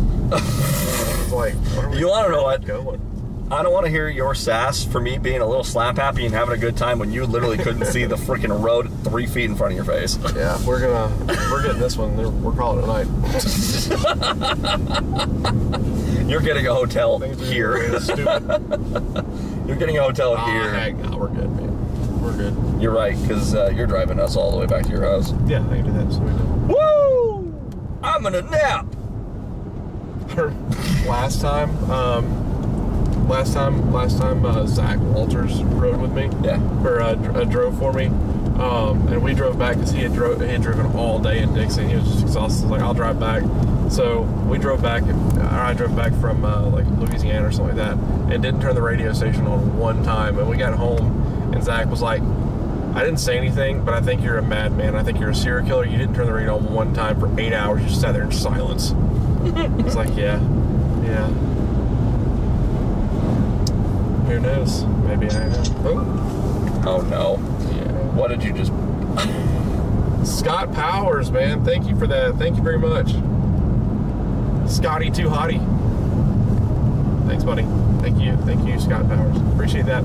It's like, you want to know what? Going? I don't want to hear your sass for me being a little slap happy and having a good time when you literally couldn't see the freaking road 3 feet in front of your face. Yeah, we're getting this one. We're calling it a night. You're getting a hotel here. You're getting a hotel here. Heck, no, we're good, man. We're good. You're right, because you're driving us all the way back to your house. Yeah, I can do that. So we do. Woo! I'm gonna nap. Last time, Zach Walters rode with me. Yeah. Or drove for me. And we drove back because he had driven all day in Dixie. He was just exhausted. Like, I'll drive back. So we drove back. I drove back from like Louisiana or something like that, and didn't turn the radio station on one time. And we got home, and Zach was like, I didn't say anything, but I think you're a madman. I think you're a serial killer. You didn't turn the radio on one time for 8 hours. You just sat there in silence. It's like, yeah. Who knows? Maybe I am. Oh no. Yeah. What did you just... Scott Powers, man. Thank you for that. Thank you very much. Scotty Too Hottie. Thanks, buddy. Thank you, Scott Powers. Appreciate that.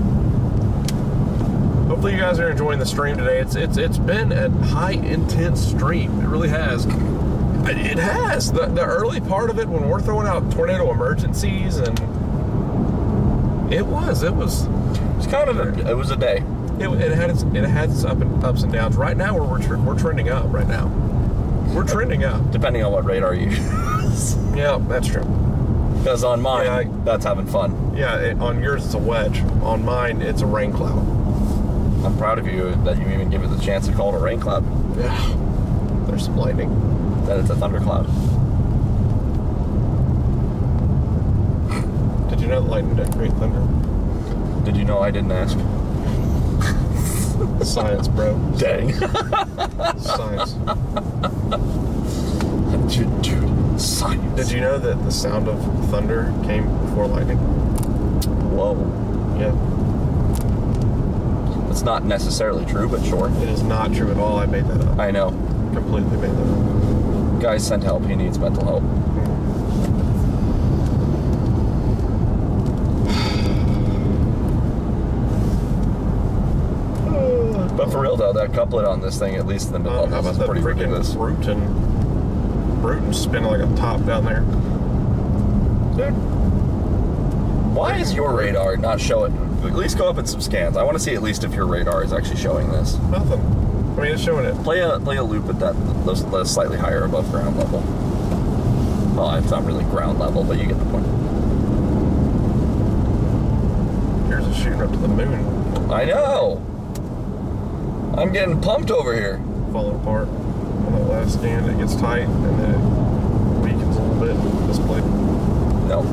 Hopefully you guys are enjoying the stream today. It's been a high intense stream. It really has. It has. The early part of it when we're throwing out tornado emergencies, and it was kind of it was a day. It had its ups and downs. Right now we're trending up. Right now we're trending up. Depending on what radar you use. Yeah, that's true. Because on mine, that's having fun. Yeah, on yours it's a wedge. On mine it's a rain cloud. I'm proud of you that you even give it the chance to call it a rain cloud. Yeah. There's some lightning. That it's a thundercloud. Did you know that lightning doesn't create thunder? Did you know I didn't ask? Science, bro. Dang. Science. Dude, science. Did you know that the sound of thunder came before lightning? Whoa. Yeah. It's not necessarily true, but sure. It is not true at all. I made that up. I know. Completely made that up. Guys, send help. He needs mental help. But for real though, that couplet on this thing, at least in the middle of this, is pretty ridiculous. Bruton spinning like a top down there. Dude, why is your radar not showing? At least go up in some scans. I want to see at least if your radar is actually showing this. Nothing. I mean, it's showing it. Play a loop at that slightly higher above ground level. Well, it's not really ground level, but you get the point. Yours is shooting up to the moon. I know. I'm getting pumped over here. Falling apart on that last scan. It gets tight and then it weakens a little bit. Display. No.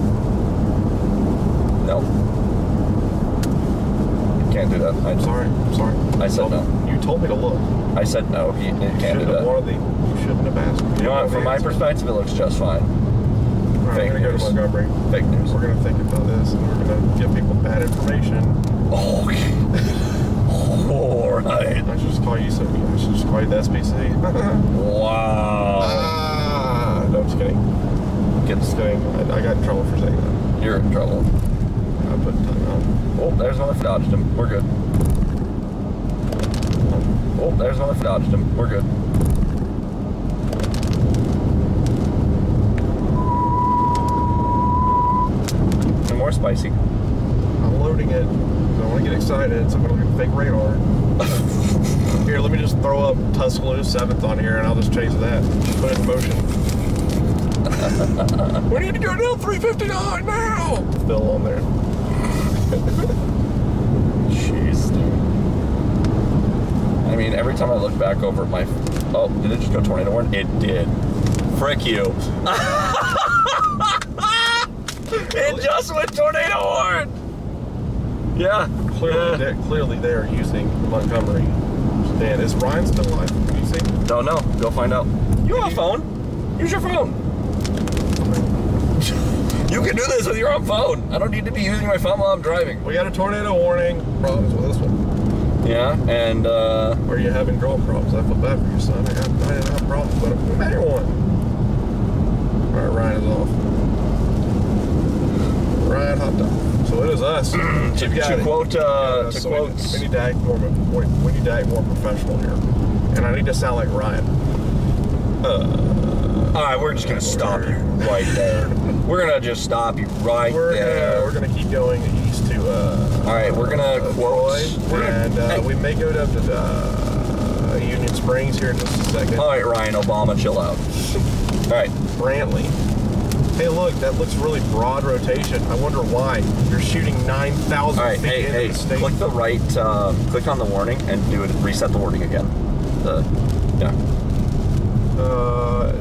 Can't do that. I'm sorry. I said no. You told me to look. I said no. He can't do that. You shouldn't have asked me. You know what? From my perspective, it looks just fine. Fake news. Go to Montgomery. Fake news. We're going to think about this and we're going to give people bad information. Oh, all right. I should just call you something. I should just call you the SBC. Wow. No, I'm just kidding. Just kidding. I got in trouble for saying that. You're in trouble. I put time out. Oh, there's another dodged him. We're good. Oh, there's another dodged him. We're good. And more spicy. I'm loading it. I want to get excited, so I'm going to look at fake radar. Here, let me just throw up Tuscaloosa 7th on here, and I'll just chase that. Just put it in motion. We need to go down 359 now! Phil on there. Jeez. I mean, every time I look back over at my... Oh, did it just go tornado warning? It did. Frick you. It just went tornado warn! Yeah. Clearly they are using Montgomery. Dan, is Ryan still alive? Can you see? Don't know. Go find out. You have a phone. Use your phone. You can do this with your own phone. I don't need to be using my phone while I'm driving. We got a tornado warning. Problems with this one. Yeah, and Are you having draw problems? I feel bad for your son. I didn't have problems, but I'm having one. Alright, Ryan is off. Ryan hopped up. So it is us. to quote we need to act more professional here. And I need to sound like Ryan. Alright, we're just gonna stop you right there. We're gonna just stop you right there. We're gonna keep going east to alright, we're gonna quote and we may go down to Union Springs here in just a second. Alright, Ryan Obama, chill out. Alright. Brantley. Hey, look, that looks really broad rotation. I wonder why. You're shooting 9,000 feet into the state. Click the right, click on the warning and do it. Reset the warning again.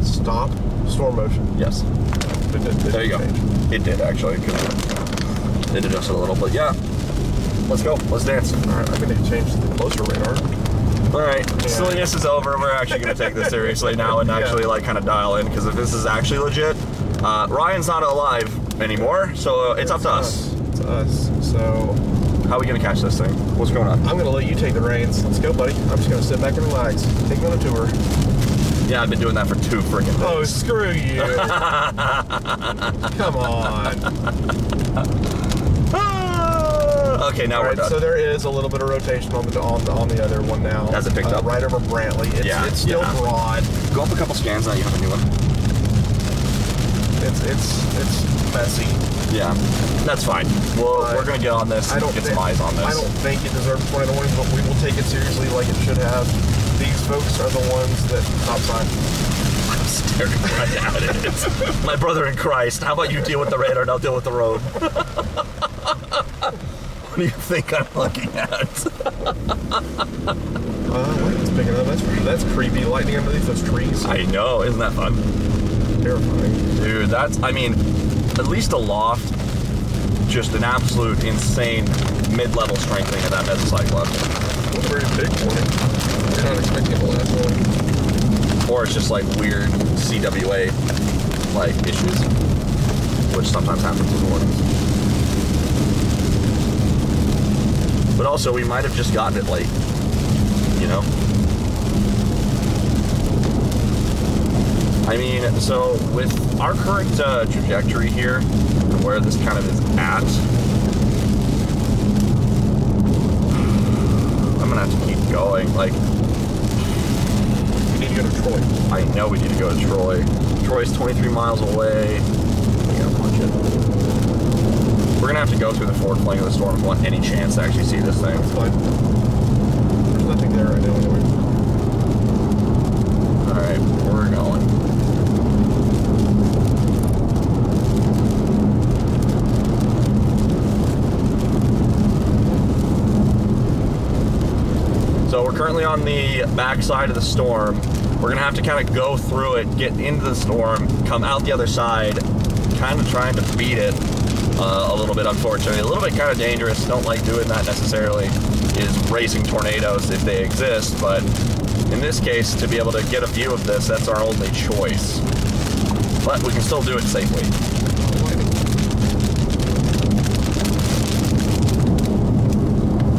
Stop. Storm motion. Yes. It did there you go. change. It did actually. It adjusted a little, but yeah. let's go. Let's dance. All right, I'm gonna change to the closer radar. All right, silliness is over. We're actually gonna take this seriously now and actually like kind of dial in, because if this is actually legit, Ryan's not alive anymore, so it's up to us. It's us. So how are we gonna catch this thing? What's going on? I'm gonna let you take the reins. Let's go, buddy. I'm just gonna sit back and relax. Take me on a tour. Yeah, I've been doing that for 2 freaking days. Oh, screw you. Come on. Okay, now we're done. So there is a little bit of rotation on the other one now. Has it picked up? Right over Brantley. It's still broad. Go up a couple scans, now you have a new one. It's messy. Yeah, that's fine. Well, we're gonna get on this and get some eyes on this. I don't think it deserves tornado warnings, but we will take it seriously like it should have. These folks are the ones that stop sign. I'm staring right at it. My brother in Christ, how about you deal with the radar and I'll deal with the road? What do you think I'm looking at? Lightning's picking up. That's creepy. Lightning underneath those trees. I know, isn't that fun? Terrifying. Dude, that's, I mean, at least aloft, just an absolute insane mid-level strengthening of that mesocyclone. It was a very big warning. You're not expecting the last one. Or it's just like weird CWA like issues, which sometimes happens with warnings. But also, we might have just gotten it late, you know? I mean, so with our current trajectory here, where this kind of is at, I'm gonna have to keep going. Like, we need to go to Troy. I know we need to go to Troy. Troy's 23 miles away. We gotta punch it. We're gonna have to go through the forward flank of the storm if we want any chance to actually see this thing. That's fine. There's nothing there right now anyway. Alright, we're going. So we're currently on the back side of the storm. We're gonna have to kind of go through it, get into the storm, come out the other side, kind of trying to beat it a little bit, unfortunately. A little bit kind of dangerous. Don't like doing that necessarily, is racing tornadoes if they exist, but in this case, to be able to get a view of this, that's our only choice. But we can still do it safely.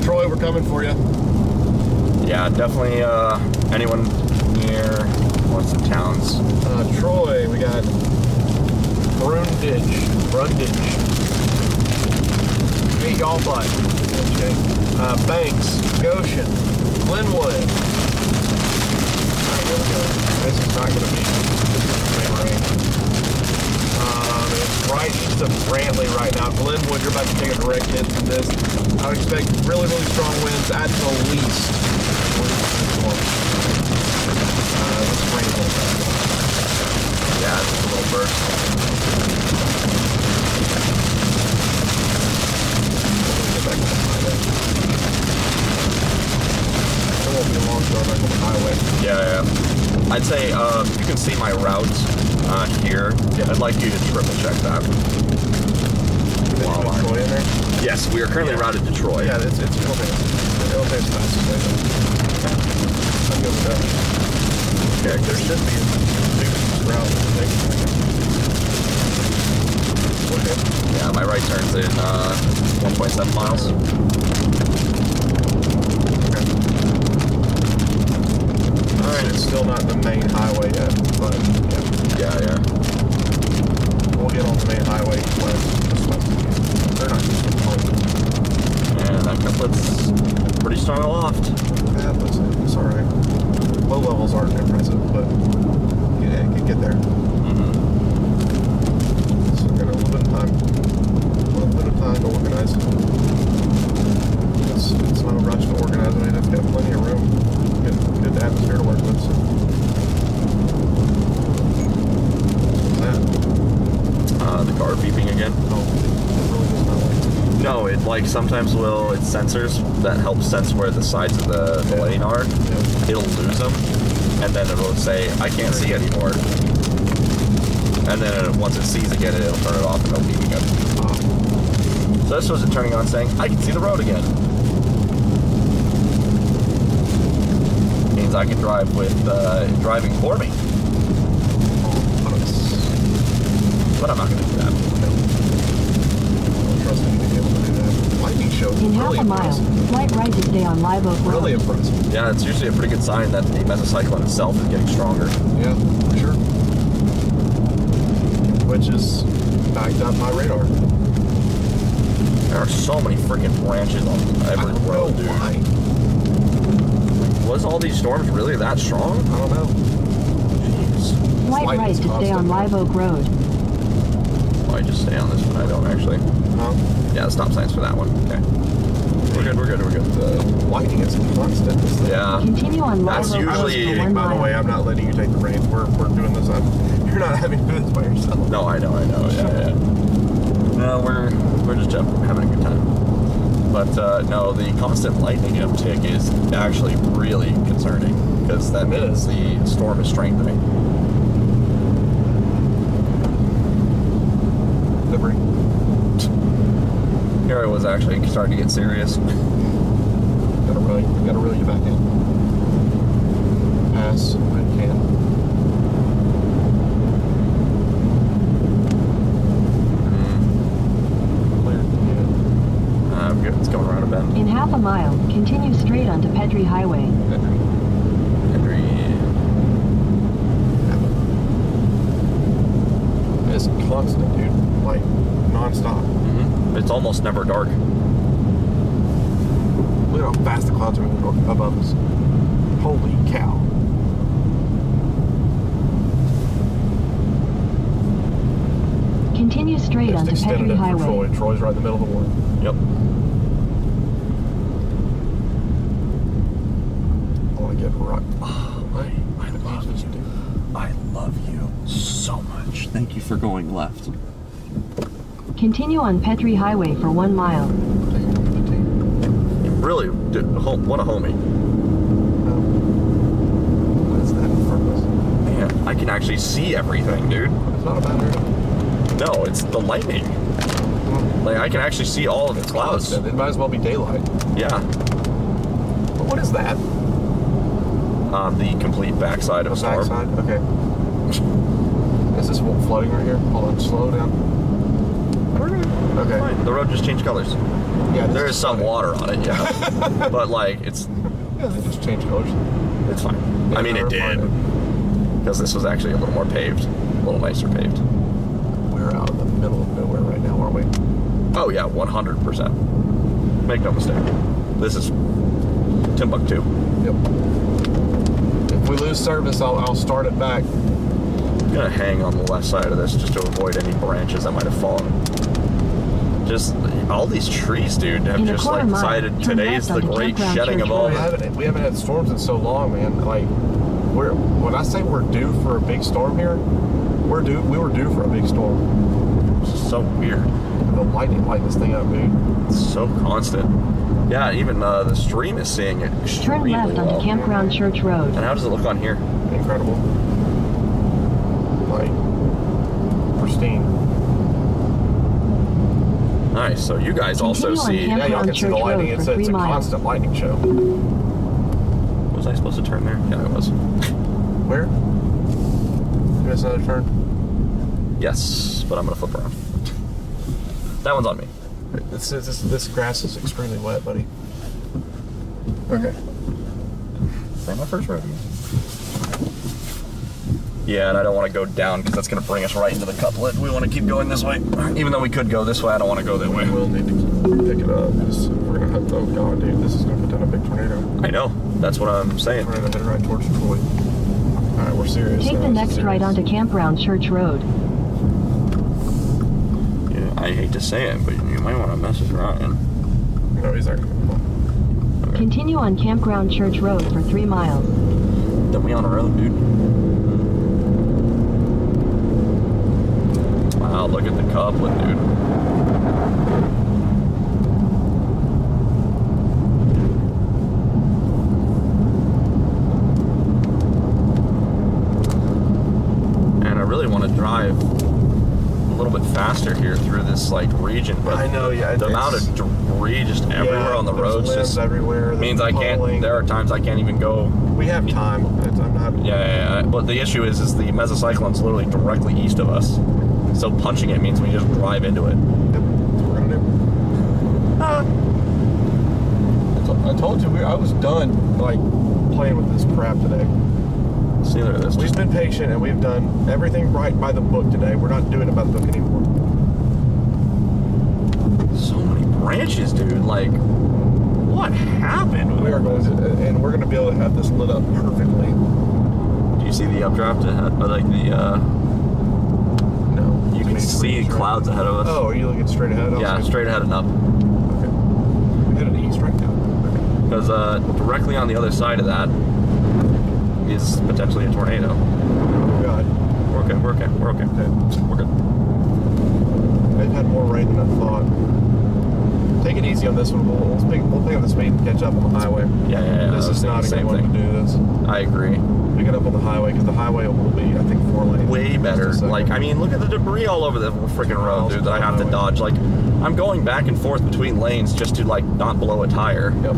Troy, we're coming for you. Yeah, definitely anyone near what's the towns? Troy, we got Brundage, Big Allbutt, okay. Banks, Goshen, Glenwood. Alright, here we go. This is not going to be range. It's right east of Brantley right now. Glenwood, you're about to take a direct hit from this. I would expect really, really strong winds at the least. Yeah, it's a little burst. It won't be long till I'm back on the highway. Yeah. I'd say you can see my route here. Yeah, I'd like you to triple check that. Troy in there? Yes, we are currently routed to Troy. Yeah, it's Elevate's fast. I'm good with that. Okay, there should be a big route. Okay. Yeah, my right turn's in 1.7 miles. Alright, it's still not the main highway yet, but yeah. We'll get on the main highway west. They're not just getting home. And that couplets pretty strong aloft. Yeah, it's alright. Low levels aren't impressive, but yeah, it can get there. So we've got a little bit of time. To organize. It's not a rush to organize. I mean, it's got plenty of room. Good atmosphere to work with. So. The car beeping again. Oh, it really does not like it. No, it like sometimes will, it's sensors that help sense where the sides of the lane are. Yeah. It'll lose them, and then it'll say, I can't see anymore. And then once it sees again, it'll turn it off and it'll beep again. So this was it turning on saying, I can see the road again. Means I can drive with driving for me. But I'm not going to do that. Lightning show is In really half a mile, impressive. slight right to stay on Live Oak Road. Really impressive. Yeah, it's usually a pretty good sign that the mesocyclone itself is getting stronger. Yeah, for sure. Which is backed up my radar. There are so many freaking branches on every road, dude. Why? Was all these storms really that strong? I don't know. Jeez. Slight right to stay on Live Oak Road. Oh, I just stay on this one. I don't actually. Huh? Yeah, stop signs for that one. Okay. We're good. The lightning is constant. Yeah. Continue on Live That's Oak Road usually. for 1 By the mile. way, I'm not letting you take the reins. We're doing this. You're not having to do this by yourself. No, I know. Yeah. No, we're just having a good time. But no, the constant lightning uptick is actually really concerning because that means the storm is strengthening. Liberty. Here I was actually starting to get serious. Gotta really get back in. Pass when you can. I'm good. It's going around a bend. In half a mile, continue straight onto Petrie Highway. Henry. It's constant, dude. Like, non-stop. Mm-hmm. It's almost never dark. Look at how fast the clouds are moving above us. Holy cow. Continue straight Just onto extended Petrie it for Highway. Troy. Troy's right in the middle of the ward. Yep. I want to get right. Oh, I love you, dude. I love you so much. Thank you for going left. Continue on Petrie Highway for 1 mile. Really, dude, what a homie. What is that in front of us? Man, I can actually see everything, dude. It's not about her. No, it's the lightning. Like, I can actually see all of the clouds. It might as well be daylight. Yeah. But what is that? The complete backside of a storm. Backside? Okay. Is this flooding right here? Hold on, slow down. Okay. Fine. The road just changed colors. Yeah, there is some water on it, yeah. But, like, it's... Yeah, they just changed colors. It's fine. Yeah, I mean, it did. Because this was actually a little more paved. A little nicer paved. We're out in the middle of nowhere right now, aren't we? Oh, yeah, 100%. Make no mistake. This is Timbuktu. Yep. If we lose service, I'll start it back. I'm going to hang on the left side of this just to avoid any branches that might have fallen. Just all these trees, dude, have just like decided today's the great shedding of all. We haven't had storms in so long, man. Like, when I say we're due for a big storm here, we were due for a big storm. It's just so weird. The lightning light this thing up, dude. It's so constant. Yeah, even the stream is seeing it extremely Turn left well. onto Campground Church Road. And how does it look on here? Incredible. Like, pristine. Nice. So you guys also see. Yeah, y'all can see the lightning. It's a constant lightning show. Was I supposed to turn there? Yeah, I was. Where? You missed another turn? Yes, but I'm gonna flip around. That one's on me. This grass is extremely wet, buddy. Okay. Is that my first rodeo? Yeah, and I don't want to go down because that's going to bring us right into the couplet. We want to keep going this way. Even though we could go this way, I don't want to go that way. We'll need to pick it up because we're going to have to, oh god, dude, this is going to put down a big tornado. I know. That's what I'm saying. We're going to head right towards Troy. Alright, we're serious. Take the next right onto Campground Church Road. Yeah, I hate to say it, but you might want to message Ryan. No, he's not going to come. Okay. Continue on Campground Church Road for 3 miles. Then we on a road, dude. Wow, look at the couplet, dude. And I really want to drive a little bit faster faster here through this like region, but I know, yeah. the amount of debris just everywhere on the roads just everywhere. means I can't. There are times I can't even go. We have time. I'm not. Yeah. But the issue is the mesocyclone's literally directly east of us, so punching it means we just drive into it. Yep. That's what we're gonna do. I told you I was done like playing with this crap today. See, look at this. We've been patient and we've done everything right by the book today. We're not doing it by the book anymore. So many branches, dude. Like, what happened? We are going to, and we're going to be able to have this lit up perfectly. Do you see the updraft ahead? Or like the, No. You can see clouds ahead of us. Oh, are you looking straight ahead? Yeah, straight ahead and up. Okay. We're headed east right now. Because directly on the other side of that is potentially a tornado. Oh, God. We're okay. We're good. They've had more rain than I thought. Take it easy on this one. We'll pick up the speed and catch up on the highway. Yeah. This is not a good one to do this. I agree. Pick it up on the highway because the highway will be, I think, 4 lanes. Way better. Like, I mean, look at the debris all over the freaking road, dude, that I have to dodge. Like, I'm going back and forth between lanes just to, like, not blow a tire. Yep.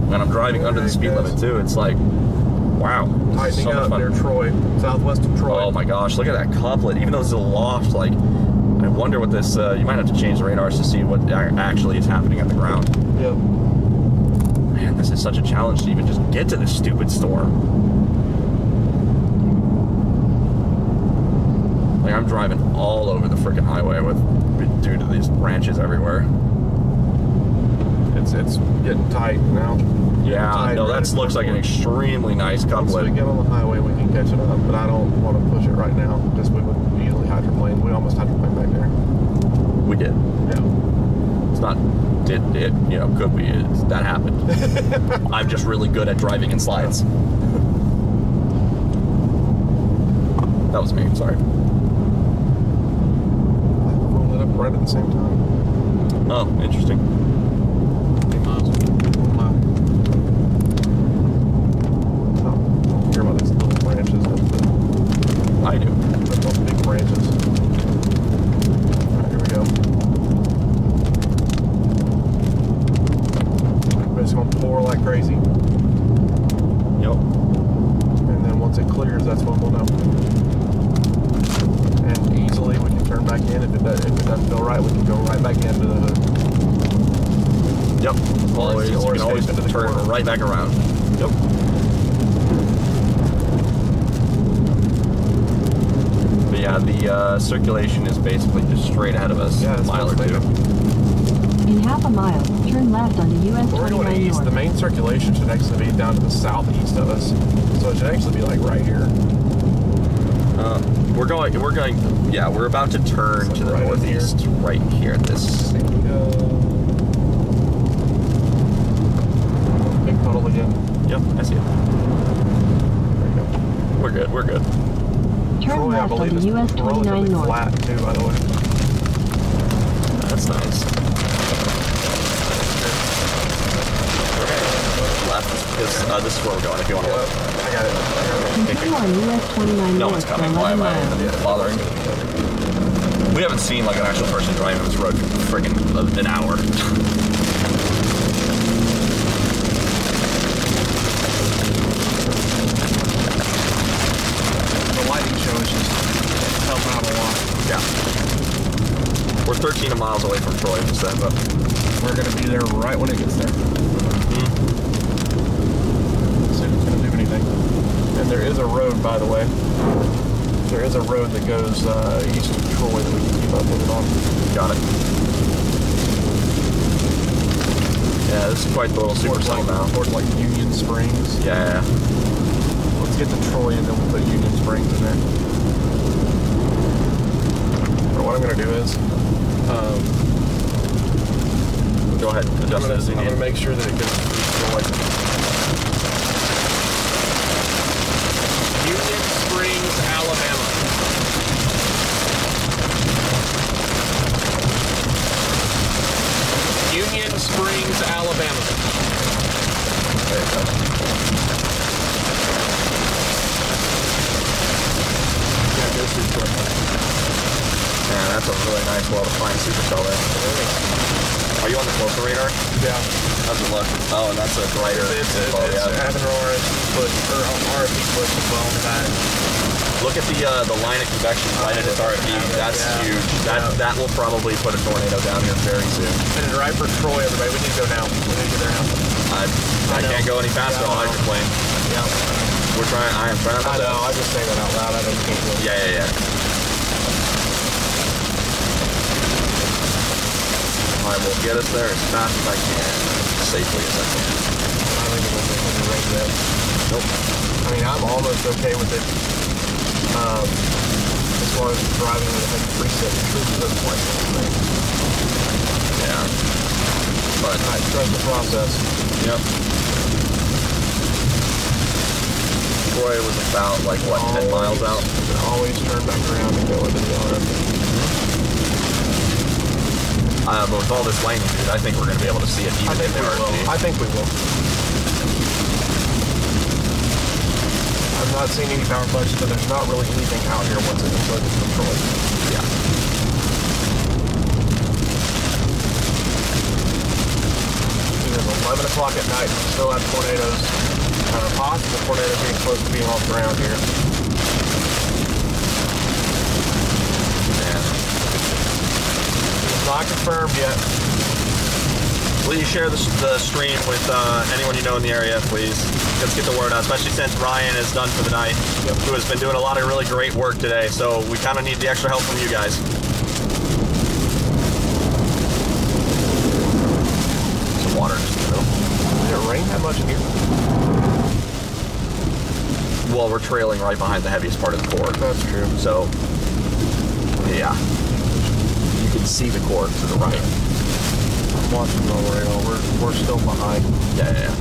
When I'm driving under the speed limit, too, it's like, wow. Tightening so up much fun. near Troy, southwest of Troy. Oh my gosh, look at that couplet. Even though this is a loft, like, I wonder what this, you might have to change the radars to see what actually is happening at the ground. Yep. Man, this is such a challenge to even just get to this stupid storm. Like, I'm driving all over the freaking highway due to these branches everywhere. It's getting tight now. Yeah, no, that looks like an extremely nice couplet. Once we get on the highway, we can catch it up, but I don't want to push it right now because we would easily hydroplane. We almost hydroplaned back there. We did. Yeah. It's not could be. That happened. I'm just really good at driving in slides. That was me, sorry. We'll lit up right at the same time. Oh, interesting. Hear about these little branches. I do. Those big branches. Alright, here we go. It's going to pour like crazy. Yep. And then once it clears, that's when we'll know. And easily we can turn back in. If it doesn't feel right, we can go right back into the hood. Yep. Always, you can always turn right back around. Yep. But yeah, the circulation is basically just straight ahead of us, a mile or two. In half a mile, turn left onto US We're 29 going east. North. The main circulation should actually be down to the southeast of us. So it should actually be like right here. We're about to turn to the northeast, right here at this. Big puddle again. Yep, I see it. There you go. We're good. Turn Troy, I left believe, onto is US 29 relatively North. flat too, by the way. That's nice. Left, because this is where we're going if you want to look. I got it. Continue on US 29 No North one's for coming. Why 11 am I miles. bothering? We haven't seen like an actual person driving this road for freaking an hour. The lighting show is just helping out a lot. Yeah. We're 13 miles away from Troy, just then, but we're going to be there right when it gets there. See if it's going to do anything. And there is a road, by the way. There is a road that goes east of Troy that we can keep up with it on. Got it. Yeah, this is quite the little supercell now. Towards like Union Springs. Yeah. Let's get to Troy and then we'll put Union Springs in there. But what I'm going to do is, go ahead, adjust it as you need. I'm going to make sure that it goes through like Union Springs, Alabama. Union Springs, Alabama. There you go. Yeah, go through Troy. Yeah, that's a really nice, well-defined supercell there. Are you on the closer radar? Yeah. How's it look? Oh, and that's a brighter. It's having an RFP push as well on the back. Look at the line of convection right at its RFP. That's huge. That will probably put a tornado down here very soon. And right for Troy, everybody. We need to go now. We need to get there now. I can't go any faster on hydroplane. Yeah. I am trying. I know. I just say that out loud. I know you can't do it. Yeah. I will get us there as fast as I can, safely as I can. I don't think we'll be right yet. Nope. I mean, I'm almost okay with it. As far as driving with a heavy preset, it truly looks like it. Yeah. But I trust the process. Yep. Troy was about, 10 miles out? Always turn back around and go into the RFP. But with all this lightning, dude, I think we're going to be able to see it even in the RFP. I think we will. I've not seen any power flashes, but there's not really anything out here once it until it's controlled. Yeah. It is 11 o'clock at night. We still have tornadoes. Possible tornado being close to being off the ground here. Man. It's not confirmed yet. Please share the stream with anyone you know in the area, please. Let's get the word out, especially since Ryan is done for the night, who has been doing a lot of really great work today. So we kind of need the extra help from you guys. Some water just in the middle. Did it rain that much here? Well, we're trailing right behind the heaviest part of the core. That's true. So, yeah. You can see the core to the right. I'm watching the radar. We're still behind. Yeah.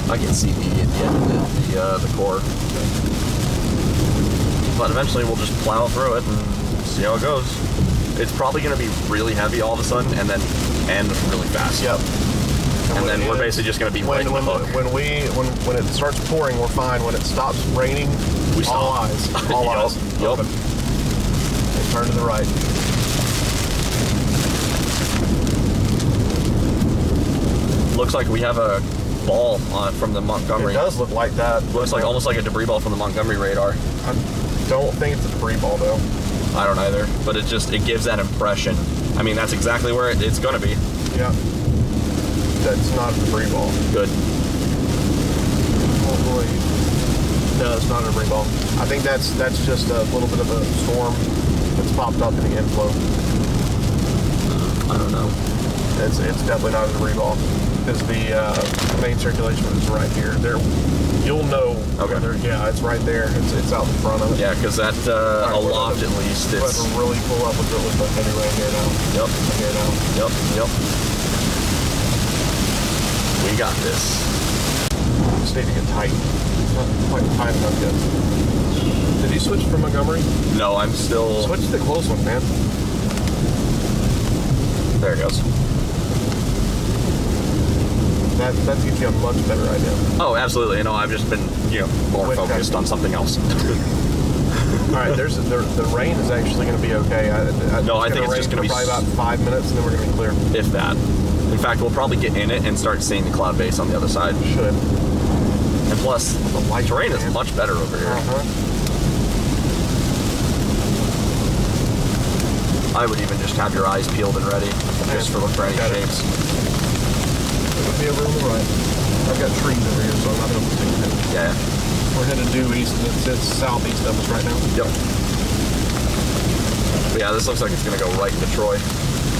I can see me at the end of the core. But eventually we'll just plow through it and see how it goes. It's probably going to be really heavy all of a sudden and then end really fast. Yep. And then we're basically just going to be right in the hook. When it starts pouring, we're fine. When it stops raining, we stop. All eyes. All eyes. Yep. And turn to the right. Looks like we have a ball from the Montgomery. It does look like that. Looks like almost like a debris ball from the Montgomery radar. I don't think it's a debris ball though. I don't either, but it gives that impression. I mean, that's exactly where it's going to be. Yeah. That's not a debris ball. Good. Oh boy. No, it's not a debris ball. I think that's just a little bit of a storm that's popped up in the inflow. I don't know. It's definitely not a debris ball because the main circulation is right here. You'll know. Okay. Yeah, it's right there. It's out in front of it. Yeah, because that aloft at least. It's really pull up with it looks like anyway here now. Yep. Here now. Yep. We got this. Just need to get tight. Not quite tight enough yet. Did you switch from Montgomery? No, I'm still. Switch to the close one, man. There it goes. That gives you a much better idea. Oh, absolutely. I've just been, more focused on something else. All right, the rain is actually going to be okay. I think it's just going to be probably about 5 minutes, and then we're going to be clear. If that. In fact, we'll probably get in it and start seeing the cloud base on the other side. Should. And plus, the terrain is much better over here. I would even just have your eyes peeled and ready, just for look for any shapes. There'll be a room to the right. I've got trees over here, so I'm not going to take it. Yeah. We're headed due east, and it's southeast of us right now. Yep. But yeah, this looks like it's going to go right into Troy.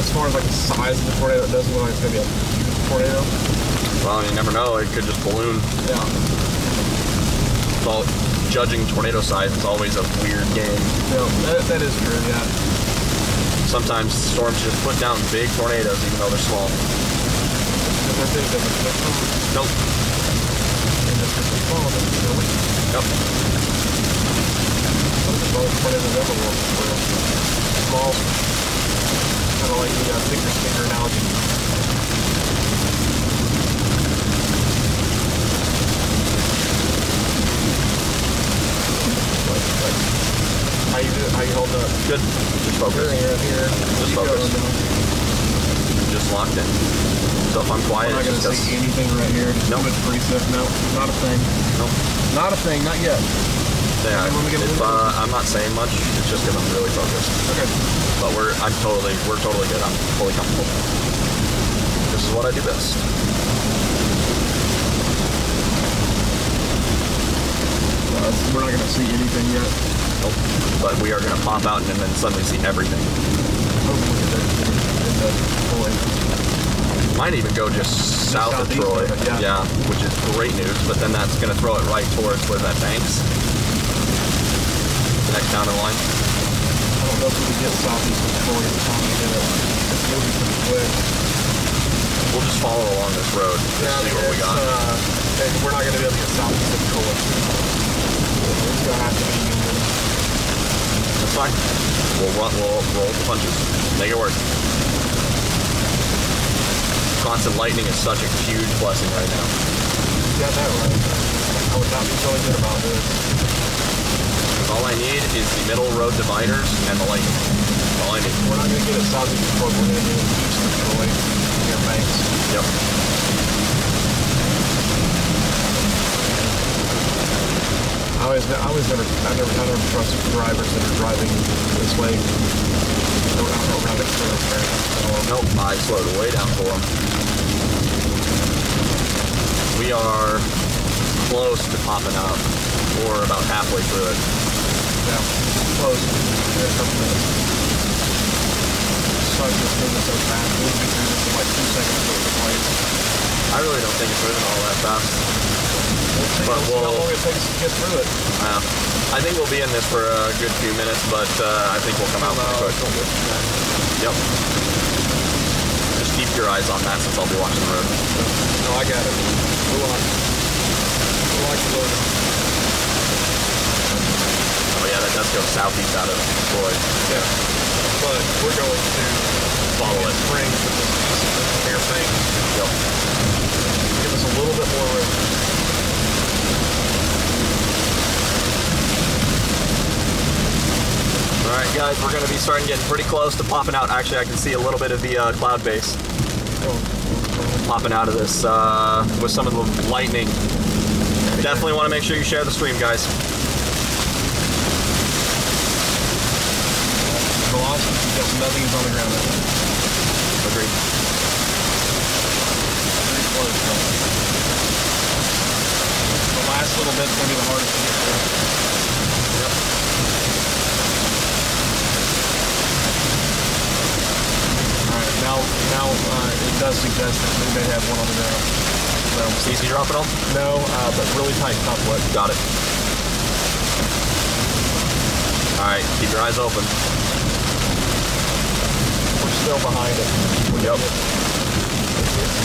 As far as the size of the tornado, it doesn't look like it's going to be a huge tornado. Well, you never know. It could just balloon. Yeah. So, judging tornado size is always a weird game. No, that is true, yeah. Sometimes storms just put down big tornadoes even though they're small. Nope. Yep. Small. Kind of like the finger skater analogy. How you holding up? Good. Just focus. So if I'm quiet, we're not it's going to just see anything right here. Just Nope. move it precip. No, not a thing. Nope. Not a thing. Not yet. Yeah, if, I'm not saying much. It's just because I'm really focused. Okay. But we're totally good. I'm fully comfortable. This is what I do best. We're not going to see anything yet. Nope. But we are going to pop out and then suddenly see everything. Hopefully, Might even go just south of Troy. Yeah, which is great news. But then that's going to throw it right towards where that banks. The next town in line. I don't know if we can get southeast of Troy at the time we get it. It's moving pretty quick. We'll just follow along this road. Just see what we got. We're not going to be able to get southeast of Troy. It's going to have to be Union. That's fine. We'll roll the punches. Make it work. Constant lightning is such a huge blessing right now. You got that right. I would not be feeling good about this. All I need is the middle road dividers and the lightning. That's all I need. We're not going to get it southeast of Troy. We're going to get it east of Troy near Banks. Yep. I never trust drivers that are driving this way around it. Nope, I slowed way down for them. We are close to popping out. Or about halfway through it. Yeah, close. In a couple minutes. Sun's just moving so fast. We'll be through this in like 2 seconds to the place. I really don't think it's moving all that fast. But how long it takes to get through it. I think we'll be in this for a good few minutes, but I think we'll come out pretty quick. Yep. Just keep your eyes on that since I'll be watching the road. No, I got it. We'll watch the road. Oh yeah, that does go southeast out of Troy. Yeah. But we're going to follow it. Springs with this piece of near thing. Yep. Give us a little bit more room. Alright guys, we're going to be starting getting pretty close to popping out. Actually, I can see a little bit of the cloud base popping out of this with some of the lightning. Definitely want to make sure you share the stream, guys. Velocity, because nothing is on the ground. Agreed. Pretty close, though. The last little bit's going to be the hardest to get through. Yep. Alright, now it does suggest that we may have one on the ground. So, CC drop it all? No, but really tight couplet. Got it. Alright, keep your eyes open. We're still behind it. Yep.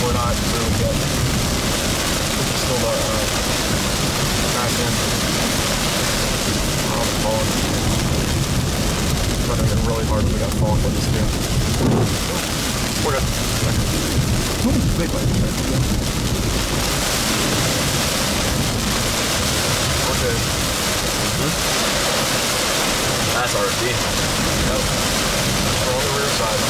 We're not really good. This is still the back end. I'm falling. It's running in really hard. We got falling with this too. We're good. Big one. Okay. That's RFD. Yep. We're on the rear side.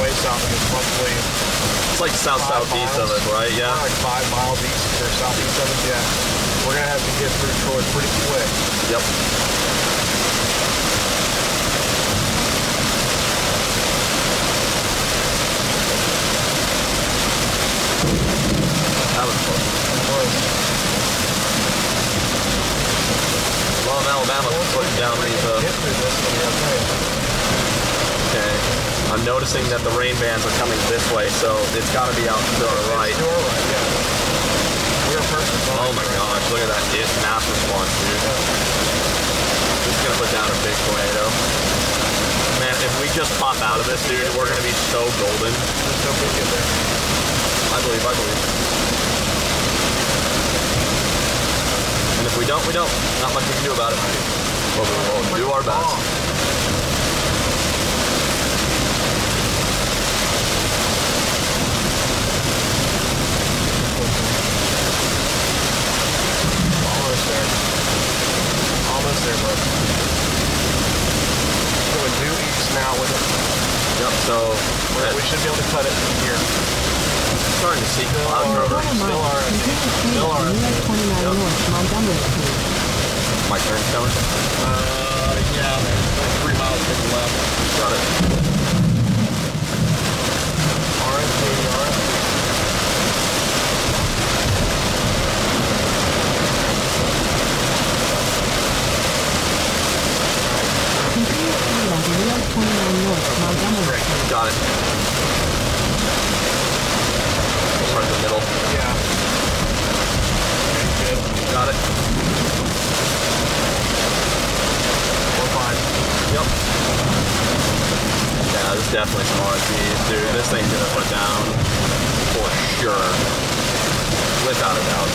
Way south, it's probably... It's like southeast of it, right? Yeah. Like 5 miles east or southeast of it, yeah. We're going to have to get through Troy pretty quick. Yep. That was close. Love Alabama putting down these. Okay. I'm noticing that the rain bands are coming this way, so it's got to be out to our right. To our right, yeah. We're perfect. Oh my gosh, look at that mass response, dude. This is gonna put down a big tornado. Man, if we just pop out of this, dude, we're gonna be so golden. There's no big in there. I believe. And if we don't, we don't. Not much we can do about it. But we will do our best. Almost there, bro. Going due east now with it. Yep, so we should be able to cut it from here. Starting to see clouds over. Still RFD. Still RFD. My turn's coming? Yeah, like 3 miles to the left. Got it. RFD. Got it. Right in the middle. Yeah. Okay, good. Got it. We're fine. Yep. Yeah, there's definitely some RSPs, dude. This thing's gonna put down for sure. Without a doubt.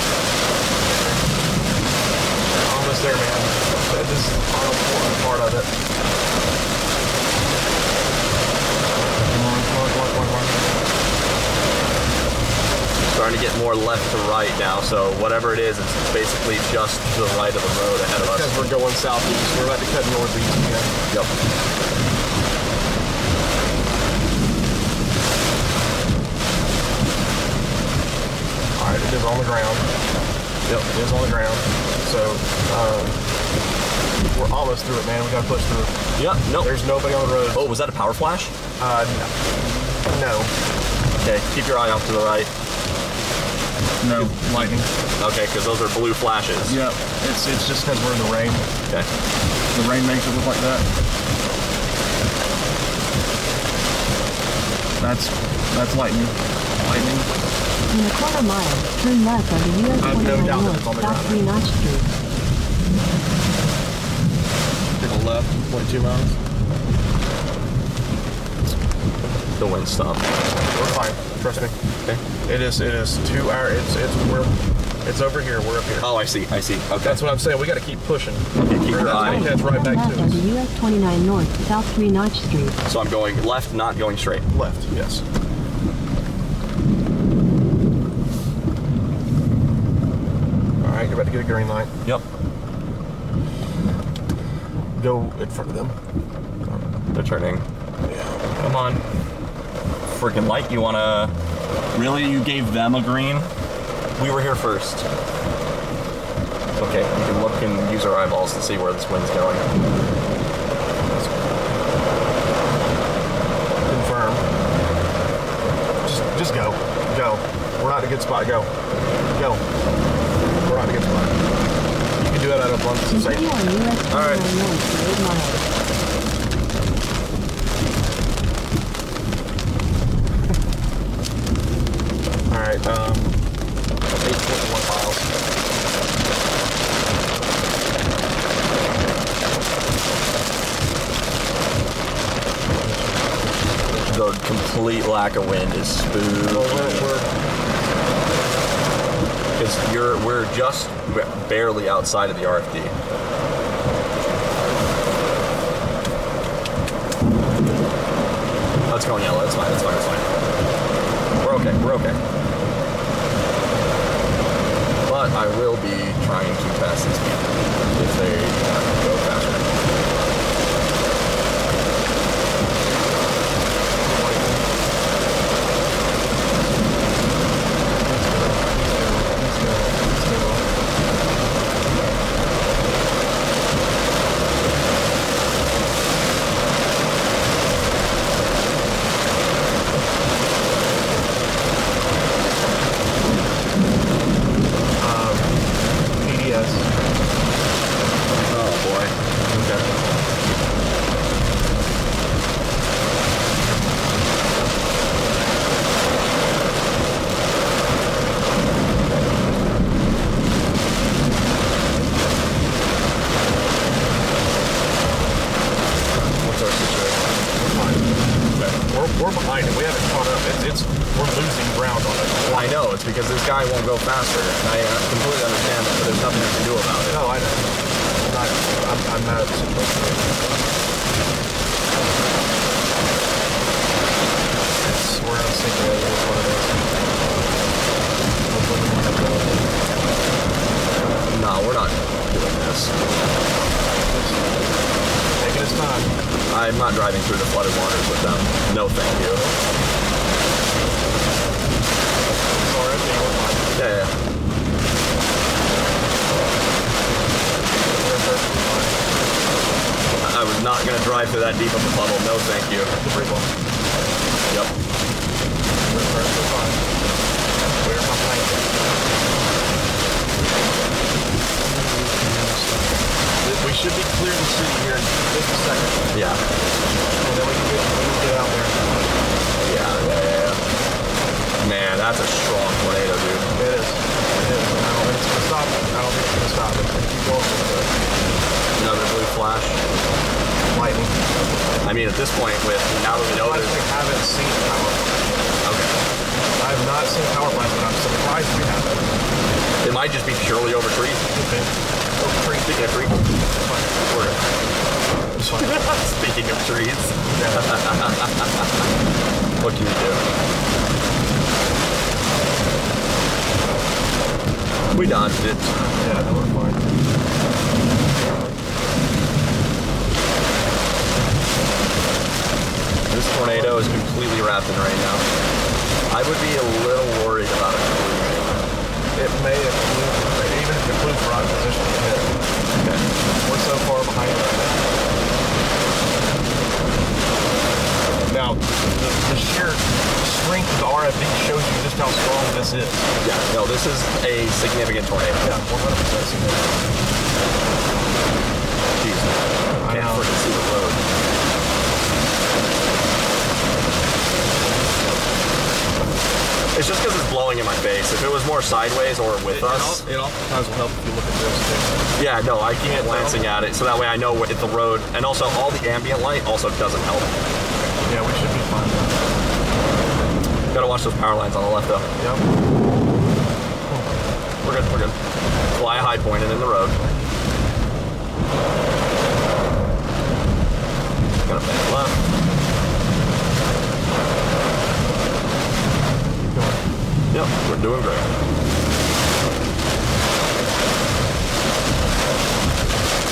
Almost there, man. This is Arnold part of it. Starting to get more left to right now, so whatever it is, it's basically just to the right of the road ahead of us. Because we're going southeast. We're about to cut northeast again. Yep. Alright, it is on the ground. Yep, it is on the ground. So, we're almost through it, man. We gotta push through it. Yep, nope. There's nobody on the road. Oh, was that a power flash? No. Okay, keep your eye off to the right. No, lightning. Okay, because those are blue flashes. Yep, it's just because we're in the rain. Okay. The rain makes it look like that. That's lightning. Lightning. In a quarter mile, turn left on the US 29 doubt that North, it's on the South 3 Notch Street. To the left, 0.2 miles. The wind stopped. We're fine. Trust me. Okay. It is 2 hours. It's over here. We're up here. Oh, I see. Okay. That's what I'm saying. We got to keep pushing. Okay, keep your eye. Catch right back Left to on us. the US 29 North, South 3 Notch Street. So I'm going left, not going straight. Left, yes. All right, you're about to get a green light. Yep. Go in front of them. They're turning. Yeah. Come on. Freaking light, you wanna... Really? You gave them a green? We were here first. Okay, we can look and use our eyeballs to see where this wind's going. Confirm. Just go. Go. We're not in a good spot. Go. Go. We're not in a good spot. You can do it out of abundance of safety. Continue on US 29 All right. North for 8 miles. All right, 8.1 miles. The complete lack of wind is spooky. Because we're just barely outside of the RFD. Oh, it's going yellow. It's fine. We're okay. But I will be trying to pass these people if they go faster. We're behind it. We haven't caught up. We're losing ground on it. I know. It's because this guy won't go faster. And I completely understand that, but there's nothing I can do about it. No, I know. I'm not at the situation. We're on sync. Is what it is. No, we're not doing this. Taking his time. I'm not not driving through the flooded waters with them. No, thank you. Yeah. I was not going to drive through that deep of a puddle. No, thank you. Yep. We should be clear the city here in just a second. Yeah. And then we can get out there. Yeah. Man, that's a strong tornado, dude. It is. I don't think it's going to stop. I don't think it's going to stop. It's going to keep going with it. Another blue flash. Lightning. I mean, at this point, now that we know we haven't seen power. Okay. I have not seen power plants, but I'm surprised we haven't. It might just be purely over trees. Okay. Over trees. Speaking of trees. Speaking of trees. What can you do? We dodged it. Yeah, no, we're fine. This tornado is completely wrapped in rain now. I would be a little worried about it. It may include, even if it includes rock position to hit. Okay. We're so far behind right now. Now, the sheer strength of the RFD shows you just how strong this is. Yeah, no, this is a significant tornado. Yeah, 100% significant. Jeez, I can't freaking see the road. It's just because it's blowing in my face. If it was more sideways or with us... It oftentimes will help if you look at this too. Yeah, no, I keep glancing at it so that way I know if the road... And also, all the ambient light also doesn't help. Yeah, we should be fine. Gotta watch those power lines on the left, though. Yep. We're good. Fly a high point and in the road. Gotta bend left. Yep, we're doing great.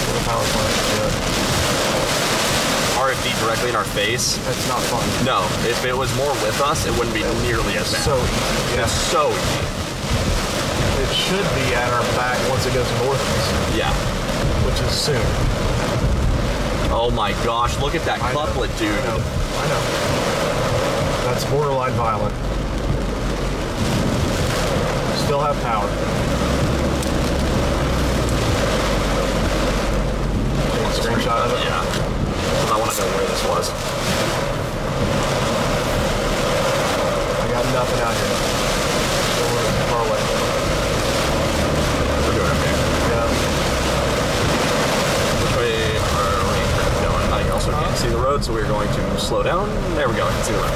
The power plant, RFD directly in our face. That's not fun. No, if it was more with us, it wouldn't be nearly as bad. So easy. Yeah. It's so easy. It should be at our back once it goes northeast. Yeah. Which is soon. Oh my gosh, look at that couplet, dude. I know. That's borderline violent. Still have power. Take a screenshot of it? Yeah. I want to know where this was. I got nothing out here. Still far away. We're doing okay. Yeah. Which way are we going? I also can't see the road, so we're going to slow down. There we go, I can see the road.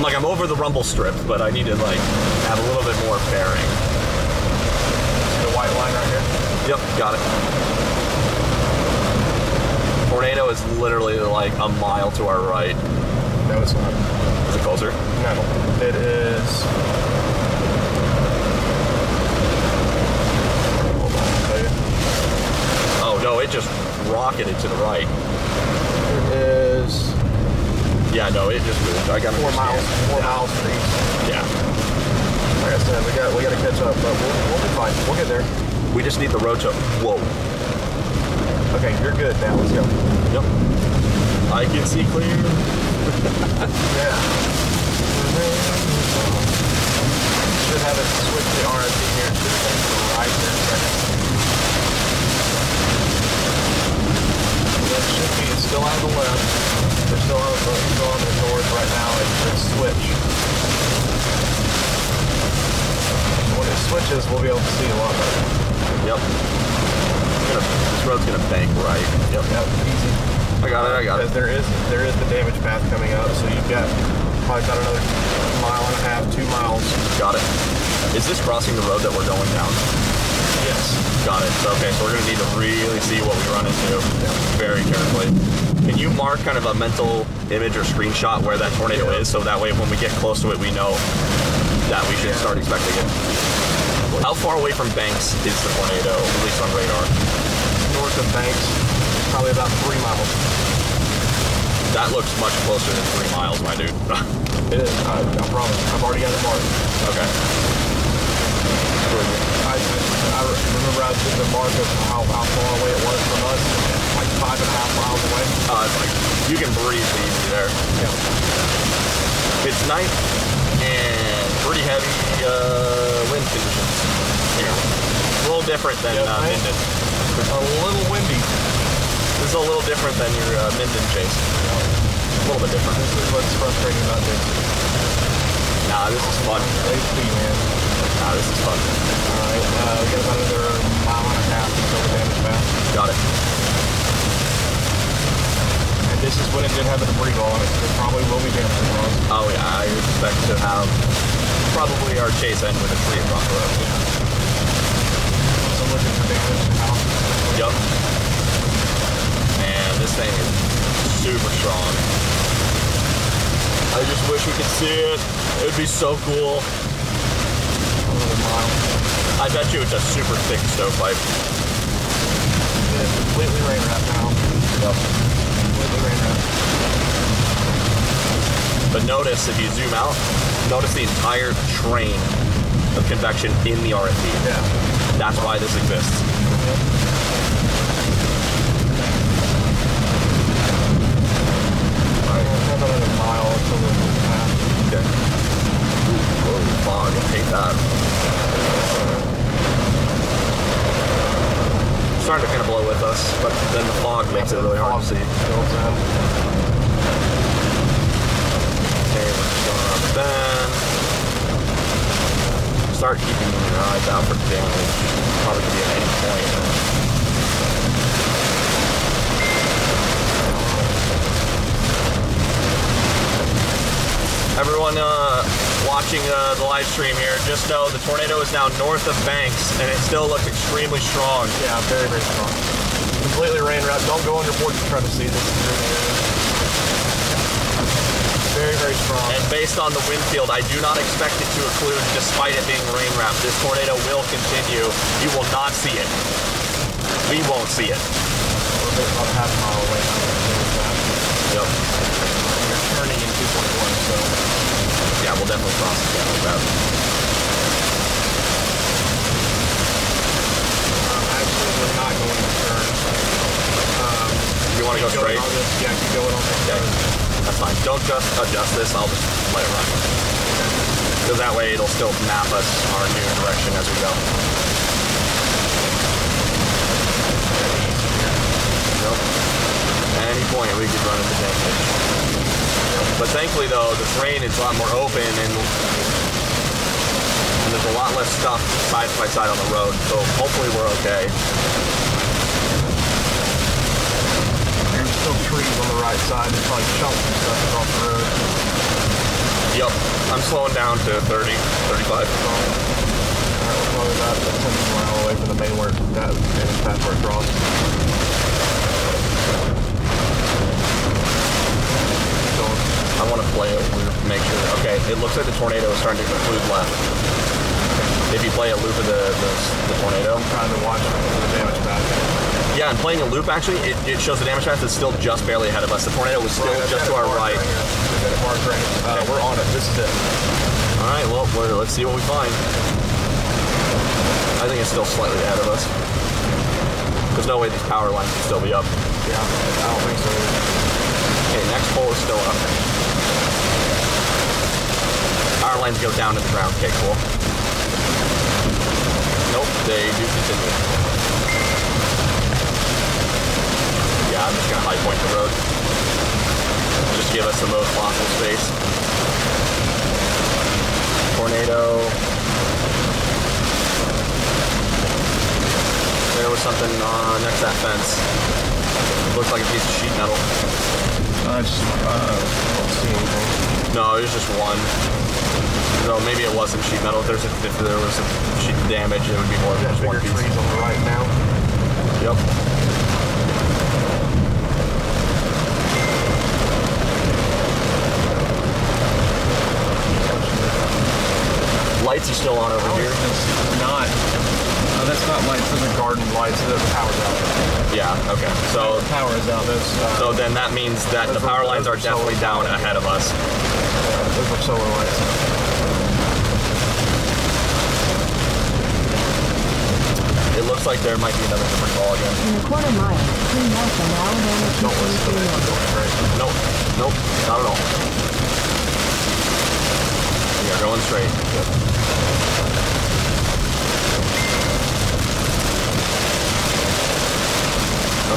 I'm over the rumble strip, but I need to have a little bit more bearing. The white line right here? Yep, got it. Tornado is literally a mile to our right. No, it's not. Is it closer? No, it is. Hold on, I'll tell you. Oh no, it just rocketed to the right. It is. Yeah, no, it just moved. I got 4 miles. 4 miles for east. Yeah. Like I said, we got to catch up, but we'll be fine. We'll get there. We just need the road to. Whoa. Okay, you're good now. Let's go. Yep. I can see clear. Yeah. Should have it switch the RFD here. Should have been to the right here in a second. It should be. It's still on the left. We're still on the north right now. It should switch. When it switches, we'll be able to see a lot better. Yep. This road's gonna bank right. Yep. Easy. I got it. Because there is the damage path coming up, so you've got probably about another 1.5 miles, 2 miles. Got it. Is this crossing the road that we're going down? Yes. Got it. So, okay, so we're gonna need to really see what we run into very carefully. Can you mark kind of a mental image or screenshot where that tornado is, so that way when we get close to it, we know that we should start expecting it? How far away from Banks is the tornado, at least on radar? North of Banks, probably about 3 miles. That looks much closer than 3 miles, my dude. It is. I promise. I've already got it marked. Okay. I remember I did the mark of how far away it was from us, like 5.5 miles away. It's like, you can breathe easy there. Yeah. It's night and pretty heavy wind conditions. Yeah. A little different than Minden. A little windy. This is a little different than your Minden chase. A little bit different. This is what's frustrating about this. Nah, this is fun. HP, man. Nah, this is fun. Alright, we got about another 1.5 miles until the damage pass. Got it. And this is when it did have a debris ball on it, so it probably will be damage across. Oh yeah, I expect to have probably our chase end with a tree across the road. So looking for damage now. Yup. Man, this thing is super strong. I just wish we could see it. It'd be so cool. Another mile. I bet you it's a super thick stovepipe. It's completely rain wrapped now. Yep. Completely rain wrapped. But notice, if you zoom out, notice the entire train of convection in the RFD. Yeah. That's why this exists. About another mile until the pass. Okay. Whoa, fog, I hate that. It's starting to kind of blow with us, but then the fog makes it really hard to see. Okay, we're just going around the bend. Start keeping your eyes out for damage. Probably could be at any point. Everyone watching the live stream here, just know the tornado is now north of Banks, and it still looks extremely strong. Yeah, very, very strong. Completely rain wrapped. Don't go on your porch to try to see this. Very, very strong. And based on the wind field, I do not expect it to occlude despite it being rain wrapped. This tornado will continue. You will not see it. We won't see it. We're about half a mile away now. Yep. Turning in 2.1, so yeah, we'll definitely cross it down about. Actually, we're not going to turn. You want to go straight? Yeah, keep going on this. Okay, that's fine. Don't just adjust this. I'll just let it run. Because that way it'll still map us our new direction as we go. Nope. At any point we could run into damage. But thankfully, though, the terrain is a lot more open and there's a lot less stuff side by side on the road, so hopefully we're okay. There's still trees on the right side. There's probably chunks and stuff across the road. Yep. I'm slowing down to 30, 35. Alright, we're probably about a 10 mile away from the main work. That is path where it crossed. I want to play it loop, make sure. Okay, it looks like the tornado is starting to conclude left. If you play a loop of the tornado. I'm trying to watch the damage path. Yeah, and playing a loop, actually, it shows the damage path is still just barely ahead of us. The tornado was still just to our right. We're on it. This is it. All right, well, let's see what we find. I think it's still slightly ahead of us. There's no way these power lines can still be up. Yeah, I don't think so either. Okay, next pole is still up. Power lines go down to the ground. Okay, cool. Nope, they do continue. Yeah, I'm just gonna high point the road. Just give us the most possible space. Tornado. There was something next to that fence. Looks like a piece of sheet metal. I don't see anything. No, it was just one. So maybe it wasn't sheet metal. If there was a sheet damage, it would be more than just one piece. Trees on the right now. Yep. Lights are still on over here. Not. That's not lights, those are garden lights, the power's out. Yeah, okay. So the power is out. So then that means that the power lines are definitely down ahead of us. Yeah, those are solar lights. It looks like there might be another different call again. In a quarter mile, turn left on Alabama 223 North. Nope, nope, not at all. We are going straight.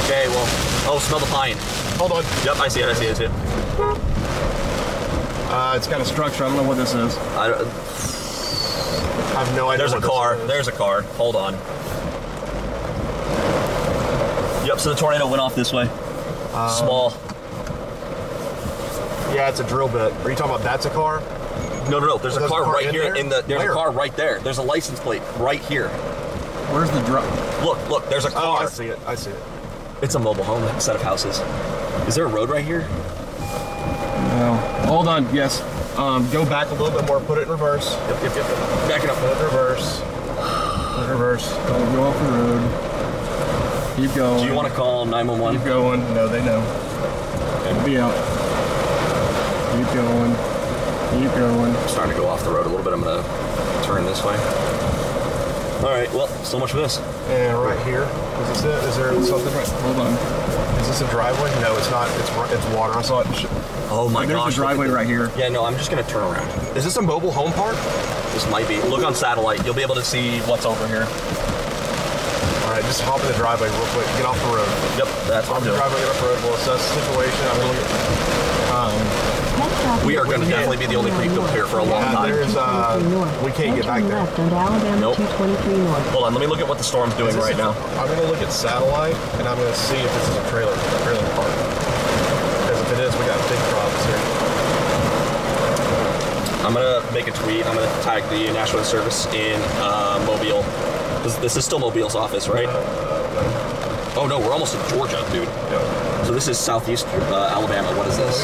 Okay, well, oh, smell the pine. Hold on. Yep, I see it, I see it, I see it. It's got a structure, I don't know what this is. I have no idea. There's a car, there's a car. Hold on. Yep, so the tornado went off this way. Small. Yeah, it's a drill bit. Are you talking about that's a car? No. There's a car right here. There? There's a car right there. There's a license plate right here. Where's the drop? Look. There's a car. Oh, I see it. I see it. It's a mobile home, a set of houses. Is there a road right here? No. Hold on. Yes. Go back a little bit more. Put it in reverse. Yep. Back it up. Put it in reverse. Put it in reverse. Don't go off the road. Keep going. Do you want to call 911? Keep going. No, they know. It'll be out. Keep going. Keep going. I'm starting to go off the road a little bit. I'm going to turn this way. All right. Well, so much for this. And right here, is this it? Is there something right? Hold on. Is this a driveway? No, it's not. It's water. I saw it. Oh my gosh. There's a driveway right here. Yeah, no, I'm just going to turn around. Is this a mobile home park? This might be. Look on satellite. You'll be able to see what's over here. All right, just hop in the driveway real quick. Get off the road. Yep, that's what I'm doing. Driveway, get off the road. We'll assess the situation. I'm going to look we are going to definitely be the only people here for a long time. We can't get back there. Left onto Alabama Nope. 223 North. Hold on, let me look at what the storm's doing right now. I'm going to look at satellite, and I'm going to see if this is a trailer park. Because if it is, we got big problems here. I'm going to make a tweet. I'm going to tag the National Service in Mobile. This is still Mobile's office, right? Oh no, we're almost in Georgia, dude. Yeah. So this is southeast Alabama. What is this?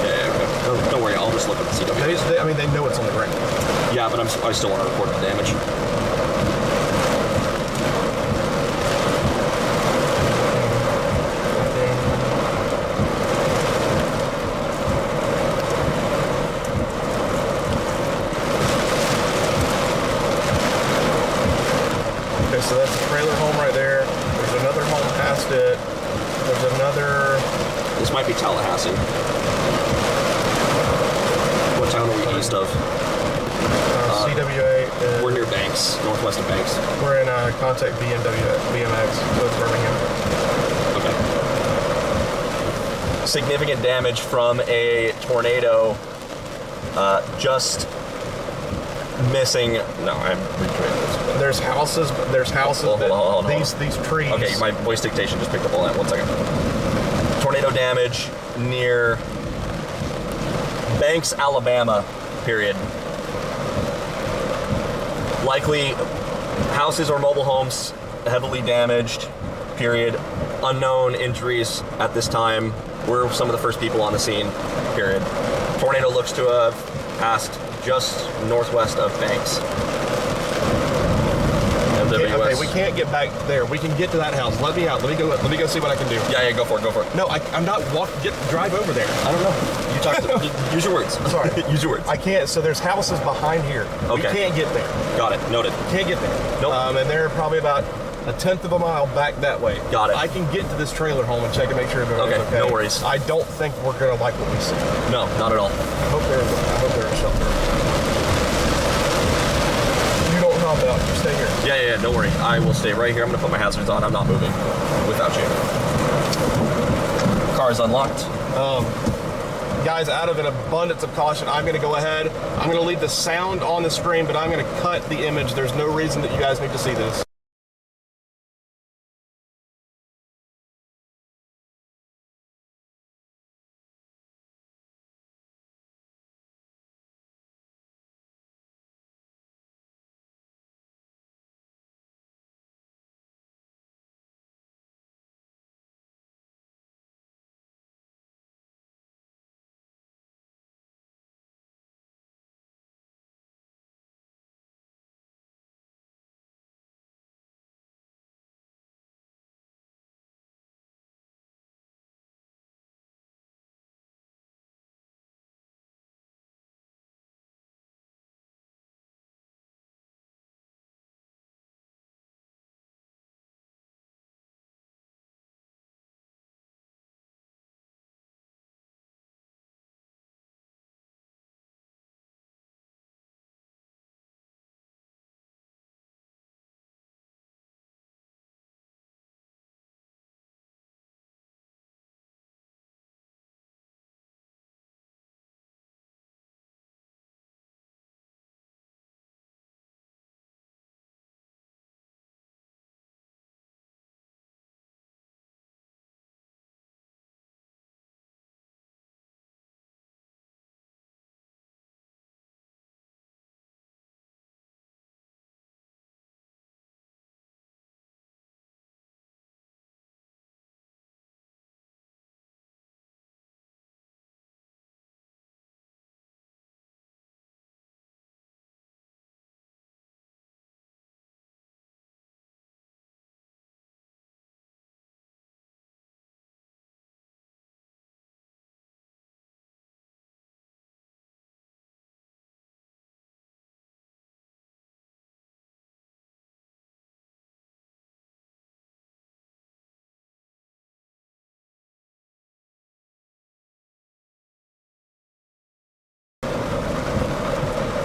Yeah, okay. Don't worry, I'll just look at the CW. They know it's on the ground. Yeah, but I still want to report the damage. Okay, so that's a trailer home right there. There's another home past it. There's another. This might be Tallahassee. What town are we east of? CWA. We're near Banks, northwest of Banks. We're in contact BMX, so it's Birmingham. Okay. Significant damage from a tornado. Just missing. No, I'm retweeting this. There's houses. Hold on. These trees. Okay, my voice dictation just picked up all that. 1 second. Tornado damage near Banks, Alabama. Period. Likely houses or mobile homes heavily damaged. Period. Unknown injuries at this time. We're some of the first people on the scene. Period. Tornado looks to have passed just northwest of Banks. Okay, we can't get back there. We can get to that house. Let me out. Let me go see what I can do. Yeah, go for it. No, I'm not drive over there. I don't know. You talk to, use your words. Sorry. Use your words. I can't. So there's houses behind here. Okay. We can't get there. Got it. Noted. Can't get there. Nope. And they're probably about a tenth of a mile back that way. Got it. I can get to this trailer home and check and make sure everything's okay. No worries. I don't think we're gonna like what we see. No, not at all. I hope they're in shelter. You don't help out. You stay here. Yeah, don't worry. I will stay right here. I'm gonna put my hazards on. I'm not moving without you. Car is unlocked. Guys, out of an abundance of caution, I'm going to go ahead. I'm going to leave the sound on the screen, but I'm going to cut the image. There's no reason that you guys need to see this.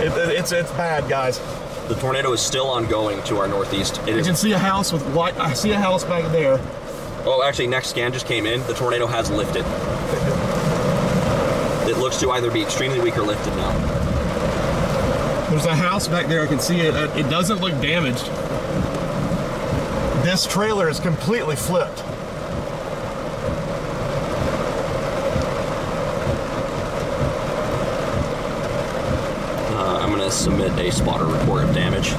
It's bad, guys. The tornado is still ongoing to our northeast. You can see a house with light. I see a house back there. Oh, actually, next scan just came in. The tornado has lifted. It looks to either be extremely weak or lifted now. There's a house back there. I can see it. It doesn't look damaged. This trailer is completely flipped. I'm going to submit a spotter report of damage.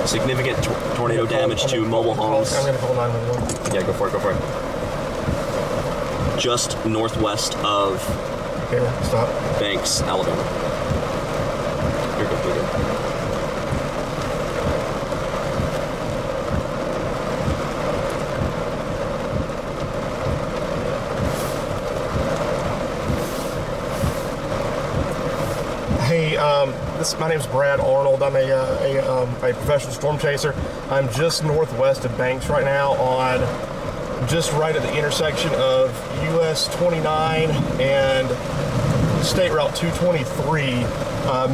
Significant tornado damage to mobile homes. I'm going to call 911. Yeah, go for it. Just northwest of Banks, Alabama. You're good. Hey, my name's Brad Arnold. I'm a professional storm chaser. I'm just northwest of Banks right now, just right at the intersection of US 29 and State Route 223.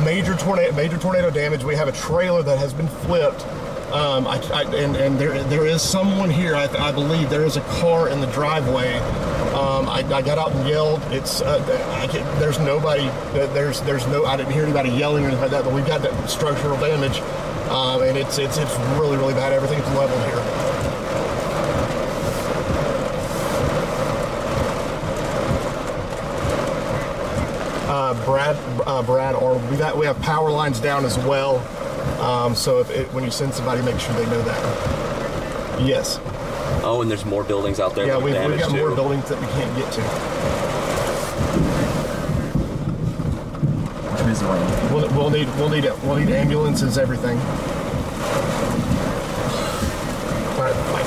Major tornado damage. We have a trailer that has been flipped. And there is someone here. I believe there is a car in the driveway. I got out and yelled. There's nobody. I didn't hear anybody yelling or anything like that. But we've got that structural damage, and it's really, really bad. Everything's leveled here. Brad Arnold. We have power lines down as well. So when you send somebody, make sure they know that. Yes. Oh, and there's more buildings out there. Yeah, we've got more buildings that we can't get to. We'll need ambulances, everything. All right, bye.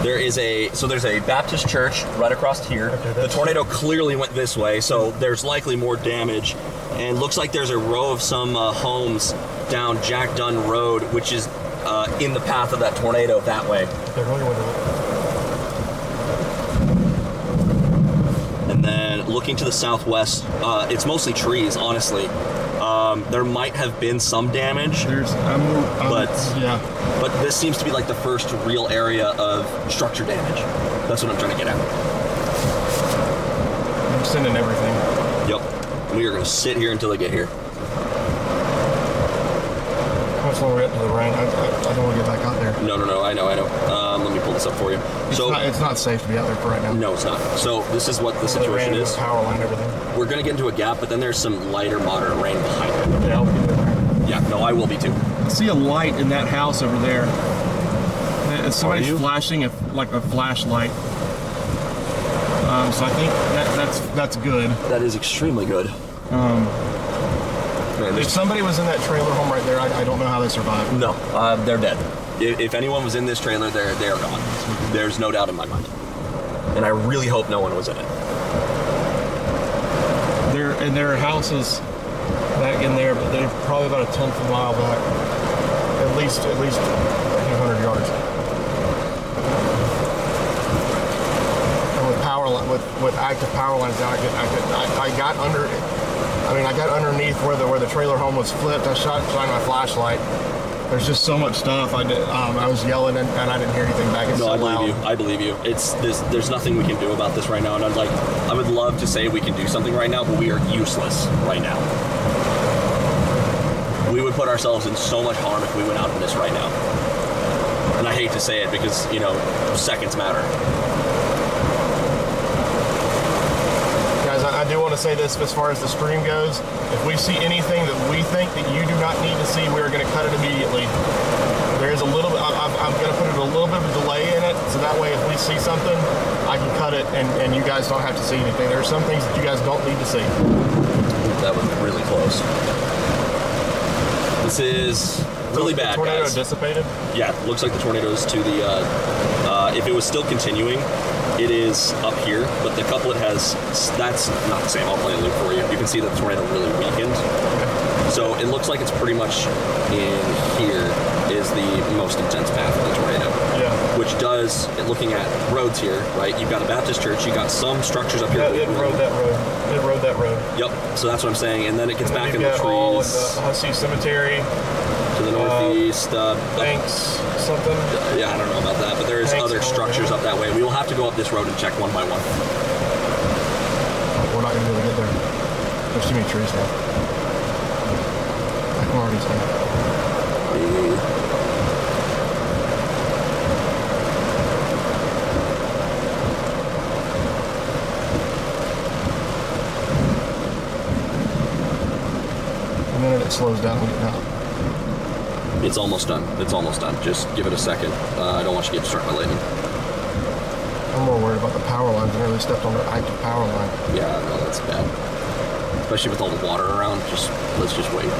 There's a Baptist church right across here. Okay, the tornado clearly went this way, so there's likely more damage. And looks like there's a row of some homes down Jack Dunn Road, which is in the path of that tornado that way. And then looking to the southwest, it's mostly trees, honestly. There might have been some damage, but this seems to be like the first real area of structure damage. That's what I'm trying to get at. I'm sending everything. Yep. We are going to sit here until they get here. How much longer up to the rain? I don't want to get back out there. No. I know. Let me pull this up for you. It's not safe to be out there for right now. No, it's not. So this is what the situation is. Power line, everything. We're going to get into a gap, but then there's some lighter, moderate rain behind it. Yeah, I'll be there. Yeah, no, I will be too. I see a light in that house over there. Somebody's flashing a flashlight. So I think that's good. That is extremely good. If somebody was in that trailer home right there, I don't know how they survived. No, they're dead. If anyone was in this trailer, they are gone. There's no doubt in my mind. And I really hope no one was in it. There are houses back in there, but they're probably about a 10th of a mile back. At least a few hundred yards. And with active power lines down, I got underneath where the trailer home was flipped. I shined my flashlight. There's just so much stuff. I was yelling and I didn't hear anything back. It's so loud. I believe you. There's nothing we can do about this right now, and I would love to say we can do something right now, but we are useless right now. We would put ourselves in so much harm if we went out in this right now. And I hate to say it because, seconds matter. Guys, I do want to say this as far as the stream goes. If we see anything that we think that you do not need to see, we're going to cut it immediately. There is a little bit, I'm going to put a little bit of a delay in it, so that way if we see something, I can cut it and you guys don't have to see anything. There are some things that you guys don't need to see. That was really close. This is really bad, the tornado guys. Dissipated? Yeah, looks like the tornado is to the, if it was still continuing, it is up here, but the couplet that's not the same. I'll play a loop for you. You can see that the tornado really weakened. So it looks like it's pretty much in here is the most intense path of the tornado. which does, looking at roads here, right? You've got a Baptist church, you got some structures up here. Yeah, it rode that road. It rode that road. Yep. So that's what I'm saying, and then it gets back in the trees. All the Hussey Cemetery. To the northeast. Banks, something. Yeah, I don't know about that, but there's other structures up that way. We will have to go up this road and check one by one. We're not going to be able to get there. There's too many trees now. I can already tell. The minute it slows down, we get out. It's almost done. It's almost done. Just give it a second. I don't want you to get struck by lightning. I'm more worried about the power lines. I nearly stepped on the active power line. Yeah, no, that's bad. Especially with all the water around. Let's just wait.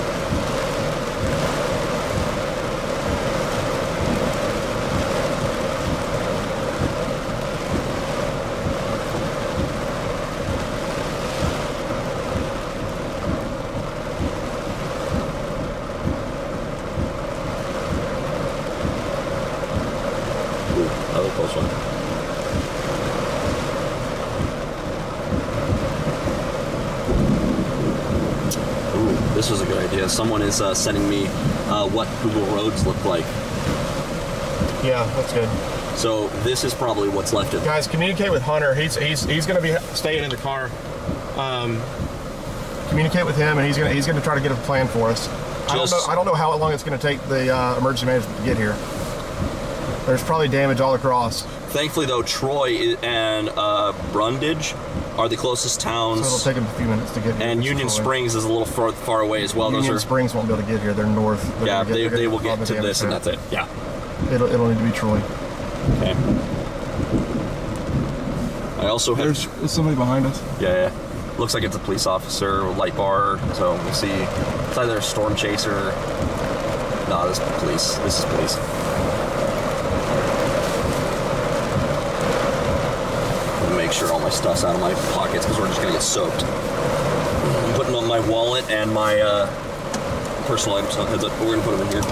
Another close one. Ooh, this was a good idea. Someone is sending me what Google Roads look like. Yeah, that's good. So this is probably what's left of. Guys, communicate with Hunter. He's going to be staying in the car. Communicate with him, and he's going to try to get a plan for us. I don't know how long it's going to take the emergency management to get here. There's probably damage all across. Thankfully, though, Troy and Brundage are the closest towns. So it'll take them a few minutes to get here. And Union Springs is a little far away as well. Union Springs won't be able to get here. They're north. They will get to this, and that's it. Yeah. It'll need to be Troy. Okay. I also have... There's somebody behind us. Yeah. Looks like it's a police officer, light bar, so we'll see. It's either a storm chaser. No, this is police. This is police. Make sure all my stuff's out of my pockets because we're just gonna get soaked. I'm putting on my wallet and my personal items. So heads up, we're gonna put them in here.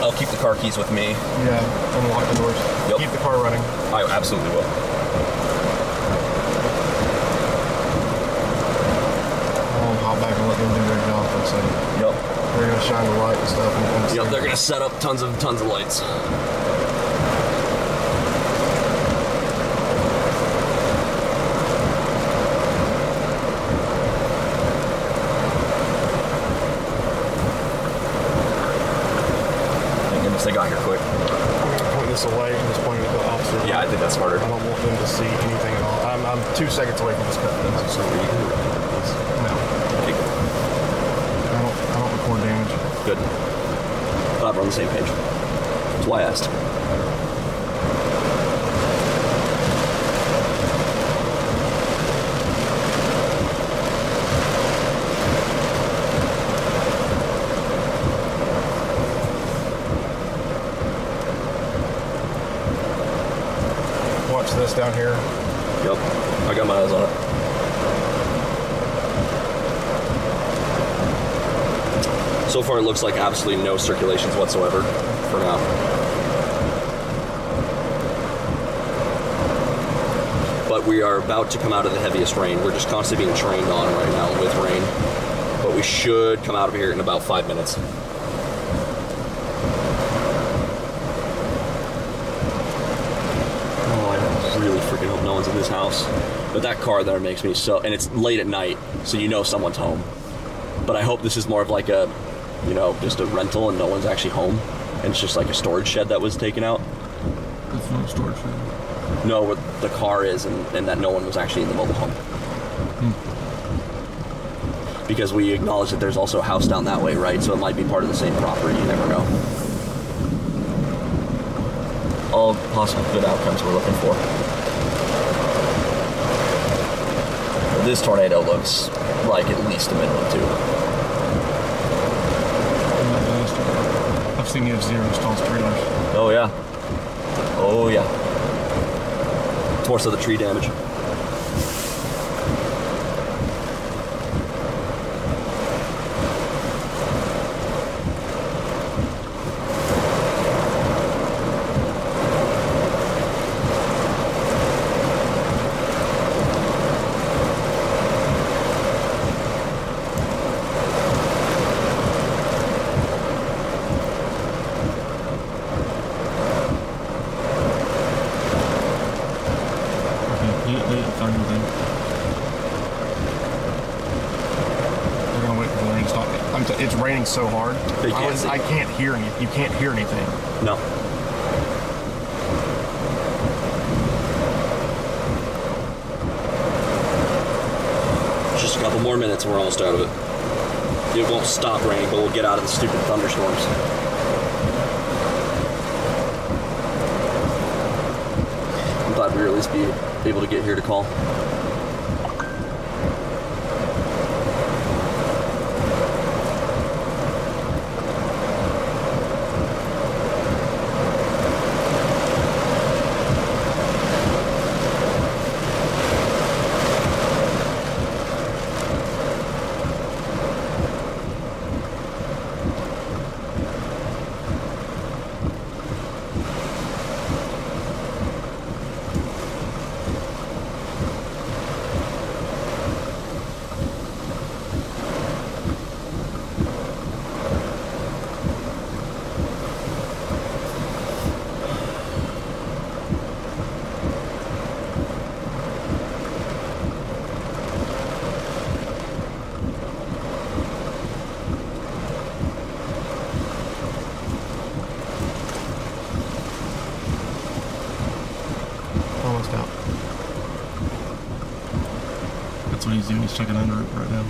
I'll keep the car keys with me. Yeah, unlock the doors. Yep. Keep the car running. I absolutely will. I'll hop back and let them do their job for a second. Yep. They're gonna shine the light and stuff. Yep, they're gonna set up tons of lights. They got here quick. Point this away and just point it to the opposite. Yeah, I think that's smarter. I don't want them to see anything at all. I'm 2 seconds away from this cut. So are you gonna record this? No. Okay, good. I don't record damage. Good. Glad we're on the same page. That's why I asked. This down here. Yep, I got my eyes on it. So far, it looks like absolutely no circulations whatsoever for now. But we are about to come out of the heaviest rain. We're just constantly being trained on right now with rain. But we should come out of here in about 5 minutes. Really freaking hope no one's in this house. But that car there makes me so, and it's late at night, so you know someone's home. But I hope this is more of like a, just a rental and no one's actually home. And it's just like a storage shed that was taken out. It's not a storage shed. No, where the car is and that no one was actually in the mobile home. Because we acknowledge that there's also a house down that way, right? So it might be part of the same property, you never know. All possible good outcomes we're looking for. But this tornado looks like at least a minimum 2. I've seen you have 0 installed trailers. Oh yeah. Oh yeah. It's more so the tree damage. They're gonna wait for the rain to stop. It's raining so hard. I can't hear anything. You can't hear anything. No. Just a couple more minutes and we're almost out of it. It won't stop raining, but we'll get out of the stupid thunderstorms. I'm glad we'll at least be able to get here to call. Almost out. That's what he's doing. He's checking under it right now.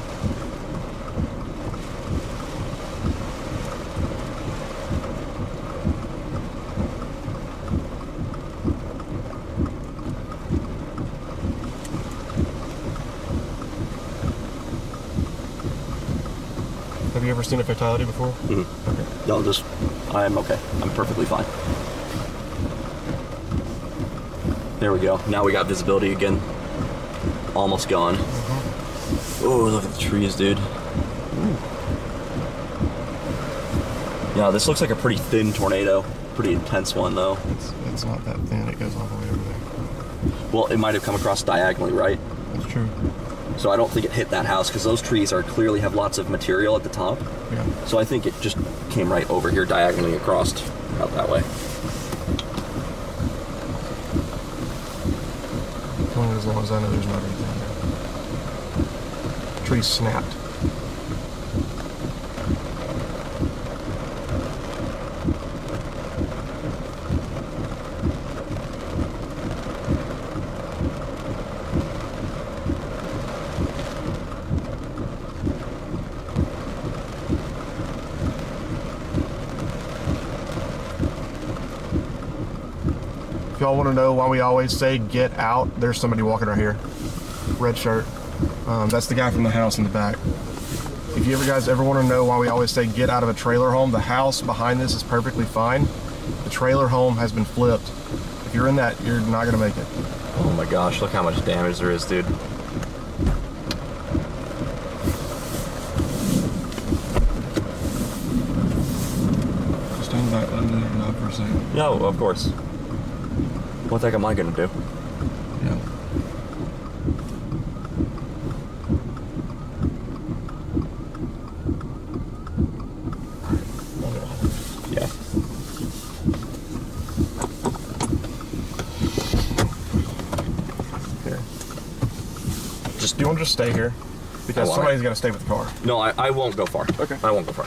Have you ever seen a fatality before? Mm-hmm. Okay. No, I'm okay. I'm perfectly fine. There we go. Now we got visibility again. Almost gone. Oh, look at the trees, dude. Yeah, this looks like a pretty thin tornado. Pretty intense one, though. It's not that thin. It goes all the way over there. Well, it might have come across diagonally, right? That's true. So I don't think it hit that house because those trees clearly have lots of material at the top. Yeah. So I think it just came right over here diagonally across out that way. As long as I know there's not anything there. Tree snapped. If y'all want to know why we always say get out, there's somebody walking right here. Red shirt. That's the guy from the house in the back. If you guys ever want to know why we always say get out of a trailer home, the house behind this is perfectly fine. The trailer home has been flipped. If you're in that, you're not going to make it. Oh my gosh, look how much damage there is, dude. Just stand back under there for a second. No, of course. What the heck am I gonna do? Yeah. Yeah. Here. Do you want to just stay here? Because somebody's got to stay with the car. No, I won't go far. Okay. I won't go far.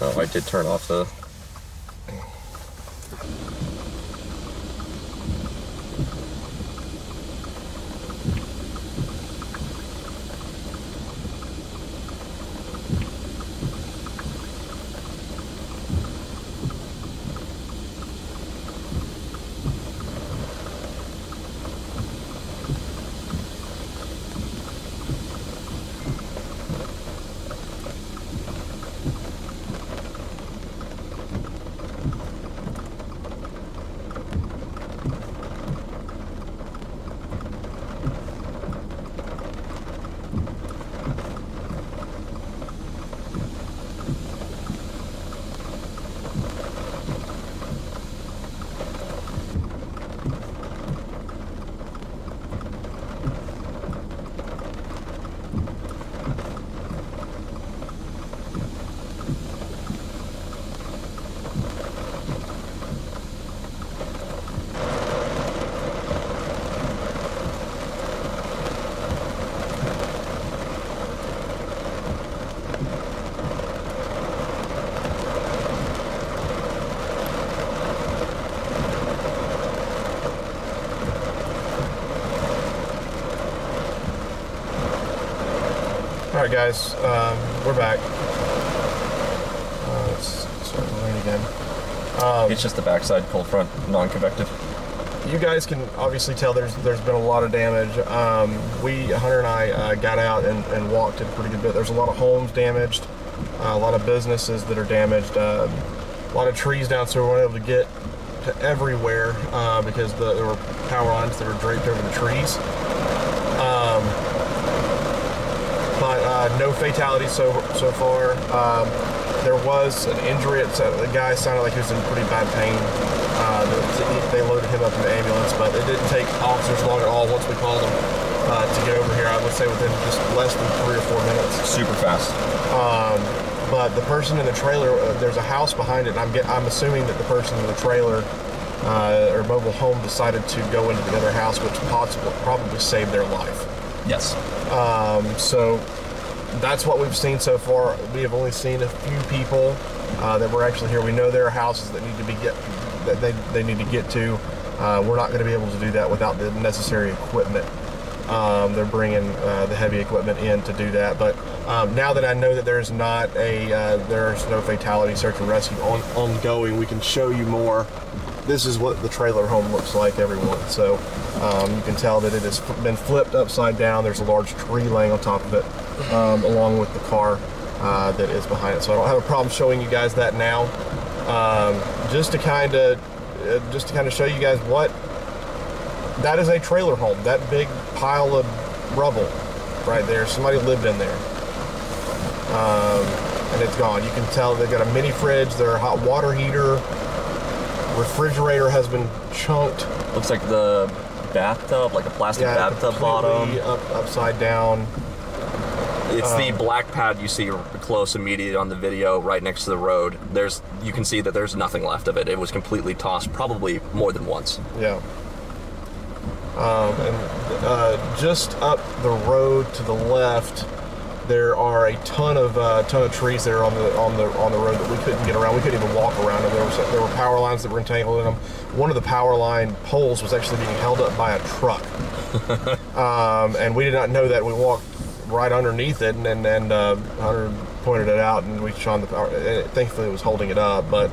Oh, I did turn off the... Alright guys, we're back. It's starting to rain again. It's just the backside cold front, non-convective. You guys can obviously tell there's been a lot of damage. Hunter and I got out and walked it a pretty good bit. There's a lot of homes damaged, a lot of businesses that are damaged, a lot of trees down, so we weren't able to get to everywhere because there were power lines that were draped over the trees. But no fatalities so far. There was an injury. The guy sounded like he was in pretty bad pain. They loaded him up in the ambulance, but it didn't take officers long at all once we called them to get over here. I would say within just less than 3 or 4 minutes. Super fast. But the person in the trailer, there's a house behind it, and I'm assuming that the person in the trailer or mobile home decided to go into the other house, which probably saved their life. Yes. So that's what we've seen so far. We have only seen a few people that were actually here. We know there are houses that need to be they need to get to. We're not going to be able to do that without the necessary equipment. They're bringing the heavy equipment in to do that. But now that I know that there's no fatality search and rescue ongoing, we can show you more. This is what the trailer home looks like, everyone. So you can tell that it has been flipped upside down. There's a large tree laying on top of it, along with the car that is behind it. So I don't have a problem showing you guys that now. Just to kind of show you guys what that is, a trailer home. That big pile of rubble right there. Somebody lived in there, and it's gone. You can tell they've got a mini fridge, their hot water heater. Refrigerator has been chunked. Looks like the bathtub, like a plastic bathtub bottom. Upside down. It's the black pad you see close immediate on the video right next to the road. You can see that there's nothing left of it. It was completely tossed probably more than once. Yeah. And just up the road to the left, there are a ton of trees there on the road that we couldn't get around. We couldn't even walk around them. There were power lines that were entangled in them. One of the power line poles was actually being held up by a truck, and we did not know that. We walked right underneath it, and Hunter pointed it out, and we shone the power. Thankfully, it was holding it up, but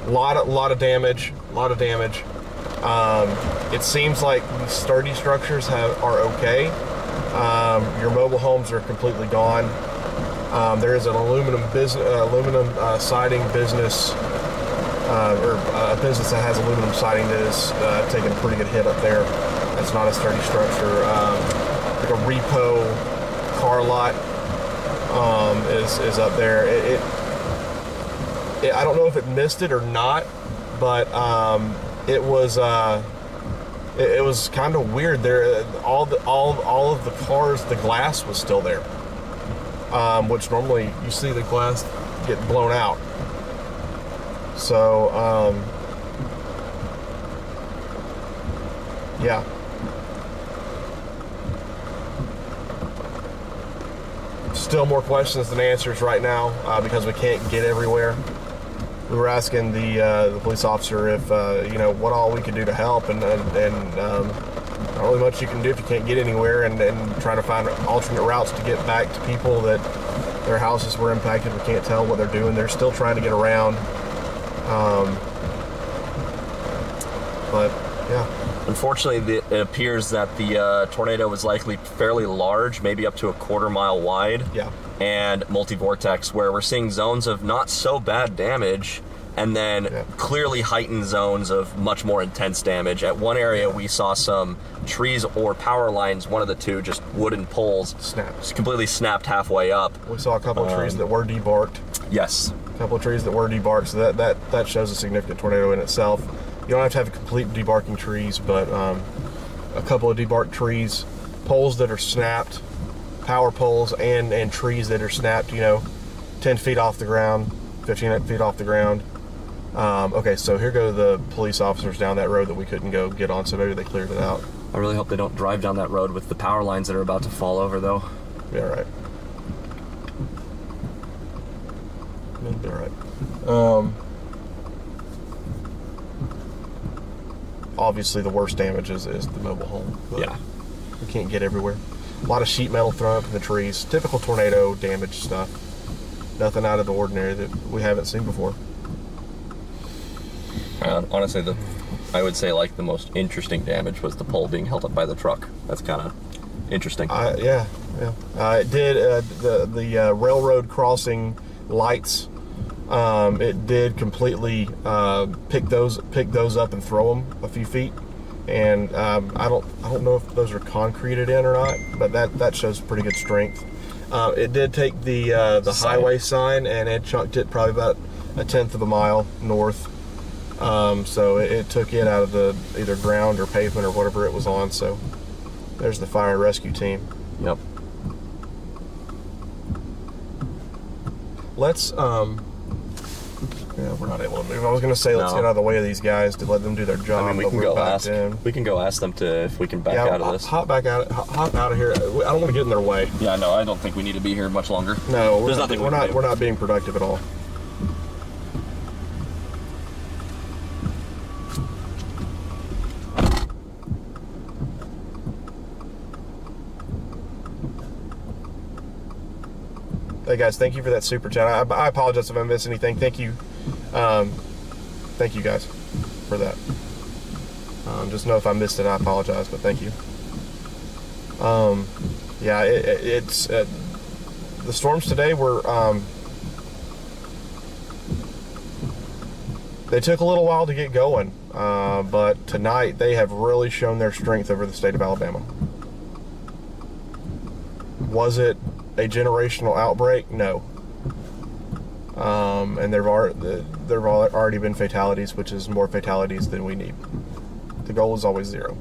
lot of damage. It seems like the sturdy structures are okay. Your mobile homes are completely gone. There is an aluminum siding business, or a business that has aluminum siding that is taking a pretty good hit up there. That's not a sturdy structure. Like a repo car lot is up there. I don't know if it missed it or not, but it was kind of weird. There, all of the cars, the glass was still there, which normally you see the glass get blown out. So still more questions than answers right now because we can't get everywhere. We were asking the police officer if what all we could do to help, and not really much you can do if you can't get anywhere, and trying to find alternate routes to get back to people that their houses were impacted. We can't tell what they're doing. They're still trying to get around. But yeah. Unfortunately, it appears that the tornado was likely fairly large, maybe up to a quarter-mile wide. Yeah. And multi-vortex, where we're seeing zones of not so bad damage, and then clearly heightened zones of much more intense damage. At one area, we saw some trees or power lines, one of the two, just wooden poles, completely snapped halfway up. We saw a couple of trees that were debarked. Yes. A couple of trees that were debarked, so that shows a significant tornado in itself. You don't have to have complete debarking trees, but a couple of debarked trees, poles that are snapped, power poles, and trees that are snapped, 10 feet off the ground, 15 feet off the ground. Okay, so here go the police officers down that road that we couldn't go get on, so maybe they cleared it out. I really hope they don't drive down that road with the power lines that are about to fall over, though. Yeah, right. It'll be all right. Obviously, the worst damage is the mobile home. Yeah. We can't get everywhere. A lot of sheet metal thrown up in the trees. Typical tornado damage stuff. Nothing out of the ordinary that we haven't seen before. Honestly, I would say the most interesting damage was the pole being held up by the truck. That's kind of interesting. Yeah. It did the railroad crossing lights. It did completely pick those up and throw them a few feet, and I don't know if those are concreted in or not, but that shows pretty good strength. It did take the highway sign and it chunked it probably about 1/10 of a mile north. So it took it out of the either ground or pavement or whatever it was on. So there's the fire and rescue team. Yep. Let's we're not able to move. I was going to say let's get out of the way of these guys to let them do their job. I mean, we can go ask them if we can back out of this. Hop out of here. I don't want to get in their way. Yeah, no, I don't think we need to be here much longer. No, we're not being productive at all. Hey guys, thank you for that super chat. I apologize if I missed anything. Thank you guys for that. Just know if I missed it, I apologize, but thank you. Yeah, it's the storms today were they took a little while to get going, but tonight they have really shown their strength over the state of Alabama. Was it a generational outbreak? No. And there have already been fatalities, which is more fatalities than we need. The goal is always 0.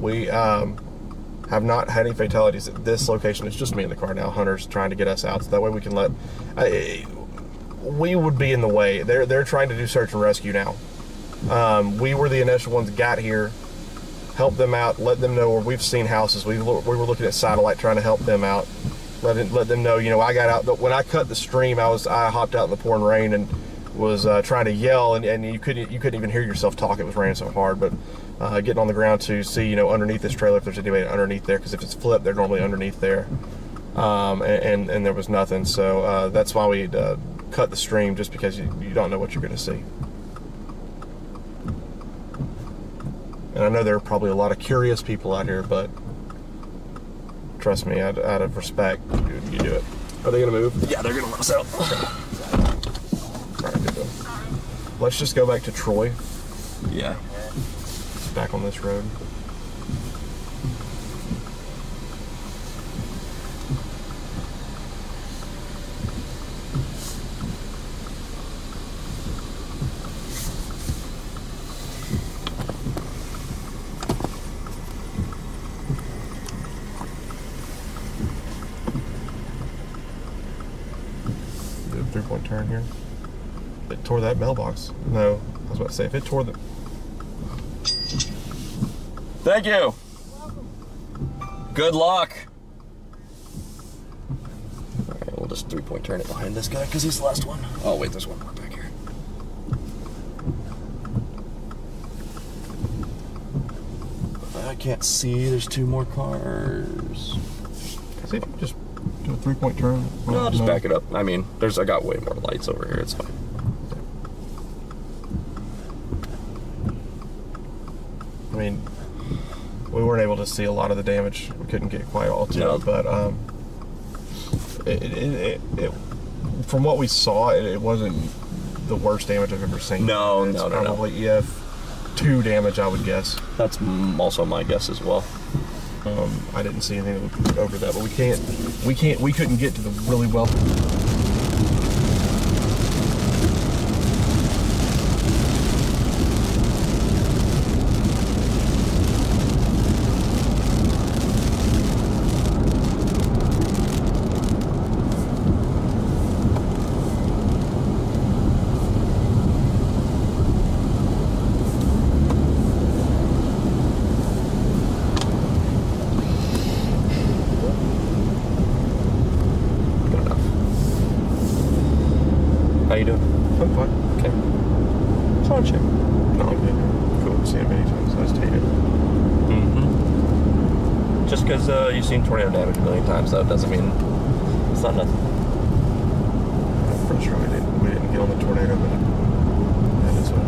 We have not had any fatalities at this location. It's just me in the car now. Hunter's trying to get us out, so that way we can we would be in the way. They're trying to do search and rescue now. We were the initial ones that got here, help them out, let them know where we've seen houses. We were looking at satellite, trying to help them out, let them know. I got out when I cut the stream. I hopped out in the pouring rain and was trying to yell, and you couldn't even hear yourself talk. It was raining so hard. But getting on the ground to see underneath this trailer if there's anybody underneath there, because if it's flipped, they're normally underneath there, and there was nothing. So that's why we cut the stream, just because you don't know what you're going to see. And I know there are probably a lot of curious people out here, but trust me, out of respect, you do it. Are they going to move? Yeah, they're going to let us out. All right, good. Let's just go back to Troy. Yeah. Back on this road. Three-point turn here. It tore that mailbox. No, I was about to say, if it tore the... Thank you. Good luck. 3-point turn it behind this guy because he's the last one. Oh wait, there's one more back here. I can't see. There's 2 more cars. See if you just do a 3-point turn. No, I'll just back it up. I mean, I got way more lights over here. It's fine. I mean, we weren't able to see a lot of the damage. We couldn't get quite all to it, but from what we saw, it wasn't the worst damage I've ever seen. No. Probably EF2 damage, I would guess. That's also my guess as well. I didn't see anything that would over that, but we couldn't get to the really well. How you doing? I'm fine. Okay. Phone check. No, I'm good. Cool. I've seen it many times. I just hate it. Mm-hmm. Just because you've seen tornado damage a million times, though, doesn't mean it's not nothing. I'm pretty sure we didn't get on the tornado, but that is what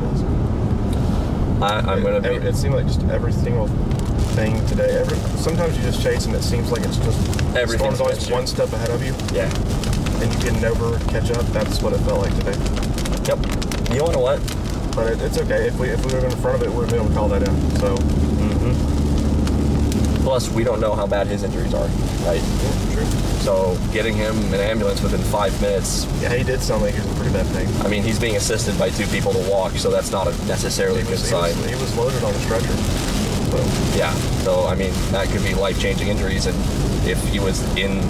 it is. It seemed like just every single thing today. Sometimes you just chase and it seems like it's just everything's storm's always one step ahead of you. Yeah. And you can never catch up. That's what it felt like today. Yep. You know what? But it's okay. If we would have been in front of it, we would have been able to call that in. So. Mm-hmm. Plus, we don't know how bad his injuries are, right? Yeah, true. So getting him an ambulance within 5 minutes. Yeah, he did sound like he was in pretty bad pain. I mean, he's being assisted by 2 people to walk, so that's not necessarily a good sign. He was loaded on a stretcher. So. Yeah. So I mean, that could be life-changing injuries, and if he was in,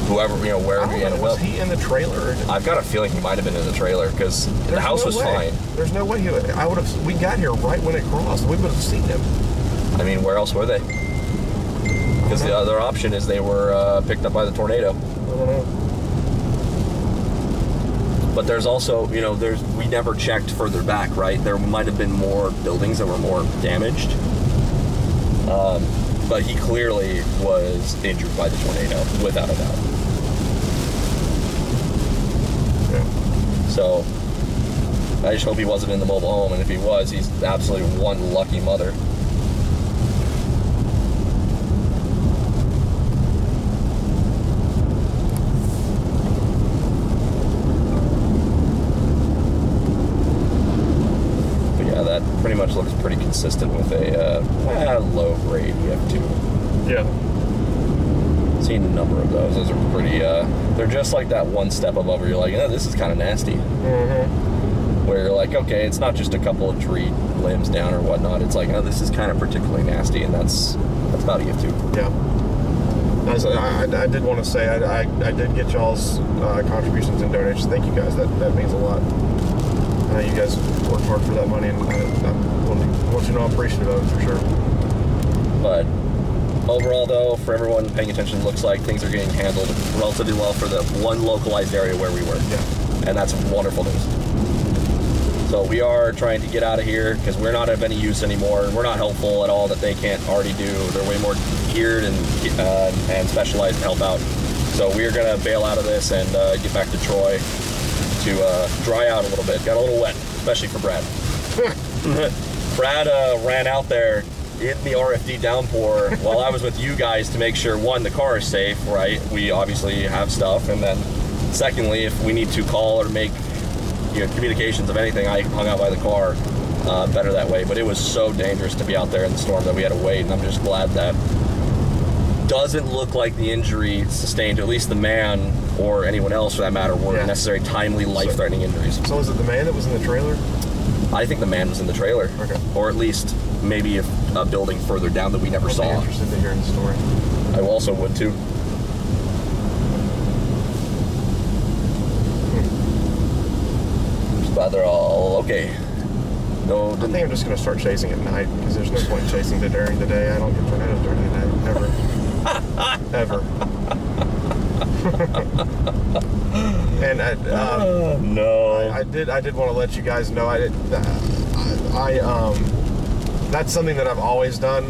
whoever, wherever he ended up. Was he in the trailer? I've got a feeling he might have been in the trailer because the house was fine. There's no way we got here right when it crossed. We would have seen him. I mean, where else were they? Because the other option is they were picked up by the tornado. I don't know. But there's also, we never checked further back, right? There might have been more buildings that were more damaged. But he clearly was injured by the tornado, without a doubt. Yeah. So, I just hope he wasn't in the mobile home, and if he was, he's absolutely one lucky mother. But yeah, that pretty much looks pretty consistent with a low grade EF2. Yeah. Seen a number of those. Those are pretty, they're just like that one step above where you're like, this is kind of nasty. Mm-hmm. Where you're like, okay, it's not just a couple of tree limbs down or whatnot. It's like, this is kind of particularly nasty, and that's about EF2. Yeah. I did want to say, I did get y'all's contributions and donations. Thank you guys. That means a lot. I know you guys worked hard for that money, and I want you to know I'm appreciative of it for sure. But overall, though, for everyone paying attention, it looks like things are getting handled relatively well for the one localized area where we were. Yeah. And that's wonderful news. So we are trying to get out of here because we're not of any use anymore. We're not helpful at all that they can't already do. They're way more geared and specialized to help out. So we're going to bail out of this and get back to Troy to dry out a little bit. Got a little wet, especially for Brad. Brad ran out there in the RFD downpour while I was with you guys to make sure, one, the car is safe, right? We obviously have stuff. And then secondly, if we need to call or make communications of anything, I hung out by the car better that way. But it was so dangerous to be out there in the storm that we had to wait. And I'm just glad that doesn't look like the injury sustained, at least the man or anyone else for that matter, were necessary timely life-threatening injuries. So was it the man that was in the trailer? I think the man was in the trailer. Okay. Or at least maybe a building further down that we never saw. I'm interested to hear the story. I also would too. Just glad they're all okay. No, I think I'm just going to start chasing at night because there's no point chasing during the day. I don't get tornadoes during the day, ever. Ever. And no, I did want to let you guys know that's something that I've always done.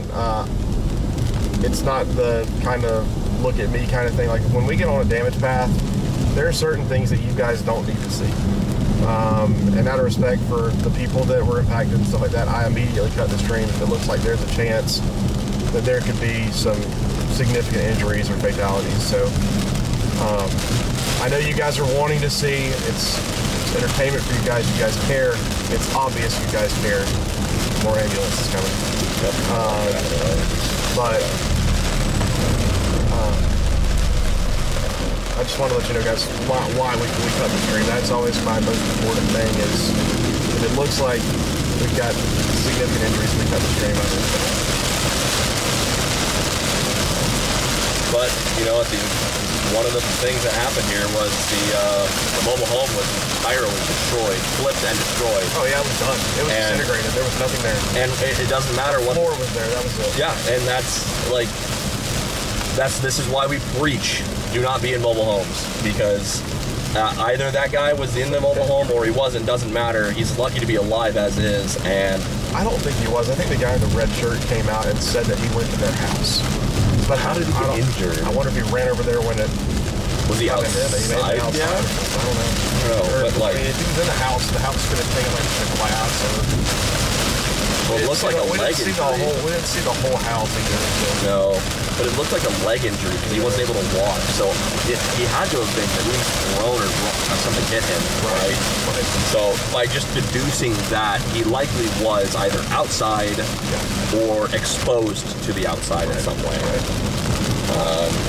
It's not the kind of look at me kind of thing. Like when we get on a damage path, there are certain things that you guys don't need to see. And out of respect for the people that were impacted and stuff like that, I immediately cut the stream if it looks like there's a chance that there could be some significant injuries or fatalities. So I know you guys are wanting to see. It's entertainment for you guys. You guys care. It's obvious you guys care. More ambulances coming. But I just want to let you know, guys, why we cut the stream. That's always my most important thing is if it looks like we've got significant injuries, we cut the stream. But, you know, one of the things that happened here was the mobile home was entirely destroyed, flipped and destroyed. Oh yeah, it was done. It was disintegrated. There was nothing there. And it doesn't matter what... The floor was there. That was it. Yeah, and that's, like... This is why we preach, do not be in mobile homes, because either that guy was in the mobile home or he wasn't, doesn't matter. He's lucky to be alive as is, and... I don't think he was. I think the guy in the red shirt came out and said that he went to their house. But how did he get injured? I wonder if he ran over there when it... Was he outside? I don't know. But like... I mean, if he was in the house could have taken like the glass or... Well, it looks like a leg injury. We didn't see the whole house either. So. No, but it looked like a leg injury because he wasn't able to walk. So he had to have been at least thrown or something hit him, right? So by just deducing that, he likely was either outside or exposed to the outside in some way.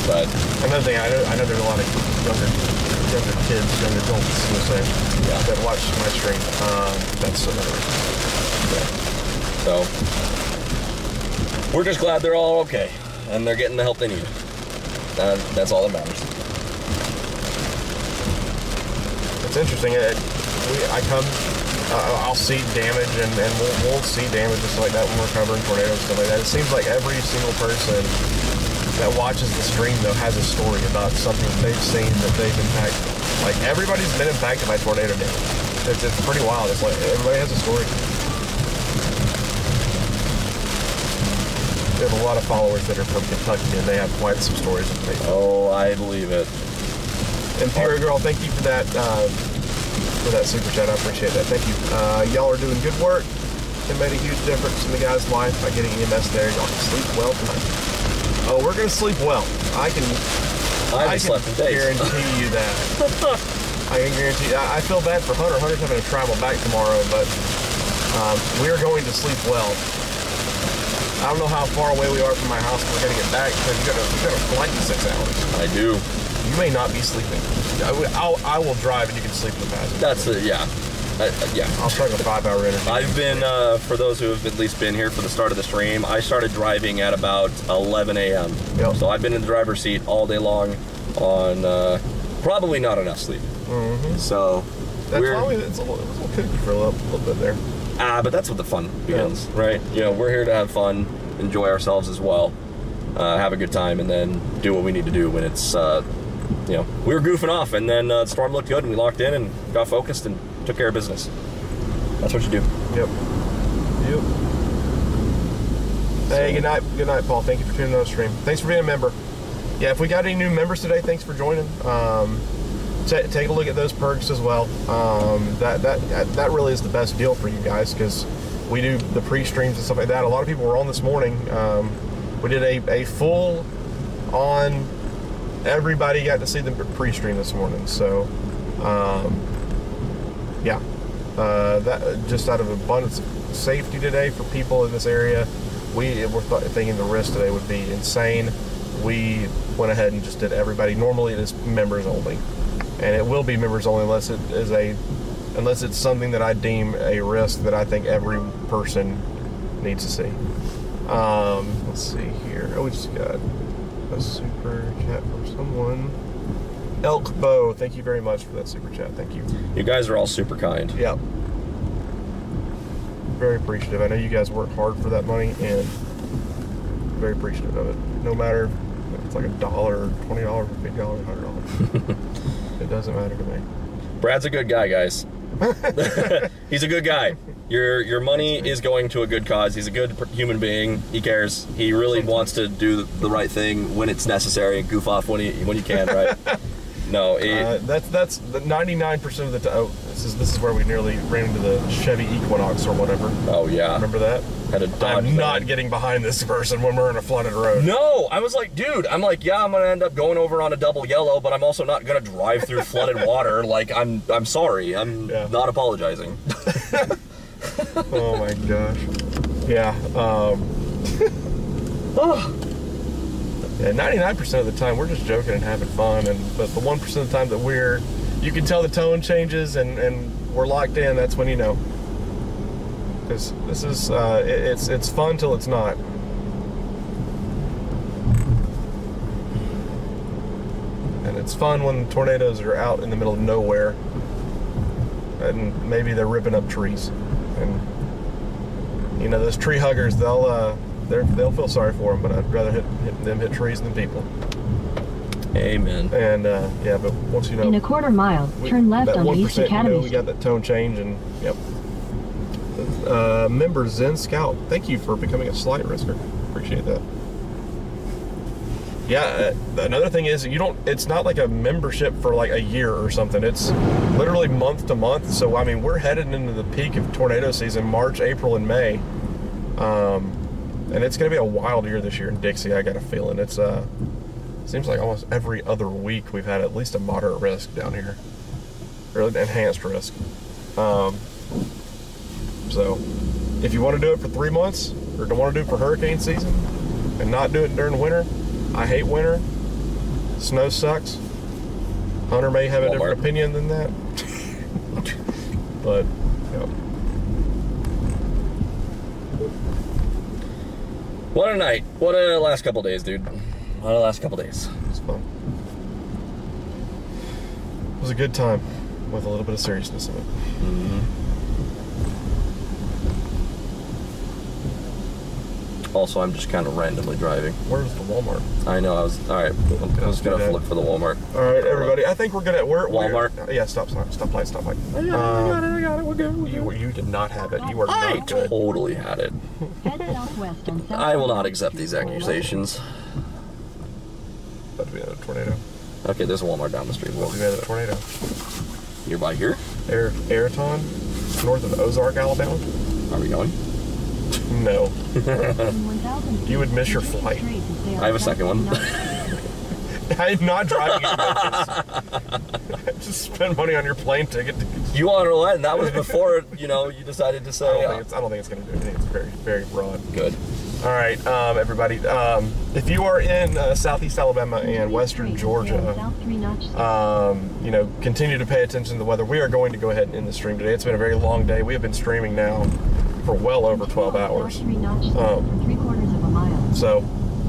But another thing, I know there's a lot of younger kids, young adults, that watch my stream. That's another reason. So, we're just glad they're all okay, and they're getting the help they need. That's all that matters. It's interesting. I'll see damage, and we'll see damage just like that when we're covering tornadoes and stuff like that. It seems like every single person that watches the stream, though, has a story about something they've seen that they've impacted. Like, everybody's been impacted by tornado damage. It's pretty wild. It's like everybody has a story. We have a lot of followers that are from Kentucky, and they have quite some stories to make. Oh, I believe it. Imperial Girl, thank you for that super chat. I appreciate that. Thank you. Y'all are doing good work. It made a huge difference in the guy's life by getting EMS there. Y'all can sleep well tonight. Oh, we're gonna sleep well. I can slept in days. Guarantee you that. I can guarantee. I feel bad for Hunter. Hunter's having to travel back tomorrow, but we are going to sleep well. I don't know how far away we are from my house. We're gonna get back because you got a flight in 6 hours. I do. You may not be sleeping. I will drive and you can sleep in the passenger. That's it. Yeah. Yeah. I'll start a 5-hour interview. I've been for those who have at least been here for the start of the stream. I started driving at about 11 a.m. Yep. So I've been in the driver's seat all day long on probably not enough sleep. Mm-hmm. So that's why it's a little kooky for a little bit there. But that's what the fun begins, right? You know, we're here to have fun, enjoy ourselves as well, have a good time, and then do what we need to do when it's, we were goofing off, and then the storm looked good, and we locked in and got focused and took care of business. That's what you do. Yep. Hey, good night, Paul. Thank you for tuning in on the stream. Thanks for being a member. Yeah, if we got any new members today, thanks for joining. Take a look at those perks as well. That really is the best deal for you guys because we do the pre-streams and stuff like that. A lot of people were on this morning. We did a full on. Everybody got to see the pre-stream this morning. So, that just out of abundance of safety today for people in this area, we were thinking the risk today would be insane. We went ahead and just did everybody. Normally it is members only. And it will be members only unless it's something that I deem a risk that I think every person needs to see. Let's see here. Oh, we just got a super chat from someone. Elk Bow, thank you very much for that super chat. Thank you. You guys are all super kind. Yep. Very appreciative. I know you guys work hard for that money and very appreciative of it. No matter if it's like $1 or $20 or $50 or $100. It doesn't matter to me. Brad's a good guy, guys. He's a good guy. Your money is going to a good cause. He's a good human being. He cares. He really wants to do the right thing when it's necessary and goof off when you can, right? No, that's the 99% of the time. Oh, this is where we nearly ran into the Chevy Equinox or whatever. Oh yeah, remember that? Had a Dodge. I'm not getting behind this person when we're in a flooded road. No, I was like, dude, I'm gonna end up going over on a double yellow, but I'm also not gonna drive through flooded water. Like, I'm sorry, I'm not apologizing. Oh my gosh. Yeah. Yeah, 99% of the time we're just joking and having fun, but the 1% of the time that you can tell the tone changes and we're locked in. That's when you know. Because this is it's fun till it's not. And it's fun when tornadoes are out in the middle of nowhere, and maybe they're ripping up trees, and you know those tree huggers, they'll feel sorry for them, but I'd rather them hit trees than people. Amen. And yeah, but once you know, in a quarter mile, turn left on East Academy. We got that tone change, and yep. Member Zen Scout, thank you for becoming a slight risker. Appreciate that. Yeah, another thing is it's not like a membership for like a year or something. It's literally month to month. So I mean, we're headed into the peak of tornado season, March, April, and May. And it's going to be a wild year this year in Dixie. I got a feeling it's seems like almost every other week we've had at least a moderate risk down here, or an enhanced risk. So if you want to do it for 3 months, or don't want to do it for hurricane season and not do it during winter, I hate winter. Snow sucks. Hunter may have a different opinion than that, but yeah. What a night. What a last couple days, dude. What a last couple days. It's fun. It was a good time with a little bit of seriousness in it. Mm-hmm. Also, I'm just kind of randomly driving. Where's the Walmart? I know. I was going to look for the Walmart. All right, everybody. I think we're good at Walmart. Yeah, stop light. I got it. We're good. You did not have it. You were I not good. totally had it. I will not accept these accusations. About to be another tornado. Okay, there's a Walmart down the street. About to be another tornado. You're by here? Ayrton, north of Ozark, Alabama. Are we going? No. You would miss your flight. I have a second one. I'm not driving you just spend money on your plane ticket. You want to let, and that was before you decided to say. I don't think it's going to do anything. It's very, very broad. Good. All right, everybody. If you are in southeast Alabama and western Georgia, continue to pay attention to the weather. We are going to go ahead and end the stream today. It's been a very long day. We have been streaming now for well over 12 hours. So,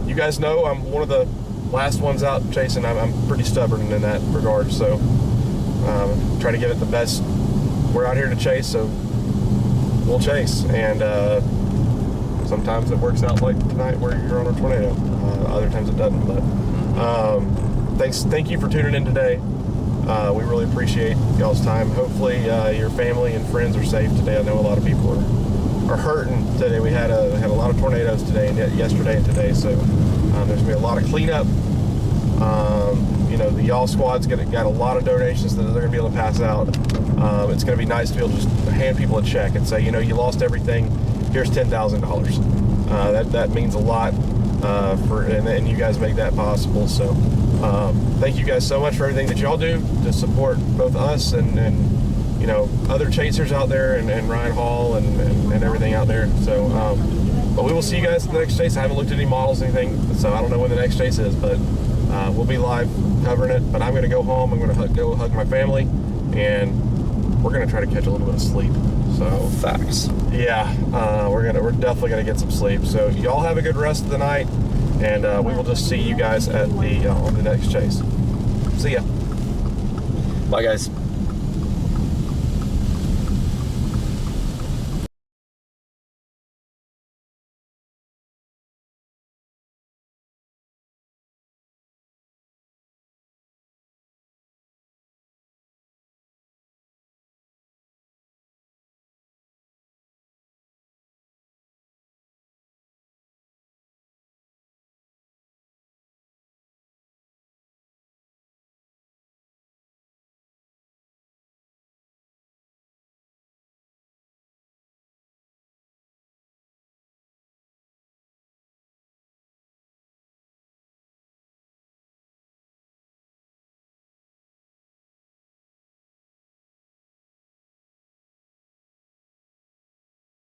you guys know I'm one of the last ones out chasing. I'm pretty stubborn in that regard. So, try to give it the best. We're out here to chase, so we'll chase. And sometimes it works out like tonight where you're on a tornado. Other times it doesn't. But thank you for tuning in today. We really appreciate y'all's time. Hopefully your family and friends are safe today. I know a lot of people are hurting today. We had a lot of tornadoes today and yesterday and today, so there's gonna be a lot of cleanup. The Y'all Squad's got a lot of donations that they're gonna be able to pass out. It's gonna be nice to be able to just hand people a check and say, you lost everything. Here's $10,000. That means a lot and you guys make that possible. So thank you guys so much for everything that y'all do to support both us and other chasers out there and Ryan Hall and everything out there. So but we will see you guys at the next chase. I haven't looked at any models or anything, so I don't know when the next chase is, but we'll be live covering it. But I'm going to go home. I'm going to go hug my family, and we're going to try to catch a little bit of sleep. So facts. Yeah, we're definitely gonna get some sleep. So y'all have a good rest of the night, and we will just see you guys at on the next chase. See ya. Bye, guys.